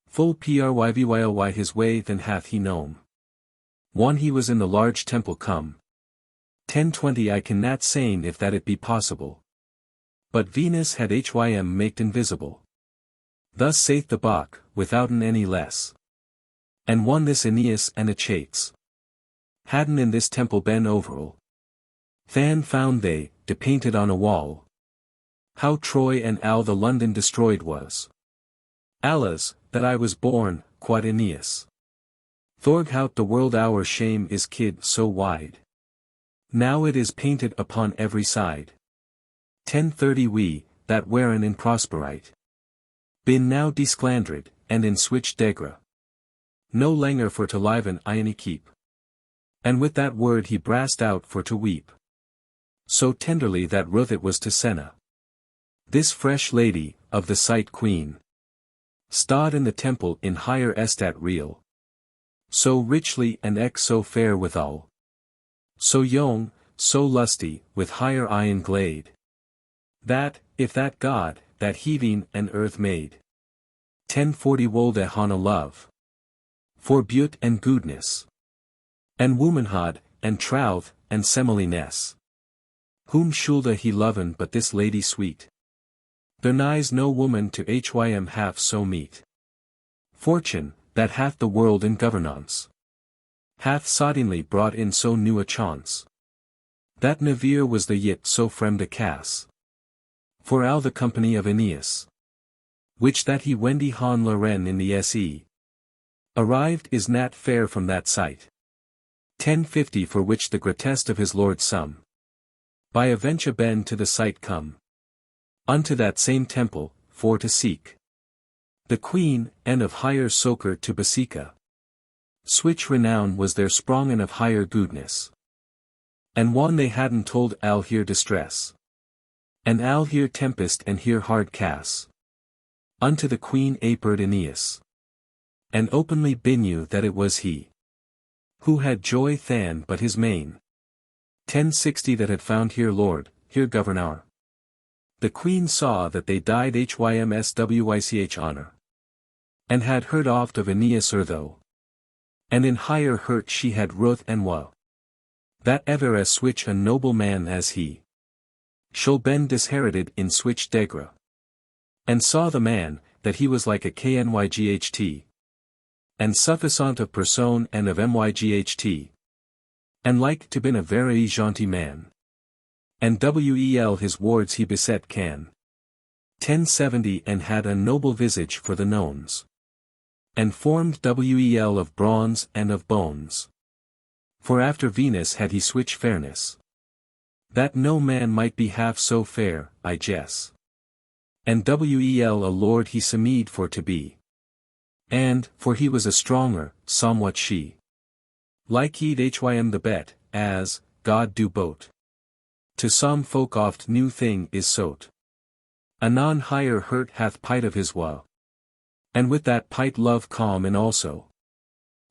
Full privy his way than hath he known. One he was in the large temple come. 1020 I can not sayn if that it be possible. But Venus had Hym maked invisible. Thus saith the book, withouten any less. And one this Aeneas and a Chates. Hadden in this temple ben overall. Than found they, depainted on a wall. How Troy and al the London destroyed was. Alas, that I was born, quod Aeneas. Thorghout the world our shame is kid so wide. Now it is painted upon every side. 1030 we, that wherein in prosperite. Bin now desclandred, and in switch degra. No langer for to liven Ione keep. And with that word he brast out for to weep. So tenderly that ruth it was to Senna. This fresh lady, of the sight queen. Stod in the temple in higher estat real. So richly and so fair withal. So young, so lusty, with higher iron glade. That, if that God, that heaving and earth made. 1040 wolde hana love. For beaut and goodness. And womanhood, and trouth, and semeliness. Whom shoulda he loven but this lady sweet. There nies no woman to Hym half so meet. Fortune, that hath the world in governance, hath suddenly brought in so new a chance, that never was the yet so fremde cass, for all the company of Aeneas, which that he wendy han Laren in the se, arrived is nat fair from that sight. 1050 for which the grotesque of his lord some, by aventure ben to the sight come, unto that same temple, for to seek the queen, and of higher socher to Basica, switch renown was their sprongen of higher goodness. And one they hadn't told al here distress, and al here tempest and here hard cass, unto the queen aperd Aeneas, and openly binu that it was he, who had joy than but his main. 1060 that had found here lord, here governor. The queen saw that they died hymswich honor, and had heard oft of Aeneas though, and in higher hurt she had ruth and woe, that ever as switch a noble man as he, shall ben disherited in switch degra, and saw the man, that he was like a knyght, and suffisant of person and of myght, and like to been a very gentil man, and wel his wards he beset can. 1070 and had a noble visage for the nones, and formed wel of bronze and of bones, for after Venus had he switch fairness, that no man might be half so fair, I guess, and wel a lord he seemed for to be, and for he was a stronger, somewhat she, like he'd hym the bet, as God do bote, to some folk oft new thing is sote, anon higher hurt hath pite of his woe, and with that pite love calm and also.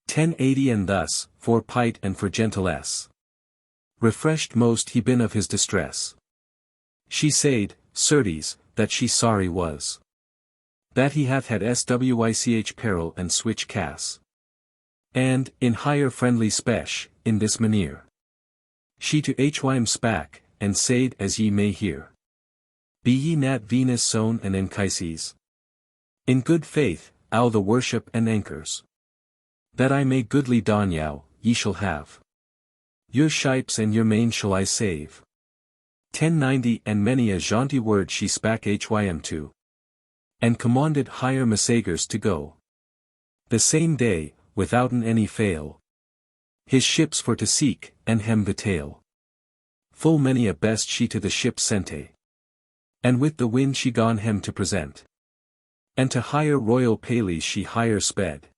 1080 and thus, for pite and for gentilesse, refreshed most he been of his distress. She said, certes, that she sorry was, that he hath had swich peril and switch cass, and, in higher friendly spech, in this manier, she to hym spak, and said as ye may hear, be ye nat Venus sown and Anchises, in good faith, all the worship and anchors, that I may goodly don yow, ye shall have, your shipes and your main shall I save. 1090 and many a jaunty word she spak hym to, and commanded higher messagers to go, the same day, withouten any fail, his ships for to seek, and hem betail. Full many a best she to the ship sente, and with the wind she gone hem to present, and to higher royal palace she higher sped,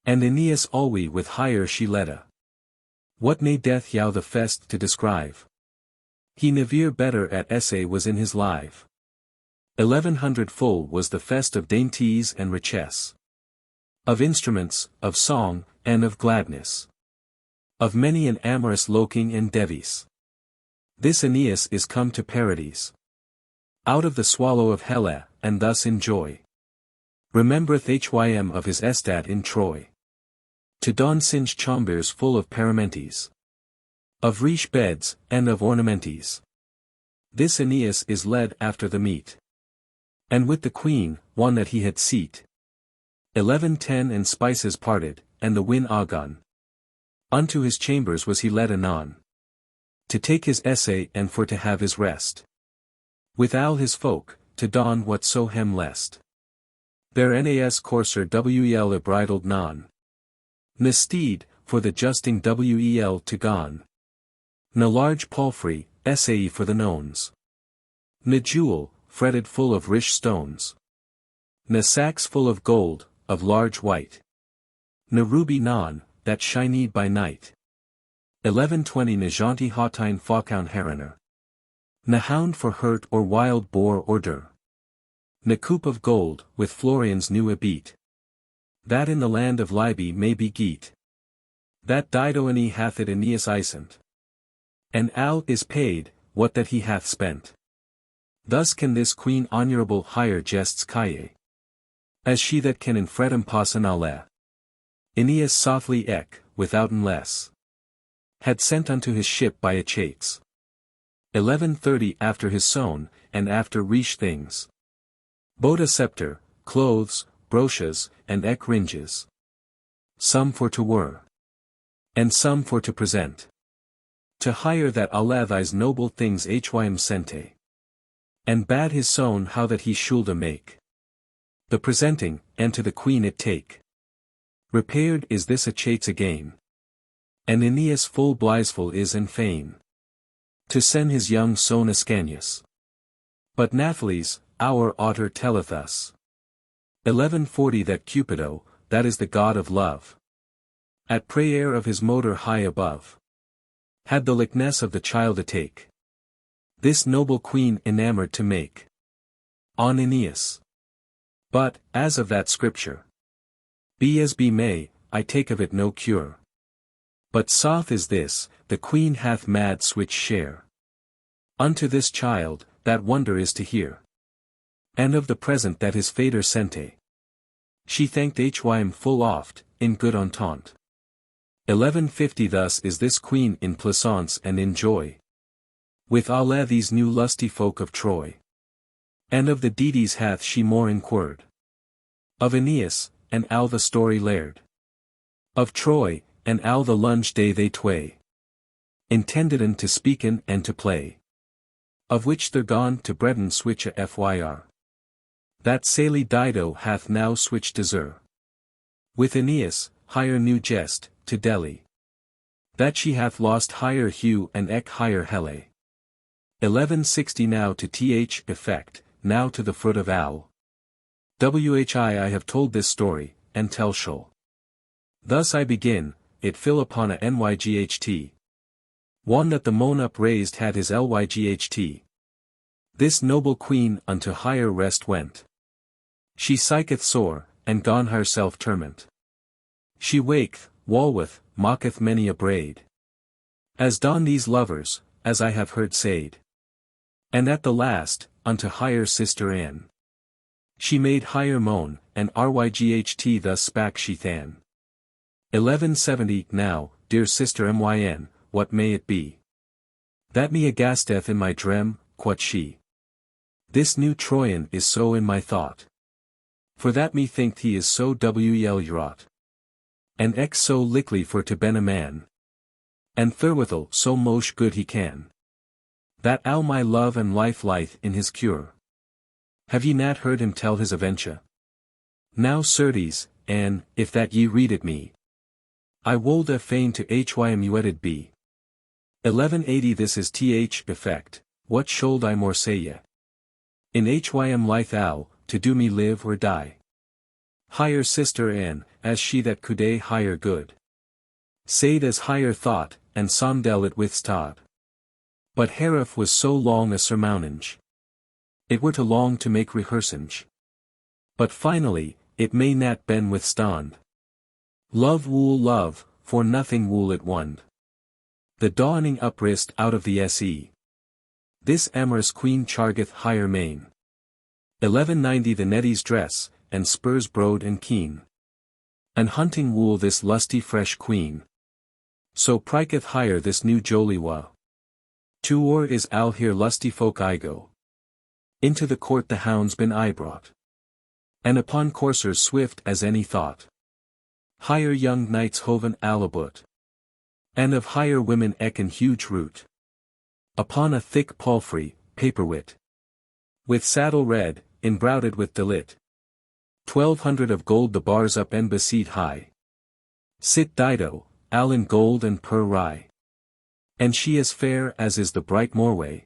and Aeneas alwe with higher she ledda. What may death yow the fest to describe? He never better at essay was in his life. 1100 full was the fest of dainties and richesse, of instruments, of song, and of gladness, of many an amorous loking and device. This Aeneas is come to Paradies, out of the swallow of Helle, and thus in joy remembereth hym of his estat in Troy, to don singed chambers full of paramentes, of riche beds, and of ornamentes. This Aeneas is led after the meat, and with the queen, one that he had seat. 1110 and spices parted, and the win agon, unto his chambers was he led anon, to take his essay and for to have his rest, with all his folk, to don whatso hem lest. There nas courser wel bridled non, ne steed, for the justing wel to gone, ne large palfrey, essay for the nones, ne jewel, fretted full of rich stones, ne sacks full of gold, of large white, ne ruby non, that shined by night. 1120 ne jaunty hotine faucon hariner, ne hound for hurt or wild boar or dur, ne coop of gold, with Florian's new abete, that in the land of Libye may be geet, that Didoine hath it Aeneas isent, and al is paid, what that he hath spent. Thus can this queen honorable hire jests calle, as she that can in fredem passan alle. Aeneas softly withouten less, had sent unto his ship by a chates. 1130 after his sown, and after riche things, bought a scepter, clothes, broches, and ringes, some for to were, and some for to present. To hire that Allah these noble things hym sente. And bade his son how that he shoulda make. The presenting, and to the queen it take. Repaired is this a chates again. And Aeneas full blitheful is and fain. To send his young son Ascanius. But Nathaly's, our author telleth us. 1140 that Cupido, that is the god of love. At prayer of his motor high above. Had the likeness of the child a take. This noble queen enamoured to make. On Aeneas. But, as of that scripture. Be as be may, I take of it no cure. But soth is this, the queen hath mad switch share. Unto this child, that wonder is to hear. And of the present that his fader sente. She thanked hym full oft, in good entente. 1150 Thus is this queen in pleasance and in joy. With Allah these new lusty folk of Troy. And of the deities hath she more inquired. Of Aeneas, and al the story laird. Of Troy, and al the lunge day they tway. Intendeden to speaken and to play. Of which they're gone to Breton switch a fyr. That Sally Dido hath now switched to Zer. With Aeneas, hire new jest, to Delhi. That she hath lost higher hue and higher hele. 1160 Now to th effect, now to the foot of al. I have told this story, and tell shall. Thus I begin, it fill upon a nyght. One that the moan upraised had his lyght. This noble queen unto higher rest went. She psycheth sore, and gone herself torment. She waketh, walweth, mocketh many a braid. As don these lovers, as I have heard said. And at the last, unto higher sister Anne. She made higher moan, and ryght thus spake she than. 1170 Now, dear sister myn, what may it be? That me agasteth in my drem, quoth she. This new Troyan is so in my thought. For that me think he is so wel wrought. And so likely for to ben a man. And therewithal so mosh good he can. That al my love and life lieth in his cure. Have ye not heard him tell his aventure? Now certes, and, if that ye read it me. I wolde fain to hym wedded be. 1180 This is th effect, what should I more say ye? In hym lithe al, to do me live or die. Higher sister Anne, as she that could a higher good. Said as higher thought, and sondel it withstod. But Heref was so long a surmountage. It were to long to make rehearsage. But finally, it may not ben withstand. Love wool love, for nothing wool it wond. The dawning uprist out of the se. This amorous queen chargeth higher main. 1190 The nettie's dress, and spurs broad and keen. And hunting wool this lusty fresh queen. So priketh higher this new Joliwa. To or is al here lusty folk I go. Into the court the hounds been I brought. And upon coursers swift as any thought. Higher young knights hoven alabut. And of higher women eken huge root. Upon a thick palfrey, paperwit. With saddle red, embrouded with delit. 1200 of gold the bars up and beseed high. Sit Dido, al in gold and pur rye. And she as fair as is the bright Morway.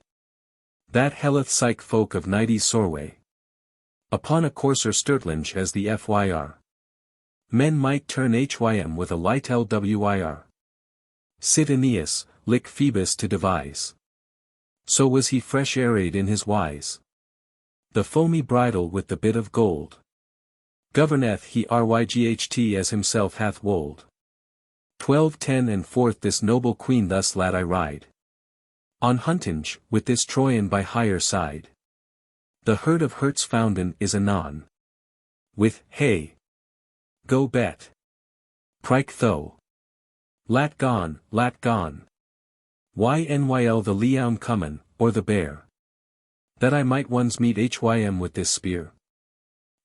That helleth psych folk of nighty sorway. Upon a courser sturtlinge as the fyr. Men might turn hym with a light lwyr. Sit Aeneas, lick Phoebus to devise. So was he fresh arrayed in his wise. The foamy bridle with the bit of gold. Governeth he ryght as himself hath wold. 1210 And forth this noble queen thus lad I ride. On huntinge, with this Troyan by higher side. The herd of Hertz founden is anon. With, hey! Go bet! Prike tho! Lat gone, lat gone! Ynyl the leoun comin, or the bear. That I might ones meet hym with this spear.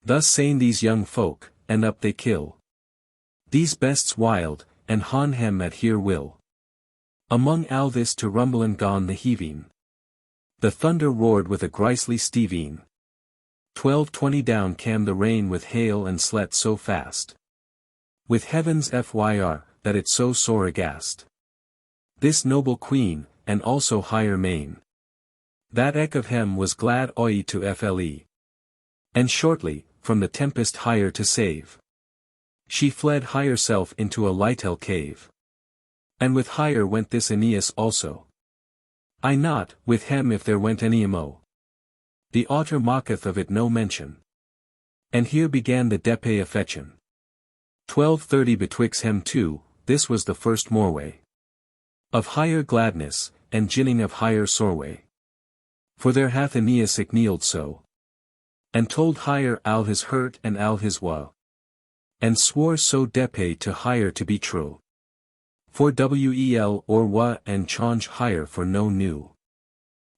Thus saying these young folk, and up they kill. These bests wild, and han hem at here will. Among all this to rumblen gone the heaving. The thunder roared with a grisly steveen. 12:20 down came the rain with hail and sleet so fast. With heavens fyr, that it so sore aghast. This noble queen, and also higher main. That eke of hem was glad oi to fle. And shortly, from the tempest higher to save. She fled higher self into a lightel cave. And with higher went this Aeneas also. I not, with hem if there went any mo. The author mocketh of it no mention. And here began the depe affection. 12:30 betwixt hem two, this was the first morway. Of higher gladness, and ginning of higher soreway. For there hath Aeneas kneeled so. And told higher al his hurt and al his woe. And swore so depe to higher to be true. For wel or wa and change higher for no new.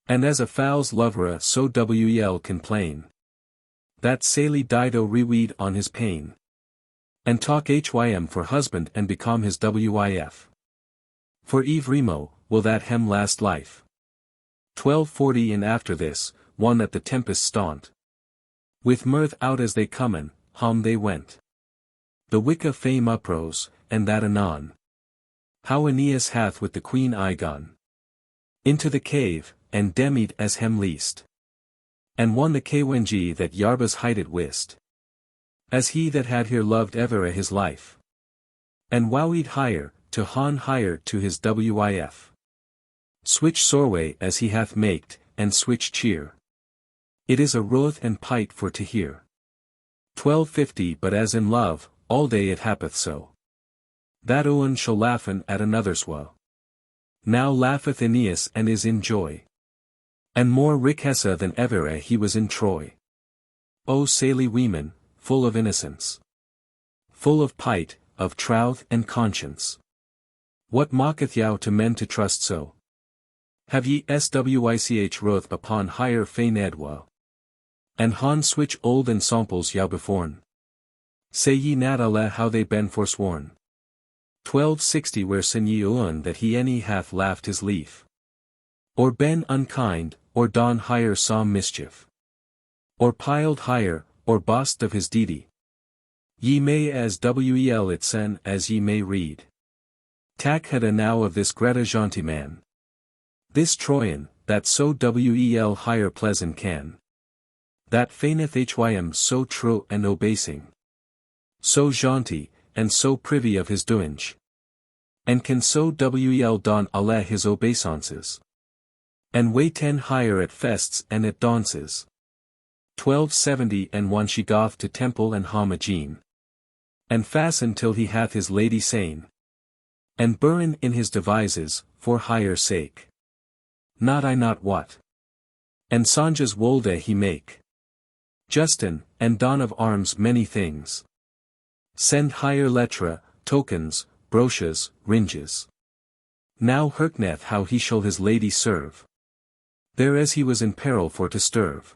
And as a fowl's lovera so wel complain. That Sally Dido reweed on his pain. And talk hym for husband and become his wif. For Eve Remo, will that hem last life. 12:40 and after this, one at the tempest staunt. With mirth out as they comen, home they went. The wicca fame uprose, and that anon. How Aeneas hath with the queen gone. Into the cave, and demied as hem least. And won the kwenji that Yarbas highted wist. As he that had here loved ever a his life. And wowied higher, to han higher to his wif. Switch sorway as he hath maked, and switch cheer. It is a roth and pite for to hear. 12:50 but as in love, all day it happeth so. That Owne shall laughen at another's woe. Now laugheth Aeneas and is in joy. And more riquessa than ever he was in Troy. O Sally weeman, full of innocence. Full of pite, of troth and conscience. What mocketh yow to men to trust so? Have ye swich roth upon higher fein edwa? And han switch old ensamples yow beforn? Say ye not alle how they ben forsworn? 12:60 where sin ye Owne that he any hath laughed his leaf? Or ben unkind, or don higher saw mischief? Or piled higher, or boast of his deedy? Ye may as wel it sen as ye may read. Tak had a now of this Greta gentleman. This Troyan, that so wel higher pleasant can. That feigneth hym so true and obasing. So jaunty, and so privy of his doinge. And can so wel don alle his obeisances. And weigh 10 higher at fests and at dances. 12:70 and one she goth to temple and homogene. And fasten till he hath his lady sane. And burn in his devises, for higher sake. Not I not what. And songes wolde he make. Justin, and don of arms many things. Send higher lettre, tokens, broches, ringes. Now herkneth how he shall his lady serve. There as he was in peril for to sterve.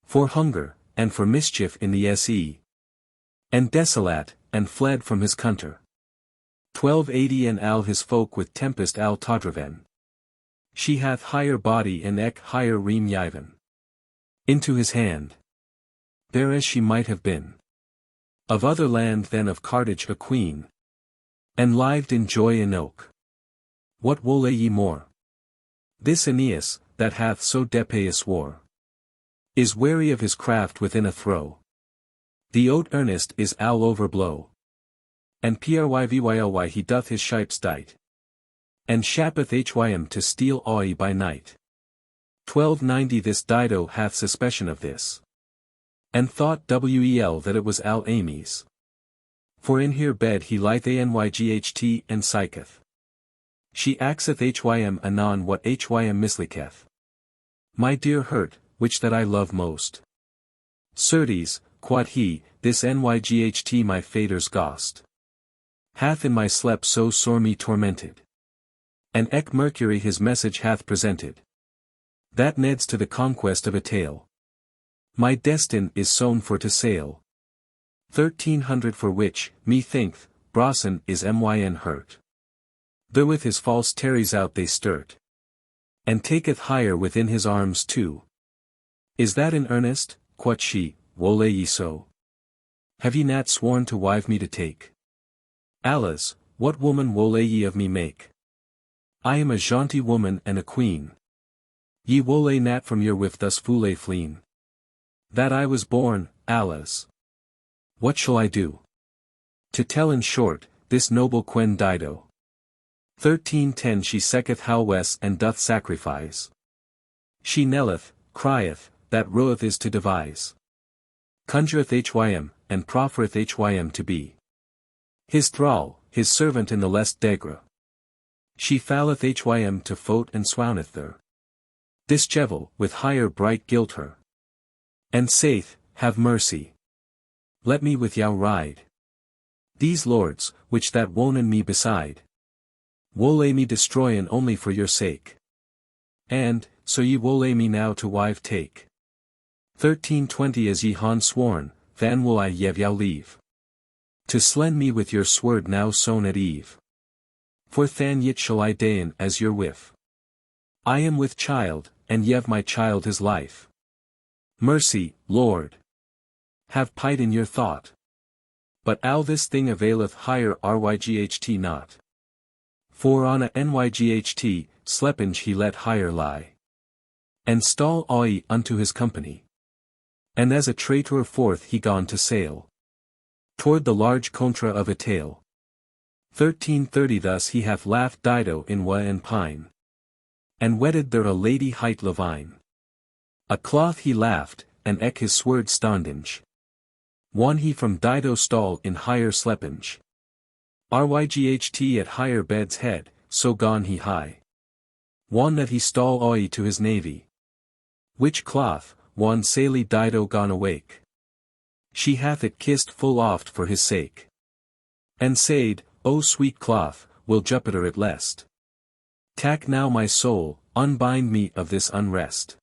For hunger, and for mischief in the se. And desolate, and fled from his country. 12:80 and al his folk with tempest al todraven. She hath higher body and higher ream yiven. Into his hand. There as she might have been. Of other land than of Carthage a queen. And lived in joy in oak. What wolle ye more? This Aeneas, that hath so depeus war. Is wary of his craft within a throw. The oat earnest is al overblow. And pryvyly he doth his shipes dight. And shappeth hym to steal oi by night. 12:90 this Dido hath suspicion of this. And thought wel that it was al Amy's. For in here bed he lieth anyght and psycheth. She axeth hym anon what hym misliketh. My dear hurt, which that I love most. Certes, quod he, this nyght my faders gost. Hath in my sleep so sore me tormented. And Mercury his message hath presented. That needs to the conquest of a tale. My destin is sown for to sail. 1300 for which, me thinketh, Brosson is myn hurt. Therewith his false tarries out they sturt. And taketh hire within his arms too. Is that in earnest, quoth she, wole ye so? Have ye not sworn to wive me to take? Alas, what woman wole ye of me make? I am a jaunty woman and a queen. Ye wole not from your wife thus foule fleen. That I was born, alas. What shall I do? To tell in short, this noble quen Dido. 1310 she seeketh howes and doth sacrifice. She knelleth, crieth, that rueth is to devise. Conjureth hym, and proffereth hym to be his thrall, his servant in the lest degre. She falleth hym to fote and swouneth there. This jevel, with hire bright gilt her. And saith, have mercy. Let me with yow ride. These lords, which that wonen me beside, wole me destroyen only for your sake. And, so ye wole me now to wive take. 1320 as ye han sworn, than will I yev yow leave. To slend me with your sword now sown at eve. For than yet shall I dayen as your wife. I am with child, and yev my child his life. Mercy, Lord. Have pite in your thought. But ow this thing availeth hire ryght not. For on a nyght, slepenge he let hire lie. And stall oi unto his company. And as a traitor forth he gone to sail. Toward the large contra of a tale. 1330 thus he hath laughed Dido in wa and pine. And wedded there a lady hight Levine. A cloth he laughed, and eke his sword stondinge. Won he from Dido stall in higher slepenge. Ryght at higher bed's head, so gone he high. Won that he stall oi to his navy. Which cloth, won saily Dido gone awake. She hath it kissed full oft for his sake. And said, O sweet cloth, will Jupiter at lest. Tack now my soul, unbind me of this unrest.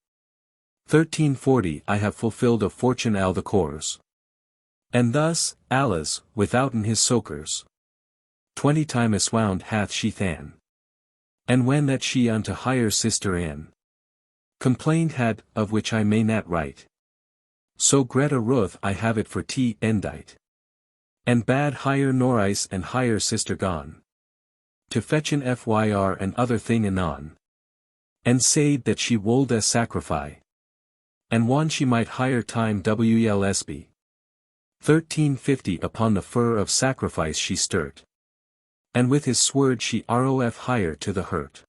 1340 I have fulfilled of fortune all the cores. And thus, alas, withouten his soakers. 20 time swound hath she than. And when that she unto higher sister Anne complained had, of which I may not write. So Greta Ruth I have it for tea endite. And bade higher Norice and higher sister gone. To fetch an fyr and other thing anon. And said that she wold a sacrifice. And one she might hire time wlsb. 1350 upon the fur of sacrifice she sturt. And with his sword she rof hire to the hurt.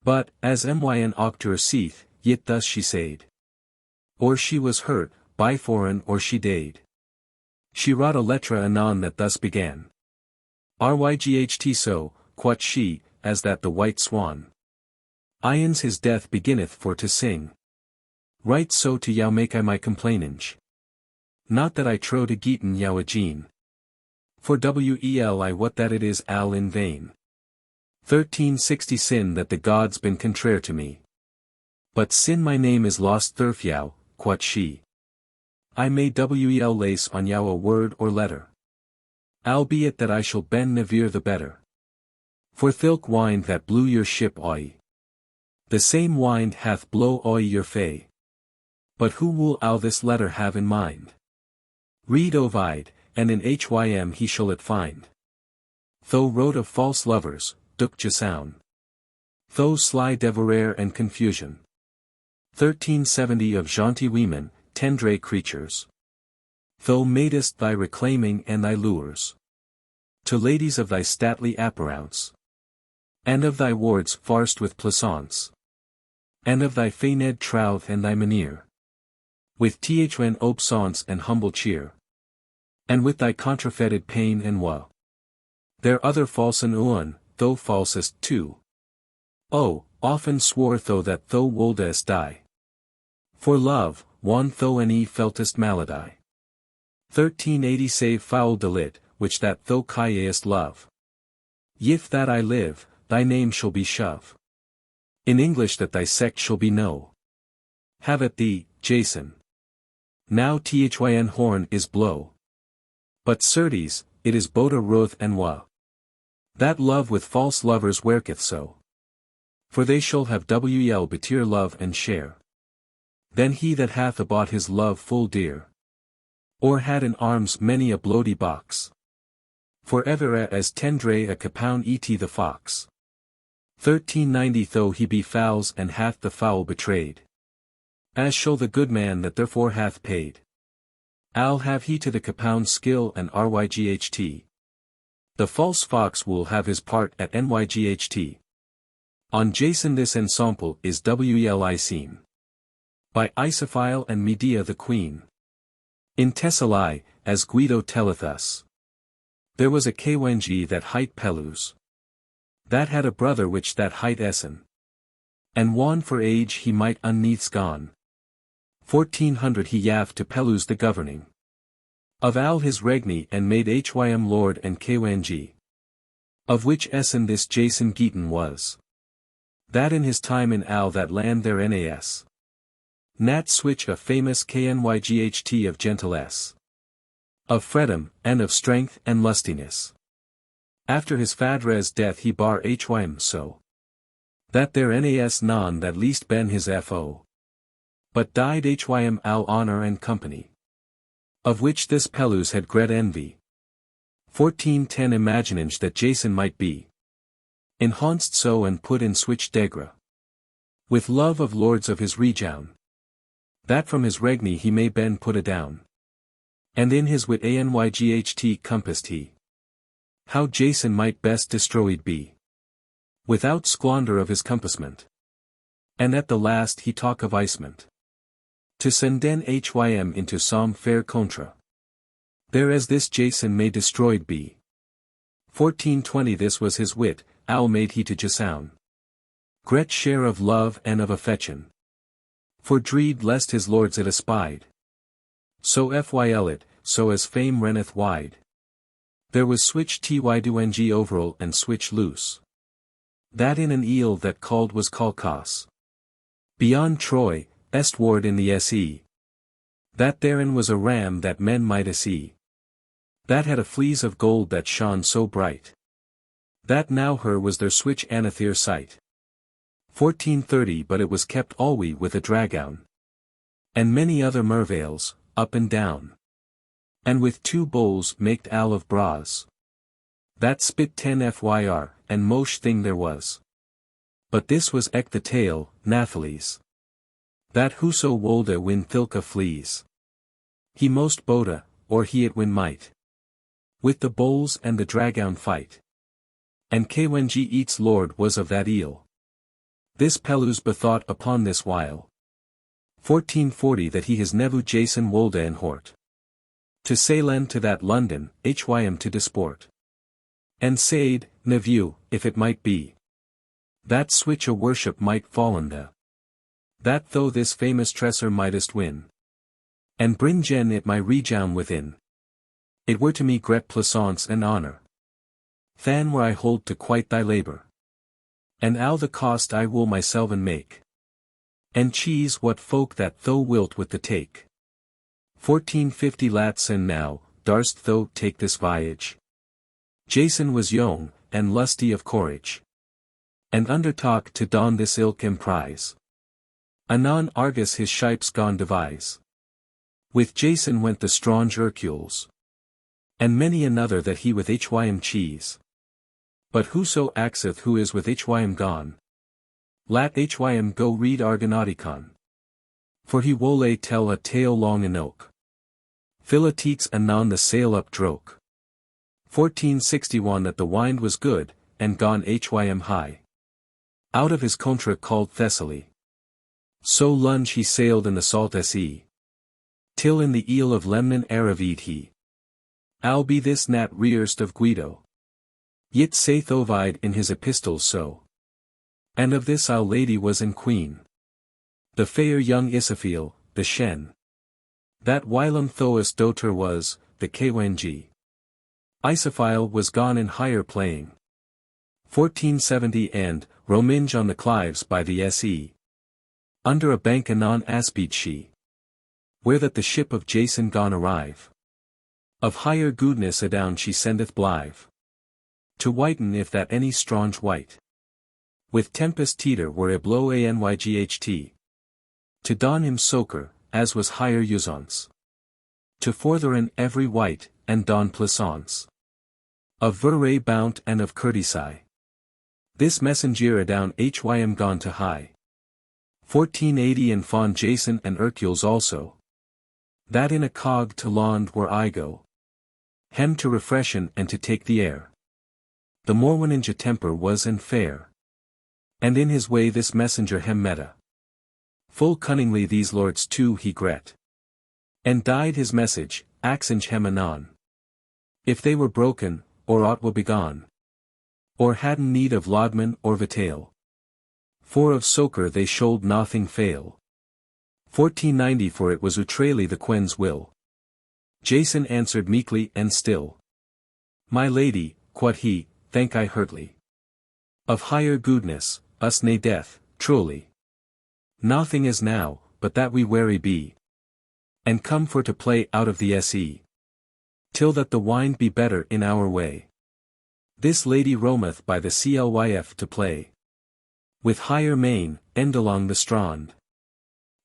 But, as myn octor seeth, yet thus she said. Or she was hurt, by foreign or she dade. She wrought a letra anon that thus began. Ryght so, quoth she, as that the white swan. Ions his death beginneth for to sing. Right so to yow make I my complainage. Not that I trow to geeten yow a gene. For wel I what that it is al in vain. 1360 sin that the gods been contraire to me. But sin my name is lost thurf yow, quoth she. I may wel lace on yow a word or letter. Albeit that I shall ben never the better. For thilk wind that blew your ship oi. The same wind hath blow oi your fay. But who will ow this letter have in mind? Read Ovid, and in hym he shall it find. Though wrote of false lovers, duk jasoun. Though sly devorer and confusion. 1370 of jaunty women, tendre creatures. Though madest thy reclaiming and thy lures. To ladies of thy stately appareance. And of thy wards farced with plaisance. And of thy feigned trouth and thy manier. With thn obsance and humble cheer. And with thy contrafeited pain and woe. There other falsen Owne, though falsest too. Oh, often swore thou that thou woldest die. For love, one thou any feltest malady. 1380 save foul delit, which that thou cayest love. Yif that I live, thy name shall be shove. In English that thy sect shall be no. Have at thee, Jason. Now thyn horn is blow. But certes, it is bota ruth and wa. That love with false lovers worketh so. For they shall have wel betir love and share. Then he that hath abought his love full dear. Or had in arms many a bloody box. For ever as tendre a capown et the fox. 1390 Though he be fouls and hath the foul betrayed. As shall the good man that therefore hath paid. Al have he to the capown skill and ryght. The false fox will have his part at nyght. On Jason this ensample is wel seen. By Isophile and Medea the queen. In Thessaly, as Guido telleth us. There was a Chaucers that hight Pelus. That had a brother which that hight Essen. And wan for age he might unneaths gone. 1400 he yav to Pelus the governing. Of Al his regni and made hym lord and Chaucers. Of which Essen this Jason Geaton was. That in his time in Al that land there nas. Nat switch a famous knyght of Gentilesse. Of freedom, and of strength and lustiness. After his fadre's death he bar hym so. That there nas non that least ben his fo. But died hym al honor and company. Of which this Pelus had great envy. 1410 imagining that Jason might be. Enhanced so and put in switch degra. With love of lords of his regown. That from his regni he may ben put adown. And in his wit anyght compassed he. How Jason might best destroyed be. Without squander of his compassment. And at the last he talk of icement. To send den hym into some fair contra. There as this Jason may destroyed be. 1420 This was his wit, Al made he to Jasown. Gret share of love and of affection. For dreed lest his lords it espied. So fyl it, so as fame renneth wide. There was switch tydung overall and switch loose. That in an eel that called was Calcas. Beyond Troy, estward in the se. That therein was a ram that men might see. That had a fleece of gold that shone so bright. That now her was their switch anathere sight. 1430 But it was kept alway with a dragown. And many other mervales, up and down. And with 2 bowls maked al of bras. That spit 10 fyr, and mosh thing there was. But this was eke the tale, Nathalis. That whoso wolde win thilka flees. He most boda, or he it win might. With the bowls and the dragown fight. And Chaucers eats lord was of that eel. This Pelus bethought upon this while. 1440 That he his nevu Jason wolde en hort. To Salen to that London, hym to disport. And said, nevu, if it might be. That switch a worship might fallen the. That though this famous tresser mightest win. And bring gen it my regown within. It were to me gret plaisance and honor. Than where I hold to quite thy labor. And al the cost I will myselven make. And cheese what folk that thou wilt with the take. 1450 Latsen now, darst thou take this voyage? Jason was young, and lusty of courage. And undertook to don this ilk emprise. Anon Argus his shipes gone devise. With Jason went the strong Hercules. And many another that he with hym cheese. But whoso axeth who is with hym gone. Lat hym go read Argonauticon. For he wole tell a tale long enoke. Philoteeks anon the sail up droke. 1461 That the wind was good, and gone hym high. Out of his contra called Thessaly. So lunge he sailed in the salt se. Till in the eel of Lemnon Aravid he. Al be this nat rearst of Guido. Yet saith Ovid in his epistles so. And of this our lady was in queen. The fair young Isophile, the shen. That whilom Thoas doter was, the Chaucers. Isophile was gone in higher playing. 1470 And, Rominge on the clives by the se. Under a bank anon asped she. Where that the ship of Jason gone arrive. Of higher goodness adown she sendeth blithe. To whiten if that any strange white. With tempest teeter were a blow anyght. To don him soaker, as was higher usance. To fortherin every white, and don plaisance. Of verre bount and of courtesy. This messenger adown hym gone to high. 1480 and fond Jason and Hercules also. That in a cog to land where I go. Hem to refreshen and to take the air. The Morwen in temper was and fair. And in his way this messenger hem meta. Full cunningly these lords too he gret. And died his message, axinge hem anon. If they were broken, or aught were begone. Or hadn't need of laudman or vitale. For of soaker they should nothing fail. 1490 for it was outrely the queen's will. Jason answered meekly and still. My lady, quod he, thank I heartily. Of higher goodness, us nae death, truly. Nothing is now, but that we wary be. And come for to play out of the se. Till that the wine be better in our way. This lady roameth by the clyf to play. With higher main, end along the strand.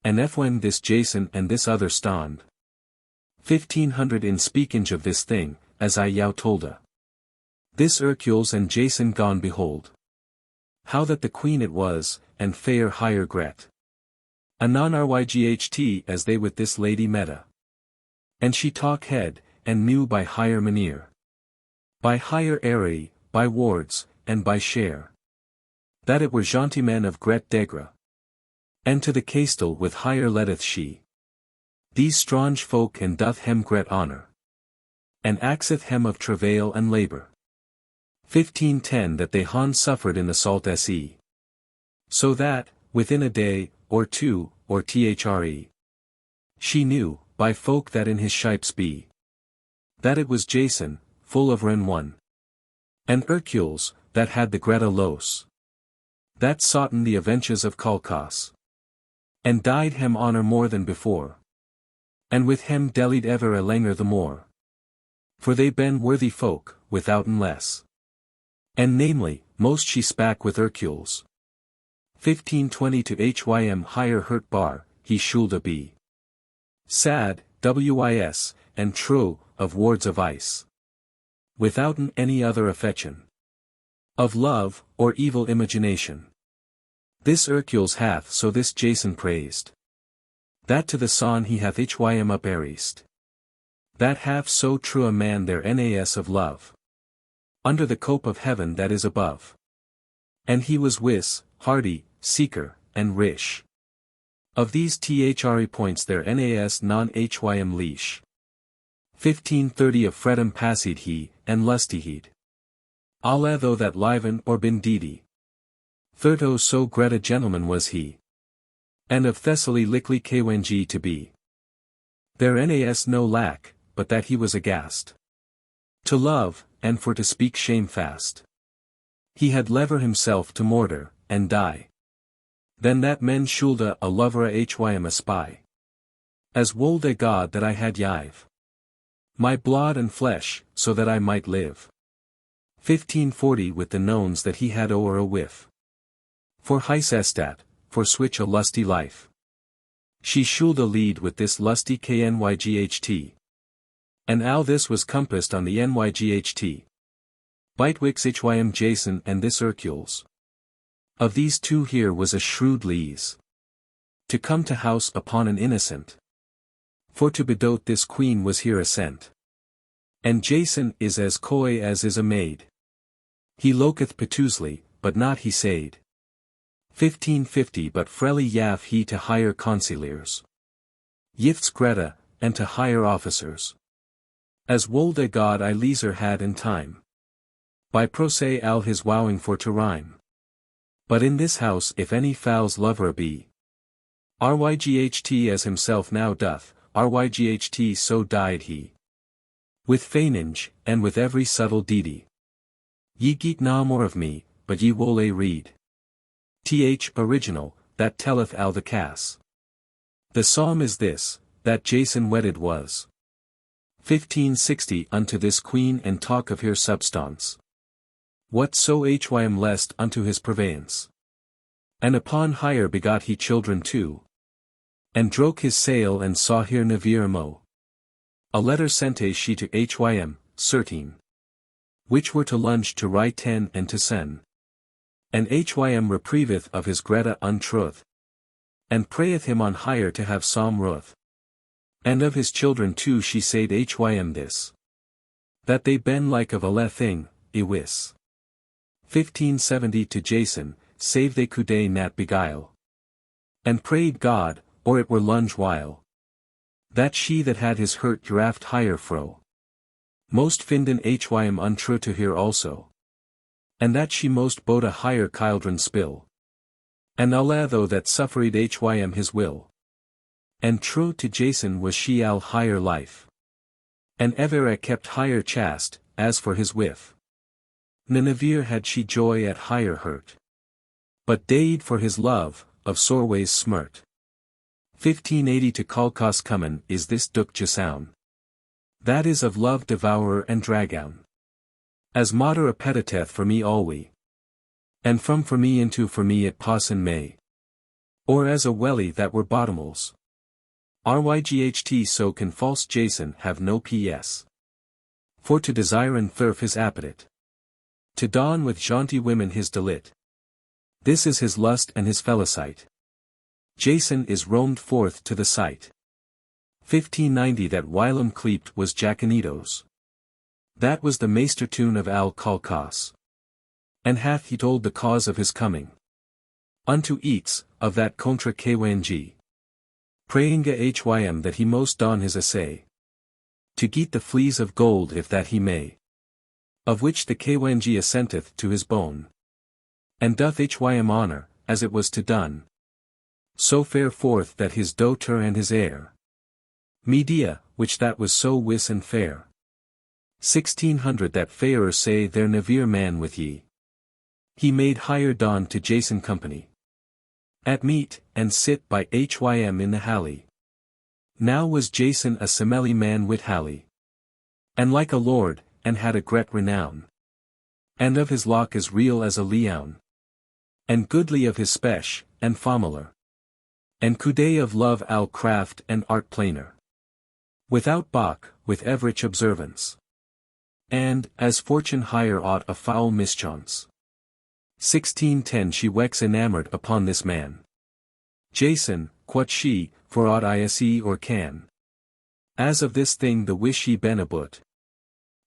And when this Jason and this other stand. 1500 in speakinge of this thing, as I yow tolda. This Hercules and Jason gone behold. How that the queen it was, and fair higher gret. Anon ryght as they with this lady meta. And she talk head, and knew by higher maneer. By higher airy, by wards, and by share. That it were gentlemen of Gret Degra. And to the castle with higher letteth she. These strange folk and doth hem Gret honor. And axeth hem of travail and labor. 1510 that they han suffered in the salt se. So that, within a day, or two, or thre. She knew, by folk that in his shipes be. That it was Jason, full of ren one. And Hercules, that had the Greta los. That sought'n the avenches of Calcas. And died hem honor more than before. And with hem delied ever a langer the more. For they ben worthy folk, withouten less. And namely, most she spak with Hercules. 1520 to hym higher hurt bar, he shoulda be. Sad, wis, and true, of wards of ice. Withouten any other affection. Of love, or evil imagination. This Hercules hath so this Jason praised. That to the son he hath hym uperist. That hath so true a man their nas of love. Under the cope of heaven that is above. And he was wis, hardy, seeker, and rich. Of these thre points their nas non hym leash. 1530 of Fredham passed he, and lustihed. Allah though that liven or bindidi. Thirto so great a gentleman was he. And of Thessaly lickly kweng to be. Their nas no lack, but that he was aghast. To love, and for to speak shamefast. He had lever himself to mortar, and die. Then that men shoulda a lover hym a spy. As wold a god that I had yive. My blood and flesh, so that I might live. 1540 with the knowns that he had o'er a whiff. For Hysestat, for switch a lusty life. She shoulda lead with this lusty knyght. And how this was compassed on the nyght. Bitewix hym Jason and this Hercules. Of these two here was a shrewd lees. To come to house upon an innocent. For to bedote this queen was here assent. And Jason is as coy as is a maid. He loketh petusely, but not he said. 1550 but freely yav he to higher consigliers. Yifts Greta, and to higher officers. As wold a god I leaser had in time. By prosay al his wowing for to rhyme. But in this house if any fowls lover be. Ryght as himself now doth, ryght so died he. With feignage, and with every subtle deedy. Ye geet na more of me, but ye wole read. Original, that telleth al the cass. The psalm is this, that Jason wedded was. 1560 Unto this queen and talk of her substance. What so hym lest unto his purveyance. And upon hire begot he children too. And droke his sail and saw here navire mo. A letter sente she to hym, certain. Which were to lunge to write ten and to sen. And hym reprieveth of his Greta untruth. And prayeth him on hire to have some ruth. And of his children too she said hym this. That they ben like of a le thing, wis. 1570 to Jason, save they could nat beguile. And prayed God, or it were lunge while. That she that had his hurt draft higher fro. Most finden hym untrue to hear also. And that she most bode a higher children spill. And although that suffered hym his will. And true to Jason was she al higher life. And ever kept higher chaste, as for his wife. Ninevere had she joy at higher hurt. But daid for his love, of sore ways smurt. 1580 to Calcas common is this duk jasoun. That is of love devourer and dragoun. As mater appetiteth for me alwe. And from for me into for me it passen may. Or as a welly that were bottomals. Ryght so can false Jason have no ps. For to desire and thirf his appetite. To don with jaunty women his delit. This is his lust and his felicite. Jason is roamed forth to the sight. 1590 that whilom cleaped was Jacanitos. That was the maester tune of Al Calcas. And hath he told the cause of his coming. Unto eats, of that contra Kwangi. Prayinga hym that he most don his essay. To get the fleas of gold if that he may. Of which the Kwangi assenteth to his bone. And doth hym honor, as it was to done. So fare forth that his daughter and his heir. Medea, which that was so wis and fair. 1600 that fairer say their navire man with ye. He made higher dawn to Jason company. At meat, and sit by hym in the halley. Now was Jason a semelly man wit halley. And like a lord, and had a great renown. And of his lock as real as a leoun. And goodly of his spesh, and familiar. And coude of love al craft and art plainer. Without balk, with everich observance. And, as fortune higher ought a foul mischance. 1610 she wex enamored upon this man. Jason, quot she, for aught I see or can. As of this thing the wish ye ben abut.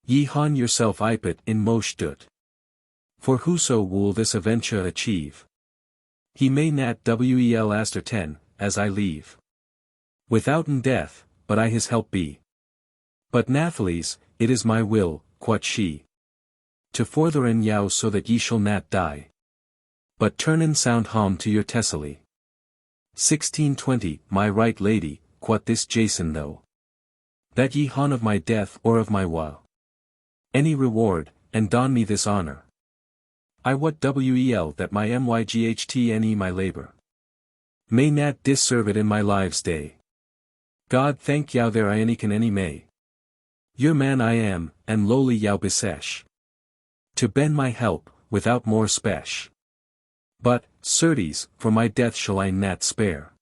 Ye han yourself ipet in mosh dut. For whoso will this aventure achieve. He may nat wel aster 10, as I leave. Withouten death, but I his help be. But Nathaly's, it is my will, quot she. To fortherin yow so that ye shall nat die. But turnin sound home to your Thessaly. 1620 My right lady, quot this Jason though. That ye han of my death or of my woe. Any reward, and don me this honor. I what wel that my myght my labor. May nat disserve it in my lives day. God thank yow there I any can any may. Your man I am, and lowly yow besesh. To ben my help, without more spesh. But, certes, for my death shall I nat spare.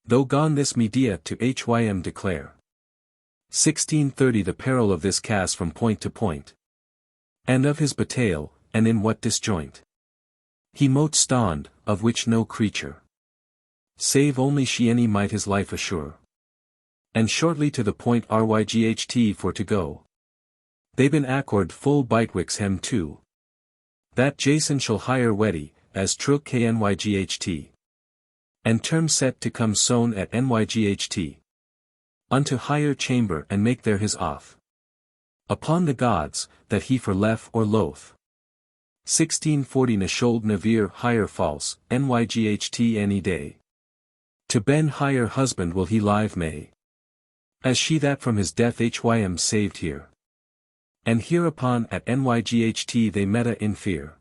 Though gone this Medea to hym declare. 1630 The peril of this cast from point to point. And of his bataille, and in what disjoint. He mote stand, of which no creature. Save only she any might his life assure. And shortly to the point ryght for to go. They been accord full bitewix hem too. That Jason shall hire weddy, as true knyght. And term set to come sown at nyght. Unto higher chamber and make there his oath. Upon the gods, that he for lef or loath. 1640 Nashold navire hire false, nyght any day. To ben hire husband will he live may. As she that from his death hym saved here. And hereupon at nyght they meta in fear.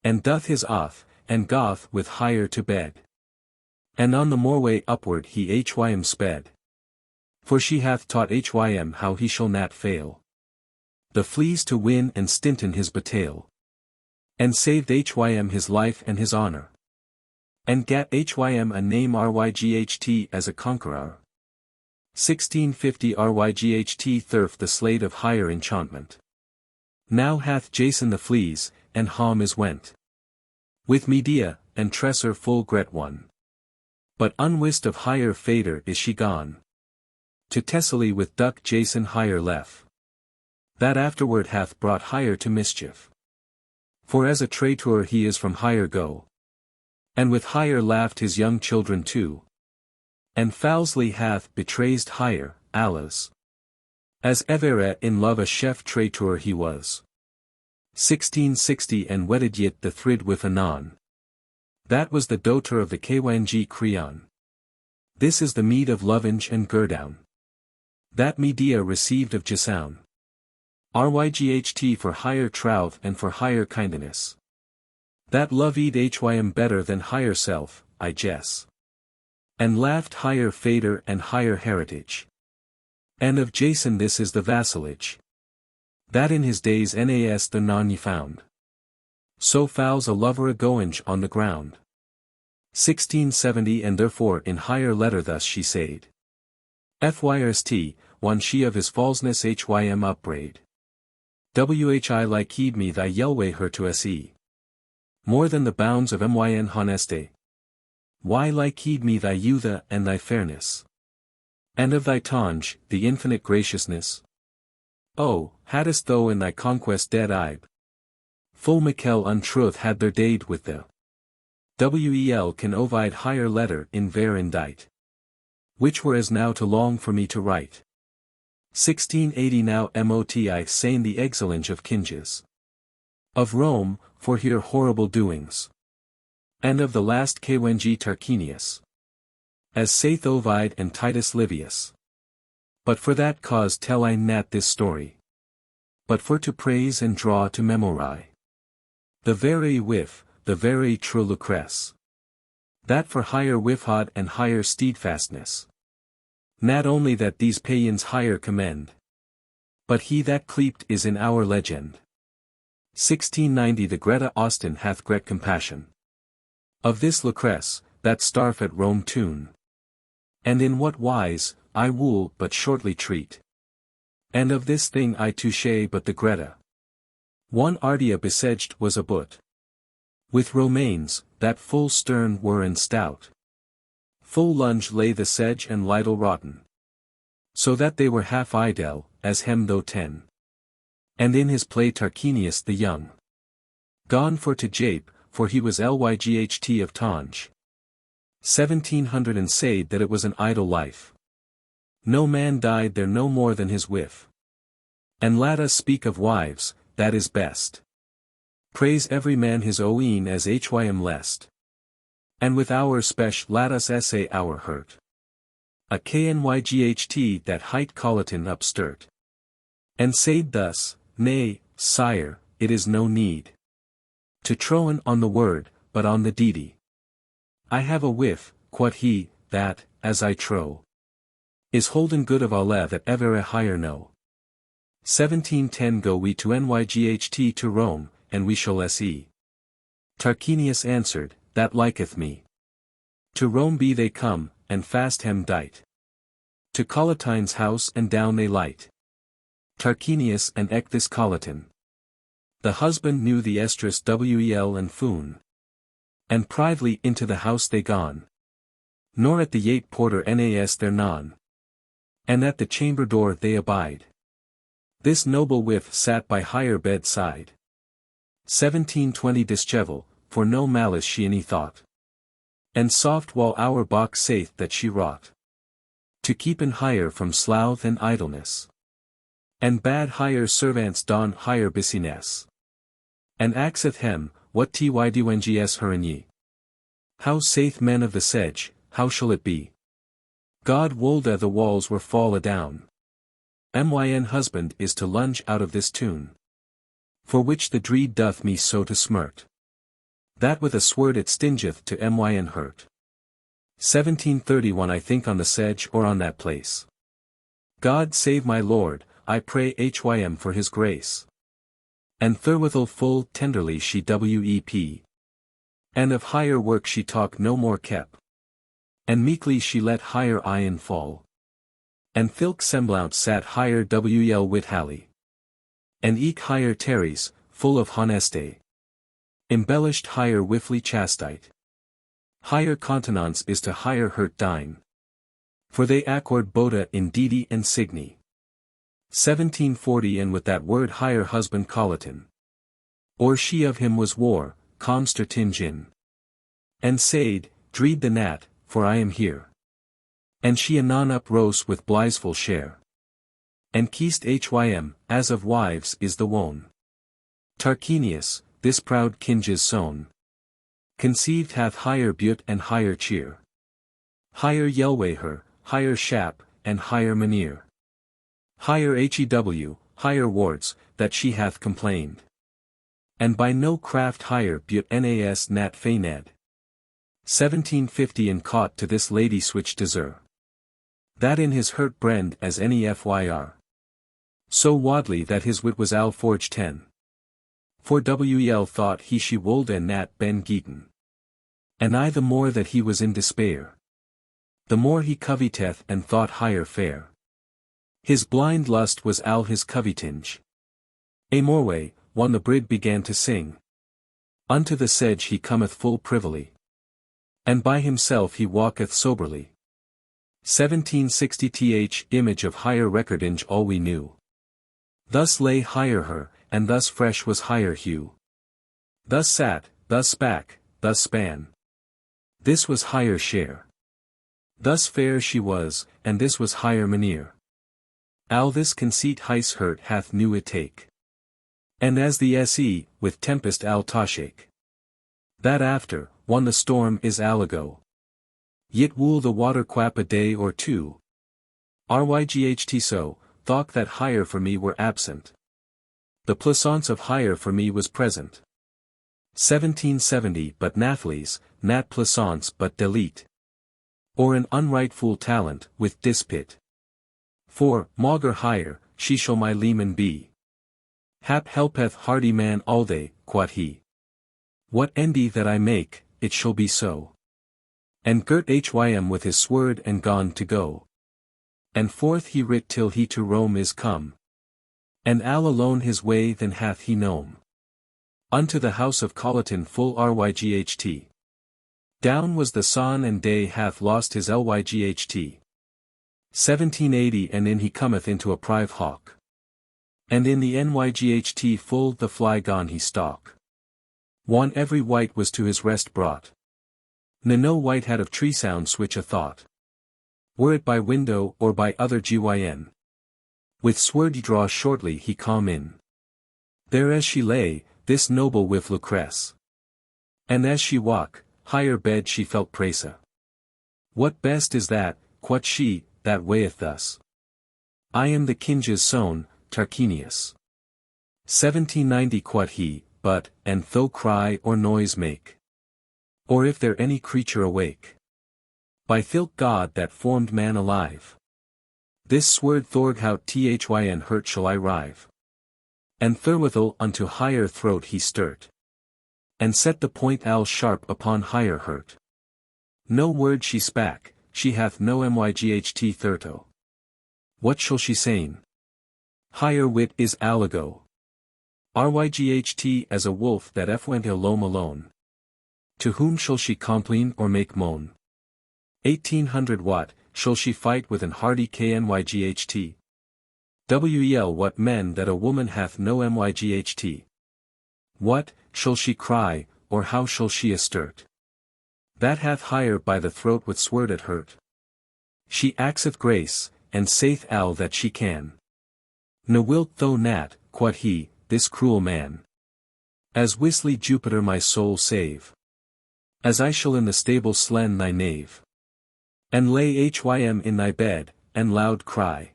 And doth his oath, and goth with hire to bed. And on the more way upward he hym sped. For she hath taught hym how he shall not fail. The fleas to win and stinten his bataille. And saved hym his life and his honor. And gat hym a name ryght as a conqueror. 1650 ryght thurf the slade of higher enchantment. Now hath Jason the fleas, and Hom is went. With Medea, and Tresser full gret one. But unwist of higher fader is she gone. To Thessaly with duck Jason higher left. That afterward hath brought higher to mischief. For as a traitor he is from higher go. And with higher laughed his young children too. And foulsly hath betrayed higher, alas. As evere in love a chef traitor he was. 1660 and wedded yet the thrid with anon. That was the daughter of the Kyng Creon. This is the meed of Lovinge and Gerdown. That Medea received of Jasoun. Ryght for higher troth and for higher kindness. That loved hym better than higher self, I guess. And laughed higher fader and higher heritage. And of Jason this is the vassalage. That in his days nas the non ye found. So fouls a lover agoinge on the ground. 1670 and therefore in higher letter thus she said. Fyrst, one she of his falseness hym upbraid. Whi like heed me thy yelway her to se. More than the bounds of myn honeste. Why like heed me thy youtha and thy fairness. And of thy tonge, the infinite graciousness. Oh, hadst thou in thy conquest dead ibe. Full Mikel untruth had their dade with the. Wel can ovide higher letter in ver indite. Which were as now to long for me to write. 1680 now moti sain the exilinge of kinges. Of Rome, for here horrible doings. And of the last Kyng Tarquinius. As saith Ovid and Titus Livius. But for that cause tell I not this story. But for to praise and draw to memory. The very whiff, the very true Lucrece. That for higher whiffhod and higher steadfastness. Not only that these payans higher commend. But he that cleaped is in our legend. 1690 the Greta Austin hath great compassion. Of this Lucrece, that starf at Rome tune. And in what wise, I will but shortly treat. And of this thing I touche but the Greta. One Ardea besieged was a but. With Romains, that full stern were and stout. Full lunge lay the sedge and lidle rotten. So that they were half idle, as hem though 10. And in his play Tarquinius the young. Gone for to jape, for he was lyght of Tange. 1700 and said that it was an idle life. No man died there no more than his whiff. And let us speak of wives, that is best. Praise every man his Owne as hym lest. And with our spech let us essay our hurt. A Kyng that hight Colleton upsturt. And said thus, nay, sire, it is no need. To trowen on the word, but on the deedy. I have a whiff, quod he, that, as I trow. Is holden good of alle that ever a higher know. 1710 go we to nyght to Rome, and we shall se. Tarquinius answered, that liketh me. To Rome be they come, and fast hem dite. To Colletine's house and down they light. Tarquinius and eke this Colleton. The husband knew the estrus wel and foon. And privily into the house they gone. Nor at the yate porter nas their non. And at the chamber door they abide. This noble whiff sat by higher bedside. 1720 Dischevel, for no malice she any thought. And soft while our box saith that she wrought. To keep in higher from sloth and idleness. And bad higher servants don higher business. And axeth hem, what tydungs her in ye. How saith men of the sedge, how shall it be? God wolde the walls were fall adown. Myn husband is to lunge out of this tune. For which the dreed doth me so to smirt. That with a sword it stingeth to myn hurt. 1731 I think on the sedge or on that place. God save my lord, I pray hym for his grace. And therewithal full tenderly she wep. And of higher work she talk no more kept. And meekly she let higher eyen fall. And thilk semblant sat higher wel wit hally. And eke higher teres, full of honeste. Embellished higher wifly chastite. Higher continence is to higher hurt dine. For they accord boda in deedy and signy. 1740 and with that word higher husband colleton. Or she of him was war, comster tingin. And said, dreed the nat, for I am here. And she anon uprose with blitheful share. And keist hym, as of wives is the wone. Tarquinius, this proud kinge's son. Conceived hath higher beaute and higher cheer. Higher yelway her, higher shap, and higher maneer. Higher hew, higher wards, that she hath complained. And by no craft higher beaute nas nat fained. 1750 and caught to this lady switch desir. That in his hurt brand as any fyr. So wadly that his wit was al forge 10. For wel thought he she wold and nat ben geeten. And I the more that he was in despair. The more he coveteth and thought higher fair. His blind lust was al his covetinge. A moreway, when the brid began to sing. Unto the sedge he cometh full privily. And by himself he walketh soberly. 1760 image of higher recordinge all we knew. Thus lay higher her, and thus fresh was higher hue. Thus sat, thus spak, thus span. This was higher share. Thus fair she was, and this was higher maneer. Al this conceit heis hurt hath new it take. And as the se, with tempest al tashake. That after, when the storm is aligo. Yit wool the water quap a day or two. Ryght so, thought that higher for me were absent. The plaisance of higher for me was present. 1770 but nathles, nat plaisance but delete. Or an unrightful talent, with dispit. For, maugre higher, she shall my leman be. Hap helpeth hardy man all day, quod he. What endy that I make, it shall be so. And girt hym with his sword and gone to go. And forth he writ till he to Rome is come. And al alone his way then hath he known. Unto the house of Colleton full ryght. Down was the sun and day hath lost his lyght. 1780 and in he cometh into a prive hawk. And in the nyght full the fly gone he stalk. One every wight was to his rest brought. No wight had of tree sound switch a thought. Were it by window or by other gyn. With sword draw shortly he come in. There as she lay, this noble with Lucrece. And as she walk, higher bed she felt presa. What best is that, quot she, that weigheth thus. I am the kinge's son, Tarquinius. 1790 quot he, but, and though cry or noise make. Or if there any creature awake. By thilk God that formed man alive. This sword thorghout thyn hurt shall I rive. And therewithal unto higher throat he sturt. And set the point al sharp upon higher hurt. No word she spak, she hath no myght thirto. What shall she sayn? Higher wit is aligo. Ryght as a wolf that went alone. To whom shall she complain or make moan? 1800 what, shall she fight with an hardy knyght? Wel what men that a woman hath no myght? What, shall she cry, or how shall she astert? That hath higher by the throat with sword at hurt. She axeth grace, and saith al that she can. No wilt thou nat, quod he, this cruel man. As wisly Jupiter my soul save. As I shall in the stable slen thy knave. And lay hym in thy bed, and loud cry.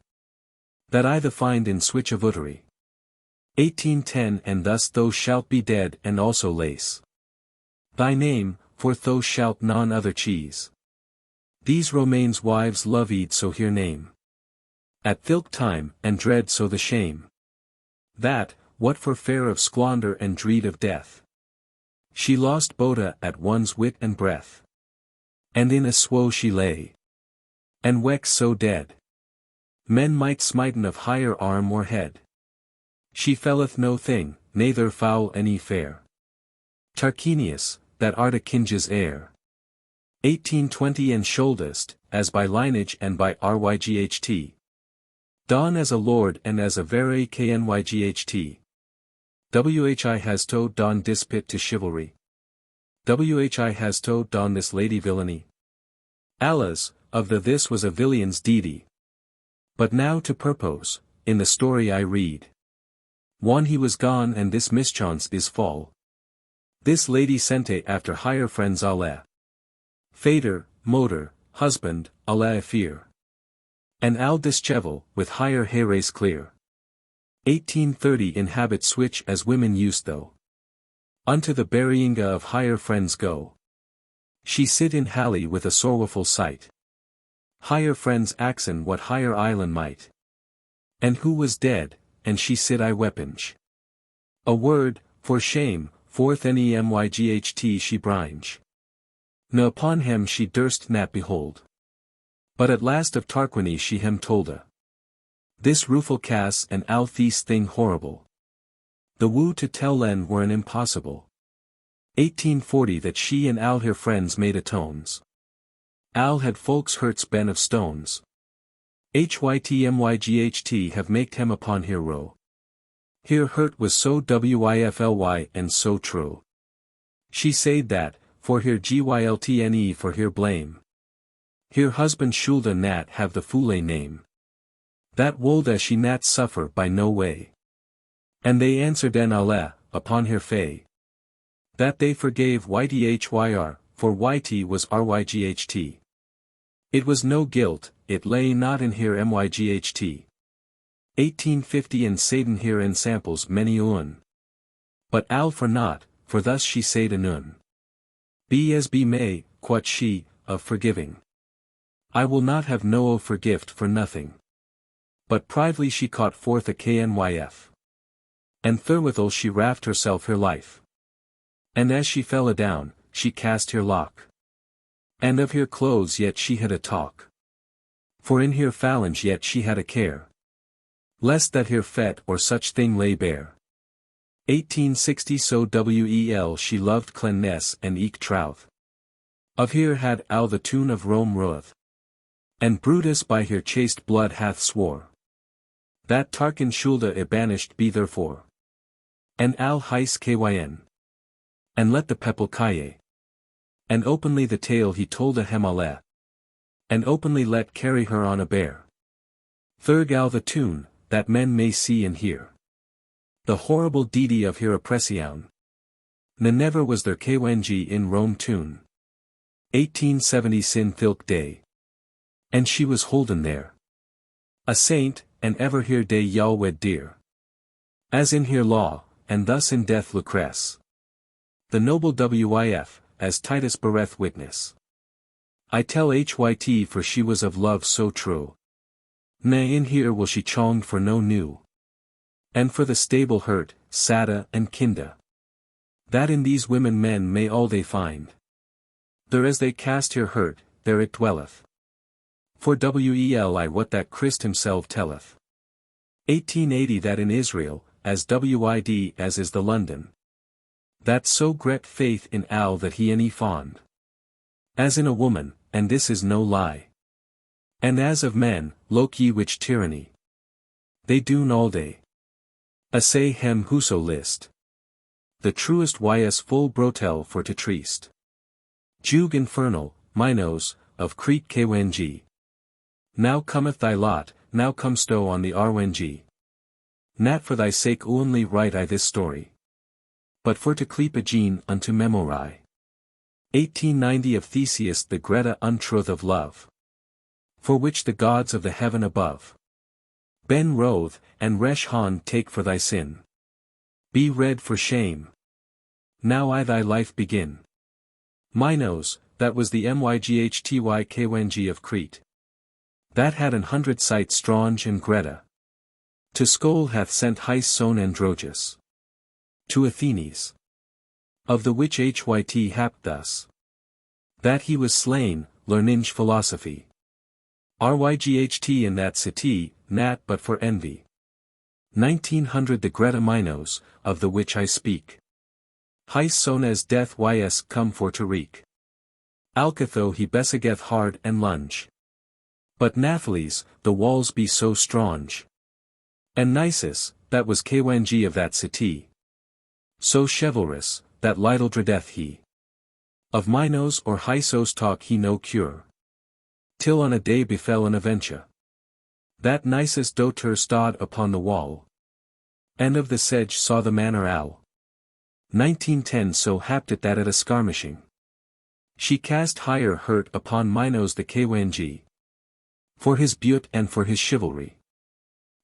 That I the find in switch of uttery. 1810 and thus thou shalt be dead and also lace. Thy name, for thou shalt none other cheese. These Romains wives love eat so here name. At thilk time, and dread so the shame. That, what for fear of squander and dread of death. She lost Beaute at one's wit and breath. And in a swoe she lay. And weck so dead. Men might smiten of higher arm or head. She felleth no thing, neither foul any fair. Tarquinius, that art a king's heir. 1820 and sholdaest, as by lineage and by ryght. Don as a lord and as a very knyght. Whi has to don dispit to chivalry. Whi has to don this lady villainy. Alas, of the this was a villain's deedy. But now to purpose, in the story I read. One he was gone and this mischance is fall. This lady sente after higher friends alle. Fader, motor, husband, alle fear. And al dischevel, with higher heres clear. 1830 in habits which as women used though. Unto the buryinga of higher friends go. She sit in halley with a sorrowful sight. Higher friends axon what higher island might. And who was dead, and she sit I weaponge. A word, for shame, forth nemyght she bringe. Na upon him she durst not behold. But at last of Tarquini she hem tolda. This rueful cass and al these thing horrible. The woo to tell Len were an impossible. 1840 that she and al her friends made atones. Al had folks hurts been of stones. Hytmyght have maked him upon here row. Here hurt was so wifly and so true. She said that, for here gyltne for here blame. Here husband shoulda nat have the foule name. That wolda she nat suffer by no way. And they answered en alle, upon her fay. That they forgave ythyr, for yt was ryght. It was no guilt, it lay not in here myght. 1850 and Satan here in samples many un. But al for not, for thus she said anun. Be as be may, quot she, of forgiving. I will not have no forgift for nothing. But privily she caught forth a knyf. And therewithal she raft herself her life. And as she fell adown, she cast her lock. And of her clothes yet she had a talk. For in her phalange yet she had a care. Lest that her fet or such thing lay bare. 1860 so wel she loved cleanness and eke trouth. Of here had al the tune of Rome ruth. And Brutus by her chaste blood hath swore. That Tarquin shoulda banished be therefore. And al heis kyn. And let the people calle. And openly the tale he told a hemale. And openly let carry her on a bear. Thurg al the tune, that men may see and hear. The horrible deedy of her oppression. Ne never was there kng in Rome tune. 1870 sin thilk day. And she was holden there. A saint, and ever here day yalwed dear. As in here law, and thus in death Lucrece. The noble wif, as Titus bereth witness. I tell hyt for she was of love so true. Nay in here will she chonged for no new. And for the stable hurt, sada and kinda. That in these women men may all they find. There as they cast her hurt, there it dwelleth. For weli what that Christ himself telleth. 1880 that in Israel, as wid as is the London. That so gret faith in al that he any fond. As in a woman, and this is no lie. And as of men, look ye which tyranny. They do'n all day. Assay hem whoso list. The truest ys full brotel for to treast. Jug infernal, minos, of Crete kng. Now cometh thy lot, now comsto on the rng. Nat for thy sake only write I this story. But for to cleep a gene unto memory. 1890 of Theseus the Greta untruth of love. For which the gods of the heaven above. Ben Roth, and Resh Han take for thy sin. Be red for shame. Now I thy life begin. Minos, that was the myghty kng of Crete. That had 100 sights Strange and Greta. To Skol hath sent Hys son Androgus. To Athenes. Of the which hyt happed thus. That he was slain, learninge philosophy. Ryght in that city, nat but for envy. 1900 the Greta Minos, of the which I speak. Hys son as death ys come for to wreak. Alcatho he besegeth hard and lunge. But Naphtales, the walls be so strange. And Nisus, that was Kwangi of that city. So chivalrous, that little dreadeth he. Of Minos or Hysos talk he no cure. Till on a day befell an adventure. That Nisus doter stod upon the wall. And of the sedge saw the manor owl. 1910 so happed it that at a skirmishing. She cast higher hurt upon Minos the Kwangi. For his beaute and for his chivalry.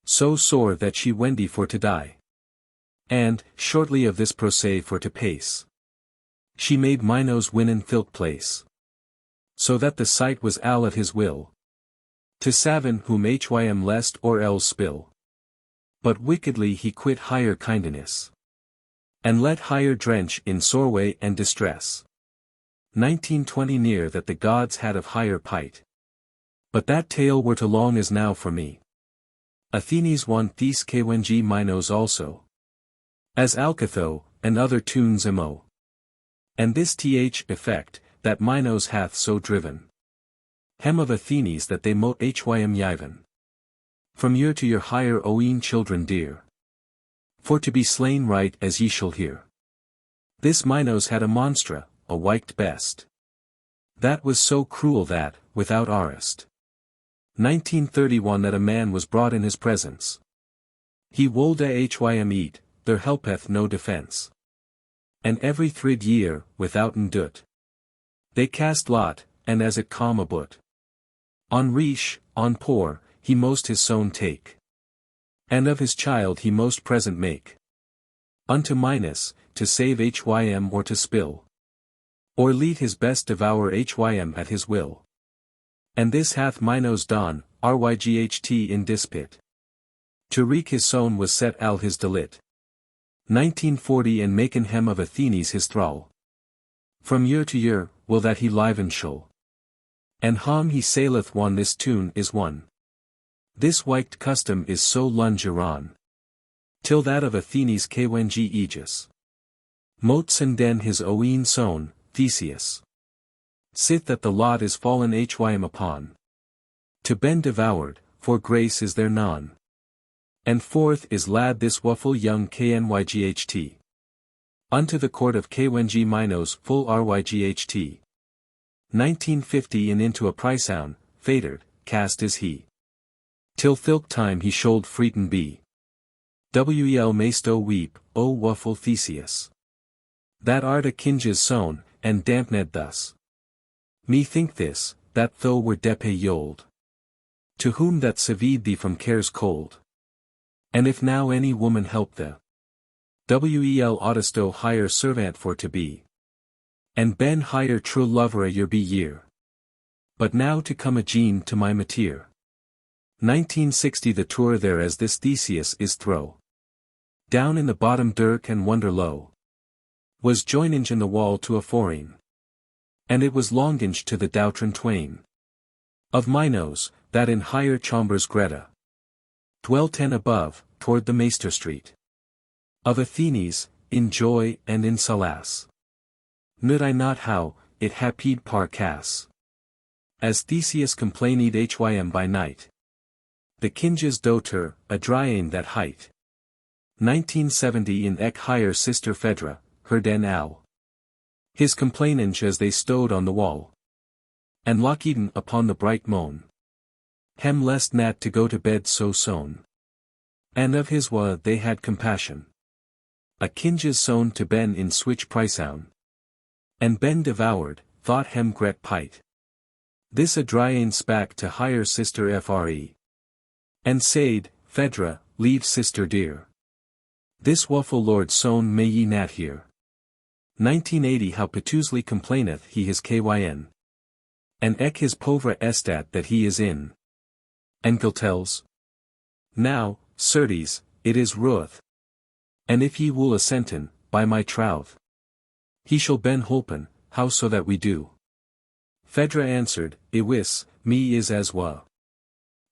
So sore that she wendy for to die. And, shortly of this procès for to pace. She made Minos win in thilke place. So that the sight was all at his will. To Savin whom hym lest or else spill. But wickedly he quit higher kindness. And let higher drench in soreway and distress. 1920 near that the gods had of higher pight. But that tale were to long as now for me. Athenes want these Kwangi Minos also. As Alcatho, and other tunes emo. And this effect, that Minos hath so driven. Hem of Athenes that they mote hym yiven. From year to year higher Owne children dear. For to be slain right as ye shall hear. This Minos had a monstra, a wight best. That was so cruel that, without arrest. 1931 that a man was brought in his presence. He wolde hym eat, there helpeth no defence. And every thrid year, withouten doot. They cast lot, and as it come aboot. On riche, on poor, he most his son take. And of his child he most present make. Unto Minos, to save hym or to spill. Or lead his best devour hym at his will. And this hath Minos done, ryght in dispit. To wreak his son was set al his delit. 1940 and maken hem of Athenes his thrall. From year to year, will that he liven shall. And hom he saileth one this tune is one. This wight custom is so lunge on. Till that of Athenes Kwangi aegis. Motes and den his Owne son, Theseus. Sith that the lot is fallen hym upon. To ben devoured, for grace is there none. And forth is lad this waffle young Knyght. Unto the court of Kwangi Minos full ryght. 1950 and into a priceoun, fatered, cast is he. Till thilke time he should freeten be. Wel maysto weep, O waffle Theseus. That art a kinge's son, and dampned thus. Me think this, that thou were depe yold. To whom that saved thee from cares cold. And if now any woman help the Wel audisto higher servant for to be. And ben higher true lover a year be year. But now to come again to my mateer. 1960 the tour there as this Theseus is throw. Down in the bottom dirk and wonder low. Was joininge in the wall to a foreign. And it was longinge to the doutrin twain. Of Minos, that in higher chambers Greta. Dwelt ten above, toward the Maester Street. Of Athenes, in joy and in solace. Knew I not how, it happied par cas. As Theseus complained hym by night. The kinge's doter, a dryane that height. 1970 in ek higher sister Phaedra, her den al. His complainange as they stowed on the wall. And Lockeden upon the bright moan. Hem lest nat to go to bed so soon. And of his wa they had compassion. A kinge's son to ben in switch priceoun. And ben devoured, thought hem gret pite. This a dryane spak to higher sister Fre. And said, Phaedra, leave sister dear. This waffle lord son may ye nat hear. 1980 how piteously complaineth he his kyn. And ek his pauvre estat that he is in. Gentilesse. Now, certes, it is ruth. And if ye will assenten, by my troth, he shall ben holpen, how so that we do. Phaedra answered, Iwis, me is as wa.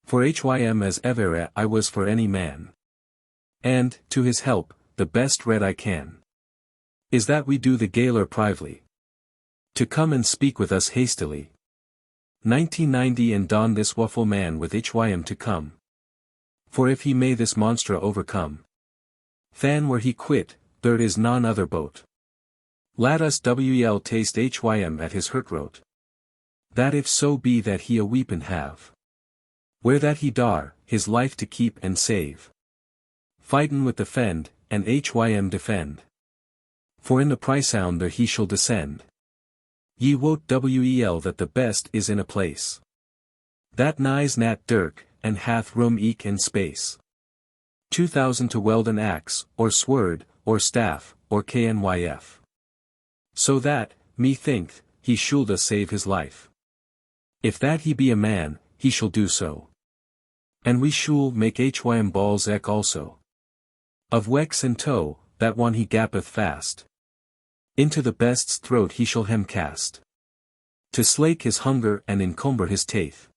For hym as ever I was for any man. And, to his help, the best rede I can is that we do the gaoler privily to come and speak with us hastily. 1990 and don this waffle man with hym to come. For if he may this monstra overcome, than where he quit, there is none other boat. Let us wel taste hym at his hurt rote. That if so be that he a weepin have, where that he dar, his life to keep and save. Fightin with defend, and hym defend. For in the Priceound there he shall descend. Ye wot wel that the best is in a place that nighs nat dirk, and hath room eke and space. 2000 to weld an axe, or sword, or staff, or knyf. So that, me thinkth, he shoulda save his life. If that he be a man, he shall do so. And we should make hym balls ek also. Of wex and toe, that one he gappeth fast. Into the best's throat he shall hem cast. To slake his hunger and encumber his teeth.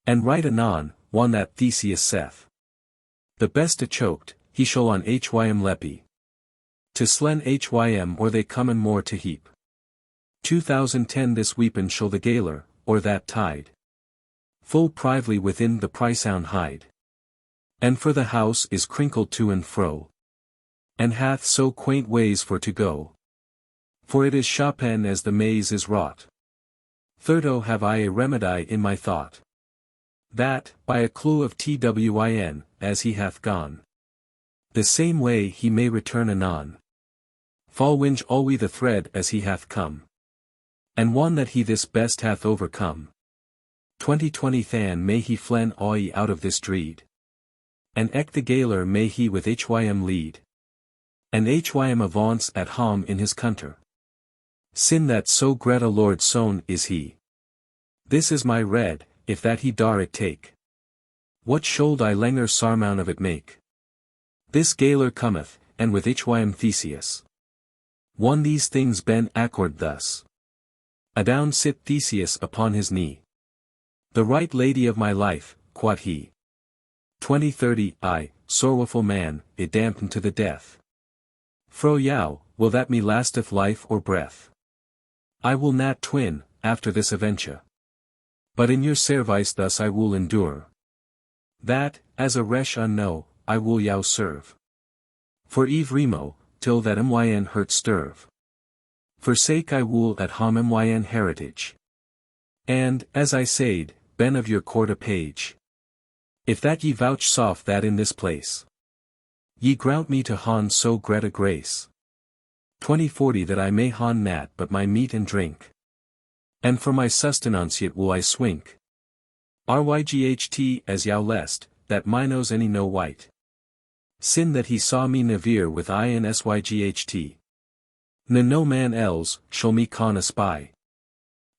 And right anon, one that Theseus saith. The best a choked, he shall on hym leppy. To slen hym or they comen more to heap. 2010 this weepin shall the gaoler, or that tide. Full privily within the Priceound hide. And for the house is crinkled to and fro. And hath so quaint ways for to go. For it is Chopin as the maze is wrought. Thirdo have I a remedy in my thought. That, by a clue of twin, as he hath gone. The same way he may return anon. Fallwinge alwe the thread as he hath come. And one that he this best hath overcome. 2020 than may he flen awe out of this dreed. And ek the gaoler may he with hym lead. And hym avance at home in his cunter. Sin that so great a lord sown is he. This is my red, if that he dar it take. What should I lenger sarmoun of it make? This gaoler cometh, and with hym Theseus. One these things ben accord thus. Adown sit Theseus upon his knee. The right lady of my life, quod he. 2030 I, sorrowful man, it dampened to the death. Fro yow, will that me lasteth life or breath? I will not twin, after this aventure. But in your service thus I will endure. That, as a resh unknow, I will yow serve. For eve remo, till that myn hurt stirve. Forsake I will at hom myn heritage. And, as I said, ben of your court a page. If that ye vouchsafe that in this place, ye grant me to hon so great a grace. 2040 that I may hon nat but my meat and drink. And for my sustenance yet will I swink. Ryght as yow lest, that minos any no white. Sin that he saw me nevere with insyght. No man else, shall me con a spy.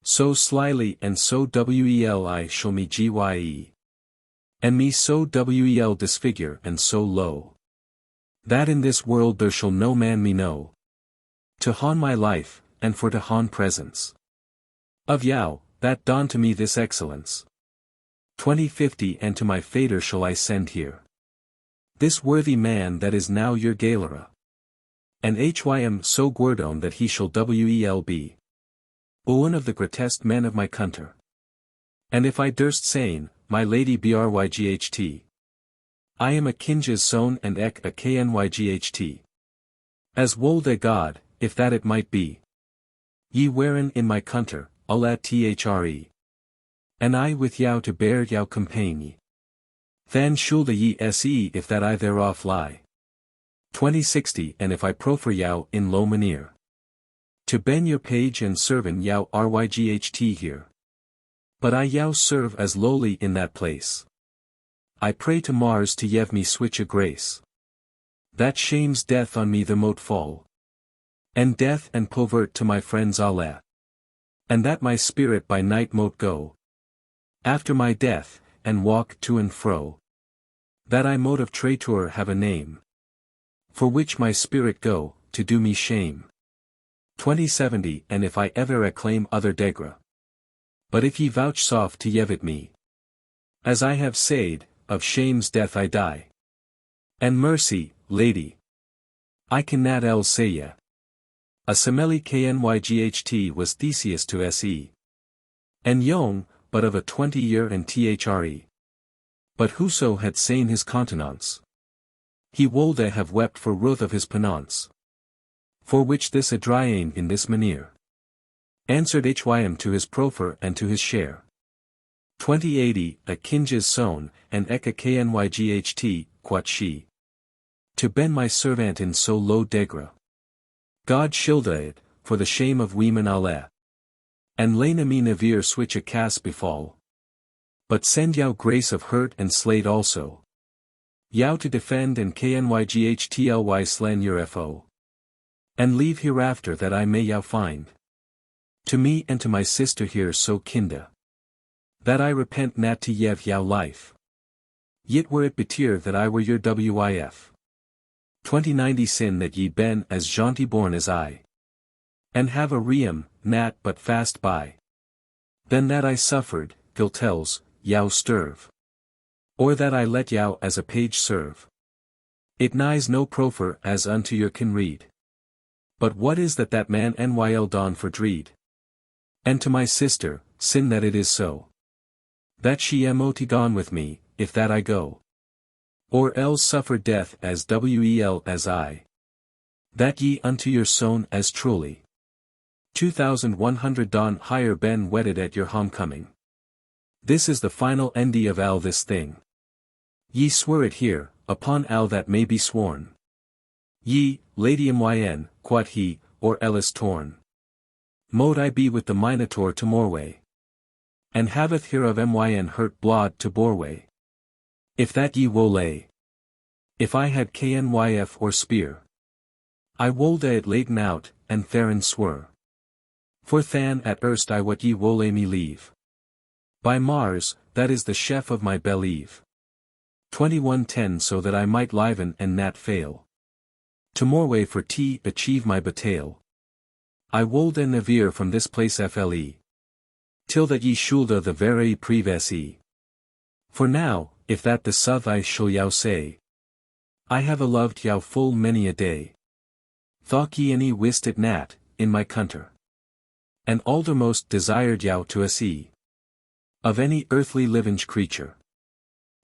So slyly and so wel shall me gye. And me so wel disfigure and so low. That in this world there shall no man me know. To hon my life, and for to hon presence. Of yow, that don to me this excellence. 2050 and to my fader shall I send here. This worthy man that is now your gaolera. And hym so guerdon that he shall wel be. One of the greatest men of my cunter. And if I durst sayn, my lady bryght. I am a kinge's son and ek a knyght. As wold a god, if that it might be. Ye wherein in my cunter, alla thre. And I with yow to bear yow company. Than shoulda ye se if that I thereof lie. 2060 and if I proffer yow in low manere. To ben your page and servant yow ryght here. But I yow serve as lowly in that place. I pray to Mars to yev me switch a grace. That shames death on me the mote fall. And death and povert to my friends alle. And that my spirit by night mote go. After my death, and walk to and fro. That I mote of traitor have a name, for which my spirit go, to do me shame. 2070 And if I ever acclaim other degra. But if ye vouchsafe to yevet me, as I have said, of shame's death I die. And mercy, lady, I can not else say ye. A simile knyght was Theseus to se. And Owne, but of a 20-year and thre. But whoso had seen his countenance, he wolde have wept for ruth of his penance. For which this adryane in this manere answered hym to his proffer and to his share. 2080 A kinges sown, and eke a knyght, quot she. To ben my servant in so low degra. God shilda it, for the shame of weemen alle. And lena me nevere switch a cas befall. But send yow grace of hurt and slate also. Yow to defend and knychtly slen your fo. And leave hereafter that I may yow find. To me and to my sister here so kinda. That I repent nat to yev yow life. Yet were it betere that I were your wif. 2090 Sin that ye ben as jaunty born as I. And have a riem, nat but fast by. Then that I suffered, giltels, yow sterve. Or that I let yow as a page serve. It nighs no proffer as unto your can read. But what is that man nyl don for dreed? And to my sister, sin that it is so. That she mot gone with me, if that I go. Or else suffer death as wel as I. That ye unto your sown as truly. 2100 Don higher ben wedded at your homecoming. This is the final endi of all this thing. Ye swear it here, upon all that may be sworn. Ye, lady myn, quot he, or ellis torn. Mote I be with the Minotaur to Morway. And haveth hereof myn hurt blood to Borway. If that ye wole. If I had knyf or spear. I wolde it laten out, and theron swere. For than at erst I what ye wole me leave. By Mars, that is the chef of my believe. 2110 So that I might liven and nat fail. To Morway for tea achieve my bataille. I wolde nevere from this place fle. Till that ye shoulda the very privesse. For now, if that the south I shall yow say. I have a loved yow full many a day. Thought ye any wist it nat, in my cunter. And aldermost desired yow to a see. Of any earthly living creature.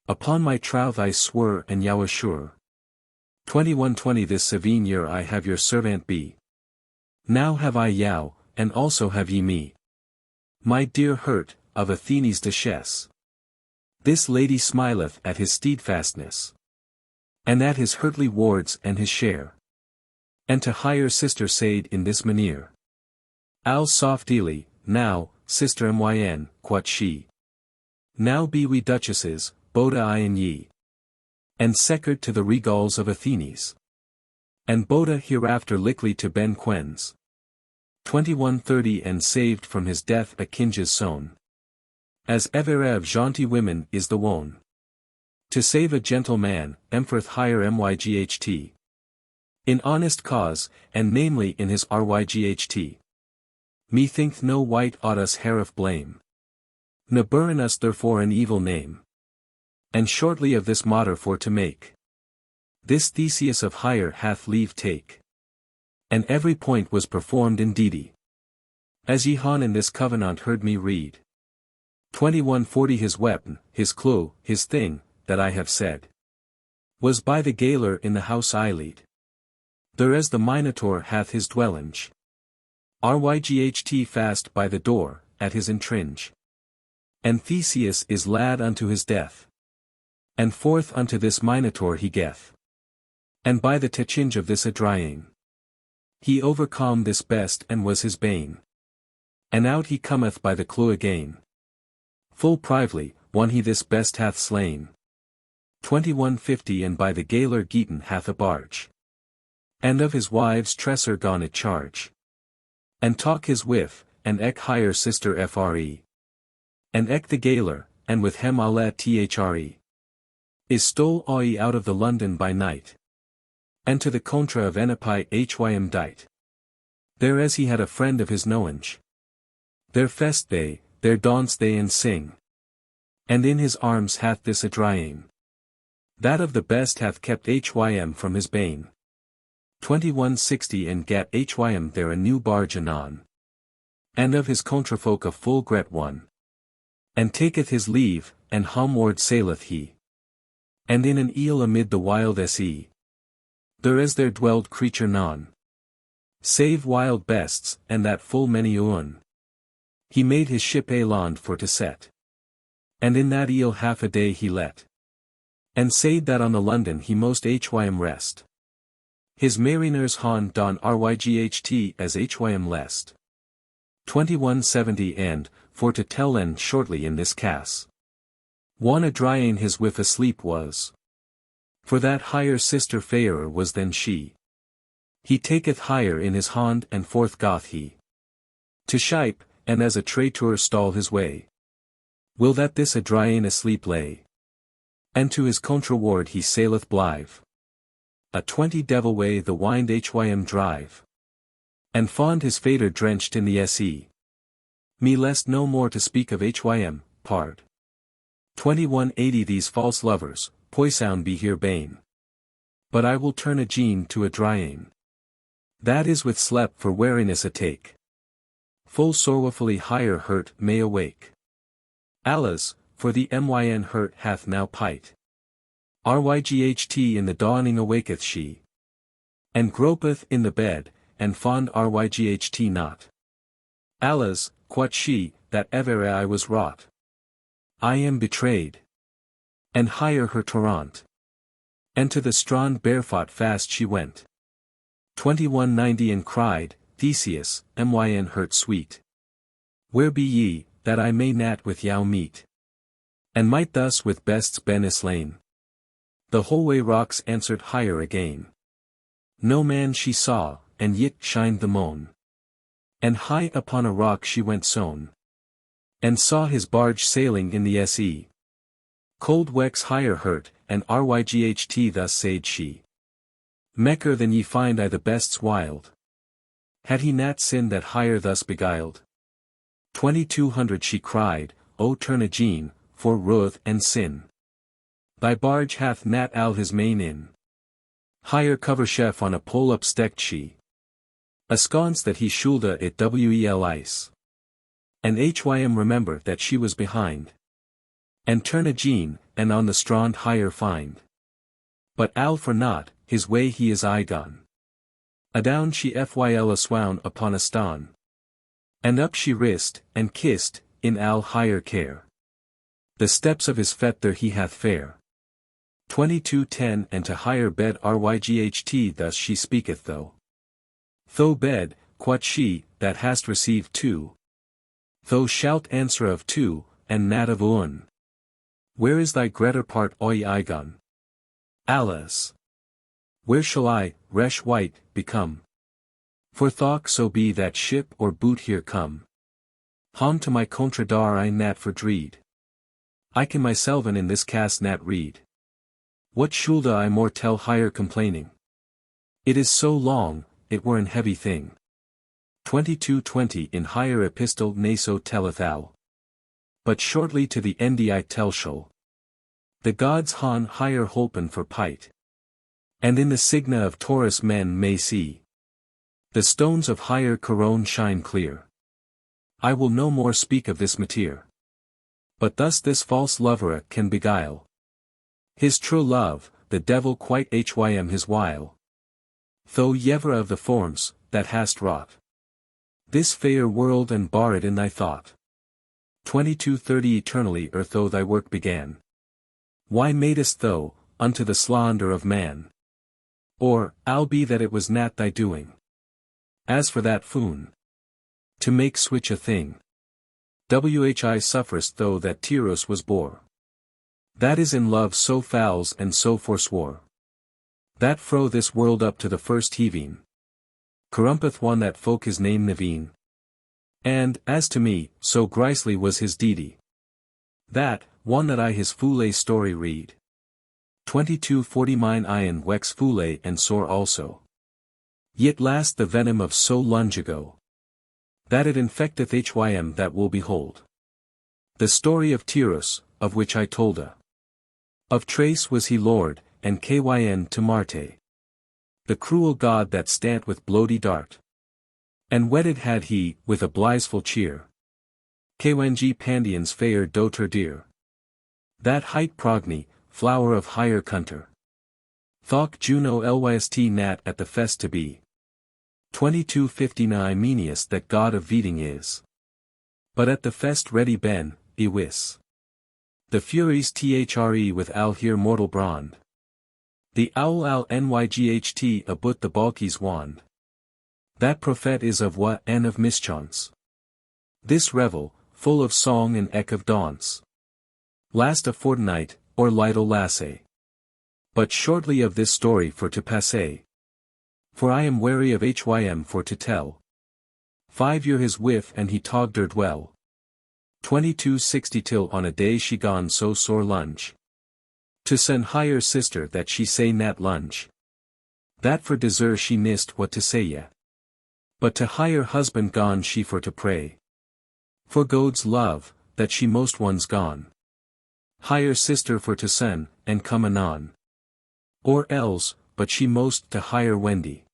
Upon my troth I swore and yow assure. 2120 This sevene year I have your servant be. Now have I yow, and also have ye me. My dear hurt, of Athene's duchess. This lady smileth at his steadfastness. And at his hurtly wards and his share. And to higher sister said in this manere. Al softly, now, sister myn, quot she. Now be we duchesses, both I and ye. And second to the regals of Athenes. And boda hereafter lickly to Ben Quens. 2130 And saved from his death a kinges sown. As ever of jaunty women is the wone. To save a gentle man, empereth higher myght. In honest cause, and namely in his ryght. Methinks no wight ought us heref blame. Ne burn us therefore an evil name. And shortly of this matter for to make. This Theseus of higher hath leave take. And every point was performed indeedy. As ye han in this covenant heard me read. 2140 His weapon, his clue, his thing, that I have said. Was by the gaoler in the house I lead. There as the Minotaur hath his dwellinge. Ryght fast by the door, at his entringe. And Theseus is lad unto his death. And forth unto this Minotaur he geth. And by the techinge of this adryane. He overcome this best and was his bane. And out he cometh by the clue again. Full privily, one he this best hath slain. 2150 And by the gaoler Geaton hath a barge. And of his wives Tresser gone at charge. And talk his wife, and eke higher sister fre. And eke the gaoler, and with hem à la thre. Is stole oi out of the London by night. And to the contra of Enepi hym dight. There as he had a friend of his knowledge. There fest they, there dance they and sing. And in his arms hath this a drying. That of the best hath kept hym from his bane. 2160 and gat hym there a new barge anon. And of his contrafolk a full gret one. And taketh his leave, and homeward saileth he. And in an eel amid the wild sea. There is there dwelled creature none. Save wild beasts, and that full many Owne. He made his ship a land for to set. And in that eel half a day he let. And said that on the London he most hym rest. His mariners han don ryght as hym lest. 2170 and, for to tell en shortly in this case. One a drying his wife asleep was. For that higher sister fairer was than she. He taketh higher in his hand and forth goth he. To shipe, and as a traitor stall his way. Will that this a drying asleep lay. And to his contraward he saileth blithe. A 20 devil way the wind hym drive. And fond his fader drenched in the se. Me lest no more to speak of hym, pard. 2180 These false lovers, poisoun be here bane. But I will turn a jean to a drying. That is with slep for wariness a take. Full sorrowfully higher hurt may awake. Alas, for the myn hurt hath now pite. Ryght in the dawning awaketh she. And gropeth in the bed, and fond ryght not. Alas, quot she, that ever I was wrought. I am betrayed. And higher her torrent. And to the strand barefoot fast she went. 2190 and cried, Theseus, myn hurt sweet. Where be ye, that I may nat with yow meet? And might thus with bests been slain. The whole way rocks answered higher again. No man she saw, and yet shined the moon. And high upon a rock she went sown. And saw his barge sailing in the se. Cold wex higher hurt, and ryght thus said she. Mecker than ye find I the bests wild. Had he nat sin that higher thus beguiled? 2200 she cried, O turn a jean, for ruth and sin. Thy barge hath nat al his main in. Higher cover chef on a pole up stecked she. A sconce that he shoulda it wel ice. And hym remember that she was behind. And turn a jean, and on the strand higher find. But al for naught, his way he is gone. Adown she fyl swoun upon a ston. And up she rist, and kissed, in al higher care. The steps of his fet there he hath fair. 2210 And to higher bed ryght thus she speaketh though. Though bed, quot she, that hast received two. Thou shalt answer of two, and nat of Owne. Where is thy greater part oigon? Alas! Where shall I, resh white, become? For thought so be that ship or boot here come. Han to my contradar I nat for dreed. I can myselven in this cast nat read. What shoulda I more tell higher complaining? It is so long, it were an heavy thing. 2220 In higher epistle naso telleth al. But shortly to the endi I tell shall. The gods han higher holpen for pite. And in the signa of Taurus men may see. The stones of higher coron shine clear. I will no more speak of this mateer. But thus this false lover can beguile. His true love, the devil quite hym his while. Though yever of the forms, that hast wrought. This fair world and bar it in thy thought. 2230 Eternally though thy work began. Why madest thou, unto the slander of man? Or, I'll be that it was nat thy doing. As for that foon. To make switch a thing. Whi sufferest though that Tyros was bore. That is in love so fouls and so forswore. That fro this world up to the first heaving. Corrumpeth one that folk his name Naveen. And, as to me, so grisly was his deedy. That, one that I his foule story read. 2240 mine iron wex foule and sore also. Yet last the venom of so long ago, that it infecteth hym that will behold. The story of Tyrus, of which I told a. Of Trace was he lord, and kyn to Marte. The cruel god that stant with bloody dart. And wedded had he, with a blitheful cheer. Kyn Pandion's fair daughter dear. That hight Progny, flower of higher Cunter. Thok Juno lyst nat at the fest to be. 2259 Menius that god of Veeding is. But at the fest ready ben, bewis. The furies thre with al here mortal brand. The owl al nyght abut the balky's wand. That prophet is of wa and of mischance. This revel, full of song and eck of dance. Last a fortnight, or lytle lasse. But shortly of this story for to passe. For I am wary of hym for to tell. 5 year his whiff and he togdered well. 2260 till on a day she gone so sore lunge. To send higher sister that she say nat lunge. That for desert she nist what to say ye. But to higher husband gone she for to pray. For God's love, that she most one's gone. Higher sister for to send, and come anon. Or else, but she most to higher Wendy.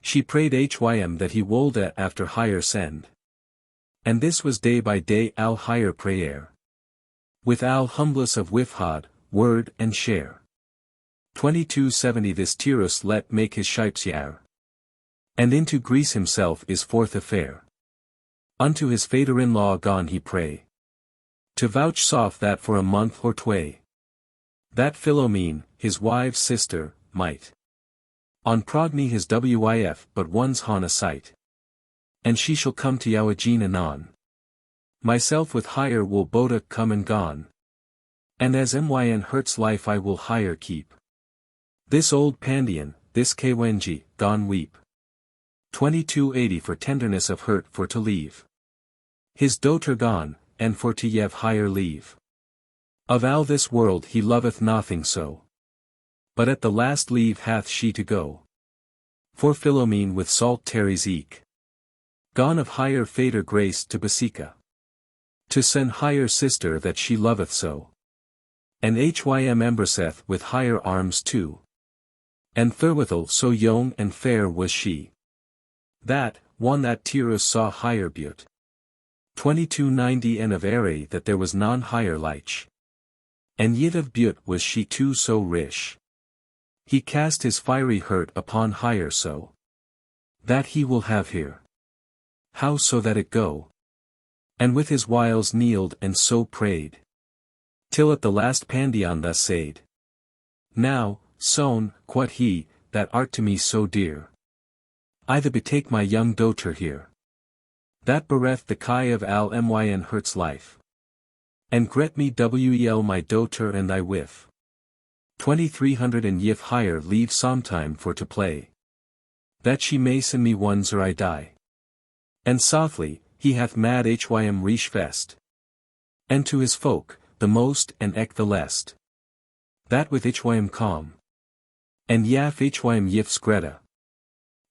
She prayed hym that he wold after higher send. And this was day by day al higher prayer. With al humbless of wifhad, word and share. 2270 This Tyrus let make his shipes yare. And into Greece himself is forth affair. Unto his fader-in-law gone he pray. To vouchsafe that for a month or tway. That Philomene, his wive's sister, might. On Progny his wif but one's hon a sight. And she shall come to Yowagene anon. Myself with higher will Boda come and gone. And as myn hurts life I will higher keep. This old Pandion, this kynG, gone weep. 2280 For tenderness of hurt for to leave. His daughter gone, and for to yev higher leave. Of all this world he loveth nothing so. But at the last leave hath she to go. For Philomene with salt tarries eke. Gone of higher fader grace to Basica. To send higher sister that she loveth so. And hym embrasseth with higher arms too. And therewithal so young and fair was she. That, one that Tyrus saw higher Beaute. 2290 And of Ere that there was none higher lich. And yet of Beaute was she too so rish. He cast his fiery hurt upon higher so. That he will have here. How so that it go? And with his wiles kneeled and so prayed. Till at the last Pandion thus said. Now, son, quod he, that art to me so dear. I the betake my young daughter here. That bereft the kai of al myn hurts life. And gret me wel my daughter and thy whiff. 2300 And yif higher leave sometime for to play. That she may send me ones or I die. And softly, he hath mad hym riche fest. And to his folk, the most and eke the lest. That with hym calm. And yaf hym yifs greta.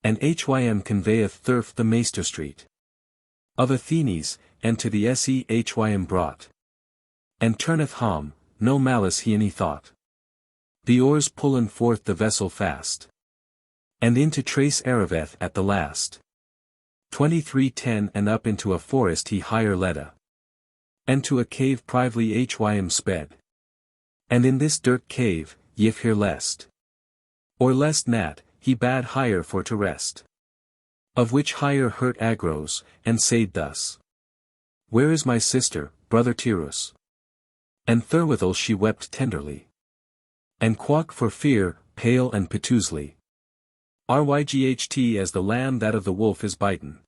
And hym conveyeth thurf the Maester Street. Of Athenes, and to the se hym brought. And turneth hom, no malice he any thought. The oars pullen forth the vessel fast. And into Trace Araveth at the last. 2310 And up into a forest he higher ledda. And to a cave privily hym sped. And in this dirt cave, yif here lest. Or lest nat, he bade higher for to rest. Of which higher hurt agros, and said thus. Where is my sister, brother Tyrus? And therewithal she wept tenderly. And quock for fear, pale and piteously. Ryght as the lamb that of the wolf is biten.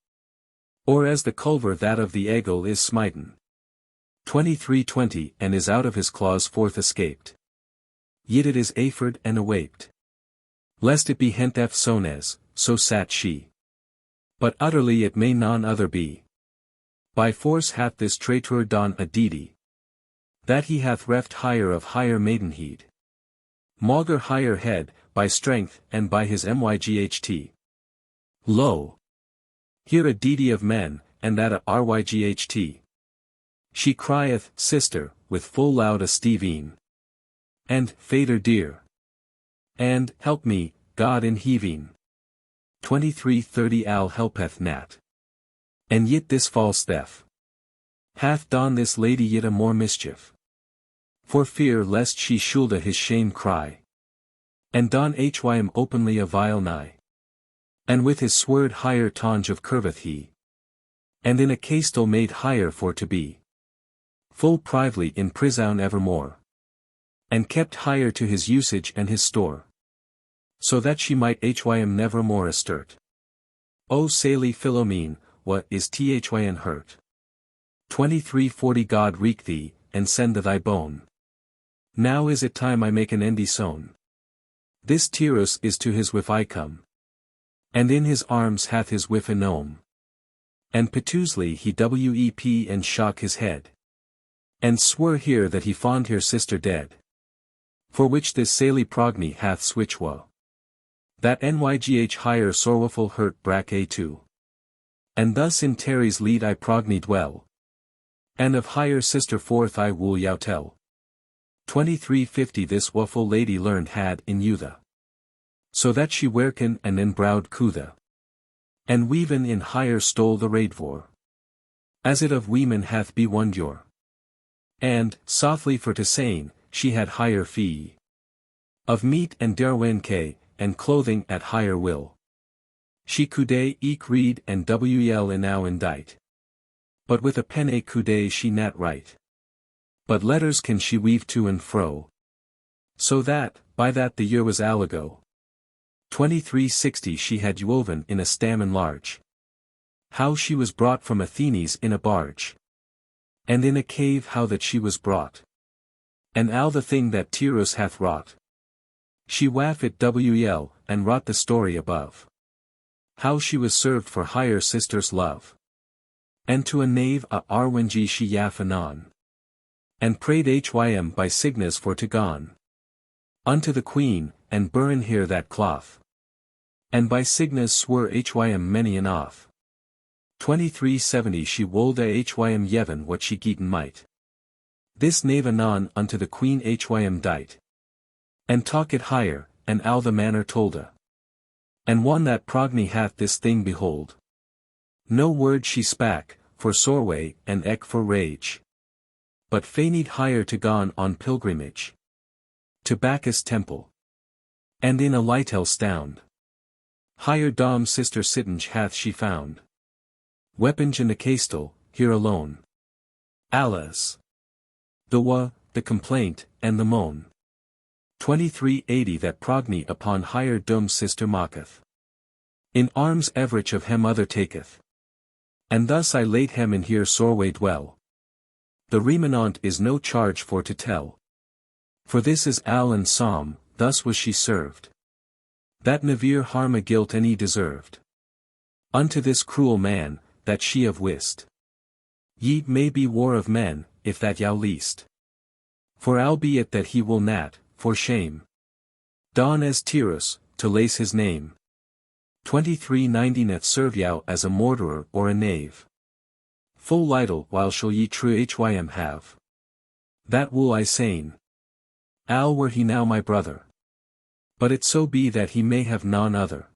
Or as the culver that of the eagle is smiten. 2320 And is out of his claws forth escaped. Yet it is aford and awaped. Lest it be hentef sones, so sat she. But utterly it may none other be. By force hath this traitor done a deedy. That he hath reft higher of higher maidenheed. Maugre higher head, by strength and by his myght. Lo! Here a deity of men, and that a ryght. She crieth, sister, with full loud a Scriveyn. And, fader dear. And, help me, God in heaving. 23:30 Al helpeth nat. And yet this false theft hath done this lady yet a more mischief. For fear lest she shoulda his shame cry. And don hym openly a vile nigh. And with his sword higher tonge of curveth he. And in a castle made higher for to be. Full privily in prison evermore. And kept higher to his usage and his store. So that she might hym never more astert. O Sally Philomene, what is thyn hurt? 23:40 God wreak thee, and send thy bone. Now is it time I make an endy sown. This Tyros is to his wife I come. And in his arms hath his wife a gnome. And piteously he wep and shock his head. And swore here that he fond her sister dead. For which this Sally Progny hath switch woe. That nygh higher sorrowful hurt brack a2. And thus in Terry's lead I Progny dwell. And of higher sister forth I will yow tell. 23:50 This woeful lady learned had in Eutha. So that she werken and enbrowed Coutha. And weaven in higher stole the raidvor. As it of weemen hath be wondure. And, softly for to saying, she had higher fee. Of meat and derwenke, and clothing at higher will. She could eke read and wel enow indite. But with a pen could she not write. But letters can she weave to and fro. So that, by that the year was aligo. 23:60 She had woven in a stammen large. How she was brought from Athenes in a barge. And in a cave how that she was brought. And all the thing that Tyros hath wrought. She waff it wel, and wrought the story above. How she was served for higher sister's love. And to a knave a arwengi she yaff anon. And prayed hym by signas for to gone. Unto the queen, and burn here that cloth. And by signas swore hym many an oath. 23:70 She wolda hym yevon what she geeten might. This knave anon unto the queen hym dite. And talk it higher, and all the manner tolda. And one that Progny hath this thing behold. No word she spak, for sorway, and eke for rage. But feigned higher to gone on pilgrimage. To Bacchus temple. And in a lightel stound. Higher dom sister sittinge hath she found. Weaponge in the castle, here alone. Alas! The wa, the complaint, and the moan. 23:80 That Progny upon higher dom sister mocketh. In arms everich of hem other taketh. And thus I late hem in here sorway dwell. The remanent is no charge for to tell. For this is al and psalm, thus was she served. That nevere harm a guilt any deserved. Unto this cruel man, that she of wist. Ye may be war of men, if that yow least. For albeit that he will not, for shame. Don as Tyros, to lace his name. 23:90 Neth serve yow as a morderer or a knave. Full lytle while shall ye true hym have. That will I sayn. Al were he now my brother. But it so be that he may have none other.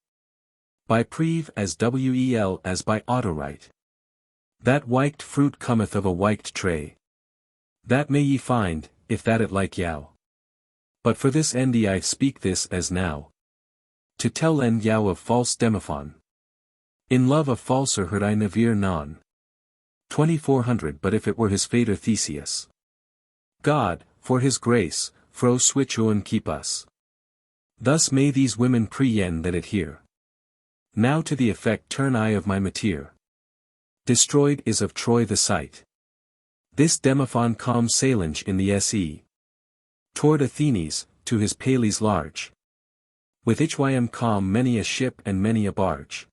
By preve as wel as by autorite. That wiked fruit cometh of a wiked tray. That may ye find, if that it like yow. But for this endy I speak this as now. To tell en yow of false Demophon. In love of falser heard I nevere non. 2400 But if it were his fader Theseus. God, for his grace, fro switch Owne keep us. Thus may these women preyen that it here. Now to the effect turn I of my mateer. Destroyed is of Troy the site. This Demophon calm sailinge in the se. Toward Athenes, to his pales large. With hym calm many a ship and many a barge.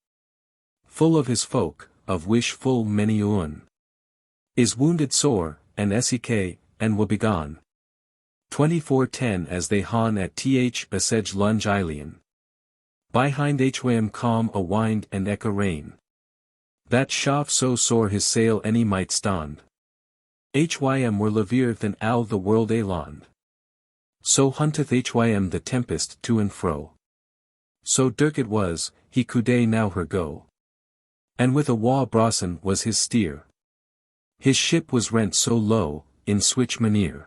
Full of his folk, of wish full many Owne. Is wounded sore, and sek, and wa begone. 24:10 As they han at th besej lunge Ilion. Behind hwam calm a wind and eka rain. That Schaff so sore his sail any might stand. Hym were levier than al the world aland. So hunteth hym the tempest to and fro. So dirk it was, he could now her go. And with a waw brossan was his steer. His ship was rent so low, in switch manier.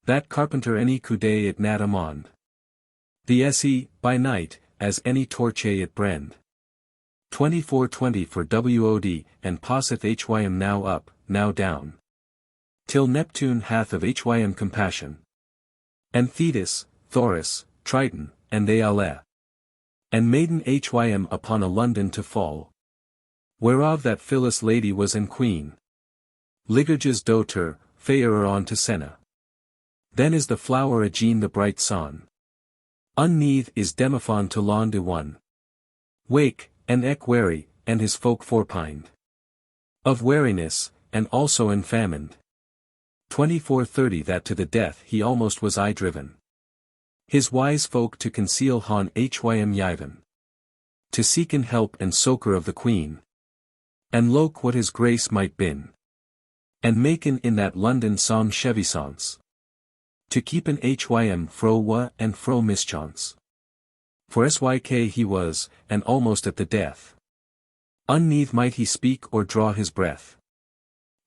That carpenter any could it nat amond. The se, by night, as any torche it brand. 24:20 for Wod, and passeth hym now up, now down. Till Neptune hath of hym compassion. And Thetis, Thoris, Triton, and they alle. And maiden hym upon a London to fall. Whereof that Phyllis lady was and queen. Ligerges doter, fairer on to Senna. Then is the flower a Jean the bright son. Unneath is Demophon to lawn de one. Wake, and eke wary, and his folk forepined. Of wariness, and also enfammoned. 24:30 That to the death he almost was driven. His wise folk to conceal hon hym yiven. To seeken help and succor of the queen. And loke what his grace might bin. And maken in that London some chevisance. To keepen hym fro wa and fro mischance. For syk he was, and almost at the death. Unneath might he speak or draw his breath.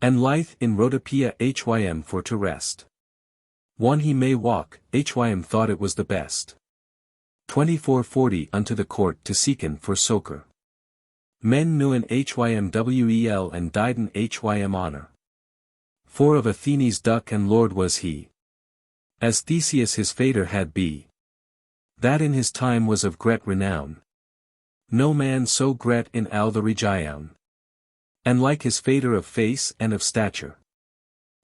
And lithe in rotopia hym for to rest. One he may walk, hym thought it was the best. 24:40 Unto the court to seeken for succor. Men newen hym wel and diden hym honor. For of Athene's duck and lord was he. As Theseus his fader had be. That in his time was of great renown. No man so great in all the region. And like his fader of face and of stature.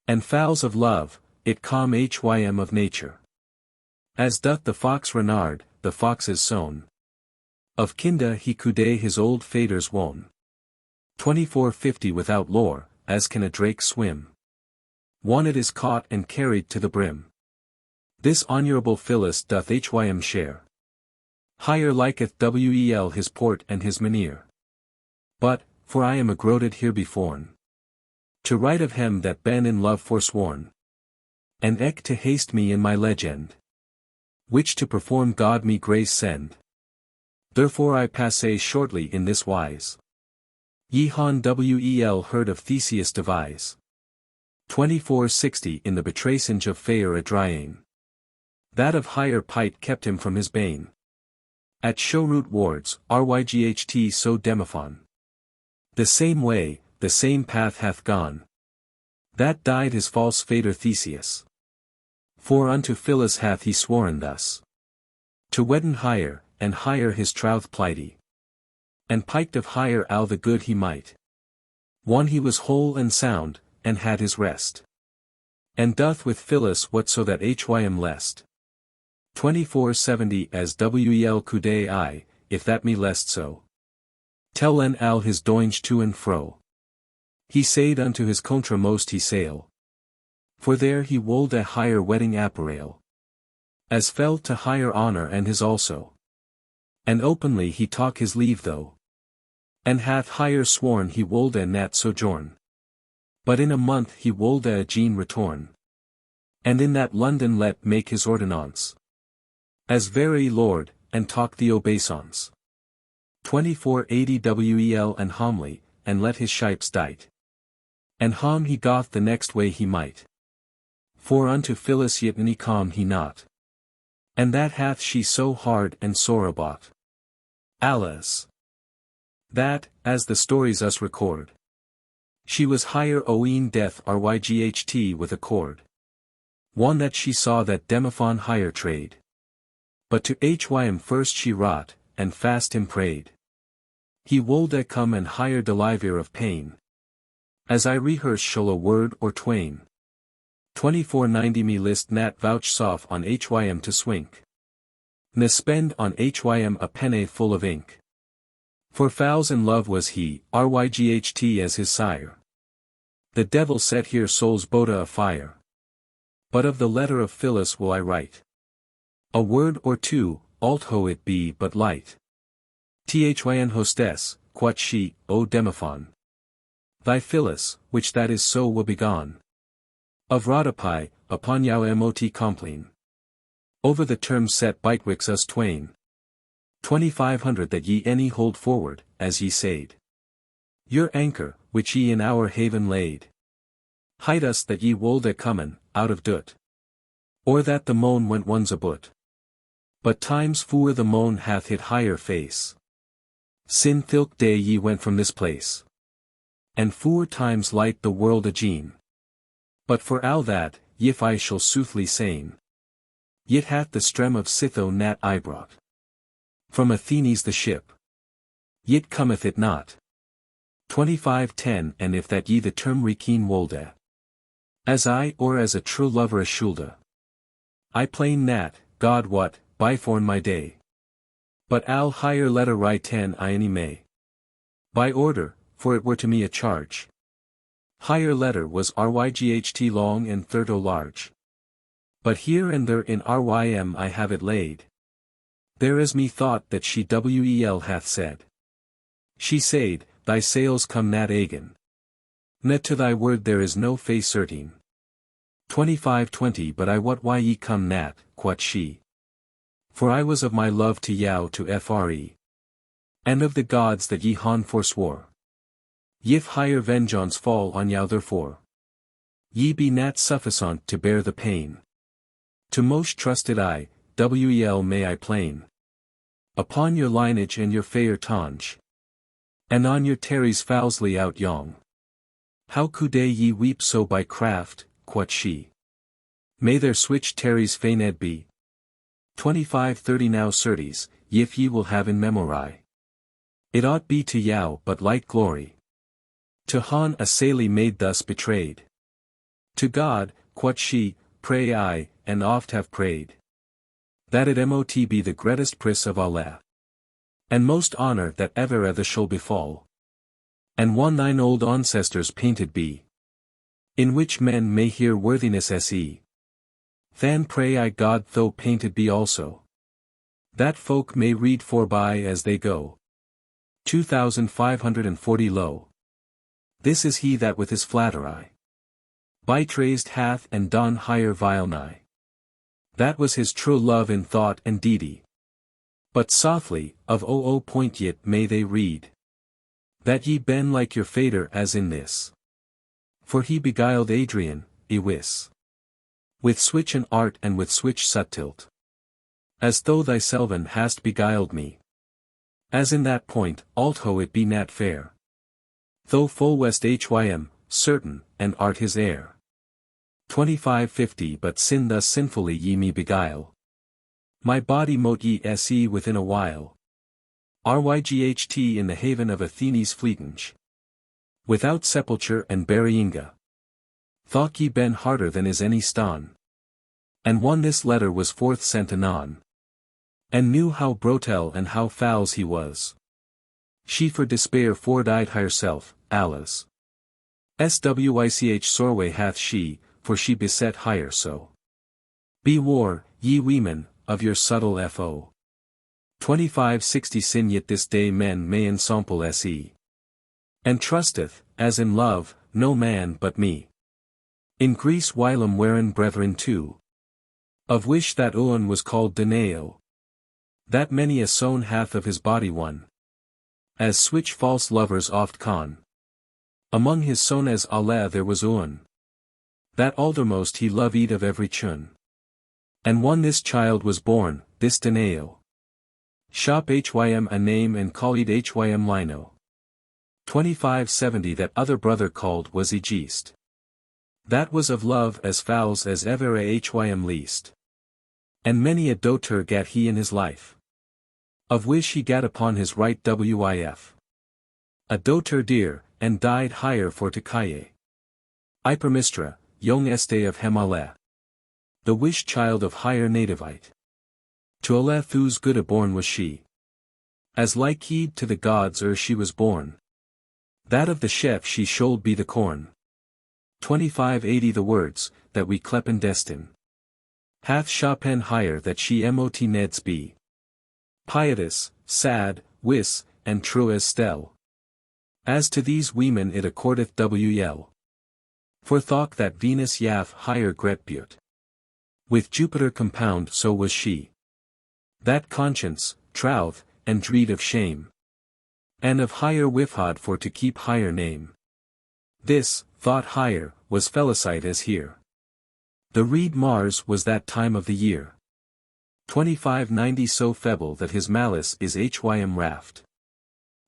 And fowls of love, it calm hym of nature. As doth the fox renard, the fox's sown. Of kinda he could his old faders won. 24:50 Without lore, as can a drake swim. One it is caught and carried to the brim. This honourable Phyllis doth hym share. Higher liketh wel his port and his maneer. But, for I am agroded here beforn. To write of him that ben in love forsworn. And eke to haste me in my legend. Which to perform God me grace send. Therefore I passe shortly in this wise. Ye han wel heard of Theseus devise. 24:60 In the betraysage of fair Adriane. That of higher pite kept him from his bane. At showroot wards, ryght so Demophon. The same way, the same path hath gone. That died his false fader Theseus. For unto Phyllis hath he sworn thus. To wedden higher, and higher his troth plighty. And piked of higher all the good he might. One he was whole and sound, and had his rest. And doth with Phyllis whatso that hym lest. 24:70 As wel could I, if that me lest so. Tell en al his doinge to and fro. He said unto his contra most he sail. For there he wold a higher wedding apparel. As fell to higher honor and his also. And openly he talk his leave though. And hath higher sworn he wold a nat sojourn. But in a month he wold a Jean return. And in that London let make his ordonnance. As very lord, and talk the obeisance. 24:80 wel and homely, and let his shipes dight. And hom he goth the next way he might. For unto Phyllis yet any calm he not. And that hath she so hard and sore abought. Alas! That, as the stories us record. She was higher Owne death ryght with a cord. One that she saw that Demophon higher trade. But to hym first she wrought, and fast him prayed. He wold a come and higher deliver of pain. As I rehearse shall a word or twain. 24:90 Me list nat vouchsafe on hym to swink. Ne spend on hym a penny full of ink. For fowls in love was he, ryght as his sire. The devil set here souls boda afire. But of the letter of Phyllis will I write a word or two, although it be but light. Thyn hostess, quoth she, O Demophon. Thy Phyllis, which that is so will be gone. Of Rhodopai, upon jou mot Complaynt. Over the term set bitwixt us twain. 2500 that ye any hold forward, as ye said. Your anchor, which ye in our haven laid. Hide us that ye wold a comin, out of doot. Or that the moan went ones aboot. But times four the moan hath hit higher face. Sin thilk day ye went from this place. And four times light the world agene. But for all that, yif I shall soothly sayn. Yet hath the strem of Scytho nat I brought. From Athenes the ship. Yet cometh it not. 2510 And if that ye the term rekeen wolde. As I or as a true lover ashulda. I plain nat, God what, byforn my day. But al higher letter write 10 I any may. By order, for it were to me a charge. Higher letter was ryght long and third o large. But here and there in rym I have it laid. There is me thought that she wel hath said. She said, thy sails come nat agen. Net to thy word there is no face certain. 2520 But I wot why ye come nat, quoth she. For I was of my love to yow to fre. And of the gods that ye han forswore. Yif higher vengeance fall on yow therefore. Ye be nat sufficient to bear the pain. To most trusted I, wel may I plain. Upon your lineage and your fair tonge. And on your terries foulsly out yong. How could ye weep so by craft, quoth she. May their switch terries feigned be. 2530 Now certes, yif ye will have in memory. It ought be to yow but light glory. To han a sally maid thus betrayed. To God, quoth she, pray I, and oft have prayed. That it mot be the greatest pris of Allah. And most honor that ever the shall befall. And one thine old ancestors painted be. In which men may hear worthiness se. Than pray I God though painted be also. That folk may read forby as they go. 2540 Lo. This is he that with his flattery. Betrayed hath and done higher vileny. That was his true love in thought and deedy. But softly, of point yet may they read. That ye ben like your fader as in this. For he beguiled Adrian, wis. With switch and art and with switch subtilt. As though thyselven hast beguiled me. As in that point, although it be nat fair. Though full west hym, certain, and art his heir. 2550 But sin thus sinfully ye me beguile. My body mote ye se within a while. Ryght in the haven of Athenes fleetinge. Without sepulture and buryinga. Thought ye ben harder than is any ston. And one this letter was forth sent anon. And knew how brotel and how fouls he was. She for despair fordied herself, Allah's. Swich sorway hath she, for she beset higher so. Be war, ye women, of your subtle fo. 2560 Sin yet this day men may ensample se. And trusteth, as in love, no man but me. In Greece whilom wherein brethren too. Of which that Owne was called Danao. That many a son hath of his body one. As switch false lovers oft con. Among his son as Allah there was Owne. That aldermost he loved of every chun. And one this child was born, this Danao. Shop hym a name and called hym lino. 2570 That other brother called was Egist. That was of love as fouls as ever a hym least. And many a doter gat he in his life. Of which he gat upon his right wif. A doter dear, and died higher for to kaye. Hypermistra, young este of Hemale. The wish child of higher nativite. To Allah thus good a born was she. As like heed to the gods she was born. That of the chef she should be the corn. 2580 The words, that we kleppen destin. Hath Chopin higher that she mot neds be. Pietus, sad, wis, and true as stel. As to these women it accordeth wl. For thought that Venus yath higher gret Beaute. With Jupiter compound so was she. That conscience, trouth, and dread of shame. And of higher wifhod for to keep higher name. This, thought higher, was felicite as here. The reed Mars was that time of the year. 2590 So feeble that his malice is hym raft.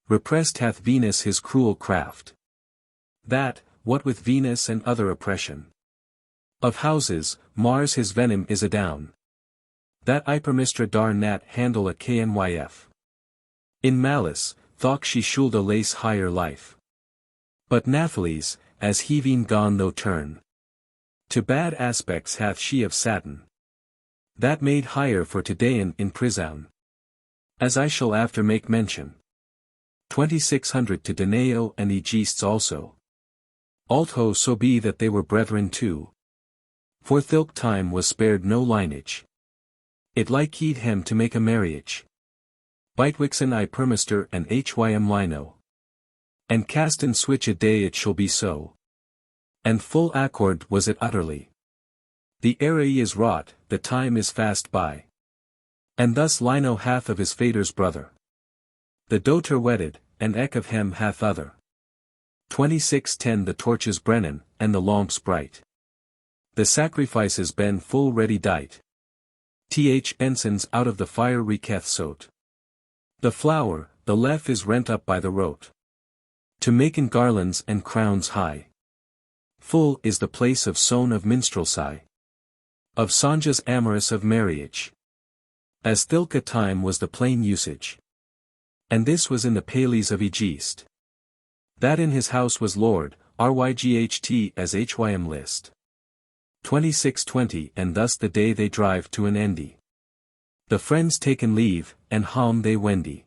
Repressed hath Venus his cruel craft. That, what with Venus and other oppression. Of houses, Mars his venom is adown. That Hypermistra dar nat handle a knyf. In malice, thought she should a lace higher life. But Nathaly's, as heaving gone no turn. To bad aspects hath she of satin. That made higher for todayan in prison. As I shall after make mention. 2600 to Danao and Egests also. Altho so be that they were brethren too. For thilk time was spared no lineage. It liked him to make a marriage. Bitewixen I permister and hym lino. And cast in switch a day it shall be so. And full accord was it utterly. The era is wrought, the time is fast by. And thus Lino hath of his fader's brother. The doter wedded, and eke of him hath other. 2610 The torches brennen, and the lamps bright. The sacrifices ben full ready dight. Ensigns out of the fire reketh sote. The flower, the leaf is rent up by the rote. To maken garlands and crowns high. Full is the place of sown of minstrelsy. Of sonjas amorous of marriage. As thilka time was the plain usage. And this was in the pales of Egest. That in his house was Lord, Ryght as hym list. 2620 And thus the day they drive to an endy. The friends taken leave, and home they wendy.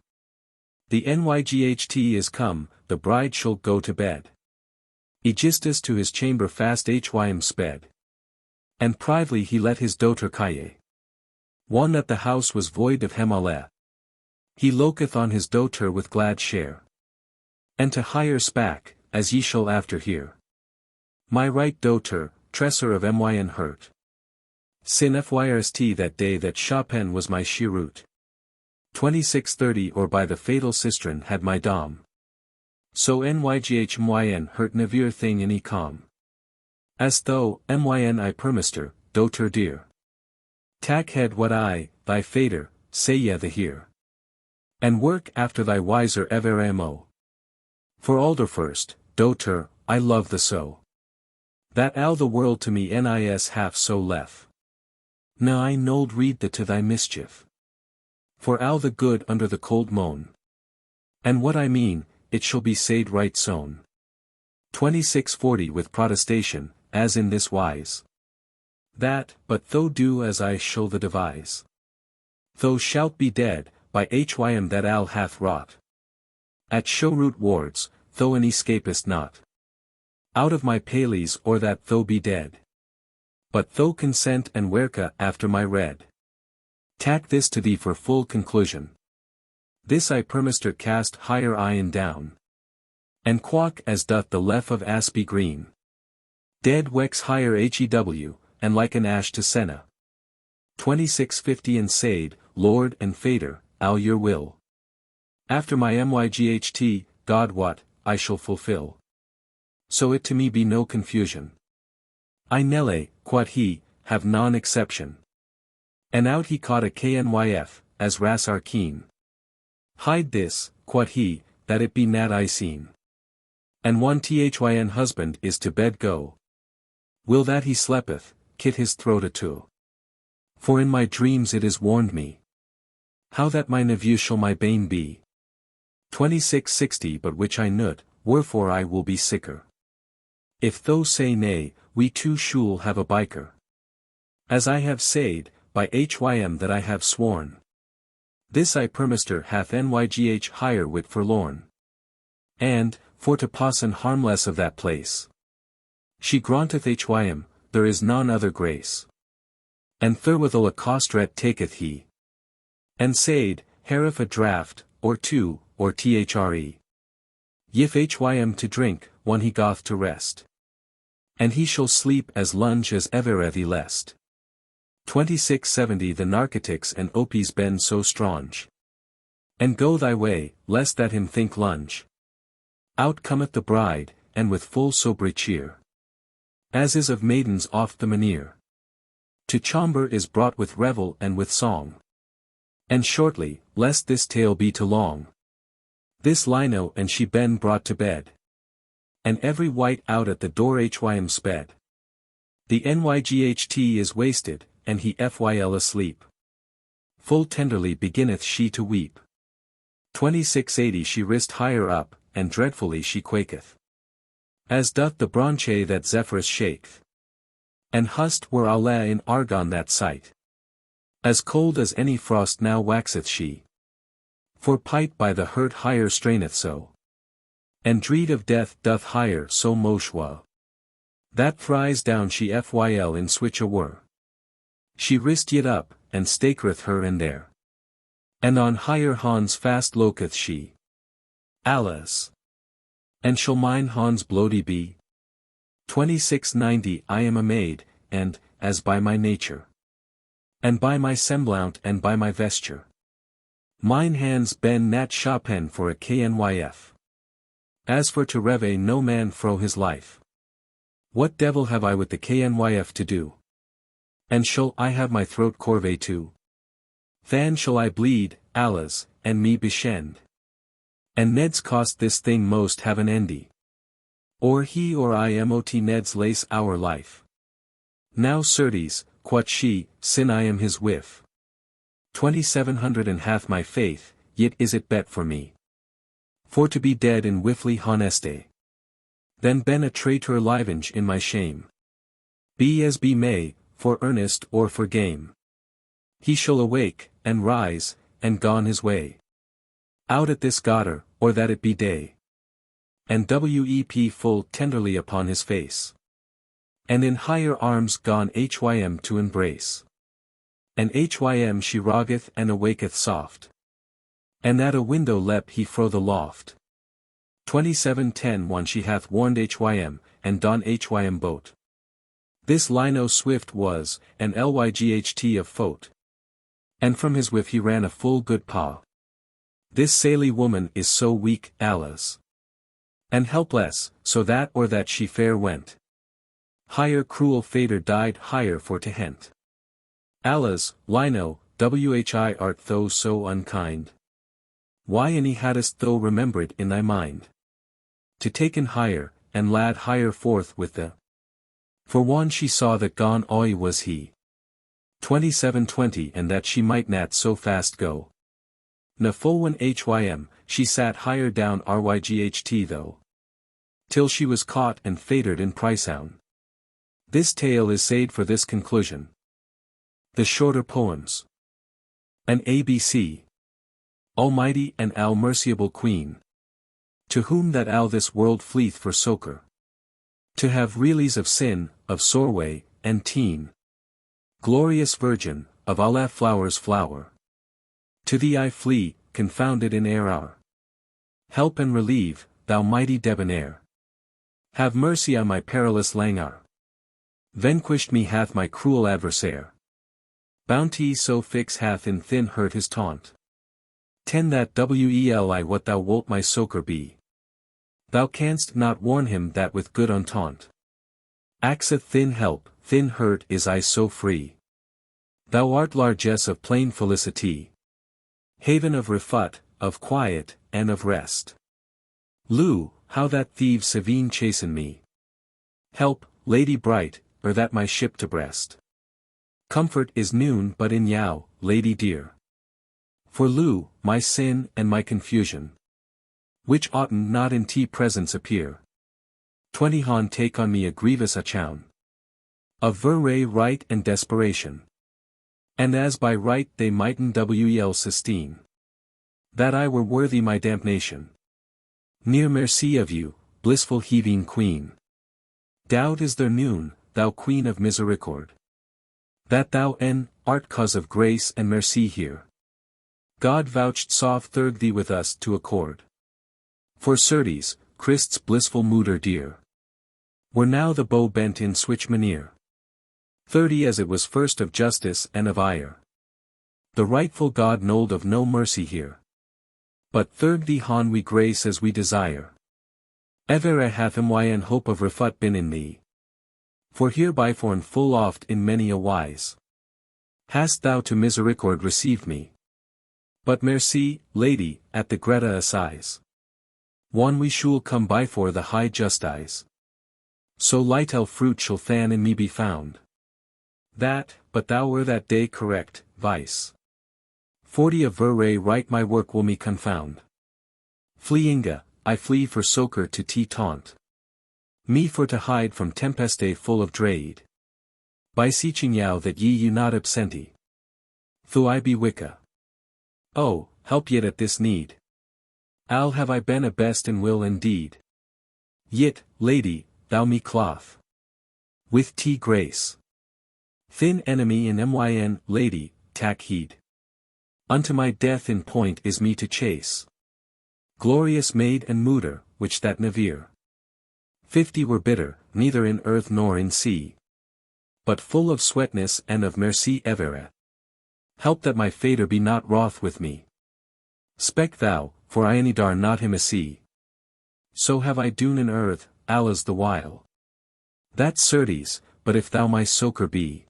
The nyght is come, the bride shall go to bed. Egistus to his chamber fast hym sped. And privily he let his doter calle. One that the house was void of hemale. He loketh on his doter with glad share. And to higher spak, as ye shall after hear. My right doter, tresser of myn hurt. Sin fyrst that day that Chopin was my chirut. 2630 Or by the fatal sistren had my dom. So nygh hurt nevere thing in calm. As though, myn I permister, doter dear. Tack head what I, thy fader, say ye the here. And work after thy wiser ever mo. For alder first, doter, I love the so. That all the world to me nis hath so left. Now I nold read the to thy mischief. For all the good under the cold moan. And what I mean, it shall be said right sown. 2640 With protestation, as in this wise. That, but thou do as I shall the devise. Thou shalt be dead, by hym that al hath wrought. At showroot wards, thou an escapest not. Out of my pales or that thou be dead. But thou consent and werka after my read. Tack this to thee for full conclusion. This I permister cast higher iron down. And quack as doth the leaf of aspy green. Dead wex higher hew, and like an ash to senna. 2650 And said, Lord and fader, al your will. After my myght, God what, I shall fulfill. So it to me be no confusion. I nelle, quod he, have non-exception. And out he caught a knyf, as ras are keen. Hide this, quod he, that it be nat I seen. And one thyn husband is to bed go. Will that he sleepeth, kit his throat a to. For in my dreams it is warned me. How that my neveu shall my bane be. 2660 But which I nut, wherefore I will be sicker. If thou say nay, we two shall have a biker. As I have said, by hym that I have sworn. This I permister hath nygh higher wit forlorn. And, for to pass an harmless of that place. She graunteth hym, there is none other grace. And therewithal a costret taketh he. And said, hareth a draught, or two, or thre. Yif hym to drink, one he goth to rest. And he shall sleep as lunge as evereth he lest. 2670 The narcotics and opies ben so stronge. And go thy way, lest that him think lunge. Out cometh the bride, and with full sober cheer. As is of maidens oft the maneer. To chamber is brought with revel and with song. And shortly, lest this tale be too long. This lino and she ben brought to bed. And every wight out at the door hym sped. The nyght is wasted, and he fyl asleep. Full tenderly beginneth she to weep. 2680 She rist higher up, and dreadfully she quaketh. As doth the branche that Zephyrus shaketh. And hust were Aulé in Argon that sight. As cold as any frost now waxeth she. For pight by the hurt higher straineth so. And dread of death doth higher so moshwa. That fries down she fyl in switch a were. She rist yet up, and stakereth her and there. And on higher Hans fast loketh she. Alas! And shall mine Hans bloody be? 2690 I am a maid, and, as by my nature. And by my semblant and by my vesture. Mine hands ben nat Chopin for a knyf. As for to reve no man fro his life. What devil have I with the knyf to do? And shall I have my throat corvée too? Than shall I bleed, alas, and me beshend. And Ned's cost this thing most have an endy. Or he or I mot Ned's lace our life. Now certes, quot she, sin I am his whiff. 2700 And hath my faith, yet is it bet for me. For to be dead in whiffly honeste. Then ben a traitor livenge in my shame. Be as be may, for earnest or for game. He shall awake, and rise, and gone his way. Out at this gotter, or that it be day. And wep full tenderly upon his face. And in higher arms gone hym to embrace. And hym she roggeth and awaketh soft. And at a window lep he fro the loft. 2710 One she hath warned hym, and don hym boat. This lino swift was, and lyght of fote. And from his whiff he ran a full good paw. This saily woman is so weak, alas. And helpless, so that or that she fair went. Higher cruel fader died higher for to hent. Alas, lino, whi art thou so unkind? Why any hadst thou remembered in thy mind? To taken higher, and lad higher forth with the. For one she saw that gone oi was he. 2720 And that she might not so fast go. Na full hym, she sat higher down ryght though. Till she was caught and fadered in Priceown. This tale is said for this conclusion. The shorter poems. An ABC. Almighty and all merciable Queen. To whom that all this world fleeth for succour. To have realies of sin, of sorway, and teen. Glorious Virgin, of all flowers flower. To thee I flee, confounded in error. Help and relieve, thou mighty debonair. Have mercy on my perilous languor. Vanquished me hath my cruel adversaire. Bounty so fix hath in thin hurt his taunt. Ten that weli what thou wilt my succour be. Thou canst not warn him that with good untaunt. Axa thin help, thin hurt is I so free. Thou art largesse of plain felicity. Haven of refut, of quiet, and of rest. Lou, how that thieves Scogan chasten me. Help, lady bright, or that my ship to Brest. Comfort is noon but in yao, lady dear. For Lou, my sin and my confusion. Which oughtn't not in tea presence appear. 20 Han take on me a grievous achoun. Of verre right and desperation. And as by right they might'n wel sustain. That I were worthy my damnation. Near mercy of you, blissful heaving queen. doubt is there noon, thou Queen of Misericord. That thou art cause of grace and mercy here. God vouchsafe thee with us to accord. For certes, Christ's blissful mood dear. Were now the bow bent in switch maneer. 30 as it was first of justice and of ire. The rightful God nold of no mercy here. But thee han we grace as we desire. Evere hath myn hope of refut been in thee. For hereby forn full oft in many a wise. Hast thou to misericord received me. But mercy, lady, at the Greta assize. One we shall come by for the high justice. So little fruit shall than in me be found. That, but thou were that day correct, vice. 40 of verre right my work will me confound. Fleeinga, I flee for socer to te taunt. Me for to hide from tempeste full of drade. By seeching yow that ye you not absenti. Though I be wicca. Oh, help yet at this need. Al have I been a best in will and deed. Yet, lady, thou me cloth. With tea grace. Thin enemy in myn, lady, tack heed. Unto my death in point is me to chase. Glorious maid and mooder, which that nevere. 50 were bitter, neither in earth nor in sea. But full of sweetness and of mercy evere. Help that my fader be not wroth with me. Spec thou, for I any dar not him a see. So have I doen in earth, Allah's the while. That certes, but if thou my socer be.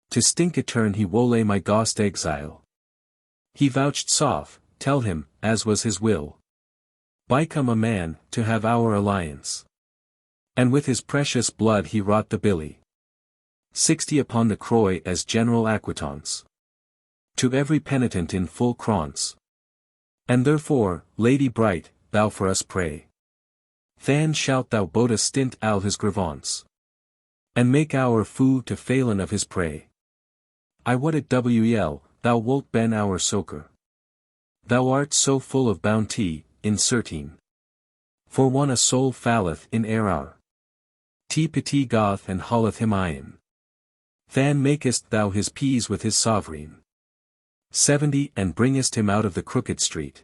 To stink etern he wole my ghost exile. He vouchsafe, tell him, as was his will. Become a man, to have our alliance. And with his precious blood he wrought the billy. 60 upon the croix as general acquittance. To every penitent in full crance. And therefore, lady bright, thou for us pray. Than shalt thou bode a stint al his grievance. And make our food to failen of his prey. I would at wel, thou wilt ben our socer. Thou art so full of bounty, in certain. For one a soul falleth in error. Te pity goth and holleth him iron. Than makest thou his peace with his sovereign. 70 and bringest him out of the crooked street.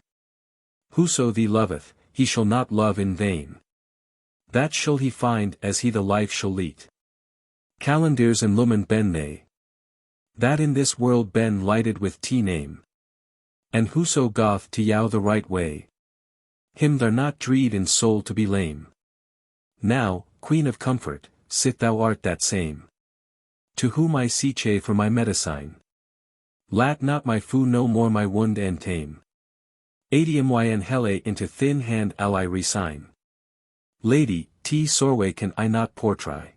Whoso thee loveth, he shall not love in vain. That shall he find as he the life shall lead. Calendars and lumen ben they. That in this world ben lighted with te name. And whoso goth to yow the right way. Him they're not dreed in soul to be lame. Now, Queen of Comfort, sit thou art that same. To whom I seeche for my medicine. Lat not my foo no more my wound and tame. 80 myn hele into thin hand al I resign. Lady, te sorway can I not portray.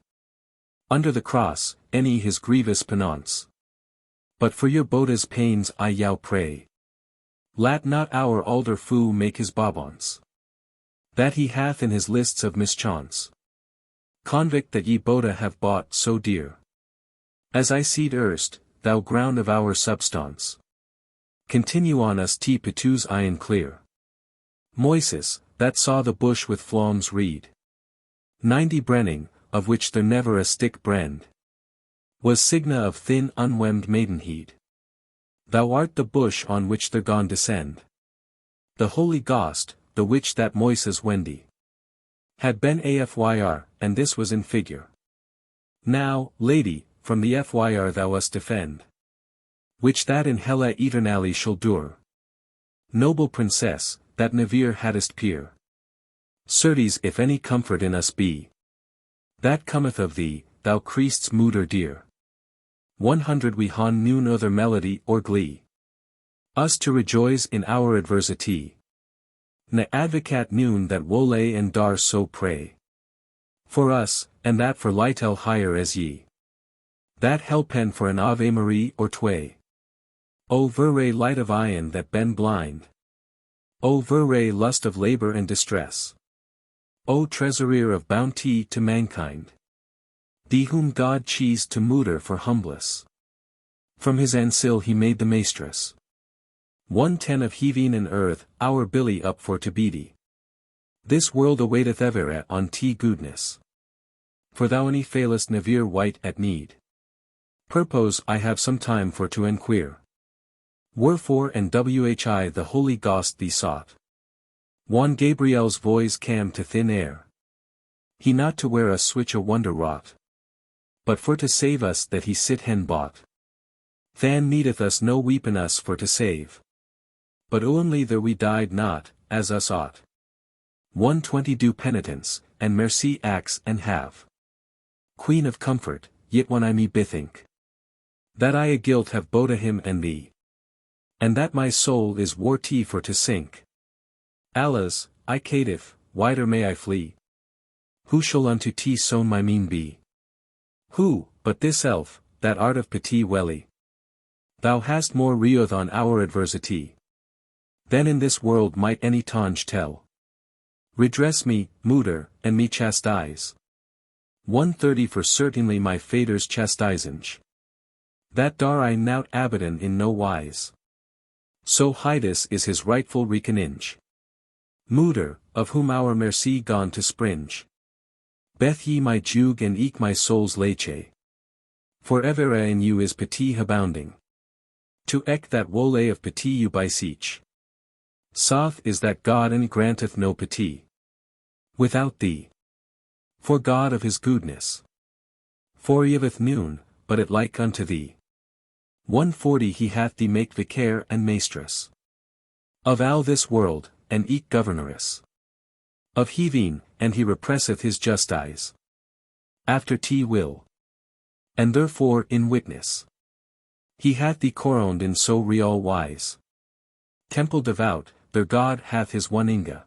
Under the cross, any his grievous penance. But for your boda's pains I yow pray. Lat not our alder foo make his bobons. That he hath in his lists of mischance. Convict that ye boda have bought so dear. As I seed erst, thou ground of our substance. Continue on us te pitus iron clear. Moises, that saw the bush with flams reed. 90 brenning, of which there never a stick brand. Was signa of thin unwemmed maidenheed. Thou art the bush on which the gone descend. The Holy Ghost, the which that Moises Wendy. Had been afyr, and this was in figure. Now, lady, from the fyr thou us defend. Which that in hella eternally shall dure. Noble princess, that nevere hadst peer. Certes if any comfort in us be. That cometh of thee, thou Christ's mooder dear. 100 we han noon other melody or glee. Us to rejoice in our adversity. Ne advocat noon that wole and dar so pray. For us, and that for litel higher as ye. That helpen for an Ave Marie or tway. O verre light of iron that ben blind. O verre lust of labor and distress. O treasurer of bounty to mankind. Thee whom God cheese to mooder for humbless. From his ancil he made the maestress. 110 of heaving and earth, our billy up for to beady. This world awaiteth evere on te goodness. for thou any failest never white at need. Purpose I have some time for to enquire. Wherefore and whi the Holy Ghost thee sought. Juan Gabriel's voice came to thin air. He not to wear us switch a wonder wrought, but for to save us that he sit hen bought. Than needeth us no weeping us for to save, but only that we died not, as us ought. 120 Do penitence, and mercy acts and have. Queen of comfort, yet when I me bethink, that I a guilt have both a him and thee, and that my soul is worthy for to sink. Alas, I caitiff, whither may I flee? Who shall unto tea sown my mean be? Who, but this elf, that art of pity welly? Thou hast more reoth on our adversity than in this world might any tongue tell. Redress me, Mutter, and me chastise. 130 For certainly my fader's chastisenge, that dar I nout abaddon in no wise. So hideous is his rightful reconninge. Mutter, of whom our mercy gone to springe. Beth ye my juge and eke my soul's leche. For ever in you is pity abounding. To ek that wole of pity you beseech. Soth is that God and granteth no pity without thee. For God of his goodness forgiveth noon, but it like unto thee. 140 He hath thee make vicar and maestress of all this world, and eke governoress of heaving, and he represseth his justice after te will. And therefore in witness he hath thee coroned in so real wise. Temple devout, their God hath his one inga.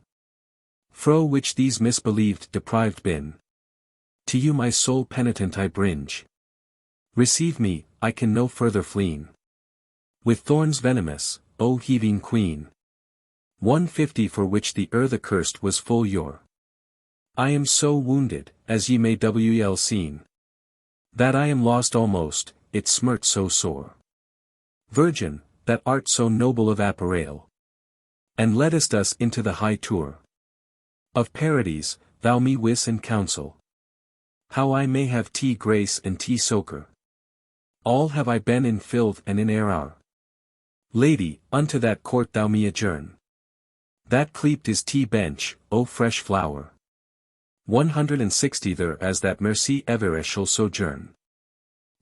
Fro which these misbelieved deprived been. To you my soul penitent I bringe. Receive me, I can no further fleen. With thorns venomous, O heaving queen. 150 For which the earth accursed was full your. I am so wounded, as ye may well seen, that I am lost almost, it smirt so sore. Virgin, that art so noble of apparel, and leddest us into the high tour of parodies, thou me wis and counsel how I may have tea grace and tea soaker. All have I been in filth and in error. Lady, unto that court thou me adjourn. That cleaped is tea bench, O fresh flower. 160 There as that mercy ever shall sojourn.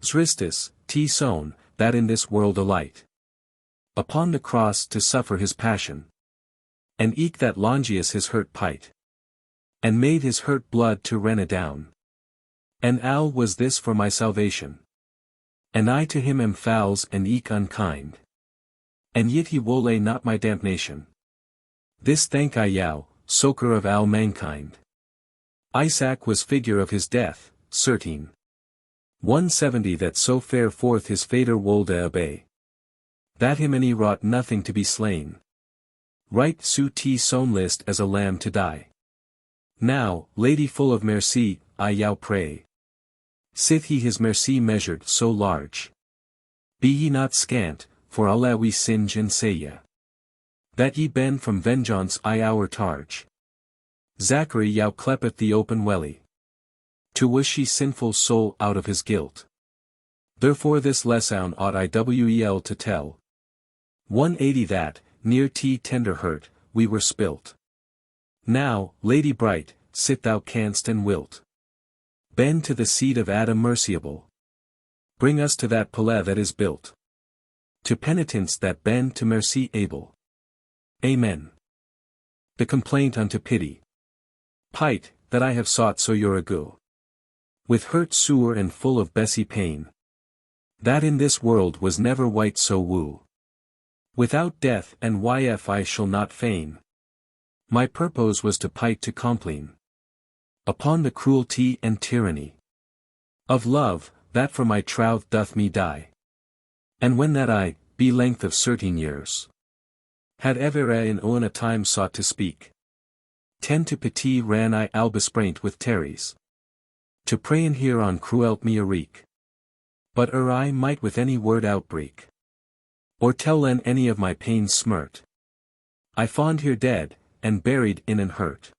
Zristus, tea sown, that in this world alight. Upon the cross to suffer his passion. And eke that Longius his hurt pite. And made his hurt blood to renne down. And all was this for my salvation. And I to him am fouls and eke unkind. And yet he wole not my damnation. This thank I yow, soaker of all mankind. Isaac was figure of his death, certain. 170 That so fare forth his fader wolde obey. That him any wrought nothing to be slain. Right su tea sown list as a lamb to die. Now, lady full of mercy, I yow pray. Sith he his mercy measured so large. Be ye not scant, for Allah we singe and say ye. That ye bend from vengeance I our targe. Zachary yow clepeth the open welly. To wish ye sinful soul out of his guilt. Therefore this lesson ought I wel to tell. 180 That, near tea tender hurt, we were spilt. Now, lady bright, sit thou canst and wilt. Bend to the seed of Adam merciable. Bring us to that palais that is built. To penitence that bend to mercy able. Amen. The complaint unto pity. Pite, that I have sought so your ago. With hurt sore and full of Bessie pain. That in this world was never wight so woo. Without death and yf I shall not feign. My purpose was to pite to Complaynt. Upon the cruelty and tyranny of love, that for my troth doth me die. And when that I, be length of certain years, had ever in Owne a time sought to speak. 10 To pity ran I albespraint with terries. To pray and hear on cruelt me a reek. But I might with any word outbreak. Or tell any of my pains smirt. I fond here dead, and buried in an hurt.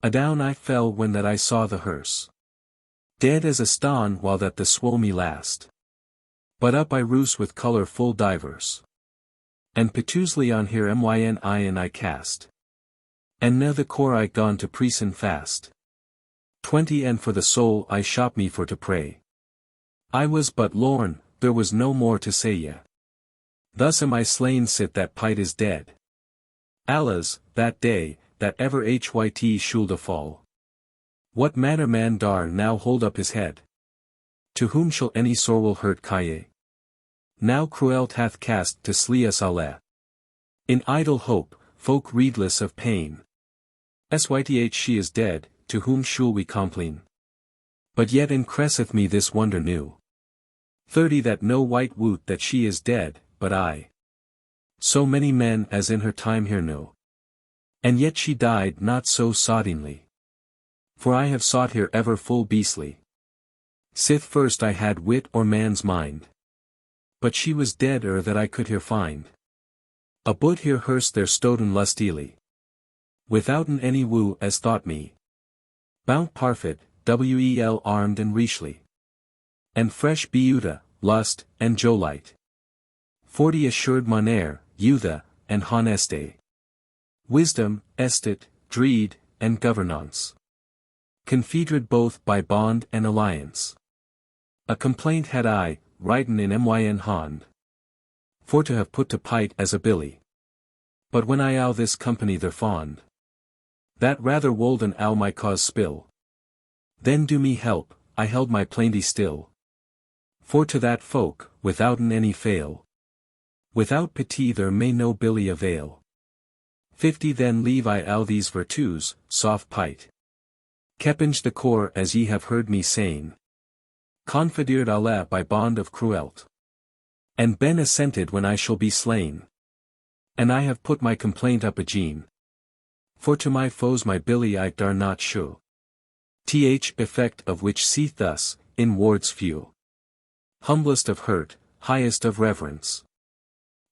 Adown I fell when that I saw the hearse. Dead as a stone while that the swoll me last. But up I roose with colour full diverse. And piteously on here myn I cast. And now the core I gone to prison fast. 20 and for the soul I shop me for to pray. I was but lorn, there was no more to say ye. Thus am I slain sit that pite is dead. Alas, that day, that ever hyt should fall. What manner man dar now hold up his head? To whom shall any sorrowful hurt caille? Now cruelt hath cast to slee us alle. In idle hope, folk readless of pain. Syth she is dead, to whom shall we complain? But yet increaseth me this wonder new. 30 that no white woot that she is dead, but I. So many men as in her time here know. And yet she died not so soddingly. For I have sought here ever full beastly. Sith first I had wit or man's mind. But she was dead ere that I could here find. A but here hearst there stoden lustily. Withouten any woo as thought me. Bount parfit, wel armed and richly. And fresh Beaute, lust, and jolite. 40 assured monere, youthe, and honeste. Wisdom, estate, dreed, and governance. Confederate both by bond and alliance. A complaint had I, written in myn hond. For to have put to pite as a billy. But when I ow this company there fond. That rather wolden ow my cause spill. Then do me help, I held my plainty still. For to that folk, withouten any fail. Without pity there may no billy avail. 50 then leave I ow these virtues, soft pite. Kepinge the core as ye have heard me saying. Confedered alle by bond of cruelt. And ben assented when I shall be slain. And I have put my complaint up again. For to my foes my billy I dar not show. Effect of which seeth thus, in words few. Humblest of hurt, highest of reverence.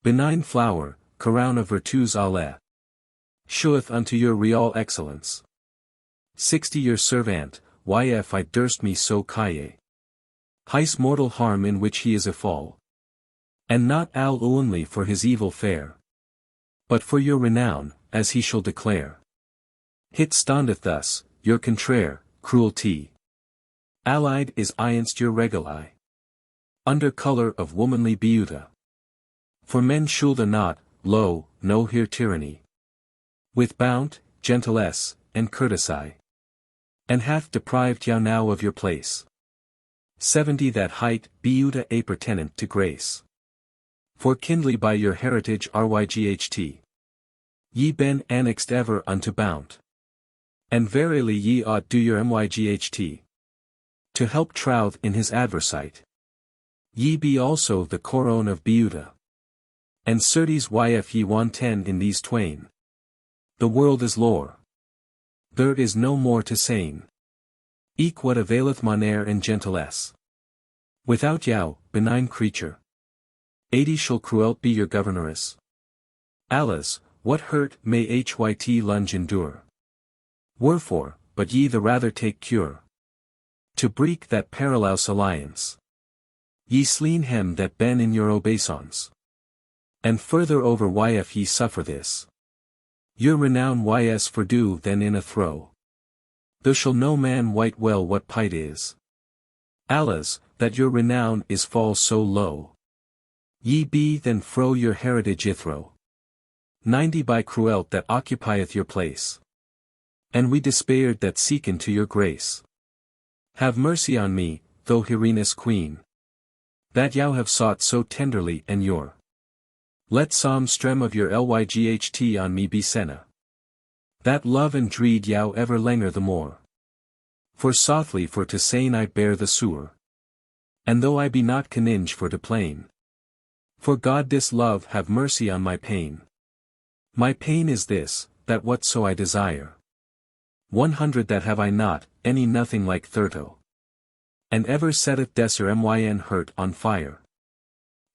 Benign flower, crown of virtues alle. Sheweth unto your real excellence. 60 your servant, yf I durst me so caille. Heis mortal harm in which he is a fall. And not al only for his evil fare. But for your renown, as he shall declare. Hit standeth thus, your contraire, cruelty. Allied is against your reguli. Under colour of womanly Beaute. For men shoulda not, lo, no here tyranny. With bount, gentilesse, and courtesy. And hath deprived you now of your place. 70 that height, Beaute a pertinent to grace. For kindly by your heritage ryght. Ye been annexed ever unto bount. And verily ye ought do your myght. To help trouth in his adversite. Ye be also the coron of Beaute. And certes yf ye wanten in these twain. The world is lore. There is no more to saying. Eke what availeth monere and gentilesse. Without you, benign creature. 80 shall cruelt be your governoress. Alas, what hurt may hyt lunge endure? Wherefore, but ye the rather take cure. To break that perilous alliance. Ye sleen hem that ben in your obeisance. And further over yf ye suffer this. Your renown ys for do then in a throw. There shall no man wite well what pite is. Alas, that your renown is fall so low. Ye be then fro your heritage ithro. 90 by cruelt that occupieth your place. And we despaired that seeken to your grace. Have mercy on me, though Herenus queen. That you have sought so tenderly and your. Let some strem of your lyght on me be sena. That love and dreed you ever langer the more. For softly for to sain I bear the sewer. And though I be not caninge for to plain. For God this love have mercy on my pain. My pain is this, that whatso I desire. 100 that have I not, any nothing like 30. And ever setteth desser myn hurt on fire.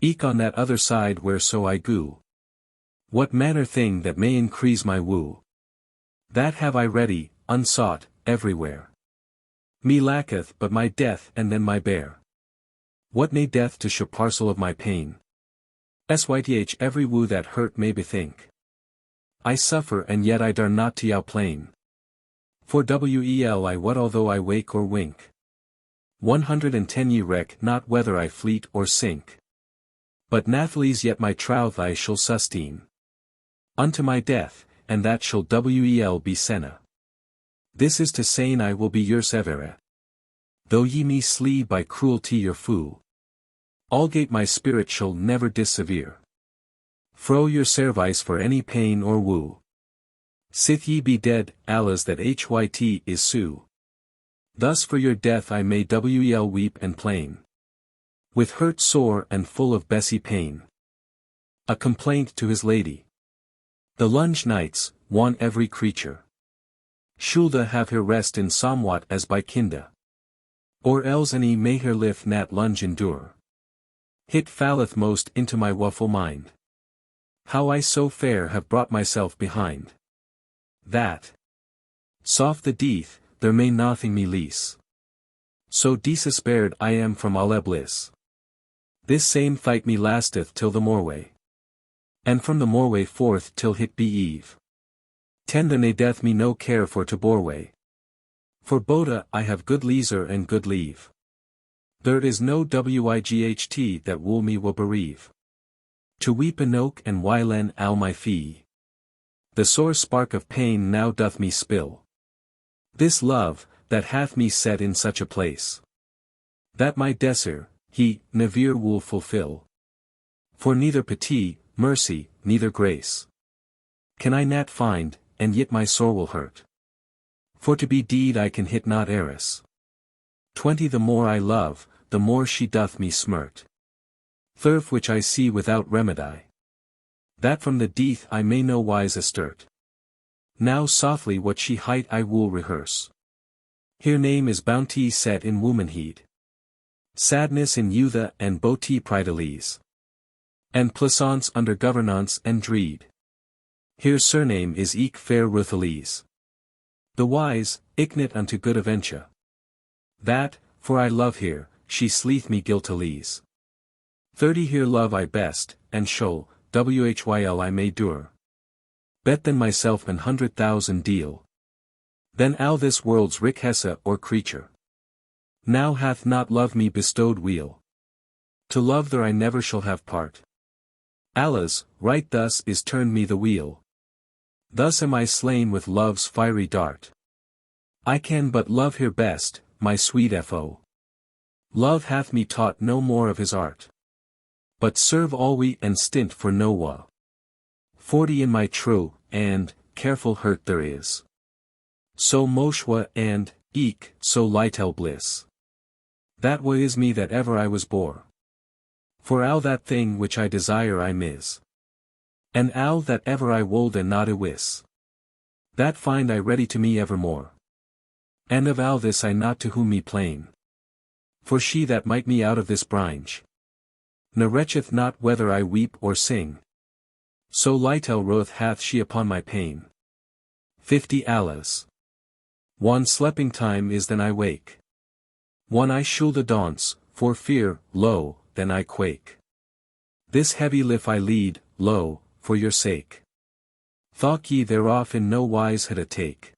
Eke on that other side whereso I go. What manner thing that may increase my woo? That have I ready, unsought, everywhere. Me lacketh but my death and then my bear. What nay death to show parcel of my pain? Syth every woo that hurt may bethink. I suffer and yet I dare not to yow plain. For wel I what although I wake or wink. 110 ye reck not whether I fleet or sink. But nathless yet my troth I shall sustain. Unto my death, and that shall wel be senna. This is to saying I will be yours ever. Though ye me slee by cruelty your fool. Algate my spirit shall never dissever. Fro your service for any pain or woo. Sith ye be dead, Allahs that hyt is sue. Thus for your death I may wel weep and plain. With hurt sore and full of Bessie pain. A complaint to his lady. The lunge nights, want every creature. Shoulda have her rest in somewhat as by kinda. Or else any may her lift nat lunge endure. Hit falleth most into my waffle mind. How I so fair have brought myself behind. That. Soft the deeth, there may nothing me lease. So desespared I am from alle bliss. This same fight me lasteth till the morway. And from the morway forth till hit be eve. Tenda ne death me no care for to boreway. For Boda I have good leisure and good leave. There is no wight that wool me will bereave. To weep enoke and wylen al my fee. The sore spark of pain now doth me spill. This love, that hath me set in such a place. That my desire, he, never wool fulfill. For neither pity, mercy, neither grace. Can I nat find, and yet my sore will hurt. For to be deed I can hit not heiress. 20 The more I love, the more she doth me smirt. Thirf which I see without remedy. That from the deeth I may no wise astert. Now softly what she hight I will rehearse. Here name is bounty set in womanheed. Sadness in youthe and beauty pridelise. And plaisance under governance and dreed. Here surname is eke fair Ruthalise. The wise, ignite unto good aventure. That, for I love here, she sleeth me guiltilise. 30 Here love I best, and shoal, whyl I may dure. Bet than myself 100,000 deal. Then al this world's riqueza or creature. Now hath not love me bestowed weal. To love there I never shall have part. Allah's, right thus is turned me the wheel. Thus am I slain with love's fiery dart. I can but love here best, my sweet Fo. Love hath me taught no more of his art. But serve alwe and stint for no wa. 40 In my true, and, careful hurt there is. So moshwa and, eke, so lightel bliss. That wa is me that ever I was bore. For al that thing which I desire I miss. And al that ever I wolde not awis. That find I ready to me evermore. And of al this I not to whom me plain. For she that might me out of this bringe. Ne retcheth not whether I weep or sing. So lightel roth hath she upon my pain. 50 Allahs. One sleeping time is then I wake. One I shoulda daunce, for fear, lo, then I quake. This heavy life I lead, lo, for your sake. Thought ye thereof in no wise had a take.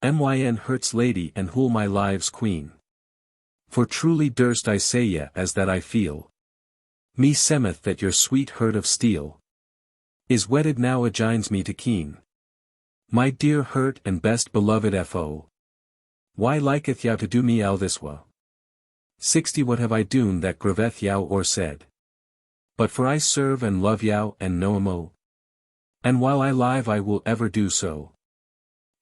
Myn hurts lady and who'll my lives queen. For truly durst I say ye as that I feel. Me semeth that your sweet hurt of steel. Is wedded now agines me to keen. My dear hurt and best beloved Fo. Why liketh yow to do me al this wa? 60 What have I doen that graveth yow or said? But for I serve and love yow and no mo. And while I live I will ever do so.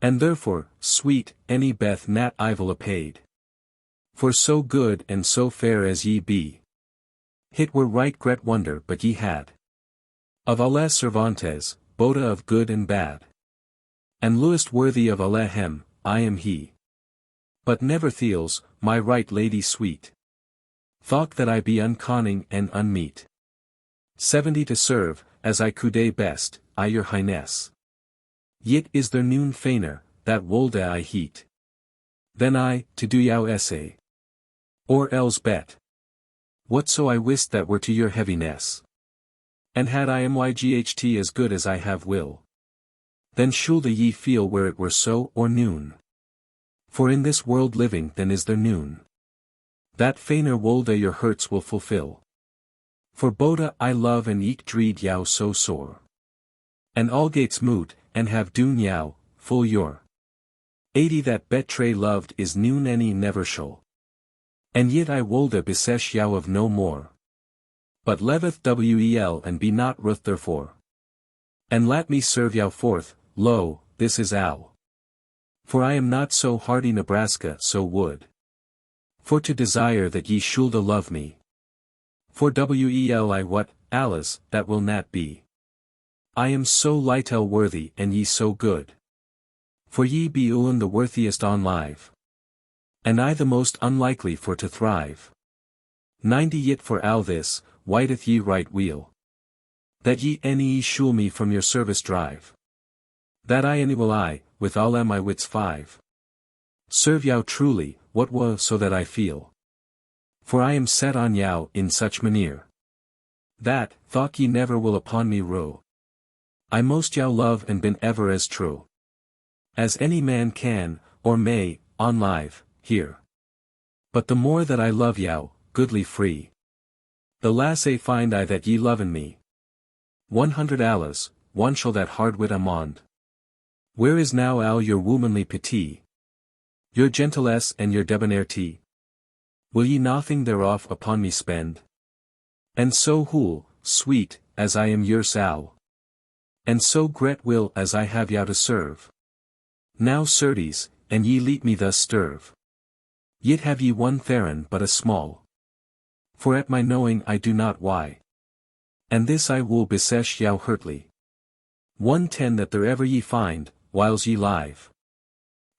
And therefore, sweet, any beth nat evil apaid. For so good and so fair as ye be. Hit were right gret wonder but ye had. Of alle Cervantes, Boda of good and bad. And lewest worthy of alle hem, I am he. But never feels, my right lady sweet. Thought that I be unconning and unmeet. 70 To serve, as I could best, I your highness. Yet is there noon fainer, that wolde I heat. Then I, to do yow essay. Or else bet. Whatso I wist that were to your heaviness. And had I myght as good as I have will. Then shoulde ye feel where it were so or noon. For in this world living then is there noon. That fainer wolde your hurts will fulfill. For bode I love and eke dreed yow so sore. And algates moot, and have doen yow, full your. 80 that betray loved is noon any never shall. And yet I wolde besesh yow of no more. But leveth wel and be not ruth therefore. And let me serve yow forth, lo, this is ow. For I am not so hardy Nebraska so would. For to desire that ye shoulde love me. For wel I what, Alice, that will not be. I am so litel worthy and ye so good. For ye be Owne the worthiest on live. And I the most unlikely for to thrive. 90 yet for ow this, whiteth ye right weel. That ye any shule me from your service drive. That I any will I, with all my wits 5. Serve yow truly, what wo so that I feel. For I am set on yow in such manier. That, thought ye never will upon me rue. I most yow love and been ever as true. As any man can, or may, on live, here. But the more that I love yow, goodly free. The lasse find I that ye loven me. 100 alas, one shall that hard wit amond. Where is now al your womanly pity? Your gentilesse and your debonairty? Will ye nothing thereof upon me spend? And so whole, sweet, as I am yours ow. And so gret will as I have yow to serve. Now certes, and ye let me thus sterve. Yet have ye one theron but a small. For at my knowing I do not why. And this I will besesh yow hurtly. 110 that there ever ye find, whiles ye live.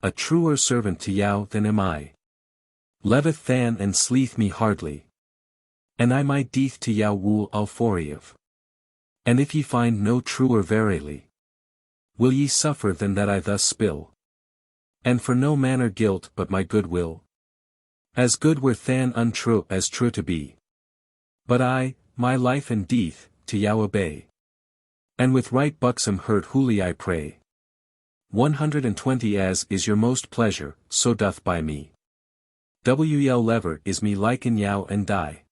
A truer servant to yow than am I. Leveth than and sleeth me hardly. And I my deeth to yow wool alforiev. And if ye find no truer verily. Will ye suffer than that I thus spill? And for no manner guilt but my good will. As good were than untrue as true to be. But I, my life and deeth, to yow obey. And with right buxom hurt wholly I pray. 120 as is your most pleasure, so doth by me. Wel lever is me liken yow and die.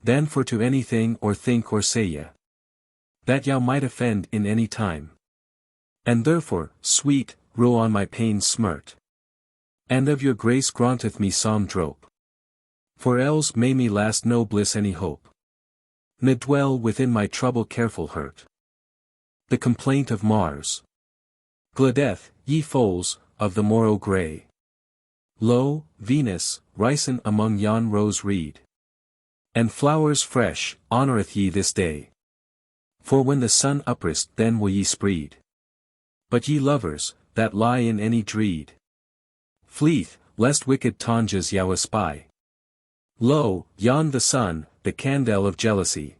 Than for to anything or think or say ye. That yow might offend in any time. And therefore, sweet, row on my pains smirt. And of your grace granteth me some drope. For else may me last no bliss any hope. Ne dwell within my trouble careful hurt. The complaint of Mars. Gladeth, ye foals, of the morrow grey. Lo, Venus, risen among yon rose reed. And flowers fresh, honoureth ye this day. For when the sun uprist then will ye spreed. But ye lovers, that lie in any dreed. Fleeth, lest wicked tonges yow espy. Lo, yon the sun, the candle of jealousy.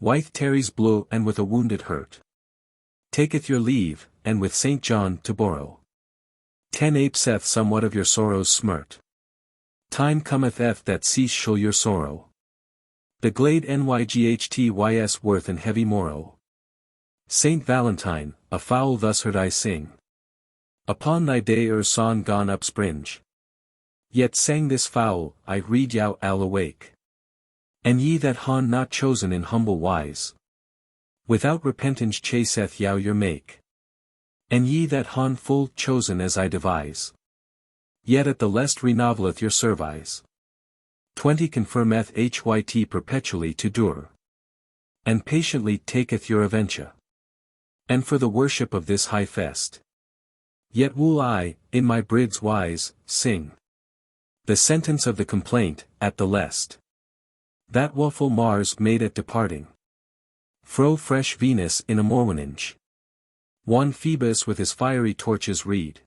Wythe tarries blue and with a wounded hurt. Taketh your leave, and with St. John to borrow. 10 apeseth somewhat of your sorrows smirt. Time cometh that cease shall your sorrow. The glade nyghtys worth and heavy morrow. Saint Valentine, a fowl thus heard I sing. Upon thy day son gone up springe. Yet sang this fowl, I read yow al awake. And ye that hon not chosen in humble wise. Without repentance chaseth yow your make. And ye that hon full chosen as I devise. Yet at the lest renoveleth your service. 20 confirmeth hyt perpetually to dure. And patiently taketh your aventure. And for the worship of this high fest. Yet will I, in my brids wise, sing. The sentence of the complaint, at the lest. That woeful Mars made at departing. Fro fresh Venus in a morninge. One Phoebus with his fiery torches read.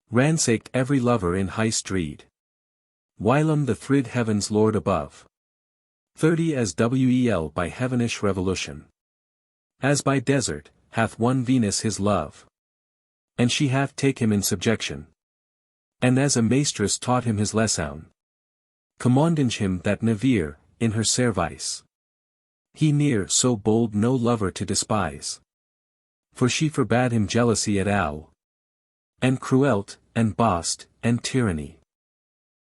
Ransacked every lover in high street. Whilom the thrid heavens lord above. 30 as wel by heavenish revolution. As by desert, hath won Venus his love. And she hath take him in subjection. And as a maestress taught him his lesson, commanding him that never, in her service, he ne'er so bold no lover to despise. For she forbade him jealousy at all, and cruelty, and boast, and tyranny.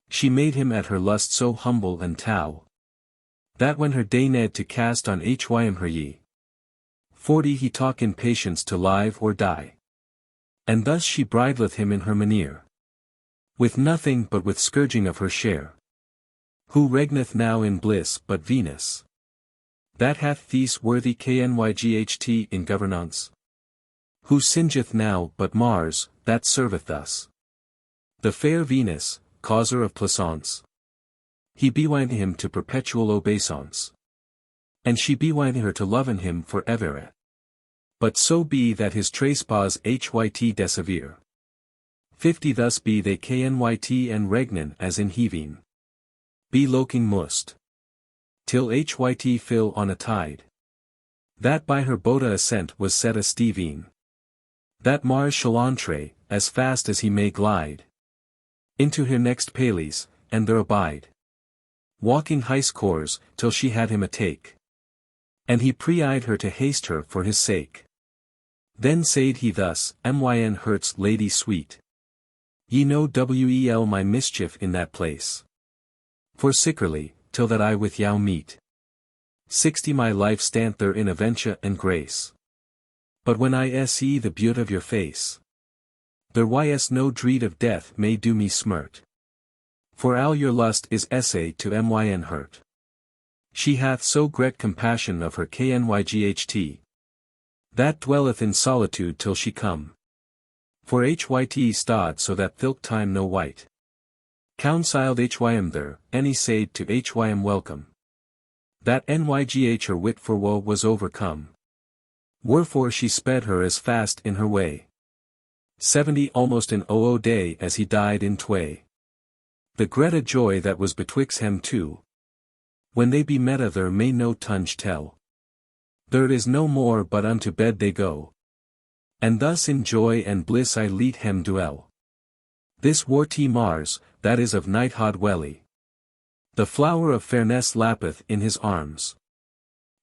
She made him at her lust so humble and tau, that when her deigned to cast on hym her ye 40 he talk in patience to live or die. And thus she bridleth him in her manier, with nothing but with scourging of her share. Who regneth now in bliss but Venus, that hath these worthy knyght in governance? Who singeth now but Mars, that serveth thus the fair Venus, causer of plaisance? He bewined him to perpetual obeisance, and she bewined her to love in him for ever. But so be that his trespass hyt desevere. 50 thus be they knyt and regnen as in heaving. Be loking must, till hyt fill on a tide, that by her boda ascent was set a Scriveyn, that Mars shall entre, as fast as he may glide, into her next pales, and there abide, walking high scores, till she had him a take. And he pre-eyed her to haste her for his sake. Then said he thus, myn Hertz lady sweet, ye know wel my mischief in that place. For sickerly, till that I with yow meet, 60 my life stand there in aventure and grace. But when I see the beaute of your face, there ys no dread of death may do me smert. For all your lust is essay to myn hurt. She hath so great compassion of her knyght, that dwelleth in solitude till she come. For hyt stod so that thilk time no white counsiled hym there, any said to hym welcome, that nygh her wit for woe was overcome. Wherefore she sped her as fast in her way, 70 almost in day as he died in tway. The greta joy that was betwixt hem two, when they be meta there may no tongue tell. There is no more but unto bed they go, and thus in joy and bliss I lead hem duel. This warty Mars, that is of knighthood welly, the flower of fairness lappeth in his arms,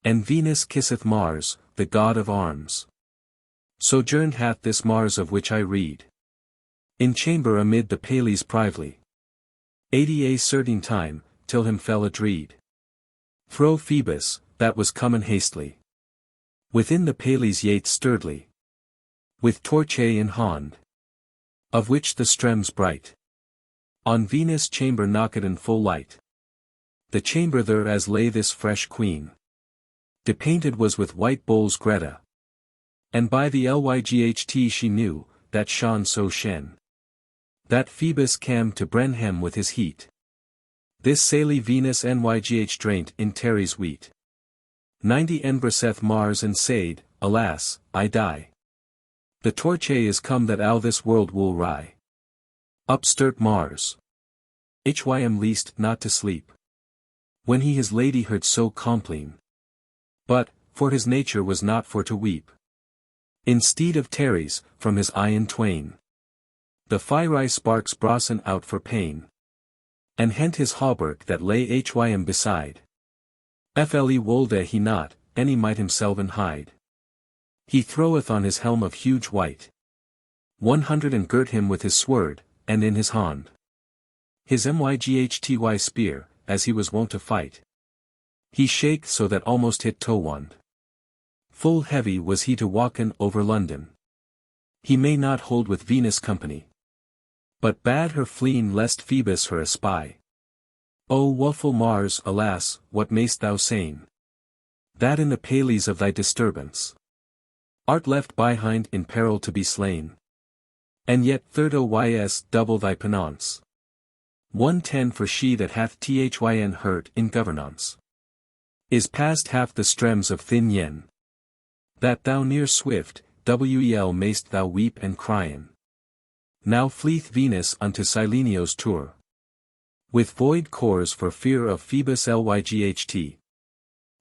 and Venus kisseth Mars, the god of arms. Sojourned hath this Mars of which I read, in chamber amid the pales privily, 80 a certain time, till him fell a dread. Thro' Phoebus, that was comen hastily, within the pales yet sturdly, with torche in hand, of which the streams bright, on Venus' chamber knocked in full light. The chamber there as lay this fresh queen, depainted was with white bowls greta, and by the lyght she knew, that shone so shen, that Phoebus came to Brenhem with his heat. This saily Venus nygh draint in Terry's wheat. 90 embraceth Mars and said, alas, I die. The torche is come that all this world will rie. Up sturt Mars, hym least not to sleep, when he his lady heard so complain. But, for his nature was not for to weep. Instead of Terry's, from his eye in twain, the fiery sparks brossen out for pain. And hent his hauberk that lay hym beside. Fle wolde he not, any might himself hide. He throweth on his helm of huge white 100 and girt him with his sword, and in his hand his myghty spear, as he was wont to fight. He shake so that almost hit Towand. Full heavy was he to walken over London. He may not hold with Venus company, but bade her fleen lest Phoebus her espy. O woeful Mars, alas, what mayst thou say? That in the pales of thy disturbance art left behind in peril to be slain. And yet third oys double thy penance. 110 for she that hath thyn hurt in governance, is past half the streams of thin yen. That thou near swift, wel mayst thou weep and cryin. Now fleeth Venus unto Silenio's tour, with void cores for fear of Phoebus lyght.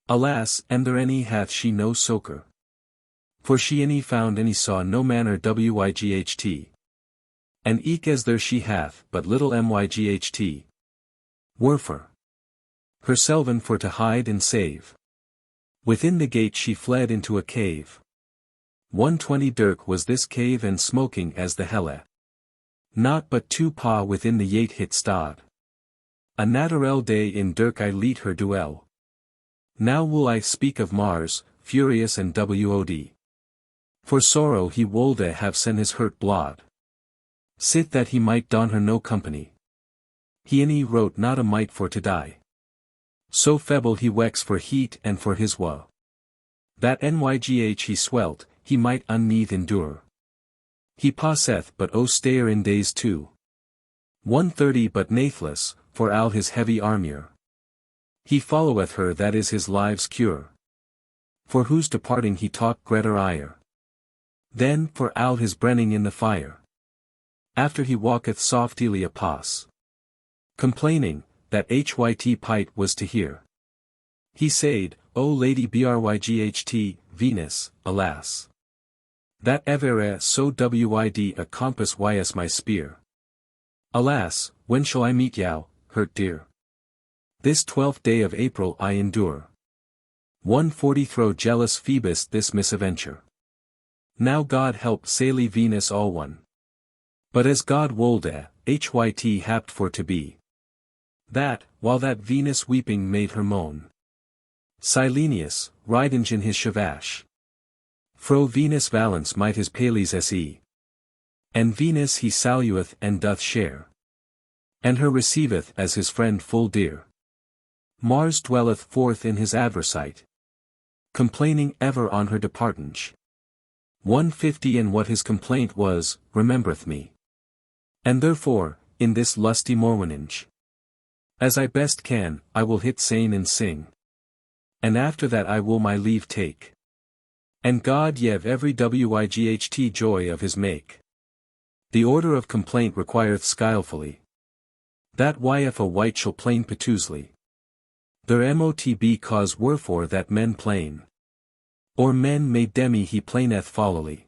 Alas, and there any hath she no succor, for she any found any saw no manner wyght. And eke as there she hath but little myght. Wherefore? Herselven for to hide and save. Within the gate she fled into a cave. 120 dirk was this cave and smoking as the helle. Not but 2 paw within the yate hit stod. A naturel day in dirk I leet her duel. Now will I speak of Mars, furious and wod. For sorrow he wolde have sent his hurt blood. Sith that he might don her no company. He and he wrote not a mite for to die. So feeble he wex for heat and for his woe. That nygh he swelt, he might unneath endure. He passeth but stayer in days too. 130 but nathless, for all his heavy armour. He followeth her that is his live's cure. For whose departing he talked greater ire. Then for all his brenning in the fire. After he walketh softly a pass. Complaining, that hyt pite was to hear. He said, O Lady Bryght, Venus, alas! That evere so wid a compass ys my spear. Alas, when shall I meet yau, hurt dear? This 12th day of April I endure. 140 throw jealous Phoebus this misadventure. Now God help Sally Venus all one. But as God wolde, hyt happed for to be. That, while that Venus weeping made her moan. Silenius, riding in his chavash. Fro Venus valence might his pales se. And Venus he salueth and doth share. And her receiveth as his friend full dear. Mars dwelleth forth in his adversite. Complaining ever on her departange. 150 and what his complaint was, remembereth me. And therefore, in this lusty morninge. As I best can, I will hit sane and sing. And after that I will my leave take. And God yev every wight joy of his make. The order of complaint requireth skillfully. That if a wight shall plain petusely. Their motb cause wherefore that men plain. Or men may demi he plaineth followly.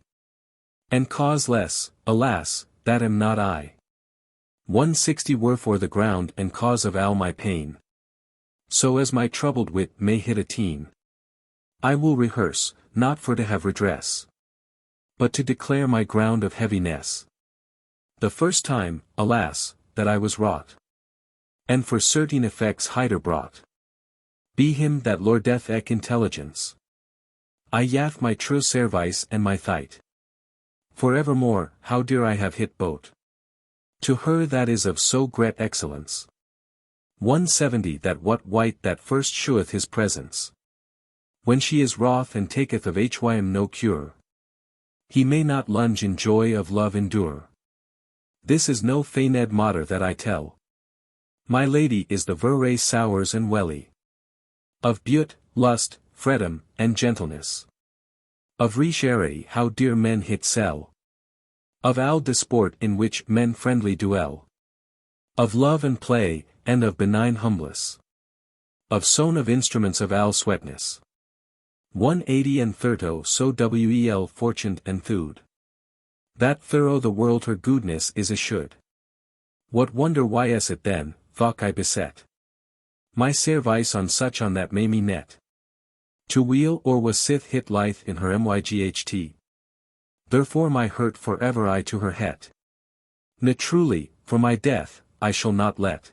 And cause less, alas, that am not I. 160 wherefore the ground and cause of all my pain. So as my troubled wit may hit a teen. I will rehearse, not for to have redress. But to declare my ground of heaviness. The first time, alas, that I was wrought. And for certain effects hider brought. Be him that lordeth ec intelligence. I yaff my true service and my thite. For evermore, how dear I have hit boat. To her that is of so great excellence. 170 that what wight that first sheweth his presence. When she is wroth and taketh of hym no cure. He may not lunge in joy of love endure. This is no feigned matter that I tell. My lady is the verre Chaucers and welly. Of beaute, lust, freedom, and gentleness. Of richerie how dear men hit sell. Of all disport in which men friendly duel. Of love and play, and of benign humbless. Of sown of instruments of all sweetness. 180 and thirto so wel fortuned and food. That thorough the world her goodness is assured. What wonder why is it then, thought I beset. My service on such on that may me net. To wheel or was sith hit lithe in her myght. Therefore my hurt for ever I to her het. Ne truly, for my death, I shall not let.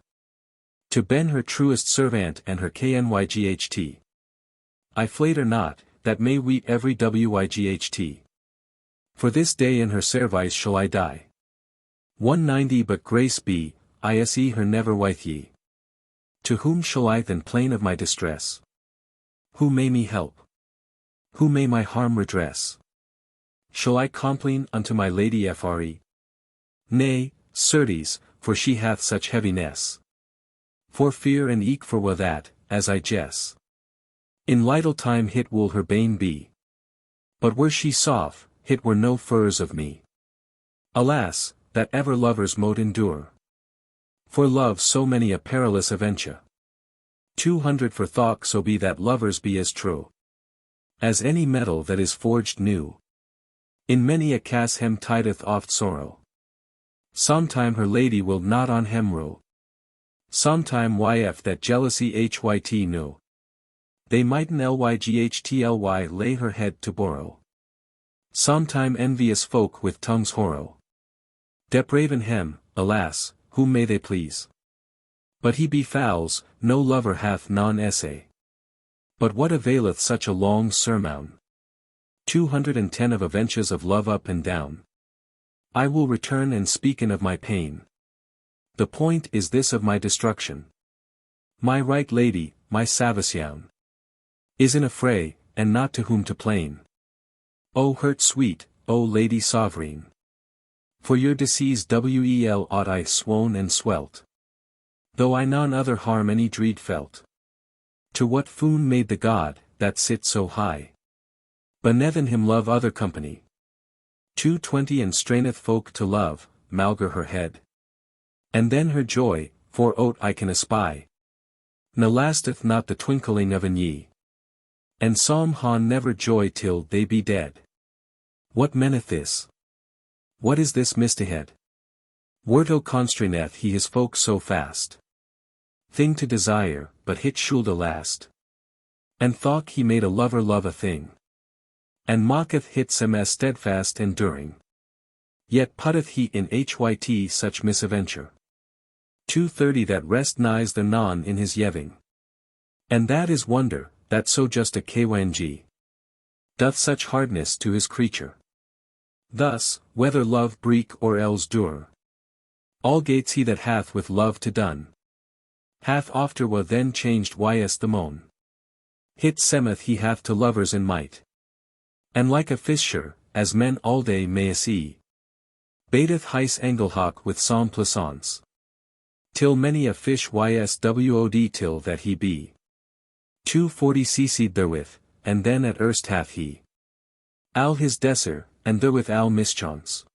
To ben her truest servant and her knyght. I flatter not, that may weep every wight. For this day in her service shall I die. 190 but grace be, ise her never withe ye. To whom shall I then plain of my distress? Who may me help? Who may my harm redress? Shall I complain unto my lady Fre? Nay, certes, for she hath such heaviness. For fear and eke for wa that, as I guess. In little time hit will her bane be. But were she soft, hit were no furs of me. Alas, that ever lovers mote endure. For love so many a perilous aventure. 200 for thought so be that lovers be as true. As any metal that is forged new. In many a cas hem tideth oft sorrow. Sometime her lady will not on hem row. Sometime yf that jealousy hyt no. They might'n lyghtly lay her head to borrow. Sometime envious folk with tongues horrow. Depraven hem, alas, whom may they please? But he befouls, no lover hath non-essay. But what availeth such a long surmoun? 210 of adventures of love up and down. I will return and speaken of my pain. The point is this of my destruction. My right lady, my Savasyoun, is in a fray, and not to whom to plain. O hurt sweet, O lady sovereign! For your disease wel ought I swoon and swelt. Though I none other harm any dread felt. To what foon made the god, that sits so high? Benethen him love other company. 220 and straineth folk to love, malger her head. And then her joy, for aught I can espy. Ne lasteth not the twinkling of an ye. And some han never joy till they be dead. What meaneth this? What is this mistahed? Wherto constraineth he his folk so fast? Thing to desire, but hit shoulda last. And thought he made a lover love a thing. And mocketh hits him as steadfast enduring. Yet putteth he in hyt such misaventure. 230 that rest nighs the non in his yeving. And that is wonder, that so just a kyng doth such hardness to his creature. Thus, whether love break or else dure, all gates he that hath with love to done, hath ofter wa then changed ys the moan. Hit semeth he hath to lovers in might. And like a fisher, as men all day may see, baiteth heis engelhawk with sans plaisance. Till many a fish yswod till that he be. 240 ceased therewith, and then at erst hath he al his desser, and therewith al mischance.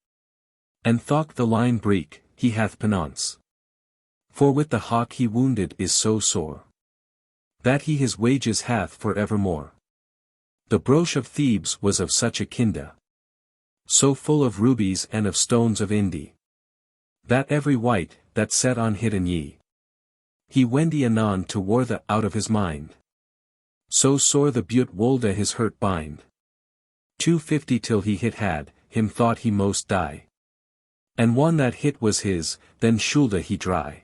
And thought the line break, he hath penance. For with the hawk he wounded is so sore, that he his wages hath for evermore. The broche of Thebes was of such a kinda, so full of rubies and of stones of Indi, that every white, that set on hidden ye, he wendy anon to war the out of his mind. So sore the Beaute wolde his hurt bind. 250 till he hit had, him thought he most die. And one that hit was his, then shoulda he dry.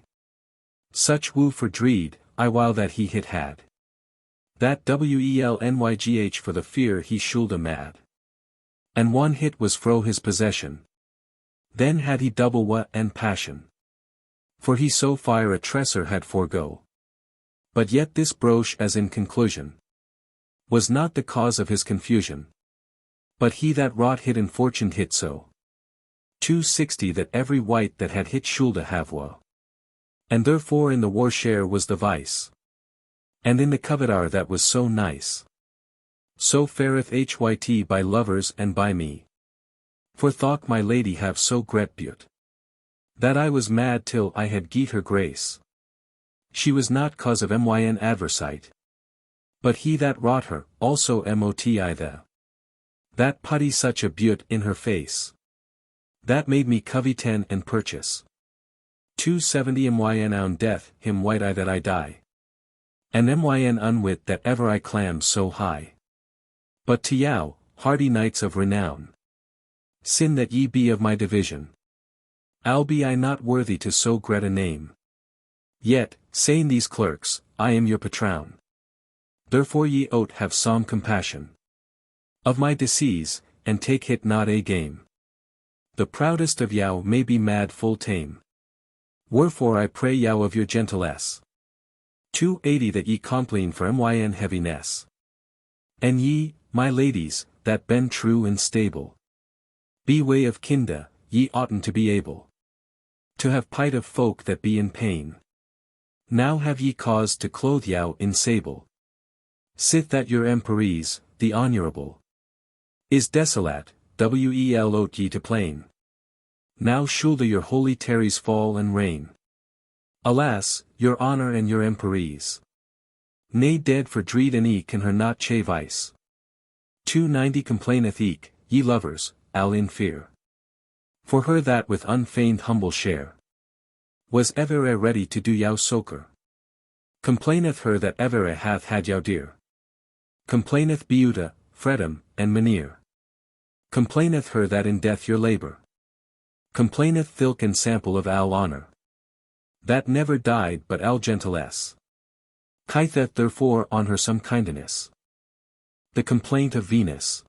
Such woo for dreed, I while that he hit had. That welnygh for the fear he shoulda mad. And one hit was fro his possession. Then had he double wa and passion. For he so fire a tresser had forego. But yet this broche as in conclusion, was not the cause of his confusion. But he that wrought hit infortuned hit so. 260 that every wight that had hit shoulda have wa. And therefore in the war share was the vice. And in the covetar that was so nice. So fareth hyt by lovers and by me. For thought my lady have so gret Beaute, that I was mad till I had geet her grace. She was not cause of myn adversite. But he that wrought her, also moti the. That putty such a Beaute in her face. That made me coveten and purchase. 270 myn on death, him white I that I die. And myn unwit that ever I clamb so high. But to yow, hardy knights of renown, sin that ye be of my division. Al be I not worthy to so great a name. Yet, saying these clerks, I am your patroun. Therefore ye ote have some compassion of my disease, and take hit not a game. The proudest of yow may be mad full tame. Wherefore I pray yow of your gentilesse. 280 that ye complain for myn heaviness. And ye, my ladies, that ben true and stable, be way of kinda, ye oughtn't to be able to have pite of folk that be in pain. Now have ye cause to clothe yow in sable. Sith that your emperies, the honorable, is desolate, wel ote ye to plain. Now shoulda your holy terries fall and reign. Alas, your honor and your emperies, nay dead for dread and eke can her not chavice. 290 complaineth eke, ye lovers, al in fear. For her that with unfeigned humble share was ever ready to do yow succour. Complaineth her that ever hath had yow dear. Complaineth Beaute, Freedom, and Maneer. Complaineth her that in death your labour. Complaineth thilk and sample of al honour. That never died but al gentilesse. Kytheth therefore on her some kindness. The complaint of Venus.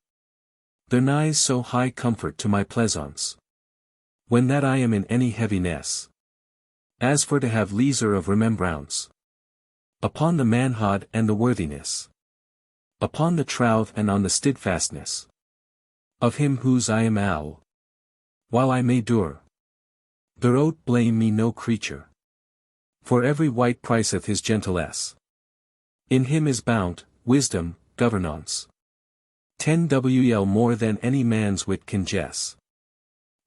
There nighs so high comfort to my pleasance. When that I am in any heaviness. As for to have leisure of remembrance. Upon the manhood and the worthiness. Upon the troth and on the steadfastness. Of him whose I am al. While I may dure. Thereout blame me no creature. For every wight priceth his gentilesse. In him is bounte, wisdom, governance. 10 wel more than any man's wit can guess.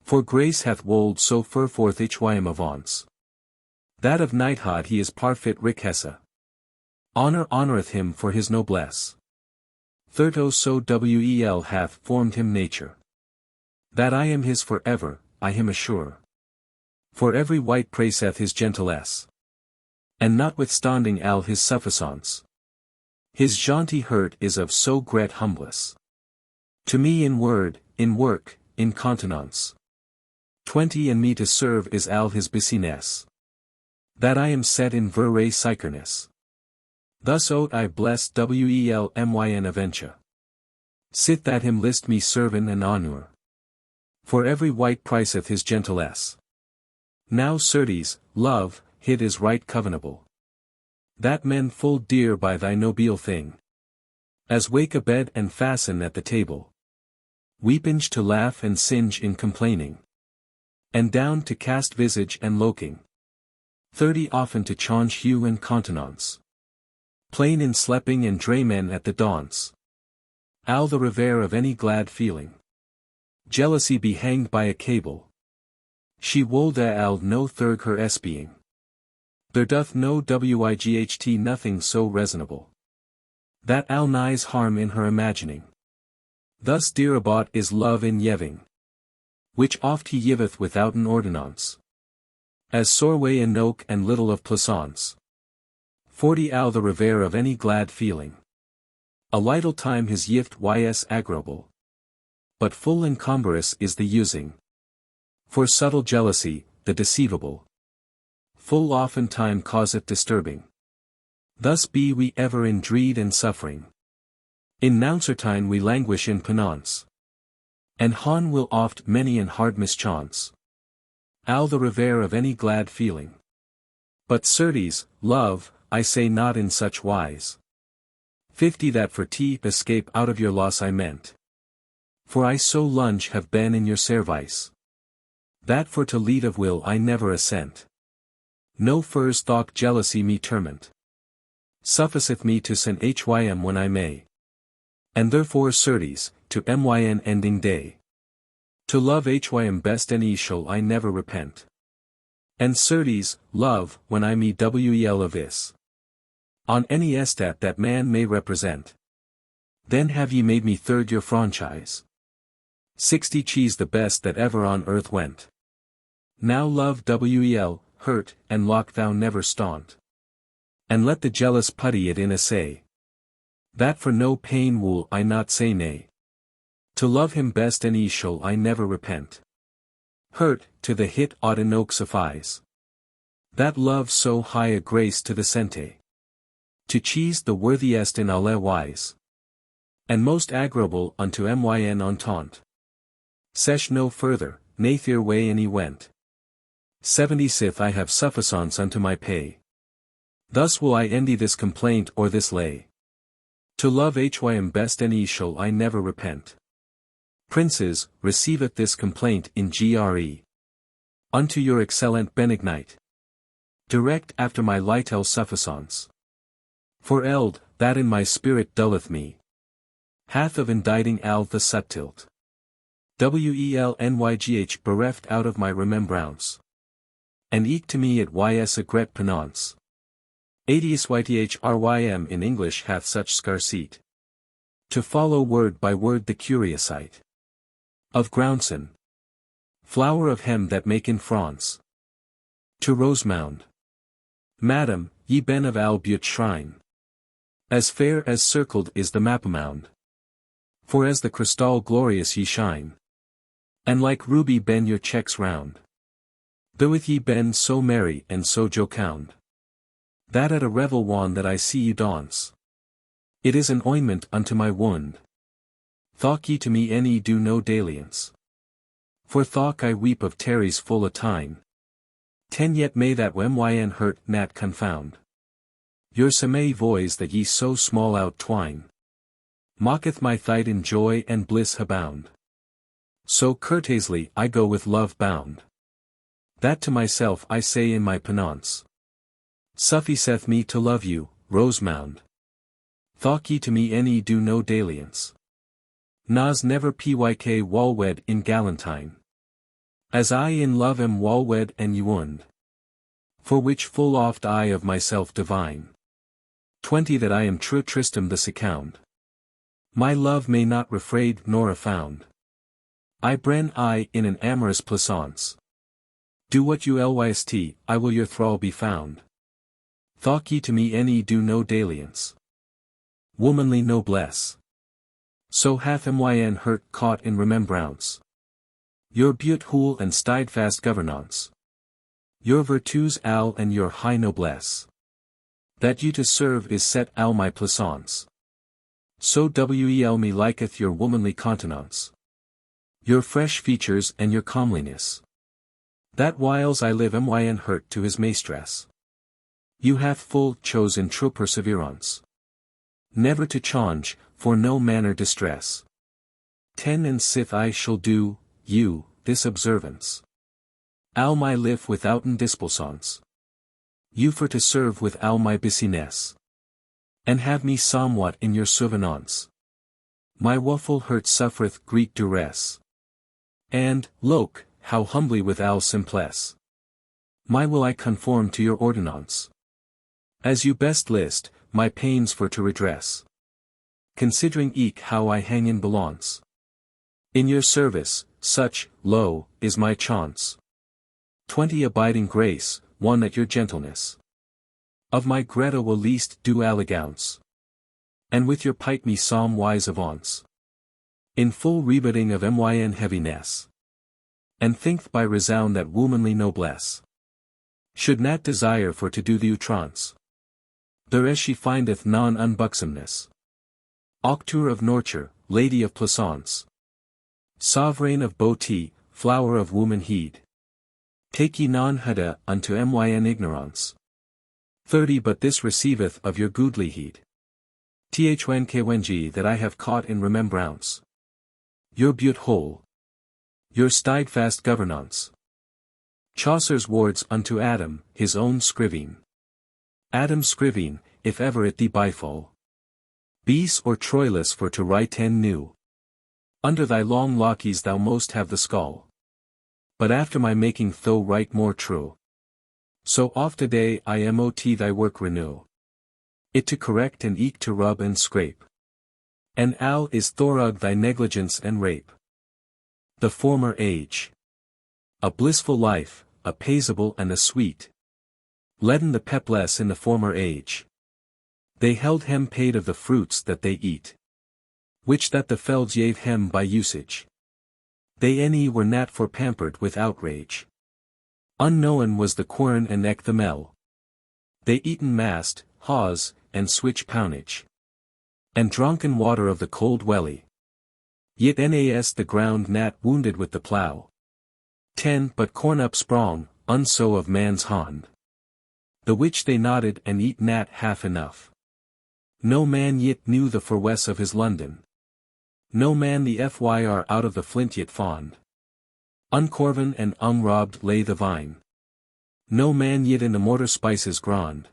For grace hath wold so fur forth hm avance. That of knighthood he is parfit richesse. Honor honoreth him for his noblesse. Thirto so wel hath formed him nature. That I am his for ever, I him assure. For every wight praiseth his gentilesse. And notwithstanding al his suffisance. His jaunty hurt is of so great humblesse. To me in word, in work, in countenance. 20 and me to serve is al his business. That I am set in verre sycerness. Thus ote I bless wel myn aventure. Sit that him list me serven and honour. For every wight priceth his gentilesse. Now certes, love, hit is right covenable. That men full dear by thy nobile thing. As wake abed and fasten at the table. Weepinge to laugh and singe in complaining. And down to cast visage and loking. 30 often to change hue and countenance. Plain in sleeping and draymen at the dance. Al the revere of any glad feeling. Jealousy be hanged by a cable. She wolde al no thirg her espying. There doth no wight nothing so reasonable. That al nighs harm in her imagining. Thus dear about is love in yeving. Which oft he yiveth without an ordinance. As sorway and noke and little of plaisance. 40 al the revere of any glad feeling. A little time his yift ys agreeable. But full encumbrous is the using. For subtle jealousy, the deceivable. Full often time causeth disturbing. Thus be we ever in dread and suffering. In nouncertine we languish in penance. And hon will oft many and hard mischance. Al the revere of any glad feeling. But certes, love, I say not in such wise. 50 that for escape out of your loss I meant. For I so lunge have been in your service. That for to lead of will I never assent. No furs thought jealousy me torment. Sufficeth me to send hym when I may. And therefore certes, to myn ending day. To love hym best and shall I never repent. And certes, love, when I me wel avis. On any estat that man may represent. Then have ye made me third your franchise. 60 cheese the best that ever on earth went. Now love wel, hurt, and lock thou never staunt. And let the jealous putty it in assay. That for no pain will I not say nay. To love him best and shall I never repent. Hurt, to the hit ought enoke suffice. That love so high a grace to the sente. To cheese the worthiest in alle wise. And most agreeable unto myn entente. Sesh no further, nathier way any went. 70 sith I have suffisance unto my pay. Thus will I endy this complaint or this lay. To love hym best and shall I never repent. Princes, receiveth this complaint in gre. Unto your excellent benignite. Direct after my litel suffisance. For eld, that in my spirit dulleth me. Hath of inditing al the subtilt. Welnygh bereft out of my remembrance. And eke to me it ys a gret penance. 80s ythrym in English hath such scarcete. To follow word by word the curiosite. Of Groundson. Flower of hem that make in France. To Rosemounde. Madam, ye ben of Al Beaute shrine. As fair as circled is the Mappamound. For as the crystal glorious ye shine. And like ruby ben your checks round. Though ye ben so merry and so jocund. That at a revel wan that I see ye dance. It is an ointment unto my wound. Thought ye to me any do no dalliance. For thought I weep of tarries full a time. 10 yet may that myn hurt nat confound. Your seme voice that ye so small outtwine. Mocketh my thight in joy and bliss abound. So courteously I go with love bound. That to myself I say in my penance. Suffiseth me to love you, Rosemounde. Thought ye to me any do no dalliance. Nas never pyk walwed in galantine. As I in love am walwed and Owne. For which full oft I of myself divine. 20 that I am true Tristram this account. My love may not refraid nor affound. I bren I in an amorous plaisance. Do what you lyst, I will your thrall be found. Thought ye to me any do no dalliance. Womanly noblesse. So hath myn hurt caught in remembrance. Your beaut hule and steadfast governance. Your virtues al and your high noblesse. That you to serve is set al my plaisance. So wel me liketh your womanly countenance. Your fresh features and your comeliness. That whiles I live myn hurt to his maestress. You hath full chosen true perseverance. Never to change, for no manner distress. 10 and sith I shall do, you, this observance. Al my live withouten displaisance. You for to serve with al my busyness. And have me somewhat in your souvenance. My woeful hurt suffereth great duress. And, loke, how humbly with al simplesse. My will I conform to your ordinance. As you best list, my pains for to redress. Considering eke how I hang in balance. In your service, such, lo, is my chance. 20 abiding grace, 1 at your gentleness. Of my Greta will least do elegance. And with your pipe me psalm wise avance. In full rebutting of myn heaviness. And think by resound that womanly noblesse. Should not desire for to do the outrance. There as she findeth non unbuxomness. Aucture of nurture, lady of plaisance. Sovereign of beauty, flower of woman heed. Take ye non hada unto myn ignorance. 30 But this receiveth of your goodly heed. Thnkng that I have caught in remembrance. Your beaut whole. Your steadfast governance. Chaucer's words unto Adam, his own Scriveyn. Adam Scriveyn, if ever it thee befall. Bees or Troilus for to write 10 new. Under thy long lockies thou most have the skull. But after my making thou write more true. So oft a day I mot thy work renew. It to correct and eke to rub and scrape. And al is thorug thy negligence and rape. The former age. A blissful life, a paisible and a sweet. Leaden the pepless in the former age. They held hem paid of the fruits that they eat. Which that the felds gave hem by usage. They any were not for pampered with outrage. Unknown was the quern and eke the mel. They eaten mast, hawse, and switch poundage. And drunken water of the cold welly. Yet nas the ground nat wounded with the plough. 10 But corn up sprong, unso of man's hand. The which they nodded and eat nat half enough. No man yet knew the forwess of his London. No man the fyr out of the flint yet fond. Uncorven and unrobbed lay the vine. No man yet in the mortar spices grand.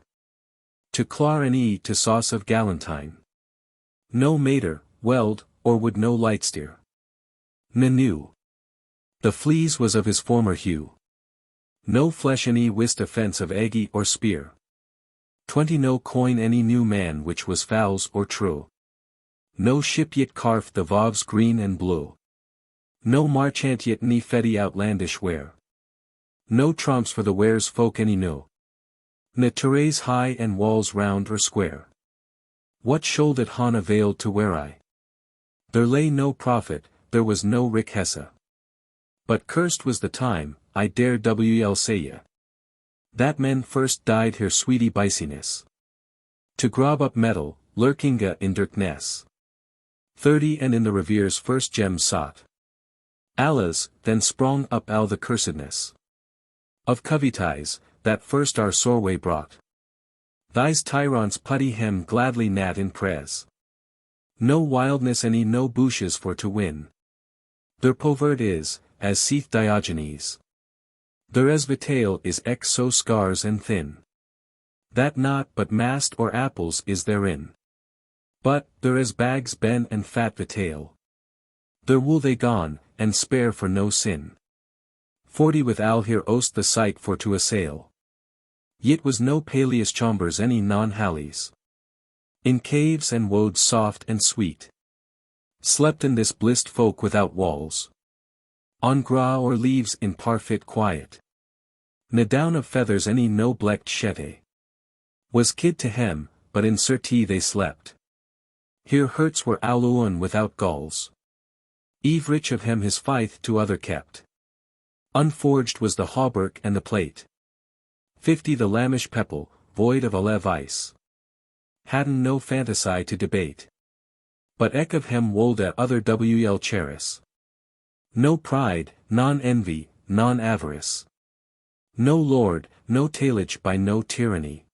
To clar and to sauce of galantine. No mater, weld, or would no light steer. Nanu. The fleece was of his former hue. No flesh any wist offence of eggy or spear. 20 No coin any new man which was fouls or true. No ship yet carved the voves green and blue. No marchant yet ni fetty outlandish wear. No trumps for the wares folk any know. Ne terrace high and walls round or square. What should it han availed to where I? There lay no profit, there was no riqueza. But cursed was the time, I dare wel say ya. That men first died her sweetie biciness. To grob up metal, lurkinga in darkness. 30 and in the revere's first gems sought. Allah's, then sprung up all the cursedness. Of covetise, that first our soreway brought. Thys tyrants putty hem gladly nat in prez. No wildness any no bushes for to win. Their povert is, as seeth Diogenes. Their esvitale is ex so scars and thin. That not but mast or apples is therein. But, there is bags ben and fat vitale. There wool they gone, and spare for no sin. 40 with al here ost the sight for to assail. Yet was no paleous chambers any non-hallies. In caves and wodes soft and sweet. Slept in this blissed folk without walls. On gra or leaves in parfit quiet. Ne down of feathers any no blecked shete. Was kid to hem, but in certie they slept. Here hurts were Owne without galls. Eve rich of hem his fife to other kept. Unforged was the hauberk and the plate. 50 the lamish pepple, void of alle vice. Hadden no fantasy to debate. But eke of hem wolde other wel cheris. No pride, non-envy, non-avarice. No lord, no tailage by no tyranny.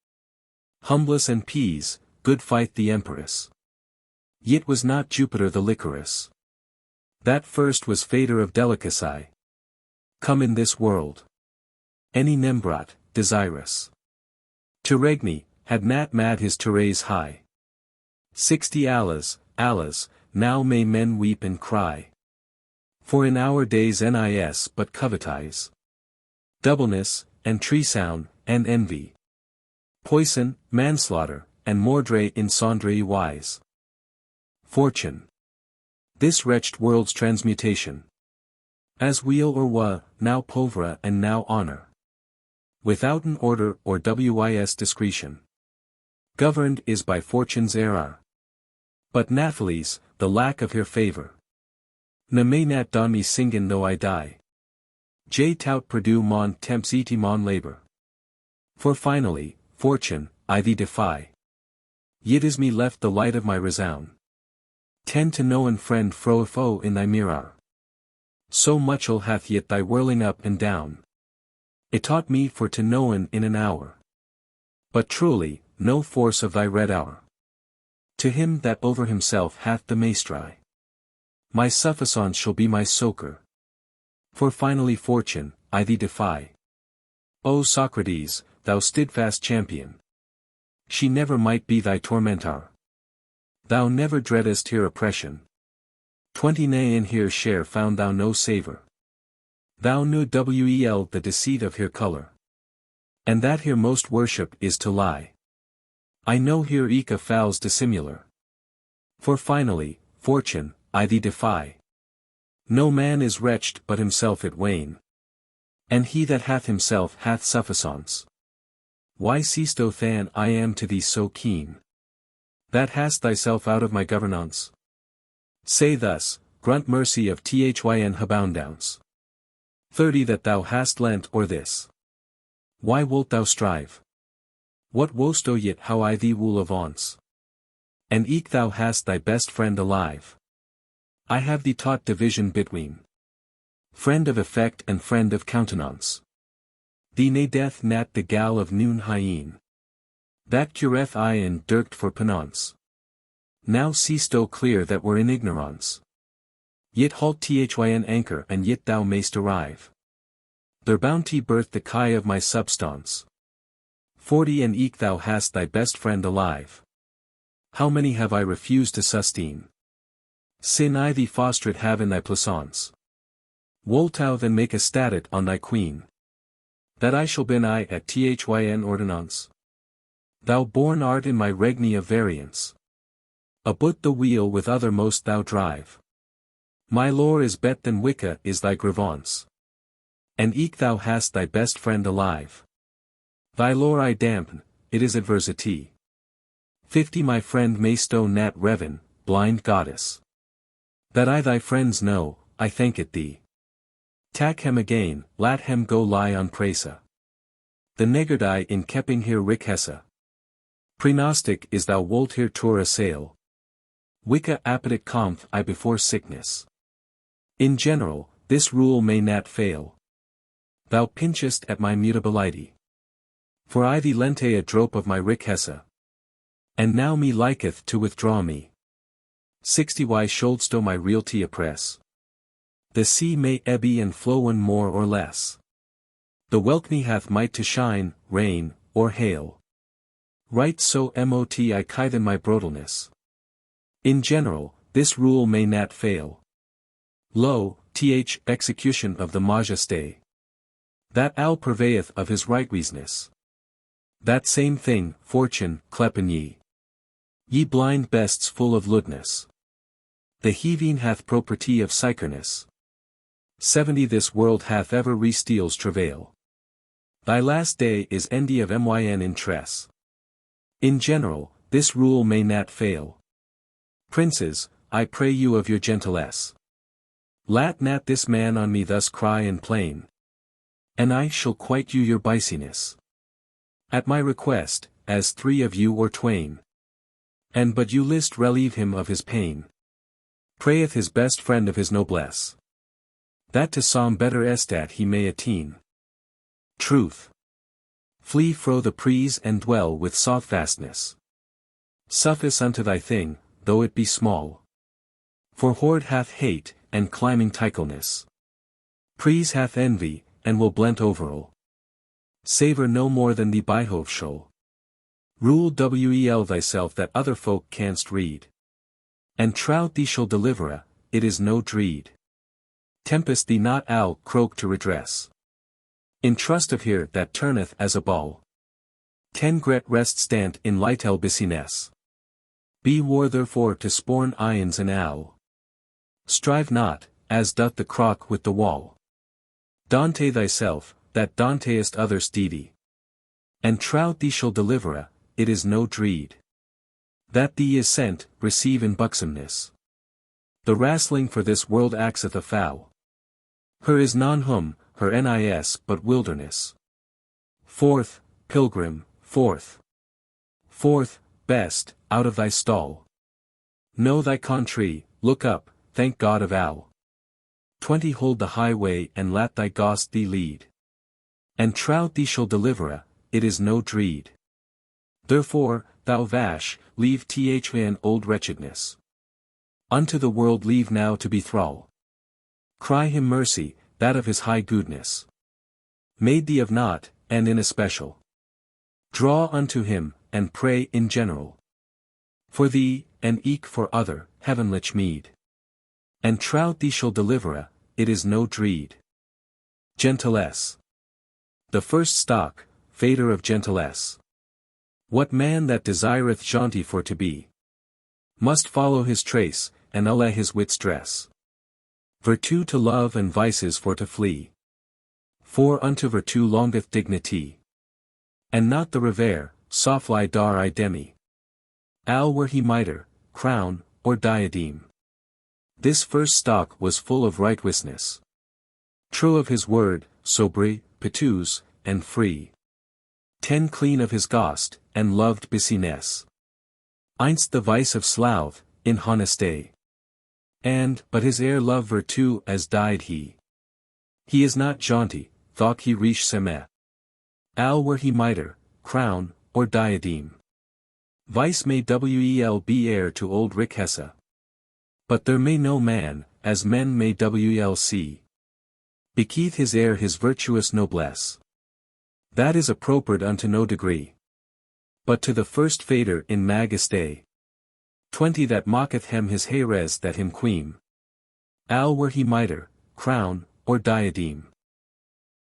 Humbless and peas, good fight the empress. Yet was not Jupiter the licorice. That first was fader of delicacy. Come in this world. Any nembrat, desirous. To regni, had nat mad his terrace high. 60 Allahs, now may men weep and cry. For in our days nis but covetise. Doubleness, and treasoun, and envy. Poison, manslaughter, and mordre in sundry wise. Fortune. This wretched world's transmutation. As weal or wa, now povera and now honor. Without an order or wis discretion. Governed is by fortune's error. But Nathalie's, the lack of her favor. Ne may nat don me singen though I die. J tout perdu mon temps et mon labor. For finally, fortune, I thee defy. Yet is me left the light of my resound. Tend to know and friend fro foe in thy mirror. So muchel hath yet thy whirling up and down. It taught me for to knowen in an hour. But truly, no force of thy red hour. To him that over himself hath the maestri. My sufficance shall be my soaker. For finally fortune, I thee defy. O Socrates, thou steadfast champion. She never might be thy tormentor. Thou never dreadest her oppression. 20 nay in her share found thou no savor. Thou knew wel the deceit of her color. And that her most worship is to lie. I know her eke a fowls dissimilar. For finally, fortune, I thee defy. No man is wretched but himself at wane. And he that hath himself hath sufficance. Why seest thou than I am to thee so keen? That hast thyself out of my governance? Say thus, grunt mercy of thyn haboundance. 30 that thou hast lent or this. Why wilt thou strive? What wost thou yet how I thee wool avance? And eke thou hast thy best friend alive. I have thee taught division between friend of effect and friend of countenance. Thee ne death nat the gal of noon hyene. That cureth iron dirked for penance. Now seest thou clear that we're in ignorance. Yet halt thyn anchor and yet thou mayst arrive. Their bounty birth the kai of my substance. 40 and eke thou hast thy best friend alive. How many have I refused to sustain? Sin I thee fostered have in thy plaisance. Wolt thou then make a statute on thy queen? That I shall bin I at thyn ordinance? Thou born art in my regni of variance. About the wheel with other most thou drive. My lore is bet than Wicca is thy grievance. And eke thou hast thy best friend alive. Thy lore I dampen, it is adversity. 50 My friend may stow nat revan, blind goddess. That I thy friends know, I thank it thee. Tak hem again, lat hem go lie on presa. The negerdie in kepping hier rikhessa. Prenostic is thou wolt hier tour assail. Wicca appetit kampf I before sickness. In general, this rule may not fail. Thou pinchest at my mutability. For I thee lente a drop of my rikhessa. And now me liketh to withdraw me. 60 Why sholdst my realty oppress? The sea may ebby and flowen more or less. The welkney hath might to shine, rain, or hail. Right so mot I kithen my brodalness. In general, this rule may not fail. Lo, th execution of the majesté. That owl purveyeth of his rightweasness. That same thing, fortune, clepen ye. Ye blind bests full of lewdness. The heaving hath property of psycherness. 70 This world hath ever re-steals travail. Thy last day is endy of myn in tress. In general, this rule may not fail. Princes, I pray you of your gentilesse. Lat not this man on me thus cry and plain. And I shall quite you your biciness. At my request, as 3 of you or twain. And but you list relieve him of his pain. Prayeth his best friend of his noblesse. That to some better estat he may attain. Truth. Flee fro the prise and dwell with softfastness. Suffice unto thy thing, though it be small. For hoard hath hate, and climbing ticleness. Prise hath envy, and will blent overall. Savour no more than thee byhove shall. Rule wel thyself that other folk canst read. And trout thee shall delivera, it is no dread. Tempest thee not owl croak to redress. In trust of here that turneth as a ball. 10 Gret rest stant in lightel biciness. Be war therefore to sporn ions and owl. Strive not, as doth the croc with the wall. Dante thyself, that danteest other steedy. And trout thee shall delivera, it is no dread. That thee is sent, receive in buxomness. The wrastling for this world axeth a foul. Her is non-hum, her nis but wilderness. 4th, pilgrim, 4th. 4th, best, out of thy stall. Know thy country, look up, thank God of owl. 20 Hold the highway and lat thy gost thee lead. And trout thee shall delivera, it is no dread. Therefore, thou vash, leave thn old wretchedness. Unto the world leave now to be thrall. Cry him mercy, that of his high goodness. Made thee of naught, and in especial. Draw unto him, and pray in general. For thee, and eke for other, heavenlich meed. And trout thee shall delivera, it is no dread. Gentilesse. The first stock, fader of gentilesse. What man that desireth jaunty for to be, must follow his trace, and allay his wit's dress. Virtue to love and vices for to flee. For unto virtue longeth dignity. And not the revere, softly dar I demi. Al were he mitre, crown, or diadem. This first stock was full of rightwisness. True of his word, sobry, pitous, and free. 10 Clean of his gost, and loved biciness. Einst the vice of slough, in honesté. And, but his heir love virtue as died he. He is not jaunty, thought he riche semet. Al were he mitre, crown, or diadem. Vice may wel be heir to old rikhessa. But there may no man, as men may wel see. Bequeath his heir his virtuous noblesse. That is appropriate unto no degree. But to the first fader in majesté. 20 That mocketh him his heires that him queem. Al were he mitre, crown, or diadem.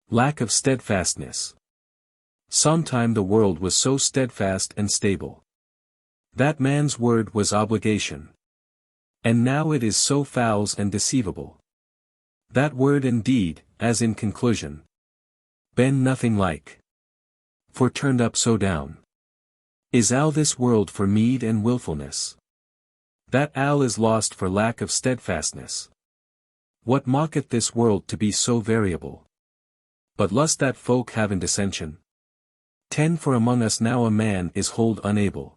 Lack of steadfastness. Sometime the world was so steadfast and stable. That man's word was obligation. And now it is so fouls and deceivable. That word indeed, as in conclusion, ben nothing like. For turned up so down. Is all this world for meed and wilfulness? That all is lost for lack of steadfastness. What mocketh this world to be so variable? But lust that folk have in dissension. 10 For among us now a man is hold unable.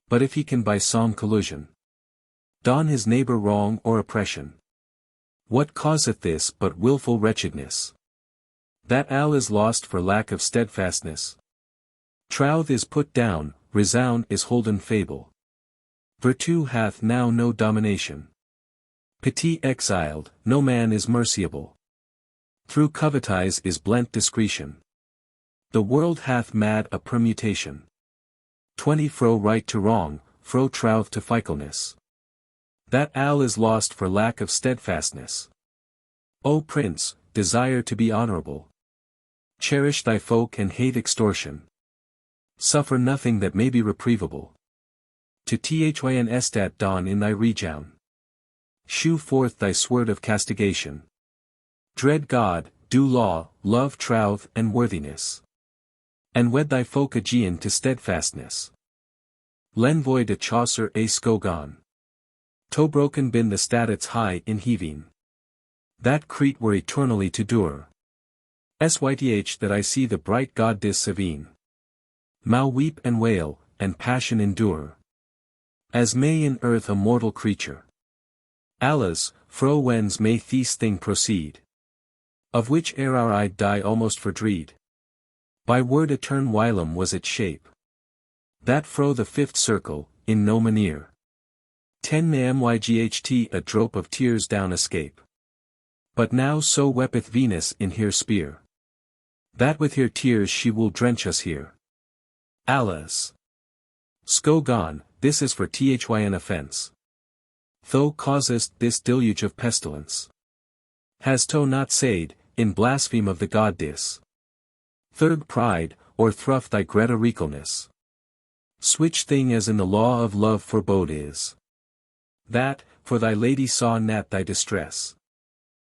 But if he can by some collusion don his neighbor wrong or oppression. What causeth this but wilful wretchedness? That all is lost for lack of steadfastness. Troth is put down, resound is holden fable. Virtue hath now no domination. Pity exiled, no man is merciable. Through covetise is blent discretion. The world hath mad a permutation. 20 Fro right to wrong, fro troth to fickleness. That all is lost for lack of steadfastness. O Prince, desire to be honorable. Cherish thy folk and hate extortion. Suffer nothing that may be reprievable. To thyn estat dawn in thy regown. Shew forth thy sword of castigation. Dread God, do law, love troth and worthiness. And wed thy folk Aegean to steadfastness. Lenvoy de Chaucer a Scogan. To broken bin the statutes high in heaving. That Crete were eternally to dure. Syth that I see the bright God dis Scogan. Mau weep and wail, and passion endure. As may in earth a mortal creature. Alas, fro whence may these thing proceed? Of which ere our eye die almost for dread. By word etern whilom was its shape. That fro the fifth circle, in no manere. 10 Myght a drop of tears down escape. But now so weepeth Venus in her spear. That with her tears she will drench us here. Alas! Scogan, this is for thyn offence. Thou causest this deluge of pestilence. Has to not said, in blaspheme of the god dis. Third pride, or thruff thy greta recalness. Switch thing as in the law of love forbode is. That, for thy lady saw not thy distress.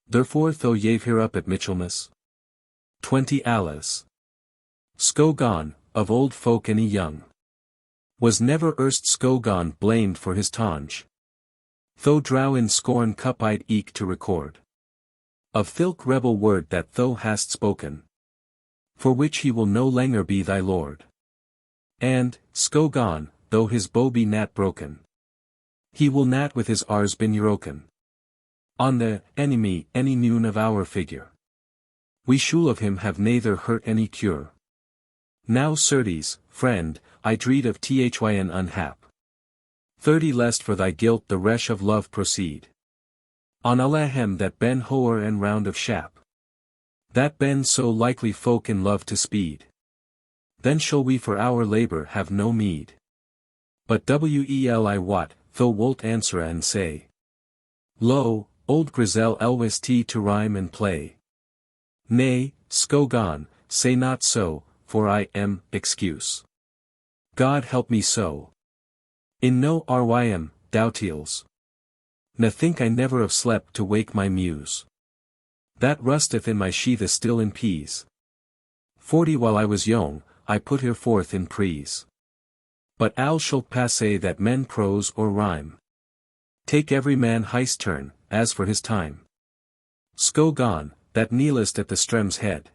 Therefore thou gave her up at Michaelmas. 20 Alas! Scogan, of old folk any young. Was never erst Scogan blamed for his tonge. Thou drow in scorn cup-eyed eke to record. Of thilk rebel word that thou hast spoken. For which he will no longer be thy lord. And, Scogan, though his bow be not broken. He will not with his ars been broken. On the enemy any noon of our figure. We shall of him have neither hurt any cure. Now certes, friend, I dread of thyn unhap. 30 Lest for thy guilt the resh of love proceed. On Allahem that ben hoer and round of shap. That ben so likely folk in love to speed. Then shall we for our labor have no meed. But wel what, thou wilt answer and say. Lo, old Grisel elwis to rhyme and play. Nay, Scogan, say not so, for I am, excuse. God help me so. In no rym, doubtiels. Na think I never have slept to wake my muse. That rusteth in my sheath still in peas. 40 While I was young, I put her forth in prease. But al shall passe that men prose or rhyme. Take every man his turn, as for his time. Scogan, that kneelest at the strem's head.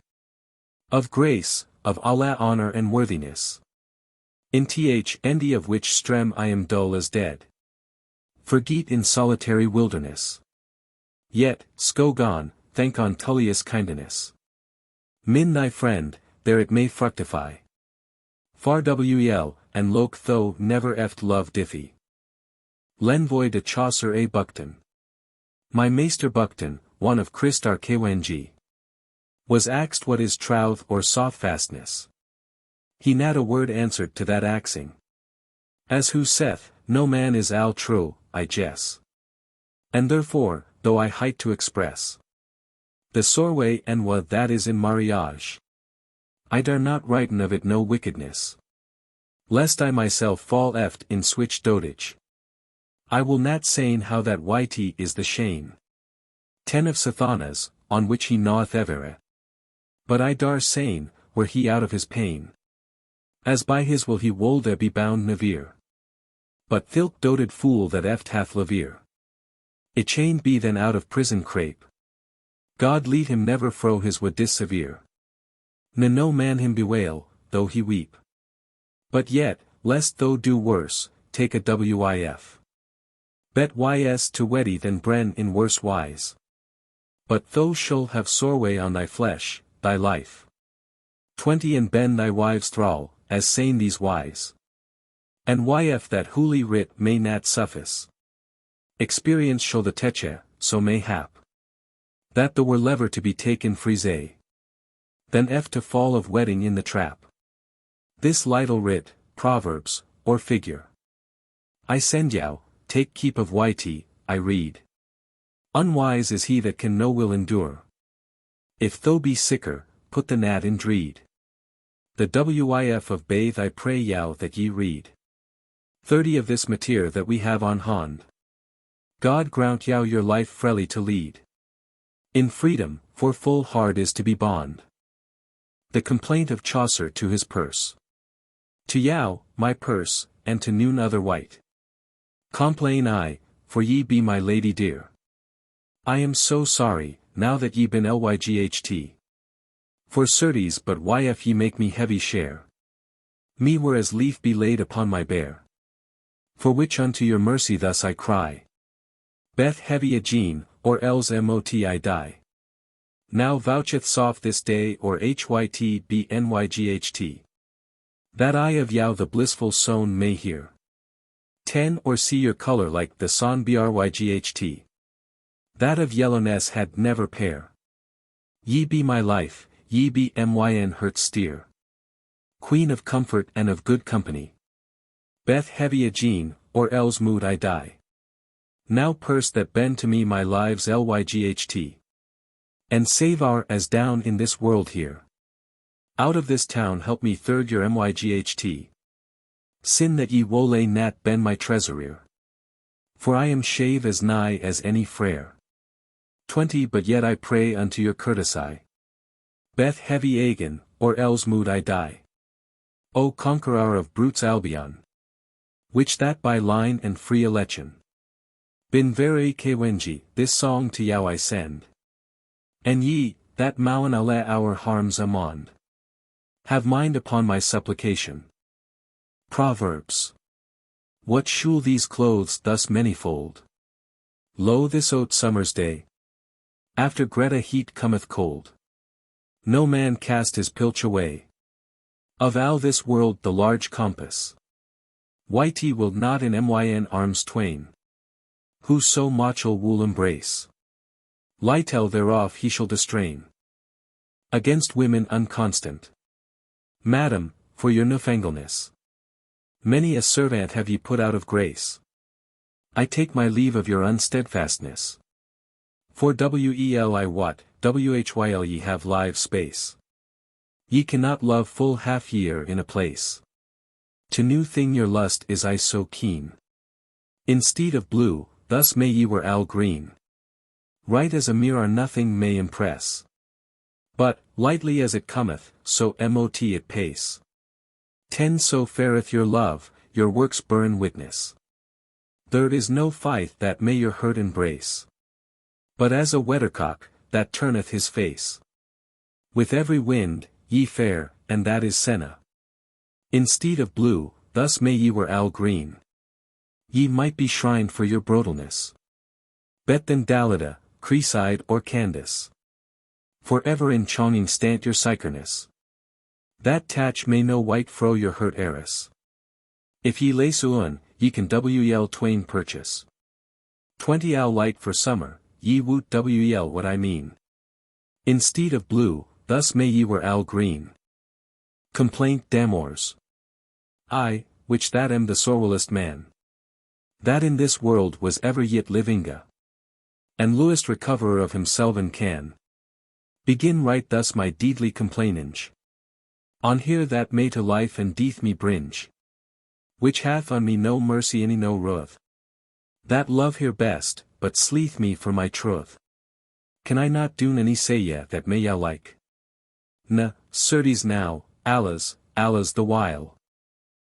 Of grace, of Allah honor and worthiness. In thnd of which strem I am dull as dead. Forget in solitary wilderness. Yet, Scogan, thank on Tullius kindness. Min thy friend, there it may fructify. Far wel, and loke though never eft love diffy. Lenvoy de Chaucer a Bukton. My maester Bukton, one of Christar Kwengi. Was axed what is trouth or softfastness. He not a word answered to that axing. As who saith, no man is al true, I guess. And therefore, though I height to express. The sorway and what that is in mariage. I dare not writen of it no wickedness. Lest I myself fall eft in switch dotage. I will not sayn how that wighty is the shame. 10 of Sathanas, on which he gnaweth evere. But I dar sayn, were he out of his pain. As by his will he wolde be bound nevere. But thilk doted fool that eft hath levere. It chained be then out of prison crape. God lead him never fro his would dissevere. No man him bewail, though he weep. But yet, lest thou do worse, take a wif. Bet ys to weddy than bren in worse wise. But thou shall have soreway on thy flesh, thy life. 20 and ben thy wives thrall, as sayn these wise. And yf that holy writ may not suffice. Experience shall the teche, so may hap. That the were lever to be taken frise. Then to fall of wedding in the trap. This lytle writ, Proverbs, or figure. I send yow, take keep of yt, I read. Unwise is he that can no will endure. If thou be sicker, put the nat in dreed. The wif of bathe I pray yow that ye read. 30 of this mateer that we have on hand. God grant yow your life freely to lead. In freedom, for full hard is to be bond. The complaint of Chaucer to his purse. To yow, my purse, and to noon other white. Complain I, for ye be my lady dear. I am so sorry, now that ye been lyght. For certes but yf ye make me heavy share. Me were as leaf be laid upon my bear. For which unto your mercy thus I cry. Beth heavy a jean, or else mot I die. Now voucheth soft this day or hyt be nyght. That I of yow the blissful sown may hear. 10 or see your color like the son bryght. That of yellowness had never pair. Ye be my life, ye be myn hurt steer. Queen of comfort and of good company. Beth heavy a jean, or else mood I die. Now purse that bend to me my lives lyght. And save our as down in this world here. Out of this town help me third your myght. Sin that ye wole nat ben my treasurer. For I am shave as nigh as any frere. 20 But yet I pray unto your courtesy. Beth heavy agan, or else mood I die. O conqueror of brutes Albion. Which that by line and free election. Bin very kwenji, this song to yow I send. And ye, that mowen alle our harms amond. Have mind upon my supplication. Proverbs. What shule these clothes thus manifold? Lo this oat summer's day. After Greta heat cometh cold. No man cast his pilch away. Of all this world the large compass. Whitey will not in myn arms twain. Who so mochel wool embrace. Lightel thereof he shall distrain. Against women unconstant. Madam, for your newfangleness. Many a servant have ye put out of grace. I take my leave of your unsteadfastness. For wel what, whyl ye have live space. Ye cannot love full half year in a place. To new thing your lust is I so keen. Instead of blue, thus may ye were al green. Right as a mirror nothing may impress. But, lightly as it cometh, so mot it pace. 10 So fareth your love, your works burn witness. There is no fight that may your hurt embrace. But as a weathercock, that turneth his face. With every wind, ye fair, and that is senna. Instead of blue, thus may ye were al green. Ye might be shrined for your broadness. Bet than Dalida, Creeside or Candace. For ever in chonging stant your psycherness. That tatch may no white fro your hurt heiress. If ye lace Owne, ye can wel twain purchase. 20 Al light for summer, ye woot wel what I mean. Instead of blue, thus may ye were al green. Complaynt D'amours. I, which that am the sorrowless man. That in this world was ever yet livinga. And lewest recoverer of himselven can. Begin right thus my deedly complainange. On here that may to life and death me bringe. Which hath on me no mercy any no ruth. That love her best, but sleeth me for my troth. Can I not doen any say ye that may ya like? Na, certes now, Allah's the while.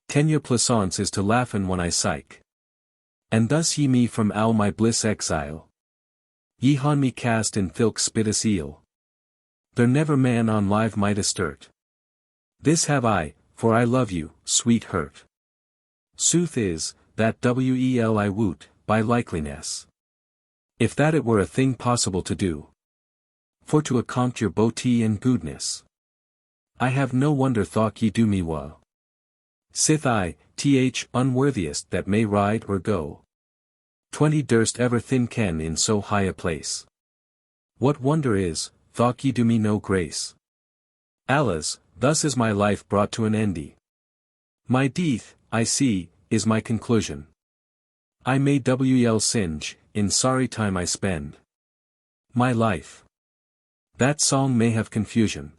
Ten ye plaisance is to laughen when I syke. And thus ye me from all my bliss exile. Ye han me cast in thilk spittis eel. There never man on live might astert. This have I, for I love you, sweet hurt. Sooth is, that well I woot, by likeliness. If that it were a thing possible to do. For to accompt your beauty and goodness. I have no wonder thought ye do me well. Sith I, unworthiest that may ride or go. 20 durst ever thin ken in so high a place. What wonder is, thought ye do me no grace. Allah's, thus is my life brought to an endy. My death, I see, is my conclusion. I may singe, in sorry time I spend. My life. That song may have confusion.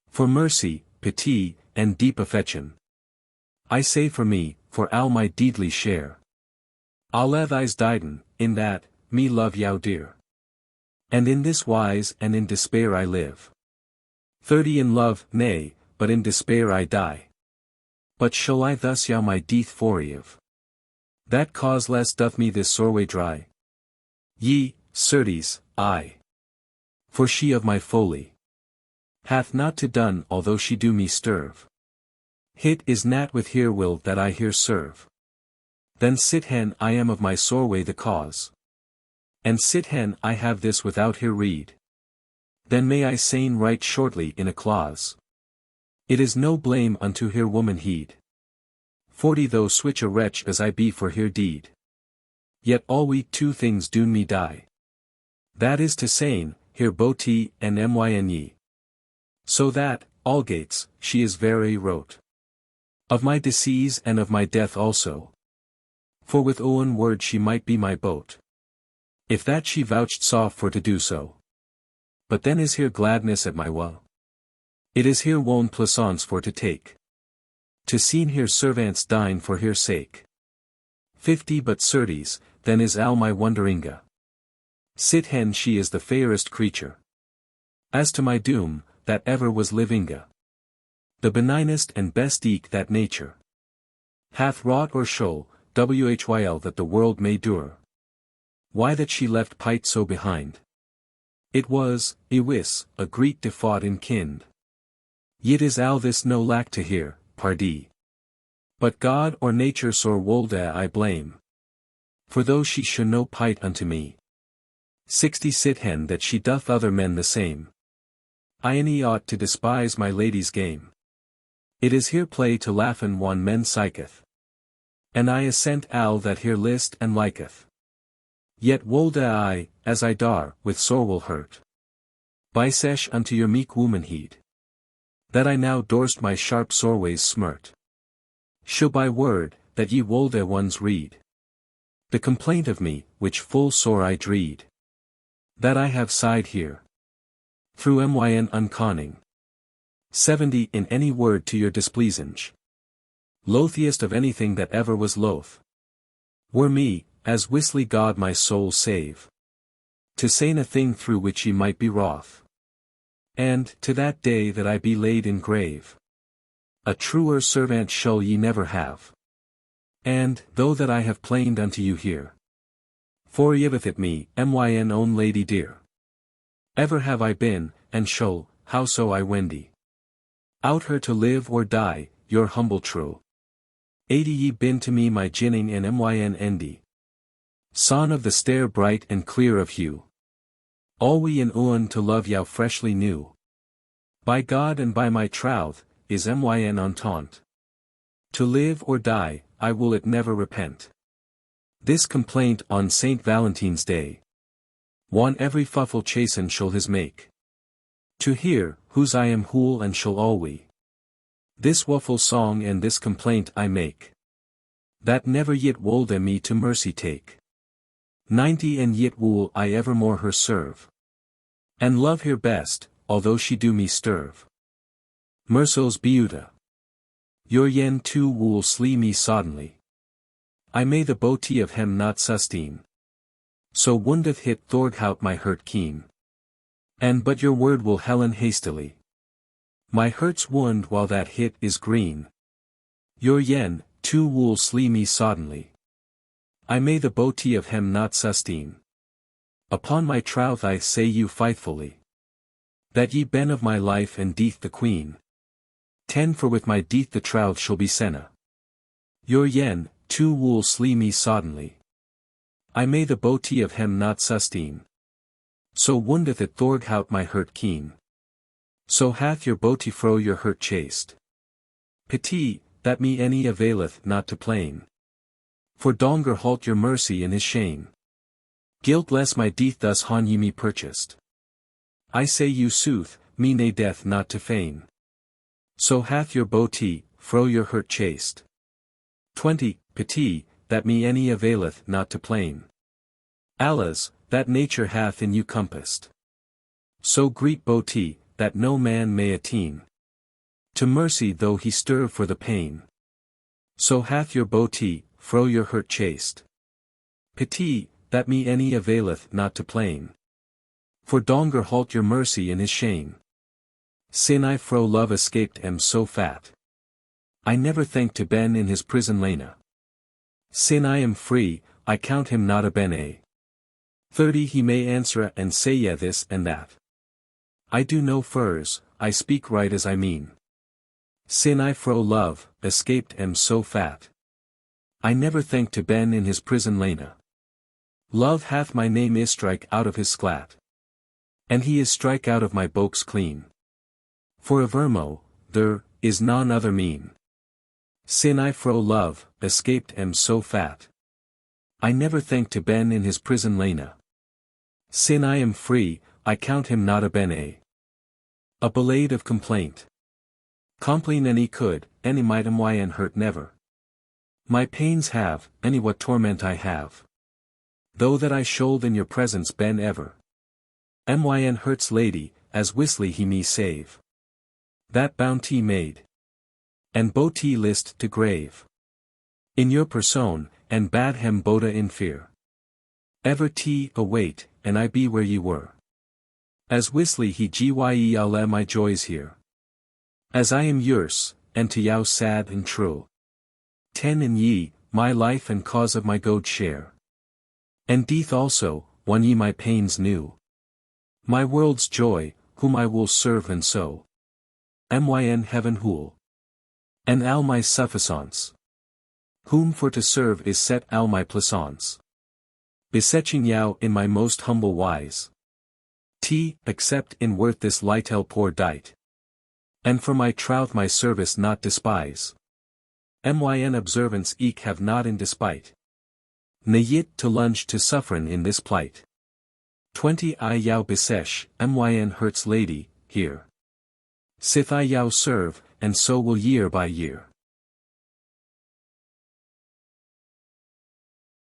For mercy, pity, and deep affection. I say for me, for all my deedly share. Allah thys diden, in that, me love yow dear. And in this wise and in despair I live. 30 in love, nay, but in despair I die. But shall I thus yow my death forgive? That cause less doth me this sore way dry. Ye, certes, I. For she of my folly. Hath not to done although she do me stirve. Hit is nat with here will that I here serve. Then sit hen I am of my sore way the cause. And sit hen I have this without here read. Then may I sane write shortly in a clause. It is no blame unto here woman heed. 40 though switch a wretch as I be for here deed. Yet all we 2 things do me die. That is to sane, here beauty and myn. So that, algates, she is very wrote. Of my disease and of my death also. For with Owne word she might be my boat. If that she vouched saw for to do so. But then is here gladness at my woe. It is here wone plaisance for to take. To seen here servants dine for here sake. 50 but certes, then is all my wonderinga. Sit hen she is the fairest creature. As to my doom, that ever was livinga. The benignest and best eke that nature hath wrought or show, whyl that the world may dure. Why that she left pite so behind? It was, wis, a great default in kind. Yet is all this no lack to hear, pardie. But God or nature sore wolde I blame. For though she should no pite unto me. 60 sit hen that she doth other men the same. I any ought to despise my lady's game. It is here play to laughen one men psycheth. And I assent all that here list and liketh. Yet wolde I, as I dar, with sore will hurt. By sesh unto your meek womanheed. That I now dorst my sharp sore ways smirt. Shall by word, that ye wolde ones read. The complaint of me, which full sore I dreed. That I have sighed here. Through myn unconning. 70 in any word to your displeasance. Loathiest of anything that ever was loath. Were me, as wisly God my soul save. To sayne a thing through which ye might be wroth. And, to that day that I be laid in grave. A truer servant shall ye never have. And, though that I have plained unto you here. Forgiveth it me, myn own lady dear. Ever have I been, and shall, howso I wendy. Out her to live or die, your humble true. 80 ye been to me my ginning and myn endy. Son of the stair bright and clear of hue. All we in Owne to love yow freshly new. By God and by my troth, is myn entente. To live or die, I will it never repent. This complaint on St. Valentine's Day. One every fuffle chasten shall his make. To hear, whose I am whole and shall alway. This waffle song and this complaint I make. That never yet wolde me to mercy take. 90 and yet will I evermore her serve. And love her best, although she do me stirve. Merciles Beaute. Your yen too will slee me soddenly. I may the bawdy of hem not sustain. So woundeth hit thorghout my hurt keen. And but your word will helen hastily. My hurt's wound while that hit is green. Your yen, too wool slee me soddenly. I may the bawdy of hem not sustain. Upon my troth I say you faithfully. That ye ben of my life and death the queen. 10 For with my death the troth shall be senna. Your yen, too wool slee me soddenly. I may the bawdy of hem not sustain. So woundeth it thorghout my hurt keen. So hath your bawdy fro your hurt chased. Pity, that me any availeth not to plain. For donger halt your mercy in his shame. Guilt less my death thus han ye me purchased. I say you sooth, me nay death not to feign. So hath your bawdy, fro your hurt chased. 20 Pity, that me any availeth not to plain. Alas, that nature hath in you compassed. So greet bawdy, that no man may attain. To mercy though he stir for the pain. So hath your bawdy, fro your hurt chased. Pity, that me any availeth not to plain. For donger halt your mercy in his shame. Sin I fro love escaped am so fat. I never think to ben in his prison lana. Sin I am free, I count him not a bene. 30 He may answer and say yeah this and that. I do no furs, I speak right as I mean. Sin I fro love, escaped am so fat. I never think to ben in his prison lana. Love hath my name is strike out of his sklat. And he is strike out of my boaks clean. For avermo, there, is none other mean. Sin I fro love, escaped am so fat. I never think to ben in his prison lana. Sin I am free, I count him not a bene. A Balade of Complaint. Complaynt any could, any might myn hurt never. My pains have, any what torment I have. Though that I should in your presence ben ever. Myn hurts lady, as wisly he me save. That bounty made. And bawdy list to grave. In your person, and bad hem boda in fear. Ever t await, and I be where ye were. As wisly he gye alle my joys here. As I am yours, and to yow sad and true. 10 In ye, my life and cause of my good share. And death also, won ye my pains new. My world's joy, whom I will serve and so. Myn heaven hool. And al my suffisance. Whom for to serve is set al my plaisance. Beseeching yow in my most humble wise. Accept in worth this lightel poor dite. And for my troth my service not despise. Myn observance eke have not in despite. Ne yit to lunge to suffering in this plight. 20 I yow beseech, myn hurts lady, here. Sith I yow serve, and so will year by year.